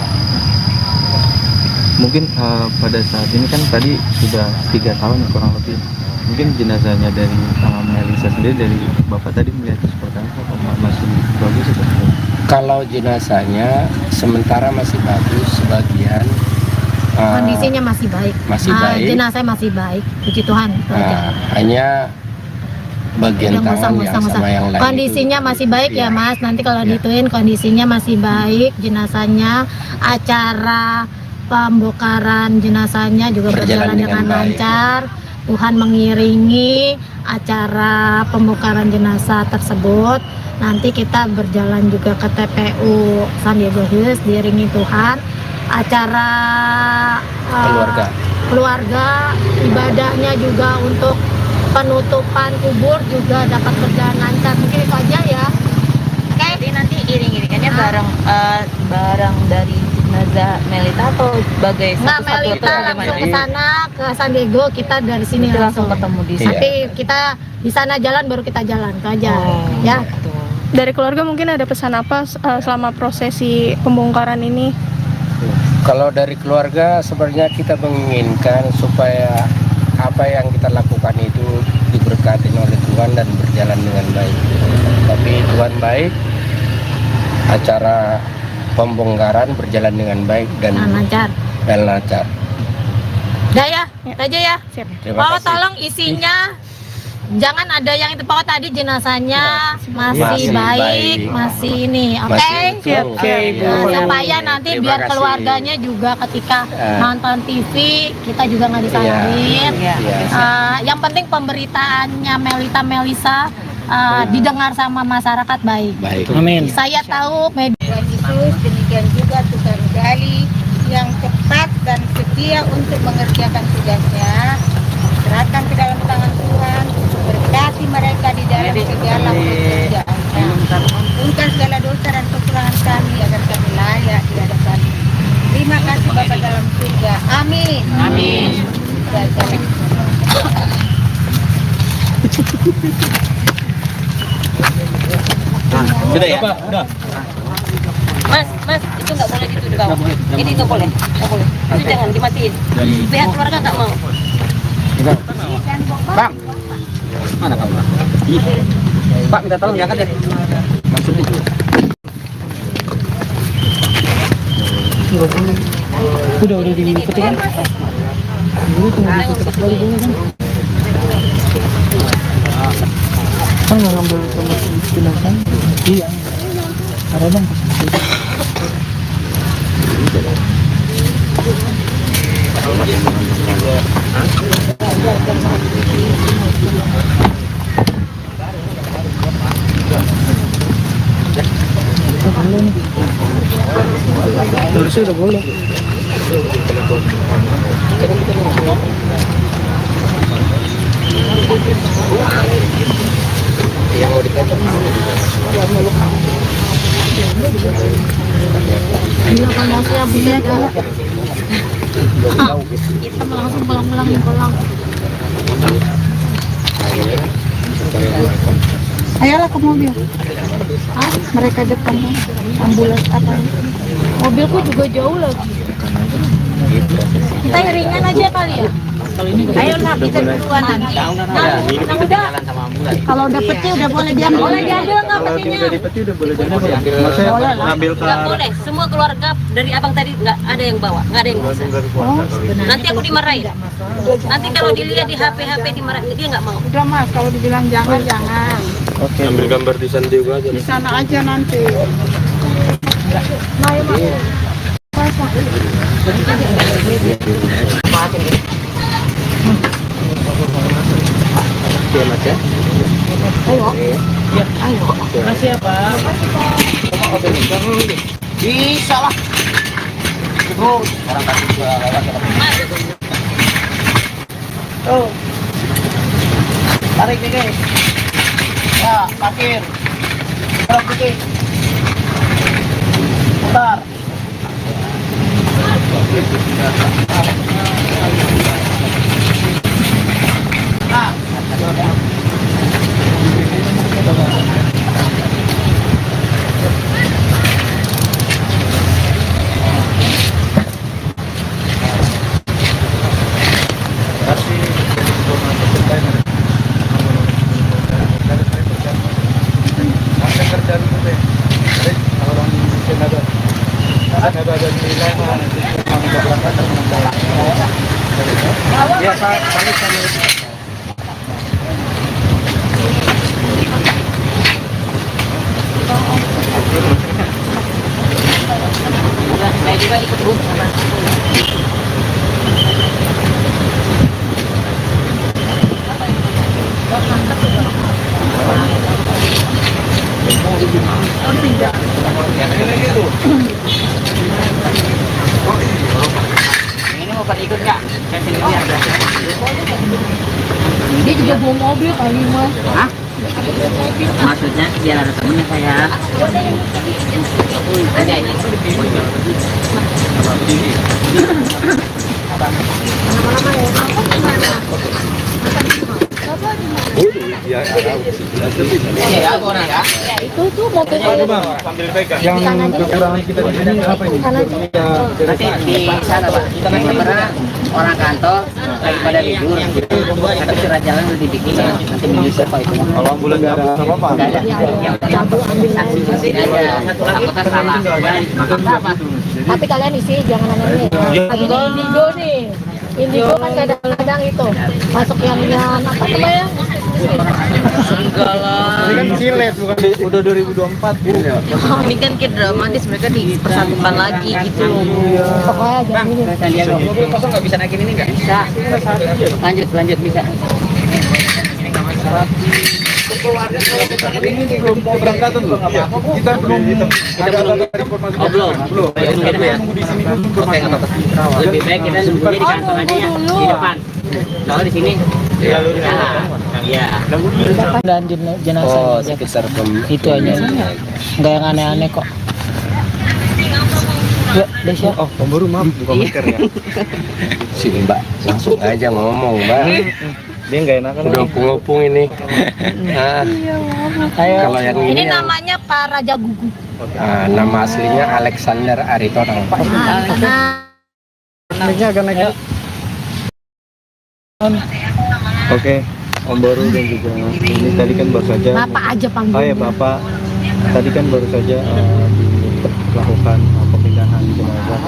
Mungkin pada saat ini kan tadi sudah 3 tahun ya, kurang lebih. Mungkin jenazahnya dari Melisa sendiri, dari Bapak tadi melihat seperti apa? Apa masih bagus atau tidak? Kalau jenazahnya sementara masih bagus, sebagian kondisinya masih baik. masih baik. Jenazah masih baik. Puji Tuhan. itu aja. Hanya bagian Yang tangan yang musang-musang. sama yang lain Kondisinya itu, masih baik ya iya. Mas. Nanti kalau Iya. dituin kondisinya masih baik. Jenazahnya, acara pembongkaran jenazahnya juga berjalan dengan baik. lancar. Tuhan mengiringi acara pembongkaran jenazah tersebut. Nanti kita berjalan juga ke TPU San Diego Hills diiringi Tuhan. Acara keluarga, ibadahnya juga untuk penutupan kubur juga dapat berjalan lancar. Mungkin itu aja ya. Jadi nanti iring-iringannya barang dari jenazah Melita atau sebagai Nggak, satu-satu Melita atau langsung bagaimana? ke sana ke San Diego, kita dari sini Nanti langsung ketemu di Iya. Nanti kita di sana jalan baru kita jalan itu aja. Ya. gitu. Dari keluarga mungkin ada pesan apa selama prosesi pembongkaran ini? Kalau dari keluarga sebenarnya kita menginginkan supaya apa yang kita lakukan itu diberkati oleh Tuhan dan berjalan dengan baik. Tapi Tuhan baik, acara pembongkaran berjalan dengan baik dan Lancar. lancar. Udah ya, itu aja ya. Siap. Terima Pokoknya kasih. tolong isinya jangan ada yang itu. Pokoknya tadi jenazahnya masih Masih baik, baik. masih ini, oke? Masih utuh. Oke, Bu. Nah, supaya nanti Terima biar kasih. keluarganya juga ketika Eh. nonton TV kita juga nggak disalahin. Iya. Yang penting pemberitaannya Melisa didengar sama masyarakat baik. Baik. Amin. Saya tahu media Tuhan Yesus, demikian juga Tuhan Gali yang cepat dan setia untuk mengerjakan tugasnya. Serahkan ke dalam tangan Tuhan, berkati mereka di dalam segala pekerjaan. Ampunkan segala dosa dan kekurangan kami agar kami layak di hadapan. Terima kasih Bapa dalam surga. Amin. Amin. Sudah ya? Udah. Mas, itu nggak boleh gitu di bawah. Ini nggak boleh. Itu jangan dimatiin. Pihak keluarga nggak mau. Bang, mana kamu? Pak, minta tolong diangkat deh. Maksudnya itu. Udah dipetik kan? Dulu tunggu ditutup baru boleh kan? Kan nggak ngambil sama jenazah? Iya. Ada bang. Harusnya udah boleh. Yang mau dikacau. Iya kan masih yang bisa kita langsung pulang. Ayolah ke mobil. Mereka depan ambulans apa? Mobilku juga jauh lagi. Kita ringan aja kali ya. Ayolah kita duluan nanti. Kalau udah peti udah boleh diambil. Boleh diambil nggak petinya? Maksudnya ngambil ke Nggak boleh. Semua keluarga dari abang tadi nggak ada yang bawa, nggak ada yang bisa. Nanti aku dimarahin. Nanti kalau dilihat di HP dimarahin, dia nggak mau. Udah Mas, kalau dibilang jangan. Oke. Ambil gambar di sana juga aja. Di sana aja nanti. Oke, Mas ya. Makasih ya Pak. Bisa lah. Terus orang kasih juga lewat. Tuh. Tarik nih guys. Ya, parkir. Tarik putih. Putar. Nah. Saya juga ikut Bu. Ini mau pada ikut nggak? Saya sini lihat. Dia juga bawa mobil kali Mas. Hah? Maksudnya biar ada temennya saya. Ada ini. Ya, Ya, aku orang ya. Itu tuh mobil sambil pegang. Yang kekurangan kita di sini apa ini? Nanti di sana Pak. Karena orang kantor daripada libur. Tapi surat jalan udah dibikin. Nanti menyusul Pak itu. Kalau ambulan nggak ada apa-apa. Nggak ada. Yang penting saksi aja. Takutnya salah. tapi kalian isi jangan aneh-aneh. Lagi di Indigo nih. Indigo kan kadang-kadang itu masuk yang apa namanya? Enggak lah. Ini kan silet bukan udah 2024 gitu ya. Ini kan kayak dramatis, mereka dipersatukan lagi gitu. Pokoknya jangan ini. Saya lihat dong. Mobil kosong nggak bisa naikin ini nggak? Bisa. Lanjut bisa. Ini belum keberangkatan loh. Kita belum ada informasi. Belum. Nunggu di sini dulu informasi. Lebih baik kita nunggunya di kantor aja ya, di depan. Soalnya di sini Iya. Dan jenazah Oh, sekitar itu aja. Nggak yang aneh-aneh kok. Ya, Desya. Oh, Om Boru maaf buka masker ya. Si Mbak langsung aja ngomong, Mbak. Dia nggak enakan. Udah ngopung ini. Nah, kalau yang Ini ini yang, namanya Pak Raja Gugu. nama aslinya Alexander Aritonang. Ini agak naik. Oke, Om Boru dan juga ini tadi kan baru saja. Bapak aja panggil. Oh ya Bapak, tadi kan baru saja dilakukan pemindahan jenazah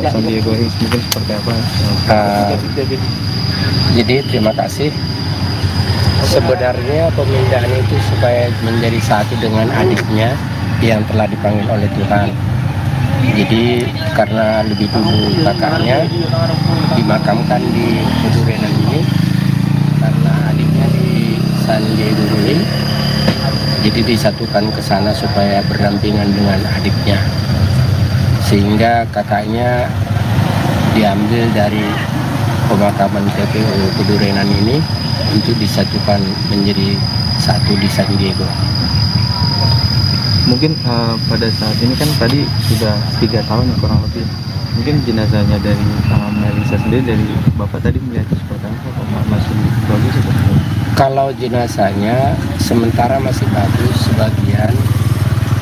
ke San Diego Hills, mungkin seperti apa? Jadi terima kasih. Sebenarnya pemindahan itu supaya menjadi satu dengan adiknya yang telah dipanggil oleh Tuhan. Jadi karena lebih dulu kakaknya dimakamkan di Pedurenan ini, karena adiknya di San Diego Hills, jadi disatukan ke sana supaya berdampingan dengan adiknya, sehingga kakaknya diambil dari pemakaman TPU Pedurenan ini untuk disatukan menjadi satu di San Diego. Mungkin pada saat ini kan tadi sudah 3 tahun ya, kurang lebih. Mungkin jenazahnya dari Melisa sendiri, dari Bapak tadi melihat seperti apa? Masih bagus atau? Kalau jenazahnya sementara masih bagus, sebagian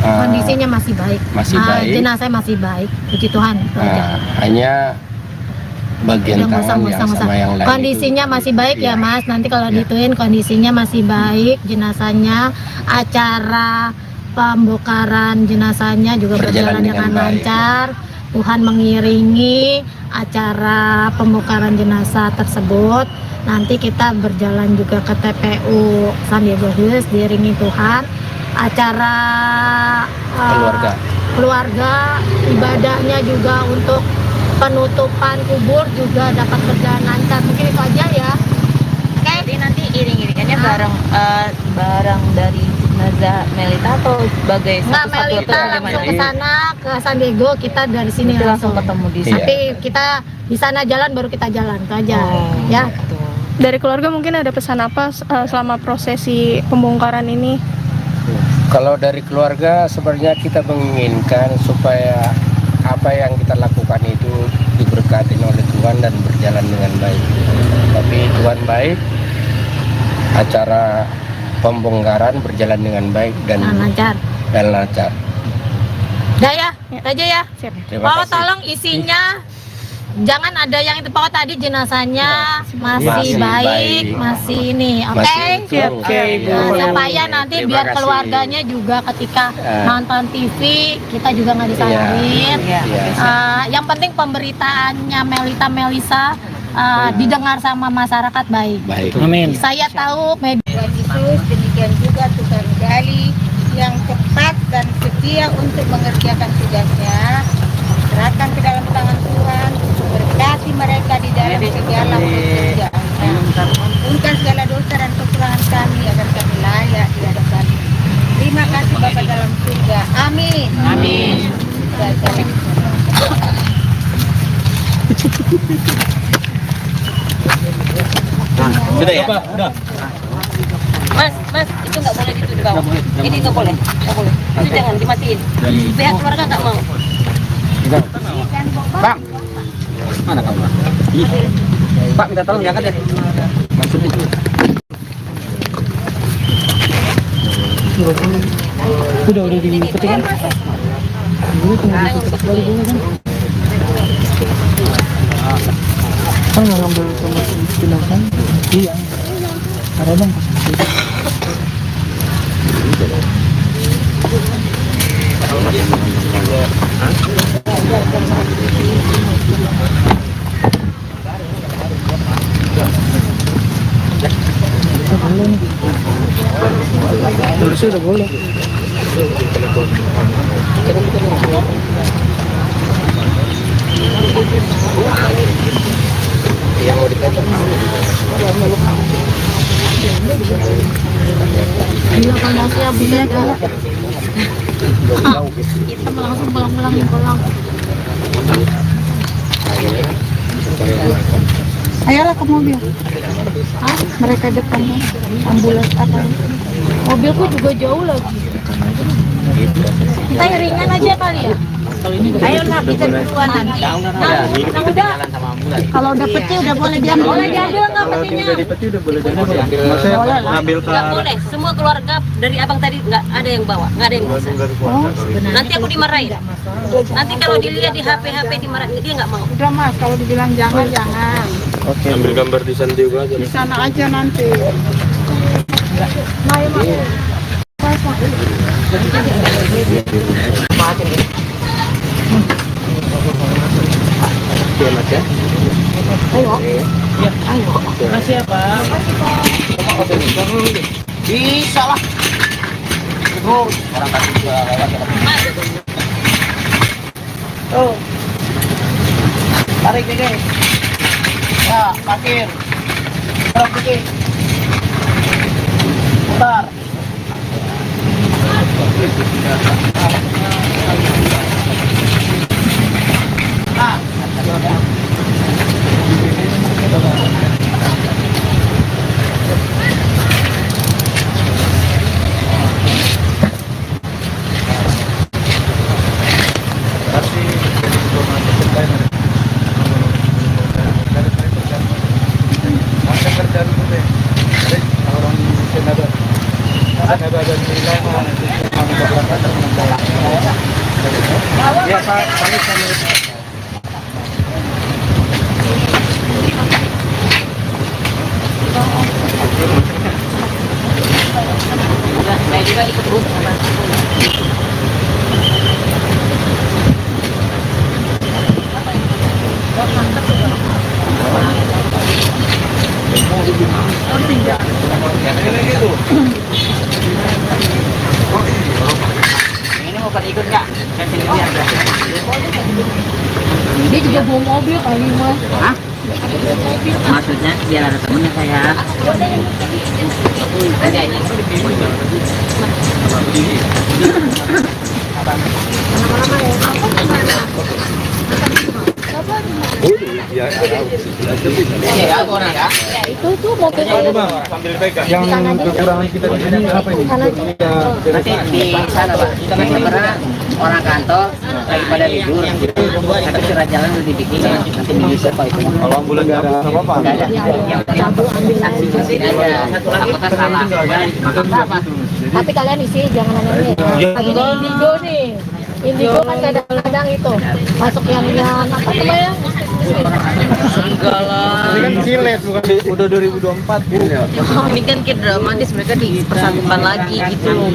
Kondisinya masih baik. Masih baik. Jenazahnya masih baik. Puji Tuhan. hanya bagian tangan yang sama yang lain kondisinya itu, masih baik ya Mas. Nanti kalau Ya. dituin kondisinya masih baik jenazahnya. Acara pembongkaran jenazahnya juga berjalan dengan lancar. Tuhan mengiringi acara pembongkaran jenazah tersebut. Nanti kita berjalan juga ke TPU San Diego Hills diiringi Tuhan. Acara keluarga ibadahnya juga untuk penutupan kubur juga dapat berjalan lancar. Mungkin itu aja ya. Oke. Jadi nanti iring-iringannya bareng dari jenazah Melita atau sebagai Nggak, satu-satu Melita atau langsung bagaimana? ke sana ke San Diego, kita dari sini Nanti langsung ketemu di Iya. Tapi kita di sana jalan baru kita jalan itu aja. Ya. Gitu. Dari keluarga mungkin ada pesan apa selama prosesi pembongkaran ini? Kalau dari keluarga sebenarnya kita menginginkan supaya apa yang kita lakukan itu diberkati oleh Tuhan dan berjalan dengan baik. Tapi Tuhan baik, acara pembongkaran berjalan dengan baik dan Lancar. lancar. Udah ya, itu aja ya. Terima Pokoknya kasih. tolong isinya jangan ada yang itu, pokoknya tadi jenazahnya masih Masih baik, baik. masih ini, oke? Masih utuh. Oke, Bu. Nah, supaya nanti Terima biar kasih. keluarganya juga ketika Ya. nonton TV kita juga nggak disalahin. Iya. Yang penting pemberitaannya Melisa didengar sama masyarakat baik. Baik. Amin. Saya tahu media Tuhan Yesus, demikian juga Tuhan Gali yang tepat dan setia untuk mengerjakan tugasnya. Serahkan ke dalam tangan Tuhan, berkati mereka di dalam segala pekerjaannya. Ampunkan segala dosa dan kekurangan kami agar kami layak di hadapan. Terima kasih Bapa dalam surga. Amin. Amin. Sudah ya? Mas, itu nggak boleh gitu di bawah. Ini nggak boleh. Itu jangan dimatiin. Pihak keluarga nggak mau. Bang, mana kamu? Pak, minta tolong diangkat ya. Maksudnya itu. Udah dipetik kan? Kan nggak ngambil sama jenazah? Iya. Ada bang. Terus udah boleh. Gila panasnya buset ya. Kita langsung pulang. Ayolah ke mobil. Mereka depan ambulans apa? Mobilku juga jauh lagi. Kita iringan aja kali ya. Ayolah kita duluan nanti. Kalau udah peti udah boleh diambil. Boleh diambil nggak petinya? Maksudnya ngambil ke Nggak boleh, semua keluarga dari abang tadi nggak ada yang bawa, nggak ada yang bisa. Nanti aku dimarahin. Nanti kalau dilihat di HP dimarahin, dia nggak mau. Udah Mas, kalau dibilang jangan. Oke. Ambil gambar di San Diego aja. Di sana aja nanti. Bisa lah. Terus orang kasih juga lewat. Tuh. Tarik dikit. Ya, parkir. Tarik dikit. Bentar. Nah, saya juga ikut terus. Ini mau pada ikut nggak? Saya sini lihat. Dia juga bawa mobil kali Mas. Hah? Maksudnya biar ada temennya saya. Ya, Iya, aku orang ya. Itu tuh mobilnya. sambil pegang. Yang kekurangan kita di sini apa ini? Nanti di sana Pak. Karena orang kantor daripada libur, tapi surat jalan udah dibikin. Nanti bisa Pak itu. Kalau ambulan nggak ada apa-apa. Nggak ada. Yang penting saksi aja. Apakah salah? Tapi kalian isi jangan aneh-aneh. Lagi di Indigo nih. Indigo kan kadang-kadang itu masuk yang apa namanya? Enggak lah. Ini kan silet bukan udah 2024 ya. Ini kan kayak dramatis, mereka dipersatukan lagi gitu loh.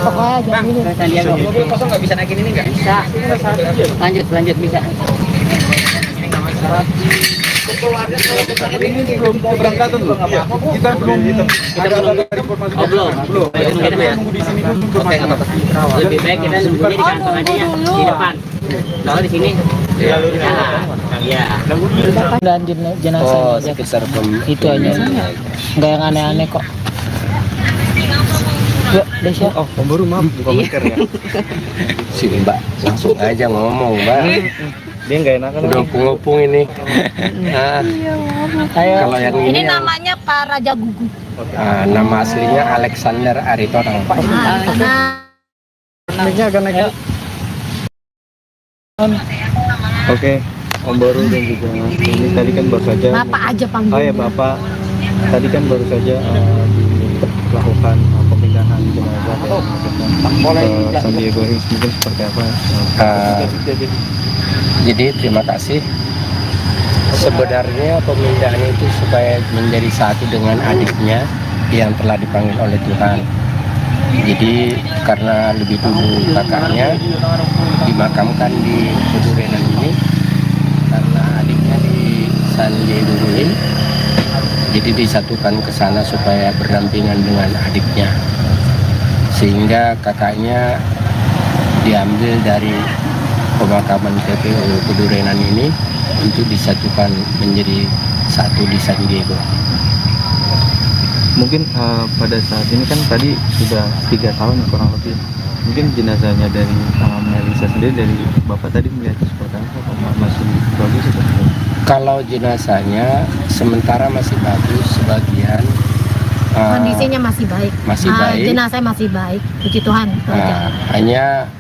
Pokoknya jangan ini. Sandiaga. Mobil kosong nggak bisa naikin ini nggak? Bisa. Lanjut bisa. Ini belum keberangkatan loh. Kita belum ada informasi. Belum. Nunggu di sini dulu informasi. Lebih baik kita nunggunya di kantor aja ya, di depan. Kalau di sini, iya. Dan jenazah Oh, sekitar itu aja. Nggak yang aneh-aneh kok. Ya, Desya. Oh, Om Baru maaf buka masker ya. si Mbak langsung aja ngomong Mbak. Dia nggak enakan. Udah ngopung ini. Nah, kalau yang Ini ini yang, namanya Pak Raja Gugu. nama aslinya Alexander Aritonang. Nah, Mic-nya agak naik. Oke, Om Baru dan juga ini tadi kan baru saja. Bapak aja Oh panggil. ya Bapak, tadi kan baru saja dilakukan pemindahan jenazah ke San Diego Hills, mungkin seperti apa? Jadi terima kasih. Sebenarnya pemindahan itu supaya menjadi satu dengan adiknya yang telah dipanggil oleh Tuhan. Jadi karena lebih dulu kakaknya dimakamkan di Pedurenan ini, karena adiknya di San Diego Hills, jadi disatukan ke sana supaya berdampingan dengan adiknya, sehingga kakaknya diambil dari pemakaman TPU Pedurenan ini untuk disatukan menjadi satu di San Diego. Mungkin pada saat ini kan tadi sudah 3 tahun kurang lebih. Mungkin jenazahnya dari Melisa sendiri, dari Bapak tadi melihat seperti apa? Masih bagus atau Kalau jenazahnya sementara masih bagus, sebagian Kondisinya masih baik. masih baik. Jenazah masih baik. Puji Tuhan. Hanya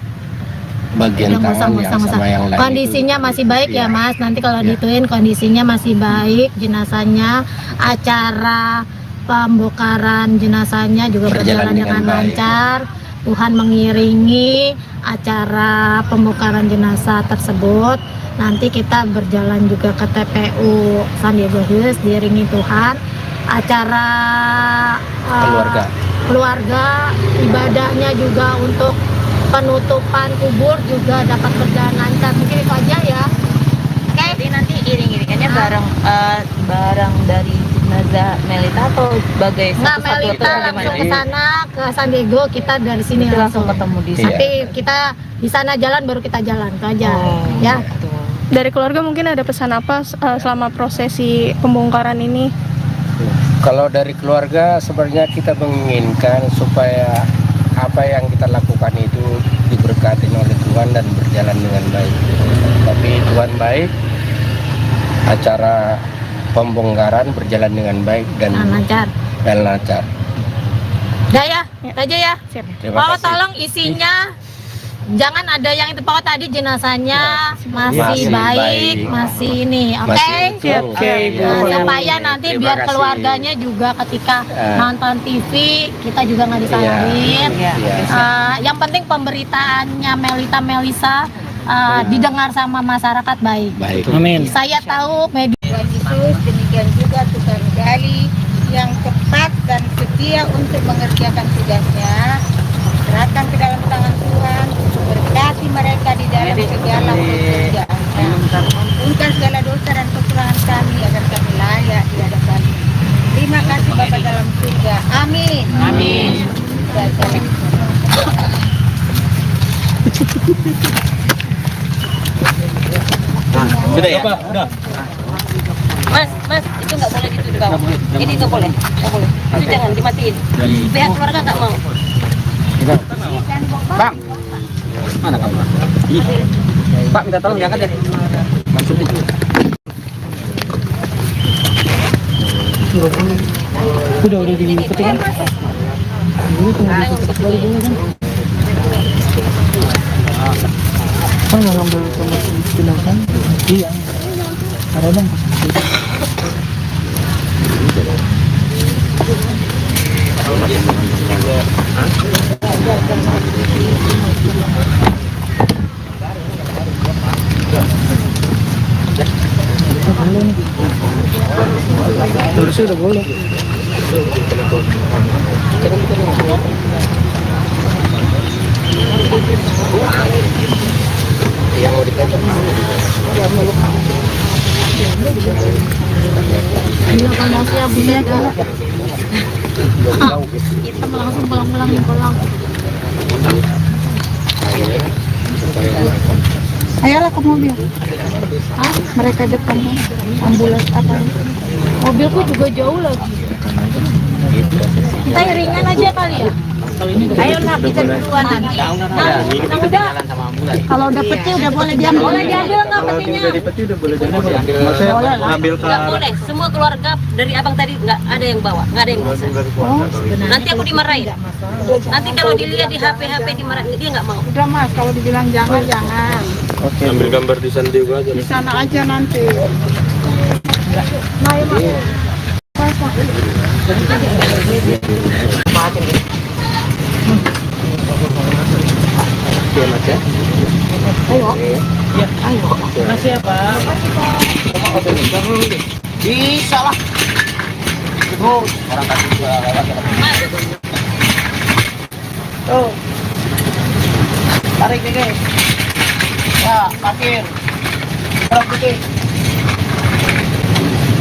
bagian tangan yang sama yang lain kondisinya itu, masih baik ya Mas. Nanti kalau Ya. dituin kondisinya masih baik jenazahnya. Acara pembongkaran jenazahnya juga berjalan dengan lancar. Tuhan mengiringi acara pembongkaran jenazah tersebut. Nanti kita berjalan juga ke TPU San Diego Hills diiringi Tuhan. Acara keluarga ibadahnya juga untuk penutupan kubur juga dapat berjalan lancar. Mungkin itu aja ya. Oke. Jadi nanti iring-iringannya bareng dari jenazah Melita atau sebagai Nggak, satu-satu Melita atau langsung bagaimana? ke sana ke San Diego, kita dari sini Nanti langsung ketemu di Iya. Nanti kita di sana jalan baru kita jalan itu aja. Ya. Gitu. Dari keluarga mungkin ada pesan apa selama prosesi pembongkaran ini? Kalau dari keluarga sebenarnya kita menginginkan supaya apa yang kita lakukan itu diberkati oleh Tuhan dan berjalan dengan baik. Tapi Tuhan baik, acara pembongkaran berjalan dengan baik dan Lancar. lancar. Udah ya, itu aja ya. Siap. Terima Pak, kasih. tolong isinya jangan ada yang itu Pak tadi jenazahnya masih Masih baik, baik. masih ini, oke? Masih utuh. Oke, Ibu. Nah, supaya nanti Terima biar kasih. keluarganya juga ketika Eh. nonton TV kita juga nggak disalahin. Iya. Iya. Yang penting pemberitaannya Melisa didengar sama masyarakat baik. Baik. Amin. Saya tahu media Tuhan Yesus, demikian juga tukang gali yang cepat dan setia untuk mengerjakan tugasnya. Serahkan ke dalam tangan Tuhan, berkati mereka di dalam segala pekerjaannya. Ampunkan segala dosa dan kekurangan kami agar kami layak di hadapan. Terima kasih Bapa dalam surga. Amin. Amin. Sudah ya? Udah. Mas, itu nggak boleh gitu di bawah. Ini nggak boleh, nggak boleh. Itu jangan dimatiin. Pihak keluarga nggak mau. Bang, mana kamu? Pak, minta tolong diangkat ya. Udah dipetik kan? Kan nggak ngambil sama jenazah? Iya. Ada bang. Terus udah boleh. Gila panasnya buset. Kita langsung pulang. Ayolah ke mobil. Mereka depan ambulans apa? Mobilku juga jauh lagi. Kita iringan aja kali ya. Ayolah kita duluan nanti. Udah. Kalau udah peti udah boleh diambil. Boleh diambil nggak petinya? Udah dipeti udah boleh diambil. Maksudnya ngambil ke Nggak boleh. Semua keluarga dari abang tadi nggak ada yang bawa, nggak ada yang bisa. Nanti aku dimarahin. Nanti kalau dilihat di HP dimarahin, dia nggak mau. Udah Mas, kalau dibilang jangan. ambil gambar di San Diego aja. Di sana aja nanti. Bisa lah. Terus orang tadi juga lewat. Tuh. Tarik nih guys. Ya, parkir. Terus dikit.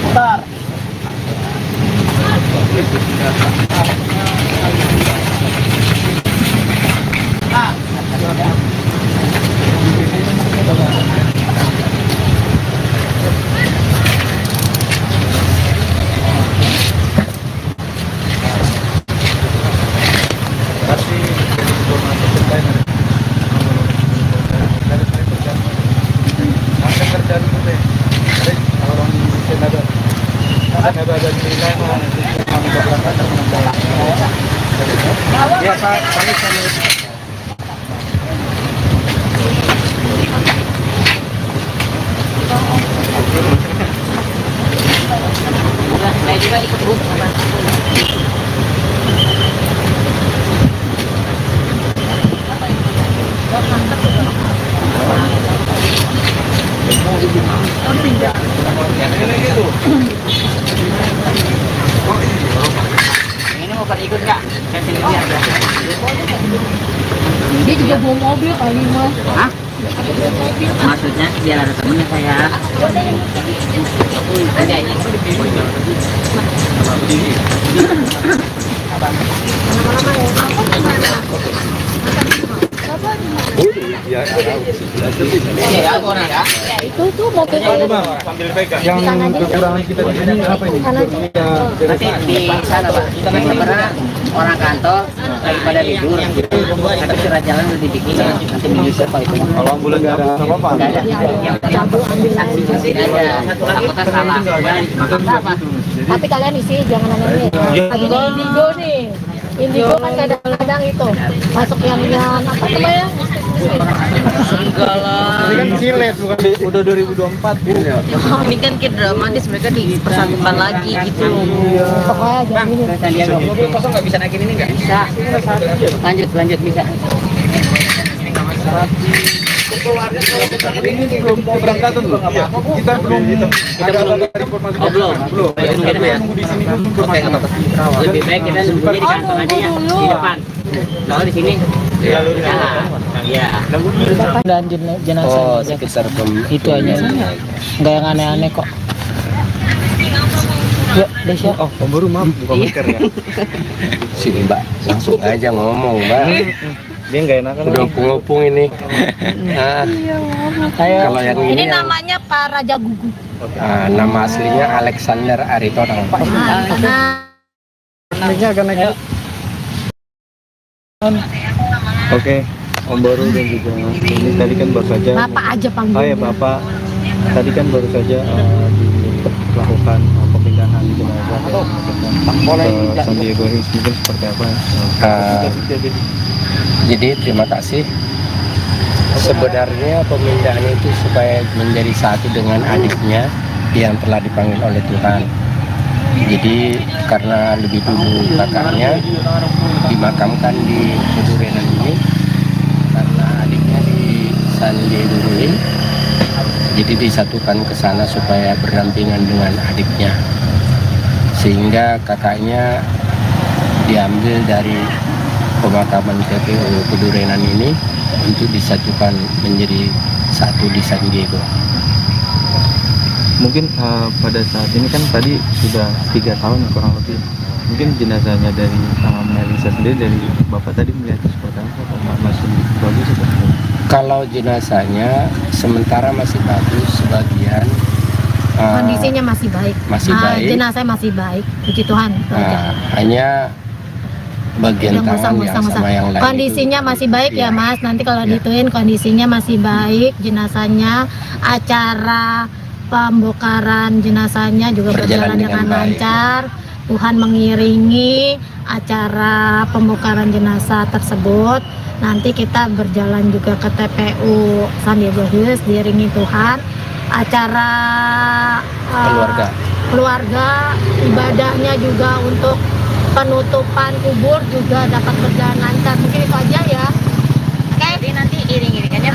Putar. Ya Pak, kami sama. Saya juga ikut Bu sama. Ini mau pada ikut nggak? Saya sendiri aja. Dia juga bawa mobil kali mas. Hah? Maksudnya biar ada temennya saya. Ada aja. Ya, Ya, orang ya. Itu tuh mobil yang kekurangan kita di sini apa ini? Nanti di sana Pak. Karena orang kantor daripada libur. Tapi surat jalan udah dibikin. Nanti menyusul Pak itu. Kalau ambulan nggak ada apa-apa. Nggak ada. Yang saksi ada. Anggota salah. Apa? tapi kalian isi jangan aneh lagi di Indigo nih. Indigo kan kadang-kadang itu masuk yang apa namanya? Enggak lah. Ini kan silet bukan udah 2024 ya. Ini kan kayak dramatis, mereka dipersatukan lagi gitu. Pokoknya jangan ini. Sandiaga. Mobil kosong nggak bisa naikin ini nggak? Bisa. Lanjut bisa. Ini belum keberangkatan loh. Kita belum ada informasi. Belum. Kita nunggu di sini dulu informasi. Lebih baik kita nunggunya di kantor aja ya, di depan. Kalau di sini, ya. Dan jenazah sekitar itu aja. Nggak yang aneh-aneh kok. Yuk, Desya. Oh, pemburu maaf, bukan masker ya. sini Mbak, langsung aja ngomong Mbak. Dia nggak enakan. Udah opung-opung ini. Nah, kalau yang Ini ini yang, namanya Pak Raja Gugu. nama aslinya Alexander Aritonang. Naiknya akan naik. Oke, Om Baru dan juga ini tadi kan baru saja. Bapak aja panggil. Oh ya Bapak, tadi kan baru saja dilakukan pemindahan jenazah ke Sandiaga Hills, mungkin seperti apa? Jadi terima kasih. Sebenarnya pemindahan itu supaya menjadi satu dengan adiknya yang telah dipanggil oleh Tuhan. Jadi karena lebih dulu kakaknya dimakamkan di Kedurenan ini, karena adiknya di San Diego ini, jadi disatukan ke sana supaya berdampingan dengan adiknya, sehingga kakaknya diambil dari pemakaman TPU Kedurenan ini untuk disatukan menjadi satu di San Diego. Mungkin pada saat ini kan tadi sudah 3 tahun kurang lebih. Mungkin jenazahnya dari Melisa sendiri, dari Bapak tadi melihat seperti apa? Masih bagus atau? Kalau jenazahnya sementara masih bagus, sebagian Kondisinya masih baik. masih baik. Jenazah masih baik. Puji Tuhan. itu aja. Hanya bagian Udah, tangan nggak yang usah. sama yang lain Kondisinya itu. masih baik ya Iya. Mas. Nanti kalau Iya. dituin kondisinya masih baik. Jenazahnya, acara pembongkaran jenazahnya juga berjalan dengan baik. lancar. Tuhan mengiringi acara pembongkaran jenazah tersebut. Nanti kita berjalan juga ke TPU Sandiaga Hills diiringi Tuhan. Acara keluarga ibadahnya juga untuk penutupan kubur juga dapat berjalan lancar. Mungkin itu aja ya. Jadi nanti iring-iringannya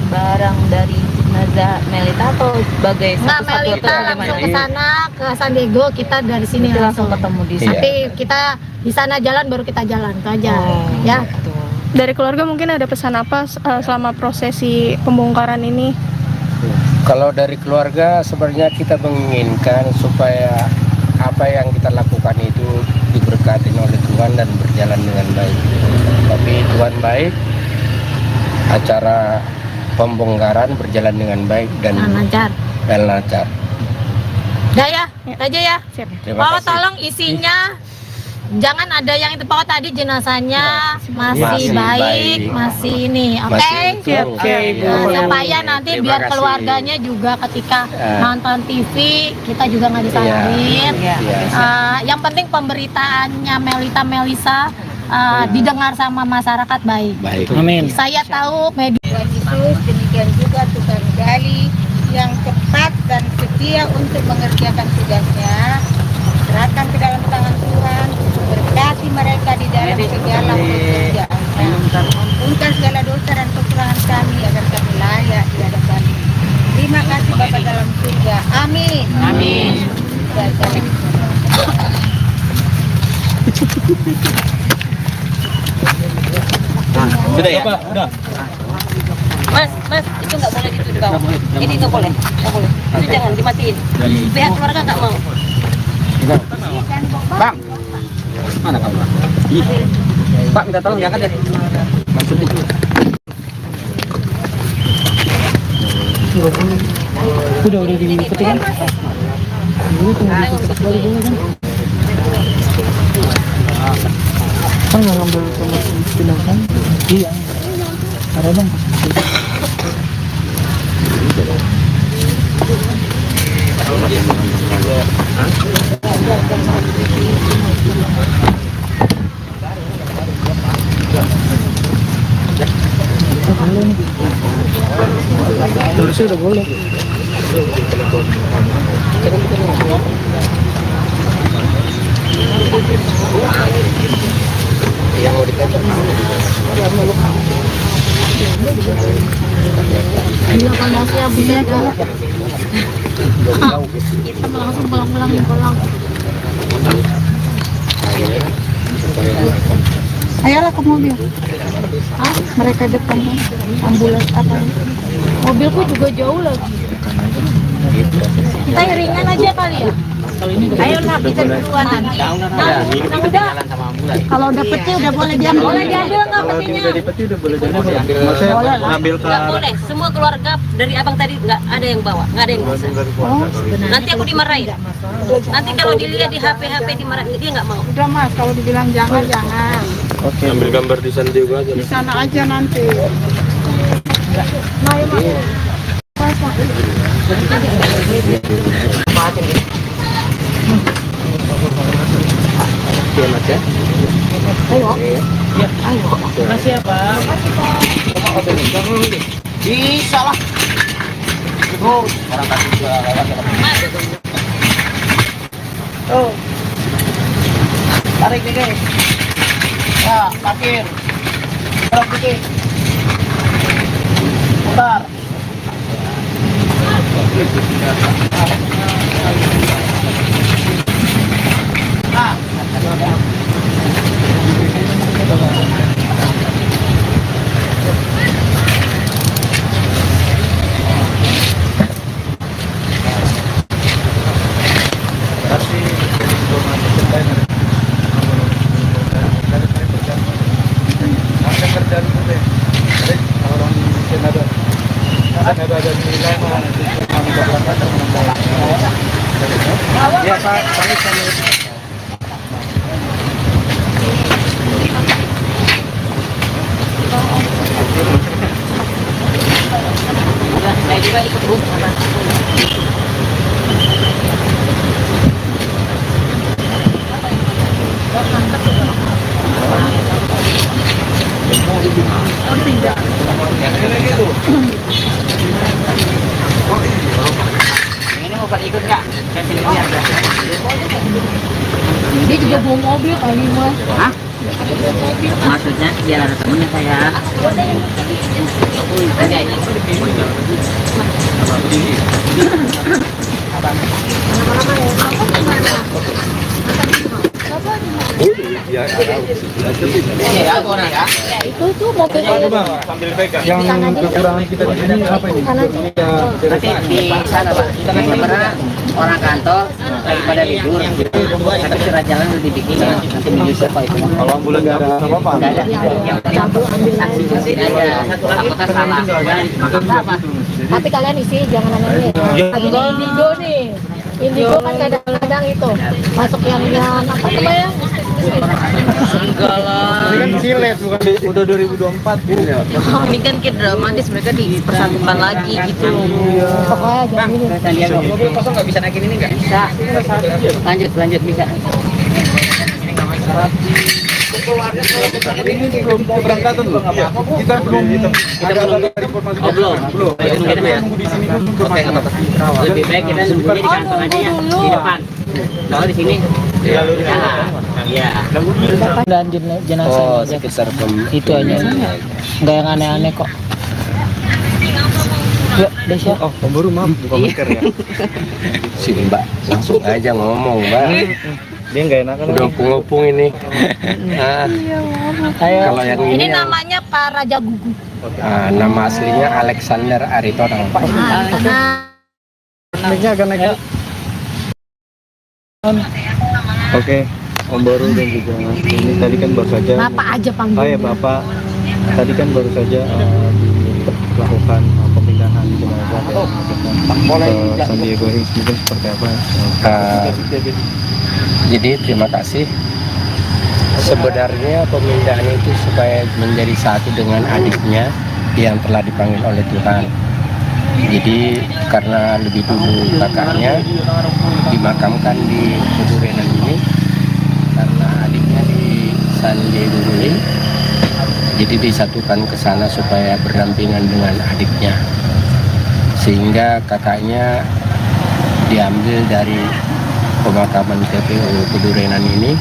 barang dari jenazah Melita atau sebagai Nggak, satu-satu atau Melita langsung bagaimana? ke sana ke San Diego, kita dari sini Nanti langsung ketemu di Iya. Tapi kita di sana jalan baru kita jalan itu aja. Ya. Dari keluarga mungkin ada pesan apa selama prosesi pembongkaran ini? Kalau dari keluarga sebenarnya kita menginginkan supaya apa yang kita lakukan itu diberkati oleh Tuhan dan berjalan dengan baik. Tapi Tuhan baik, acara pembongkaran berjalan dengan baik dan Lancar. lancar. Udah ya, itu aja ya. Terima Oh, kasih. tolong isinya jangan ada yang itu pokok tadi jenazahnya masih Masih baik, baik. masih ini, oke? Masih utuh. Oke, Bu. Supaya nanti Terima biar kasih. keluarganya juga ketika nonton TV kita juga nggak Iya. disalahin. Iya. Yang penting pemberitaannya Melisa didengar sama masyarakat baik. Baik. Amin. Saya tahu media Tuhan Yesus, demikian juga Tuhan Gali yang cepat dan setia untuk mengerjakan tugasnya. Serahkan ke dalam tangan Tuhan, berkati mereka di dalam segala pekerjaannya. Ampunkan segala dosa dan kekurangan kami agar kami layak di hadapan. Terima kasih Bapa dalam surga. Amin. Amin. Dan Sudah ya? Udah. Mas, itu nggak boleh gitu di bawah. Ini nggak boleh, Itu jangan dimatiin. Pihak keluarga nggak mau. Bang, mana kamu? Pak, minta tolong diangkat ya. Maksudnya. Udah diikuti kan? Dulu tunggu ditutup kembali dulu kan? Kan nggak ngambil sama si jenazah? Iya. Ada bang. Harusnya udah boleh. Gila panasnya buset ya. Kita langsung pulang-pulang nih pulang. ayolah ke mobil. Mereka depan ambulans apa? Mobilku juga jauh lagi. Kita iringan aja kali ya. Ayolah kita duluan nanti. Udah. Kalau udah peti udah boleh diambil. Boleh diambil nggak Kalau petinya? udah dipeti udah boleh diambil. Maksudnya ngambil ke Nggak boleh. Semua keluarga dari abang tadi nggak ada yang bawa, nggak ada yang bisa. Nanti aku dimarahin. Nanti kalau dilihat di HP dimarahin, dia nggak mau. Udah Mas, kalau dibilang jangan. Oke. Ambil gambar di sana juga aja. Di sana aja nanti. Oke, Mas ya. Makasih ya Pak. Bisa lah. Terus orang tadi juga lewat ya. Tuh. Tarik nih guys. Ya, parkir. Terus dikit. Putar. Nah. Ya, Pak. Saya juga ikut Bu. Ini mau pada ikut nggak? Kan sini aja. Dia juga bawa mobil kali Mas. Hah? Maksudnya biar ada temennya saya. Ada aja. Ya, Iya, aku orang ya. Itu tuh mobil Bang, sambil pegang. Yang kekurangan kita di sini apa ini? Nanti di sana Pak, kita kan sebenarnya orang kantor lagi pada libur. Tapi surat jalan udah dibikin nanti menyusul Pak itu. Kalau ambulan nggak ada apa-apa. Nggak ada. Yang penting saksi aja. Apakah salah? Apa? Tapi kalian isi jangan aneh-aneh. Ini Indigo nih. Indigo kan kadang-kadang itu masuk yang apa namanya? Enggak lah. Ini kan silet bukan udah 2024. Ini kan kayak dramatis, mereka dipersatukan lagi gitu. Bang, Sandiaga, mobil kosong nggak bisa naikin ini nggak? Bisa. Lanjut bisa. Ini belum keberangkatan loh. Kita belum ada informasi. Belum. Kita nunggu di sini dulu keberangkatan. Lebih baik kita nunggu di kantor aja ya, di depan. Kalau di sini, ya. Dan jenazah Oh, sekitar itu aja, nggak yang aneh-aneh kok. Ya, Desya. Oh, baru maaf buka masker ya. sini Mbak, langsung aja ngomong Mbak. Dia nggak enak kan? Udah opung ini. Nah, kalau yang Ini ini namanya Pak Raja Gugu. nama aslinya Alexander Aritonang. Naiknya agak naik. Oke, Om Boru dan juga ini tadi kan baru saja. Bapak aja panggil. Oh ya Bapak, tadi kan baru saja dilakukan pemindahan jenazah ke San Diego Hills, mungkin seperti apa? Jadi terima kasih. Sebenarnya pemindahan itu supaya menjadi satu dengan adiknya yang telah dipanggil oleh Tuhan. Jadi karena lebih dulu kakaknya dimakamkan di Kuburenan ini, karena adiknya di San Diego Hills, jadi disatukan ke sana supaya berdampingan dengan adiknya, sehingga kakaknya diambil dari pemakaman TPU Kuburenan ini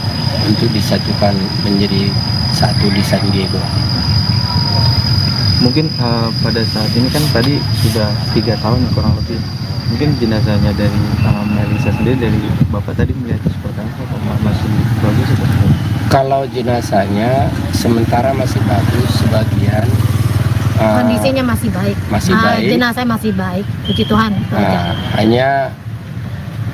untuk disatukan menjadi satu di San Diego. Mungkin pada saat ini kan tadi sudah 3 tahun kurang lebih. Mungkin jenazahnya dari Melisa sendiri, dari Bapak tadi melihat seperti apa? Masih bagus atau seperti? Kalau jenazahnya sementara masih bagus, sebagian Kondisinya masih baik. masih baik. Jenazah masih baik, puji Tuhan. Hanya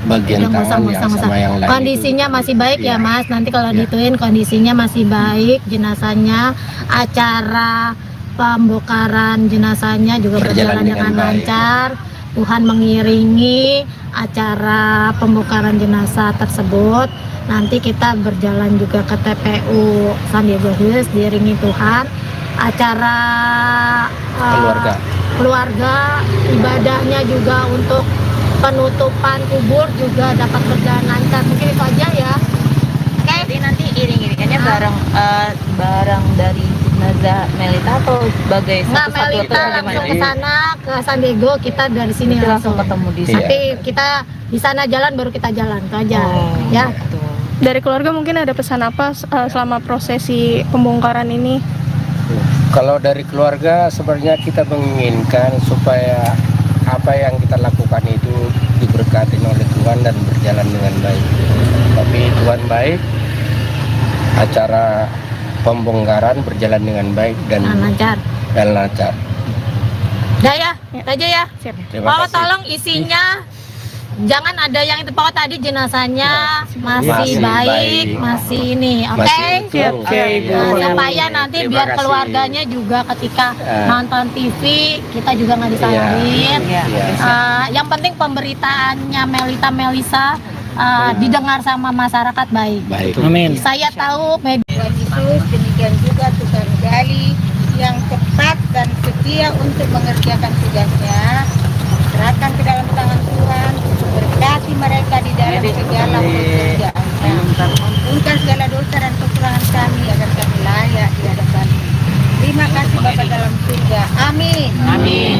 bagian tangan yang sama yang lain. Kondisinya masih baik ya Iya. Mas. Nanti kalau Iya. dituin kondisinya masih baik, jenazahnya, acara pembongkaran jenazahnya juga berjalan dengan baik. lancar. Tuhan mengiringi acara pembongkaran jenazah tersebut. Nanti kita berjalan juga ke TPU San Diego Hills, diiringi Tuhan. Acara keluarga, ibadahnya juga untuk penutupan kubur juga dapat berjalan lancar. Mungkin itu aja ya. Oke. Jadi nanti iring-iringannya bareng dari jenazah Melita atau sebagai Nggak, satu-satu Melita atau langsung bagaimana? ke sana ke San Diego, kita dari sini Nanti langsung ketemu di sana. Nanti kita di sana jalan baru kita jalan itu aja. Ya. Gitu. Dari keluarga mungkin ada pesan apa selama prosesi pembongkaran ini? Kalau dari keluarga sebenarnya kita menginginkan supaya apa yang kita lakukan itu diberkati oleh Tuhan dan berjalan dengan baik. Tapi Tuhan baik, acara pembongkaran berjalan dengan baik dan lancar. lancar. Udah ya, itu aja ya. Terima Pokoknya kasih. tolong isinya jangan ada yang itu, pokoknya tadi jenazahnya masih Masih baik, baik. masih ini, oke? Masih utuh. Oke, supaya nanti Terima biar kasih. keluarganya juga ketika Ya. nonton TV kita juga nggak disalahin. Iya. Iya. Yang penting pemberitaannya Melisa didengar sama masyarakat baik. Baik. Amin. Saya tahu media Tuhan Yesus, demikian juga Tuhan Gali yang cepat dan setia untuk mengerjakan tugasnya. Serahkan ke dalam tangan Tuhan, berkati mereka di dalam segala pekerjaannya. Ampunkan segala dosa dan kekurangan kami agar kami layak di hadapan. Terima kasih Bapa dalam surga. Amin. Amin.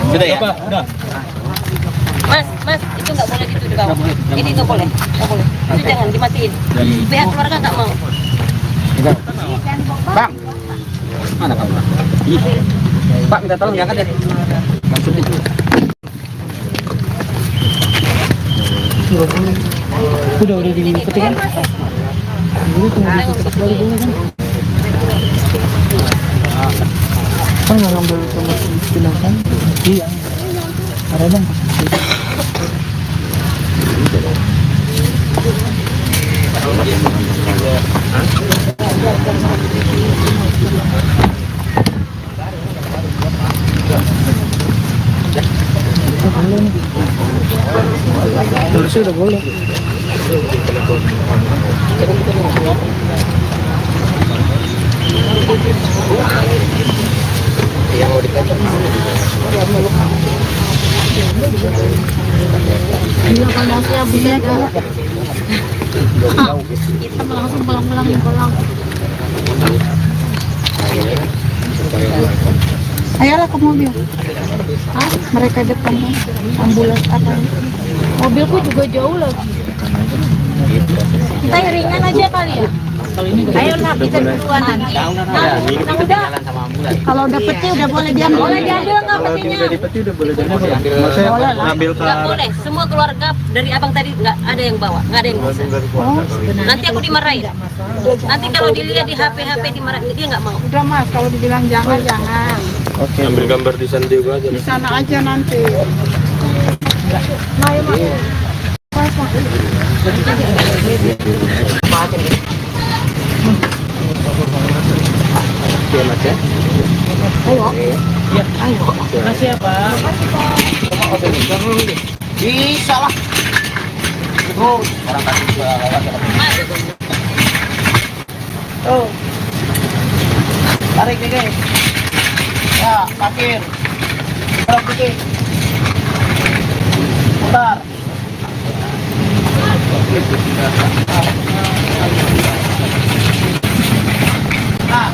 Sudah ya? Udah. Mas, itu nggak boleh gitu di bawah. Ini nggak boleh. Itu jangan dimatiin. Pihak keluarga nggak mau. Bang, mana kamu? Pak, minta tolong diangkat ya. Maksudnya. Udah diikuti kan? Kan nggak ngambil sama jenazah? Iya. Ada bang. dulu nih. Harusnya udah boleh. Yang mau dikata Gila panasnya buset ya. Kita langsung pulang-pulang nih pulang. Ayolah ke mobil. Hah? Mereka depan kan. Ambulans apa? Mobilku juga jauh lagi. Kita iringan aja kali ya. Ayo lah kita duluan nanti. Udah. Kalau udah peti udah boleh diambil. Boleh diambil nggak Kalau petinya? udah dipeti udah boleh diambil ya? Maksudnya ngambil ke Nggak boleh, semua keluarga dari abang tadi nggak ada yang bawa, nggak ada yang bisa. Nanti aku dimarahin. Nanti kalau dilihat di HP dimarahin, dia nggak mau. Udah mas, kalau dibilang jangan. Oke. Ambil gambar di San Diego aja. Di sana aja nanti. Ayo mas. dia mas ya. Makasih ya Pak. Bisa lah. Terus orang tadi juga lewat. Tuh. Tarik nih guys. Ya, parkir. Belok dikit. Putar. Nah.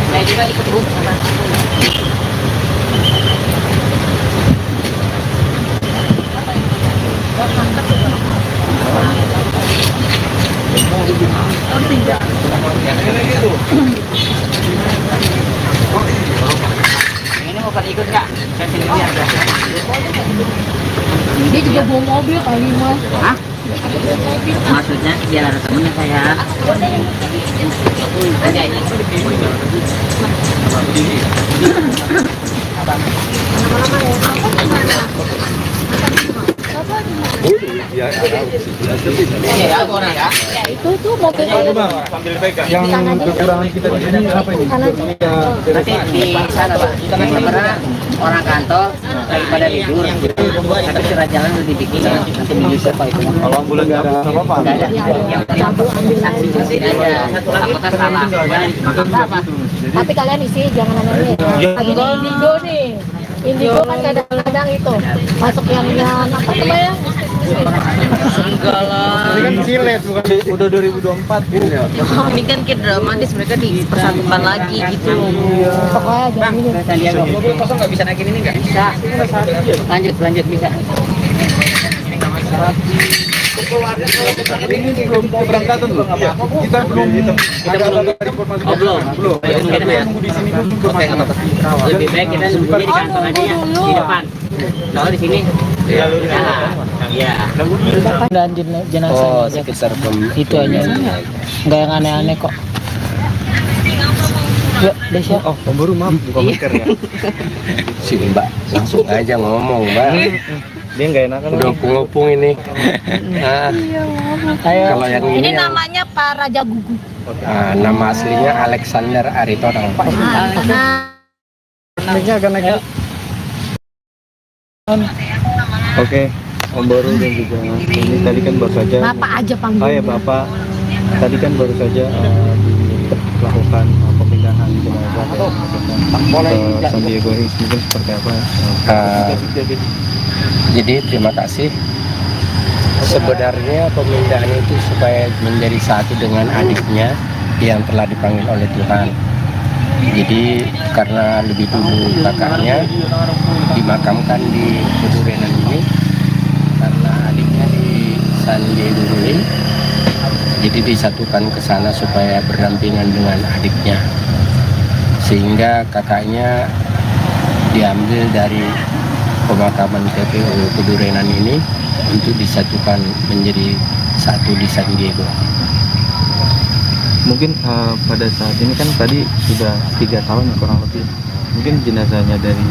Saya juga ikut bus sama. Ini mau pada ikut nggak? Saya sendiri aja. Dia juga bawa mobil kali mas. Hah? Maksudnya biar ada temennya saya. Ada ini. Ya, Iya, orang ya. Ya itu tuh mobilnya. sambil pegang. Yang kekurangan kita di sini apa ini? Nanti di sana Pak, kita kan pernah orang kantor daripada libur, tapi surat jalan udah dibikin nanti bisa Pak itu. kalau ambulan nggak ada apa-apa. Nggak ada, yang penting saksi jelasin aja. Apakah salah? Apa? Tapi kalian isi jangan aneh-aneh. Lagi di Indigo nih. Indigo kan kadang-kadang itu masuk yang apa namanya? Enggak lah. Ini kan silet bukan udah 2024 ini ya. Ini kan kayak dramatis, mereka dipersatukan lagi gitu. Pokoknya jangan ini. Sandiaga. Mobil kosong nggak bisa naikin ini nggak? Bisa. Lanjut bisa. Ini belum keberangkatan loh. Kita belum ada informasi. Belum. Kita nunggu di sini dulu informasi. Lebih baik kita nunggunya di kantor aja ya, di depan. Kalau di sini, ya. Dan jenazah Oh, sekitar itu aja. Enggak yang aneh-aneh kok. Ya, Desya. Oh, baru maaf buka masker ya. sini Mbak, langsung aja ngomong Mbak. Dia nggak enakan. Udah ngopung ini. Nah, Ayo. kalau yang Ini ini namanya Pak Raja Gugu. nama aslinya Alexander Aritonang. Nah, Ini agak naik. Oke, Om Boru dan juga ini tadi kan baru saja. Bapak aja panggil. Oh ya Bapak, tadi kan baru saja dilakukan pemindahan jenazah ke San Diego Hills, mungkin seperti apa? Jadi terima kasih. Sebenarnya pemindahan itu supaya menjadi satu dengan adiknya yang telah dipanggil oleh Tuhan. Jadi karena lebih dulu kakaknya dimakamkan di Pedurenan ini, karena adiknya di San Diego Hills, Jadi disatukan ke sana supaya berdampingan dengan adiknya. Sehingga kakaknya diambil dari pemakaman TPU Kedurenan ini untuk disatukan menjadi satu di San Diego. Mungkin pada saat ini kan tadi sudah 3 tahun kurang lebih. Mungkin jenazahnya dari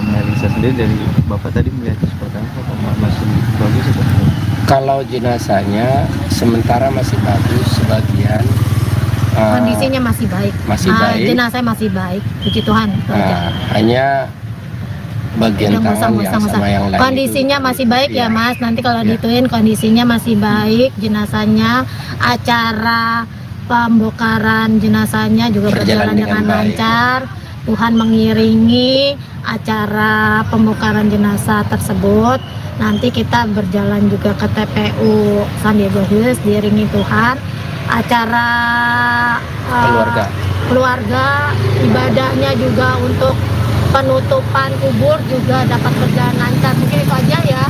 Melisa sendiri, dari Bapak tadi melihat seperti apa? Apa masih bagus atau? Kalau jenazahnya sementara masih bagus, sebagian Kondisinya masih baik. masih baik. Jenazah masih baik, puji Tuhan. Hanya bagian tangan yang sama yang lain Kondisinya itu, masih baik ya iya. Mas. Nanti kalau Iya. dituin kondisinya masih baik, jenazahnya, acara pembongkaran jenazahnya juga berjalan dengan baik. lancar. Tuhan mengiringi acara pembongkaran jenazah tersebut. Nanti kita berjalan juga ke TPU San Diego Hills diiringi Tuhan. Acara keluarga, ibadahnya juga untuk penutupan kubur juga dapat berjalan lancar. Mungkin itu aja ya.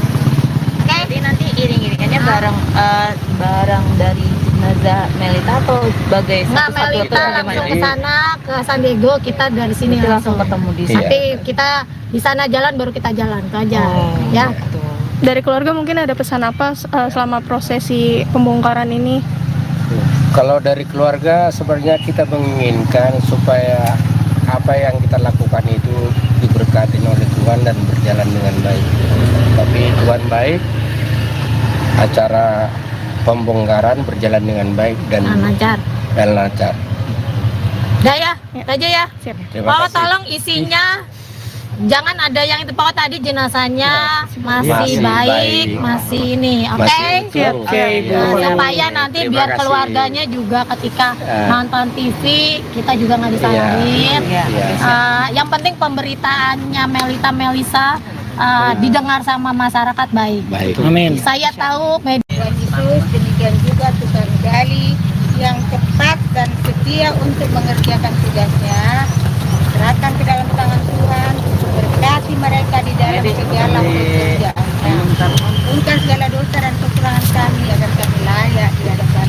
Oke. Jadi nanti iring-iringannya bareng dari jenazah Melita atau sebagai Nggak, satu-satu Melita atau langsung bagaimana? ke sana ke San Diego, kita dari sini Nanti langsung ketemu di sana. Nanti kita di sana jalan baru kita jalan itu aja. Ya. Gitu. Dari keluarga mungkin ada pesan apa selama prosesi pembongkaran ini? Kalau dari keluarga sebenarnya kita menginginkan supaya apa yang kita lakukan itu diberkati oleh Tuhan dan berjalan dengan baik. Tapi Tuhan baik, acara pembongkaran berjalan dengan baik dan lancar. Udah ya, itu aja ya. Terima Pokoknya kasih. tolong isinya jangan ada yang itu, pokoknya tadi jenazahnya masih Masih baik, baik. masih ini, oke? Masih utuh. Oke, Ibu. Nah, supaya nanti Terima biar kasih. keluarganya juga ketika Ya. nonton TV kita juga nggak disalahin. Iya. Iya. Yang penting pemberitaannya Melisa didengar sama masyarakat baik. Baik. Saya tahu media Tuhan Yesus, demikian juga Tuhan Gali yang cepat dan setia untuk mengerjakan tugasnya. Serahkan ke dalam tangan Tuhan, berkati mereka di dalam segala pekerjaannya. Ampunkan segala dosa dan kekurangan kami agar kami layak di hadapan.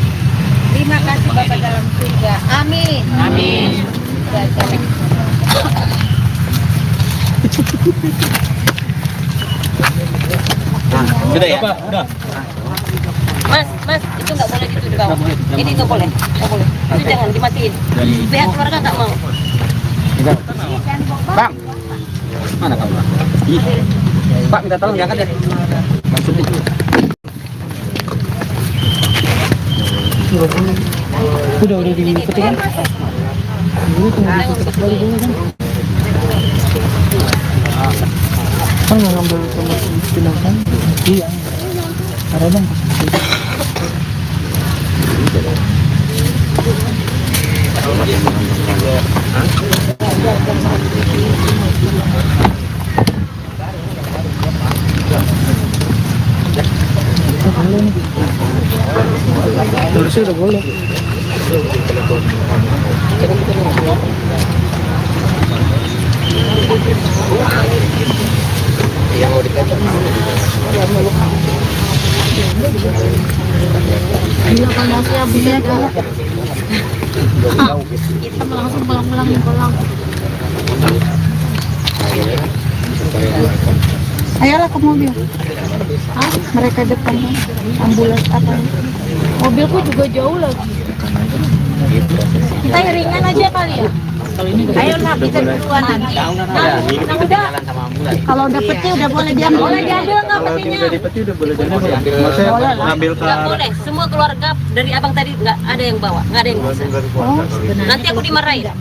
Terima kasih Bapa dalam surga. Amin. Amin. Ya, jalan. Sudah ya? Udah. Mas, itu nggak boleh gitu di bawah. Ini nggak boleh, Itu jangan dimatiin. Pihak keluarga nggak mau. Bang, mana kamu? Pak minta tolong diangkat ya. Maksudnya. Udah diikuti kan? Kan nggak ngambil sama si jenazah? Iya. Ada bang. Harusnya udah boleh. Yang mau dikata. Gila panasnya beda. Kita langsung pulang. Ayolah ke mobil. Mereka depan ambulans apa? Mobilku juga jauh lagi. Kita iringan aja kali ya. Ayolah kita duluan nanti. Udah. Kalau dapetnya udah boleh diambil. Boleh diambil nggak petinya? udah boleh jadi. Ngambil ke Nggak boleh. Semua keluarga dari abang tadi nggak ada yang bawa, nggak ada yang bisa. Nanti aku dimarahin.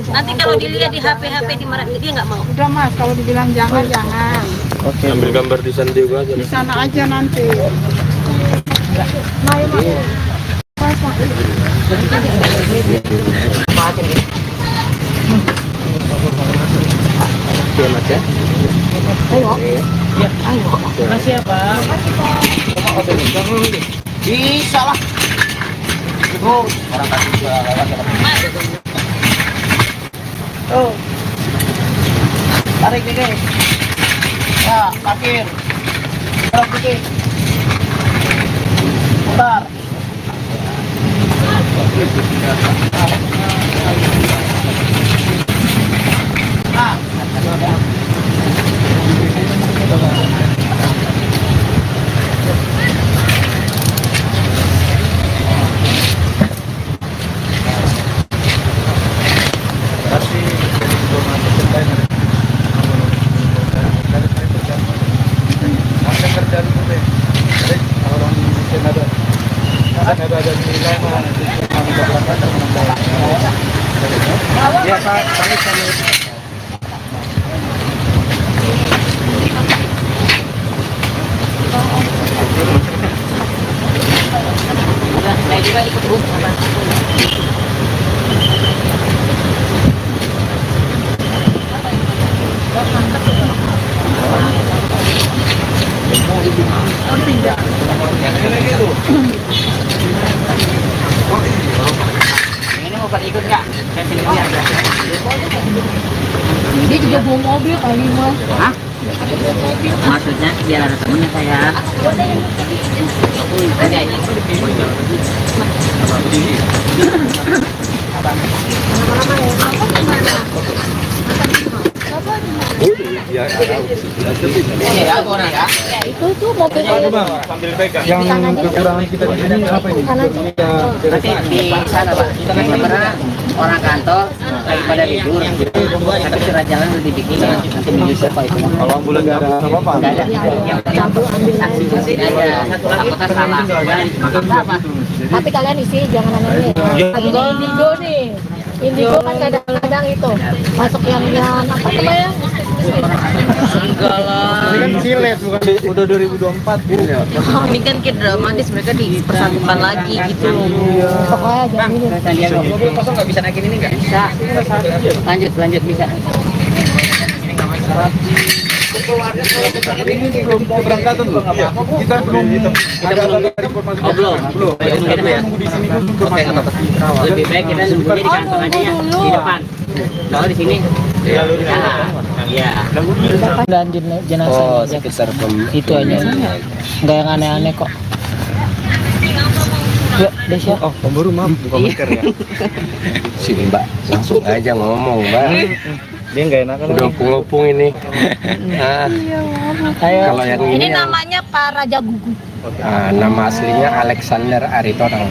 Nanti kalau dilihat di HP dimarahin, dia nggak mau. Udah Mas, kalau dibilang jangan. Ambil gambar di San Diego aja. Di sana aja nanti. Oke, Mas ya. Makasih ya, Bang. Bisa lah. Itu orang kasih juga lewat ya. Tuh. Tarik nih, guys. Ya, parkir. Tarik dikit. Putar. Saya juga ikut Bu. Ini mau pada ikut nggak? Saya sini aja. Dia juga bawa mobil kali mas. Hah? Maksudnya biar ada temennya saya. Tadi aja. Ya, Ya, orang ya. Itu tuh mobil sambil pegang. Yang kekurangan kita di sini apa ini? Nanti di sana Pak, kita kan sebenarnya orang kantor lagi pada libur. Tapi surat jalan udah dibikin nanti menyusul Pak itu. Kalau ambulan nggak ada apa-apa. Nggak ada. Yang penting saksi aja. Apakah salah? Apa? tapi kalian isi jangan aneh lagi di Indigo nih. Indigo kan kadang-kadang itu masuk yang apa namanya? Enggak lah. Ini kan silet bukan udah 2024 ini ya. Ini kan kayak dramatis, mereka dipersatukan lagi gitu. Pokoknya jangan ini. Sandiaga mobil kosong nggak bisa naikin ini nggak? Bisa. Lanjut bisa. Ini belum keberangkatan loh. Kita belum ada informasi. Belum. Kita nunggu di sini dulu informasi. Lebih baik kita nunggunya di kantor aja ya, di depan. Kalau di sini, ya. Dan jenazah sekitar itu aja. Nggak yang aneh-aneh kok. Ya, Desya. Oh, pemburu maaf, bukan masker ya. sini Mbak, langsung aja ngomong Mbak. Dia nggak enak kan? Udah opung ini. Nah, kalau yang Ini yang- namanya Pak Raja Gugu. nama aslinya Alexander Aritonang.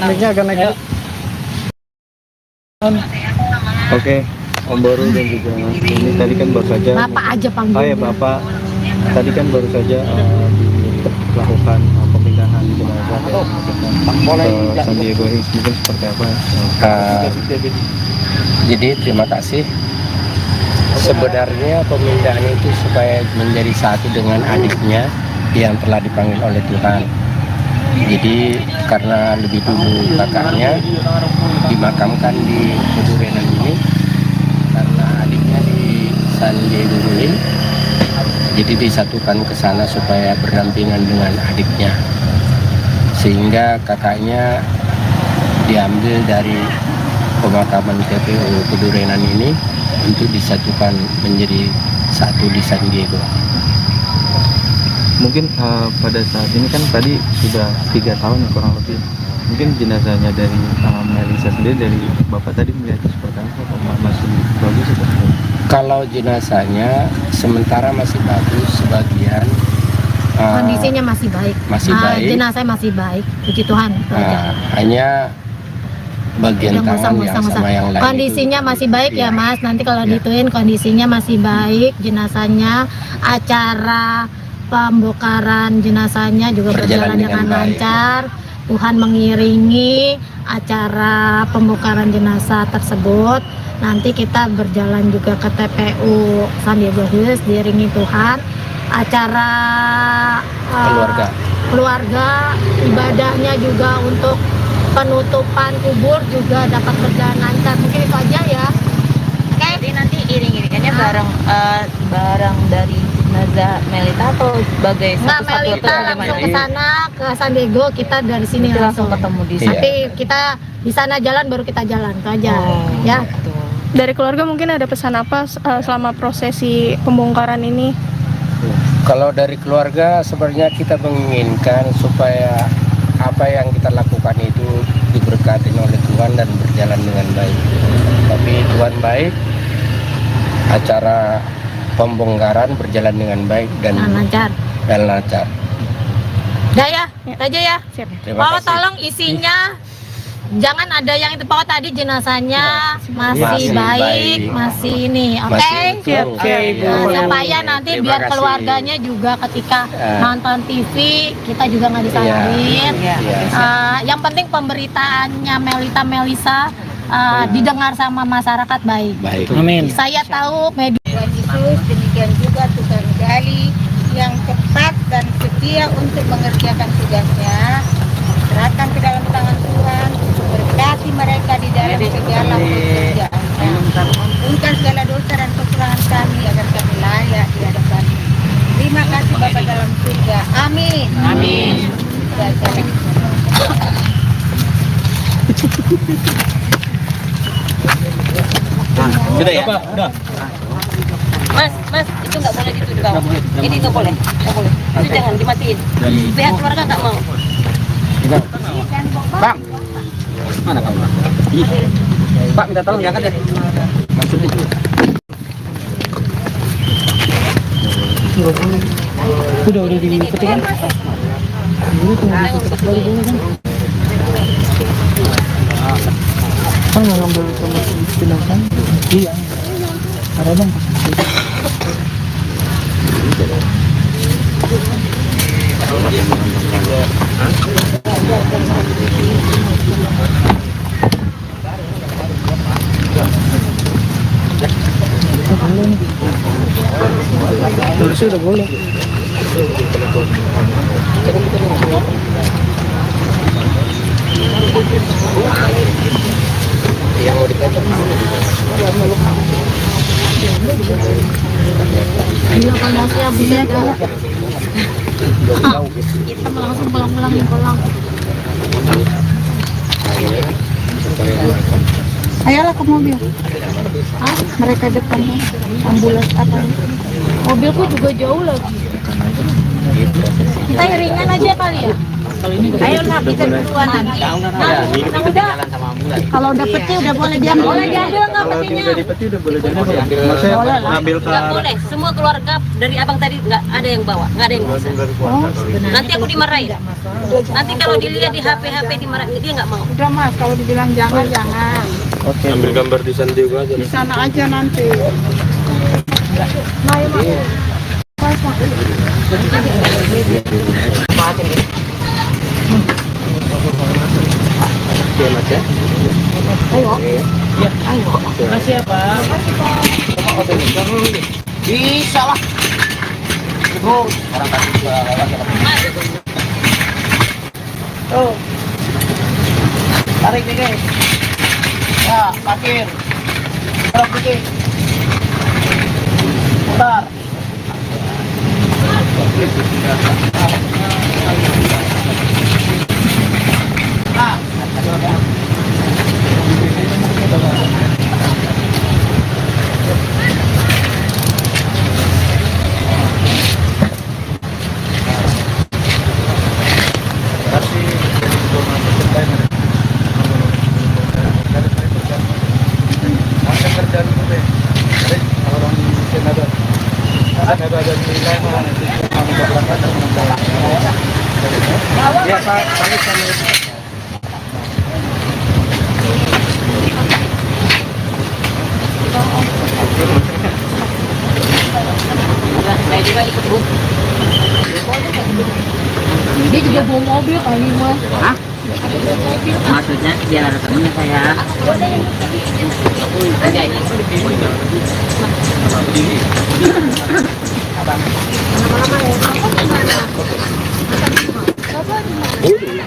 Mic-nya agak naik. Oke, Om Boru dan juga ini tadi kan baru saja. Bapak aja panggil. Oh ya Bapak, tadi kan baru saja dilakukan pemindahan jenazah ke Sandiaga Hills, mungkin seperti apa? Jadi terima kasih. Sebenarnya pemindahan itu supaya menjadi satu dengan adiknya yang telah dipanggil oleh Tuhan. Jadi karena lebih dulu kakaknya dimakamkan di Kedurenan ini, karena adiknya di Sandiaga Hills, jadi disatukan ke sana supaya berdampingan dengan adiknya, sehingga kakaknya diambil dari pemakaman TPU Kedurenan ini untuk disatukan menjadi satu di San Diego. Mungkin pada saat ini kan tadi sudah 3 tahun kurang lebih. Mungkin jenazahnya dari Melisa sendiri, dari Bapak tadi melihat seperti apa? Masih bagus atau seperti apa? Kalau jenazahnya sementara masih bagus, sebagian Kondisinya masih baik. masih baik. Jenazah masih baik. Puji Tuhan. itu aja. Hanya bagian Udah, nggak usah, tangan nggak yang usah, nggak sama usah. yang lain Kondisinya itu. masih baik ya Iya. Mas. Nanti kalau Iya. dituin kondisinya masih baik, jenazahnya, acara pembongkaran jenazahnya juga berjalan dengan baik. lancar. Tuhan mengiringi acara pembongkaran jenazah tersebut. Nanti kita berjalan juga ke TPU Sandiaga Hills diiringi Tuhan. Acara keluarga, ibadahnya juga untuk penutupan kubur juga dapat berjalan lancar. Mungkin itu aja ya. Jadi nanti iring-iringannya bareng dari jenazah Melita atau sebagai Nggak, satu-satu atau Melita langsung bagaimana? ke sana ke San Diego, kita dari sini Itu langsung ketemu di Iya. sana. Nanti kita di sana jalan baru kita jalan itu aja ya. Gitu. Dari keluarga mungkin ada pesan apa selama prosesi pembongkaran ini? Kalau dari keluarga sebenarnya kita menginginkan supaya apa yang kita lakukan itu diberkati oleh Tuhan dan berjalan dengan baik. Tapi Tuhan baik, acara pembongkaran berjalan dengan baik dan lancar. Udah ya, itu aja ya. Terima Pokoknya kasih. tolong isinya jangan ada yang itu, pokoknya tadi jenazahnya masih baik, masih ini, oke? Masih utuh. Nah, supaya nanti Terima biar kasih. keluarganya juga ketika nonton TV kita juga nggak disalahin. Iya. Yang penting pemberitaannya Melisa didengar sama masyarakat baik. Baik. Amin. Saya tahu media Tuhan Yesus, demikian juga tukang gali yang cepat dan setia untuk mengerjakan tugasnya. Serahkan ke dalam tangan Tuhan, berkati mereka di dalam segala pekerjaannya. Ampunkan segala dosa dan kekurangan kami agar kami layak di hadapan. Terima kasih Bapa dalam surga. Amin. Amin. Sudah ya? Udah. Mas, itu nggak boleh gitu di bawah. Ini nggak boleh. Itu jangan dimatiin. Pihak keluarga nggak mau. Bang, mana kamu? Pak minta tolong diangkat deh. Maksudnya itu. Udah dipetik kan? Kan nggak ngambil sama jenazah? Iya. Ada bang. Terus udah boleh. Iya, kalau saya bisa kita langsung pulang. Ayolah ke mobil. Mereka depannya ambulans apa? Mobilku juga jauh lagi. Kita iringan aja kali ya. Ayolah kita duluan nanti. Nah, udah. Kalau dapetnya udah boleh diambil. Boleh diambil nggak petinya? Ngambil ke Nggak boleh. Semua keluarga dari abang tadi nggak ada yang bawa, nggak ada yang bisa. Nanti aku dimarahin. Nanti kalau dilihat di HP dimarahin, dia nggak mau. Udah Mas, kalau dibilang jangan. Oke. Ambil gambar di sana juga aja. Di sana aja nanti. Oke, Mas ya. Makasih ya Pak. Bisa lah. Tuh, orang tadi juga tuh. Tarik dikit. Ya, parkir. Tarik dikit. Putar. Ya, Pak. Saya juga ikut Bu. Dia juga bawa mobil kali Mas. Hah? Maksudnya dia ada temennya saya. Ada ini.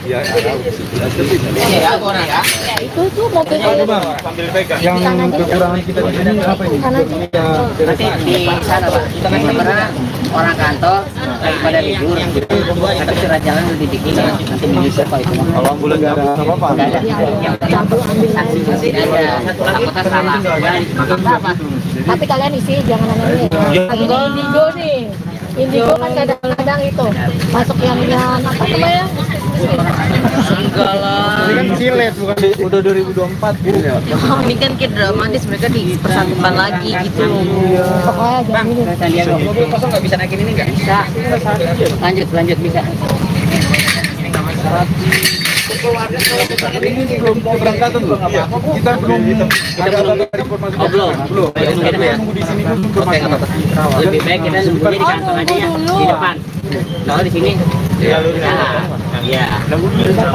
Ya, Ya, aku orang ya. Itu tuh mobilnya. Aduh, Bang, sambil pegang. Yang kekurangan kita di sini apa ini? Nanti di sana Pak. Karena orang kantor daripada libur. Tapi surat jalan lebih dikit. Nanti menyusul kalau itu. Kalau ambulan nggak apa-apa. Nggak ada. Yang penting sanksinya tidak ada. Takutnya salah. Tapi kalian isi jangan aneh-aneh. Lagi di Indigo nih. Indigo kan kadang-kadang itu masuk yang apa namanya? Enggak lah. Ini kan silet bukan udah 2024 gitu ya. Ini kan kayak dramatis, mereka dipersatukan lagi gitu. Bang, saya lihat mobil kosong nggak bisa naikin ini nggak? Bisa. Lanjut bisa. Ini belum keberangkatan loh. Kita belum ada informasi. Belum. Kita nunggu di sini dulu informasi. Lebih baik kita nunggunya di kantong aja ya, di depan. Kalau di sini, ya.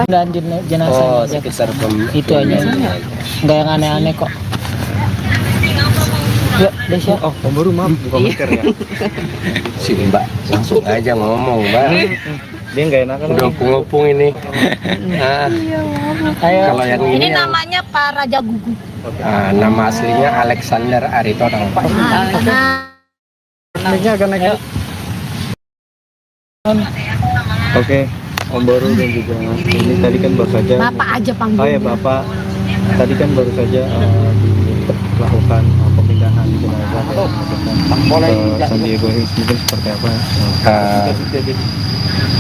Dan jenazah Oh, sekitar itu aja. Nggak yang aneh-aneh kok. Ya, Desya. Oh, Om baru maaf bukan mikir ya. Si Mbak langsung aja ngomong, Mbak. Dia nggak enakan Udah lagi. opung-opung ini. Nah, kalau yang Ini ini yang- namanya Pak Raja Gugu. nama aslinya Alexander Aritonang. Nah, Naiknya akan naik. Oke, Om Baru dan juga ini tadi kan baru saja. Bapak aja Oh panggil. ya Bapak, tadi kan baru saja dilakukan pemindahan jenazah ke San Diego Hills, mungkin seperti apa?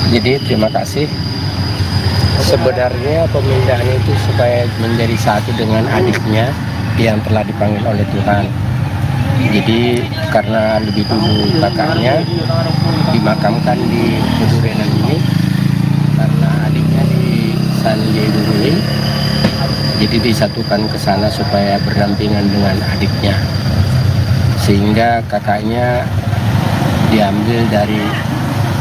Jadi terima kasih. Sebenarnya pemindahan itu supaya menjadi satu dengan adiknya yang telah dipanggil oleh Tuhan. Jadi karena lebih dulu kakaknya dimakamkan di Pedurenan ini, karena adiknya di San Diego Hills, jadi disatukan ke sana supaya berdampingan dengan adiknya, sehingga kakaknya diambil dari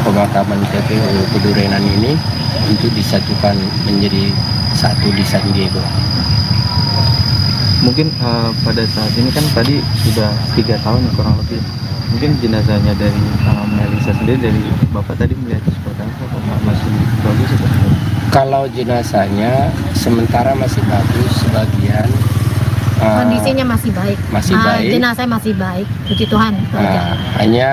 pemakaman TPU Pedurenan ini untuk disatukan menjadi satu di San Diego. Mungkin pada saat ini kan tadi sudah 3 tahun kurang lebih. Mungkin jenazahnya dari Melisa sendiri, dari Bapak tadi melihat seperti apa? Apakah masih bagus atau tidak? Kalau jenazahnya sementara masih bagus, sebagian Kondisinya masih baik. masih baik. Jenazah masih baik. Puji Tuhan. itu aja. Hanya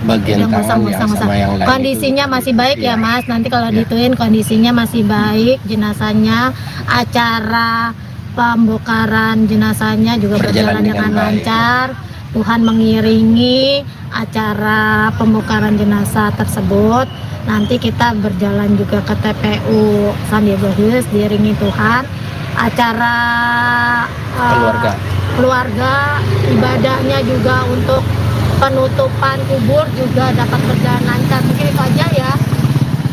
bagian Yang tangan yang musang-musang. sama yang lain Kondisinya itu, masih baik ya iya. Mas. Nanti kalau Iya. dituin kondisinya masih baik. Jenazahnya, acara pembongkaran jenazahnya juga berjalan dengan baik. lancar. Tuhan mengiringi acara pembongkaran jenazah tersebut. Nanti kita berjalan juga ke TPU San Diego Hills diiringi Tuhan. Acara keluarga, ibadahnya juga untuk penutupan kubur juga dapat berjalan lancar. Mungkin itu aja ya.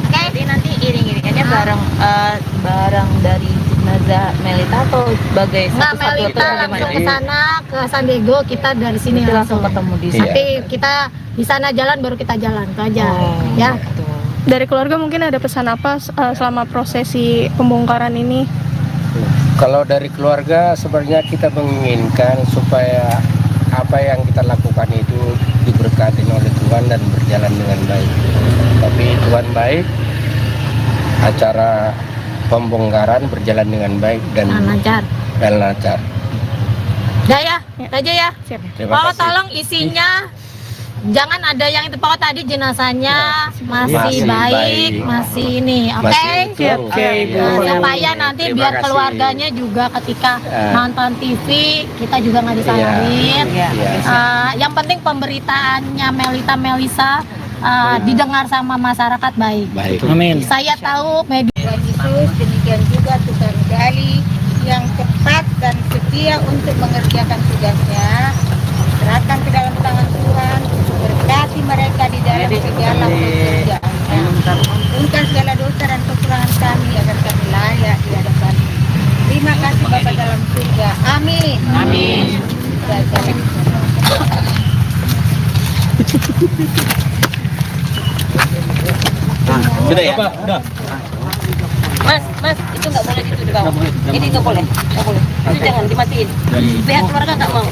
Oke. Jadi nanti iring-iringannya bareng dari jenazah Melita atau sebagai Nggak, satu-satu atau Melita bagaimana? langsung ke sana ke San Diego, kita dari sini Nanti langsung ketemu di Iya. Tapi kita di sana jalan baru kita jalan, itu aja. Ya. gitu. Dari keluarga mungkin ada pesan apa selama prosesi pembongkaran ini? Kalau dari keluarga sebenarnya kita menginginkan supaya apa yang kita lakukan itu diberkati oleh Tuhan dan berjalan dengan baik. Tapi Tuhan baik, acara pembongkaran berjalan dengan baik dan Lancar. lancar. Udah ya, itu aja ya. Siap. Terima Pak, kasih. tolong isinya jangan ada yang itu Pak tadi jenazahnya masih Masih baik, baik. masih ini, oke? Masih utuh. Oke, Iya. supaya nanti Terima biar kasih. keluarganya juga ketika Ya. nonton TV kita juga nggak disalahin. Iya. Yang penting pemberitaannya Melisa didengar sama masyarakat baik. Baik. Amin. Saya tahu media Tuhan Yesus, demikian juga Tukang Gali yang cepat dan setia untuk mengerjakan tugasnya. Serahkan ke dalam tangan Tuhan, berkati mereka di dalam segala pekerjaannya. Ampunkan segala dosa dan kekurangan kami agar kami layak di hadapan. Terima kasih Bapa dalam surga. Amin. Amin. Sudah ya? Mas, itu nggak boleh gitu di bawah. Ini nggak boleh. Itu jangan dimatiin. Pihak keluarga nggak mau.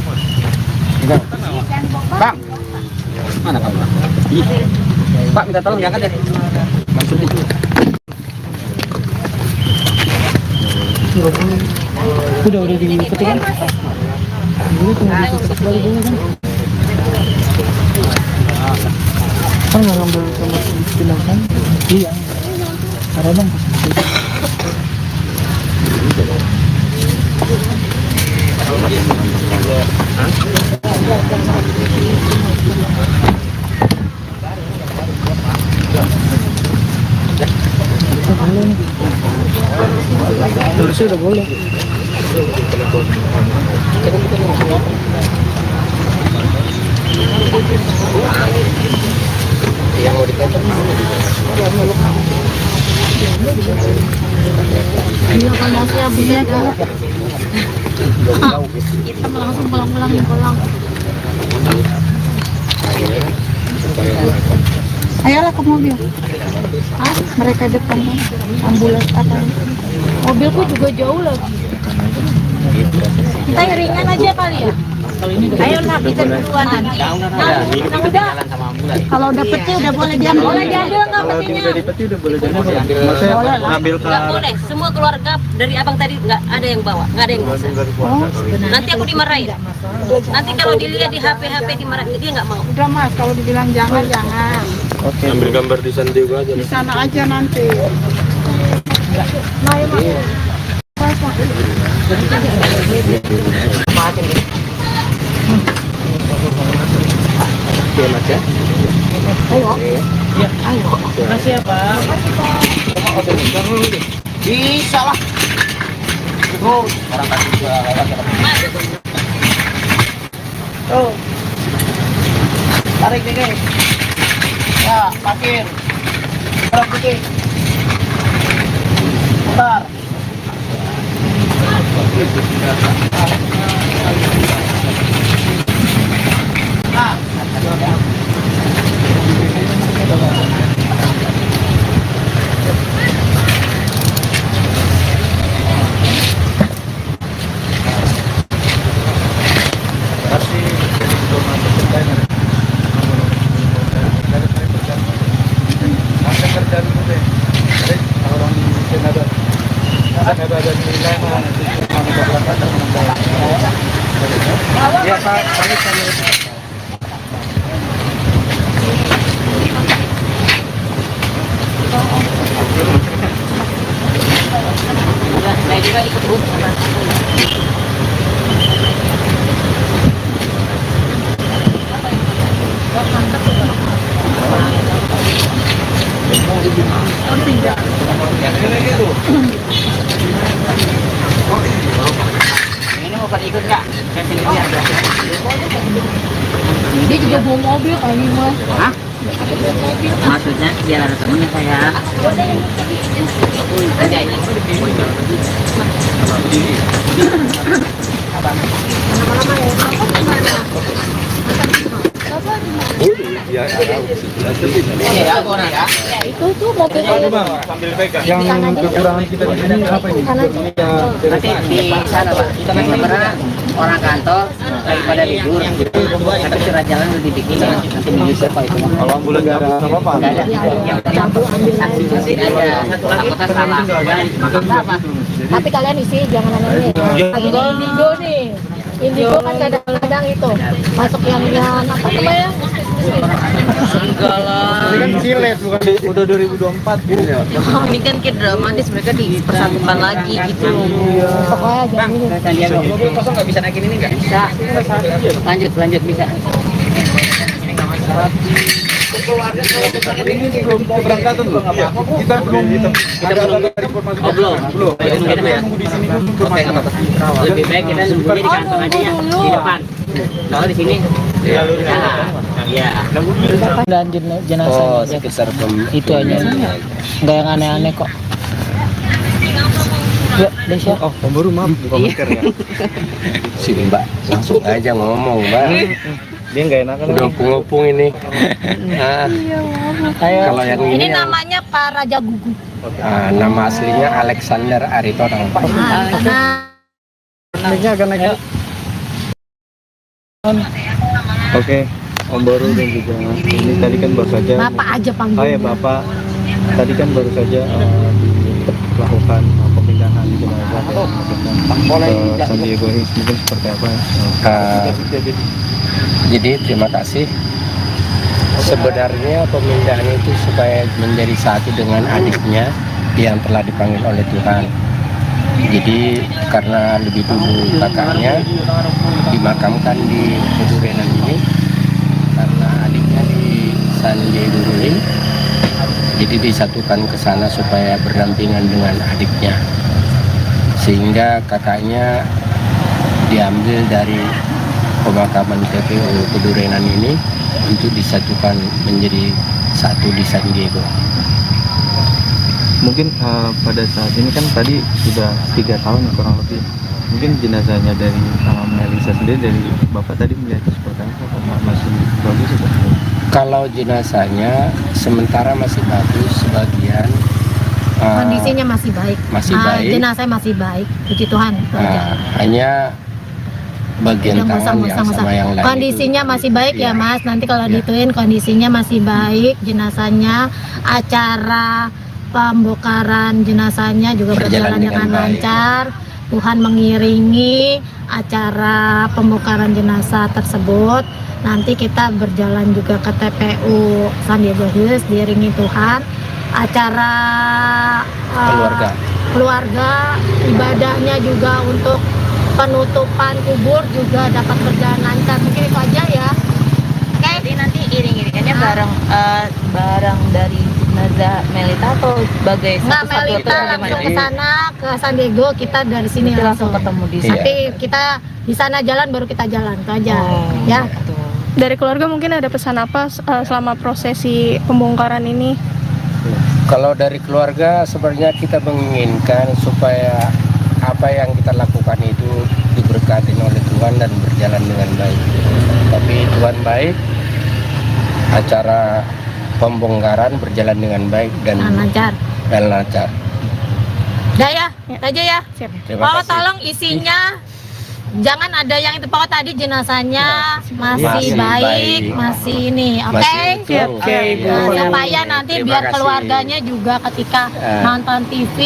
Bang, mana kamu? Pak minta tolong diangkat ya. Udah diketik kan? Dulu tunggu diketik lagi dulu kan? Kan nggak ngambil sama tindakan? Iya. Ada bang. harusnya udah boleh. Yang mau dikatakan Ini kan masih habisnya kan. Kita langsung pulang. Ayolah ke mobil. Mereka depan ambulans apa? Mobilku juga jauh lagi. Kita ringan aja kali ya. Ayo lah kita duluan. Udah. Kalau udah peti udah boleh diambil. Boleh diambil nggak petinya? Dari peti udah boleh jadi. Maksudnya ngambil ke Nggak boleh, semua keluarga dari abang tadi nggak ada yang bawa, nggak ada yang bisa. Nanti aku dimarahin. Nanti kalau dilihat di HP dimarahin, dia nggak mau. Udah Mas, kalau dibilang jangan. Oke. Ambil gambar di San Diego aja. Di sana aja nanti. Oke Mas ya. Makasih ya Pak. Bisa lah. Terus orang kasih juga lewat. Oh. Tarik nih guys. Ya, parkir. Tarik dikit. Bentar. Ya Pak, pamit kami. Saya juga ikut bus. Ini mau pada ikut nggak? Saya sendiri aja. Dia juga bawa mobil kali Mas. Hah? Maksudnya biar ada temennya saya. Ada ini. Ya, Ya, orang ya. Itu tuh mobil sambil pegang. Yang kekurangan kita di sini apa ini? Nanti di sana Pak. Kita masih pernah orang kantor daripada libur. Tapi surat jalan udah dibikin nanti menyusul Pak itu. Kalau ambulan nggak ada apa-apa. Nggak ada. Yang saksi saksi aja. Takutnya salah. Apa? tapi kalian isi jangan aneh-aneh. Lagi di Indigo nih. Indigo kan kadang-kadang itu masuk yang apa namanya? Enggak lah. Ini kan silet bukan udah 2024 gitu ya. Ini kan kayak dramatis, mereka dipersatukan lagi gitu. Pokoknya jangan ini. Sandiaga. Mobil kosong nggak bisa naikin ini nggak? Bisa. Lanjut bisa. Ini belum keberangkatan loh. Kita belum ada informasi. Belum. Nunggu di sini dulu informasi. Lebih baik kita nunggunya di kantor aja ya, di depan. Kalau di sini, ya. Dan jenazah Oh, sekitar itu aja. Nggak yang aneh-aneh kok. Ya, Desya. Oh, baru maaf bukan masker ya. sini Mbak, langsung aja ngomong Mbak. Dia nggak enakan. Udah ngopung ini. Nah, kalau yang Ini ini yang, namanya Pak Raja Gugu. nama aslinya Alexander Aritonang Pak. Naiknya agak naik. Oke, Om Boru dan juga ini tadi kan baru saja. Bapak aja panggil. Oh ya Bapak, tadi kan baru saja dilakukan pemindahan jenazah ke San Diego Hills, mungkin seperti apa? Jadi terima kasih. Sebenarnya pemindahan itu supaya menjadi satu dengan adiknya yang telah dipanggil oleh Tuhan. Jadi karena lebih dulu kakaknya dimakamkan di Kedurenan ini, karena adiknya di San Diego Hills, jadi disatukan ke sana supaya berdampingan dengan adiknya. sehingga kakaknya diambil dari pemakaman TPU Pedurenan ini untuk disatukan menjadi satu di San Diego. Mungkin pada saat ini kan tadi sudah 3 tahun kurang lebih. Mungkin jenazahnya dari Melisa sendiri, dari Bapak tadi melihatnya seperti apa? Apakah masih bagus atau? Kalau jenazahnya sementara masih bagus, sebagian Kondisinya masih baik. masih baik. Jenazah masih baik, puji Tuhan. Itu aja. Hanya bagian Udah tangan yang musang-musang. sama yang lain Kondisinya itu, masih baik ya iya. Mas. Nanti kalau Iya. dituin kondisinya masih baik, jenazahnya, acara pembongkaran jenazahnya juga berjalan dengan baik. lancar. Tuhan mengiringi acara pembongkaran jenazah tersebut. Nanti kita berjalan juga ke TPU San Diego Hills diiringi Tuhan. Acara keluarga, ibadahnya juga untuk penutupan kubur juga dapat berjalan lancar. Mungkin itu aja ya. Jadi nanti iring-iringannya bareng dari jenazah Melita atau sebagai Nggak, satu-satu atau Melita langsung bagaimana? ke sana ke San Diego, kita dari sini Nanti langsung ketemu di sana. Tapi kita di sana jalan baru kita jalan itu aja. Ya. Dari keluarga mungkin ada pesan apa selama prosesi pembongkaran ini? Kalau dari keluarga sebenarnya kita menginginkan supaya apa yang kita lakukan itu diberkati oleh Tuhan dan berjalan dengan baik. Tapi Tuhan baik, acara pembongkaran berjalan dengan baik dan lancar. lancar. Udah ya, itu aja ya. Terima Pak, kasih. tolong isinya jangan ada yang itu Pak tadi jenazahnya masih Masih baik, baik. masih ini, oke? Masih utuh. Oke, Ibu. supaya nanti Terima biar kasih. keluarganya juga ketika nonton TV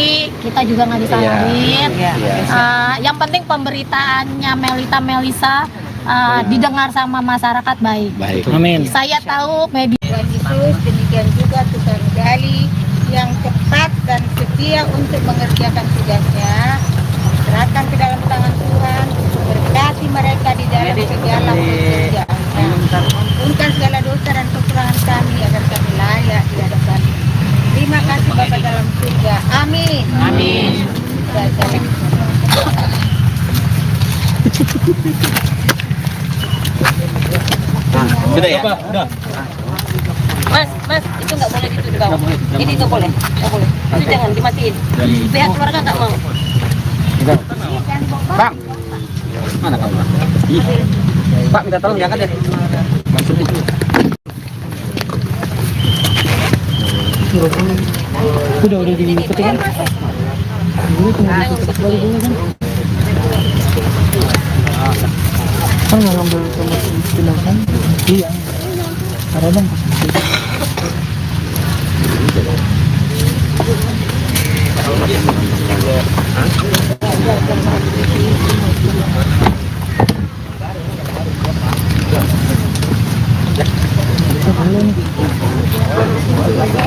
kita juga nggak disalahin. Iya. Yang penting pemberitaannya Melisa didengar sama masyarakat baik. Baik. Saya tahu media Tuhan Yesus, demikian juga Tuhan Gali yang cepat dan setia untuk mengerjakan tugasnya. Serahkan ke dalam tangan Tuhan, berkati mereka di dalam segala pekerjaannya. Ampunkan segala dosa dan kekurangan kami agar kami layak di hadapan. Terima kasih Bapa dalam surga. Amin. Amin. Sudah ya? Udah. Mas, itu nggak boleh gitu di bawah. Ini nggak boleh, nggak boleh. Itu jangan dimatiin. Pihak keluarga nggak mau. Bang, mana kamu? Pak, minta tolong diangkat deh. Udah dipetik kan? Kan nggak ngambil sama jenazah? Iya. Ada bang.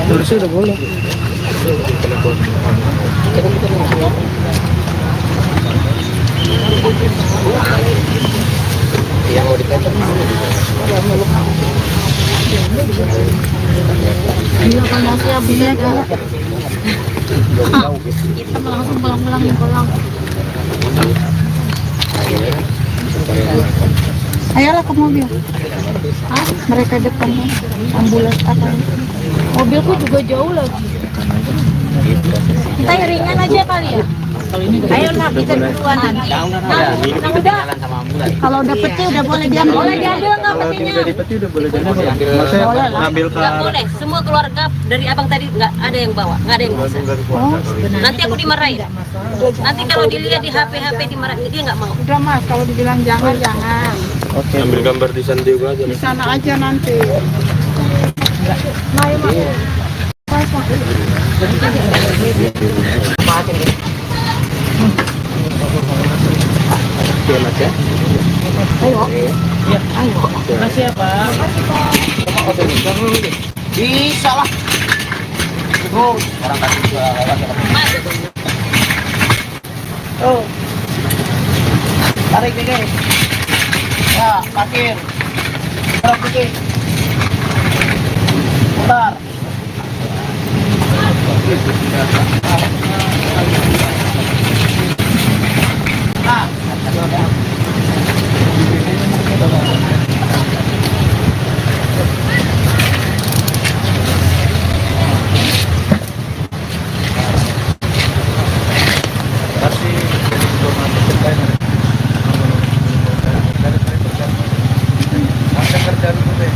Terusnya udah boleh. Yang mau dipotong masih habis ya kita langsung pulang. Ayolah ke mobil. Mereka depan ambulans apa? Mobilku juga jauh lagi. Kita iringan aja kali ya. Ayolah kita duluan nanti. Udah. Kalau udah peti udah boleh diambil. Boleh diambil nggak petinya? Peti udah boleh jadi. Maksudnya ngambil ke Nggak boleh. Semua keluarga dari abang tadi nggak ada yang bawa, nggak ada yang bisa. Nanti aku dimarahin. Nanti kalau dilihat di HP dimarahin, dia nggak mau. Udah Mas, kalau dibilang jangan. Oke. Ambil gambar di San Diego aja. Di sana aja nanti. Oke, Mas ya. Makasih ya Pak. Bisa lah. Terus orang kasih juga lewat. Tarik dikit. Ya, parkir. Berapa dikit? Bentar. dalam itu.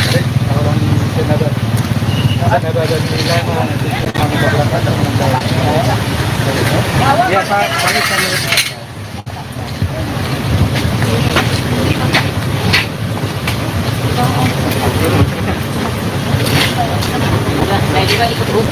Jadi orang Senada dan Lama nanti kami keberangkatan mengenai. Ya Pak, kami Saya juga ikut bus.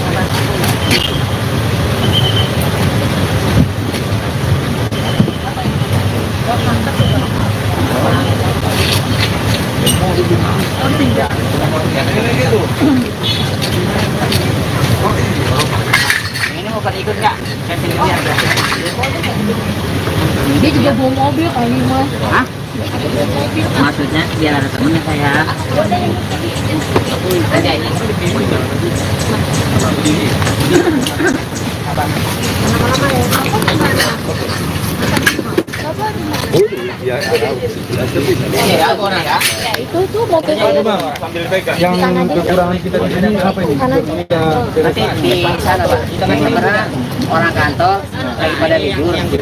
Ini mau pada ikut nggak? Saya pilih lihat. Dia juga bawa mobil kali mas. Hah? Maksudnya biar ada temennya saya. Ada ini. ya Ya, orang ya. Itu mobil sambil pegang. Yang kekurangan kita di sini apa ini? Nanti di sana Pak, karena orang kantor daripada libur, nanti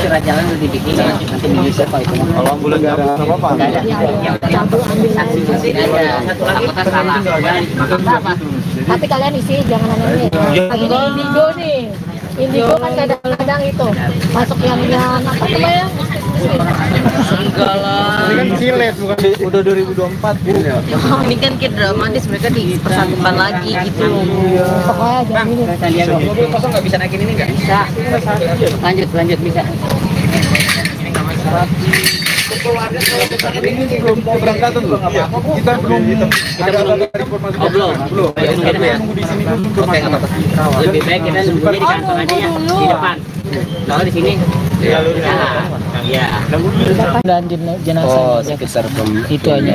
surat jalan udah dibikin, nanti bisa kok itu. Kalau ambulan nggak ada apa-apa. Nggak ada, yang saksi ada. Apakah salah? Apa? tapi kalian isi jangan aneh ini indigo nih indigo kan kadang-kadang itu masuk yang apa namanya Enggak lah. Ini kan silet bukan udah 2024 gitu ya. Ini kan kayak dramatis, mereka dipersatukan lagi gitu. pokoknya jangan ini Mobil kosong nggak bisa naikin ini nggak? Bisa. Lanjut bisa. Ini belum keberangkatan loh. Kita belum ada informasi. Belum. Kita nunggu di sini dulu. Lebih baik kita nunggunya di kantor aja ya, di depan. Kalau di sini ya. Dan jenazah Oh, sekitar itu aja.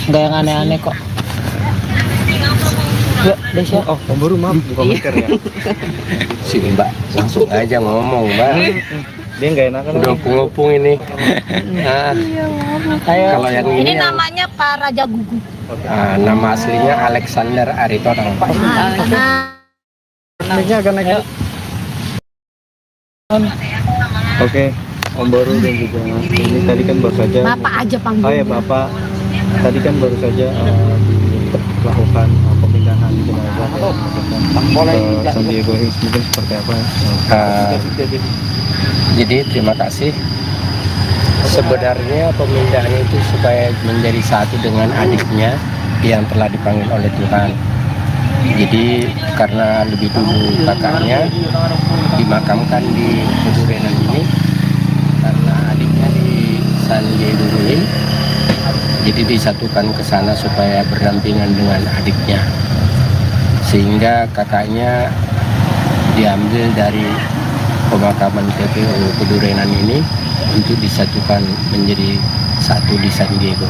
Nggak yang aneh-aneh kok. Ya, Desya. Oh, Om Baru maaf buka miker ya. sini Mbak, langsung aja ngomong Mbak. Dia nggak enakan. Udah ngopung ini. Nah, kalau yang ini ini yang, namanya Pak Raja Gugu nama aslinya Alexander Aritonang. Ini agak naik. Oke, Om Baru dan juga ini tadi kan baru saja. Bapak aja Oh panggilnya ya Bapak, tadi kan baru saja dilakukan pemindahan jenazah ke San Diego Hills, mungkin seperti apa? Jadi terima kasih. Sebenarnya pemindahan itu supaya menjadi satu dengan adiknya yang telah dipanggil oleh Tuhan. Jadi karena lebih dulu kakaknya dimakamkan di Kedurenan ini, karena adiknya di San Diego Hills, jadi disatukan ke sana supaya berdampingan dengan adiknya, sehingga kakaknya diambil dari pemakaman TPU Kedurenan ini untuk disatukan menjadi satu di San Diego.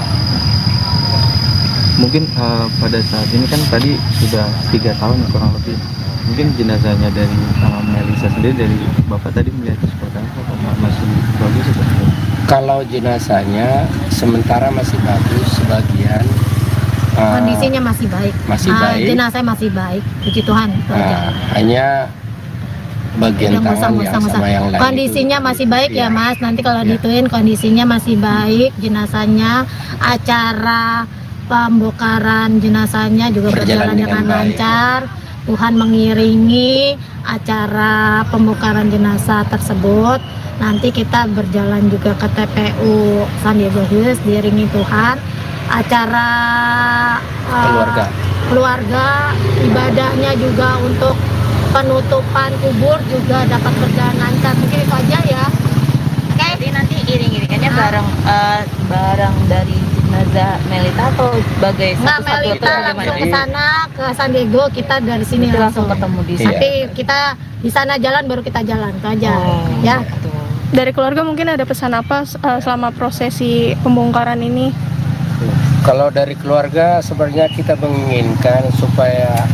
Mungkin pada saat ini kan tadi sudah 3 tahun kurang lebih. Mungkin jenazahnya dari Melisa sendiri, dari Bapak tadi melihat seperti apa? Masih bagus atau tidak? Kalau jenazahnya sementara masih bagus, sebagian kondisinya masih baik masih baik. jenazah masih baik puji Tuhan itu aja. Hanya bagian Udah, tangan yang sama yang lain kondisinya itu, masih baik ya iya. Mas, nanti kalau Iya. dituin kondisinya masih baik jenazahnya, acara pembongkaran jenazahnya juga berjalan dengan baik. lancar. Tuhan mengiringi acara pembongkaran jenazah tersebut. Nanti kita berjalan juga ke TPU San Diego Hills diiringi Tuhan. Acara keluarga ibadahnya juga untuk penutupan kubur juga dapat berjalan lancar. Mungkin itu aja ya. Jadi nanti iring-iringannya barang dari jenazah Melita atau sebagai Nggak, satu-satu Melita atau langsung bagaimana? ke sana ke San Diego, kita dari sini Itu langsung ketemu di Iya. Nanti kita di sana jalan baru kita jalan itu aja ya. Dari keluarga mungkin ada pesan apa selama prosesi pembongkaran ini? Kalau dari keluarga sebenarnya kita menginginkan supaya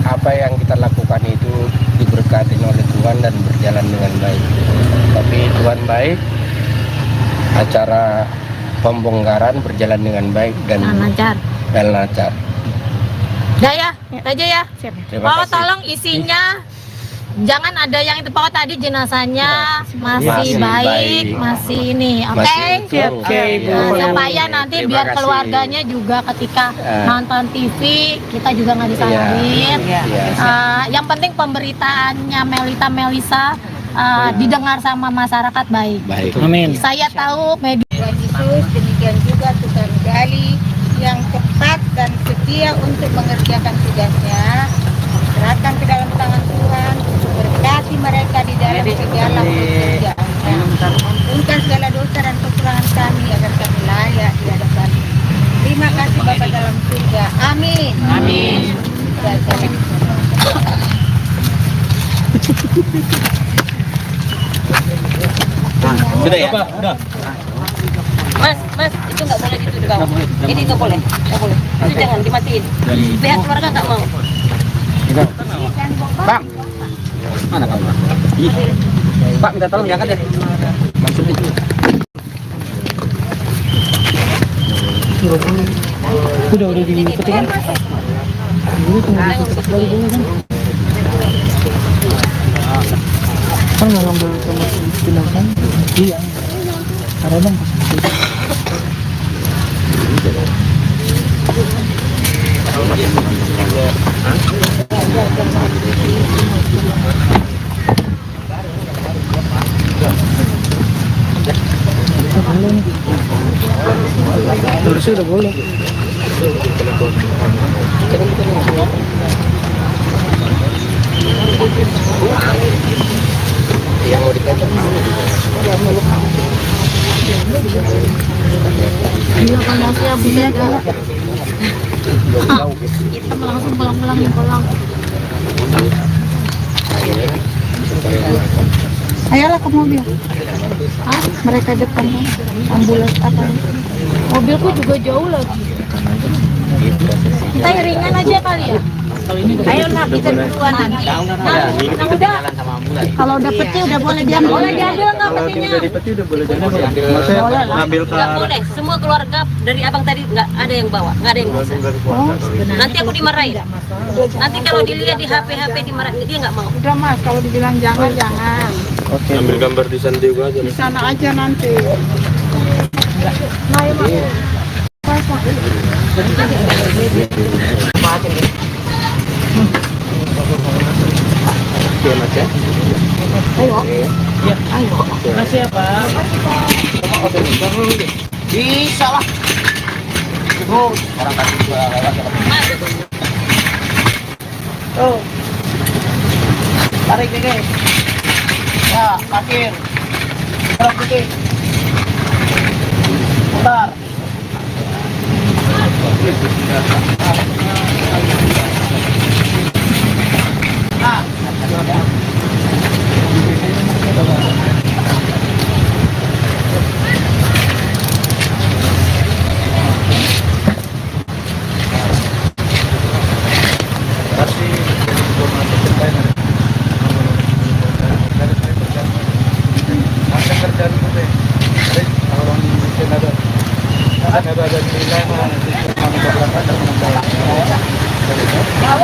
apa yang kita lakukan itu diberkati oleh Tuhan dan berjalan dengan baik. Tapi Tuhan baik, acara pembongkaran berjalan dengan baik dan lancar. lancar. Udah ya, itu aja ya. Terima Mau kasih. tolong isinya jangan ada yang itu pokok tadi jenazahnya masih Masih baik, baik. masih ini, oke? Masih utuh. Oke, Bu. Supaya nanti Terima biar kasih. keluarganya juga ketika nonton TV kita juga nggak Iya. disalahin. Iya. Yang penting pemberitaannya Melisa didengar sama masyarakat baik. Baik. Amin. Saya tahu media Tuhan Yesus, demikian juga tukang gali yang cepat dan setia untuk mengerjakan tugasnya. Serahkan ke dalam tangan Tuhan, berkati mereka di dalam segala pekerjaannya. Ampunkan segala dosa dan kekurangan kami agar kami layak di hadapan. Terima kasih Bapa dalam surga. Amin. Amin. Sudah ya? Udah. Mas, itu nggak boleh gitu di bawah. Ini nggak boleh. Itu jangan dimatiin. Pihak keluarga nggak mau. Bang, mana kamu? Pak, minta tolong diangkat deh. Maksudnya itu. Udah dipetik kan? Dulu tunggu dipetik lagi dulu kan? Kan nggak ngambil sama tindakan? Iya. Ada bang. Terus udah boleh. Yang mau dipotong. Iya kan masih habis ya kan? Kita langsung pulang. Ayolah ke mobil. Mereka depan ambulans apa? Mobilku juga jauh lagi. Kita iringan aja kali ya. Ayolah kita duluan nanti. Nah, udah. Kalau udah peti udah boleh diambil. Boleh diambil nggak petinya? Udah dipeti udah boleh jadi. Maksudnya ngambil ke Nggak boleh. Semua keluarga dari abang tadi nggak ada yang bawa, nggak ada yang bisa. Nanti aku dimarahin. Nanti kalau dilihat di HP dimarahin, dia nggak mau. Udah Mas, kalau dibilang jangan. Oke. Ambil gambar di sana juga aja. Di sana aja nanti. Oke, Mas ya. Makasih ya Pak. Bisa lah. Orang kasih gua lewat. Oh. Tarik dikit. Ya, parkir. Tarik dikit. Bentar.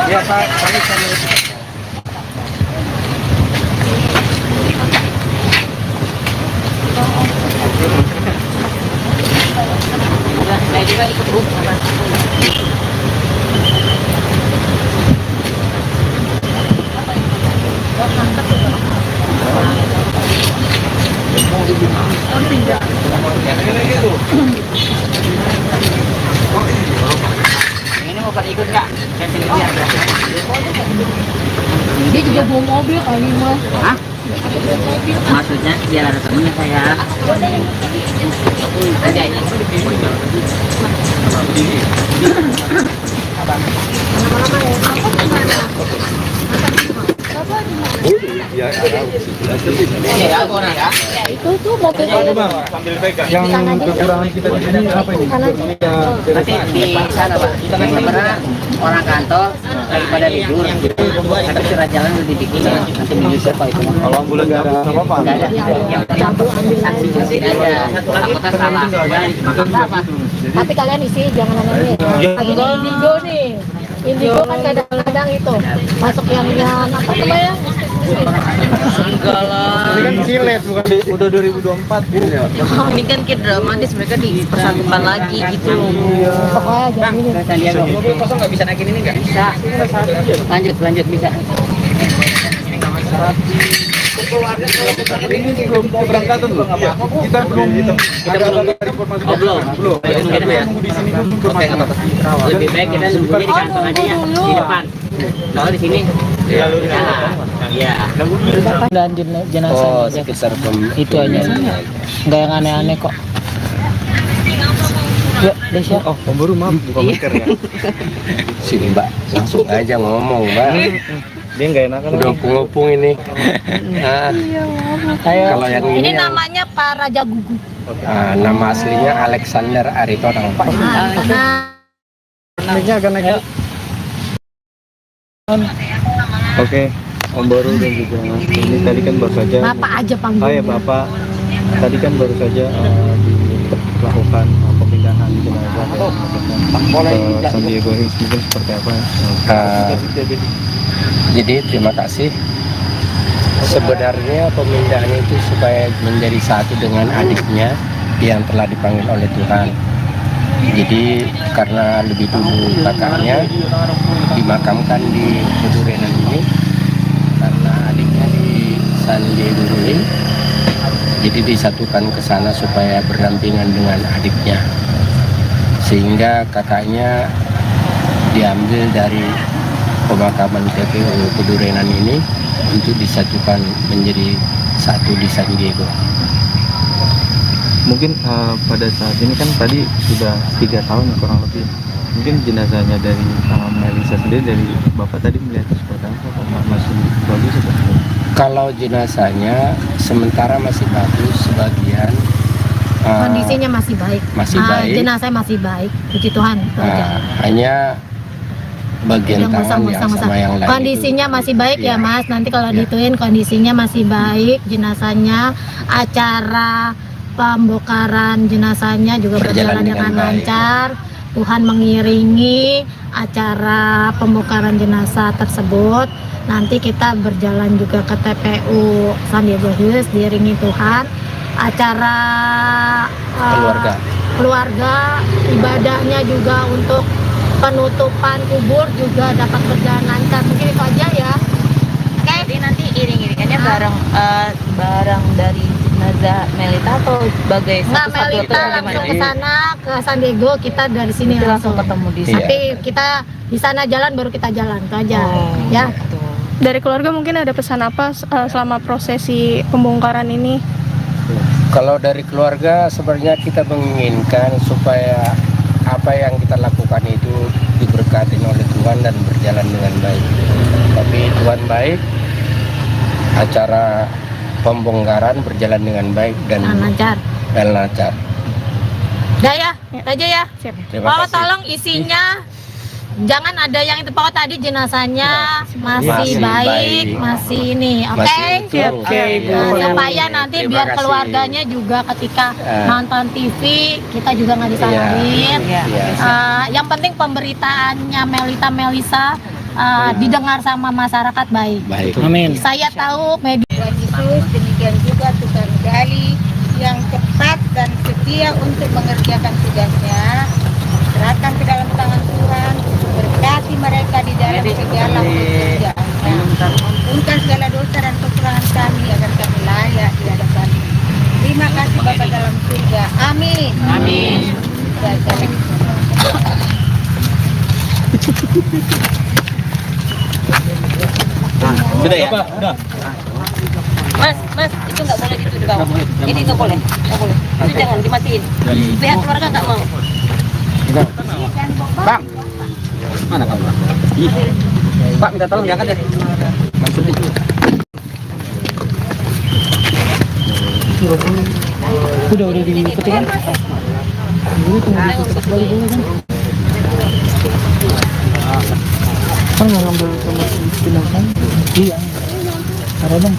Ya, Pak. Saya juga ikut Ini mau pada ikut nggak? Dia juga bawa mobil kali Mas. Hah? Maksudnya biar ada temennya saya. Ada ini. Ya, Ini ya, orang ya. Itu tuh mobilnya. sambil pegang. Yang kekurangan kita di sini apa ini? Nanti di sana Pak. Sebenarnya orang kantor daripada libur. Tapi surat jalan lebih dikit. Nanti menyusul Pak itu. Kalau ambulan nggak apa-apa. Nggak ada. Yang penting saksi saksi aja. Aku tak salah. Apa? Tapi kalian isi jangan aneh. Lagi di Indigo nih. Indigo kan kadang-kadang itu masuk yang apa namanya? Enggak lah. Ini kan silet bukan udah 2024. Ini kan kayak dramatis, mereka dipersatukan lagi gitu. Bang, Sandiaga. Mobil kosong nggak bisa naikin ini nggak? Bisa. Lanjut bisa. Ini belum keberangkatan loh. Kita belum ada informasi. Belum. Nunggu di sini dulu informasi. Lebih baik kita nunggunya di kantong aja ya, di depan. Kalau di sini, ya. Dan jenazah Oh, sekitar itu aja. Nggak yang aneh-aneh kok. Ya, Desya. Oh, Om Baru maaf bukan masker ya. Sini Mbak, langsung aja ngomong Mbak. Dia nggak enakan Udah lagi. opung-opung ini. Nah, kalau yang Ini ini yang, namanya Pak Raja Gugu. nama aslinya Alexander Aritonang Pak. Naiknya akan naik. Oke, Om Baru dan juga ini tadi kan baru saja. Bapak aja Oh panggil. ya Bapak, tadi kan baru saja dilakukan pemindahan jenazah ke San Diego Hills, mungkin seperti apa? Jadi terima kasih. Sebenarnya pemindahan itu supaya menjadi satu dengan adiknya yang telah dipanggil oleh Tuhan. Jadi karena lebih dulu kakaknya dimakamkan di Pedurenan ini, karena adiknya di San Diego Hills, jadi disatukan ke sana supaya berdampingan dengan adiknya, sehingga kakaknya diambil dari pemakaman TPU Pedurenan ini untuk disatukan menjadi satu di San Diego. Mungkin pada saat ini kan tadi sudah 3 tahun kurang lebih. Mungkin jenazahnya dari Melisa sendiri, dari Bapak tadi melihat seperti apa? Apakah masih bagus atau tidak? Kalau jenazahnya sementara masih bagus, sebagian Kondisinya masih baik. masih baik. Jenazah masih baik. Puji Tuhan. Itu aja. Hanya bagian Yang tangan yang musang-musang. sama yang lain Kondisinya itu. masih baik ya Iya. Mas. Nanti kalau Iya. dituin kondisinya masih baik. Jenazahnya, acara pembongkaran jenazahnya juga berjalan dengan baik. lancar. Tuhan mengiringi acara pembongkaran jenazah tersebut. Nanti kita berjalan juga ke TPU San Diego Hills diiringi Tuhan. Acara keluarga, ibadahnya juga untuk penutupan kubur juga dapat berjalan lancar. Mungkin itu aja ya. Oke. Jadi nanti iring-iringannya bareng dari jenazah Melita atau sebagai Nggak, satu-satu Melita atau langsung gimana? ke sana ke San Diego, kita dari sini Nanti langsung ketemu di sana. Tapi kita di sana jalan baru kita jalan itu aja. Ya. gitu. Dari keluarga mungkin ada pesan apa selama prosesi pembongkaran ini? Kalau dari keluarga sebenarnya kita menginginkan supaya apa yang kita lakukan itu diberkati oleh Tuhan dan berjalan dengan baik. Tapi Tuhan baik, acara pembongkaran berjalan dengan baik dan Lancar. lancar. Udah ya, itu aja ya. Siap. Terima Pak kasih. tolong isinya jangan ada yang itu Pak tadi jenazahnya masih Masih baik, baik. masih ini, oke? Masih utuh. Oke, Bu. Nah, supaya nanti Terima biar kasih. keluarganya juga ketika Eh. nonton TV kita juga nggak disalahin. Iya. Yang penting pemberitaannya Melisa didengar sama masyarakat baik. Baik. Amin. Saya tahu media Tuhan Yesus, demikian juga Tukang Gali yang cepat dan setia untuk mengerjakan tugasnya. Serahkan ke dalam tangan Tuhan, berkati mereka di dalam segala pekerjaannya. Ampunkan segala dosa dan kekurangan kami agar kami layak di hadapan. Terima kasih Bapa dalam surga. Amin. Amin. Sudah ya? Udah. Mas, itu nggak boleh gitu di bawah. Ini nggak boleh. Itu jangan dimatiin. Pihak keluarga nggak mau. Bang, mana kamu? Pak, minta tolong diangkat ya. Udah dipetik kan? Kan nggak ngambil sama jenazah? Iya. Ada dong.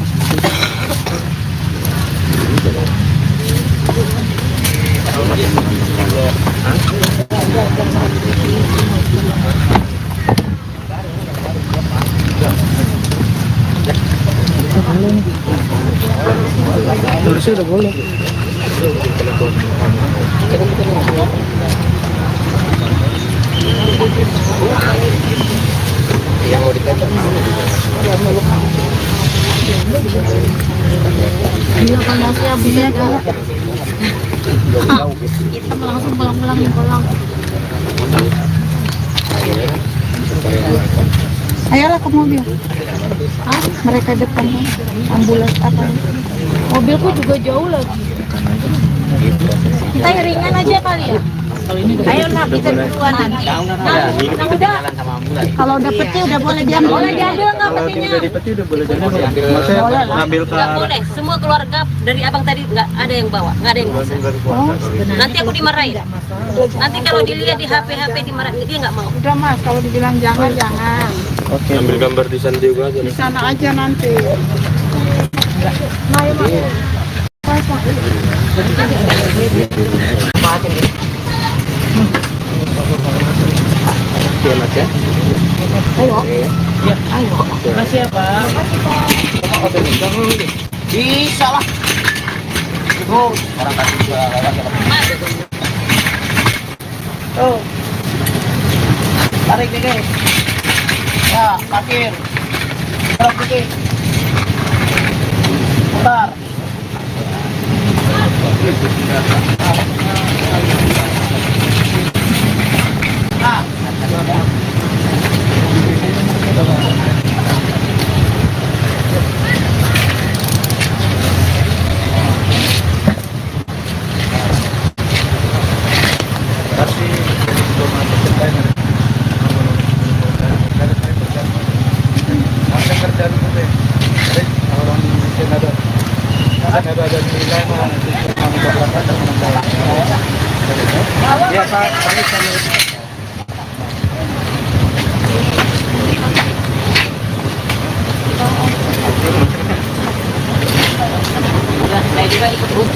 harusnya udah boleh. Yang mau ditembak Iya kan masnya bisa kan? Kita langsung pulang. Ayolah ke mobil. Mereka depan ambulans apa? Mobilku juga jauh lagi. Kita ringan aja kali ya. Ayo nak kita duluan. Nah, udah. Kalau udah peti udah boleh diambil. Boleh diambil nggak petinya? Udah dipeti udah boleh jadi. Maksudnya ngambil ke Nggak boleh, semua keluarga dari abang tadi nggak ada yang bawa, nggak ada yang bisa. Nanti aku dimarahin. Nanti kalau dilihat di HP dimarahin, dia nggak mau. Udah mas, kalau dibilang jangan. Oke. Ambil gambar di sana juga aja. Di sana aja nanti. ya Mas ya. Makasih ya Pak. Bisa lah. Orang kasih juga lewat. Oh. Tarik nih guys. Ya, parkir. Terus dikit. Putar. Ya Pak, Saya juga ikut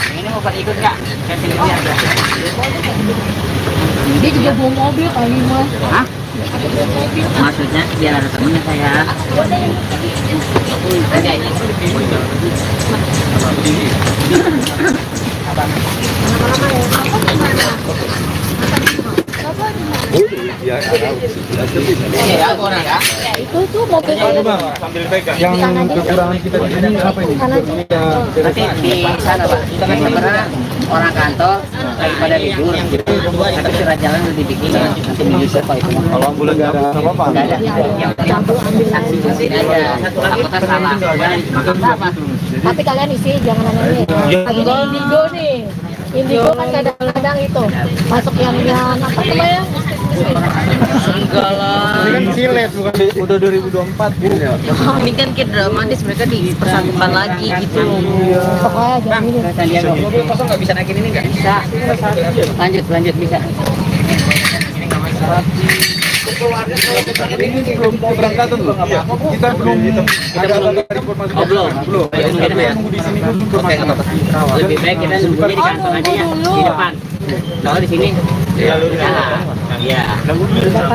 Ini mau pada ikut nggak? Dia juga bawa mobil kali mas. Hah? Maksudnya biar ada temennya saya. Ada ini. Ya, Ya, aku orang ya. Itu tuh mobil sambil pegang. yang kekurangan kita di sini apa ini? Nanti di sana Pak. Karena orang kantor daripada libur. Tapi surat jalan udah dibikin. Nanti menyusul Pak itu. Kalau ambulan nggak ada apa-apa. Nggak ada. Yang saksi aja. Aku tak salah. Apa? tapi kalian isi jangan aneh lagi di Indigo nih. Indigo kan kadang-kadang itu masuk yang apa namanya? enggak lah. Ini kan silet bukan udah 2024 gitu ya. Ini kan kayak dramatis, mereka dipersatukan lagi gitu. Pokoknya jangan ini. Sandiaga. Mobil kosong nggak bisa naikin ini nggak? Bisa. Lanjut bisa. Ini belum keberangkatan loh. Kita belum ada informasi. Belum. Nunggu di sini dulu informasi. Lebih baik kita nunggunya di kantor aja ya, di depan. Kalau di sini, ya.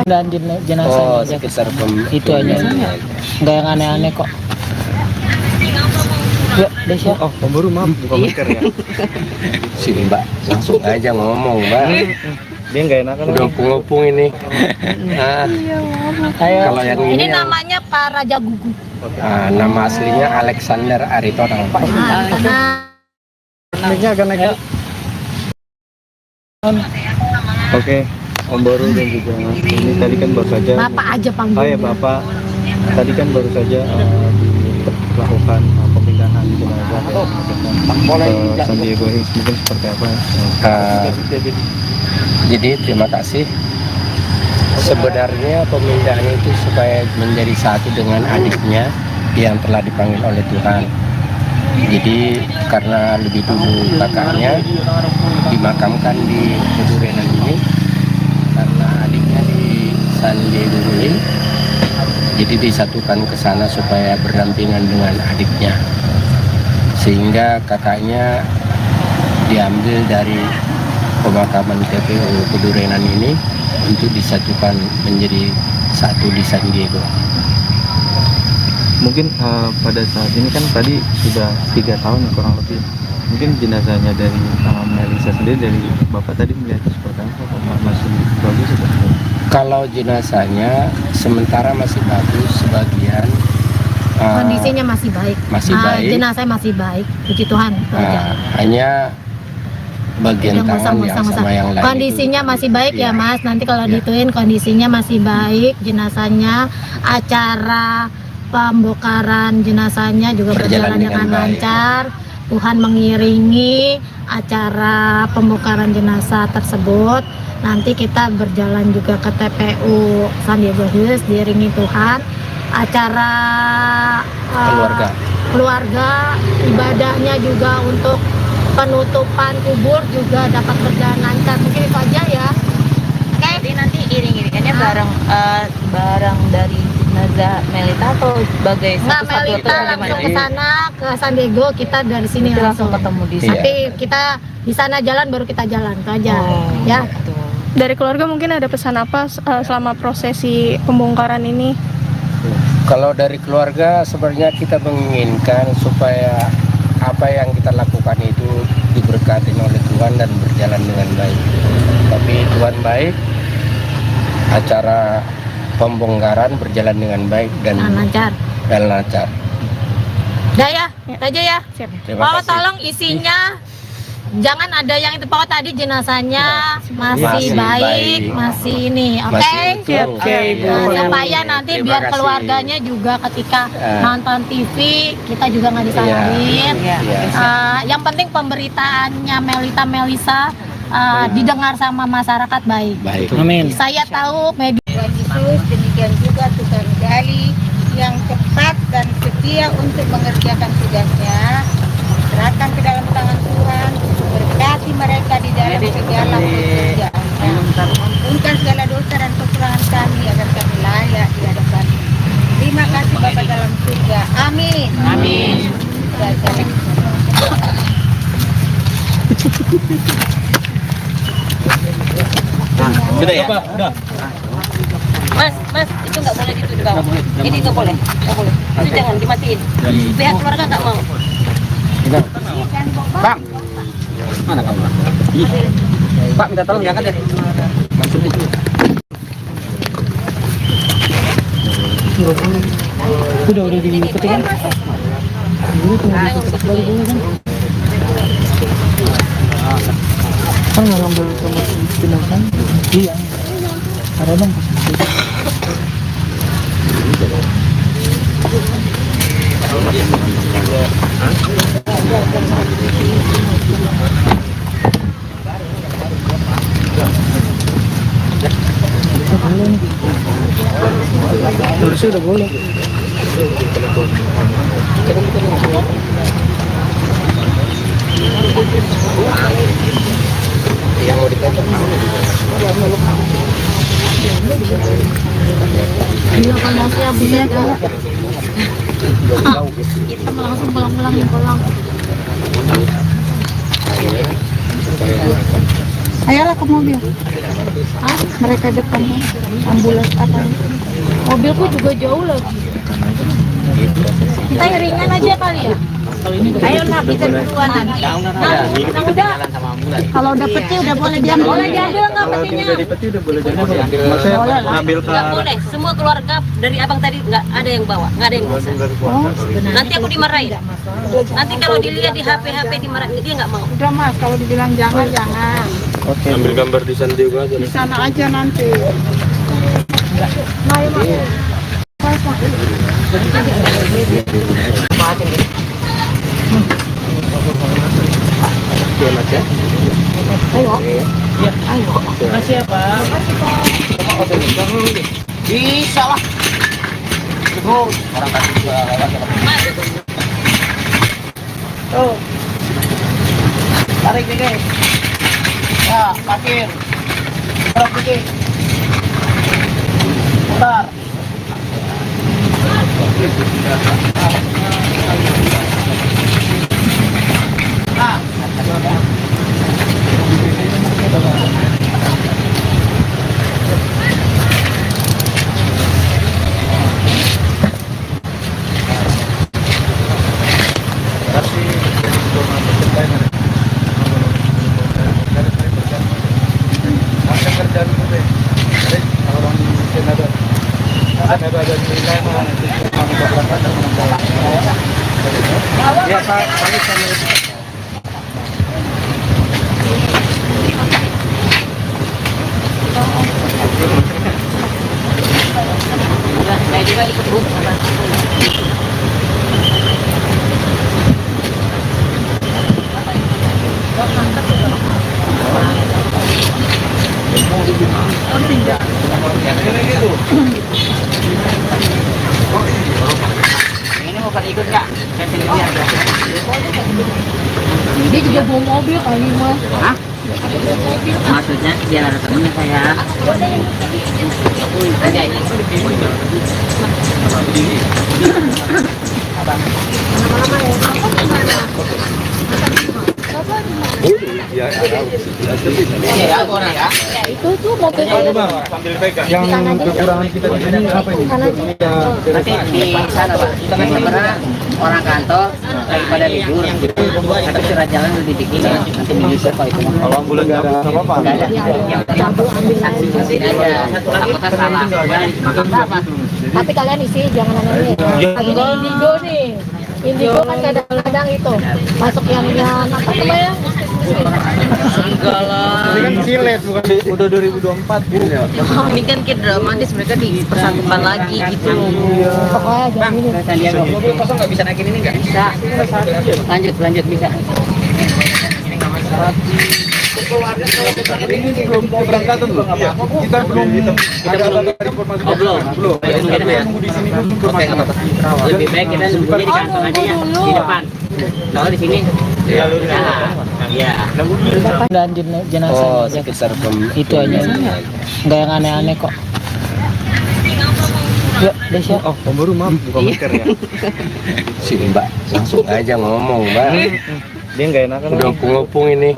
Dan jenazah Oh, sekitar itu aja. Enggak yang aneh-aneh kok. Yuk, Desya. Oh, pemburu maaf bukan masker ya. sini Mbak, langsung aja ngomong Mbak. Dia nggak enakan. Udah ngopung ini. Nah, Ayo. kalau yang Ini ini yang, namanya Pak Raja Gugu. nama aslinya Alexander Aritonang Pak. Naiknya agak naik. Oke, Om Boru dan juga ini tadi kan baru saja. Bapak aja panggil. Oh ya Bapak, tadi kan baru saja dilakukan pemindahan jenazah ke Sandiago Hills, mungkin seperti apa? Jadi terima kasih. Sebenarnya pemindahan itu supaya menjadi satu dengan adiknya yang telah dipanggil oleh Tuhan. Jadi karena lebih dulu kakaknya dimakamkan di Kedurenan ini, karena adiknya di San Diego Hills, jadi disatukan ke sana supaya berdampingan dengan adiknya. sehingga kakaknya diambil dari pemakaman TPU Pedurenan ini untuk disatukan menjadi satu di San Diego. Mungkin pada saat ini kan tadi sudah 3 tahun kurang lebih. Mungkin jenazahnya dari Melisa sendiri, dari Bapak tadi melihat seperti apa? Apakah masih bagus atau tidak? Kalau jenazahnya sementara masih bagus, sebagian Kondisinya masih baik. masih baik. Jenazah masih baik, puji Tuhan. Itu aja. Hanya bagian Udah tangan yang sama yang lain kondisinya itu. masih baik ya Iya. Mas. Nanti kalau Iya. dituin kondisinya masih baik, jenazahnya, acara pembongkaran jenazahnya juga berjalan dengan baik. lancar. Tuhan mengiringi acara pembongkaran jenazah tersebut. Nanti kita berjalan juga ke TPU San Diego Hills diiringi Tuhan. Acara keluarga, ibadahnya juga untuk penutupan kubur juga dapat berjalan lancar. Mungkin itu aja ya. Jadi nanti iring-iringannya bareng dari jenazah Melita atau sebagai Nggak, satu-satu atau Melita bagaimana? langsung ke sana ke San Diego, kita dari sini Nanti langsung ketemu di sana. Tapi kita di sana jalan baru kita jalan itu aja ya. Dari keluarga mungkin ada pesan apa selama prosesi pembongkaran ini? Kalau dari keluarga sebenarnya kita menginginkan supaya apa yang kita lakukan itu diberkati oleh Tuhan dan berjalan dengan baik. Tapi Tuhan baik, acara pembongkaran berjalan dengan baik dan lancar. lancar. Udah ya, itu aja ya. Terima Pak, kasih. tolong isinya jangan ada yang itu Pak, tadi jenazahnya masih Masih baik, baik. masih ini, oke? Masih utuh. Oke, Ibu. Supaya nanti Terima biar kasih. keluarganya juga ketika Ah. nonton TV kita juga nggak disalahin. Iya. Yang penting pemberitaannya Melisa didengar sama masyarakat baik. Baik. Saya tahu media Tuhan Yesus, demikian juga Tuhan Gali yang cepat dan setia untuk mengerjakan tugasnya. Serahkan ke dalam tangan Tuhan, berkati mereka di dalam segala pekerjaannya. Ampunkan segala dosa dan kekurangan kami agar kami layak di hadapan. Terima kasih Bapa dalam surga. Amin. Amin. Sudah ya? Mas, itu nggak boleh gitu di bawah. Ini nggak boleh. Itu jangan dimatiin. Pihak keluarga nggak mau. Bang, mana kamu? Pak, minta tolong diangkat deh. Udah dipetik kan? Kan nggak ngambil sama jenazah? Iya. Ada dong. Terusnya udah boleh. Yang mau dipotong Iya kan masih bisa kan? Kita langsung pulang. Ayolah ke mobil. Mereka depan ambulans apa? Mobilku juga jauh lagi. Kita iringan aja kali ya. Ayo nak kita duluan nanti. Udah. Kalau udah peti udah boleh diambil. Boleh diambil nggak petinya? Udah boleh jadi. Maksudnya ngambil ke Nggak boleh. Semua keluarga dari abang tadi nggak ada yang bawa, nggak ada yang bisa. Nanti aku dimarahin. Nanti kalau dilihat di HP dimarahin, dia nggak mau. Udah Mas, kalau dibilang jangan. ambil gambar di San Diego aja. Di sana aja nanti. Oke, Mas ya. Makasih ya, Pak. Bisa lah. Terus orang tadi juga lewat. Tuh. Tarik dikit. Ya, parkir. Terus dikit. Bentar. orang senada dan nilai nanti kami keberangkatan menambah. Ya Pak, Saya juga ikut Bu. Ini mau pada ikut nggak? Saya pilih dia. Dia juga bawa mobil kali mas. Hah? Maksudnya biar temennya saya. Ada ini. ya, Ya, orang ya. Itu tuh mobil sambil pegang. Yang kekurangan kita di sini apa ini? Nanti di sana Pak. Sebenarnya orang kantor daripada libur. Tapi surat jalan lebih dikit. Nanti bisa Pak itu. Kalau ambulan nggak ada apa-apa. Nggak ada. Saksi aja. Takutnya salah. Apa? tapi kalian isi jangan aneh ini indigo nih. Indigo kan kadang-kadang itu masuk yang apa namanya? Enggak lah. Ini kan silet bukan udah 2024 gitu ya. Ini kan kayak dramatis, mereka dipersatukan lagi gitu. Pokoknya jangan ini. Sandiaga. Mobil kosong nggak bisa naikin ini nggak? Bisa. Lanjut bisa. Ini belum keberangkatan loh. Kita belum ada informasi. Belum. Nunggu di sini dulu informasi. Lebih baik kita nunggunya di kantor aja ya, di depan. Kalau di sini ya. Dan jenazah Oh, sekitar itu aja. Nggak yang aneh-aneh kok. Ya, Desya. Oh, Om Baru maaf buka masker ya. sini Mbak, langsung aja ngomong Mbak. Dia nggak enakan. Udah ngopung ini.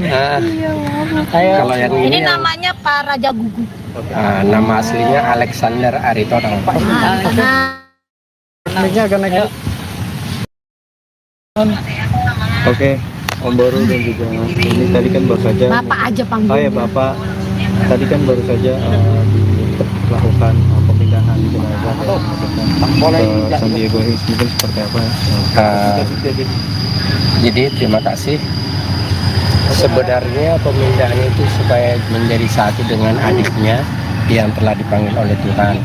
Nah, kalau yang Ini ini namanya Pak Raja Gugu. nama aslinya Alexander Aritonang. Ini agak naik. Oke, Om Baru dan juga ini tadi kan baru saja. Bapak aja panggil. Oh ya Bapak, tadi kan baru saja dilakukan pemindahan jenazah ke San Diego Hills, mungkin seperti apa? Jadi terima kasih. Sebenarnya pemindahan itu supaya menjadi satu dengan adiknya yang telah dipanggil oleh Tuhan.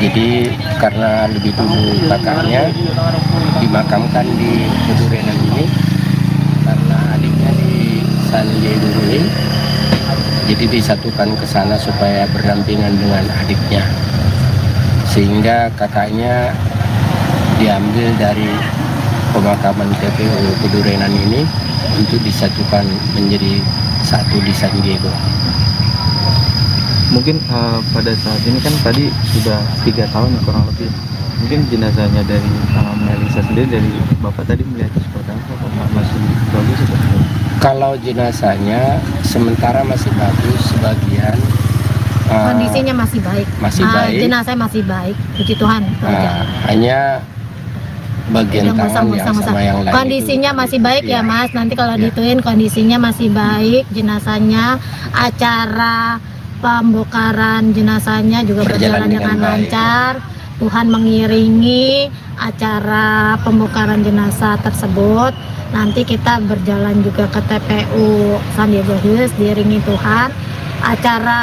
Jadi karena lebih dulu kakaknya dimakamkan di Kedurenan ini, karena adiknya di San Diego Hills, jadi disatukan ke sana supaya berdampingan dengan adiknya, sehingga kakaknya diambil dari pemakaman TPU Kedurenan ini untuk disatukan menjadi satu di San Diego. Mungkin pada saat ini kan tadi sudah 3 tahun kurang lebih. Mungkin jenazahnya dari Melisa sendiri, dari Bapak tadi melihat seperti apa? Apakah masih bagus atau tidak? Kalau jenazahnya sementara masih bagus, sebagian Kondisinya masih baik. Masih baik. Jenazah masih baik, puji Tuhan. hanya bagian tangan yang sama yang lain kondisinya itu, masih baik ya Mas. Nanti kalau dituin kondisinya masih baik, jenazahnya, acara pembongkaran jenazahnya juga berjalan dengan lancar. Tuhan mengiringi acara pembongkaran jenazah tersebut. Nanti kita berjalan juga ke TPU San Diego Hills diiringi Tuhan. Acara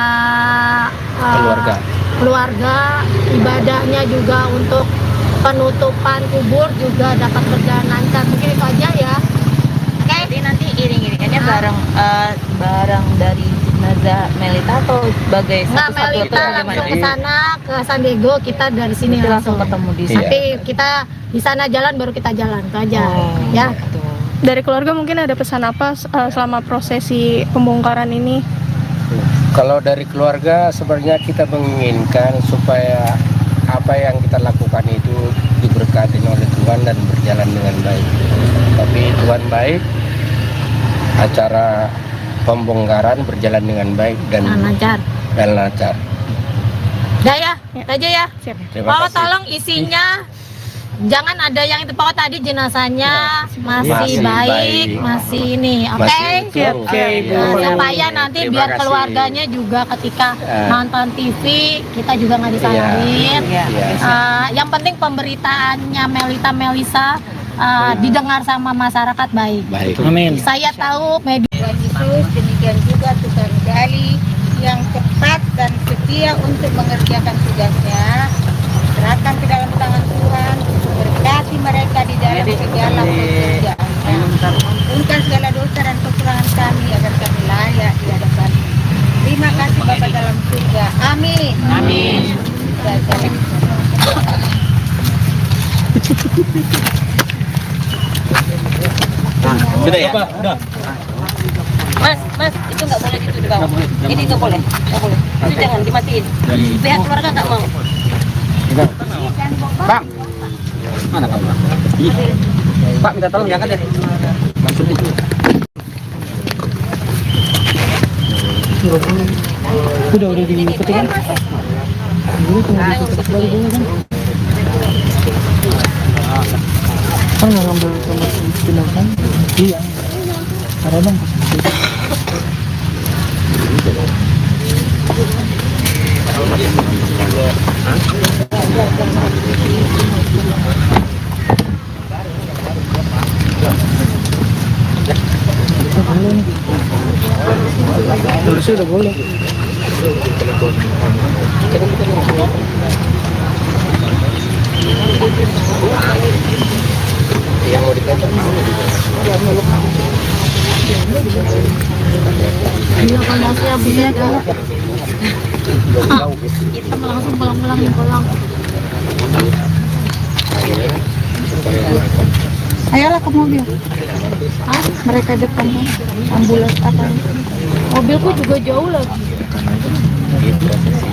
keluarga ibadahnya juga untuk penutupan kubur juga dapat berjalan lancar. Mungkin itu aja ya. Oke. Jadi nanti iring-iringannya bareng dari jenazah Melita atau sebagai Nggak, satu-satu Melita atau langsung bagaimana? ke sana ke San Diego, kita dari sini Langsung ketemu di sana. Nanti kita di sana jalan baru kita jalan itu aja. Ya. Gitu. Dari keluarga mungkin ada pesan apa selama prosesi pembongkaran ini? Kalau dari keluarga sebenarnya kita menginginkan supaya apa yang kita lakukan itu diberkati oleh Tuhan dan berjalan dengan baik. Tapi Tuhan baik, acara pembongkaran berjalan dengan baik dan lancar. lancar. Udah ya, itu aja ya. Terima Mau kasih. tolong isinya jangan ada yang itu pokok tadi jenazahnya masih Masih baik, baik. masih ini, oke? Masih utuh. Oke, Bu. Nah, supaya nanti Terima biar kasih. keluarganya juga ketika Eh. nonton TV kita juga nggak disalahin. Iya. Yang penting pemberitaannya Melisa didengar sama masyarakat baik. Baik. Amin. Saya tahu media Tuhan Yesus, demikian juga Tuhan Gali yang tepat dan setia untuk mengerjakan tugasnya. Serahkan ke dalam tangan Tuhan, berkati mereka di dalam segala pekerjaannya. Ampunkan segala dosa dan kekurangan kami agar kami layak di hadapan. Terima kasih Bapa dalam surga. Amin. Amin. Sudah ya? Mas, itu nggak boleh gitu di bawah. Ini nggak boleh. Itu jangan dimatiin. Pihak keluarga nggak mau. Bang. Mana Pak? Pak minta tolong diangkat deh. Udah diikuti kan? Kan nggak ngambil sama tindakan? Iya. Ada bang. Tulisnya udah boleh. Yang mau dikatakan Iya, kalau saya bisa hitam langsung pulang. Ayolah ke mobil. Mereka depan ambulans apa? Mobilku juga jauh lagi.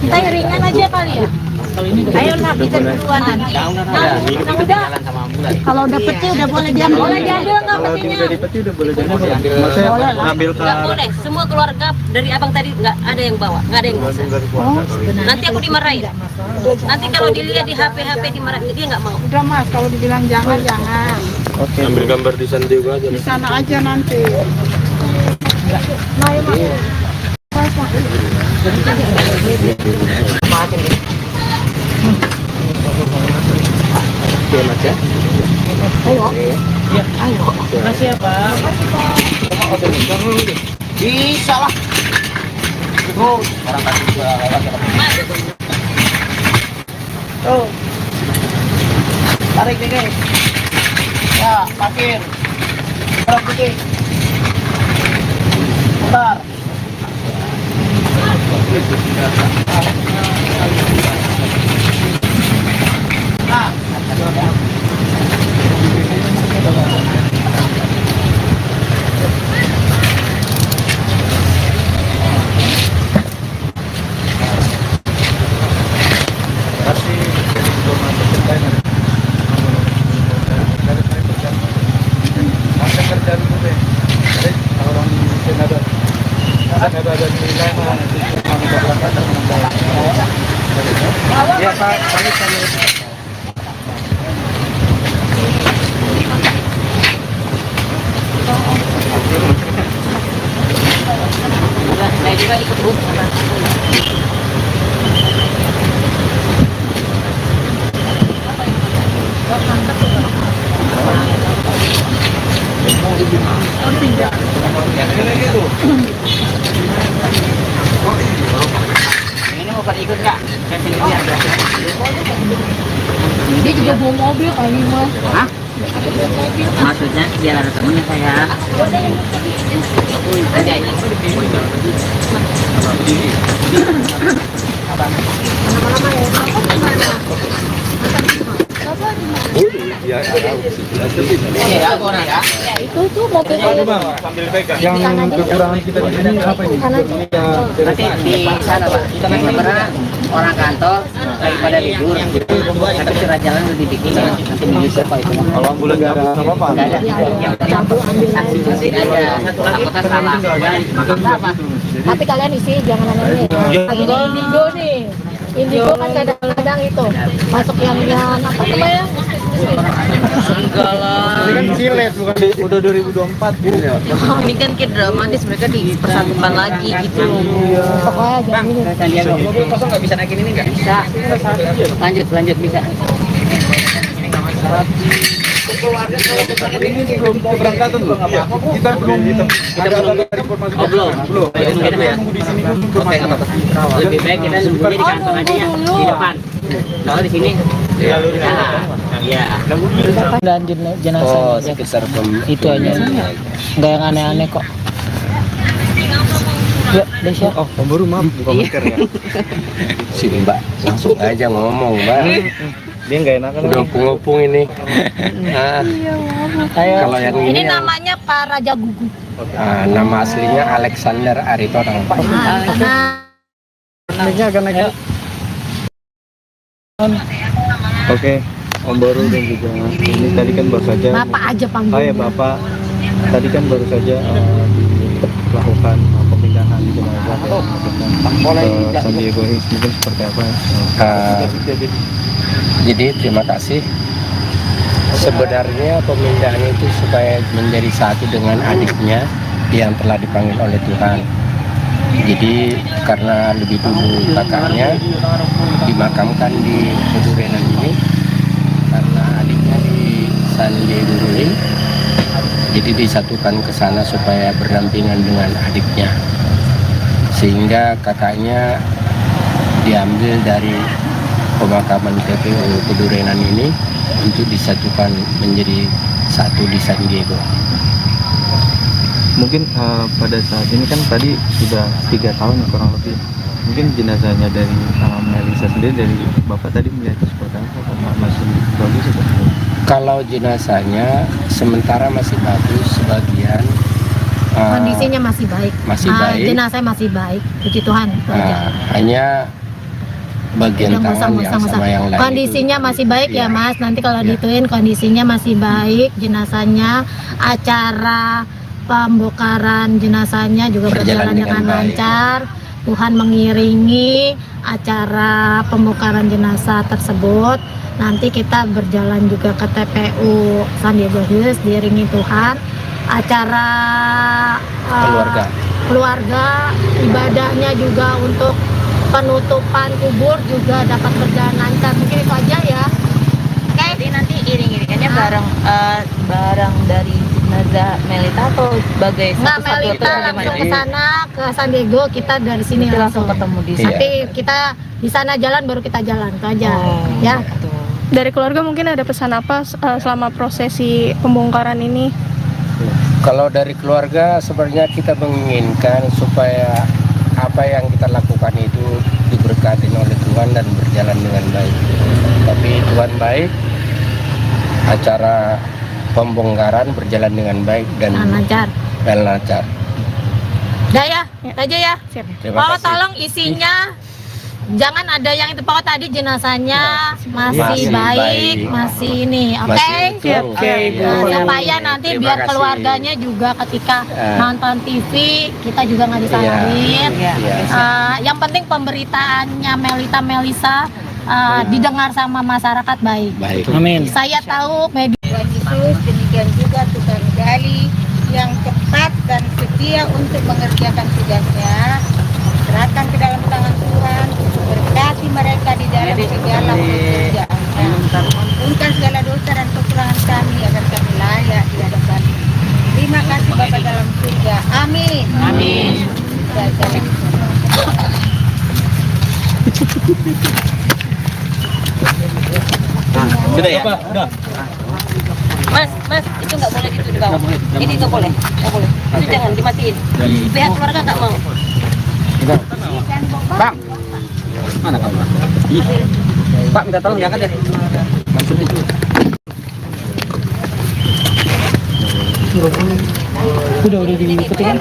Kita ringan aja kali ya. Ayo nak kita duluan nanti. Nah, udah. Kalau dapetnya udah boleh diambil. Boleh diambil nggak Kalau petinya? tim dari peti udah boleh diambil. Maksudnya ngambil ke Nggak boleh. Semua keluarga dari abang tadi nggak ada yang bawa, nggak ada yang bisa. Nanti aku dimarahin. Nanti kalau dilihat di HP dimarahin, dia nggak mau. Udah Mas, kalau dibilang jangan. Oke. Ambil gambar di sana juga aja. Di sana aja nanti. Oke Mas ya. Makasih ya Pak. Bisa lah. Terus orang kasih juga Tuh. Tarik dikit. Ya, parkir. Tarik dikit. Bentar. Nah. kasih informasi ceritanya. Masa kerja dulu deh. Jadi orang senada ada nilai mana nanti kami berangkat dan membawa. Ya Pak, kami Saya juga ikut bus. ini mau pada ikut nggak? Saya sini lihat. Dia juga bawa mobil kali Mas. Hah? Maksudnya biar ada temennya saya. Aja ini. ya Ini ya, aku ya. Itu tuh mobil sambil pegang. Yang kekurangan kita di sini apa ini? Nanti di sana Pak, karena orang kantor daripada libur, tapi surat jalan udah dibikin, nanti bisa Pak itu. Kalau ambulan nggak apa-apa. Nggak ada. Yang penting saksi aja. Takutnya salah. tapi kalian isi jangan aneh-aneh. Lagi di Indigo nih. Indigo kan kadang-kadang itu masuk yang apa namanya? Enggak lah. Ini kan silet bukan udah 2024 gitu ya. Ini kan kayak dramatis, mereka dipersatukan lagi gitu. Bang, mobil kosong nggak bisa naikin ini nggak? Bisa. Lanjut bisa. Ini sebelum keberangkatan loh. Kita belum ada informasi. Belum. Tunggu di sini dulu informasi. Lebih baik kita nunggunya di kantor aja ya, di depan. Kalau di sini, iya. Dan jenazah Oh, sekitar itu aja. Nggak yang aneh-aneh kok. Ya, Desya. Oh, Om Boru maaf buka masker ya. Sini Mbak, langsung aja ngomong Mbak. Dia nggak enakan. Udah ngopung ini. Nah, kalau yang Ini ini namanya Pak Raja Gugu. nama aslinya Alexander Aritonang. Ini agak naik. Oke, Om Boru dan juga ini tadi kan baru saja. Bapak aja Oh panggilnya. ya Bapak, tadi kan baru saja dilakukan pemindahan jenazah ke San Diego Hills, mungkin seperti apa? Jadi terima kasih. Sebenarnya pemindahan itu supaya menjadi satu dengan adiknya yang telah dipanggil oleh Tuhan. Jadi karena lebih dulu kakaknya dimakamkan di Pedurenan ini, karena adiknya di San Diego Hills, jadi disatukan ke sana supaya berdampingan dengan adiknya, sehingga kakaknya diambil dari pemakaman TPU Pedurenan ini untuk disatukan menjadi satu di San Diego. Mungkin pada saat ini kan tadi sudah 3 tahun kurang lebih. Mungkin jenazahnya dari Melisa sendiri, dari Bapak tadi melihatnya seperti apa? Masih bagus atau? Kalau jenazahnya sementara masih bagus, sebagian Kondisinya masih baik. masih baik. Jenazah masih baik. Puji Tuhan. itu aja. Hanya bagian Yang tangan yang musang-musang. sama yang lain Kondisinya itu, masih baik ya iya. Mas. Nanti kalau Iya. dituin kondisinya masih baik. Jenazahnya, acara pembongkaran jenazahnya juga Berjalan berjalan dengan dengan baik. lancar. Tuhan mengiringi acara pembongkaran jenazah tersebut. Nanti kita berjalan juga ke TPU San Diego Hills diiringi Tuhan. Acara keluarga, ibadahnya juga untuk penutupan kubur juga dapat berjalan lancar. Mungkin itu aja ya. Jadi nanti iring-iringannya barang dari jenazah Melita atau sebagai Nggak, satu-satu Melita atau langsung bagaimana? ke sana ke San Diego, kita dari sini Nanti langsung ketemu di Iya. Nanti kita di sana jalan baru kita jalan itu aja. Ya. Dari keluarga mungkin ada pesan apa selama prosesi pembongkaran ini? Kalau dari keluarga sebenarnya kita menginginkan supaya apa yang kita lakukan itu diberkati oleh Tuhan dan berjalan dengan baik. Tapi Tuhan baik, acara pembongkaran berjalan dengan baik dan Lancar. lancar. Udah ya, itu aja ya. Terima Pak, kasih. tolong isinya jangan ada yang itu Pak, tadi jenazahnya masih Masih baik, baik. masih ini, oke? Masih utuh. Oke, Iya. Nah, supaya nanti Terima biar kasih. keluarganya juga ketika Eh. nonton TV kita juga nggak disalahin. Iya. Yang penting pemberitaannya Melisa didengar sama masyarakat baik. Baik. Amin. Saya tahu media Tuhan Yesus, demikian juga Tukang Gali yang cepat dan setia untuk mengerjakan tugasnya. Serahkan ke dalam tangan Tuhan, berkati mereka di dalam segala pekerjaannya. Ampunkan segala dosa dan kekurangan kami agar kami layak di hadapan. Terima kasih Bapa dalam surga. Amin. Amin. Sudah ya? Mas, itu nggak boleh gitu di bawah. Ini nggak boleh. Itu jangan dimatiin. Pihak keluarga nggak mau. Bang, mana kamu? Pak, minta tolong diangkat ya. Udah diketik kan?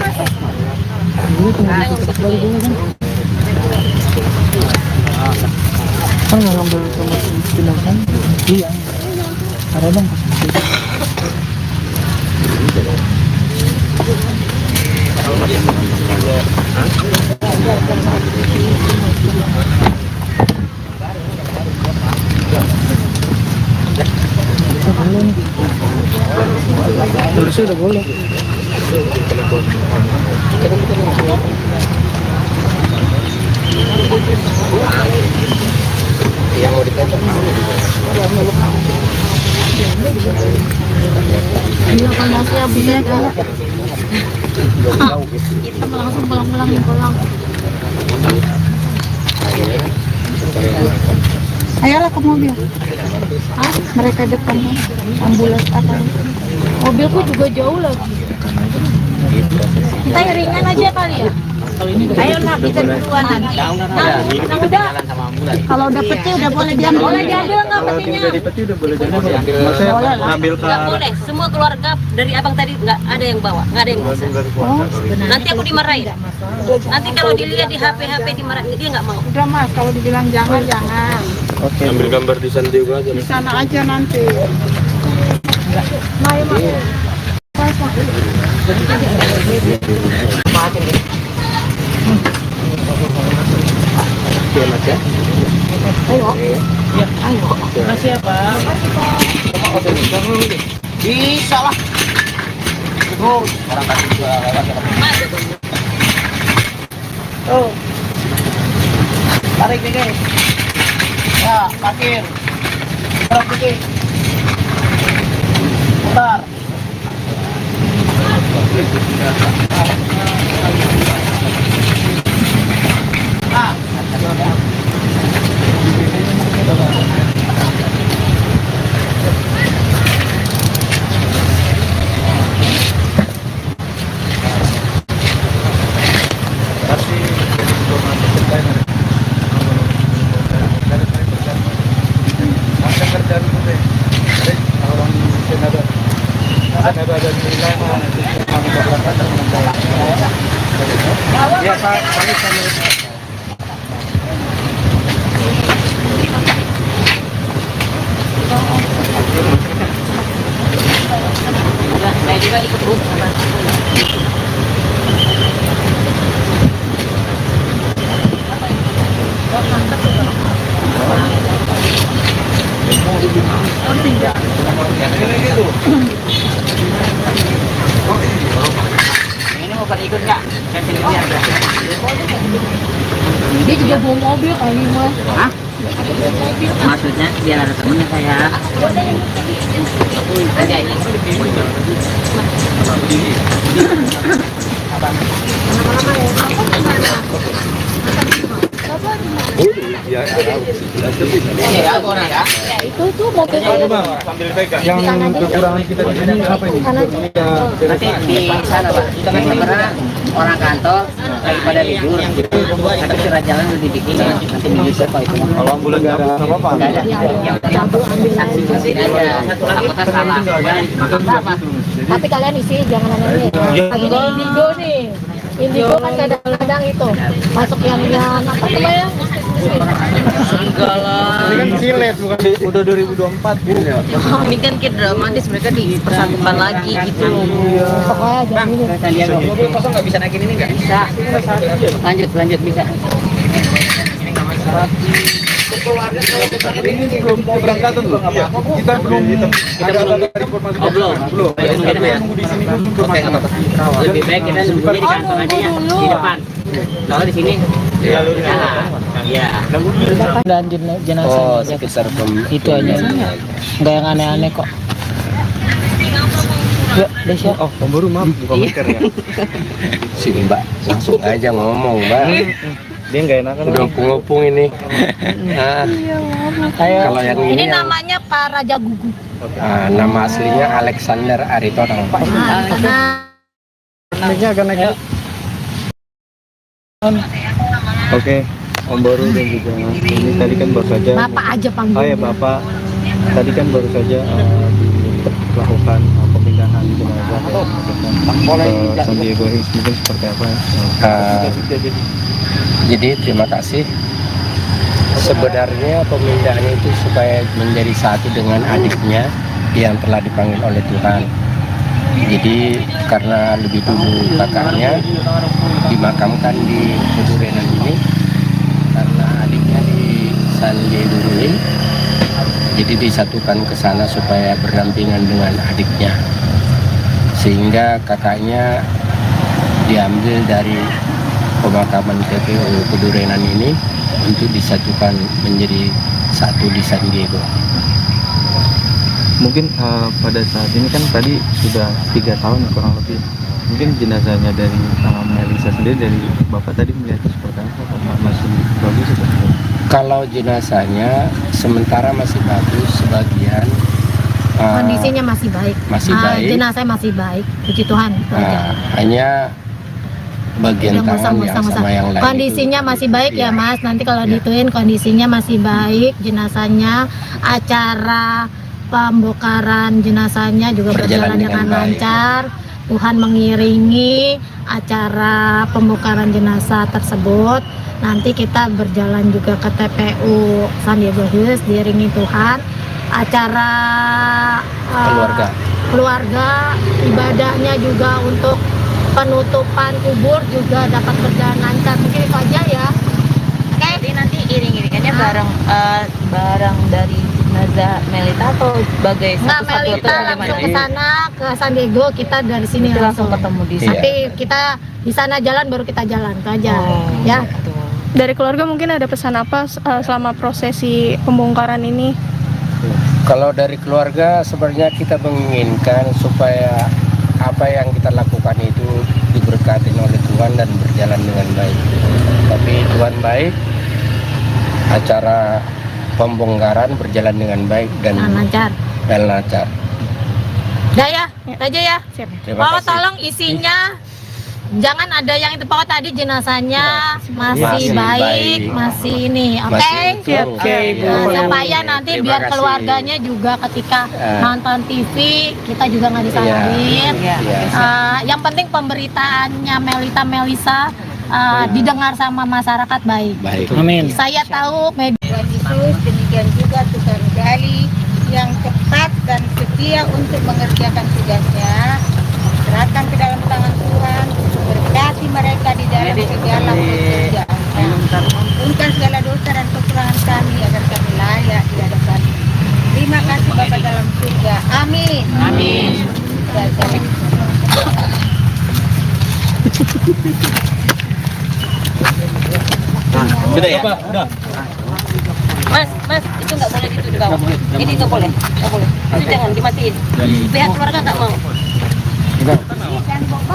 Kan nggak ngambil sama jenazah? Iya. Ada dong. Harusnya udah boleh. Yang mau ditempel Iya kan masih habis ya kan. Kita langsung pulang. Ayolah ke mobil. Mereka depan ambulans apa? Mobilku juga jauh lagi. Kita ringan aja kali ya. Ayo nak kita duluan. Udah. Kalau udah peti udah boleh diambil. Boleh diambil nggak petinya? Dari peti udah boleh diambil. Maksudnya ngambil ke Nggak boleh, semua keluarga dari abang tadi nggak ada yang bawa, nggak ada yang bisa. Nanti aku dimarahin. Nanti kalau dilihat di HP dimarahin, dia nggak mau. Udah mas, kalau dibilang jangan. Oke. Ambil gambar di sana juga aja. Di sana aja nanti. ya Mas ya. Makasih ya Pak. Bisa lah. Terus orang kasih juga lewat. Oh. Tarik nih guys. Ya, parkir. Tarik dikit. Putar. Ya Pak, Saya juga ikut bus. Ini mau pada ikut nggak? Dia juga bawa mobil kali mas. Hah? Maksudnya biar ada temennya saya. Ada ini. ya Ya, orang ya. Itu tuh mobil sambil pegang. Yang kekurangan kita di sini apa ini? Nanti di sana Pak. Karena orang kantor daripada libur. Tapi surat jalan udah dibikin. Nanti menyusul Pak itu. Kalau ambulan nggak ada apa-apa. Nggak ada. Yang saksi mesin aja. Anggota salah. Apa? tapi kalian isi jangan aneh lagi di Indigo nih. Indigo kan kadang-kadang itu masuk yang apa namanya? Enggak lah. Ini kan silet bukan udah 2024 gitu ya. Ini kan kayak dramatis, mereka dipersatukan lagi gitu. Pokoknya jangan ini. Kalian Mobil kosong nggak bisa naikin ini nggak? bisa. Lanjut bisa. Ini belum keberangkatan loh. Kita belum ada informasi. Belum. Nunggu di sini dulu informasi. Lebih baik kita nunggunya di kantor aja ya, di depan. Kalau di sini, ya. Dan jenazah Oh, sekitar itu aja. Enggak yang aneh-aneh kok. Ya, Desya. Oh, pemburu maaf, bukan masker ya. sini Mbak, langsung aja ngomong Mbak. Dia nggak enakan. Udah ngopung ini. Nah, kalau yang Ini ini yang, namanya Pak Raja Gugu. nama aslinya Alexander Aritonang Pak. Naiknya agak naik. Oke, Om Boru dan juga ini tadi kan baru saja. Bapak aja panggil. Oh ya Bapak, tadi kan baru saja dilakukan pemindahan jenazah ke San Diego Hills, mungkin seperti apa? Jadi terima kasih. Sebenarnya pemindahan itu supaya menjadi satu dengan adiknya yang telah dipanggil oleh Tuhan. Jadi karena lebih dulu kakaknya dimakamkan di Kedurenan ini, karena adiknya di San Diego Hills, jadi disatukan ke sana supaya berdampingan dengan adiknya. sehingga kakaknya diambil dari pemakaman TPU Pedurenan ini untuk disatukan menjadi satu di San Diego. Mungkin pada saat ini kan tadi sudah 3 tahun kurang lebih. Mungkin jenazahnya dari Melisa sendiri, dari Bapak tadi melihat seperti apa? Apakah masih bagus atau tidak? Kalau jenazahnya sementara masih bagus, sebagian Kondisinya masih baik. masih baik. Jenazah masih baik, puji Tuhan. Itu aja. Hanya bagian Udah tangan yang sama yang lain kondisinya itu. masih baik ya Iya. Mas. Nanti kalau Iya. dituin kondisinya masih baik, jenazahnya, acara pembongkaran jenazahnya juga berjalan dengan baik. lancar. Tuhan mengiringi acara pembongkaran jenazah tersebut. Nanti kita berjalan juga ke TPU San Diego Hills diiringi Tuhan. Acara keluarga ibadahnya juga untuk penutupan kubur juga dapat berjalan lancar. Mungkin itu aja ya. Jadi nanti iring-iringannya barang dari jenazah Melita atau sebagai Nggak, satu-satu atau Melita langsung bagaimana? ke sana ke San Diego, kita dari sini Nanti langsung ketemu di sana. Tapi kita di sana jalan baru kita jalan itu aja. Ya. Dari keluarga mungkin ada pesan apa selama prosesi pembongkaran ini? Kalau dari keluarga sebenarnya kita menginginkan supaya apa yang kita lakukan itu diberkati oleh Tuhan dan berjalan dengan baik. Tapi Tuhan baik, acara pembongkaran berjalan dengan baik dan lancar. lancar. Udah ya, itu aja ya. Terima Pak, kasih. tolong isinya jangan ada yang itu Pak tadi jenazahnya masih Masih baik, baik. masih ini. Oke. Masih utuh. Oke, Bu. Supaya nanti Terima biar kasih. keluarganya juga ketika Ah. nonton TV kita juga nggak disalahin. Iya. Yang penting pemberitaannya Melisa didengar sama masyarakat baik. Baik. Saya tahu media Tuhan Yesus, demikian juga Tukang Gali yang cepat dan setia untuk mengerjakan tugasnya. Serahkan ke dalam tangan Tuhan, berkati mereka di dalam segala pekerjaannya. Ampunkan segala dosa dan kekurangan kami agar kami layak di hadapan. Terima kasih Bapa dalam surga. Amin. Amin. Sudah ya? Mas, itu nggak boleh gitu di bawah. Ini nggak boleh. Itu jangan dimatiin. Pihak keluarga nggak mau.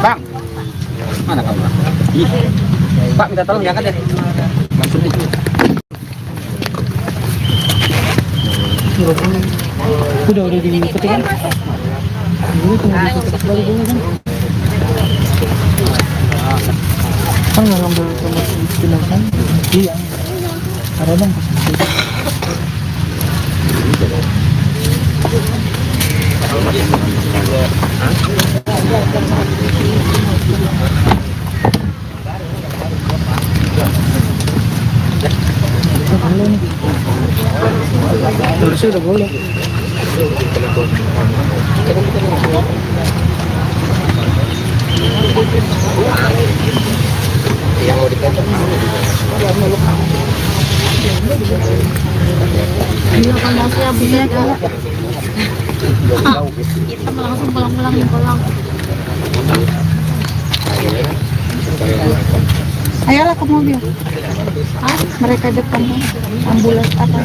Bang, mana kamu? Pak, minta tolong diangkat ya. Udah diketik kan? Dulu tunggu diketik lagi dulu kan? Kan nggak ngambil sama jenazah? Iya. Ada dong pas terus udah boleh. Yang mau dikatakan ini kondisi ya bisa kita langsung pulang. Ayolah ke mobil. Mereka depan ambulans apa?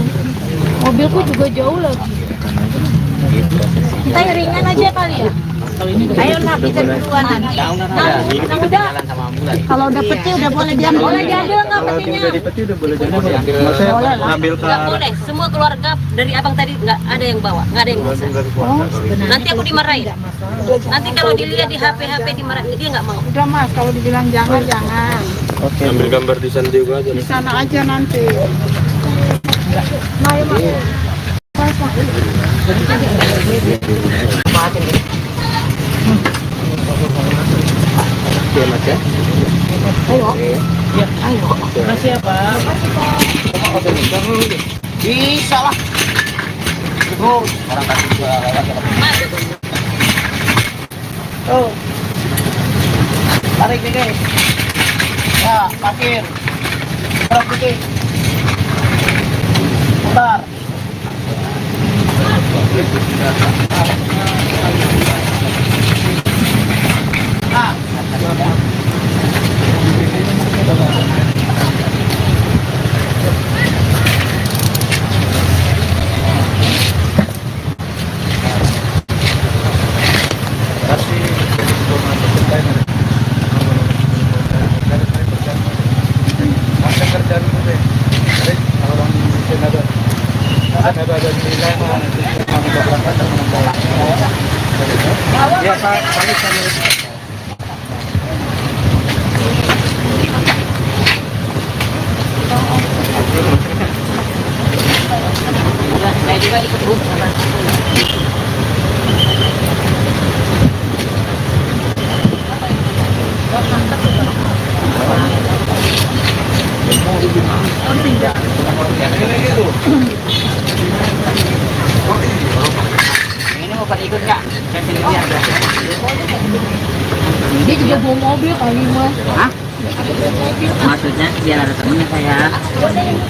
Mobilku juga jauh lagi. Kita ringan aja kali ya. Ayo nak kita duluan. Nah, udah. Kalau udah peti udah boleh diambil. Boleh diambil nggak petinya? Udah dipeti udah boleh jadi. Maksudnya ngambil ke Nggak boleh. Semua keluarga dari abang tadi nggak ada yang bawa, nggak ada yang bisa. Nanti aku dimarahin. Nanti kalau dilihat di HP dimarahin, dia nggak mau. Udah Mas, kalau dibilang jangan. ambil gambar di San Diego aja. Di sana aja nanti. Oke, Mas ya. Makasih ya Pak. Bisa lah. Terus orang kasih gua lewat. Oh. Tarik nih guys. Ya, parkir. Tarik dikit. Bentar. Ya Pak, Saya juga ikut Bu. Ini mau pada ikut nggak? Saya sendiri ada. Dia juga bawa mobil kali mas. Hah? Maksudnya biar ada temennya saya. Ada ini.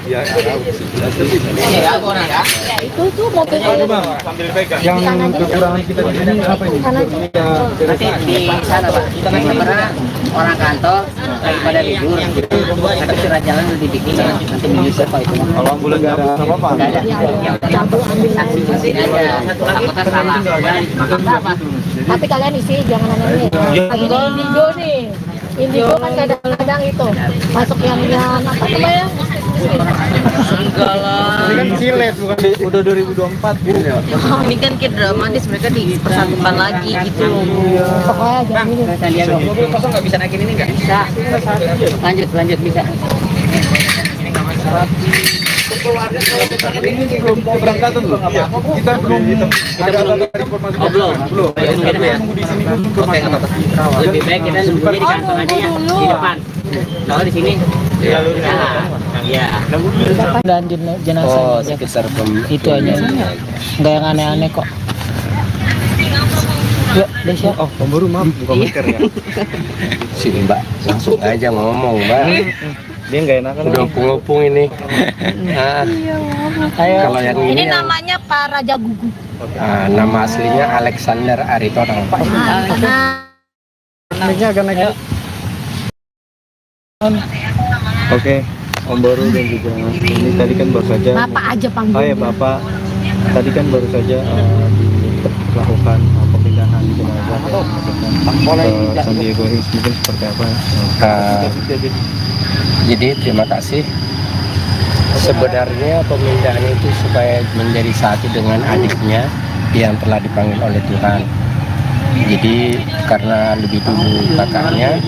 Ya, orang ya. Itu tuh mobilnya. yang kekurangan kita di sini apa ini? Nanti di sana Pak. Karena orang kantor daripada libur. Tapi surat jalan udah dibikin nanti menyusul Pak itu. Kalau ambulan nggak ada apa-apa. Nggak ada. Saksi saksi aja. Apakah salah? Apa? Tapi kalian isi jangan aneh. Lagi di Indigo nih. Indigo kan kadang-kadang itu masuk yang apa namanya? Enggak lah. Ini kan silet bukan udah 2024 gitu ya. Ini kan kayak dramatis, mereka dipersatukan lagi gitu. Pokoknya jangan ini. Saya lihat dong. Mobil kosong nggak bisa naikin ini nggak? Bisa. Lanjut bisa. Ini belum keberangkatan loh. Kita belum ada informasi. Belum. Nunggu di sini dulu informasi. Lebih baik kita nunggunya di kantor aja ya, di depan. Kalau di sini, ya. Dan jenazah sekitar itu aja. Nggak yang aneh-aneh kok. Yuk, Desya. Oh, pemburu maaf, bukan masker ya. sini Mbak, langsung aja ngomong Mbak. Dia nggak enakan. Udah opung-opung ini. Nah, kalau yang Ini ini yang, namanya Pak Raja Gugu. nama aslinya Alexander Aritonang. Naiknya agak naik. Oke, Om Boru dan juga ini tadi kan baru saja. Bapak aja panggil. Oh ya Bapak, tadi kan baru saja dilakukan pemindahan jenazah ke San Diego Hills, mungkin seperti apa? Jadi terima kasih. Sebenarnya pemindahan itu supaya menjadi satu dengan adiknya yang telah dipanggil oleh Tuhan. Jadi karena lebih dulu kakaknya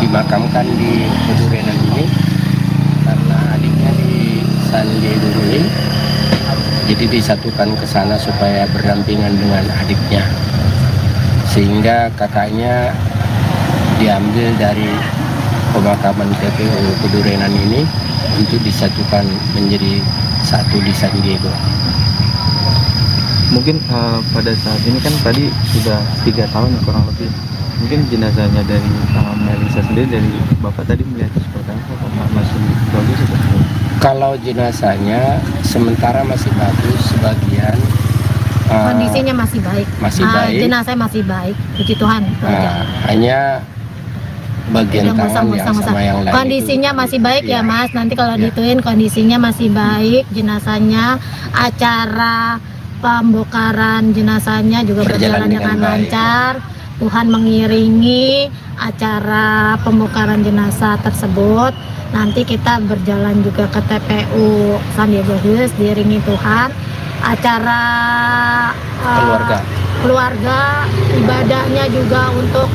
dimakamkan di Pedurenan ini, karena adiknya di San Diego Hills, jadi disatukan ke sana supaya berdampingan dengan adiknya, sehingga kakaknya diambil dari pemakaman TPU Pedurenan ini untuk disatukan menjadi satu di San Diego. Mungkin pada saat ini kan tadi sudah 3 tahun kurang lebih. Mungkin jenazahnya dari Melisa sendiri, dari Bapak tadi melihat seperti apa? Apakah masih bagus atau? Kalau jenazahnya sementara masih bagus, sebagian Kondisinya masih baik. masih baik. Jenazah masih baik. Puji Tuhan. itu aja. Hanya bagian Udah tangan yang musang-musang. sama yang lain Kondisinya itu, masih baik ya iya. Mas. Nanti kalau Iya. dituin kondisinya masih baik. Jenazahnya, acara pembongkaran jenazahnya juga Berjalan berjalan dengan dengan baik. lancar. Tuhan mengiringi acara pembongkaran jenazah tersebut. Nanti kita berjalan juga ke TPU San Diego Hills diiringi Tuhan. Acara keluarga, ibadahnya juga untuk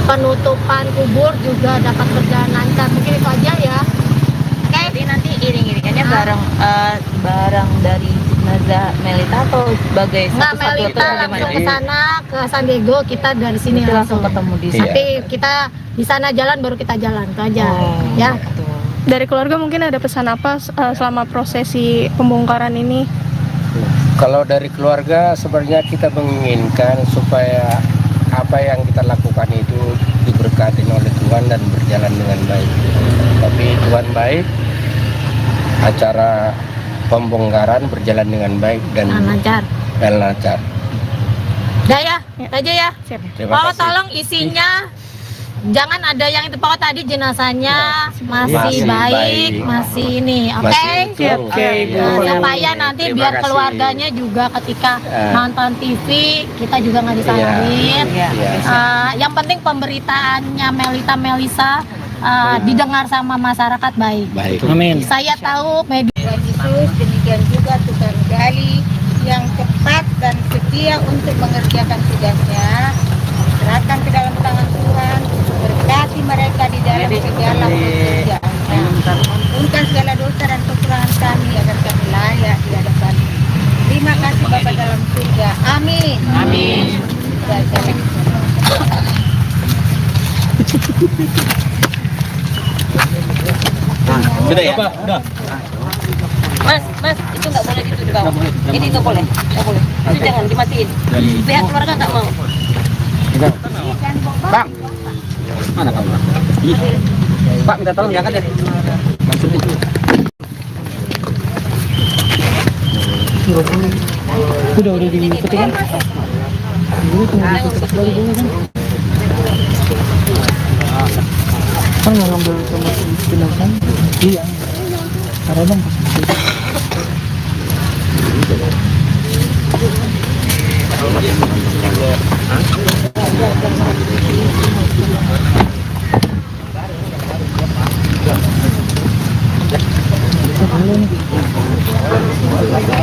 penutupan kubur juga dapat berjalan lancar. Mungkin itu aja ya. Jadi nanti iring-iringannya barang dari jenazah Melita atau sebagai Nggak, satu-satu atau Melita bagaimana? langsung ke sana ke San Diego, kita dari sini Nanti langsung ketemu di Iya. Tapi kita di sana jalan baru kita jalan itu aja. Ya. Dari keluarga mungkin ada pesan apa selama prosesi pembongkaran ini? Kalau dari keluarga sebenarnya kita menginginkan supaya apa yang kita lakukan itu diberkati oleh Tuhan dan berjalan dengan baik. Tapi Tuhan baik, acara pembongkaran berjalan dengan baik dan lancar. lancar. Udah ya, aja ya. Terima Pak, kasih. tolong isinya jangan ada yang itu Pak, tadi jenazahnya masih Masih baik, baik. masih ini, oke? Masih utuh. Oke, Bu. Supaya nanti Terima biar kasih. keluarganya juga ketika Eh. nonton TV kita juga nggak disalahin. Iya. Yang penting pemberitaannya Melisa didengar sama masyarakat baik. Baik. Amin. Saya tahu media Tuhan Yesus, demikian juga tukang gali yang cepat dan setia untuk mengerjakan tugasnya. Serahkan ke dalam tangan Tuhan, berkati mereka di dalam segala pekerjaannya. Ampunkan segala dosa dan kekurangan kami agar kami layak di hadapan. Terima kasih Bapa dalam surga. Amin. Amin. Sudah ya? Mas, itu nggak boleh gitu di bawah. Ini nggak boleh. Itu jangan dimatiin. Pihak keluarga nggak mau. Bang, mana kamu? Pak, minta tolong diangkat ya. Udah dipetikkan. Kan nggak ngambil sama si jenazah? Iya. Ada bang pas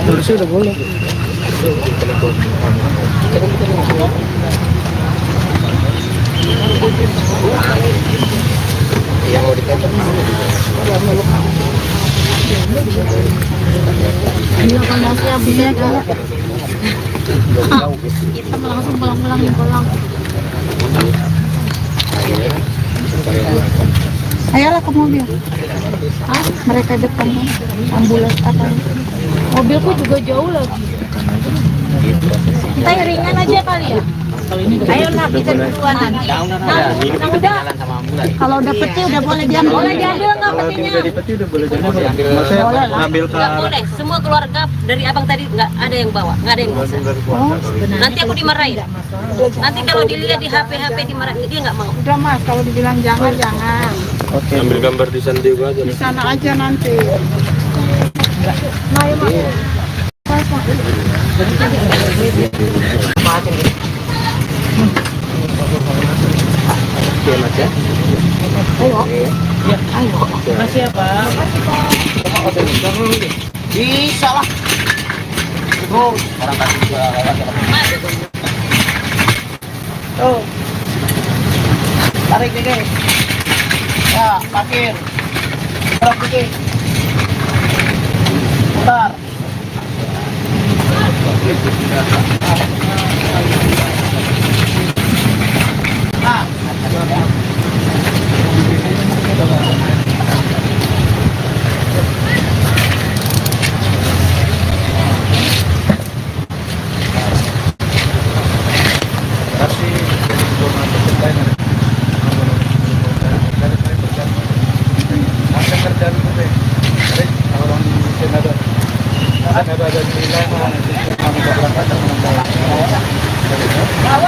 Terusnya udah boleh. Yang mau dikatakan ini kondisi yang bisa kita langsung pulang. Ayolah ke mobil. Mereka depan ambulans apa? Mobilku juga jauh lagi. Kita yang ringan aja kali ya. Ayo nak kita duluan nanti. Nah, udah. Kalau udah peti udah boleh diambil. Boleh diambil nggak petinya? Dari peti udah boleh jadi. Maksudnya ngambil ke Nggak boleh. Semua keluarga dari abang tadi nggak ada yang bawa, nggak ada yang bisa. Nanti aku dimarahin. Nanti kalau dilihat di HP dimarahin, dia nggak mau. Udah Mas, kalau dibilang jangan. ambil gambar di sana juga aja. Di sana aja nanti. Oke, Mas ya. Makasih ya Pak. Bisa lah. Terus orang tadi juga lewat ya. Tuh. Tarik dikit. Ya, parkir. Terus dikit. Putar. Nah.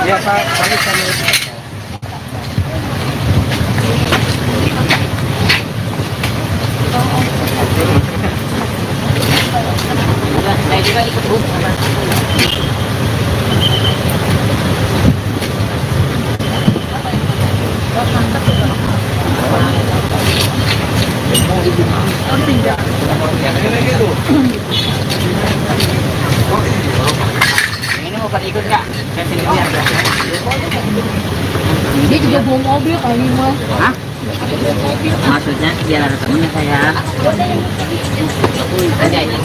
Ya, Pak. Saya juga ikut Bu. Ini mau pada ikut nggak? Saya sini biar. Dia juga bawa mobil kali Mas. Hah? Maksudnya biar ada temennya saya. Ada ini.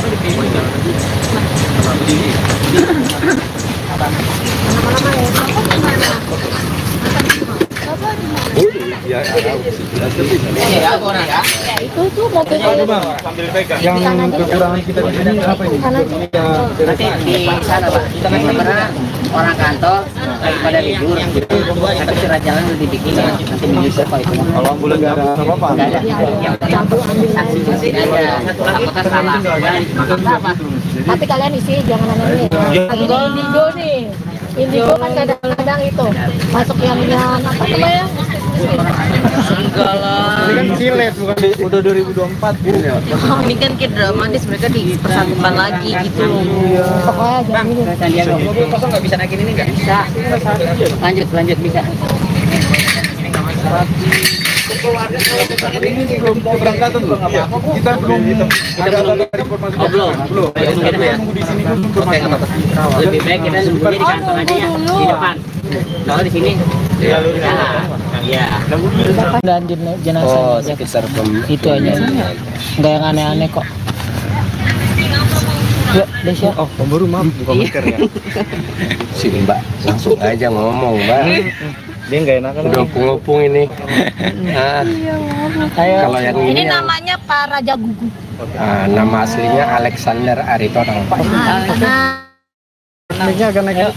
Ya, Ya, orang ya. Itu mobilnya. sambil pegang. Yang kekurangan kita di sini apa ini? Nanti di sana Pak, kita kan sebenarnya orang kantor daripada libur, tapi surat jalan udah dibikin ya. Nanti menyusul Pak itu. Kalau ambulan nggak ada apa-apa. Nggak ada. Yang penting saksi aja. Apakah salah? Apa? Tapi kalian isi jangan aneh. Ini indigo nih. Indigo kan kadang-kadang itu masuk yang apa namanya? Enggak lah. Ini kan silet bukan udah 2024 gitu ya. Ini kan kayak dramatis, mereka dipersatukan lagi gitu. Pokoknya jangan ini. Sandiaga. Mobil kosong nggak bisa naikin ini nggak? Bisa. Lanjut bisa. Ini belum keberangkatan belum apa? Kita belum dapat informasi. Belum. Kita nunggu di sini dulu informasi. Lebih baik kita nunggunya di kantor aja ya, di depan. Kalau di sini, ya. Dan jenazah Oh, sekitar itu aja. Nggak yang aneh-aneh kok. Yuk, Desya. Oh, pemburu maaf, buka masker ya. sini Mbak, langsung aja ngomong Mbak. Dia nggak enakan. Udah ngopung ini. Nah, kalau yang Ini ini yang, namanya Pak Raja Gugu. nama aslinya Alexander Aritonang. Nah, Ini akan naik.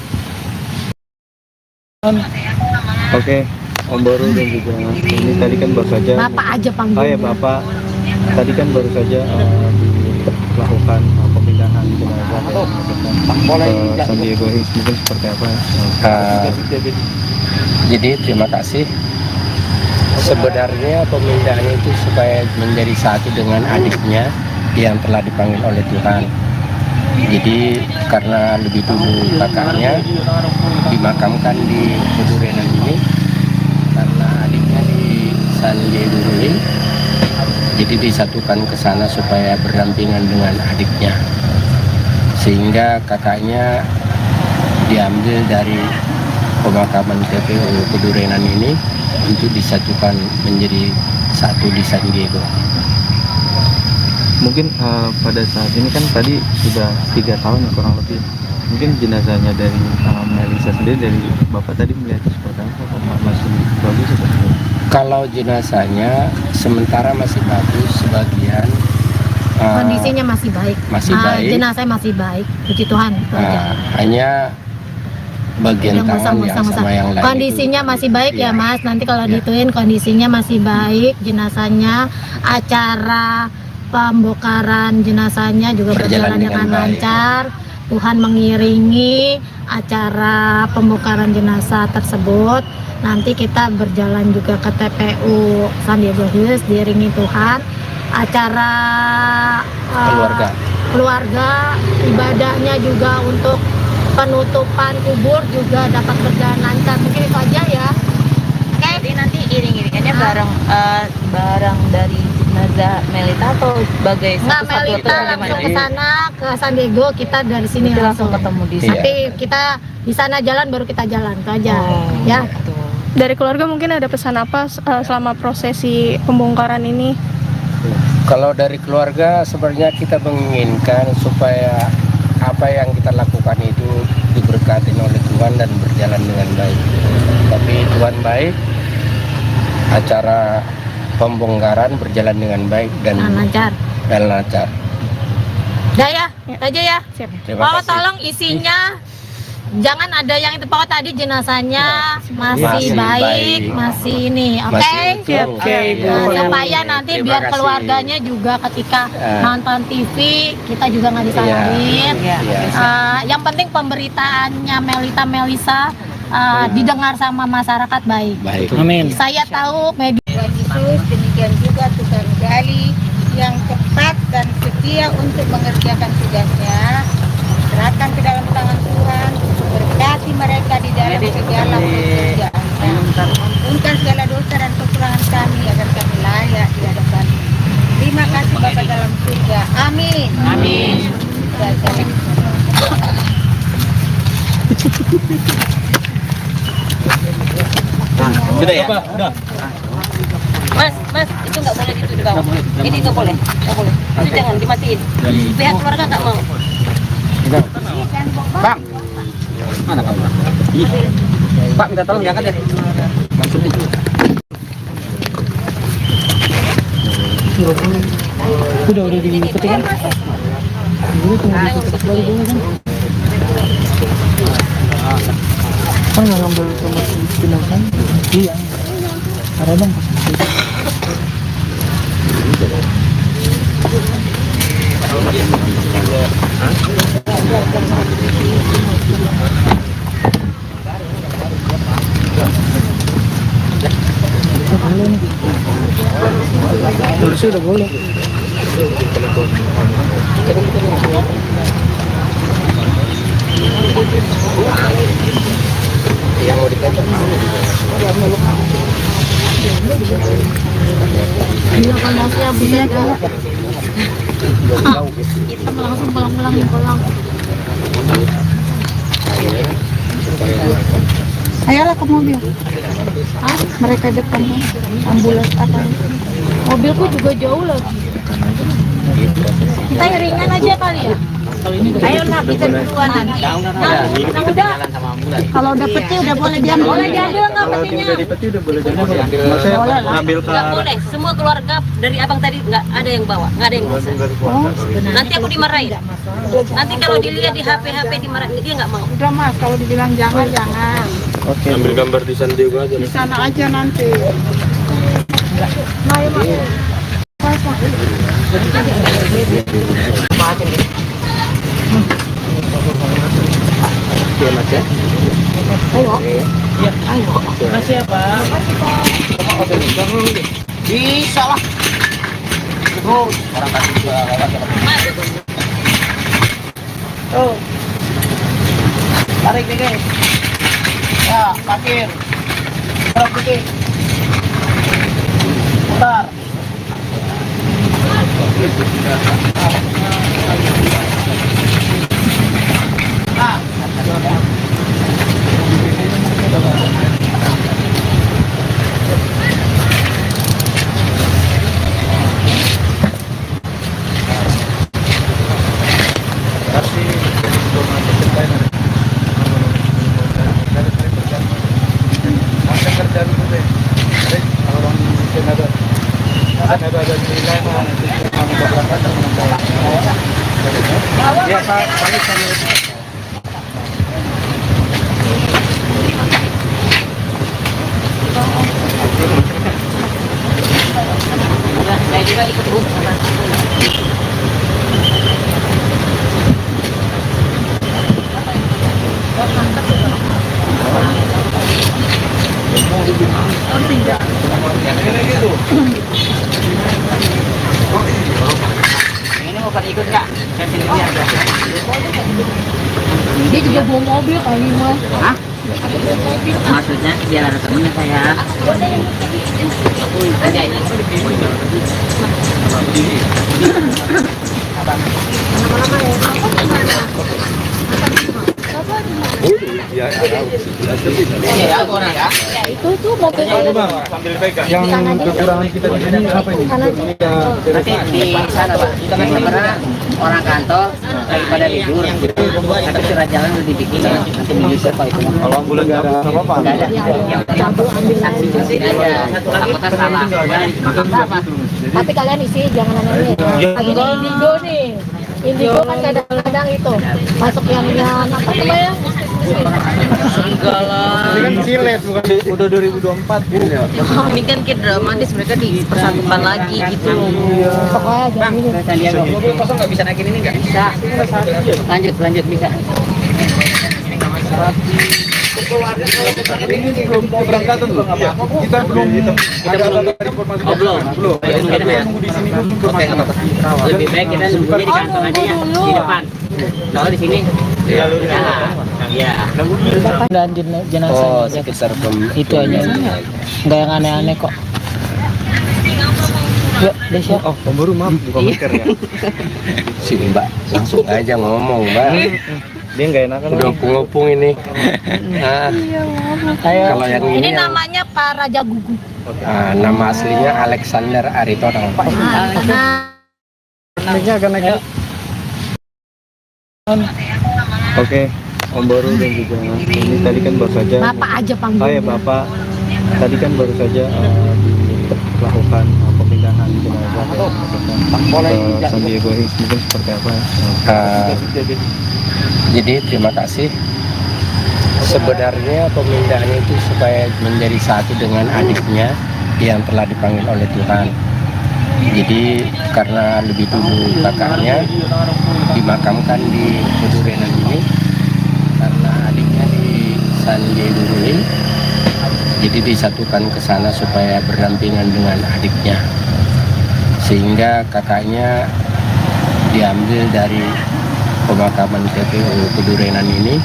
Oke, Om Boru dan juga ini tadi kan baru saja. Bapak aja panggil. Oh ya Bapak, tadi kan baru saja dilakukan pemindahan jenazah ke San Diego Hills, mungkin seperti apa? Jadi terima kasih. Sebenarnya pemindahan itu supaya menjadi satu dengan adiknya yang telah dipanggil oleh Tuhan. Jadi karena lebih dulu kakaknya dimakamkan di Pedurenan ini, karena adiknya di San Diego Hills, jadi disatukan ke sana supaya berdampingan dengan adiknya, sehingga kakaknya diambil dari pemakaman TPU Pedurenan ini untuk disatukan menjadi satu di San Diego. Mungkin pada saat ini kan tadi sudah 3 tahun kurang lebih. Mungkin jenazahnya dari Melisa sendiri, dari Bapak tadi melihat seperti apa? Masih bagus atau? Kalau jenazahnya sementara masih bagus, sebagian kondisinya masih baik. masih baik. Jenazah masih baik. Puji Tuhan. Itu aja. Hanya bagian Yang tangan yang sama yang lain kondisinya itu. masih baik ya Iya. Mas. Nanti kalau Iya. dituin kondisinya masih baik, jenazahnya, acara pembongkaran jenazahnya juga berjalan dengan baik. lancar. Tuhan mengiringi acara pembongkaran jenazah tersebut. Nanti kita berjalan juga ke TPU San Diego Hills diiringi Tuhan. Acara keluarga ibadahnya juga untuk penutupan kubur juga dapat berjalan lancar. Mungkin itu aja ya. Oke. Jadi nanti iring-iringannya bareng dari jenazah Melita atau sebagai Nggak, satu-satu Melita atau langsung gimana? ke sana ke San Diego, kita dari sini Nanti langsung ketemu di sana. Nanti kita di sana jalan baru kita jalan itu aja. Ya. Gitu. Dari keluarga mungkin ada pesan apa selama prosesi pembongkaran ini? Kalau dari keluarga sebenarnya kita menginginkan supaya apa yang kita lakukan itu diberkati oleh Tuhan dan berjalan dengan baik. Tapi Tuhan baik, acara pembongkaran berjalan dengan baik dan lancar. lancar. Udah ya, itu aja ya. Terima Oh, kasih. tolong isinya jangan ada yang itu pokok tadi jenazahnya masih Masih baik, baik. masih ini, oke? Masih utuh. Oke, Ibu. Nah, supaya nanti Terima biar kasih. keluarganya juga ketika Ya. nonton TV kita juga nggak disalahin. Iya. Yang penting pemberitaannya Melisa didengar sama masyarakat baik. Baik. Amin. Saya tahu media Tuhan Yesus, demikian juga Tuhan Gali yang tepat dan setia untuk mengerjakan tugasnya. Serahkan ke dalam tangan Tuhan, berkati mereka di dalam segala pekerjaannya. Ampunkan segala dosa dan kekurangan kami agar kami layak di hadapan. Terima kasih Bapa dalam surga. Amin. Amin. Sudah ya? Mas, itu nggak boleh gitu di bawah. Ini nggak boleh. Itu jangan dimatiin. Pihak keluarga nggak mau. Bang. Mana Pak? Pak minta tolong diangkat ya. Udah dipetik kan? Ini tunggu ditutup lagi dulu kan? Kan nggak ngambil sama si jenazah? Iya. Ada bang pas itu. Boleh nih. Terus udah boleh. Yang mau dikacau Iya kan masih habis ya kan? Kita langsung pulang. Ayolah ke mobil. Mereka depan ambulans apa? Mobilku juga jauh lagi. Kita ringan aja kali ya. Ayo nak kita duluan nanti. Nah, udah. Kalau dapetnya udah boleh diambil. Boleh diambil nggak Kalau petinya? udah dipeti udah boleh jadi. Maksudnya ngambil ke Nggak boleh. Semua keluarga dari abang tadi nggak ada yang bawa, nggak ada yang bisa. Nanti aku dimarahin. Nanti kalau dilihat di HP dimarahin, dia nggak mau. Udah mas, kalau dibilang jangan. Oke. Ambil gambar di sana juga aja. Di sana aja nanti. Nah, ya, Mas. Iya mas ya. Makasih ya Pak. Bisa lah. Terus orang kasih juga Oh, tarik nih guys. Ya, parkir. Tarik dikit. Putar. Ya Pak, Saya juga ikut Bu. Ini mau pada ikut nggak? Saya sini lihat. Dia juga bawa mobil kali Mas. Hah? Maksudnya biar ada temennya saya. Aja ini. ya, Ya, aku orang ya. Itu mobil sambil pegang. yang kekurangan kita di sini apa ini? Nanti di sana Pak. Kita karena orang kantor daripada libur. Tapi surat jalan udah dibikin. Nanti menyusul Pak itu. Kalau ambulan nggak ada apa-apa. Nggak ada. Yang penting saksi saksi aja. Takutnya salah. Apa? tapi kalian isi jangan aneh-aneh. Lagi di Indigo nih. Indigo kan kadang-kadang itu masuk yang apa namanya? Enggak lah. Ini kan silet bukan udah 2024 gitu ya. Ini kan kayak dramatis, mereka dipersatukan lagi gitu. Pokoknya jangan ini. Saya lihat mobil kosong nggak bisa naikin ini nggak? Bisa. Lanjut bisa. Ini belum keberangkatan loh. Kita belum ada informasi. Oh, belum. Nunggu di sini belum informasi. Lebih baik kita nunggunya di kantor aja ya, di depan. Kalau di sini, ya. dan jenazah Oh, sekitar itu aja. Nggak yang aneh-aneh kok. Ya, Desya. Oh, pemburu maaf bukan masker ya. si Mbak langsung aja ngomong Mbak. Dia nggak enakan. Udah ngopung ini. Nah, Ayo. kalau yang Ini ini yang- namanya Pak Raja Gugu. nama aslinya Alexander Aritonang. Karena Naiknya akan naik. Oke, Om Boru dan juga ini tadi kan baru saja. Bapak aja panggil. Oh ya Bapak, tadi kan baru saja dilakukan pemindahan jenazah ke San Diego Hills mungkin seperti apa? Jadi terima kasih. Sebenarnya pemindahan itu supaya menjadi satu dengan adiknya yang telah dipanggil oleh Tuhan. Jadi karena lebih dulu kakaknya dimakamkan di Pedurenan ini, karena adiknya di San Diego Hills, jadi disatukan ke sana supaya berdampingan dengan adiknya, sehingga kakaknya diambil dari pemakaman TPU Pedurenan ini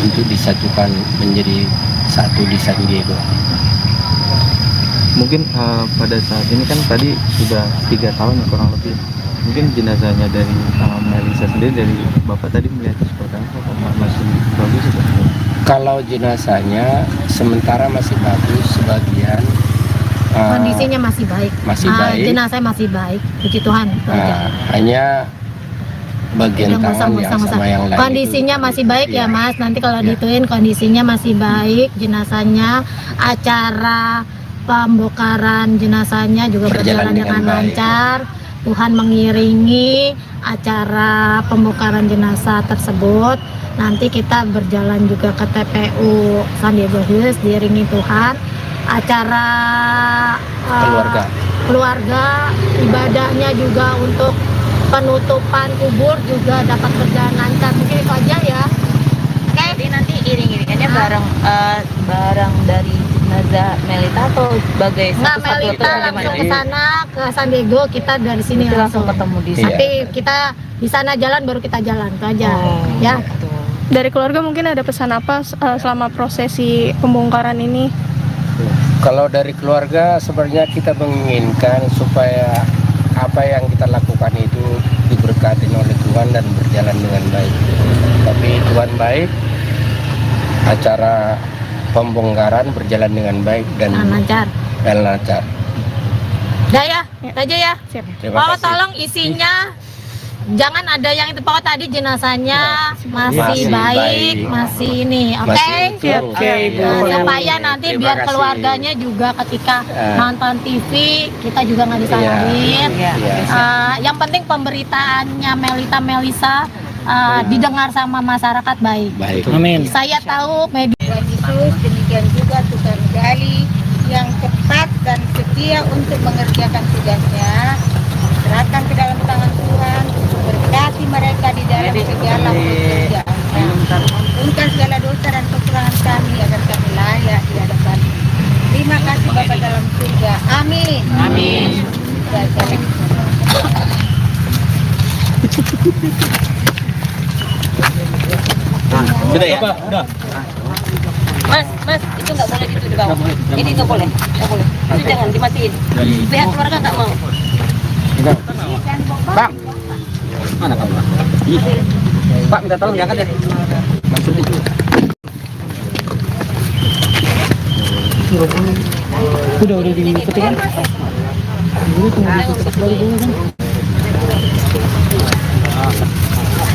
untuk disatukan menjadi satu di San Diego. Mungkin pada saat ini kan tadi sudah 3 tahun kurang lebih. Mungkin jenazahnya dari Melisa sendiri, dari Bapak tadi melihatnya seperti apa? Masih bagus atau? Kalau jenazahnya sementara masih bagus, sebagian Kondisinya masih baik. masih baik. Jenazah masih baik, puji Tuhan. itu aja. Hanya bagian Yang tangan yang gosong-gosong. sama yang lain Kondisinya masih baik ya Iya. Mas. Nanti kalau Iya. dituin kondisinya masih baik, jenazahnya, acara pembongkaran jenazahnya juga Berjalan berjalan dengan dengan baik. lancar. Tuhan mengiringi acara pembongkaran jenazah tersebut. Nanti kita berjalan juga ke TPU San Diego Hills diiringi Tuhan. Acara keluarga, ibadahnya juga untuk penutupan kubur juga dapat berjalan lancar. Mungkin itu aja ya. Jadi nanti iring-iringannya bareng dari jenazah Melita atau sebagai Nggak, satu-satu Melita atau langsung bagaimana? ke sana ke San Diego, kita dari sini Nanti langsung ketemu di sana. Nanti kita di sana jalan baru kita jalan itu aja. Ya. Dari keluarga mungkin ada pesan apa selama prosesi pembongkaran ini? Kalau dari keluarga sebenarnya kita menginginkan supaya apa yang kita lakukan itu diberkati oleh Tuhan dan berjalan dengan baik. Tapi Tuhan baik, acara pembongkaran berjalan dengan baik dan Lancar. lancar. Udah ya, itu aja ya. Siap. Terima Pokoknya kasih. tolong isinya jangan ada yang itu, pokoknya tadi jenazahnya masih Masih baik, baik. masih ini, oke? Masih Siap. utuh. Oke, Ya. Supaya nanti Terima biar kasih. keluarganya juga ketika Ya. nonton TV kita juga nggak disalahin. Iya. Yang penting pemberitaannya Melisa didengar sama masyarakat baik. Baik. Saya tahu media Tuhan Yesus, demikian juga Tuhan Gali yang cepat dan setia untuk mengerjakan tugasnya. Serahkan ke dalam tangan Tuhan, berkati mereka di dalam segala pekerjaannya. Ampunkan segala dosa dan kekurangan kami agar kami layak di hadapan. Terima kasih Bapa dalam surga. Amin. Amin. Sudah ya? Udah. Mas, itu nggak boleh gitu di bawah. Ini nggak boleh. Itu jangan dimatiin. Pihak keluarga nggak mau. Bang, mana kamu? Pak, minta tolong diangkat ya. Udah dipetik kan?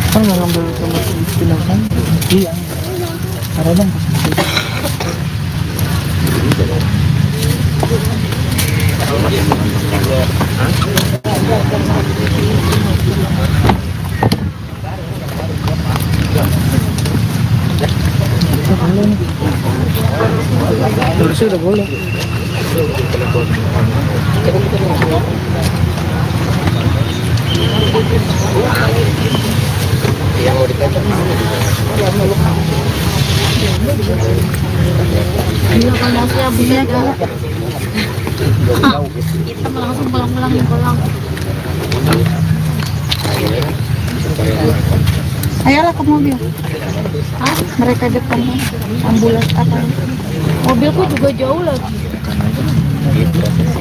Kan nggak ngambil sama jenazah? Iya. Ada bang. Terus udah boleh. Yang mau ditekan. Iya, kondasinya bisa kan? Kita langsung pulang. Ayolah ke mobil. Mereka depan ambulans apa? Mobilku juga jauh lagi.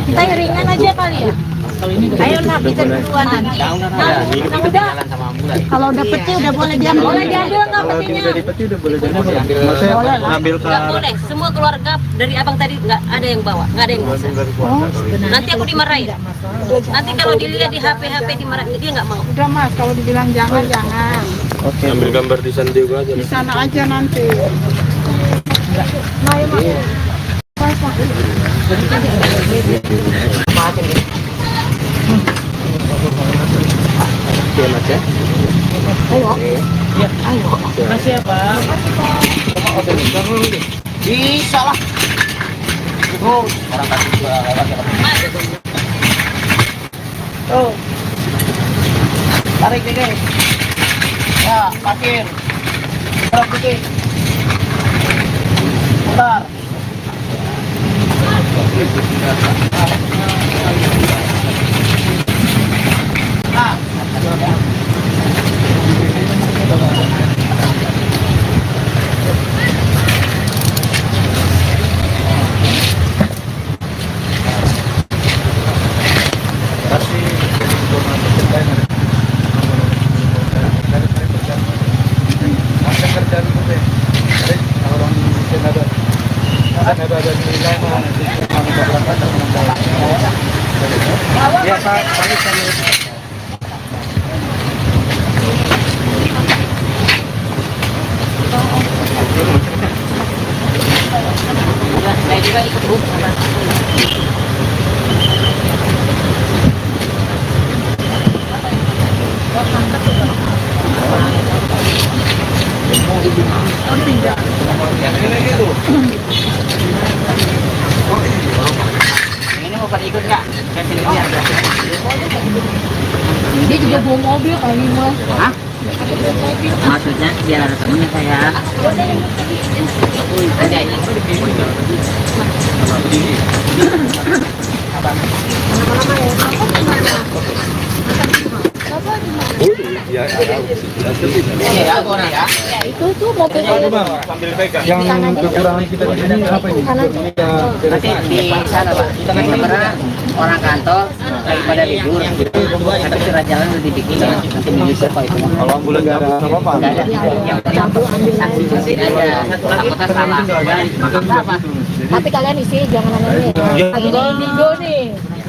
Kita iringan aja kali ya. Ayolah kita duluan nanti. Nah, udah. Kalau udah peti udah boleh diambil. Boleh diambil nggak petinya? Ngambil ke Nggak boleh. Semua keluarga dari abang tadi nggak ada yang bawa, nggak ada yang bisa. Nanti aku dimarahin. Nanti kalau dilihat di HP dimarahin, dia nggak mau. Udah Mas, kalau dibilang jangan. ambil gambar di San Diego aja. Di sana aja nanti. Oke Mas ya. Ayo. Makasih ya Pak. Bisa lah. Terus orang kasih juga lewat ya. Oh, Tarik dikit. Ya, parkir. Tarik dikit. Putar. Ya Pak, Saya juga ikut Bu. Ini mau pada ikut nggak? Saya sini aja. Dia juga bawa mobil kali Mas. Hah? Maksudnya biar ada temennya saya. Ada ini. ya Ya, aku orang ya. Itu tuh mobilnya. sambil pegang. Yang kekurangan kita di sini apa ini? Nanti di sana Pak. Karena orang kantor daripada libur. Tapi surat jalan lebih dikit. Nanti menyusul kalau itu. Kalau ambulan nggak apa-apa. Nggak ada. Yang penting saksi saksi aja. Takutnya salah. Apa? Tapi kalian isi jangan aneh. Lagi di Indigo nih.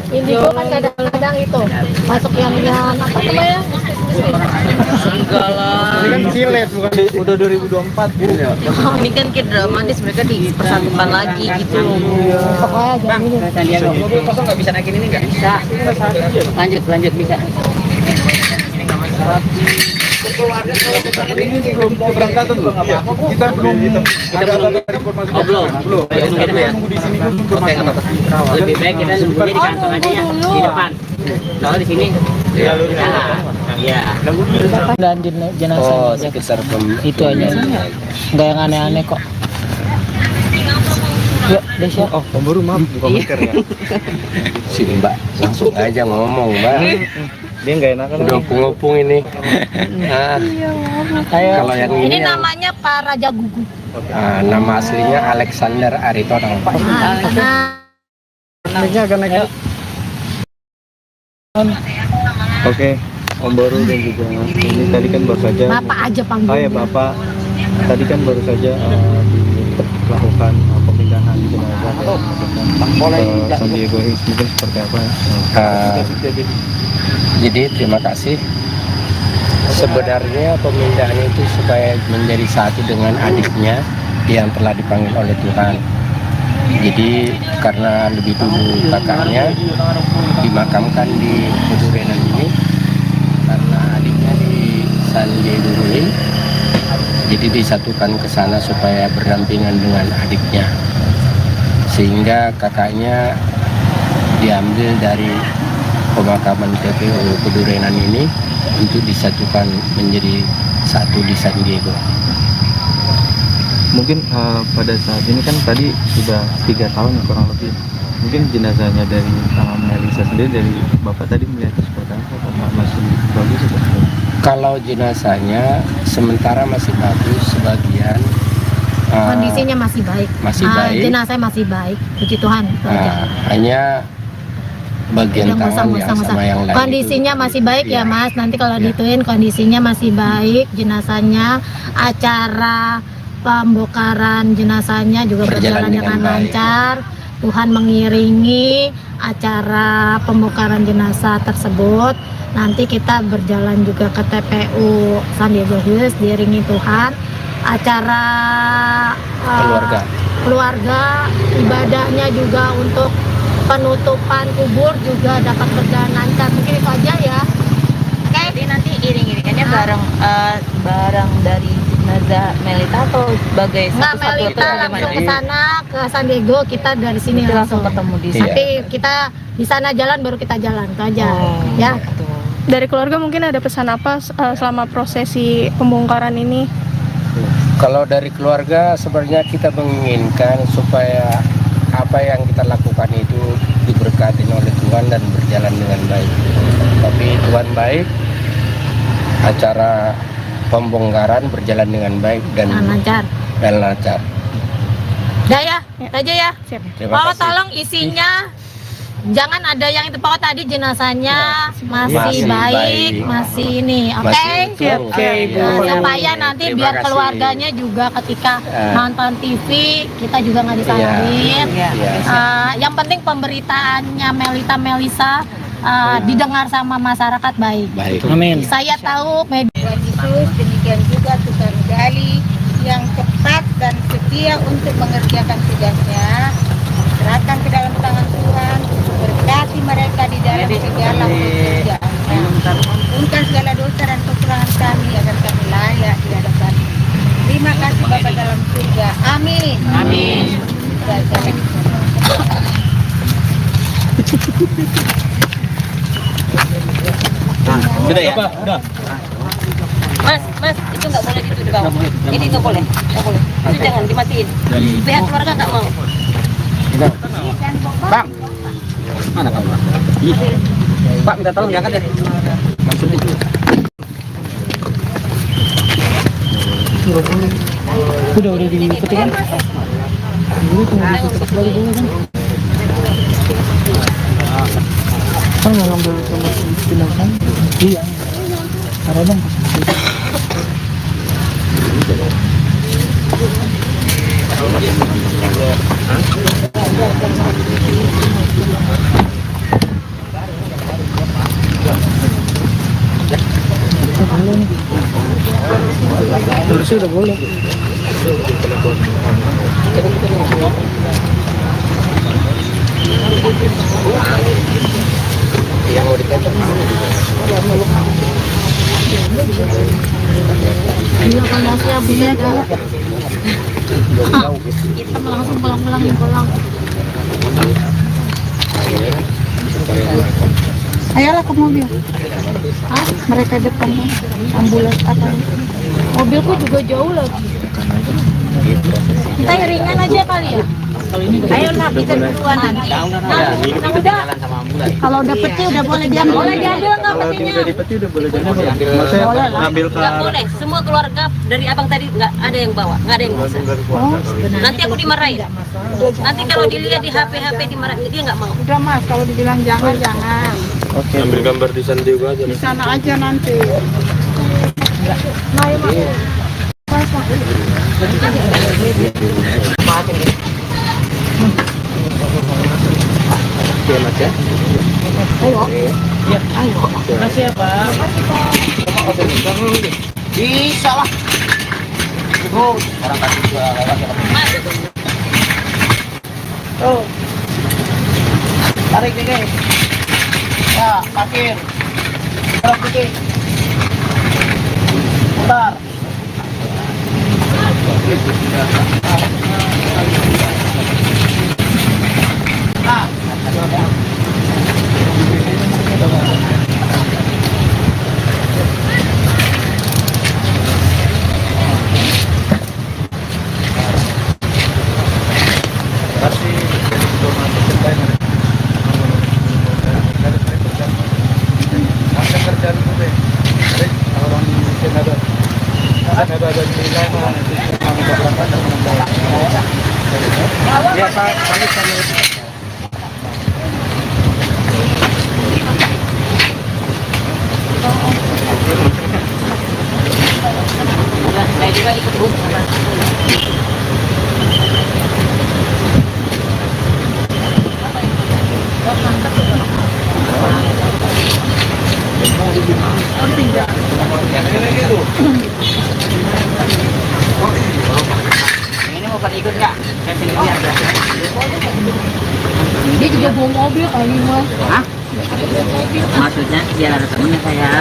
Indigo kan kadang-kadang itu masuk yang apa namanya? Enggak lah. Ini kan silet bukan udah 2024 Bu. Ini kan kayak dramatis, mereka dipersatukan lagi gitu. Pokoknya jangan ini. Mobil kosong nggak bisa naikin ini nggak? Bisa. Lanjut bisa. Ini belum keberangkatan loh. Kita belum ada informasi. Belum. Nunggu di sini kan informasi. Lebih baik kita nunggunya di kantor aja ya, di depan. Kalau di sini, ya. dan jenazah Oh, sekitar itu aja. Nggak yang aneh-aneh kok. Yuk, Desya. Oh, Om Baru maaf buka masker ya. Si Mbak langsung aja ngomong Mbak. Dia nggak enakan. Udah opung-opung ini. Nah, kalau yang Ini ini yang, namanya Pak Raja Gugu. nama aslinya Alexander Aritonang. Karena Oke, Om Baru dan juga ini tadi kan baru saja. Bapak aja panggil. Oh ya Bapak, tadi kan baru saja dilakukan pemindahan jenazah ke San Diego Hills, mungkin seperti apa? Jadi terima kasih. Sebenarnya pemindahan itu supaya menjadi satu dengan adiknya yang telah dipanggil oleh Tuhan. Jadi karena lebih dulu kakaknya dimakamkan di Pedurenan ini, karena adiknya di San Diego Hills, jadi disatukan ke sana supaya berdampingan dengan adiknya. Sehingga kakaknya diambil dari pemakaman TPU Pedurenan ini untuk disatukan menjadi satu di San Diego. Mungkin pada saat ini kan tadi sudah 3 tahun kurang lebih. Mungkin jenazahnya dari Melisa sendiri, dari Bapak tadi melihatnya seperti apa? Apakah masih bagus atau tidak? Kalau jenazahnya sementara masih bagus, sebagian kondisinya masih baik. masih baik. Jenazahnya masih baik. Puji Tuhan. itu aja. Hanya bagian Yang tangan yang musang-musang. sama yang lain Kondisinya itu. masih baik ya Iya. Mas. Nanti kalau Iya. dituin kondisinya masih baik. Jenazahnya, acara pembongkaran jenazahnya juga Berjalan berjalan dengan dengan baik. lancar. Tuhan mengiringi acara pembongkaran jenazah tersebut. Nanti kita berjalan juga ke TPU San Diego Hills diiringi Tuhan. Acara Keluarga. keluarga ibadahnya juga untuk penutupan kubur juga dapat berjalan lancar. Mungkin itu aja ya. Oke. Jadi nanti iring-iringannya bareng dari jenazah Melita atau sebagai Nggak, satu-satu Melita atau langsung ke gimana? sana ke San Diego, kita dari sini Kita langsung ketemu di sana. Nanti kita di sana jalan baru kita jalan, itu aja. Ya. Gitu. Dari keluarga mungkin ada pesan apa selama prosesi pembongkaran ini? Kalau dari keluarga sebenarnya kita menginginkan supaya apa yang kita lakukan itu diberkati oleh Tuhan dan berjalan dengan baik. Tapi Tuhan baik, acara pembongkaran berjalan dengan baik dan Lancar. lancar. Udah ya, itu aja ya. Siap. Terima Pak, kasih. tolong isinya jangan ada yang itu Pak tadi jenazahnya masih Masih baik, baik. masih ini, oke? Masih utuh. Oke, Bu. Nah, supaya nanti Terima biar kasih. keluarganya juga ketika Eh. nonton TV kita juga nggak disalahin. Iya. Iya. Yang penting pemberitaannya Melisa didengar sama masyarakat baik. Baik. Amin. Saya tahu media Tuhan Yesus, demikian juga Tuhan Gali yang cepat dan setia untuk mengerjakan tugasnya. Serahkan ke dalam tangan Tuhan, berkati mereka di dalam segala pekerjaannya. Ampunkan segala dosa dan kekurangan kami agar kami layak di hadapan. Terima kasih Bapa dalam surga. Amin. Amin. Sudah ya? Mas, itu nggak boleh gitu di bawah. Ini nggak boleh. Itu jangan dimatiin. Pihak keluarga nggak mau. Bang, mana kamu? Pak minta tolong diangkat ya. Udah dipetik kan? Dulu tunggu dipetik balik dulu kan? Kan nggak ngambil sama jenazah? Iya. Ada bang. Terus udah boleh. Yang mau diketok. Iya kan masih bisa kan? Kita langsung pulang. Ayolah ke mobil. Mereka depan ambulans apa? Mobilku juga jauh lagi. Kita iringan aja kali ya. Ayolah kita duluan nanti. Nah, udah. Kalau udah peti udah boleh diambil. Boleh diambil nggak petinya? Udah dipeti udah boleh jadi. Maksudnya ngambil ke Nggak boleh. Semua keluarga dari abang tadi nggak ada yang bawa, nggak ada yang bisa. Nanti aku dimarahin. Nanti kalau dilihat di HP dimarahin, dia nggak mau. Udah Mas, kalau dibilang jangan. ambil gambar di San Diego aja. Di sana aja nanti. Makasih ya Pak. Bisa lah. Orang kasih juga lewat ya. Tuh. Tarik dikit. Ya, parkir. Tarik dikit. Putar. Ya Pak, Saya juga ikut bus. Ini mau pada ikut nggak? Saya pilih aja. Dia juga bawa mobil kali mas. Hah? Maksudnya dia ada temennya saya.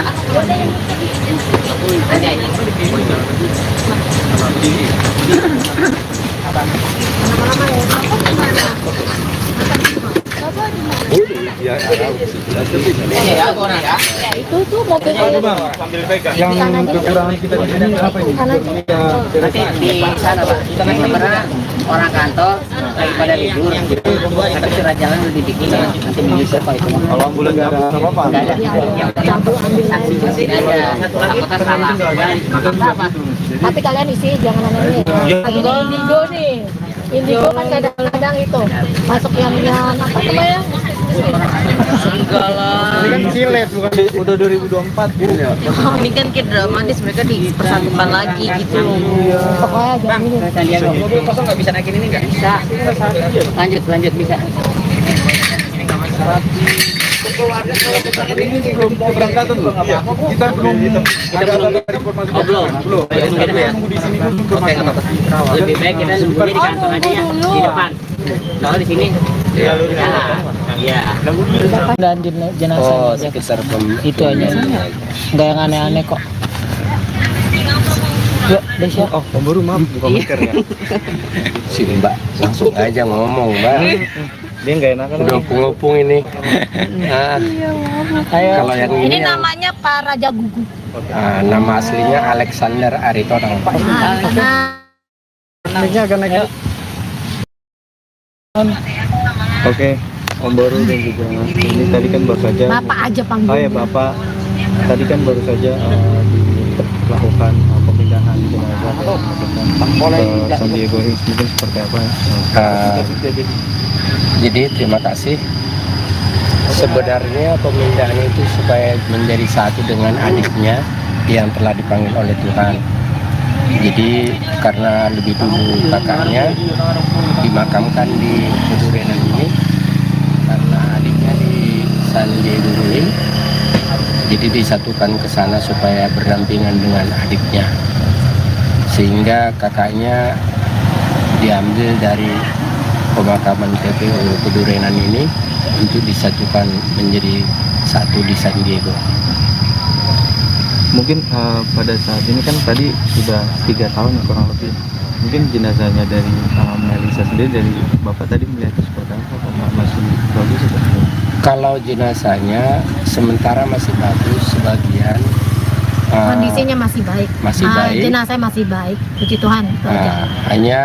Itu tuh mobil Yang kekurangan kita di sini apa ini? Nanti di sana Pak, karena orang kantor daripada libur, tapi surat jalan lebih dikit. Nanti menyusul kalau itu. Kalau ambulan nggak apa-apa. Nggak ada. Yang penting saksi saksi aja. Apakah salah? tapi kalian isi jangan aneh-aneh. Lagi di Indigo nih. Indigo kan kadang-kadang itu masuk yang apa namanya? Enggak lah. Ini kan silet bukan udah 2024 gitu ya. Ini kan kayak dramatis, mereka dipersatukan lagi gitu. Pokoknya jangan ini. Mobil kosong nggak bisa naikin ini nggak? Bisa. Lanjut bisa. Ini belum keberangkatan loh. Kita belum ada informasi. Belum. Nunggu di sini dulu informasi. Lebih baik kita nunggunya di kantor aja ya, di depan. Kalau di sini, ya. Dan jenazah Oh, sekitar itu aja. Nggak yang aneh-aneh kok. Yuk, Desya. Oh, pemburu maaf, bukan mikir ya. si Mbak langsung aja ngomong Mbak. Dia nggak enakan. Udah opung-opung ini. Nah, kalau yang Ini ini yang, namanya Pak Raja Gugu. nama aslinya Alexander Aritonang. Karena Naiknya agak naik. Oke, Om Boru dan juga ini tadi kan baru saja. Bapak aja Oh panggil. ya Bapak, tadi kan baru saja dilakukan pemindahan jenazah ke San Diego Hills, mungkin seperti apa ya? Jadi terima kasih. Sebenarnya pemindahan itu supaya menjadi satu dengan adiknya yang telah dipanggil oleh Tuhan. Jadi karena lebih dulu kakaknya dimakamkan di Pedurenan ini, karena adiknya di San Diego Hills, jadi disatukan ke sana supaya berdampingan dengan adiknya. Sehingga kakaknya diambil dari pemakaman TPU Pedurenan ini untuk disatukan menjadi satu di San Diego. Mungkin pada saat ini kan tadi sudah 3 tahun ya, kurang lebih. Mungkin jenazahnya dari Melisa sendiri, dari Bapak tadi melihatnya seperti apa? Apakah masih bagus atau tidak? Kalau jenazahnya sementara masih bagus, sebagian Kondisinya masih baik. masih baik. Jenazahnya masih baik. Puji Tuhan. Itu aja. Hanya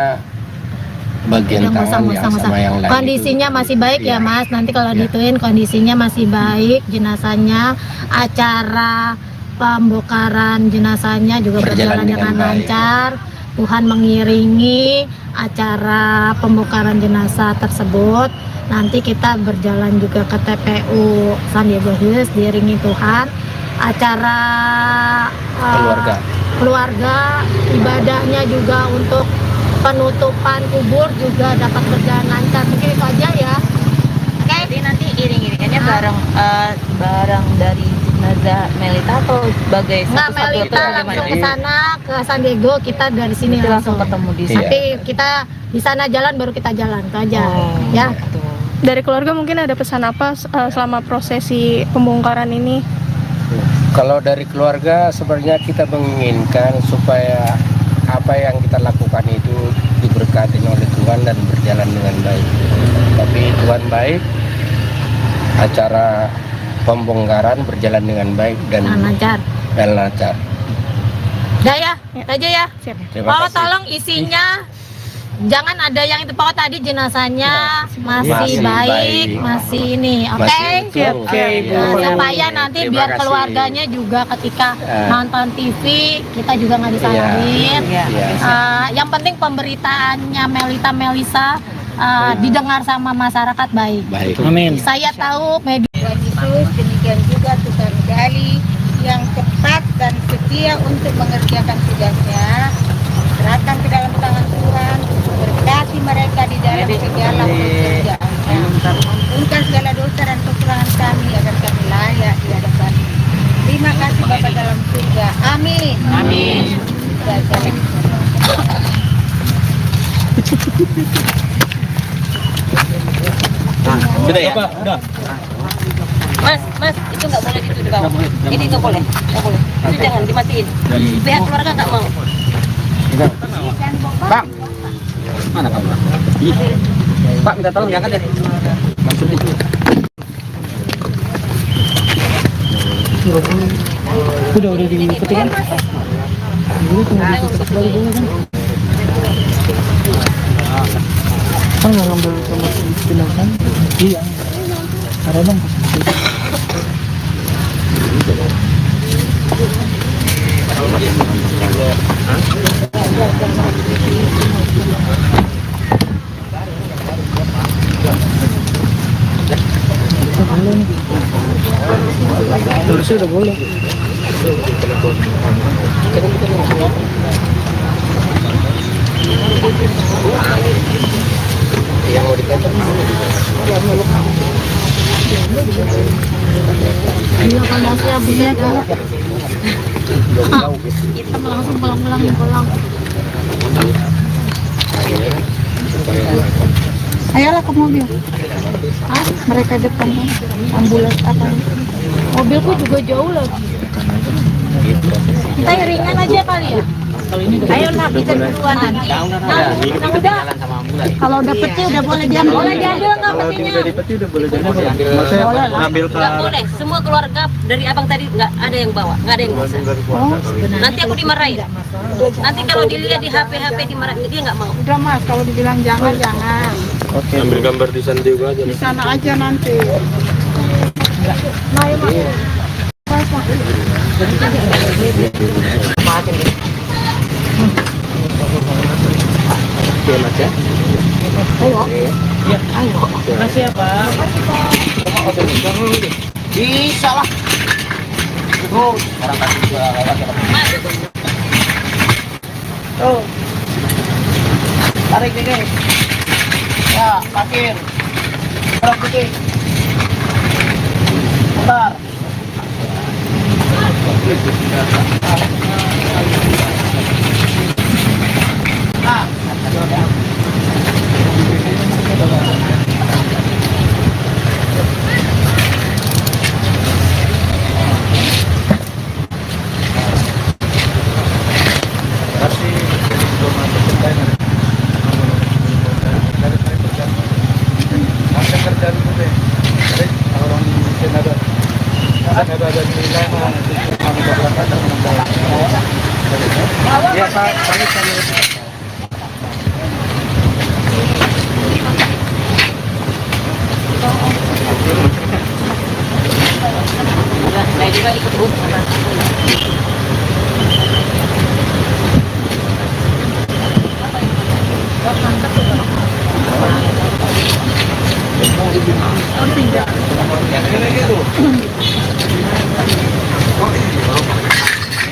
bagian Udah tangan yang sama yang lain kondisinya itu. masih baik ya Iya. Mas. Nanti kalau Iya. dituin kondisinya masih baik. Jenazahnya, acara pembongkaran jenazahnya juga berjalan dengan baik. lancar. Tuhan mengiringi acara pembongkaran jenazah tersebut. Nanti kita berjalan juga ke TPU San Diego Hills diiringi Tuhan. Acara keluarga ibadahnya juga untuk penutupan kubur juga dapat berjalan lancar. Mungkin itu aja ya. Oke. Jadi nanti iring-iringannya bareng dari jenazah Melita atau sebagai Nggak, satu-satu atau Melita bagaimana? langsung ke sana ke San Diego, kita dari sini Nanti langsung ketemu di sana. Nanti kita di sana jalan baru kita jalan itu aja. Ya. Gitu. Dari keluarga mungkin ada pesan apa selama prosesi pembongkaran ini? Kalau dari keluarga sebenarnya kita menginginkan supaya apa yang kita lakukan itu diberkati oleh Tuhan dan berjalan dengan baik. Tapi Tuhan baik, acara pembongkaran berjalan dengan baik dan Lancar. lancar. Udah ya, itu aja ya. Siap. Terima Pak kasih. tolong isinya jangan ada yang itu Pak tadi jenazahnya masih Masih baik, baik. masih ini, oke? Masih utuh. Oke, Iya. Nah, supaya nanti Terima biar kasih. keluarganya juga ketika Eh. nonton TV kita juga nggak disalahin. Iya. Iya. Yang penting pemberitaannya Melisa didengar sama masyarakat baik. Baik. Amin. Saya tahu media Tuhan Yesus, demikian juga Tuhan Gali yang cepat dan setia untuk mengerjakan tugasnya. Serahkan ke dalam tangan Tuhan, berkati mereka di dalam segala pekerjaannya. Ampunkan segala dosa dan kekurangan kami agar kami layak di hadapan. Terima kasih Bapa dalam surga. Amin. Amin. Sudah ya? Mas, itu nggak boleh gitu di bawah. Ini nggak boleh. Itu jangan dimatiin. Pihak keluarga nggak mau. Bang, mana kamu? Pak, minta tolong diangkat deh. Maksudnya. Udah diikuti kan? Dulu tunggu ditutup lagi dulu kan? Kan nggak ngambil sama si tindakan? Iya. Ada bang. Terusnya udah boleh. Yang mau dikata Iya kan masih habisnya kan. Kita langsung pulang. Ayolah ke mobil. Mereka depan kan. Ambulans apa? Mobilku juga jauh lagi. Kita ringan aja kali ya. Ayo nak kita duluan nanti. Udah. Kalau udah peti udah boleh diambil. Boleh diambil nggak petinya? Dari peti udah boleh diambil. Maksudnya ngambil ke Nggak boleh. Semua keluarga dari abang tadi nggak ada yang bawa, nggak ada yang bisa. Nanti aku dimarahin. Nanti kalau dilihat di HP dimarahin, dia nggak mau. Udah mas, kalau dibilang jangan. Oke. Ambil gambar di sana juga aja. Di sana aja nanti. Mari mas. Oke mas ya. Makasih ya Pak. Bisa lah. Terus orang kasih gua lewat ya. Tuh. Tarik nih guys. Ya, parkir. Berapa putih? Bentar. Nah, Ya, Pak. Saya juga ikut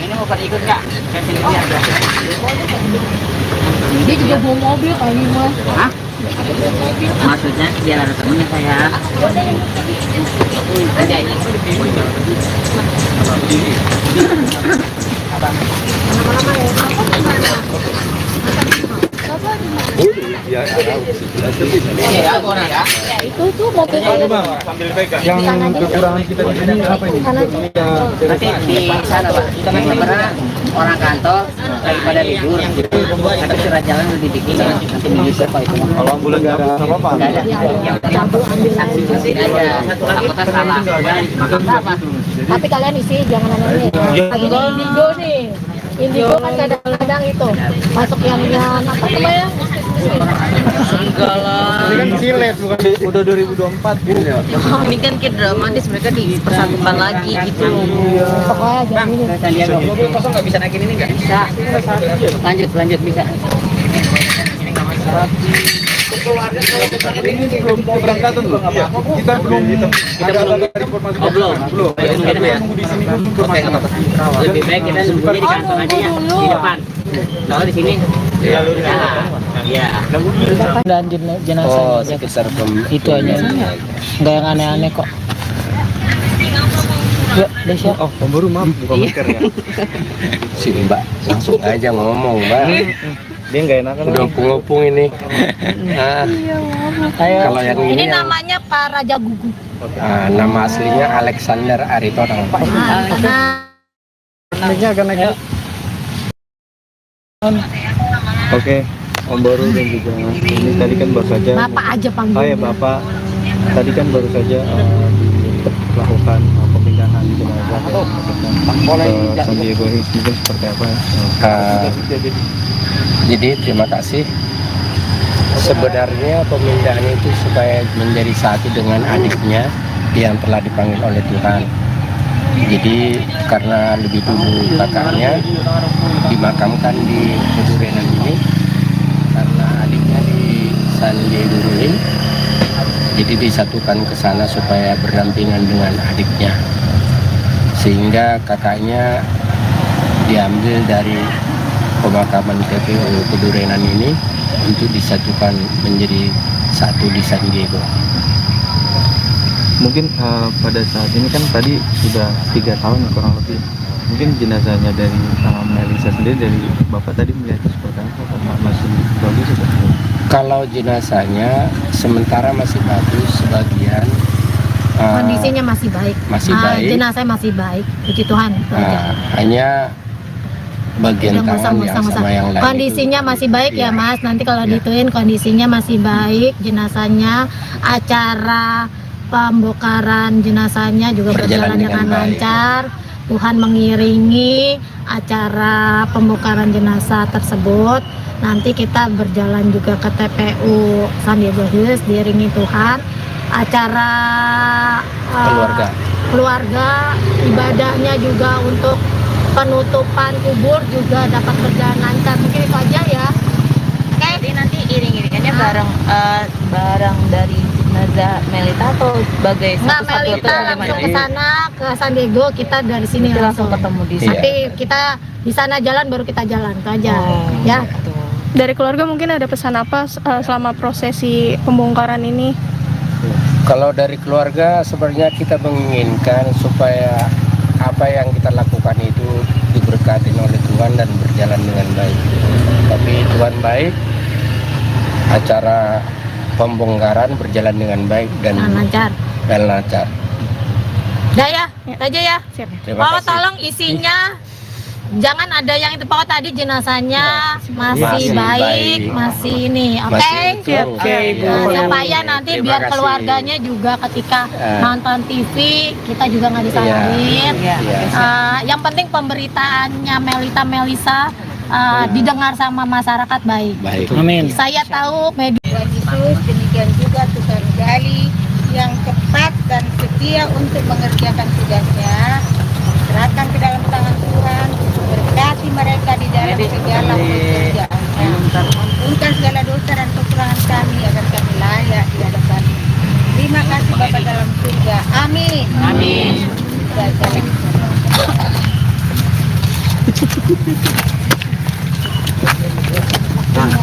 ini mau pada ikut nggak? Dia juga bawa mobil kali mas. Hah? Maksudnya biar ada temennya saya. Ada ini. Ya, Iya, aku orang ya. Itu tuh mobil sambil pegang. Yang kekurangan kita di sini apa ini? Nanti di sana Pak, kita kan pernah orang kantor daripada libur, ada surat jalan udah dibikin nanti bisa Pak itu. kalau ambulan nggak ada apa-apa. Nggak ada, yang saksi aja. Apakah salah? Apa? tapi kalian isi jangan aneh-aneh. Ini indigo nih. Indigo kan kadang-kadang itu masuk yang apa namanya? enggak lah. Ini kan silet bukan udah 2024 gitu ya. Ini kan kayak dramatis, mereka dipersatukan lagi gitu. Pokoknya jangan ini. Sandiaga, mobil kosong nggak bisa naikin ini nggak? Bisa. Lanjut bisa. Ini belum keberangkatan belum? Kita belum ada informasi. Belum. Kita nunggu di sini dulu informasi. Lebih baik kita nunggunya di kantor aja ya, di depan. Kalau di sini, ya. Dan jenazah Oh, sekitar itu aja. Nggak yang aneh-aneh kok. Ya, Desya. Oh, pemburu maaf bukan masker ya. sini Mbak, langsung aja ngomong Mbak. Dia nggak enakan. Udah opung-opung ini. Nah, kalau yang Ini ini yang, namanya Pak Raja Gugu. nama aslinya Alexander Aritonang. Naiknya akan naik. Oke, Om Boru dan juga ini tadi kan baru saja. Bapak aja panggil. Oh ya Bapak, tadi kan baru saja dilakukan pemindahan jenazah ke San Diego Hills, mungkin seperti apa? Jadi terima kasih. Sebenarnya pemindahan itu supaya menjadi satu dengan adiknya yang telah dipanggil oleh Tuhan. Jadi karena lebih dulu kakaknya dimakamkan di Kedurenan ini, karena adiknya di San Diego Hills, jadi disatukan ke sana supaya berdampingan dengan adiknya, sehingga kakaknya diambil dari pemakaman TPU Kedurenan ini untuk disatukan menjadi satu di San Diego. Mungkin pada saat ini kan tadi sudah 3 tahun kurang lebih. Mungkin jenazahnya dari Melisa sendiri, dari Bapak tadi melihatnya seperti apa? Apakah masih bagus atau? Kalau jenazahnya sementara masih bagus, sebagian Kondisinya masih baik. masih baik. Jenazah masih baik, puji Tuhan. Hanya bagian tangan yang sama yang lain Kondisinya itu, masih baik ya iya. Mas. Nanti kalau Iya. dituin kondisinya masih baik, jenazahnya, acara pembongkaran jenazahnya juga berjalan dengan baik. lancar. Tuhan mengiringi acara pembongkaran jenazah tersebut. Nanti kita berjalan juga ke TPU San Diego Hills, diiringi Tuhan. Acara keluarga, ibadahnya juga untuk penutupan kubur juga dapat berjalan lancar. Mungkin itu aja ya. Oke. Jadi nanti iring-iringannya bareng dari jenazah Melita atau sebagai Nggak, satu-satu Melita atau langsung gimana? ke sana ke San Diego, kita dari sini Nanti langsung ketemu di sana. Nanti kita di sana jalan baru kita jalan, itu aja. Ya. Dari keluarga mungkin ada pesan apa selama prosesi pembongkaran ini? Kalau dari keluarga sebenarnya kita menginginkan supaya apa yang kita lakukan itu diberkati oleh Tuhan dan berjalan dengan baik. Tapi Tuhan baik, acara pembongkaran berjalan dengan baik dan lancar. Udah ya, itu aja ya. Terima Pokoknya kasih. tolong isinya jangan ada yang itu. Pokoknya tadi jenazahnya masih baik, masih ini. Oke. Masih utuh. Oke, Ibu. Supaya nanti Terima biar kasih. keluarganya juga ketika nonton TV kita juga nggak disalahin. Iya. Yang penting pemberitaannya Melisa didengar sama masyarakat baik. Baik. Amin. Saya tahu media Tuhan Yesus, demikian juga Tuhan Gali yang cepat dan setia untuk mengerjakan tugasnya. Serahkan ke dalam tangan Tuhan, berkati mereka di dalam segala pekerjaannya. Ampunkan segala dosa dan kekurangan kami agar kami layak di hadapan. Terima kasih Bapa dalam surga. Amin. Amin.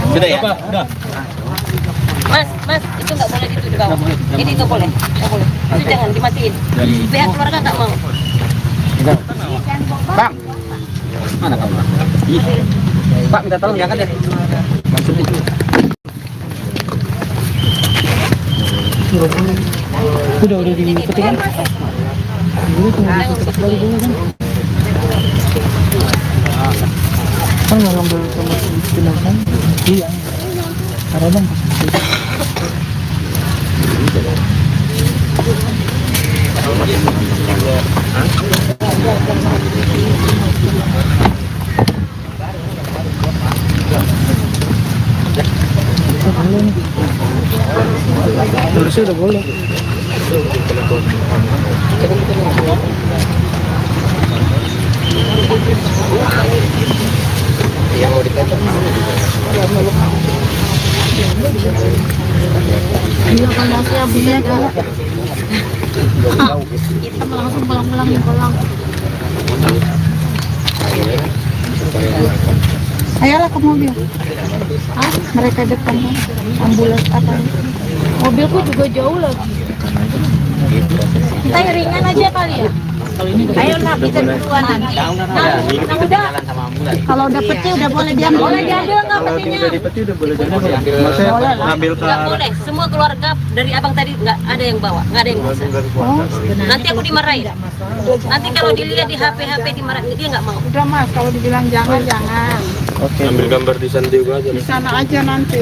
Sudah ya? Mas, itu nggak boleh itu di bawah. Ini nggak boleh. Itu jangan dimatiin. Pihak keluarga nggak mau. Bang, mana kamu? Pak minta tolong diangkat ya. Udah dipetik kan? Kan nggak ngambil sama jenazah? Iya. Ada bang. Terusnya udah boleh. Yang mau ditekan masnya beda. Kita langsung pulang. Ayolah ke mobil. Mereka depan kan. Ambulans apa? Mobilku juga jauh lagi. Kita iringan aja kali ya. Ayo nak kita duluan nanti. Kalau udah peti udah boleh diambil. Boleh diambil nggak Kalau petinya? udah di peti udah boleh jadi. Maksudnya ngambil ke Nggak boleh. Semua keluarga dari abang tadi nggak ada yang bawa, nggak ada yang bisa. Nanti aku dimarahin. Nanti kalau dilihat di HP dimarahin, dia nggak mau. Udah mas, kalau dibilang jangan jangan. Oke. Ambil gambar di sana juga aja. Di sana aja nanti.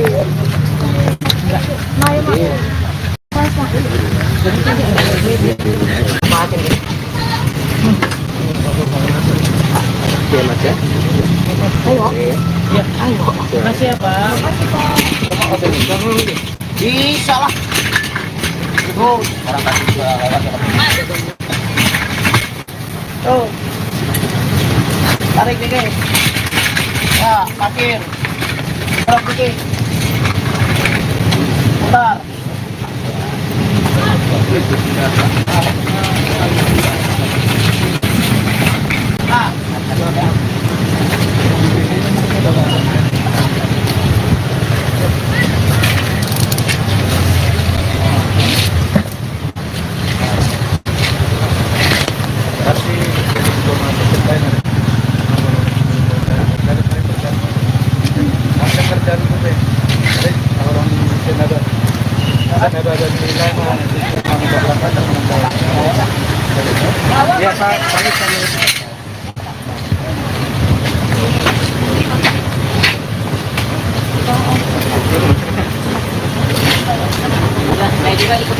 Oke Mas ya. Makasih ya Pak. Bisa lah. Tuh, orang kasih juga lewat ya. Tuh. Tarik nih guys. Ya, parkir. Berapa pergi? Bentar. Ya, Pak. Saya juga ikut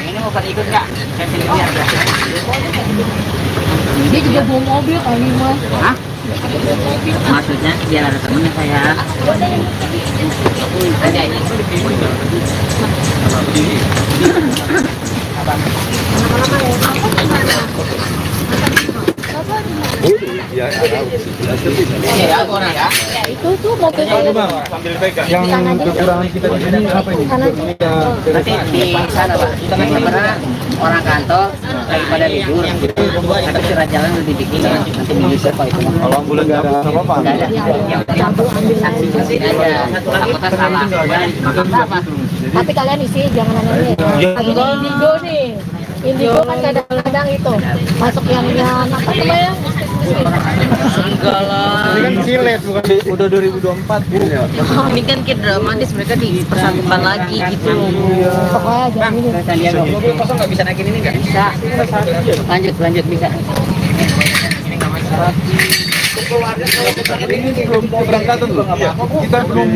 Ini mau pada ikut nggak? Saya pilih lihat ya. Dia juga bawa mobil kali mas. Hah? Maksudnya biar ada temennya saya. Ada ini. Ya, Ya, aku orang ya. Itu tuh mobilnya. sambil pegang. Yang kekurangan kita di sini apa ini? Nanti di sana Pak. Sebenarnya orang kantor daripada libur. Tapi surat jalan lebih dikit. Nanti bisa kok itu. kalau ambulan nggak ada apa-apa. Nggak ada. Yang penting saksi aja. Takutnya salah. Apa? Tapi kalian isi jangan aneh. Ini indigo nih. Indigo kan kadang-kadang itu masuk yang apa namanya? enggak lah. Ini kan silet bukan udah 2024 gitu ya. Ini kan kayak dramatis, mereka dipersatukan lagi gitu. Pokoknya jangan ini. Kita lihat dong. Mobil kosong nggak bisa naikin ini nggak? Bisa. Lanjut bisa. Keberangkatan belum? Kita belum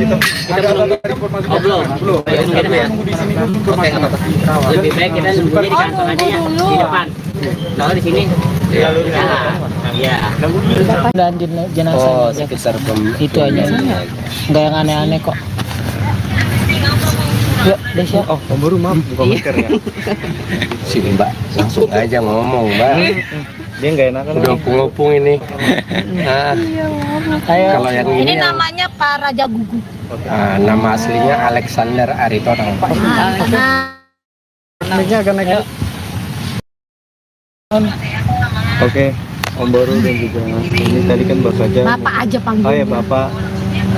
ada informasi. Belum. Nunggu di sini dulu informasi. Lebih baik kita nunggunya di kantor aja ya, di depan. Kalau di sini, ya. Dan jenazah Oh, sekitar itu aja. Nggak yang aneh-aneh kok. Ya, Desya. Oh, Om Baru maaf buka masker ya. sini Mbak, langsung aja ngomong Mbak. Dia nggak enakan. Udah ngopung ini. Nah, kalau yang Ini ini yang, namanya Pak Raja Gugu. nama aslinya Alexander Aritonang. Ini akan naik. Oke, Om Baru dan juga ini tadi kan baru saja. Bapak aja Oh panggilnya. ya Bapak,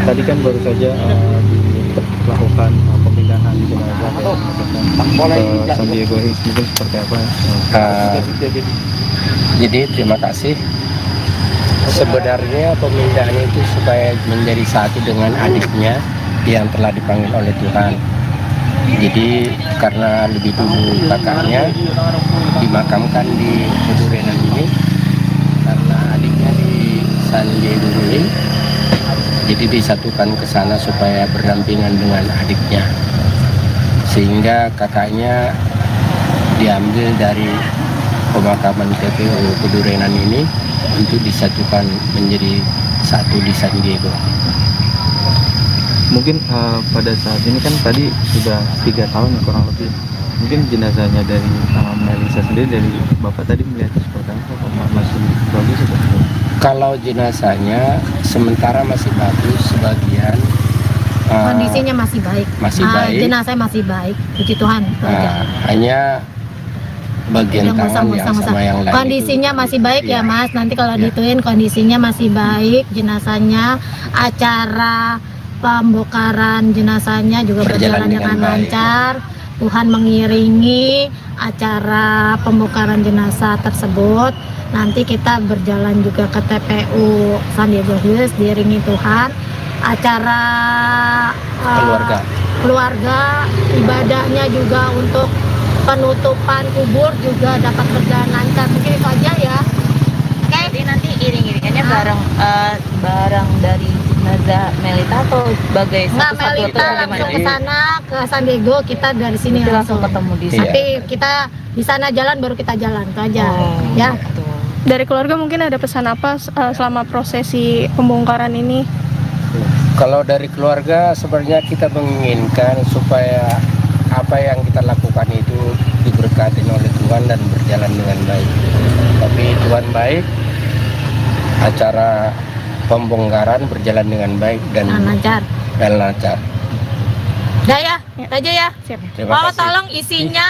tadi kan baru saja dilakukan pemindahan jenazah ke San Diego Hills, mungkin seperti apa? Jadi terima kasih. Sebenarnya pemindahan itu supaya menjadi satu dengan adiknya yang telah dipanggil oleh Tuhan. Jadi karena lebih dulu kakaknya dimakamkan di Kedurenan ini, karena adiknya di San Diego Hills, jadi disatukan ke sana supaya berdampingan dengan adiknya, sehingga kakaknya diambil dari pemakaman TPU Kedurenan ini untuk disatukan menjadi satu di San Diego. Mungkin pada saat ini kan tadi sudah 3 tahun kurang lebih. Mungkin jenazahnya dari Melisa sendiri, dari Bapak tadi melihat seperti apa? Apakah masih bagus atau tidak? Kalau jenazahnya sementara masih bagus, sebagian Kondisinya masih baik. masih baik. Jenazah masih baik. Puji Tuhan. itu aja. Hanya bagian Udah, tangan yang sama yang lain. Kondisinya masih baik ya Iya. Mas. Nanti kalau Iya. dituin kondisinya masih baik, jenazahnya, acara pembongkaran jenazahnya juga berjalan dengan baik. lancar. Tuhan mengiringi acara pembongkaran jenazah tersebut. Nanti kita berjalan juga ke TPU Sandiaga Hills diiringi Tuhan. Acara keluarga ibadahnya juga untuk penutupan kubur juga dapat berjalan lancar. Mungkin itu aja ya. Jadi nanti iring-iringannya bareng dari jenazah Melita atau sebagai Nggak, satu-satu Melita atau langsung bagaimana? ke sana ke San Diego, kita dari sini Nanti langsung ketemu di sana. Nanti kita di sana jalan baru kita jalan itu aja ya. Gitu. Dari keluarga mungkin ada pesan apa selama prosesi pembongkaran ini? Kalau dari keluarga sebenarnya kita menginginkan supaya apa yang kita lakukan itu diberkati oleh Tuhan dan berjalan dengan baik. Tapi Tuhan baik, acara pembongkaran berjalan dengan baik dan lancar. Udah ya, itu aja ya. Terima Pokoknya kasih. tolong isinya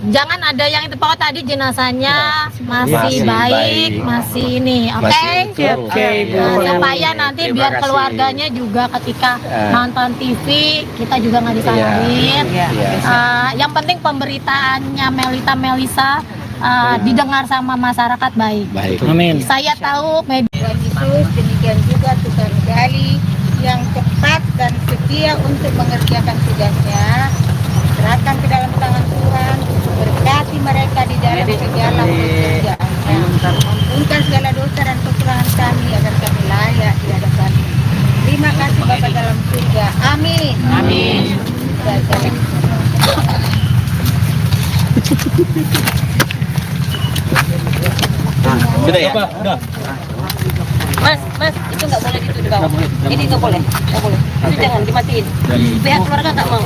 jangan ada yang itu. Pokoknya tadi jenazahnya masih Masih baik, baik. masih ini, oke? Masih utuh. Oke, Bu. Supaya nanti Terima biar kasih. keluarganya juga ketika Ah. nonton TV kita juga nggak disalahin. Iya. Yang penting pemberitaannya Melisa didengar sama masyarakat baik. Baik. Amin. Saya tahu media Tuhan Yesus, demikian juga Tukang Gali yang cepat dan setia untuk mengerjakan tugasnya. Serahkan ke dalam tangan Tuhan, berkati mereka di dalam segala pekerjaannya. Ampunkan segala dosa dan kekurangan kami agar kami layak di hadapan. Terima kasih Bapa dalam surga. Amin. Amin. Sudah ya? Mas, itu nggak boleh gitu di bawah. Ini nggak boleh. Itu jangan dimatiin. Pihak keluarga nggak mau.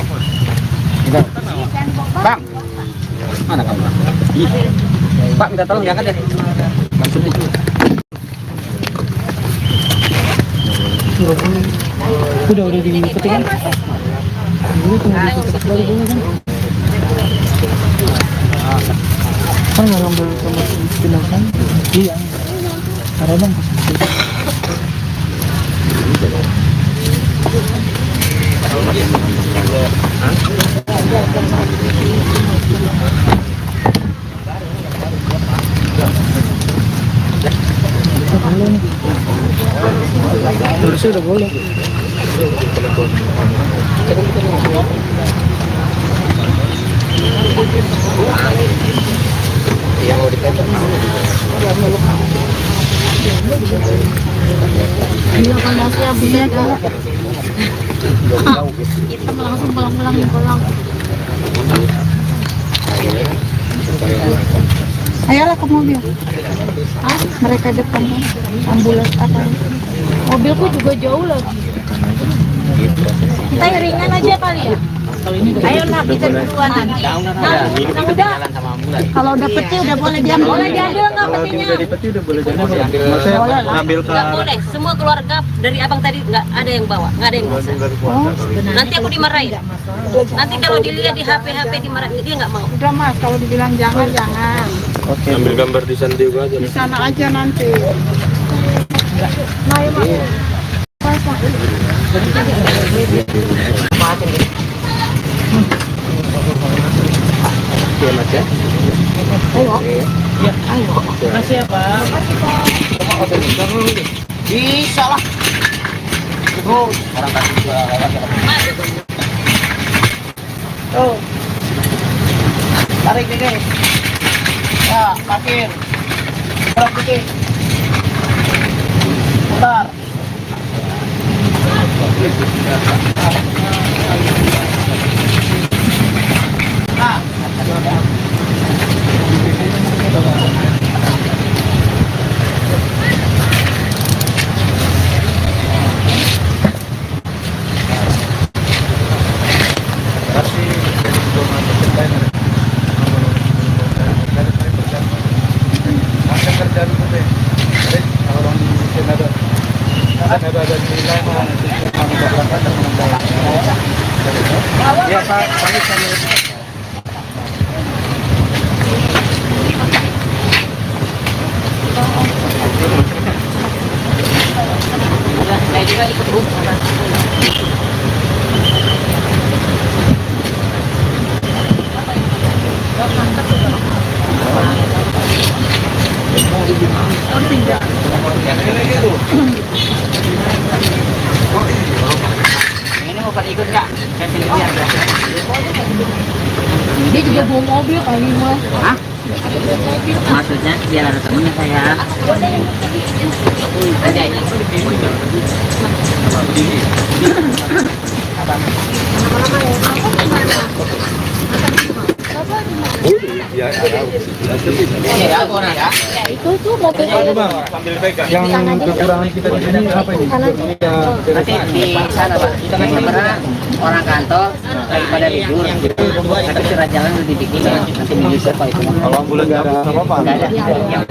Bang, mana kamu? Pak, minta tolong diangkat deh. Udah dipetik kan? Kan nggak ngambil sama jenazah? Iya. Ada bang. Terusnya udah boleh. Yang mau dipotong. Bila kondasinya beda, kita langsung pulang. Ayolah ke mobil. Mereka depan ambulans apa? Mobilku juga jauh lagi. Kita iringan aja kali ya. Ayo nak kita duluan nanti. Nah, udah. Kalau udah peti udah boleh diambil. Boleh diambil nggak petinya? Peti udah boleh jadi. Maksudnya ngambil ke Nggak boleh. Semua keluarga dari abang tadi nggak ada yang bawa, nggak ada yang bisa. Nanti aku dimarahin. Nanti kalau dilihat di HP dimarahin, dia nggak mau. Udah Mas, kalau dibilang jangan. Oke. Ambil gambar di San Diego aja. Di sana aja nanti. Oke, Mas ya. Makasih ya Pak. Bisa lah. Terus orang kasih juga lewat ya. Tuh. Tarik deh. Ya, parkir. Berapa putih? Bentar. Ya, Pak. Saya juga ikut Bu. Ini mau pada ikut nggak? Saya pilih lihat ya. Dia juga bawa mobil kali mas. Hah? Maksudnya biar ada temennya saya. Ada ini. Ya, Ya, orang ya. Itu tuh mobil sambil pegang. Yang kekurangan kita di sini apa ini? Nanti di sana Pak. Sebenarnya orang kantor daripada libur. Tapi surat jalan lebih dikit. Nanti bisa Pak itu. Kalau ambulan nggak ada apa-apa. Nggak ada.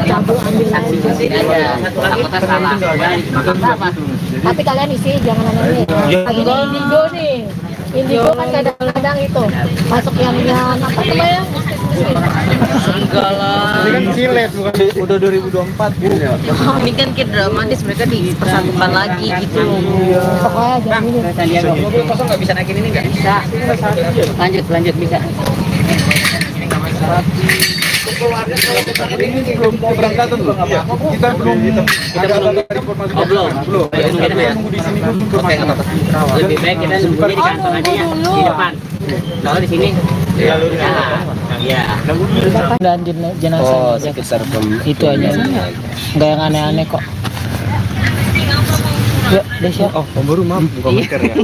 Yang penting saksi aja. Takutnya salah. Apa? tapi kalian isi jangan aneh ini Indigo nih. Indigo kan kadang-kadang itu masuk yang apa namanya? Enggak lah. Ini kan silet bukan udah 2024 gitu ya. Ini kan kayak dramatis, mereka dipersatukan lagi gitu. Pokoknya jangan ini. Saya lihat mobil kosong nggak bisa naikin ini nggak? Bisa. Lanjut bisa. Ini belum keberangkatan belum? Kita belum ada informasi. Belum. Kita nunggu di sini dulu informasi. Lebih baik kita nunggunya di kantor aja ya, di depan. Kalau di sini, ya. Dan jenazah Oh, sekitar itu aja. Nggak yang aneh-aneh kok. Ya, Desya. Oh, Om Baru maaf buka masker ya.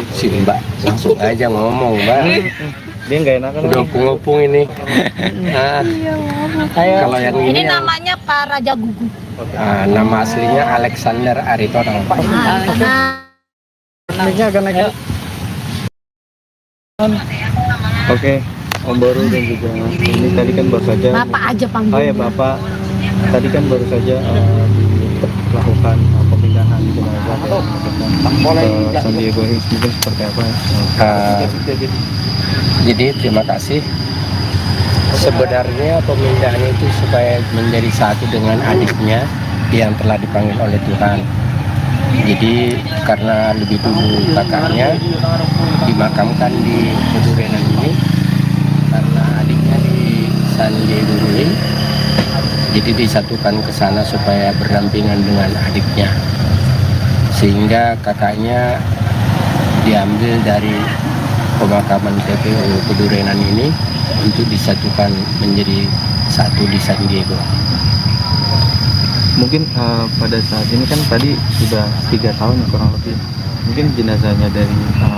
sini Mbak, langsung aja ngomong Mbak. Dia nggak enakan. Udah ngopung ini. Nah, kalau yang Ini ini yang, namanya Pak Raja Gugu. nama aslinya Alexander Aritonang. Ini agak naik. Oke, Om Baru dan juga ini tadi kan baru saja. Bapak aja Oh panggilnya. ya Bapak, tadi kan baru saja dilakukan pemindahan jenazah ke San Diego Hills, mungkin seperti apa? Jadi terima kasih. Sebenarnya pemindahan itu supaya menjadi satu dengan adiknya yang telah dipanggil oleh Tuhan. Jadi karena lebih dulu kakaknya dimakamkan di Pedurenan ini, karena adiknya di San Diego Hills, jadi disatukan ke sana supaya berdampingan dengan adiknya, sehingga kakaknya diambil dari pemakaman TPU Pedurenan ini untuk disatukan menjadi satu di San Diego. Mungkin pada saat ini kan tadi sudah 3 tahun kurang lebih. Mungkin jenazahnya dari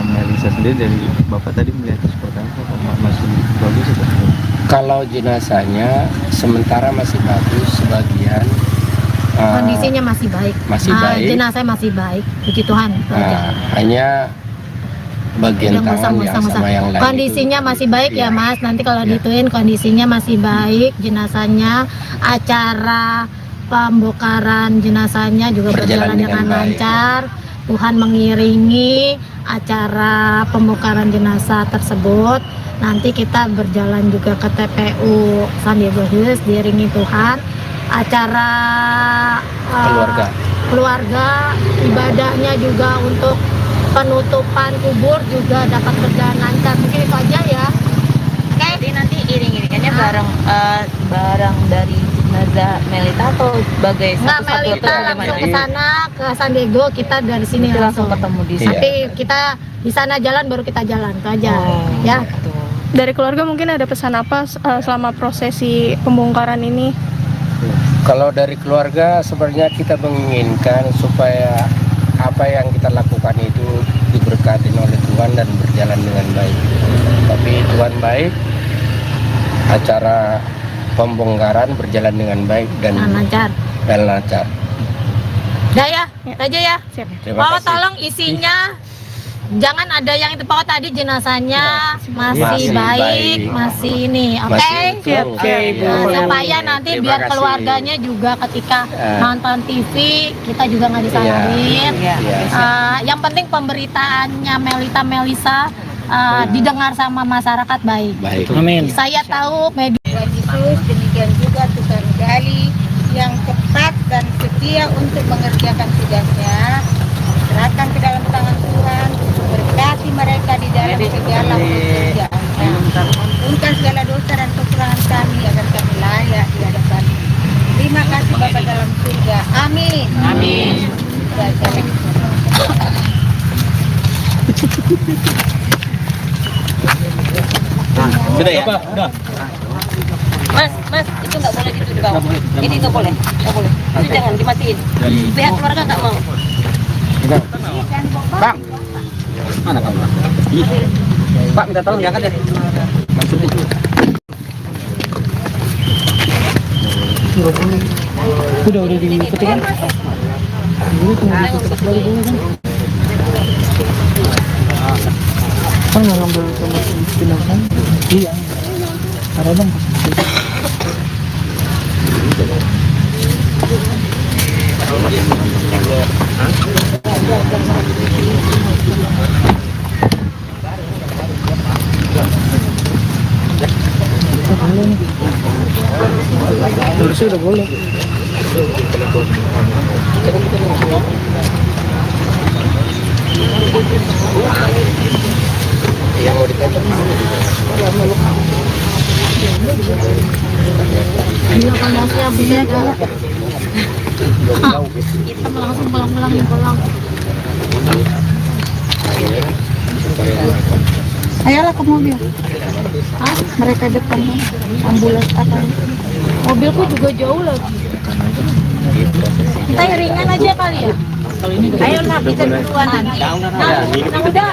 Melisa sendiri, dari Bapak tadi melihat seperti apa? Masih bagus atau? Kalau jenazahnya sementara masih bagus, sebagian Kondisinya masih baik. masih baik. Jenazah masih baik. Puji Tuhan. Hanya bagian tangan yang sama yang lain Kondisinya masih baik ya Iya. Mas. Nanti kalau Iya. dituin kondisinya masih baik. Jenazahnya, acara pembongkaran jenazahnya juga berjalan dengan baik. lancar. Tuhan mengiringi acara pembongkaran jenazah tersebut. Nanti kita berjalan juga ke TPU San Diego Hills diiringi Tuhan. Acara keluarga, ibadahnya juga untuk penutupan kubur juga dapat berjalan lancar. Mungkin itu aja ya. Jadi nanti iring-iringannya barang dari jenazah Melita atau sebagai Nggak, satu-satu Melita atau langsung bagaimana? ke sana ke San Diego, kita dari sini Nanti langsung ketemu di sana. Nanti kita di sana jalan baru kita jalan itu aja ya. Gitu. Dari keluarga mungkin ada pesan apa selama prosesi pembongkaran ini? Kalau dari keluarga sebenarnya kita menginginkan supaya apa yang kita lakukan itu diberkati oleh Tuhan dan berjalan dengan baik. Tapi Tuhan baik, acara pembongkaran berjalan dengan baik dan lancar. lancar. Udah ya, itu aja ya. Terima Pokoknya kasih. tolong isinya jangan ada yang itu. Pokoknya tadi jenazahnya masih Masih baik, baik. masih ini, oke? Masih utuh. Oke, Ibu. Nah, supaya nanti Terima biar kasih. keluarganya juga ketika Eh. nonton TV kita juga nggak disalahin. Iya. Yang penting pemberitaannya Melisa didengar sama masyarakat baik. Baik. Amin. Saya tahu media Tuhan Yesus, demikian juga Tuhan Gali yang cepat dan setia untuk mengerjakan tugasnya. Serahkan ke dalam tangan Tuhan, berkati mereka di dalam segala pekerjaannya. Ampunkan segala dosa dan kekurangan kami agar kami layak di hadapan. Terima kasih Bapa dalam surga. Amin. Amin. Sudah ya? Udah. Mas, itu nggak boleh gitu di bawah. Ini nggak boleh. Itu jangan dimatiin. Pihak keluarga nggak mau. Bang, mana kamu? Pak, minta tolong diangkat deh. Udah dipetik kan? Dulu tunggu dipetik baru dulu kan? Kan nggak ngambil sama si jenazah? Iya. Ada bang. Harusnya udah boleh. Yang mau ditempel Iya panasnya bisa kan? Kita langsung pulang. Ayolah ke mobil. Ah, mereka depan ambulans apa? Mobilku juga jauh lagi. Kita ringan aja kali ya. Ayolah kita duluan nanti. Nah, udah.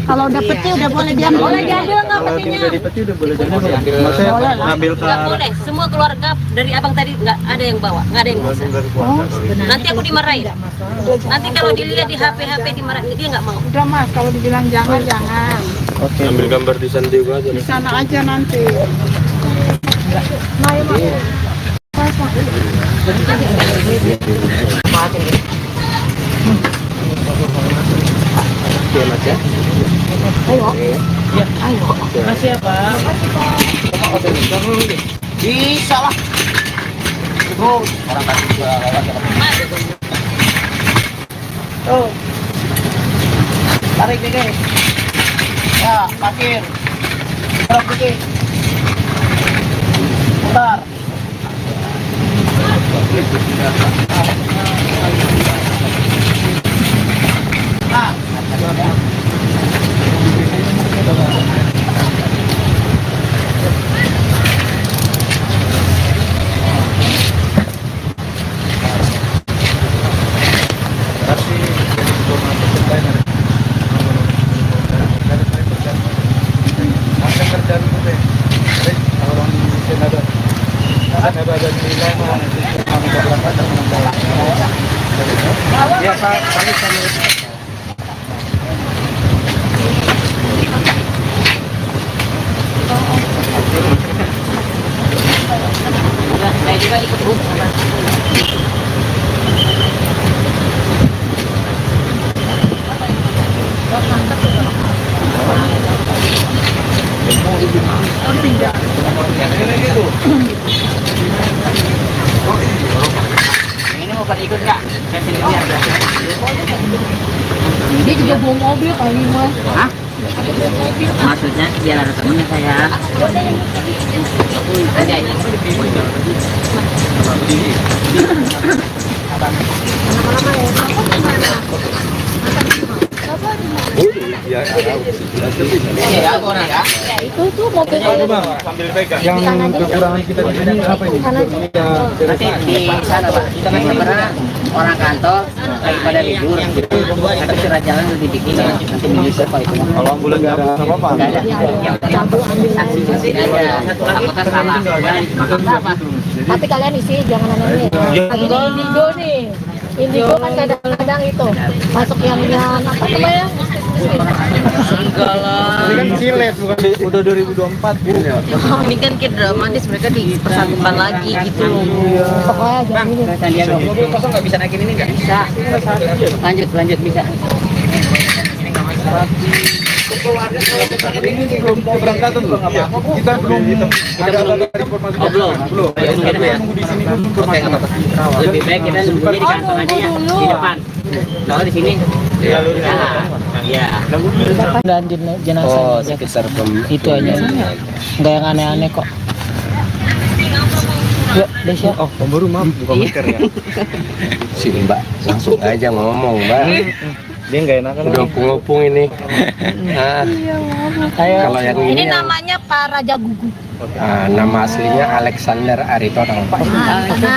Kalau udah peti udah boleh diambil. Boleh diambil nggak petinya? Udah dipeti udah boleh diambil. Maksudnya ngambil ke Nggak boleh. Semua keluarga dari abang tadi nggak ada yang bawa, nggak ada yang bisa. Nanti aku dimarahin. Nanti kalau dilihat di HP dimarahin, dia nggak mau. Udah Mas, kalau dibilang jangan. Oke. Ambil gambar di San Diego aja. Di sana aja nanti. Oke Mas ya. Makasih ya Pak. Bisa lah. Terus orang kasih juga Oh. Tarik dikit. Ya, parkir. Tarik dikit. Putar. Ya, Pak. Saya juga ikut bus. ini mau pada ikut nggak? Dia juga bawa mobil kali Mas. Hah? Maksudnya biar ada temennya saya. Ada ini. Ya, Ya, orang ya. Itu tuh mobilnya. Sambil pegang. Yang kekurangan kita di sini apa ini? Nanti di sana Pak. Kita kan sebenarnya orang kantor daripada libur. Tapi surat jalan lebih dikit. Nanti menyusul kalau itu. Kalau ambulan nggak ada apa-apa. Nggak ada. Yang penting saksi saksi ada. Apakah salah? Apa? Tapi kalian isi jangan aneh. Lagi di Indigo nih. Indigo kan kadang-kadang itu masuk yang apa namanya? Enggak lah. Ini kan silet bukan udah 2024 gitu ya. Ini kan kayak dramatis, mereka dipersatukan lagi gitu loh. Pokoknya jangan ini. Sandiaga. Mobil kosong nggak bisa naikin ini nggak? Bisa. Lanjut bisa. Ini belum keberangkatan loh. Kita belum ada informasi. Belum. Kita nunggu di sini dulu informasi. Lebih baik kita nunggunya di kantor aja ya, di depan. Kalau di sini, ya. Dan jenazah Oh, sekitar itu aja. Nggak yang aneh-aneh kok. Yuk, Desya. Oh, Om Baru maaf buka masker ya. Si Mbak langsung aja ngomong, Mbak. Dia nggak enakan Udah lagi. opung-opung ini. Nah, kalau yang Ini ini yang- namanya Pak Raja Gugu. nama aslinya Alexander Aritonang, Pak. Karena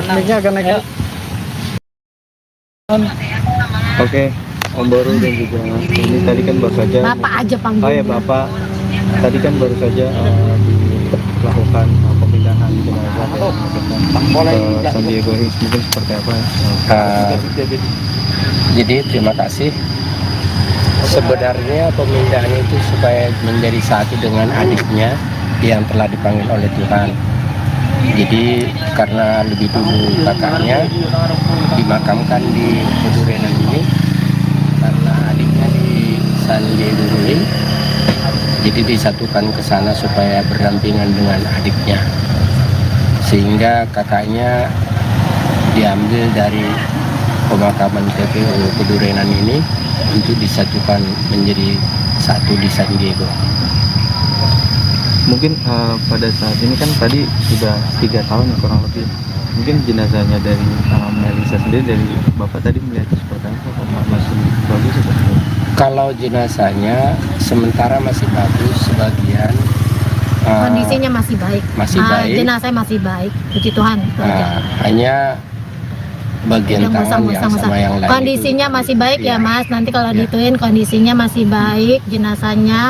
Naiknya akan naik. Oke, Om Baru dan juga ini tadi kan baru saja. Bapak aja Oh panggil. ya Bapak, tadi kan baru saja dilakukan pemindahan jenazah ke San Diego Hills, mungkin seperti apa? Jadi terima kasih. Sebenarnya pemindahan itu supaya menjadi satu dengan adiknya yang telah dipanggil oleh Tuhan. Jadi karena lebih dulu kakaknya dimakamkan di Pedurenan ini, karena adiknya di San Diego Hills, jadi disatukan ke sana supaya berdampingan dengan adiknya, sehingga kakaknya diambil dari pemakaman TPU Pedurenan ini untuk disatukan menjadi satu di San Diego. Mungkin pada saat ini kan tadi sudah 3 tahun ya, kurang lebih. Mungkin jenazahnya dari Melisa sendiri, dari Bapak tadi melihatnya seperti apa? Apakah masih bagus atau tidak? Kalau jenazahnya sementara masih bagus, sebagian kondisinya masih baik. masih baik. Jenazahnya masih baik. Puji Tuhan. Itu aja. Hanya bagian Yang tangan yang musang-musang. sama yang lain Kondisinya itu. masih baik ya Iya. Mas. Nanti kalau Iya. dituin kondisinya masih baik. Jenazahnya,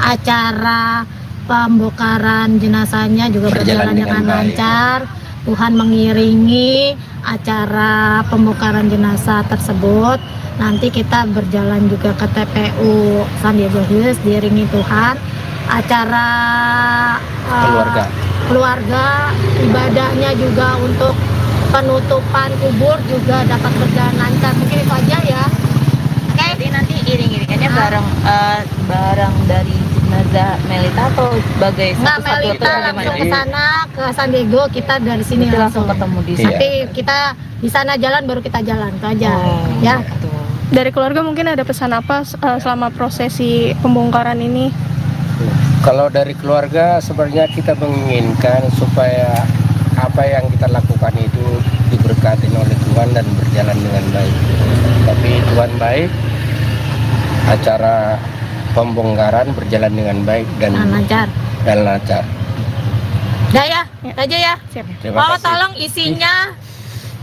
acara pembongkaran jenazahnya juga Berjalan berjalan dengan dengan baik. lancar. Tuhan mengiringi acara pembongkaran jenazah tersebut. Nanti kita berjalan juga ke TPU San Diego Hills diiringi Tuhan. Acara keluarga ibadahnya juga untuk penutupan kubur juga dapat berjalan lancar. Mungkin itu aja ya. Oke. Jadi nanti iring-iringannya bareng dari jenazah Melita atau sebagai Nggak, satu-satu atau Melita bagaimana? langsung ke sana ke San Diego, kita dari sini Nanti langsung ketemu di sana. Nanti kita di sana jalan baru kita jalan itu aja. Ya. gitu. Dari keluarga mungkin ada pesan apa selama prosesi pembongkaran ini? Kalau dari keluarga sebenarnya kita menginginkan supaya apa yang kita lakukan itu diberkati oleh Tuhan dan berjalan dengan baik. Tapi Tuhan baik, acara pembongkaran berjalan dengan baik dan lancar. lancar. Udah ya, itu aja ya. Siap. Terima Pak kasih. tolong isinya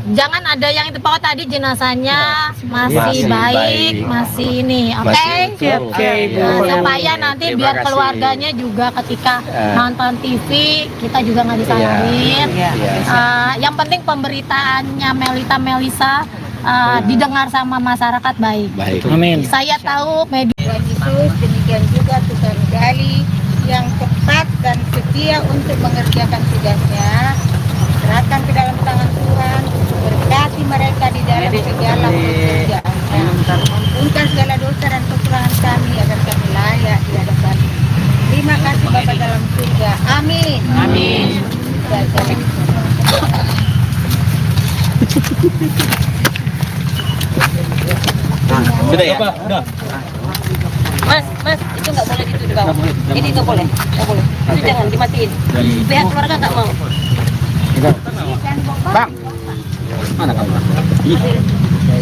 jangan ada yang itu Pak tadi jenazahnya masih Masih baik, baik. masih ini, oke? Masih utuh. Oke, Ya. Nah, supaya nanti Terima biar kasih. keluarganya juga ketika Ya. nonton TV kita juga nggak disalahin. Iya. Yang penting pemberitaannya Melisa didengar sama masyarakat baik. Baik. Amin. Saya tahu media Tuhan Yesus, demikian juga Tuhan Gali yang tepat dan setia untuk mengerjakan tugasnya. Serahkan ke dalam tangan Tuhan, berkati mereka di dalam segala pekerjaannya. Ampunkan segala dosa dan kekurangan kami agar kami layak di hadapan. Terima kasih Bapa dalam surga. Amin. Amin. Sudah ya? Mas, itu nggak boleh gitu di bawah. Ini nggak boleh. Itu jangan dimatiin. Pihak keluarga nggak mau. Bang, mana kamu?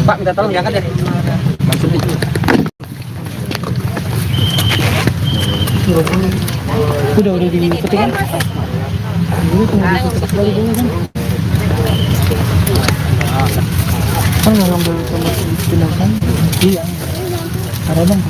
Pak, minta tolong diangkat ya. Udah dipetik kan? Kan nggak ngambil sama jenazah? Iya. Ada bang.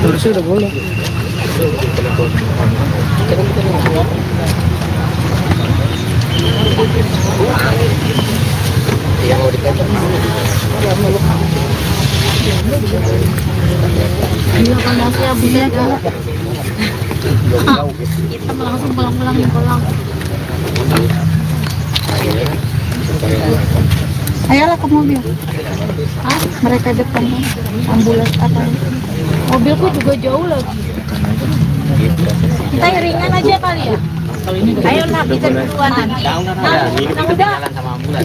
Terus udah boleh. Yang mau dipotong. Gila panasnya buset. Kita langsung pulang. Ayolah ke mobil. Mereka depan ambulans apa? Mobilku juga jauh lagi. Kita ringan aja kali ya. Ayo nak kita duluan. Udah.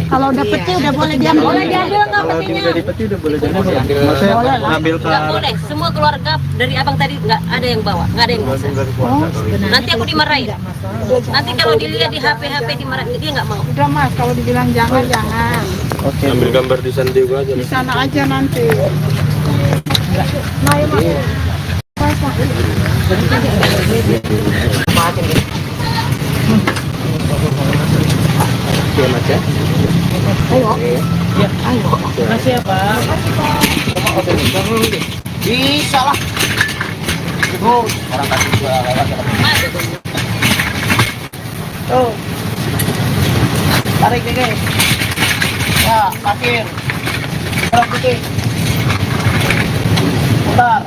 Kalau udah peti udah boleh diambil. Boleh diambil nggak petinya? Dari peti udah boleh jadi. Maksudnya ngambil ke Nggak boleh, semua keluarga dari abang tadi nggak ada yang bawa, nggak ada yang bisa. Nanti aku dimarahin. Nanti kalau dilihat di HP dimarahin, dia nggak mau. Udah mas, kalau dibilang jangan. Oke. Ambil gambar di San Diego aja. Di sana aja nanti. Iya Mas ya. Makasih ya Pak. Bisa lah. Terus orang kasih gua lewat. Tuh. Tarik nih guys. Ya, parkir. Terus dikit. Putar.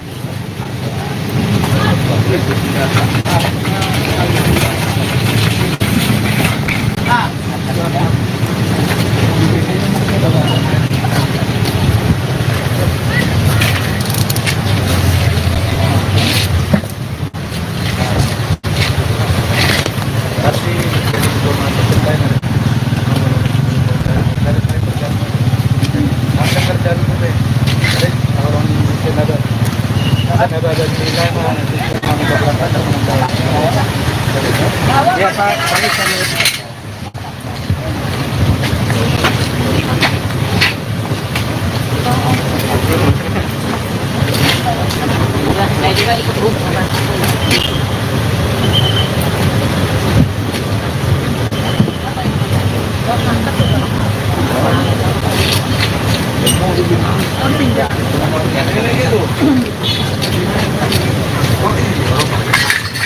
Ya Pak, Saya juga ikut sama.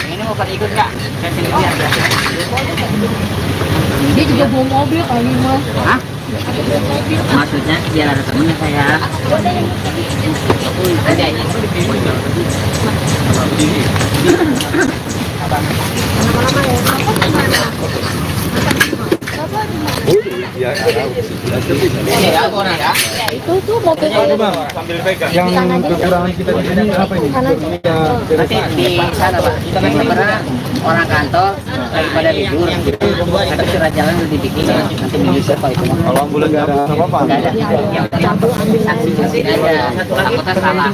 Ini mau pada ikut nggak? Dia juga bawa mobil kali mas. Hah? Maksudnya biar ada temennya saya. Ada ini. Ini aku nih ya. Itu tuh mobil sambil pegang. Yang kekurangan kita di sini apa ini? Nanti di sana Pak. Karena orang kantor daripada libur. Tapi surat jalan udah dibikin. Nanti menyusul kalau itu. Kalau ambulan nggak ada apa-apa. Nggak ada. Yang saksi aja. Takutnya salah.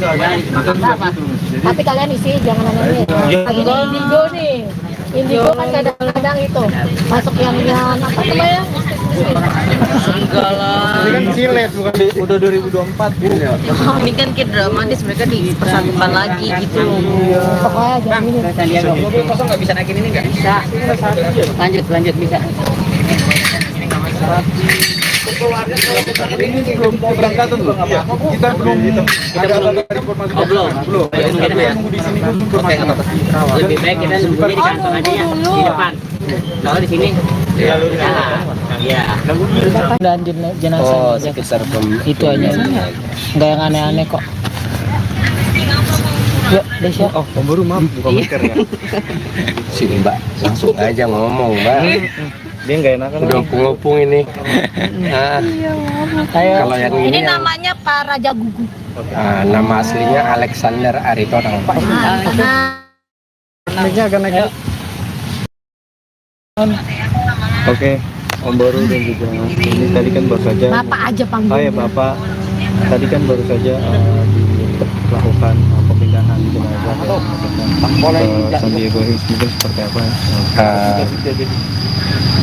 Apa? tapi kalian isi jangan aneh-aneh. Lagi di Indigo nih. Indigo kan kadang-kadang itu masuk yang apa namanya? Enggak lah. Ini kan silet bukan udah 2024 gitu ya. Ini kan kayak dramatis, mereka dipersatukan lagi gitu. Pokoknya jangan ini. Mobil kosong nggak bisa naikin ini nggak? Bisa. Lanjut bisa. Ini belum keberangkatan loh. Kita belum ada informasi. Belum. Di sini Lebih baik kita nunggunya di kantor aja ya, di depan. Kalau di sini, ya. Dan jenazah Sekitar itu aja. Nggak yang aneh-aneh kok. Yuk, Desya. Oh, baru maaf buka masker ya. Sini Mbak, langsung aja ngomong Mbak. Dia nggak enakan. Udah ngopung ini. Nah, kalau yang Ini ini yang, namanya Pak Raja Gugu. nama aslinya Alexander Aritonang Pak. Naiknya akan naik. Oke, Om Baru dan juga ini tadi kan baru saja. Bapak aja panggil. Oh ya Bapak, tadi kan baru saja dilakukan pemindahan jenazah ke San Diego Hills, mungkin seperti apa?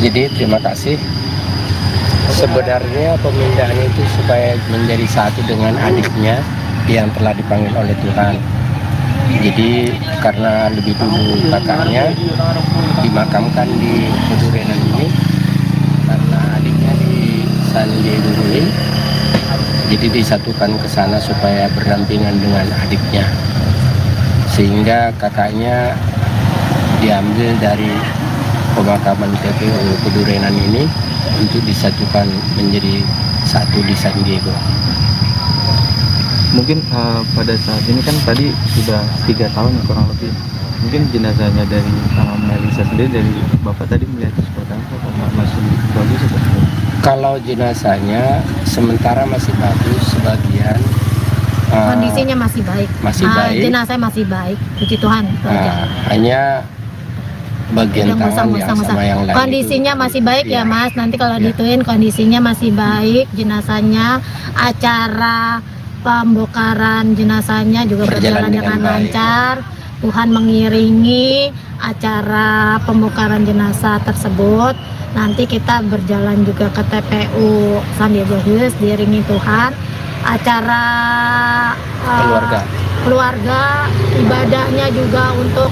Jadi terima kasih. Sebenarnya pemindahan itu supaya menjadi satu dengan adiknya yang telah dipanggil oleh Tuhan. Jadi karena lebih dulu kakaknya dimakamkan di Pedurenan ini, karena adiknya di San Diego Hills, jadi disatukan ke sana supaya berdampingan dengan adiknya, sehingga kakaknya diambil dari pemakaman TPU Pedurenan ini untuk disatukan menjadi satu di San Diego. Mungkin pada saat ini kan tadi sudah 3 tahun kurang lebih. Mungkin jenazahnya dari Melisa sendiri, dari bapak tadi melihat seperti apa? Apakah masih bagus atau tidak? Kalau jenazahnya sementara masih bagus, sebagian Kondisinya masih baik. masih baik. Jenazah masih baik, puji Tuhan. Itu aja. Hanya bagian Yang tangan yang sama yang lain kondisinya itu. masih baik ya Iya. Mas. Nanti kalau Iya. dituin kondisinya masih baik, jenazahnya, acara pembongkaran jenazahnya juga berjalan dengan baik. lancar. Tuhan mengiringi acara pembongkaran jenazah tersebut. Nanti kita berjalan juga ke TPU San Diego Hills diiringi Tuhan. Acara keluarga, ibadahnya juga untuk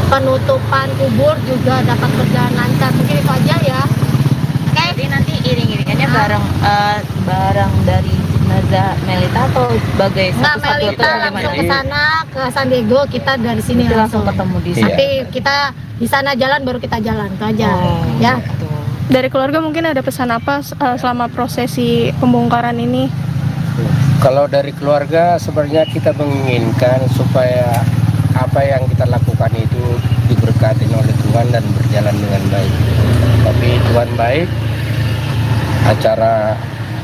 penutupan kubur juga dapat berjalan lancar. Mungkin itu aja ya. Jadi nanti iring-iringannya bareng dari jenazah Melita atau sebagai Nggak, satu-satu atau Melita bagaimana? langsung ke sana ke San Diego, kita dari sini Nanti langsung ketemu di sana. Tapi kita di sana jalan baru kita jalan, itu aja. Ya. Dari keluarga mungkin ada pesan apa selama prosesi pembongkaran ini? Kalau dari keluarga sebenarnya kita menginginkan supaya apa yang kita lakukan itu diberkati oleh Tuhan dan berjalan dengan baik. Tapi Tuhan baik, acara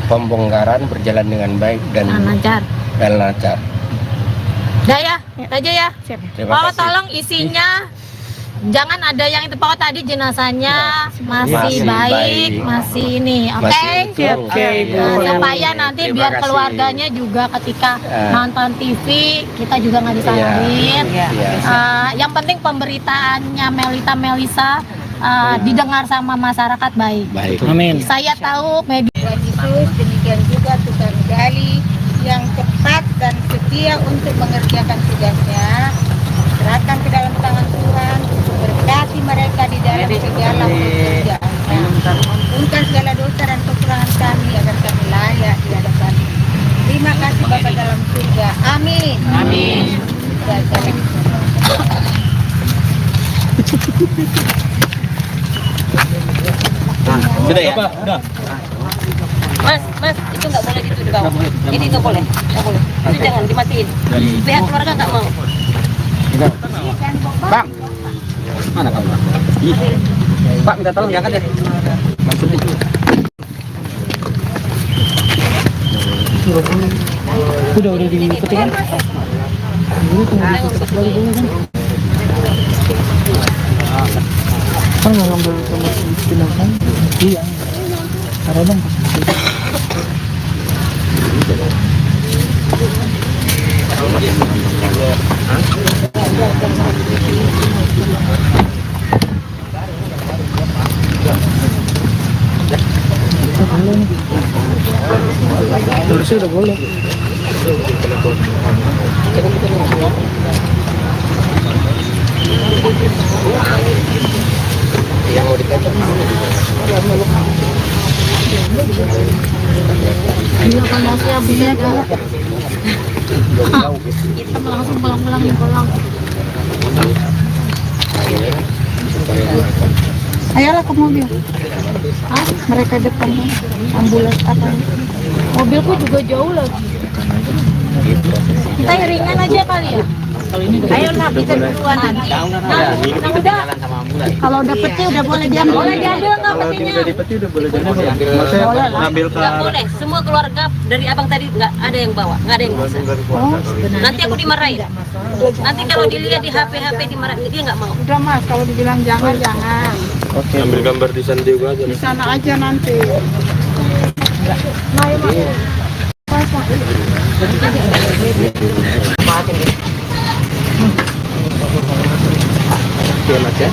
pembongkaran berjalan dengan baik dan lancar. lancar. Udah ya, itu aja ya. Terima Pak, kasih. tolong isinya jangan ada yang itu Pak, tadi jenazahnya masih Masih baik, baik. masih ini, oke? Masih utuh. Oke, Ibu. supaya nanti Terima biar kasih. keluarganya juga ketika Ah. nonton TV kita juga nggak disalahin. Iya. Yang penting pemberitaannya Melisa didengar sama masyarakat baik. Baik. Saya tahu media Tuhan Yesus, demikian juga Tuhan Gali yang cepat dan setia untuk mengerjakan tugasnya. Serahkan ke dalam tangan Tuhan, berkati mereka di dalam segala pekerjaannya. Ampunkan segala dosa dan kekurangan kami agar kami layak di hadapan. Terima kasih Bapa dalam surga. Amin. Amin. Sudah ya? Mas, itu nggak boleh gitu di bawah. Ini nggak boleh. Itu jangan dimatiin. Pihak keluarga nggak mau. Bang, mana kamu? Pak, minta tolong diangkat ya. Udah diikuti kan? Kan nggak ngambil sama si jenazah? Iya. Ada bang pas Terusnya udah boleh. Yang mau dikata Iya, masih habis ya. Kita langsung pulang-pulang nih, pulang. Ayolah ke mobil. Mereka depan ambulans apa? Mobilku juga jauh lagi. Kita iringan aja kali ya. Ayo nak, kita duluan nanti. Udah. Kalau udah peti udah boleh diambil. Boleh diambil nggak petinya? Udah dipeti udah boleh jadi. Maksudnya ngambil ke Nggak boleh. Semua keluarga dari abang tadi nggak ada yang bawa, nggak ada yang bisa. Nanti aku dimarahin. Nanti kalau dilihat di HP dimarahin, dia nggak mau. Udah Mas, kalau dibilang jangan. ambil gambar di sana juga aja. Di sana aja nanti. Oke Mas ya.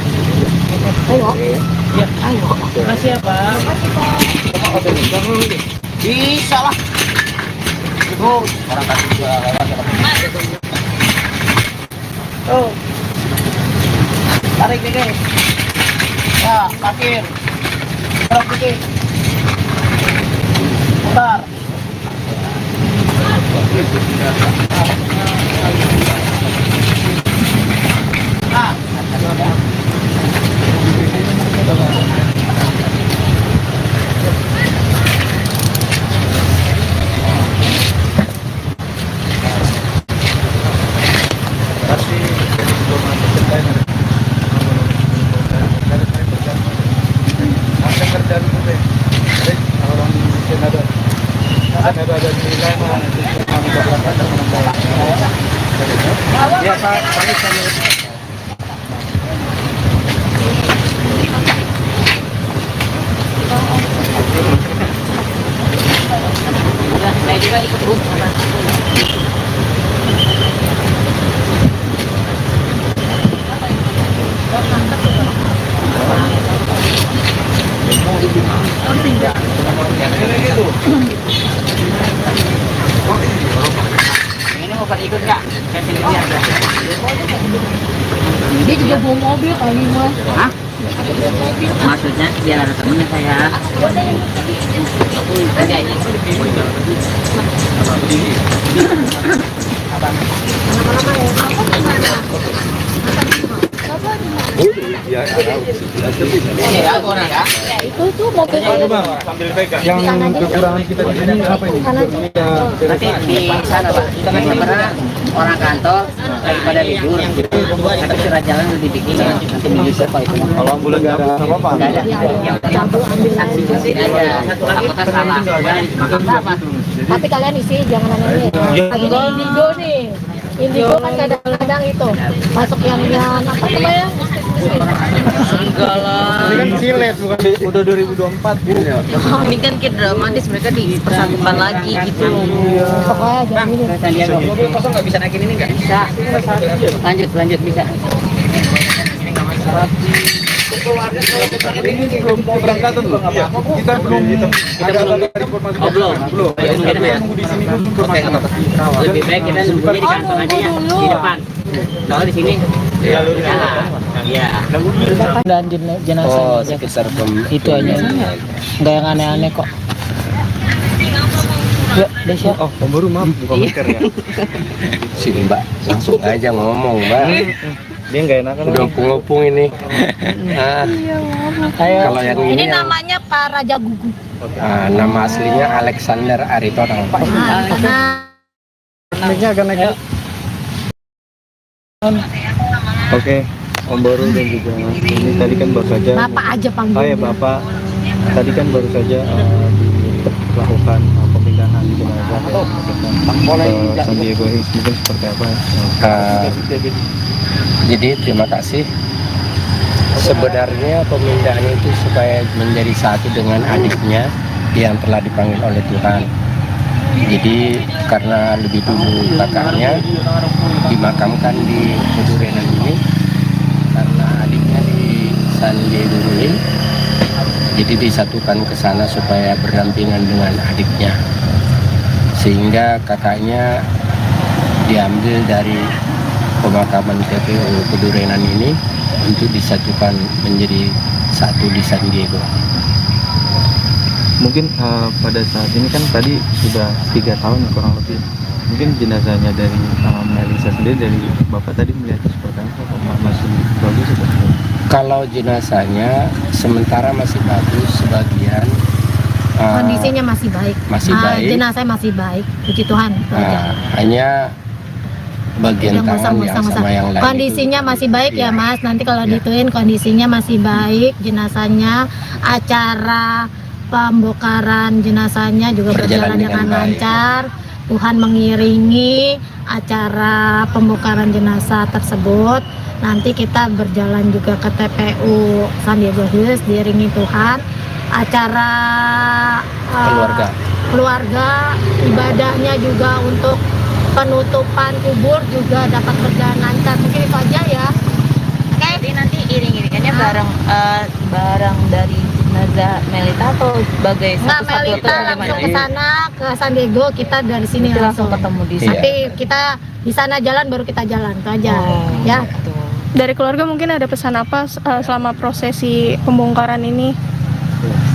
Makasih ya Pak. Bisa lah. Itu orang kasih juga lewat. Oh. Tarik dikit. Ya, parkir. Tarik dikit. Bentar. Senada dan Lima nanti kami berangkat menambah. Ya Pak, Saya juga ikut bus. Ini mau pada ikut nggak? Saya sendiri aja. Dia juga bawa mobil kali mas. Hah? Maksudnya biar ada temennya saya. Tadi aja. ya Ya, orang ya. Itu tuh mobil sambil pegang. Yang kekurangan kita di sini apa ini? Nanti di sana Pak, kita kan pernah orang kantor daripada libur. Tapi surat jalan udah dibikin nanti bisa Pak itu. Kalau ambulan nggak ada apa-apa. Nggak ada. Yang saksi aja. Apakah salah? Apa? tapi kalian isi jangan aneh ini indigo nih. Indigo kan kadang-kadang itu masuk yang apa namanya? Enggak lah. Ini kan silet bukan udah 2024 gitu ya. Ini kan kayak dramatis, mereka dipersatukan lagi gitu. Pokoknya jangan ini. Sandiaga. Mobil kosong nggak bisa naikin ini nggak? Bisa. Lanjut bisa. Ini belum keberangkatan loh. Kita belum ada informasi. Belum. Kita nunggu di sini dulu informasi. Lebih baik kita nunggunya di kantor aja ya, di depan. Kalau di sini, ya. Dan jenazah sekitar itu aja. Nggak yang aneh-aneh kok. Ya, Desya. Oh, baru maaf bukan masker ya. sini Mbak, langsung aja ngomong Mbak. Dia nggak enakan. Udah ngopung ini. Nah, kalau yang Ini ini yang, namanya Pak Raja Gugu. nama aslinya Alexander Aritonang Pak. Naiknya agak naik. Oke, Om Boru dan juga ini tadi kan baru saja. Bapak aja panggil. Oh ya Bapak, tadi kan baru saja dilakukan pemindahan jenazah ke San Diego Hills, mungkin seperti apa? Jadi terima kasih. Sebenarnya pemindahan itu supaya menjadi satu dengan adiknya yang telah dipanggil oleh Tuhan. Jadi karena lebih dulu kakaknya dimakamkan di Pedurenan ini, karena adiknya di San Diego Hills, jadi disatukan ke sana supaya berdampingan dengan adiknya, sehingga kakaknya diambil dari pemakaman TPU Pedurenan ini untuk disatukan menjadi satu di San Diego. Mungkin pada saat ini kan tadi sudah 3 tahun kurang lebih. Mungkin jenazahnya dari Melisa sendiri, dari Bapak tadi melihat seperti apa? Masih bagus atau? Kalau jenazahnya sementara masih bagus, sebagian Kondisinya masih baik. masih baik. Jenazah masih baik, puji Tuhan. Hanya bagian tangan yang sama yang lain. Kondisinya itu. masih baik ya Iya. Mas. Nanti kalau Iya. dituin kondisinya masih baik, jenazahnya, acara pembongkaran jenazahnya juga berjalan dengan baik. lancar. Tuhan mengiringi acara pembongkaran jenazah tersebut. Nanti kita berjalan juga ke TPU San Diego Hills diiringi Tuhan. Acara keluarga, ibadahnya juga untuk penutupan kubur juga dapat berjalan lancar. Mungkin itu aja ya. Oke. Jadi nanti iring-iringannya bareng dari jenazah Melita atau sebagai Nggak, satu-satu Melita atau langsung gimana? ke sana ke San Diego, kita dari sini Nanti langsung ketemu di sana. Nanti kita di sana jalan baru kita jalan itu aja. Ya. Dari keluarga mungkin ada pesan apa selama prosesi pembongkaran ini?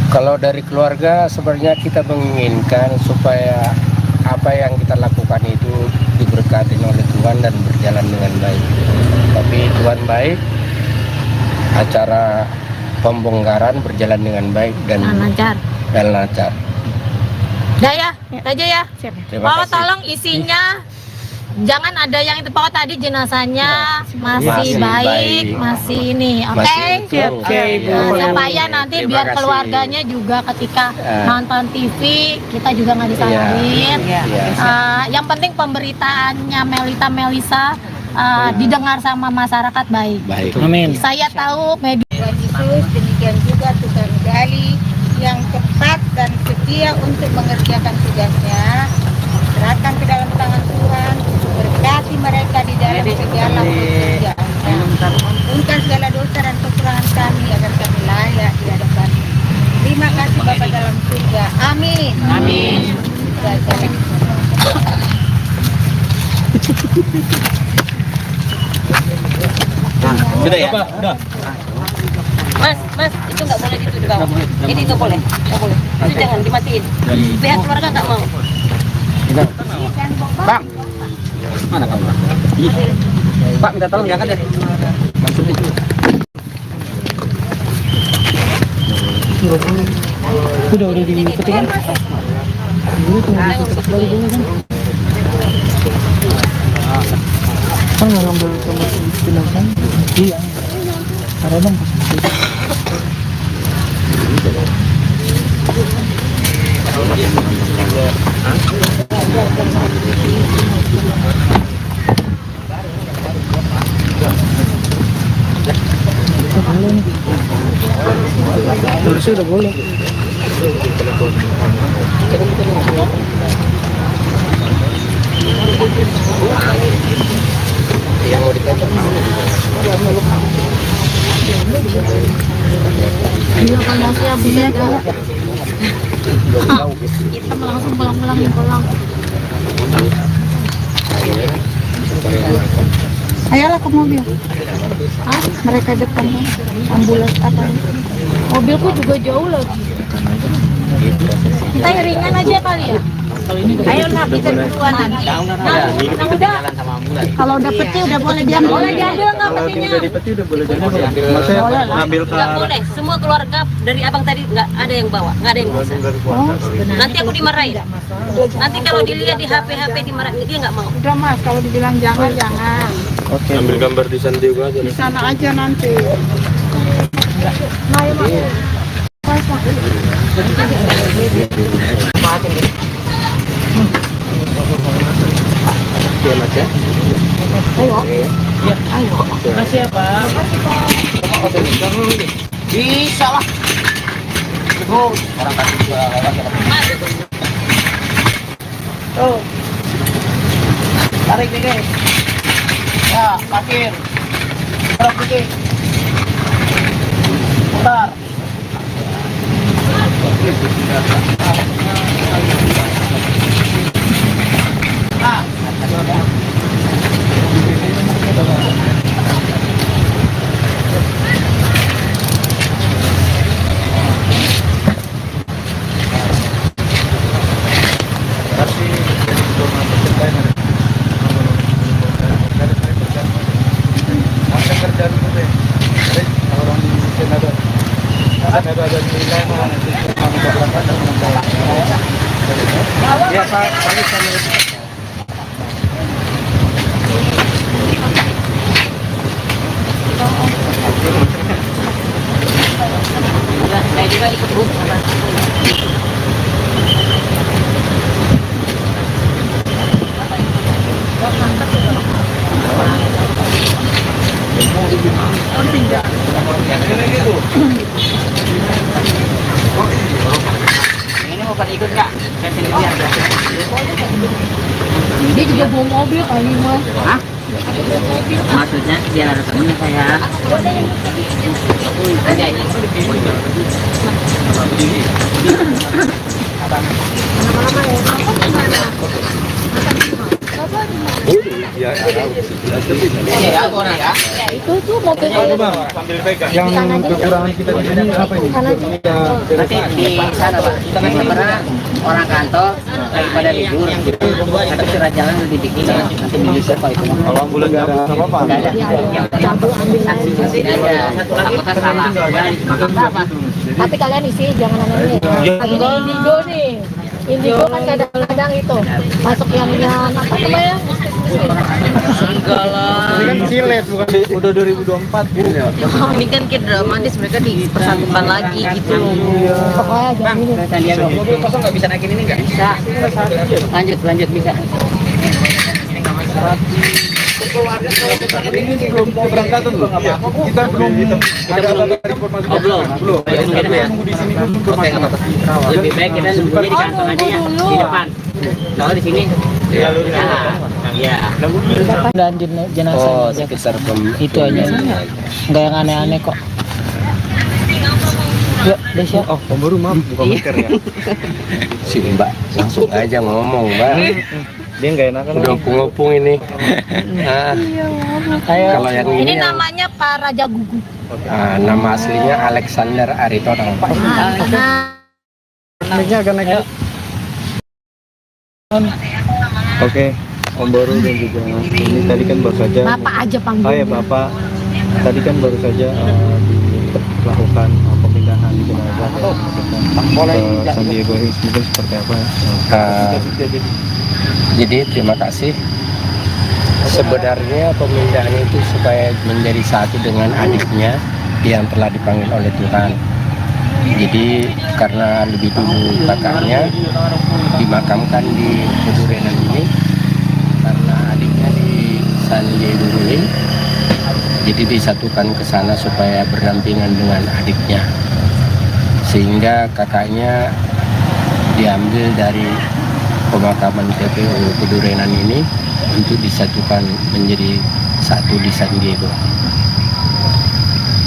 Kalau dari keluarga sebenarnya kita menginginkan supaya apa yang kita lakukan itu diberkati oleh Tuhan dan berjalan dengan baik. Tapi Tuhan baik, acara pembongkaran berjalan dengan baik dan lancar. lancar. Udah ya, itu aja ya. Terima Oh, kasih. tolong isinya jangan ada yang itu pokok tadi jenazahnya masih Masih baik, baik. masih ini, oke? Masih utuh. Oke, Bu. Supaya nanti Terima biar kasih. keluarganya juga ketika nonton TV kita juga nggak Iya. disalahin. Iya. Yang penting pemberitaannya Melisa didengar sama masyarakat baik. Baik. Amin. Saya tahu media Tuhan Yesus, demikian juga Tuhan Gali yang tepat dan setia untuk mengerjakan tugasnya. Serahkan ke dalam tangan Tuhan, berkati mereka di dalam segala pekerjaannya. Ampunkan segala dosa dan kekurangan kami agar kami layak di hadapan. Terima kasih Bapa dalam surga. Amin. Amin. Sudah ya? Mas, itu nggak boleh gitu di bawah. Ini nggak boleh. Itu jangan dimatiin. Pihak keluarga nggak mau. Bang, mana kamu? Pak, minta tolong diangkat deh. Udah diketik kan? Kan nggak ngambil sama jenazah? Iya. Ada bang. Terusnya udah boleh. Iya kan masih habis ya kan? Kita langsung pulang. Ayolah ke mobil. Mereka depan ambulans apa? Mobilku juga jauh lagi. Kita ringan aja kali ya. Ayo nak bisa duluan nanti. Nah, udah. Kalau dapetnya udah boleh diambil. Boleh diambil nggak petinya? Maksudnya ngambil ke Nggak boleh. Semua keluarga dari abang tadi nggak ada yang bawa, nggak ada yang bisa. Nanti aku dimarahin. Nanti kalau dilihat di HP dimarahin, dia nggak mau. Udah Mas, kalau dibilang jangan. Oke. Ambil gambar di sana juga aja. Di sana aja nanti. Oke, Mas ya. Makasih ya Pak. Bisa lah. Orang kasih juga. Tuh. Tarik dikit. Ya, parkir. Tarik dikit. Bentar. Ya, Pak. Saya juga ikut Bu. Ini mau pada ikut nggak? Saya sini lihat. Dia juga bawa mobil kali Mas. Hah? Maksudnya biar temennya saya. Aja ini. Ya, Ya, aku orang ya. Itu tuh mobilnya. yang kekurangan kita di sini apa ini? Nanti di sana Pak. Karena orang kantor daripada libur, tapi surat jalan lebih dikit. Nanti diusir Pak itu. Kalau ambulan nggak ada apa-apa. Nggak ada. Yang penting saksi aja. Takutnya salah. Tapi kalian isi jangan aneh. Ini Indigo nih. Indigo kan kadang-kadang itu masuk yang apa namanya? Enggak lah. Ini kan silet bukan udah 2024 gitu ya. Ini kan kayak dramatis, mereka dipersatukan lagi gitu. Bang, kita lihat dong. Mobil kosong nggak bisa naikin ini nggak? Bisa. Lanjut bisa. Ini sebelum keberangkatan loh. Kita belum ada informasi. Belum. Tunggu di sini dulu informasi. Lebih baik kita nunggunya di kantor aja ya, di depan. Kalau di sini, ya. Dan jenazah Oh, sekitar itu aja. Nggak yang aneh-aneh kok. Yuk, Desya. Oh, Om Baru maaf buka miker ya. si Mbak langsung aja ngomong, Mbak. Dia nggak enakan. Udah ngopung ini. Nah, Ayo. kalau yang Ini ini yang, namanya Pak Raja Gugu. nama aslinya Alexander Aritonang. Naiknya agak naik. Oke, Om Baru dan juga ini tadi kan baru saja. Bapak aja panggil. Oh ya Bapak, tadi kan baru saja dilakukan pemindahan jenazah ke San Diego Hills, mungkin seperti apa ya? Jadi terima kasih. Sebenarnya pemindahan itu supaya menjadi satu dengan adiknya yang telah dipanggil oleh Tuhan. Jadi karena lebih dulu kakaknya dimakamkan di Pedurenan ini, karena adiknya di San Diego Hills, jadi disatukan ke sana supaya berdampingan dengan adiknya, sehingga kakaknya diambil dari pemakaman TPU Pedurenan ini untuk disatukan menjadi satu di San Diego.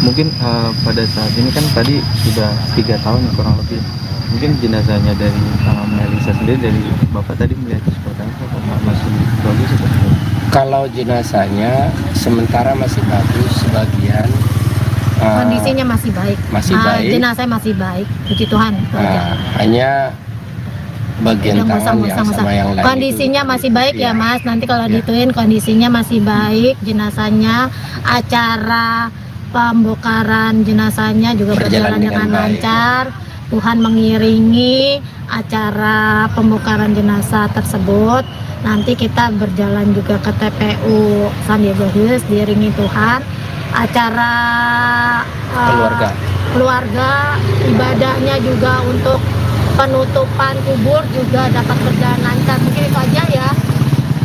Mungkin pada saat ini kan tadi sudah 3 tahun kurang lebih. Mungkin jenazahnya dari Melisa sendiri, dari Bapak tadi melihat seperti apa? Masih bagus atau tidak? Kalau jenazahnya sementara masih bagus, sebagian Kondisinya masih baik. masih baik. Jenazahnya masih baik. Puji Tuhan. itu aja. Hanya bagian Yang tangan yang musang-musang. sama yang lain Kondisinya itu, masih baik ya iya. Mas. Nanti kalau Iya. dituin kondisinya masih baik. Jenazahnya, acara pembongkaran jenazahnya juga berjalan dengan baik. lancar. Tuhan mengiringi acara pembongkaran jenazah tersebut. Nanti kita berjalan juga ke TPU San Diego Hills diiringi Tuhan. Acara keluarga, ibadahnya juga untuk penutupan kubur juga dapat berjalan lancar. Mungkin itu aja ya.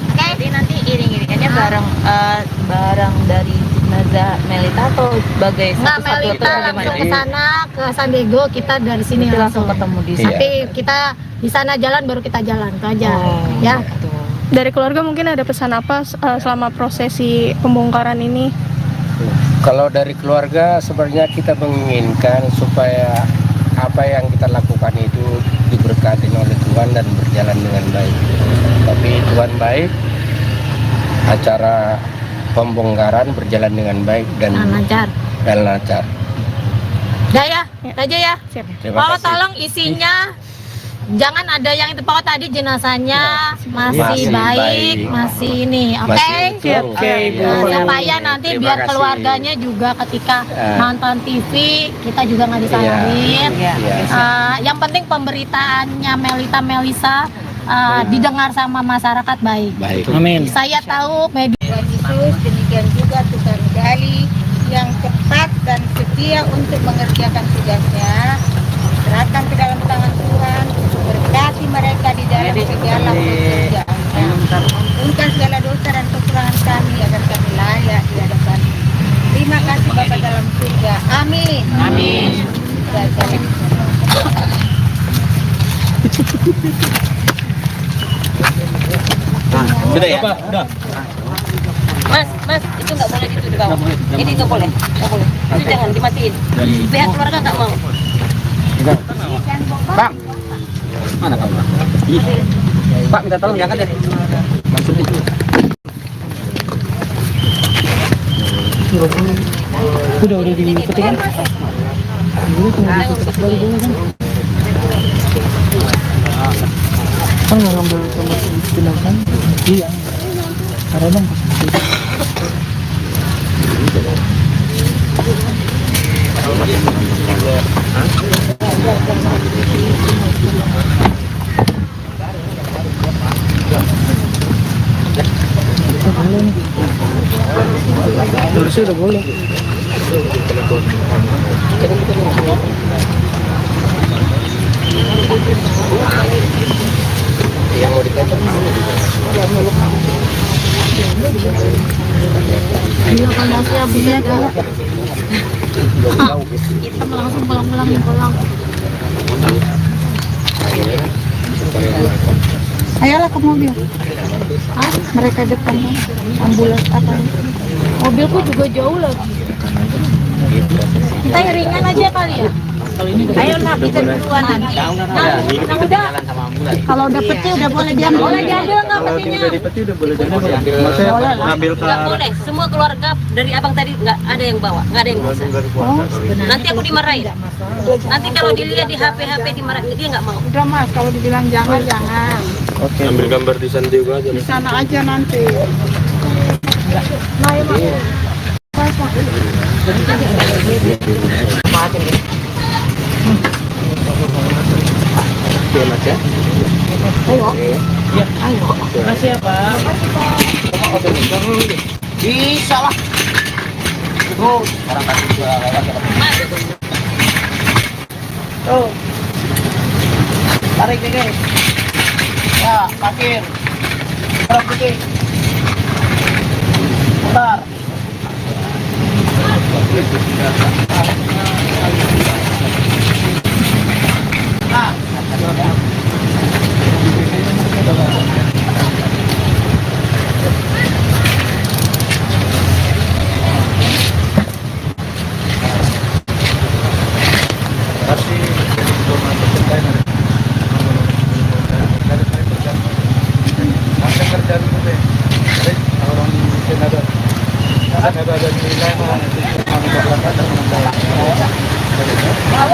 Oke. Jadi nanti iring-iringannya bareng dari jenazah Melita atau sebagai Nggak, satu-satu Melita atau langsung bagaimana? ke sana ke San Diego, kita dari sini Nanti langsung ketemu di Iya. Tapi kita di sana jalan baru kita jalan itu aja. Ya. gitu. Dari keluarga mungkin ada pesan apa selama prosesi pembongkaran ini? Kalau dari keluarga sebenarnya kita menginginkan supaya apa yang kita lakukan itu diberkati oleh Tuhan dan berjalan dengan baik. Tapi Tuhan baik, acara pembongkaran berjalan dengan baik dan Lancar. lancar. Udah ya, itu aja ya. Siap. Terima Pokoknya kasih. tolong isinya jangan ada yang itu. Pokoknya tadi jenazahnya masih Masih baik, baik. masih ini, oke? Masih utuh. Oke, Iya. Nah, supaya nanti Terima biar kasih. keluarganya juga ketika Eh. nonton TV kita juga nggak disalahin. Iya. Yang penting pemberitaannya Melisa didengar sama masyarakat baik. Baik. Amin. Saya tahu media Tuhan Yesus, demikian juga Tuhan Gali yang cepat dan setia untuk mengerjakan tugasnya. Serahkan ke dalam tangan Tuhan, berkati mereka di dalam segala pekerjaannya. Ampunkan segala dosa dan kekurangan kami agar kami layak di hadapan. Terima kasih Bapa dalam surga. Amin. Amin. Sudah ya? Mas, itu nggak boleh gitu di bawah. Ini nggak boleh. Itu jangan dimatiin. Pihak keluarga nggak mau. Bang, mana kamu? Pak, minta tolong diangkat deh. Udah dipetik kan? Kan nggak ngambil sama jenazah? Iya. Ada bang. Harusnya udah boleh. Yang mau ditelepon Iya kan masih habisnya kan. Kita langsung pulang. Ayolah ke mobil. Mereka depan ambulans apa? Mobilku juga jauh lagi. Kita ringan aja kali ya. Ayolah kita duluan nanti. Nah, udah. Kalau udah peti udah boleh diambil. Boleh diambil nggak petinya? Udah dipeti udah boleh diambil. Maksudnya ngambil ke Nggak boleh, semua keluarga dari abang tadi nggak ada yang bawa, nggak ada yang bisa. Nanti aku dimarahin. Nanti kalau dilihat di HP dimarahin, dia nggak mau. Udah Mas, kalau dibilang jangan. Oke. Ambil gambar di San Diego aja. Di sana aja nanti. Nah, ya, Mas. Oke Mas ya. Makasih ya Pak. Bisa lah. Tuh, orang kasih juga lewat. Tuh. Tarik nih guys. Ya, parkir. Berhenti. Bentar. Nah,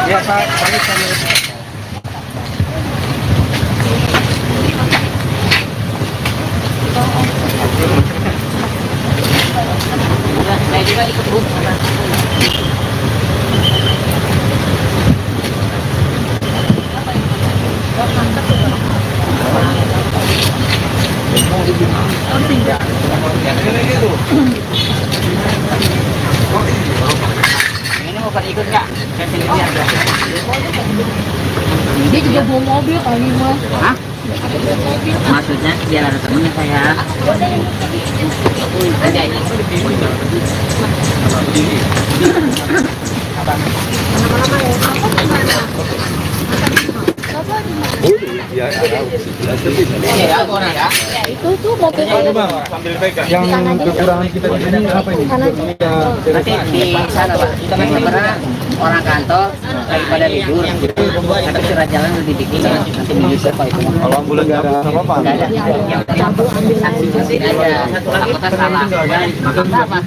Ya, Pak. Saya juga ikut bus. ini mau pada ikut nggak? Dia juga bawa mobil kali Mas. Hah? Maksudnya biar ada temennya saya. Ada ini. Ya, Ini ya, orang ya. Itu tuh mobilnya. Sambil pegang. Yang kekurangan kita di sini apa ini? Nanti di sana Pak. Karena orang kantor daripada libur. Nanti surat jalan lebih dikit. Nanti menyusul Pak itu. kalau ambulan nggak apa-apa. Nggak ada. Yang penting saksi saksi aja. Takutnya salah. Apa?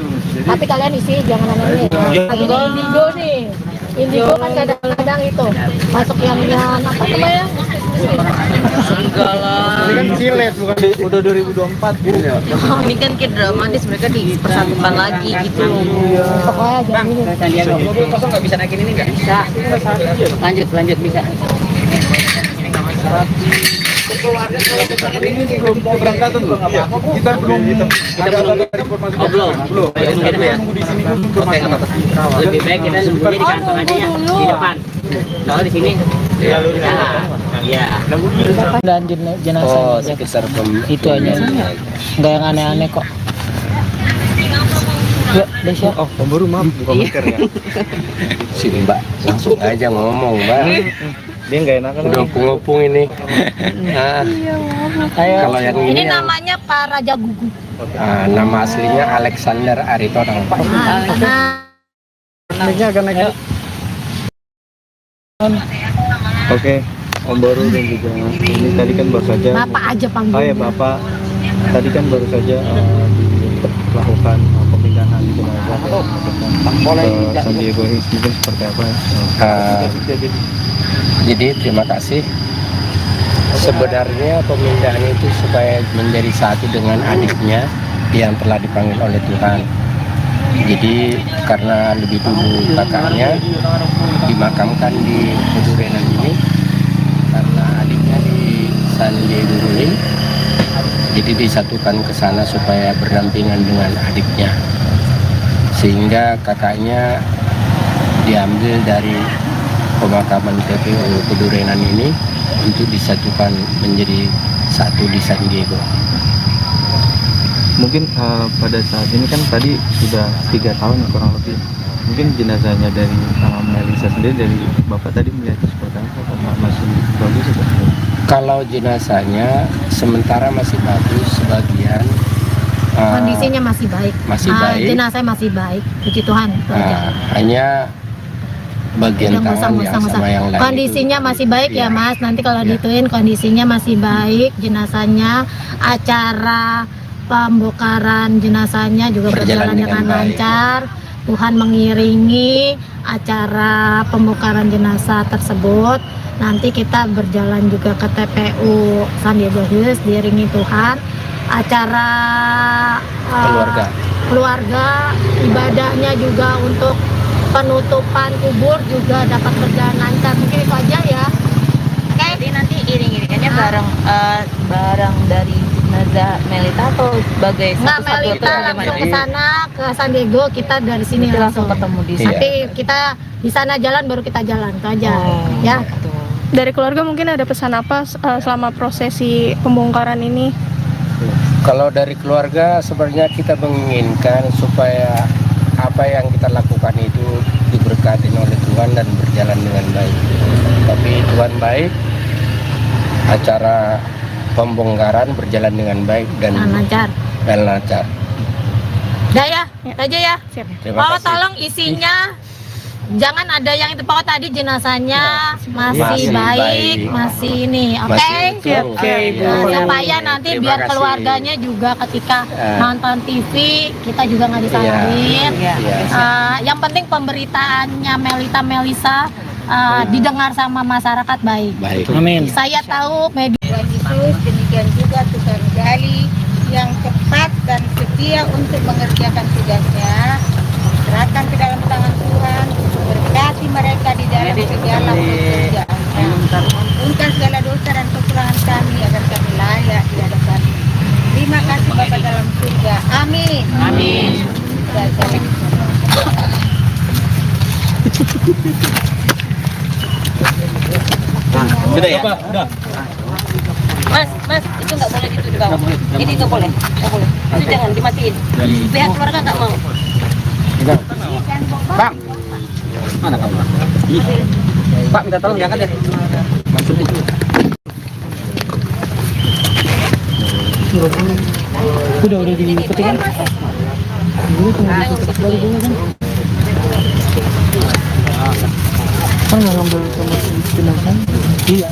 Tapi kalian isi jangan aneh-aneh. Lagi di Indigo nih. Indigo kan kadang-kadang itu masuk yang apa namanya? Enggak lah. Ini kan silet bukan udah 2024 gitu ya. Ini kan kayak dramatis, mereka dipersatukan lagi gitu. Pokoknya jangan ini. Sandiaga. Mobil kosong nggak bisa naikin ini nggak? Bisa. Lanjut bisa. Ini belum keberangkatan loh. Kita belum ada informasi. Belum. Nunggu di sini lebih baik kita nunggunya di kantor aja ya, di depan. Kalau di sini, ya. Dan jenazah Oh, sekitar itu aja. Enggak yang aneh-aneh kok. Ya, Desya. Oh, baru maaf bukan masker ya. Si Mbak langsung aja ngomong Mbak. Dia nggak enakan. Udah ngopung ini. Nah, kalau yang Ini ini yang, namanya Pak Raja Gugu. nama aslinya Alexander Aritonang Pak. Karena Naiknya akan naik. Oke, Om Baru dan juga ini tadi kan baru saja. Bapak aja panggil. Oh ya Bapak, tadi kan baru saja dilakukan pemindahan jenazah ke San Diego Hills mungkin seperti apa ya? Jadi terima kasih. Sebenarnya pemindahan itu supaya menjadi satu dengan adiknya yang telah dipanggil oleh Tuhan. Jadi karena lebih dulu kakaknya dimakamkan di Pedurenan ini, karena adiknya di San Diego Hills, jadi disatukan ke sana supaya berdampingan dengan adiknya. sehingga kakaknya diambil dari pemakaman TPU Pedurenan ini untuk disatukan menjadi satu di San Diego. Mungkin pada saat ini kan tadi sudah 3 tahun kurang lebih. Mungkin jenazahnya dari Melisa sendiri, dari bapak tadi melihatnya seperti apa? Apakah masih bagus atau tidak? Kalau jenazahnya sementara masih bagus, sebagian Kondisinya masih baik. masih baik. Jenazahnya masih baik. Puji Tuhan. itu aja. Hanya bagian Udah tangan yang musang-musang. sama yang lain Kondisinya itu, masih baik ya iya. Mas. Nanti kalau Iya. dituin kondisinya masih baik. Jenazahnya, acara pembongkaran jenazahnya juga berjalan dengan baik. lancar. Tuhan mengiringi acara pembongkaran jenazah tersebut. Nanti kita berjalan juga ke TPU San Diego Hills diiringi Tuhan. Acara keluarga ibadahnya juga untuk penutupan kubur juga dapat berjalan lancar. Mungkin itu aja ya. Jadi nanti iring-iringannya barang dari jenazah Melita atau sebagai Nggak, satu-satu Melita atau langsung bagaimana? ke sana ke San Diego, kita dari sini Nanti langsung ketemu di sana. Nanti kita di sana jalan baru kita jalan itu aja ya. Dari keluarga mungkin ada pesan apa selama prosesi pembongkaran ini? Kalau dari keluarga sebenarnya kita menginginkan supaya apa yang kita lakukan itu diberkati oleh Tuhan dan berjalan dengan baik. Tapi Tuhan baik, acara pembongkaran berjalan dengan baik dan Lancar. lancar. Udah ya, itu aja ya. Terima Pak, kasih. tolong isinya jangan ada yang itu Pak, tadi jenazahnya masih Masih baik, baik. masih ini, oke? Masih utuh. Oke, Ibu. Nah, supaya nanti Terima biar kasih. keluarganya juga ketika Ya. nonton TV kita juga nggak disalahin. Iya. Iya. Yang penting pemberitaannya Melisa didengar sama masyarakat baik. Baik. Saya tahu media Tuhan Yesus, demikian juga Tuhan Gali yang cepat dan setia untuk mengerjakan tugasnya. Serahkan ke dalam tangan Tuhan, berkati mereka di dalam segala pekerjaannya. Ampunkan segala dosa dan kekurangan kami agar kami layak di hadapan. Terima kasih Bapa dalam surga. Amin. Amin. Sudah ya? Mas, itu nggak boleh gitu di bawah. Ini nggak boleh. Itu jangan dimatiin. Pihak keluarga nggak mau. Bang, mana kamu? Pak, minta tolong diangkat ya. Udah dipetik kan? Dulu tunggu dipetik lagi dulu kan? Kan nggak ngambil sama si jenazah? Iya.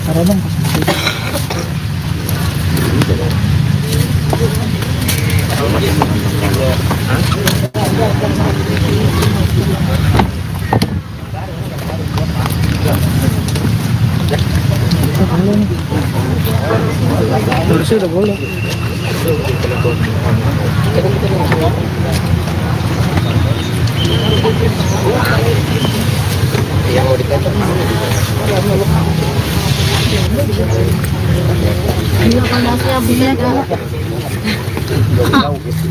Ada bang pas itu. Tulisnya udah boleh. Yang mau ditempel. Iya, kondasinya beda.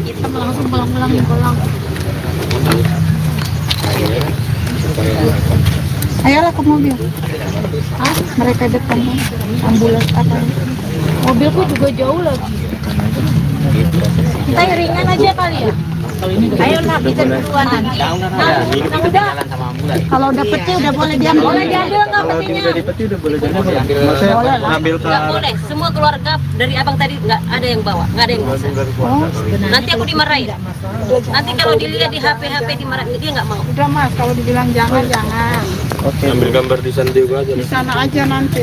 Hitam langsung pulang. Ayolah ke mobil. Mereka depan ambulans apa? Mobilku juga jauh lagi. Kita ringan aja kali ya. Ayo nak kita duluan lagi. Nah, udah. Kalau udah peti udah boleh diambil. Boleh diambil nggak petinya? Udah dipeti udah boleh jadi. Maksudnya ngambil ke Nggak boleh. Semua keluarga dari abang tadi nggak ada yang bawa, nggak ada yang bisa. Nanti aku dimarahin. Nanti kalau dilihat di HP dimarahin, dia nggak mau. Udah Mas, kalau dibilang jangan. ambil gambar di San Diego aja. Di sana aja nanti.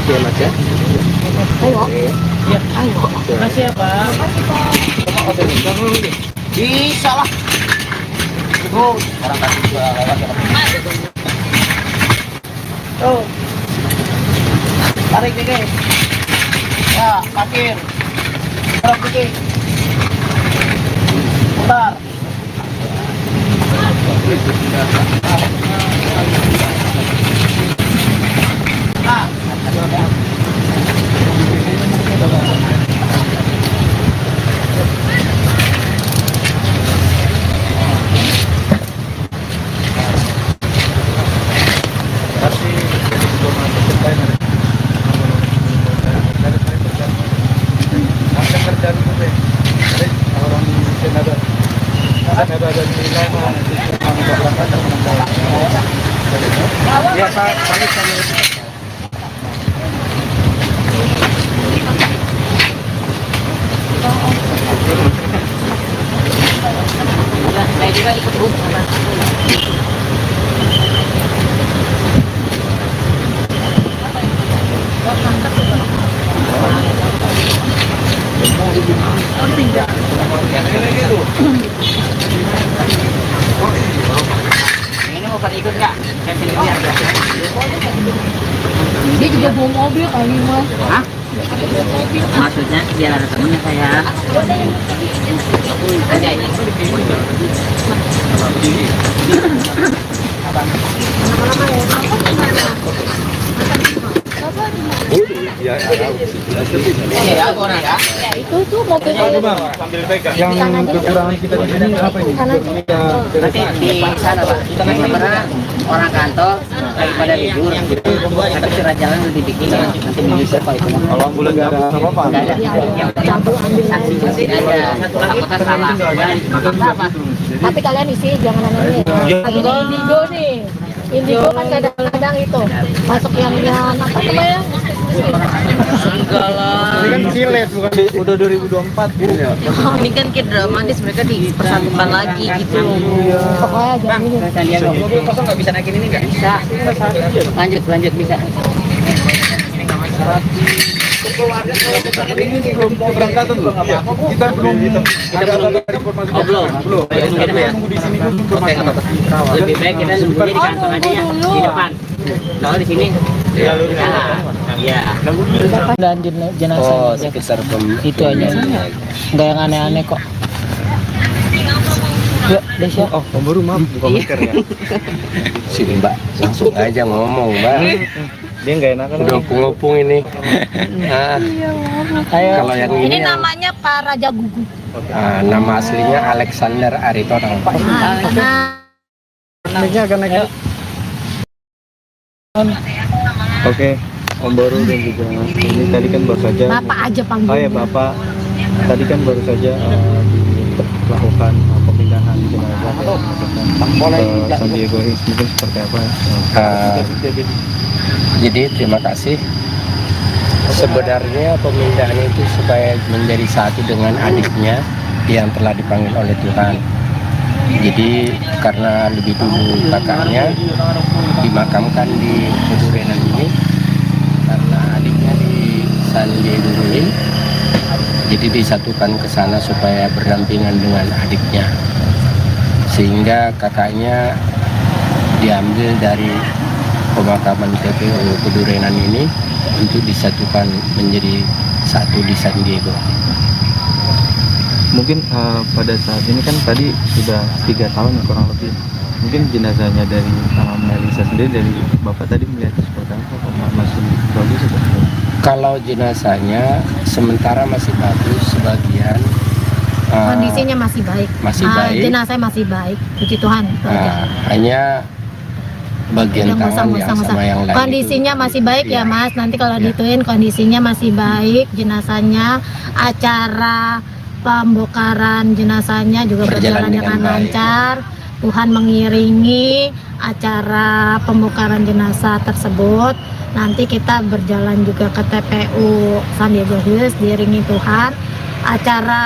Iya mas ya. Makasih ya Pak. Bisa lah. Tuh, orang kasih juga lewat ya. Tuh. Tarik dikit. Ya, parkir. Tarik dikit. Putar. Ya, Pak. Saya juga ikut sama. Ini mau pada ikut nggak? Saya sendiri aja. Dia juga bawa mobil kali mas. Hah? Maksudnya biar ada temennya saya. Ada ini. Ya, Iya, aku orang ya. Itu tuh mobilnya. sambil pegang. Yang kekurangan kita di sini apa ini? Nanti di sana Pak. Karena orang kantor daripada libur. Tapi surat jalan lebih dikit. Nanti bisa Pak itu. Kalau ambulan nggak ada apa-apa. Nggak ada. Yang saksi mesin aja. Apakah salah? Apa? Tapi kalian isi jangan aneh. Lagi di Indigo nih. Indigo kan kadang-kadang itu masuk yang apa namanya? Enggak lah. Ini kan silet bukan udah 2024 gitu ya. Ini kan kayak dramatis, mereka dipersatukan lagi gitu. Pokoknya jangan ini. Saya lihat mobil kosong nggak bisa naikin ini nggak? Bisa. Lanjut bisa. Ini belum keberangkatan loh. Kita belum ada informasi. Belum. Nunggu di sini dulu informasi. Lebih baik kita nunggunya di kantor aja ya, di depan. Kalau di sini, ya. Dan jenazah sekitar itu aja. Nggak yang aneh-aneh kok. Yuk, Desya. Oh, baru maaf, buka masker ya. sini Mbak, langsung aja ngomong Mbak. Dia nggak enakan. Udah ngopung ini. Nah, kalau yang Ini ini yang, namanya Pak Raja Gugu. nama aslinya Alexander Aritonang. Naiknya akan naik. Oke, Om Baru dan juga ini tadi kan baru saja. Bapak aja panggil. Oh ya Bapak, tadi kan baru saja dilakukan pemindahan jenazah ke San Diego Hills, mungkin seperti apa? Jadi terima kasih. Sebenarnya pemindahan itu supaya menjadi satu dengan adiknya yang telah dipanggil oleh Tuhan. Jadi karena lebih dulu kakaknya dimakamkan di Kedurenan ini, karena adiknya di San Diego Hills, jadi disatukan ke sana supaya berdampingan dengan adiknya, sehingga kakaknya diambil dari pemakaman TPU Kedurenan ini untuk disatukan menjadi satu di San Diego. Mungkin pada saat ini kan tadi sudah 3 tahun kurang lebih. Mungkin jenazahnya dari Melisa sendiri, dari Bapak tadi melihat seperti apa? Masih bagus atau? Kalau jenazahnya sementara masih bagus, sebagian Kondisinya masih baik. masih baik. Jenazahnya masih baik. Puji Tuhan. Itu aja. Hanya bagian Yang tangan yang musang-musang. sama yang lain Kondisinya itu. masih baik ya Iya. Mas. Nanti kalau Iya. dituin kondisinya masih baik. Jenazahnya, acara pembongkaran jenazahnya juga berjalan dengan baik. lancar. Tuhan mengiringi acara pembongkaran jenazah tersebut. Nanti kita berjalan juga ke TPU San Diego Hills diiringi Tuhan. Acara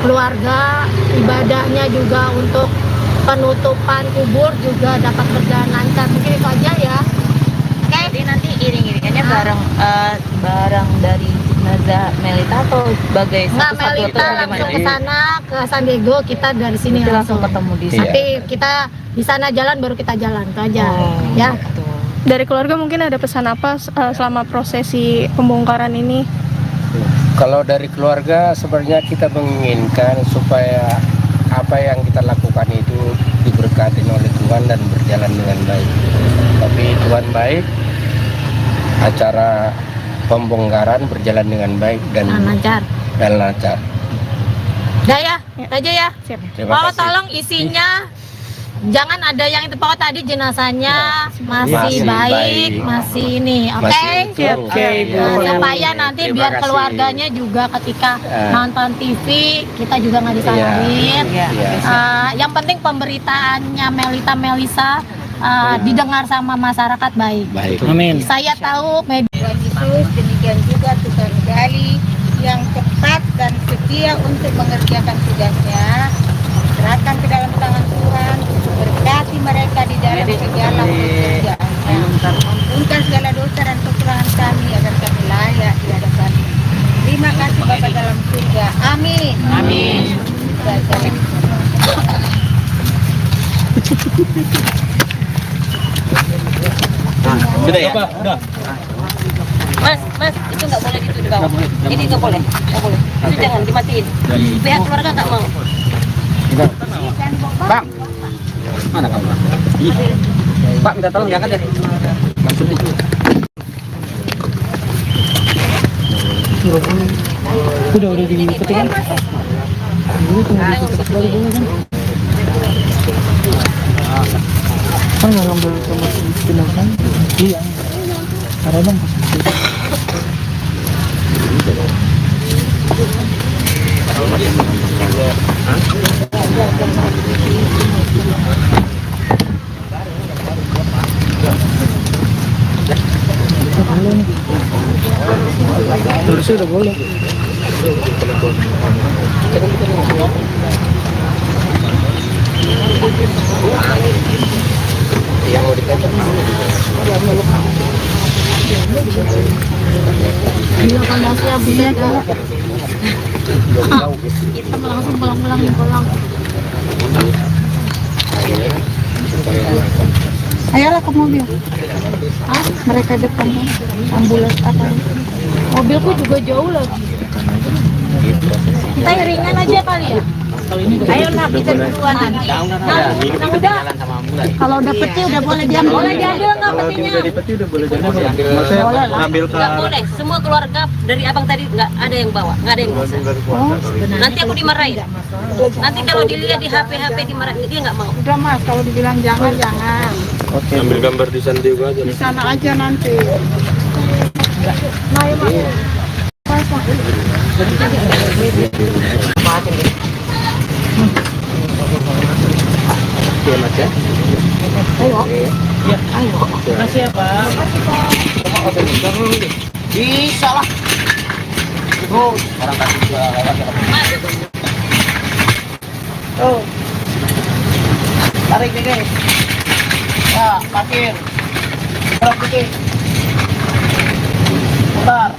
keluarga, ibadahnya juga untuk penutupan kubur juga dapat berjalan lancar. Mungkin itu aja ya. Oke. Jadi nanti iring-iringannya bareng dari jenazah Melita atau sebagai Nggak, satu-satu atau Melita bagaimana? langsung ke sana ke San Diego, kita dari sini Nanti langsung ketemu di sana. Tapi kita di sana jalan baru kita jalan itu aja. Ya. Dari keluarga mungkin ada pesan apa selama prosesi pembongkaran ini? Kalau dari keluarga sebenarnya kita menginginkan supaya apa yang kita lakukan itu diberkati oleh Tuhan dan berjalan dengan baik. Tapi Tuhan baik, acara pembongkaran berjalan dengan baik dan lancar. lancar. Udah ya, itu aja ya. Terima Mau kasih. tolong isinya jangan ada yang itu pokok tadi jenazahnya masih Masih baik, baik. masih ini, oke? Masih utuh. Oke, Bu. Supaya nanti Terima biar kasih. keluarganya juga ketika Eh. nonton TV kita juga nggak disalahin. Iya. Yang penting pemberitaannya Melisa didengar sama masyarakat baik. Baik. Amin. Saya tahu media Tuhan Yesus, demikian juga Tuhan Gali yang cepat dan setia untuk mengerjakan tugasnya. Serahkan ke dalam tangan Tuhan, berkati mereka di dalam segala pekerjaannya. Ampunkan segala dosa dan kekurangan kami agar kami layak di hadapan-Mu. Terima kasih Bapa dalam surga. Amin. Amin. Sudah ya? Mas, itu nggak boleh gitu di bawah. Ini nggak boleh. Itu jangan dimatiin. Pihak keluarga nggak mau. Bang, mana kamu? Pak, minta tolong diangkat deh. Udah dipetik kan? Dulu tunggu ditutup lagi dulu kan? Kan nggak ngambil sama si jenazah? Iya. Ada bang. Terus udah boleh. Yang mau dikatakan Iya kan masih habis ya. Kita langsung pulang. Ayolah ke mobil. Mereka depan ambulans apa? Mobilku juga jauh lagi. Kita ringan aja kali ya. Ayo nak kita duluan. Udah. Kalau udah peti udah boleh diambil. Boleh diambil nggak petinya? Udah dipeti udah boleh diambil. Maksudnya ngambil ke Nggak boleh. Semua keluarga dari abang tadi nggak ada yang bawa, nggak ada yang bisa. Nanti aku dimarahin. Nanti kalau dilihat di HP dimarahin, dia nggak mau. Udah Mas, kalau dibilang jangan. ambil gambar di sana juga aja. Di sana aja nanti. Iya mas ya? Makasih ya Pak. Bisa lah. Terus orang kasih juga lewat ya. Oh, Tarik nih guys. Ya, parkir. Terus dikit. Putar.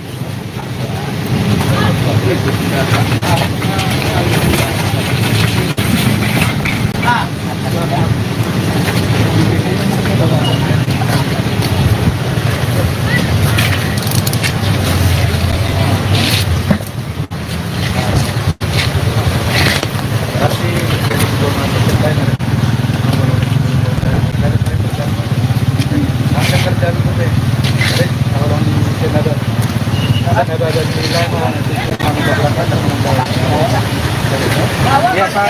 Ya Pak,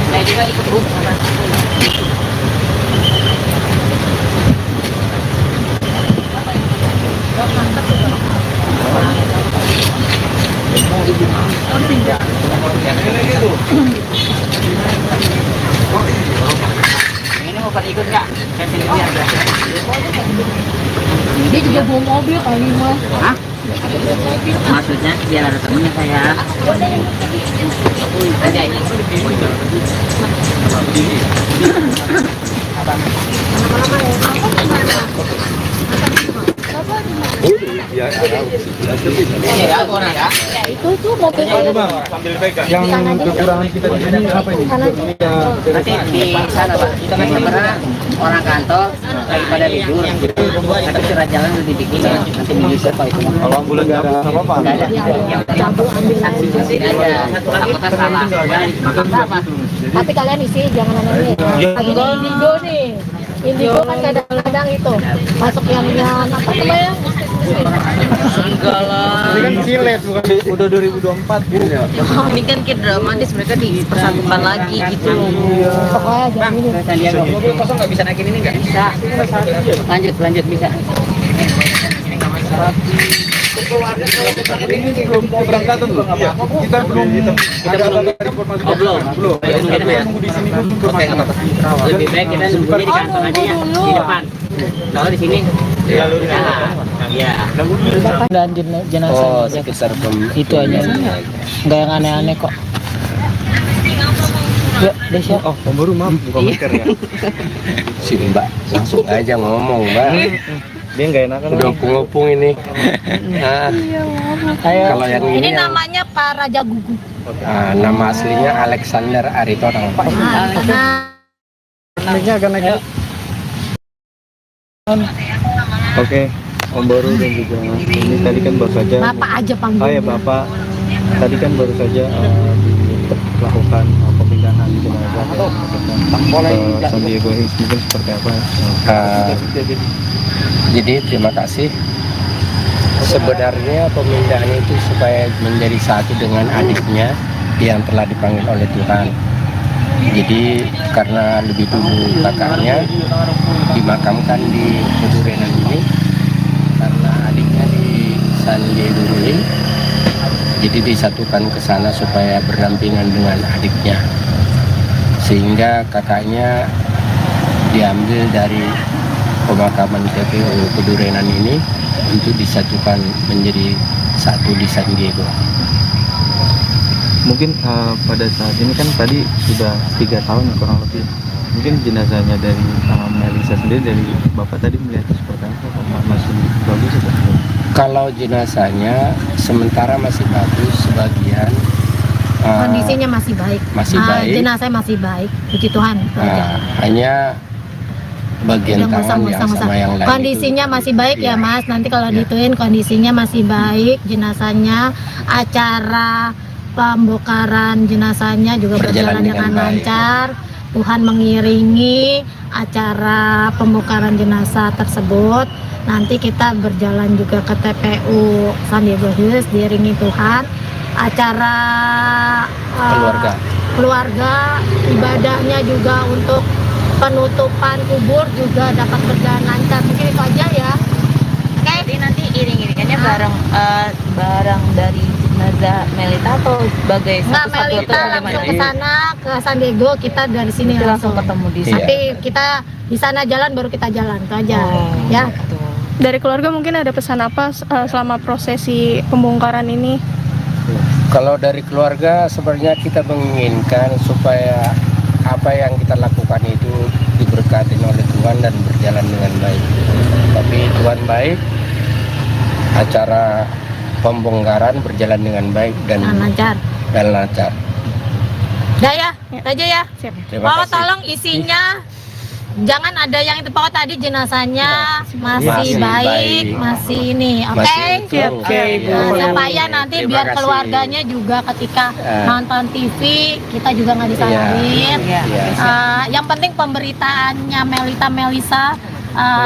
Saya juga ikut sama. Ini mau pada ikut nggak? Saya sendiri aja. Dia juga bawa mobil kali Mas. Hah? Maksudnya biar ada temennya saya. Ada ini. ya Ya, orang ya. Itu tuh mobilnya. sambil pegang. Yang kekurangan kita di sini apa ini? Ya, Nanti di sana Pak. Kita kan sebenarnya orang kantor daripada libur. Tapi surat jalan udah dibikin. Nanti menyusul Pak itu. kalau ambulan nggak ada apa-apa. Nggak ada. Yang penting saksi aja. Takutnya salah. Apa? Tapi kalian isi jangan aneh. Lagi di Indigo nih. Indigo kan kadang-kadang itu masuk yang apa namanya? Enggak lah. Ini kan silet bukan udah 2024 gitu ya. Ini kan kayak dramatis, mereka dipersatukan lagi gitu. Pokoknya jangan ini. Sandiaga. Mobil kosong nggak bisa naikin ini nggak? Bisa. Lanjut bisa. Ini belum keberangkatan loh. Kita belum ada informasi. Belum. Nunggu di sini dulu informasi. Lebih baik kita nunggunya di kantor aja ya, di depan. Kalau di sini, ya. Dan jenazah Oh, sekitar itu aja. Nggak yang aneh-aneh kok. Ya, Desya. Oh, baru maaf, bukan mikir ya. si Mbak langsung aja ngomong, Mbak. Dia nggak enakan. Udah ngopung ini. Nah, kalau yang Ini ini yang, namanya Pak Raja Gugu. nama aslinya Alexander Aritonang. Naiknya agak naik. Oke, Om Baru dan juga ini tadi kan baru saja. Bapak aja panggil. Oh ya Bapak, tadi kan baru saja dilakukan pemindahan jenazah ke San Diego Hills, mungkin seperti apa? Jadi terima kasih. Sebenarnya pemindahan itu supaya menjadi satu dengan adiknya yang telah dipanggil oleh Tuhan. Jadi karena lebih dulu kakaknya dimakamkan di Pedurenan ini, karena adiknya di San Diego Hills, jadi disatukan ke sana supaya berdampingan dengan adiknya, sehingga kakaknya diambil dari pemakaman TPU Pedurenan ini untuk disatukan menjadi satu di San Diego. Mungkin pada saat ini kan tadi sudah 3 tahun kurang lebih. Mungkin jenazahnya dari Melisa sendiri, dari Bapak tadi melihat seperti apa? Masih bagus atau? Kalau jenazahnya sementara masih bagus, sebagian Kondisinya masih baik. masih baik. Jenazah masih baik. Puji Tuhan. itu aja. Hanya bagian Udah tangan yang sama yang lain kondisinya itu. masih baik ya Iya. Mas. Nanti kalau Iya. dituin kondisinya masih baik. Jenazahnya, acara pembongkaran jenazahnya juga berjalan dengan baik. lancar. Tuhan mengiringi acara pembongkaran jenazah tersebut. Nanti kita berjalan juga ke TPU San Diego Hills, diiringi Tuhan. Acara keluarga, ibadahnya juga untuk penutupan kubur juga dapat berjalan lancar. Mungkin itu aja ya. Oke. Jadi nanti iring-iringannya bareng dari jenazah Melita atau sebagai Nggak, satu-satu atau Melita langsung bagaimana? ke sana ke San Diego, kita dari sini Langsung ketemu di sana. Tapi kita di sana jalan baru kita jalan itu aja. Ya. Dari keluarga mungkin ada pesan apa selama prosesi pembongkaran ini? Kalau dari keluarga sebenarnya kita menginginkan supaya apa yang kita lakukan itu diberkati oleh Tuhan dan berjalan dengan baik. Tapi Tuhan baik, acara pembongkaran berjalan dengan baik dan lancar. lancar. Udah ya, itu aja ya. Terima Pokoknya kasih. tolong isinya jangan ada yang itu, pokoknya tadi jenazahnya masih Masih baik, baik. masih ini, oke? Masih utuh. Oke, Bu. Supaya nanti Terima biar kasih. keluarganya juga ketika nonton TV kita juga nggak disalahin. Iya. Yang penting pemberitaannya Melisa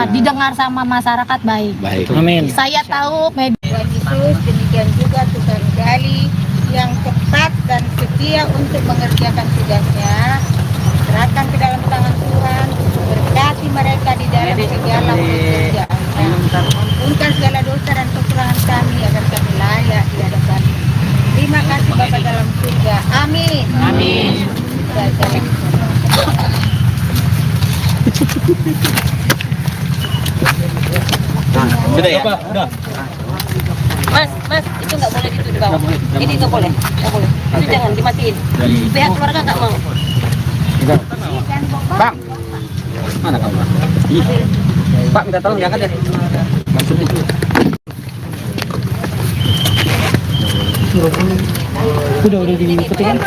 didengar sama masyarakat baik. Baik. Amin. Saya tahu media Tuhan Yesus, demikian juga Tuhan Gali yang tepat dan setia untuk mengerjakan tugasnya. Serahkan ke dalam tangan Tuhan, berkati mereka di dalam segala pekerjaannya. Ampunkan segala dosa dan kekurangan kami agar kami layak di hadapan. Terima kasih Bapa dalam surga. Amin. Amin. Sudah ya? Mas, itu nggak boleh itu di bawah. Ini nggak boleh. Itu jangan dimatiin. Pihak keluarga nggak mau. Bang, mana kamu? Pak, minta tolong diangkat ya. Udah diikuti kan?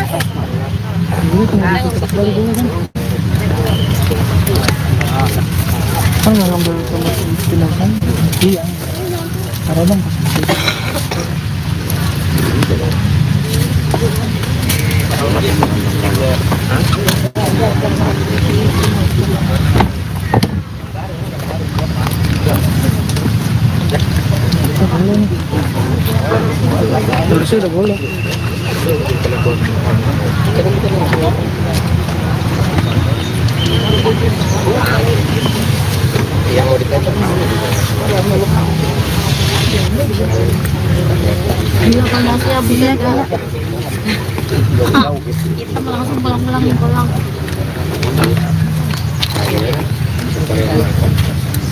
Kan nggak ngambil sama jenazah? Iya. Ada bang. Terus udah boleh. Yang mau ditempel Iya kan masih habis ya kan. Kita langsung pulang.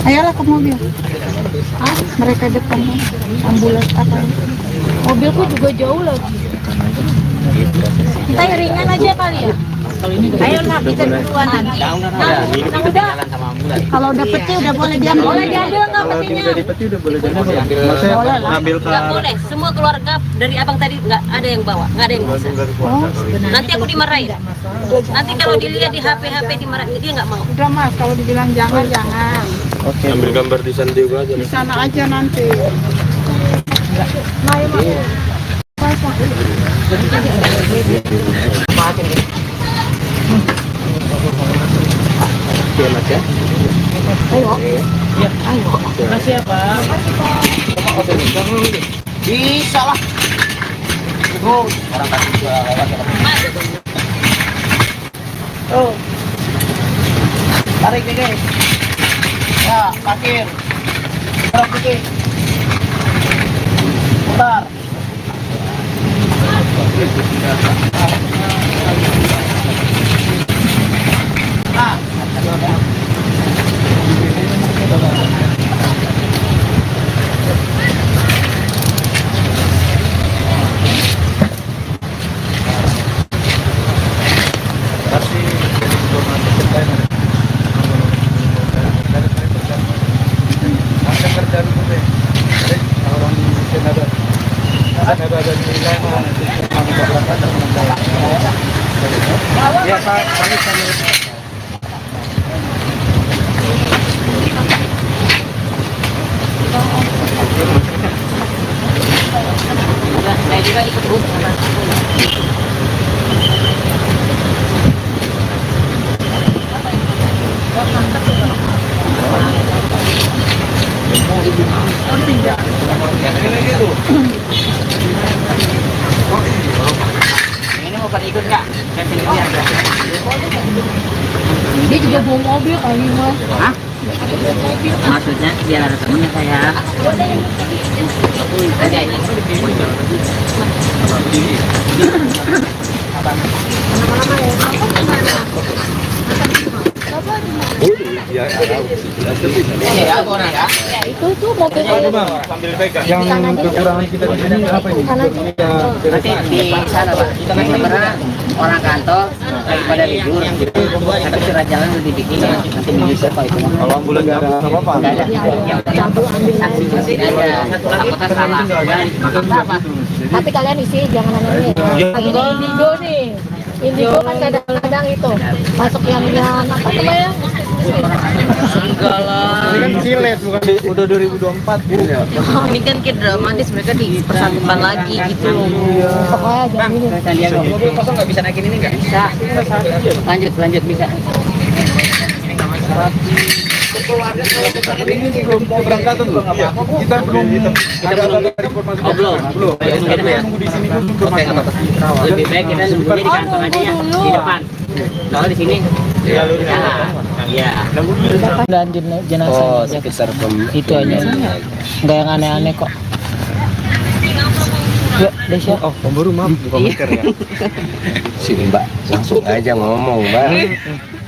Ayolah ke mobil. Mereka depan ambulans apa? Mobilku juga jauh lagi. Kita ringan aja kali ya. Ayo lah kita duluan nanti. Kalau udah peti udah boleh diambil. Boleh diambil nggak petinya? Dari peti udah boleh jadi. Maksudnya ngambil ke Nggak boleh, semua keluarga dari abang tadi nggak ada yang bawa, nggak ada yang bisa. Nanti aku dimarahin. Nanti kalau dilihat di HP dimarahin, dia nggak mau. Udah Mas, kalau dibilang jangan. Oke. Ambil gambar di sana juga aja. Di sana aja nanti. Oke, Mas ya. Makasih ya Pak. Bisa lah. Terus orang kasih juga lewat. Tuh. Tarik nih guys. Ya, parkir. Gerak dikit. Putar. Nah. Ya, Pak. Saya juga ikut Ini mau pada ikut nggak? Dia juga bawa mobil kali Mas. Hah? Maksudnya biar ada temennya saya. Ada aja. Ya, Ya, orang ya. Itu tuh mobil sambil pegang. Yang kekurangan kita di sini apa ini? Nanti di sana Pak. Kita kan sebenarnya orang kantor daripada libur. Tapi surat jalan udah dibikin ya. Nanti bisa kok itu. Kalau ambulan nggak ada apa-apa. Nggak ada. Yang penting saksi aja. Takutnya salah. Apa? tapi kalian isi jangan aneh. Ini indigo nih. Indigo kan kadang-kadang itu masuk yang apa namanya? enggak lah. Ini kan silet bukan udah 2024 gitu ya. Ini kan kayak dramatis, mereka dipersatukan lagi gitu. Pokoknya jangan ini. Sandiaga. Mobil kosong nggak bisa naikin ini nggak? Bisa. Lanjut bisa. Ini belum keberangkatan loh. Kita belum dari informasi. Belum. Kita nunggu di sini dulu informasi. Lebih baik kita nunggunya di kantor aja ya, di depan. Kalau di sini, ya. Dan jenazah Oh, sekitar itu aja. Nggak yang aneh-aneh kok. Yuk, Desya. Oh, pemburu maaf bukan masker ya. sini Mbak, langsung aja ngomong Mbak.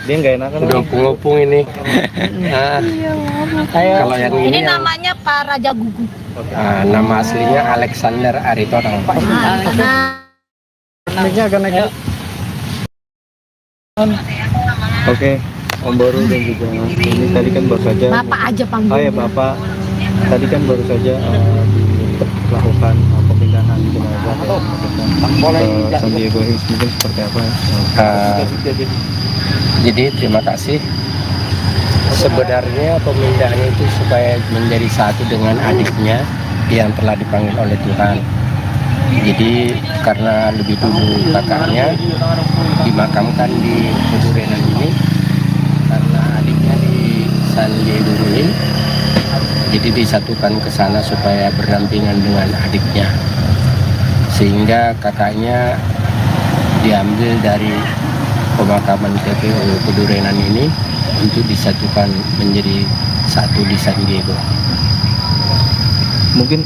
Dia nggak enakan. Udah ngopung ini. Nah, kalau yang Ini ini namanya Pak Raja Gugu. nama aslinya Alexander Aritonang. Naiknya akan naik. Oke, Om Boru dan juga ini tadi kan baru saja. Bapak aja panggil. Oh ya Bapak, tadi kan baru saja dilakukan pemindahan jenazah ke Sandiaga Hills, mungkin seperti apa? Jadi terima kasih. Sebenarnya pemindahan itu supaya menjadi satu dengan adiknya yang telah dipanggil oleh Tuhan. Jadi karena lebih dulu kakaknya dimakamkan di Pedurenan ini, karena adiknya di Sandiaga Hills, jadi disatukan ke sana supaya berdampingan dengan adiknya, sehingga kakaknya diambil dari pemakaman TPU Pedurenan ini untuk disatukan menjadi satu di San Diego. Mungkin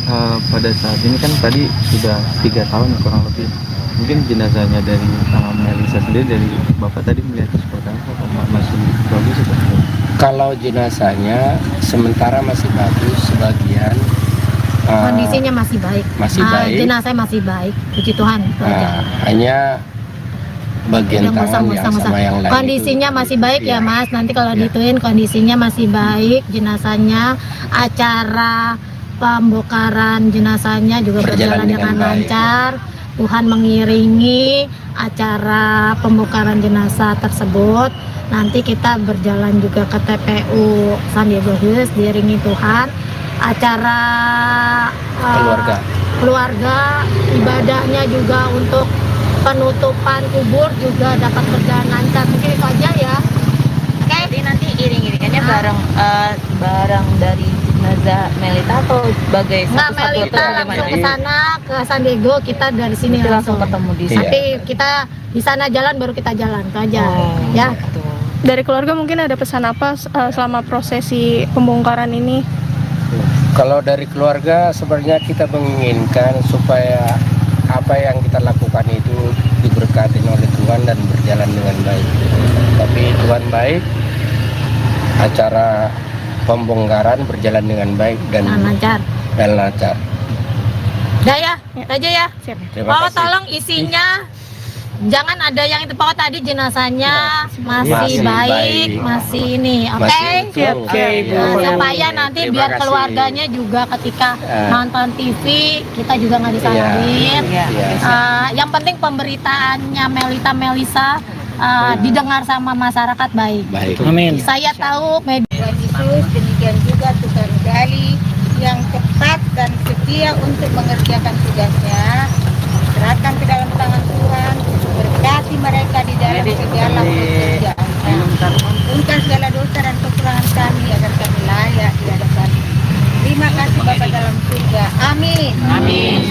pada saat ini kan tadi sudah 3 tahun kurang lebih. Mungkin jenazahnya dari Melisa sendiri dari bapak tadi melihat seperti apa? Apa masih bagus atau tidak? Kalau jenazahnya sementara masih bagus, sebagian Kondisinya masih baik. masih baik. Jenazah masih baik, puji Tuhan. Hanya bagian tangan yang sama yang lain Kondisinya itu, masih baik ya iya. Mas. Nanti kalau Iya. dituin kondisinya masih baik, jenazahnya, acara pembongkaran jenazahnya juga berjalan dengan baik. lancar. Tuhan mengiringi acara pembongkaran jenazah tersebut. Nanti kita berjalan juga ke TPU San Diego Hills diiringi Tuhan. Acara keluarga, ibadahnya juga untuk penutupan kubur juga dapat berjalan lancar. Mungkin itu aja ya. Oke. Jadi nanti iring-iringannya bareng dari jenazah Melita atau sebagai Nggak, satu-satu Melita atau langsung bagaimana? ke sana ke San Diego, kita dari sini Nanti langsung ketemu di sana. Nanti kita di sana jalan baru kita jalan itu aja. Oh, Ya. gitu. Dari keluarga mungkin ada pesan apa selama prosesi pembongkaran ini? Kalau dari keluarga sebenarnya kita menginginkan supaya apa yang kita lakukan itu diberkati oleh Tuhan dan berjalan dengan baik. Tapi Tuhan baik, acara pembongkaran berjalan dengan baik dan lancar. lancar. Udah ya, itu aja ya. Terima Pokoknya kasih. tolong isinya jangan ada yang itu, pokoknya tadi jenazahnya masih Masih baik, baik. masih ini, oke? Masih utuh. Oke, Ibu. Nah, supaya nanti Terima biar kasih. keluarganya juga ketika Ah. nonton TV kita juga nggak disalahin. Iya. Yang penting pemberitaannya Melisa didengar sama masyarakat baik. Baik. Saya tahu media Tuhan Yesus, demikian juga Tukang Gali yang tepat dan setia untuk mengerjakan tugasnya. Serahkan ke dalam tangan Tuhan, berkati mereka di dalam segala pekerjaannya. Ampunkan segala dosa dan kekurangan kami agar kami layak di hadapan. Terima kasih Bapa dalam surga. Amin. Amin.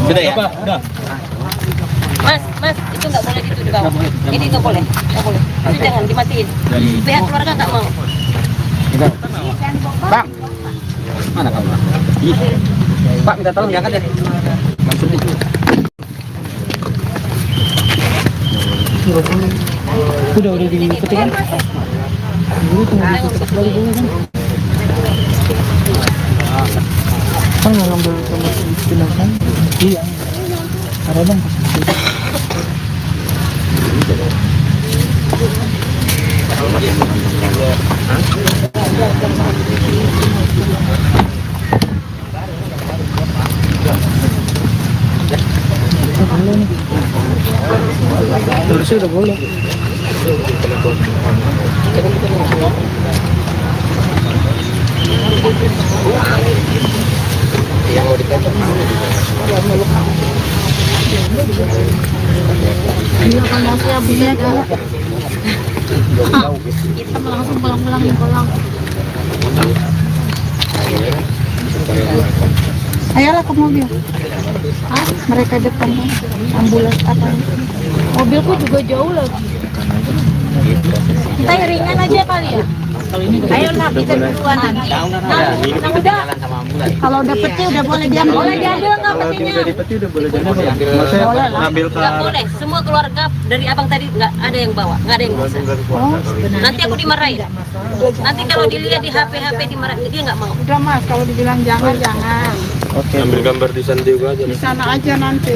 Sudah ya? Mas, itu nggak boleh gitu di bawah. Ini nggak boleh. Itu jangan dimatiin. Pihak keluarga nggak mau. Bang, mana kamu? Pak, minta tolong diangkat ya. Udah diikuti kan? Kan nggak ngambil sama si jenazah? Iya. Ada bang. Terusnya udah boleh. Yang mau dikatakan ini akan masih habis ya kan? Kita langsung pulang-pulang nih pulang. Ayolah ke mobil. Mereka depan ambulans apa? Mobilku juga jauh lagi. Kita ringan aja kali ya. Ayo nak kita duluan nanti. Yang udah. Kalau udah peti udah boleh diambil. Boleh diambil nggak petinya? Peti udah boleh jadi. Maksudnya ngambil ke Nggak boleh. Semua keluarga dari abang tadi nggak ada yang bawa, nggak ada yang bisa. Nanti aku dimarahin. Nanti kalau dilihat di HP dimarahin, dia nggak mau. Udah Mas, kalau dibilang jangan. ambil gambar di San Diego aja. Di sana aja nanti.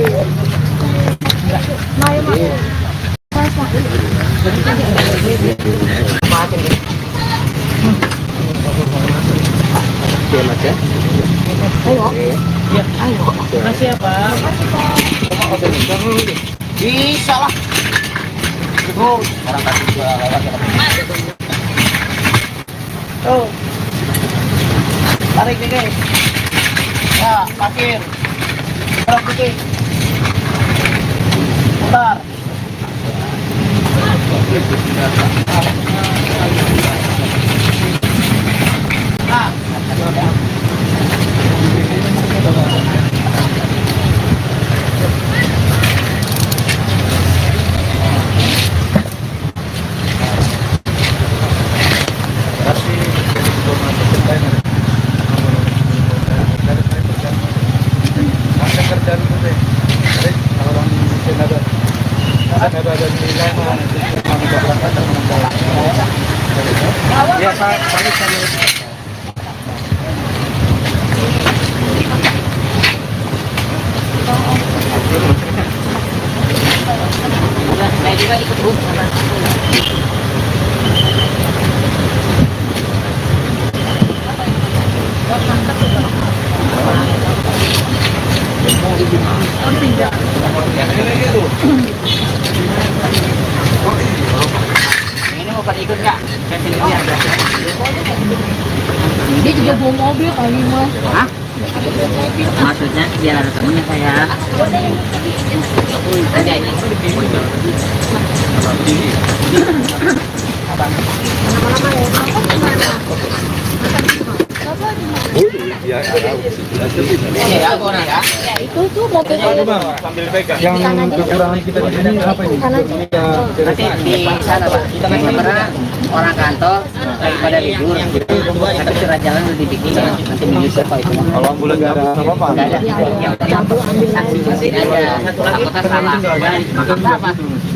Oke, Mas ya. Makasih ya Pak. Bisa lah. Terus orang kasih gua lewat ya. Tuh. Tarik nih, guys. Ya, parkir. Terus dikit. Bentar. ada nilai mah nanti kami keberangkatan menambah. Ya Pak, Saya juga ikut Bu. Ini mau pada ikut nggak? Dia juga bawa mobil kali mas. Hah? Maksudnya biar ada temennya saya. Ada ini. ya Ya, aku orang ya. Itu tuh mobilnya. sambil pegang. Yang kekurangan kita di sini apa ini? Nanti di sana Pak. Kita kan pernah orang kantor daripada libur. Tapi surat jalan udah dibikin. Nanti menyusul Pak itu. Kalau ambulan nggak ada apa-apa. Nggak ada. Saksi saksi aja. Apakah salah? Apa?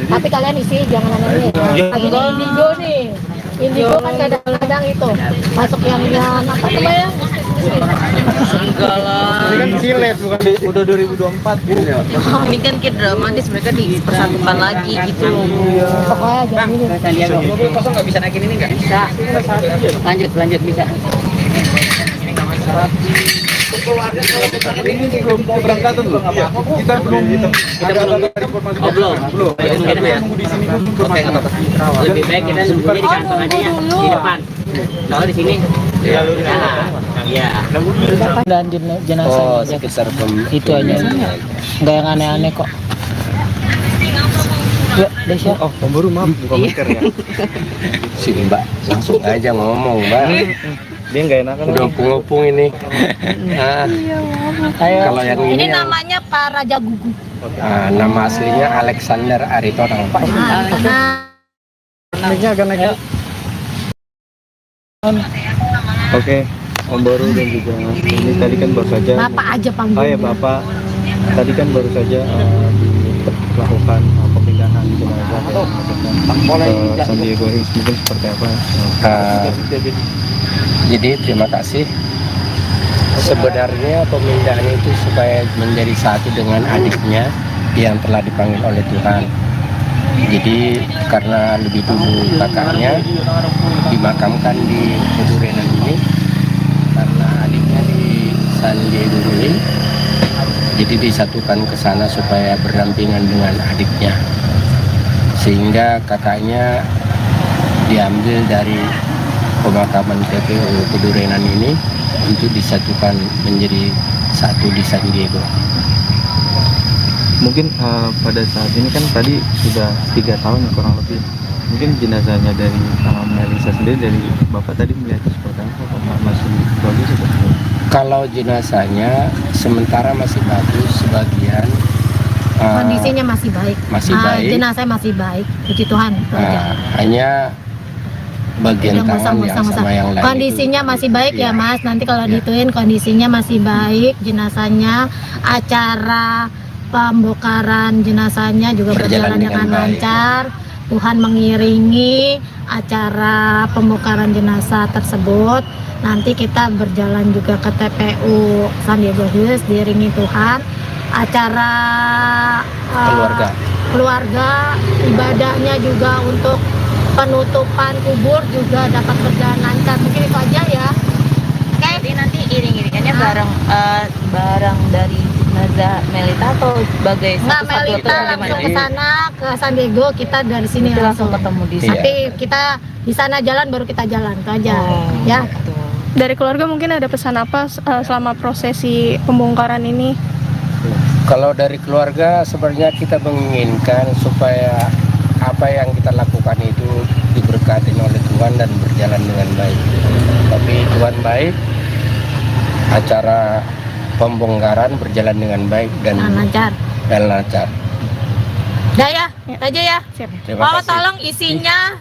Tapi kalian isi jangan aneh. Ini indigo nih. Indigo kan kadang-kadang itu masuk yang apa namanya? Enggak lah. Ini kan silet bukan udah 2024 gitu ya. Ini kan kayak dramatis, mereka dipersatukan lagi gitu. Pokoknya jangan ini. Sandiaga. Mobil kosong nggak bisa naikin ini nggak? Bisa. Lanjut bisa. Ini belum keberangkatan belum? Kita belum informasi. Oh, belum. Nunggu di sini dulu informasi. Lebih baik kita nunggunya di kantor aja ya, di depan. Kalau di sini, ya. Dan jenazah sekitar itu aja. Enggak yang aneh-aneh kok. Ya, Desya. Oh, pemburu maaf, bukan masker ya. sini Mbak, langsung aja ngomong Mbak. Dia nggak enakan. Udah opung-opung ini. Nah, kalau yang Ini ini yang, namanya Pak Raja Gugu. nama aslinya Alexander Aritonang. Naiknya agak naik. Oke, Om Boru dan juga ini tadi kan baru saja. Bapak aja panggil. Oh ya Bapak, tadi kan baru saja dilakukan pemindahan jenazah ke San Diego Hills, mungkin seperti apa? Jadi terima kasih. Sebenarnya pemindahan itu supaya menjadi satu dengan adiknya yang telah dipanggil oleh Tuhan. Jadi karena lebih dulu kakaknya dimakamkan di Kedurenan ini, karena adiknya di San Diego Hills, jadi disatukan ke sana supaya berdampingan dengan adiknya, sehingga kakaknya diambil dari pemakaman TPU Kedurenan ini untuk disatukan menjadi satu di San Diego. Mungkin pada saat ini kan tadi sudah 3 tahun kurang lebih. Mungkin jenazahnya dari Melisa sendiri, dari Bapak tadi melihat seperti apa? Apakah masih bagus atau tidak? Kalau jenazahnya sementara masih bagus, sebagian Kondisinya masih baik. masih baik. Jenazah masih baik. Puji Tuhan. Hanya bagian tangan yang sama yang lain Kondisinya itu, masih baik ya iya. Mas. Nanti kalau Iya. dituin kondisinya masih baik. Jenazahnya, acara pembongkaran jenazahnya juga berjalan dengan baik. lancar. Tuhan mengiringi acara pembongkaran jenazah tersebut. Nanti kita berjalan juga ke TPU San Diego Hills diiringi Tuhan. Acara keluarga, ibadahnya juga untuk penutupan kubur juga dapat berjalan lancar. Mungkin itu aja ya. Oke. Jadi nanti iring-iringannya bareng dari jenazah Melita atau sebagai Nggak, satu-satu Melita atau langsung gimana? ke sana ke San Diego, kita dari sini Nanti langsung ketemu di sana. Tapi kita di sana jalan baru kita jalan itu aja. Ya. Dari keluarga mungkin ada pesan apa selama prosesi pembongkaran ini? Kalau dari keluarga sebenarnya kita menginginkan supaya apa yang kita lakukan itu diberkati oleh Tuhan dan berjalan dengan baik. Tapi Tuhan baik, acara pembongkaran berjalan dengan baik dan lancar. lancar. Udah ya, itu aja ya. Terima kasih. Tolong isinya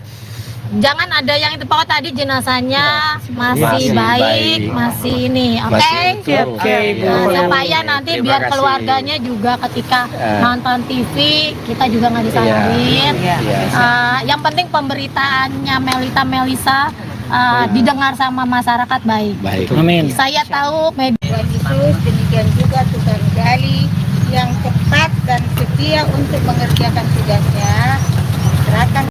jangan ada yang itu pokok tadi jenazahnya masih Masih baik, baik. masih ini, oke? Masih utuh. Oke, Bu. Supaya nanti Terima biar kasih. keluarganya juga ketika nonton TV kita juga nggak Iya. disalahin. Iya. Yang penting pemberitaannya Melisa didengar sama masyarakat baik. Baik. Amin. Saya tahu media Tuhan Yesus, demikian juga Tuhan Gali yang tepat dan setia untuk mengerjakan tugasnya. Serahkan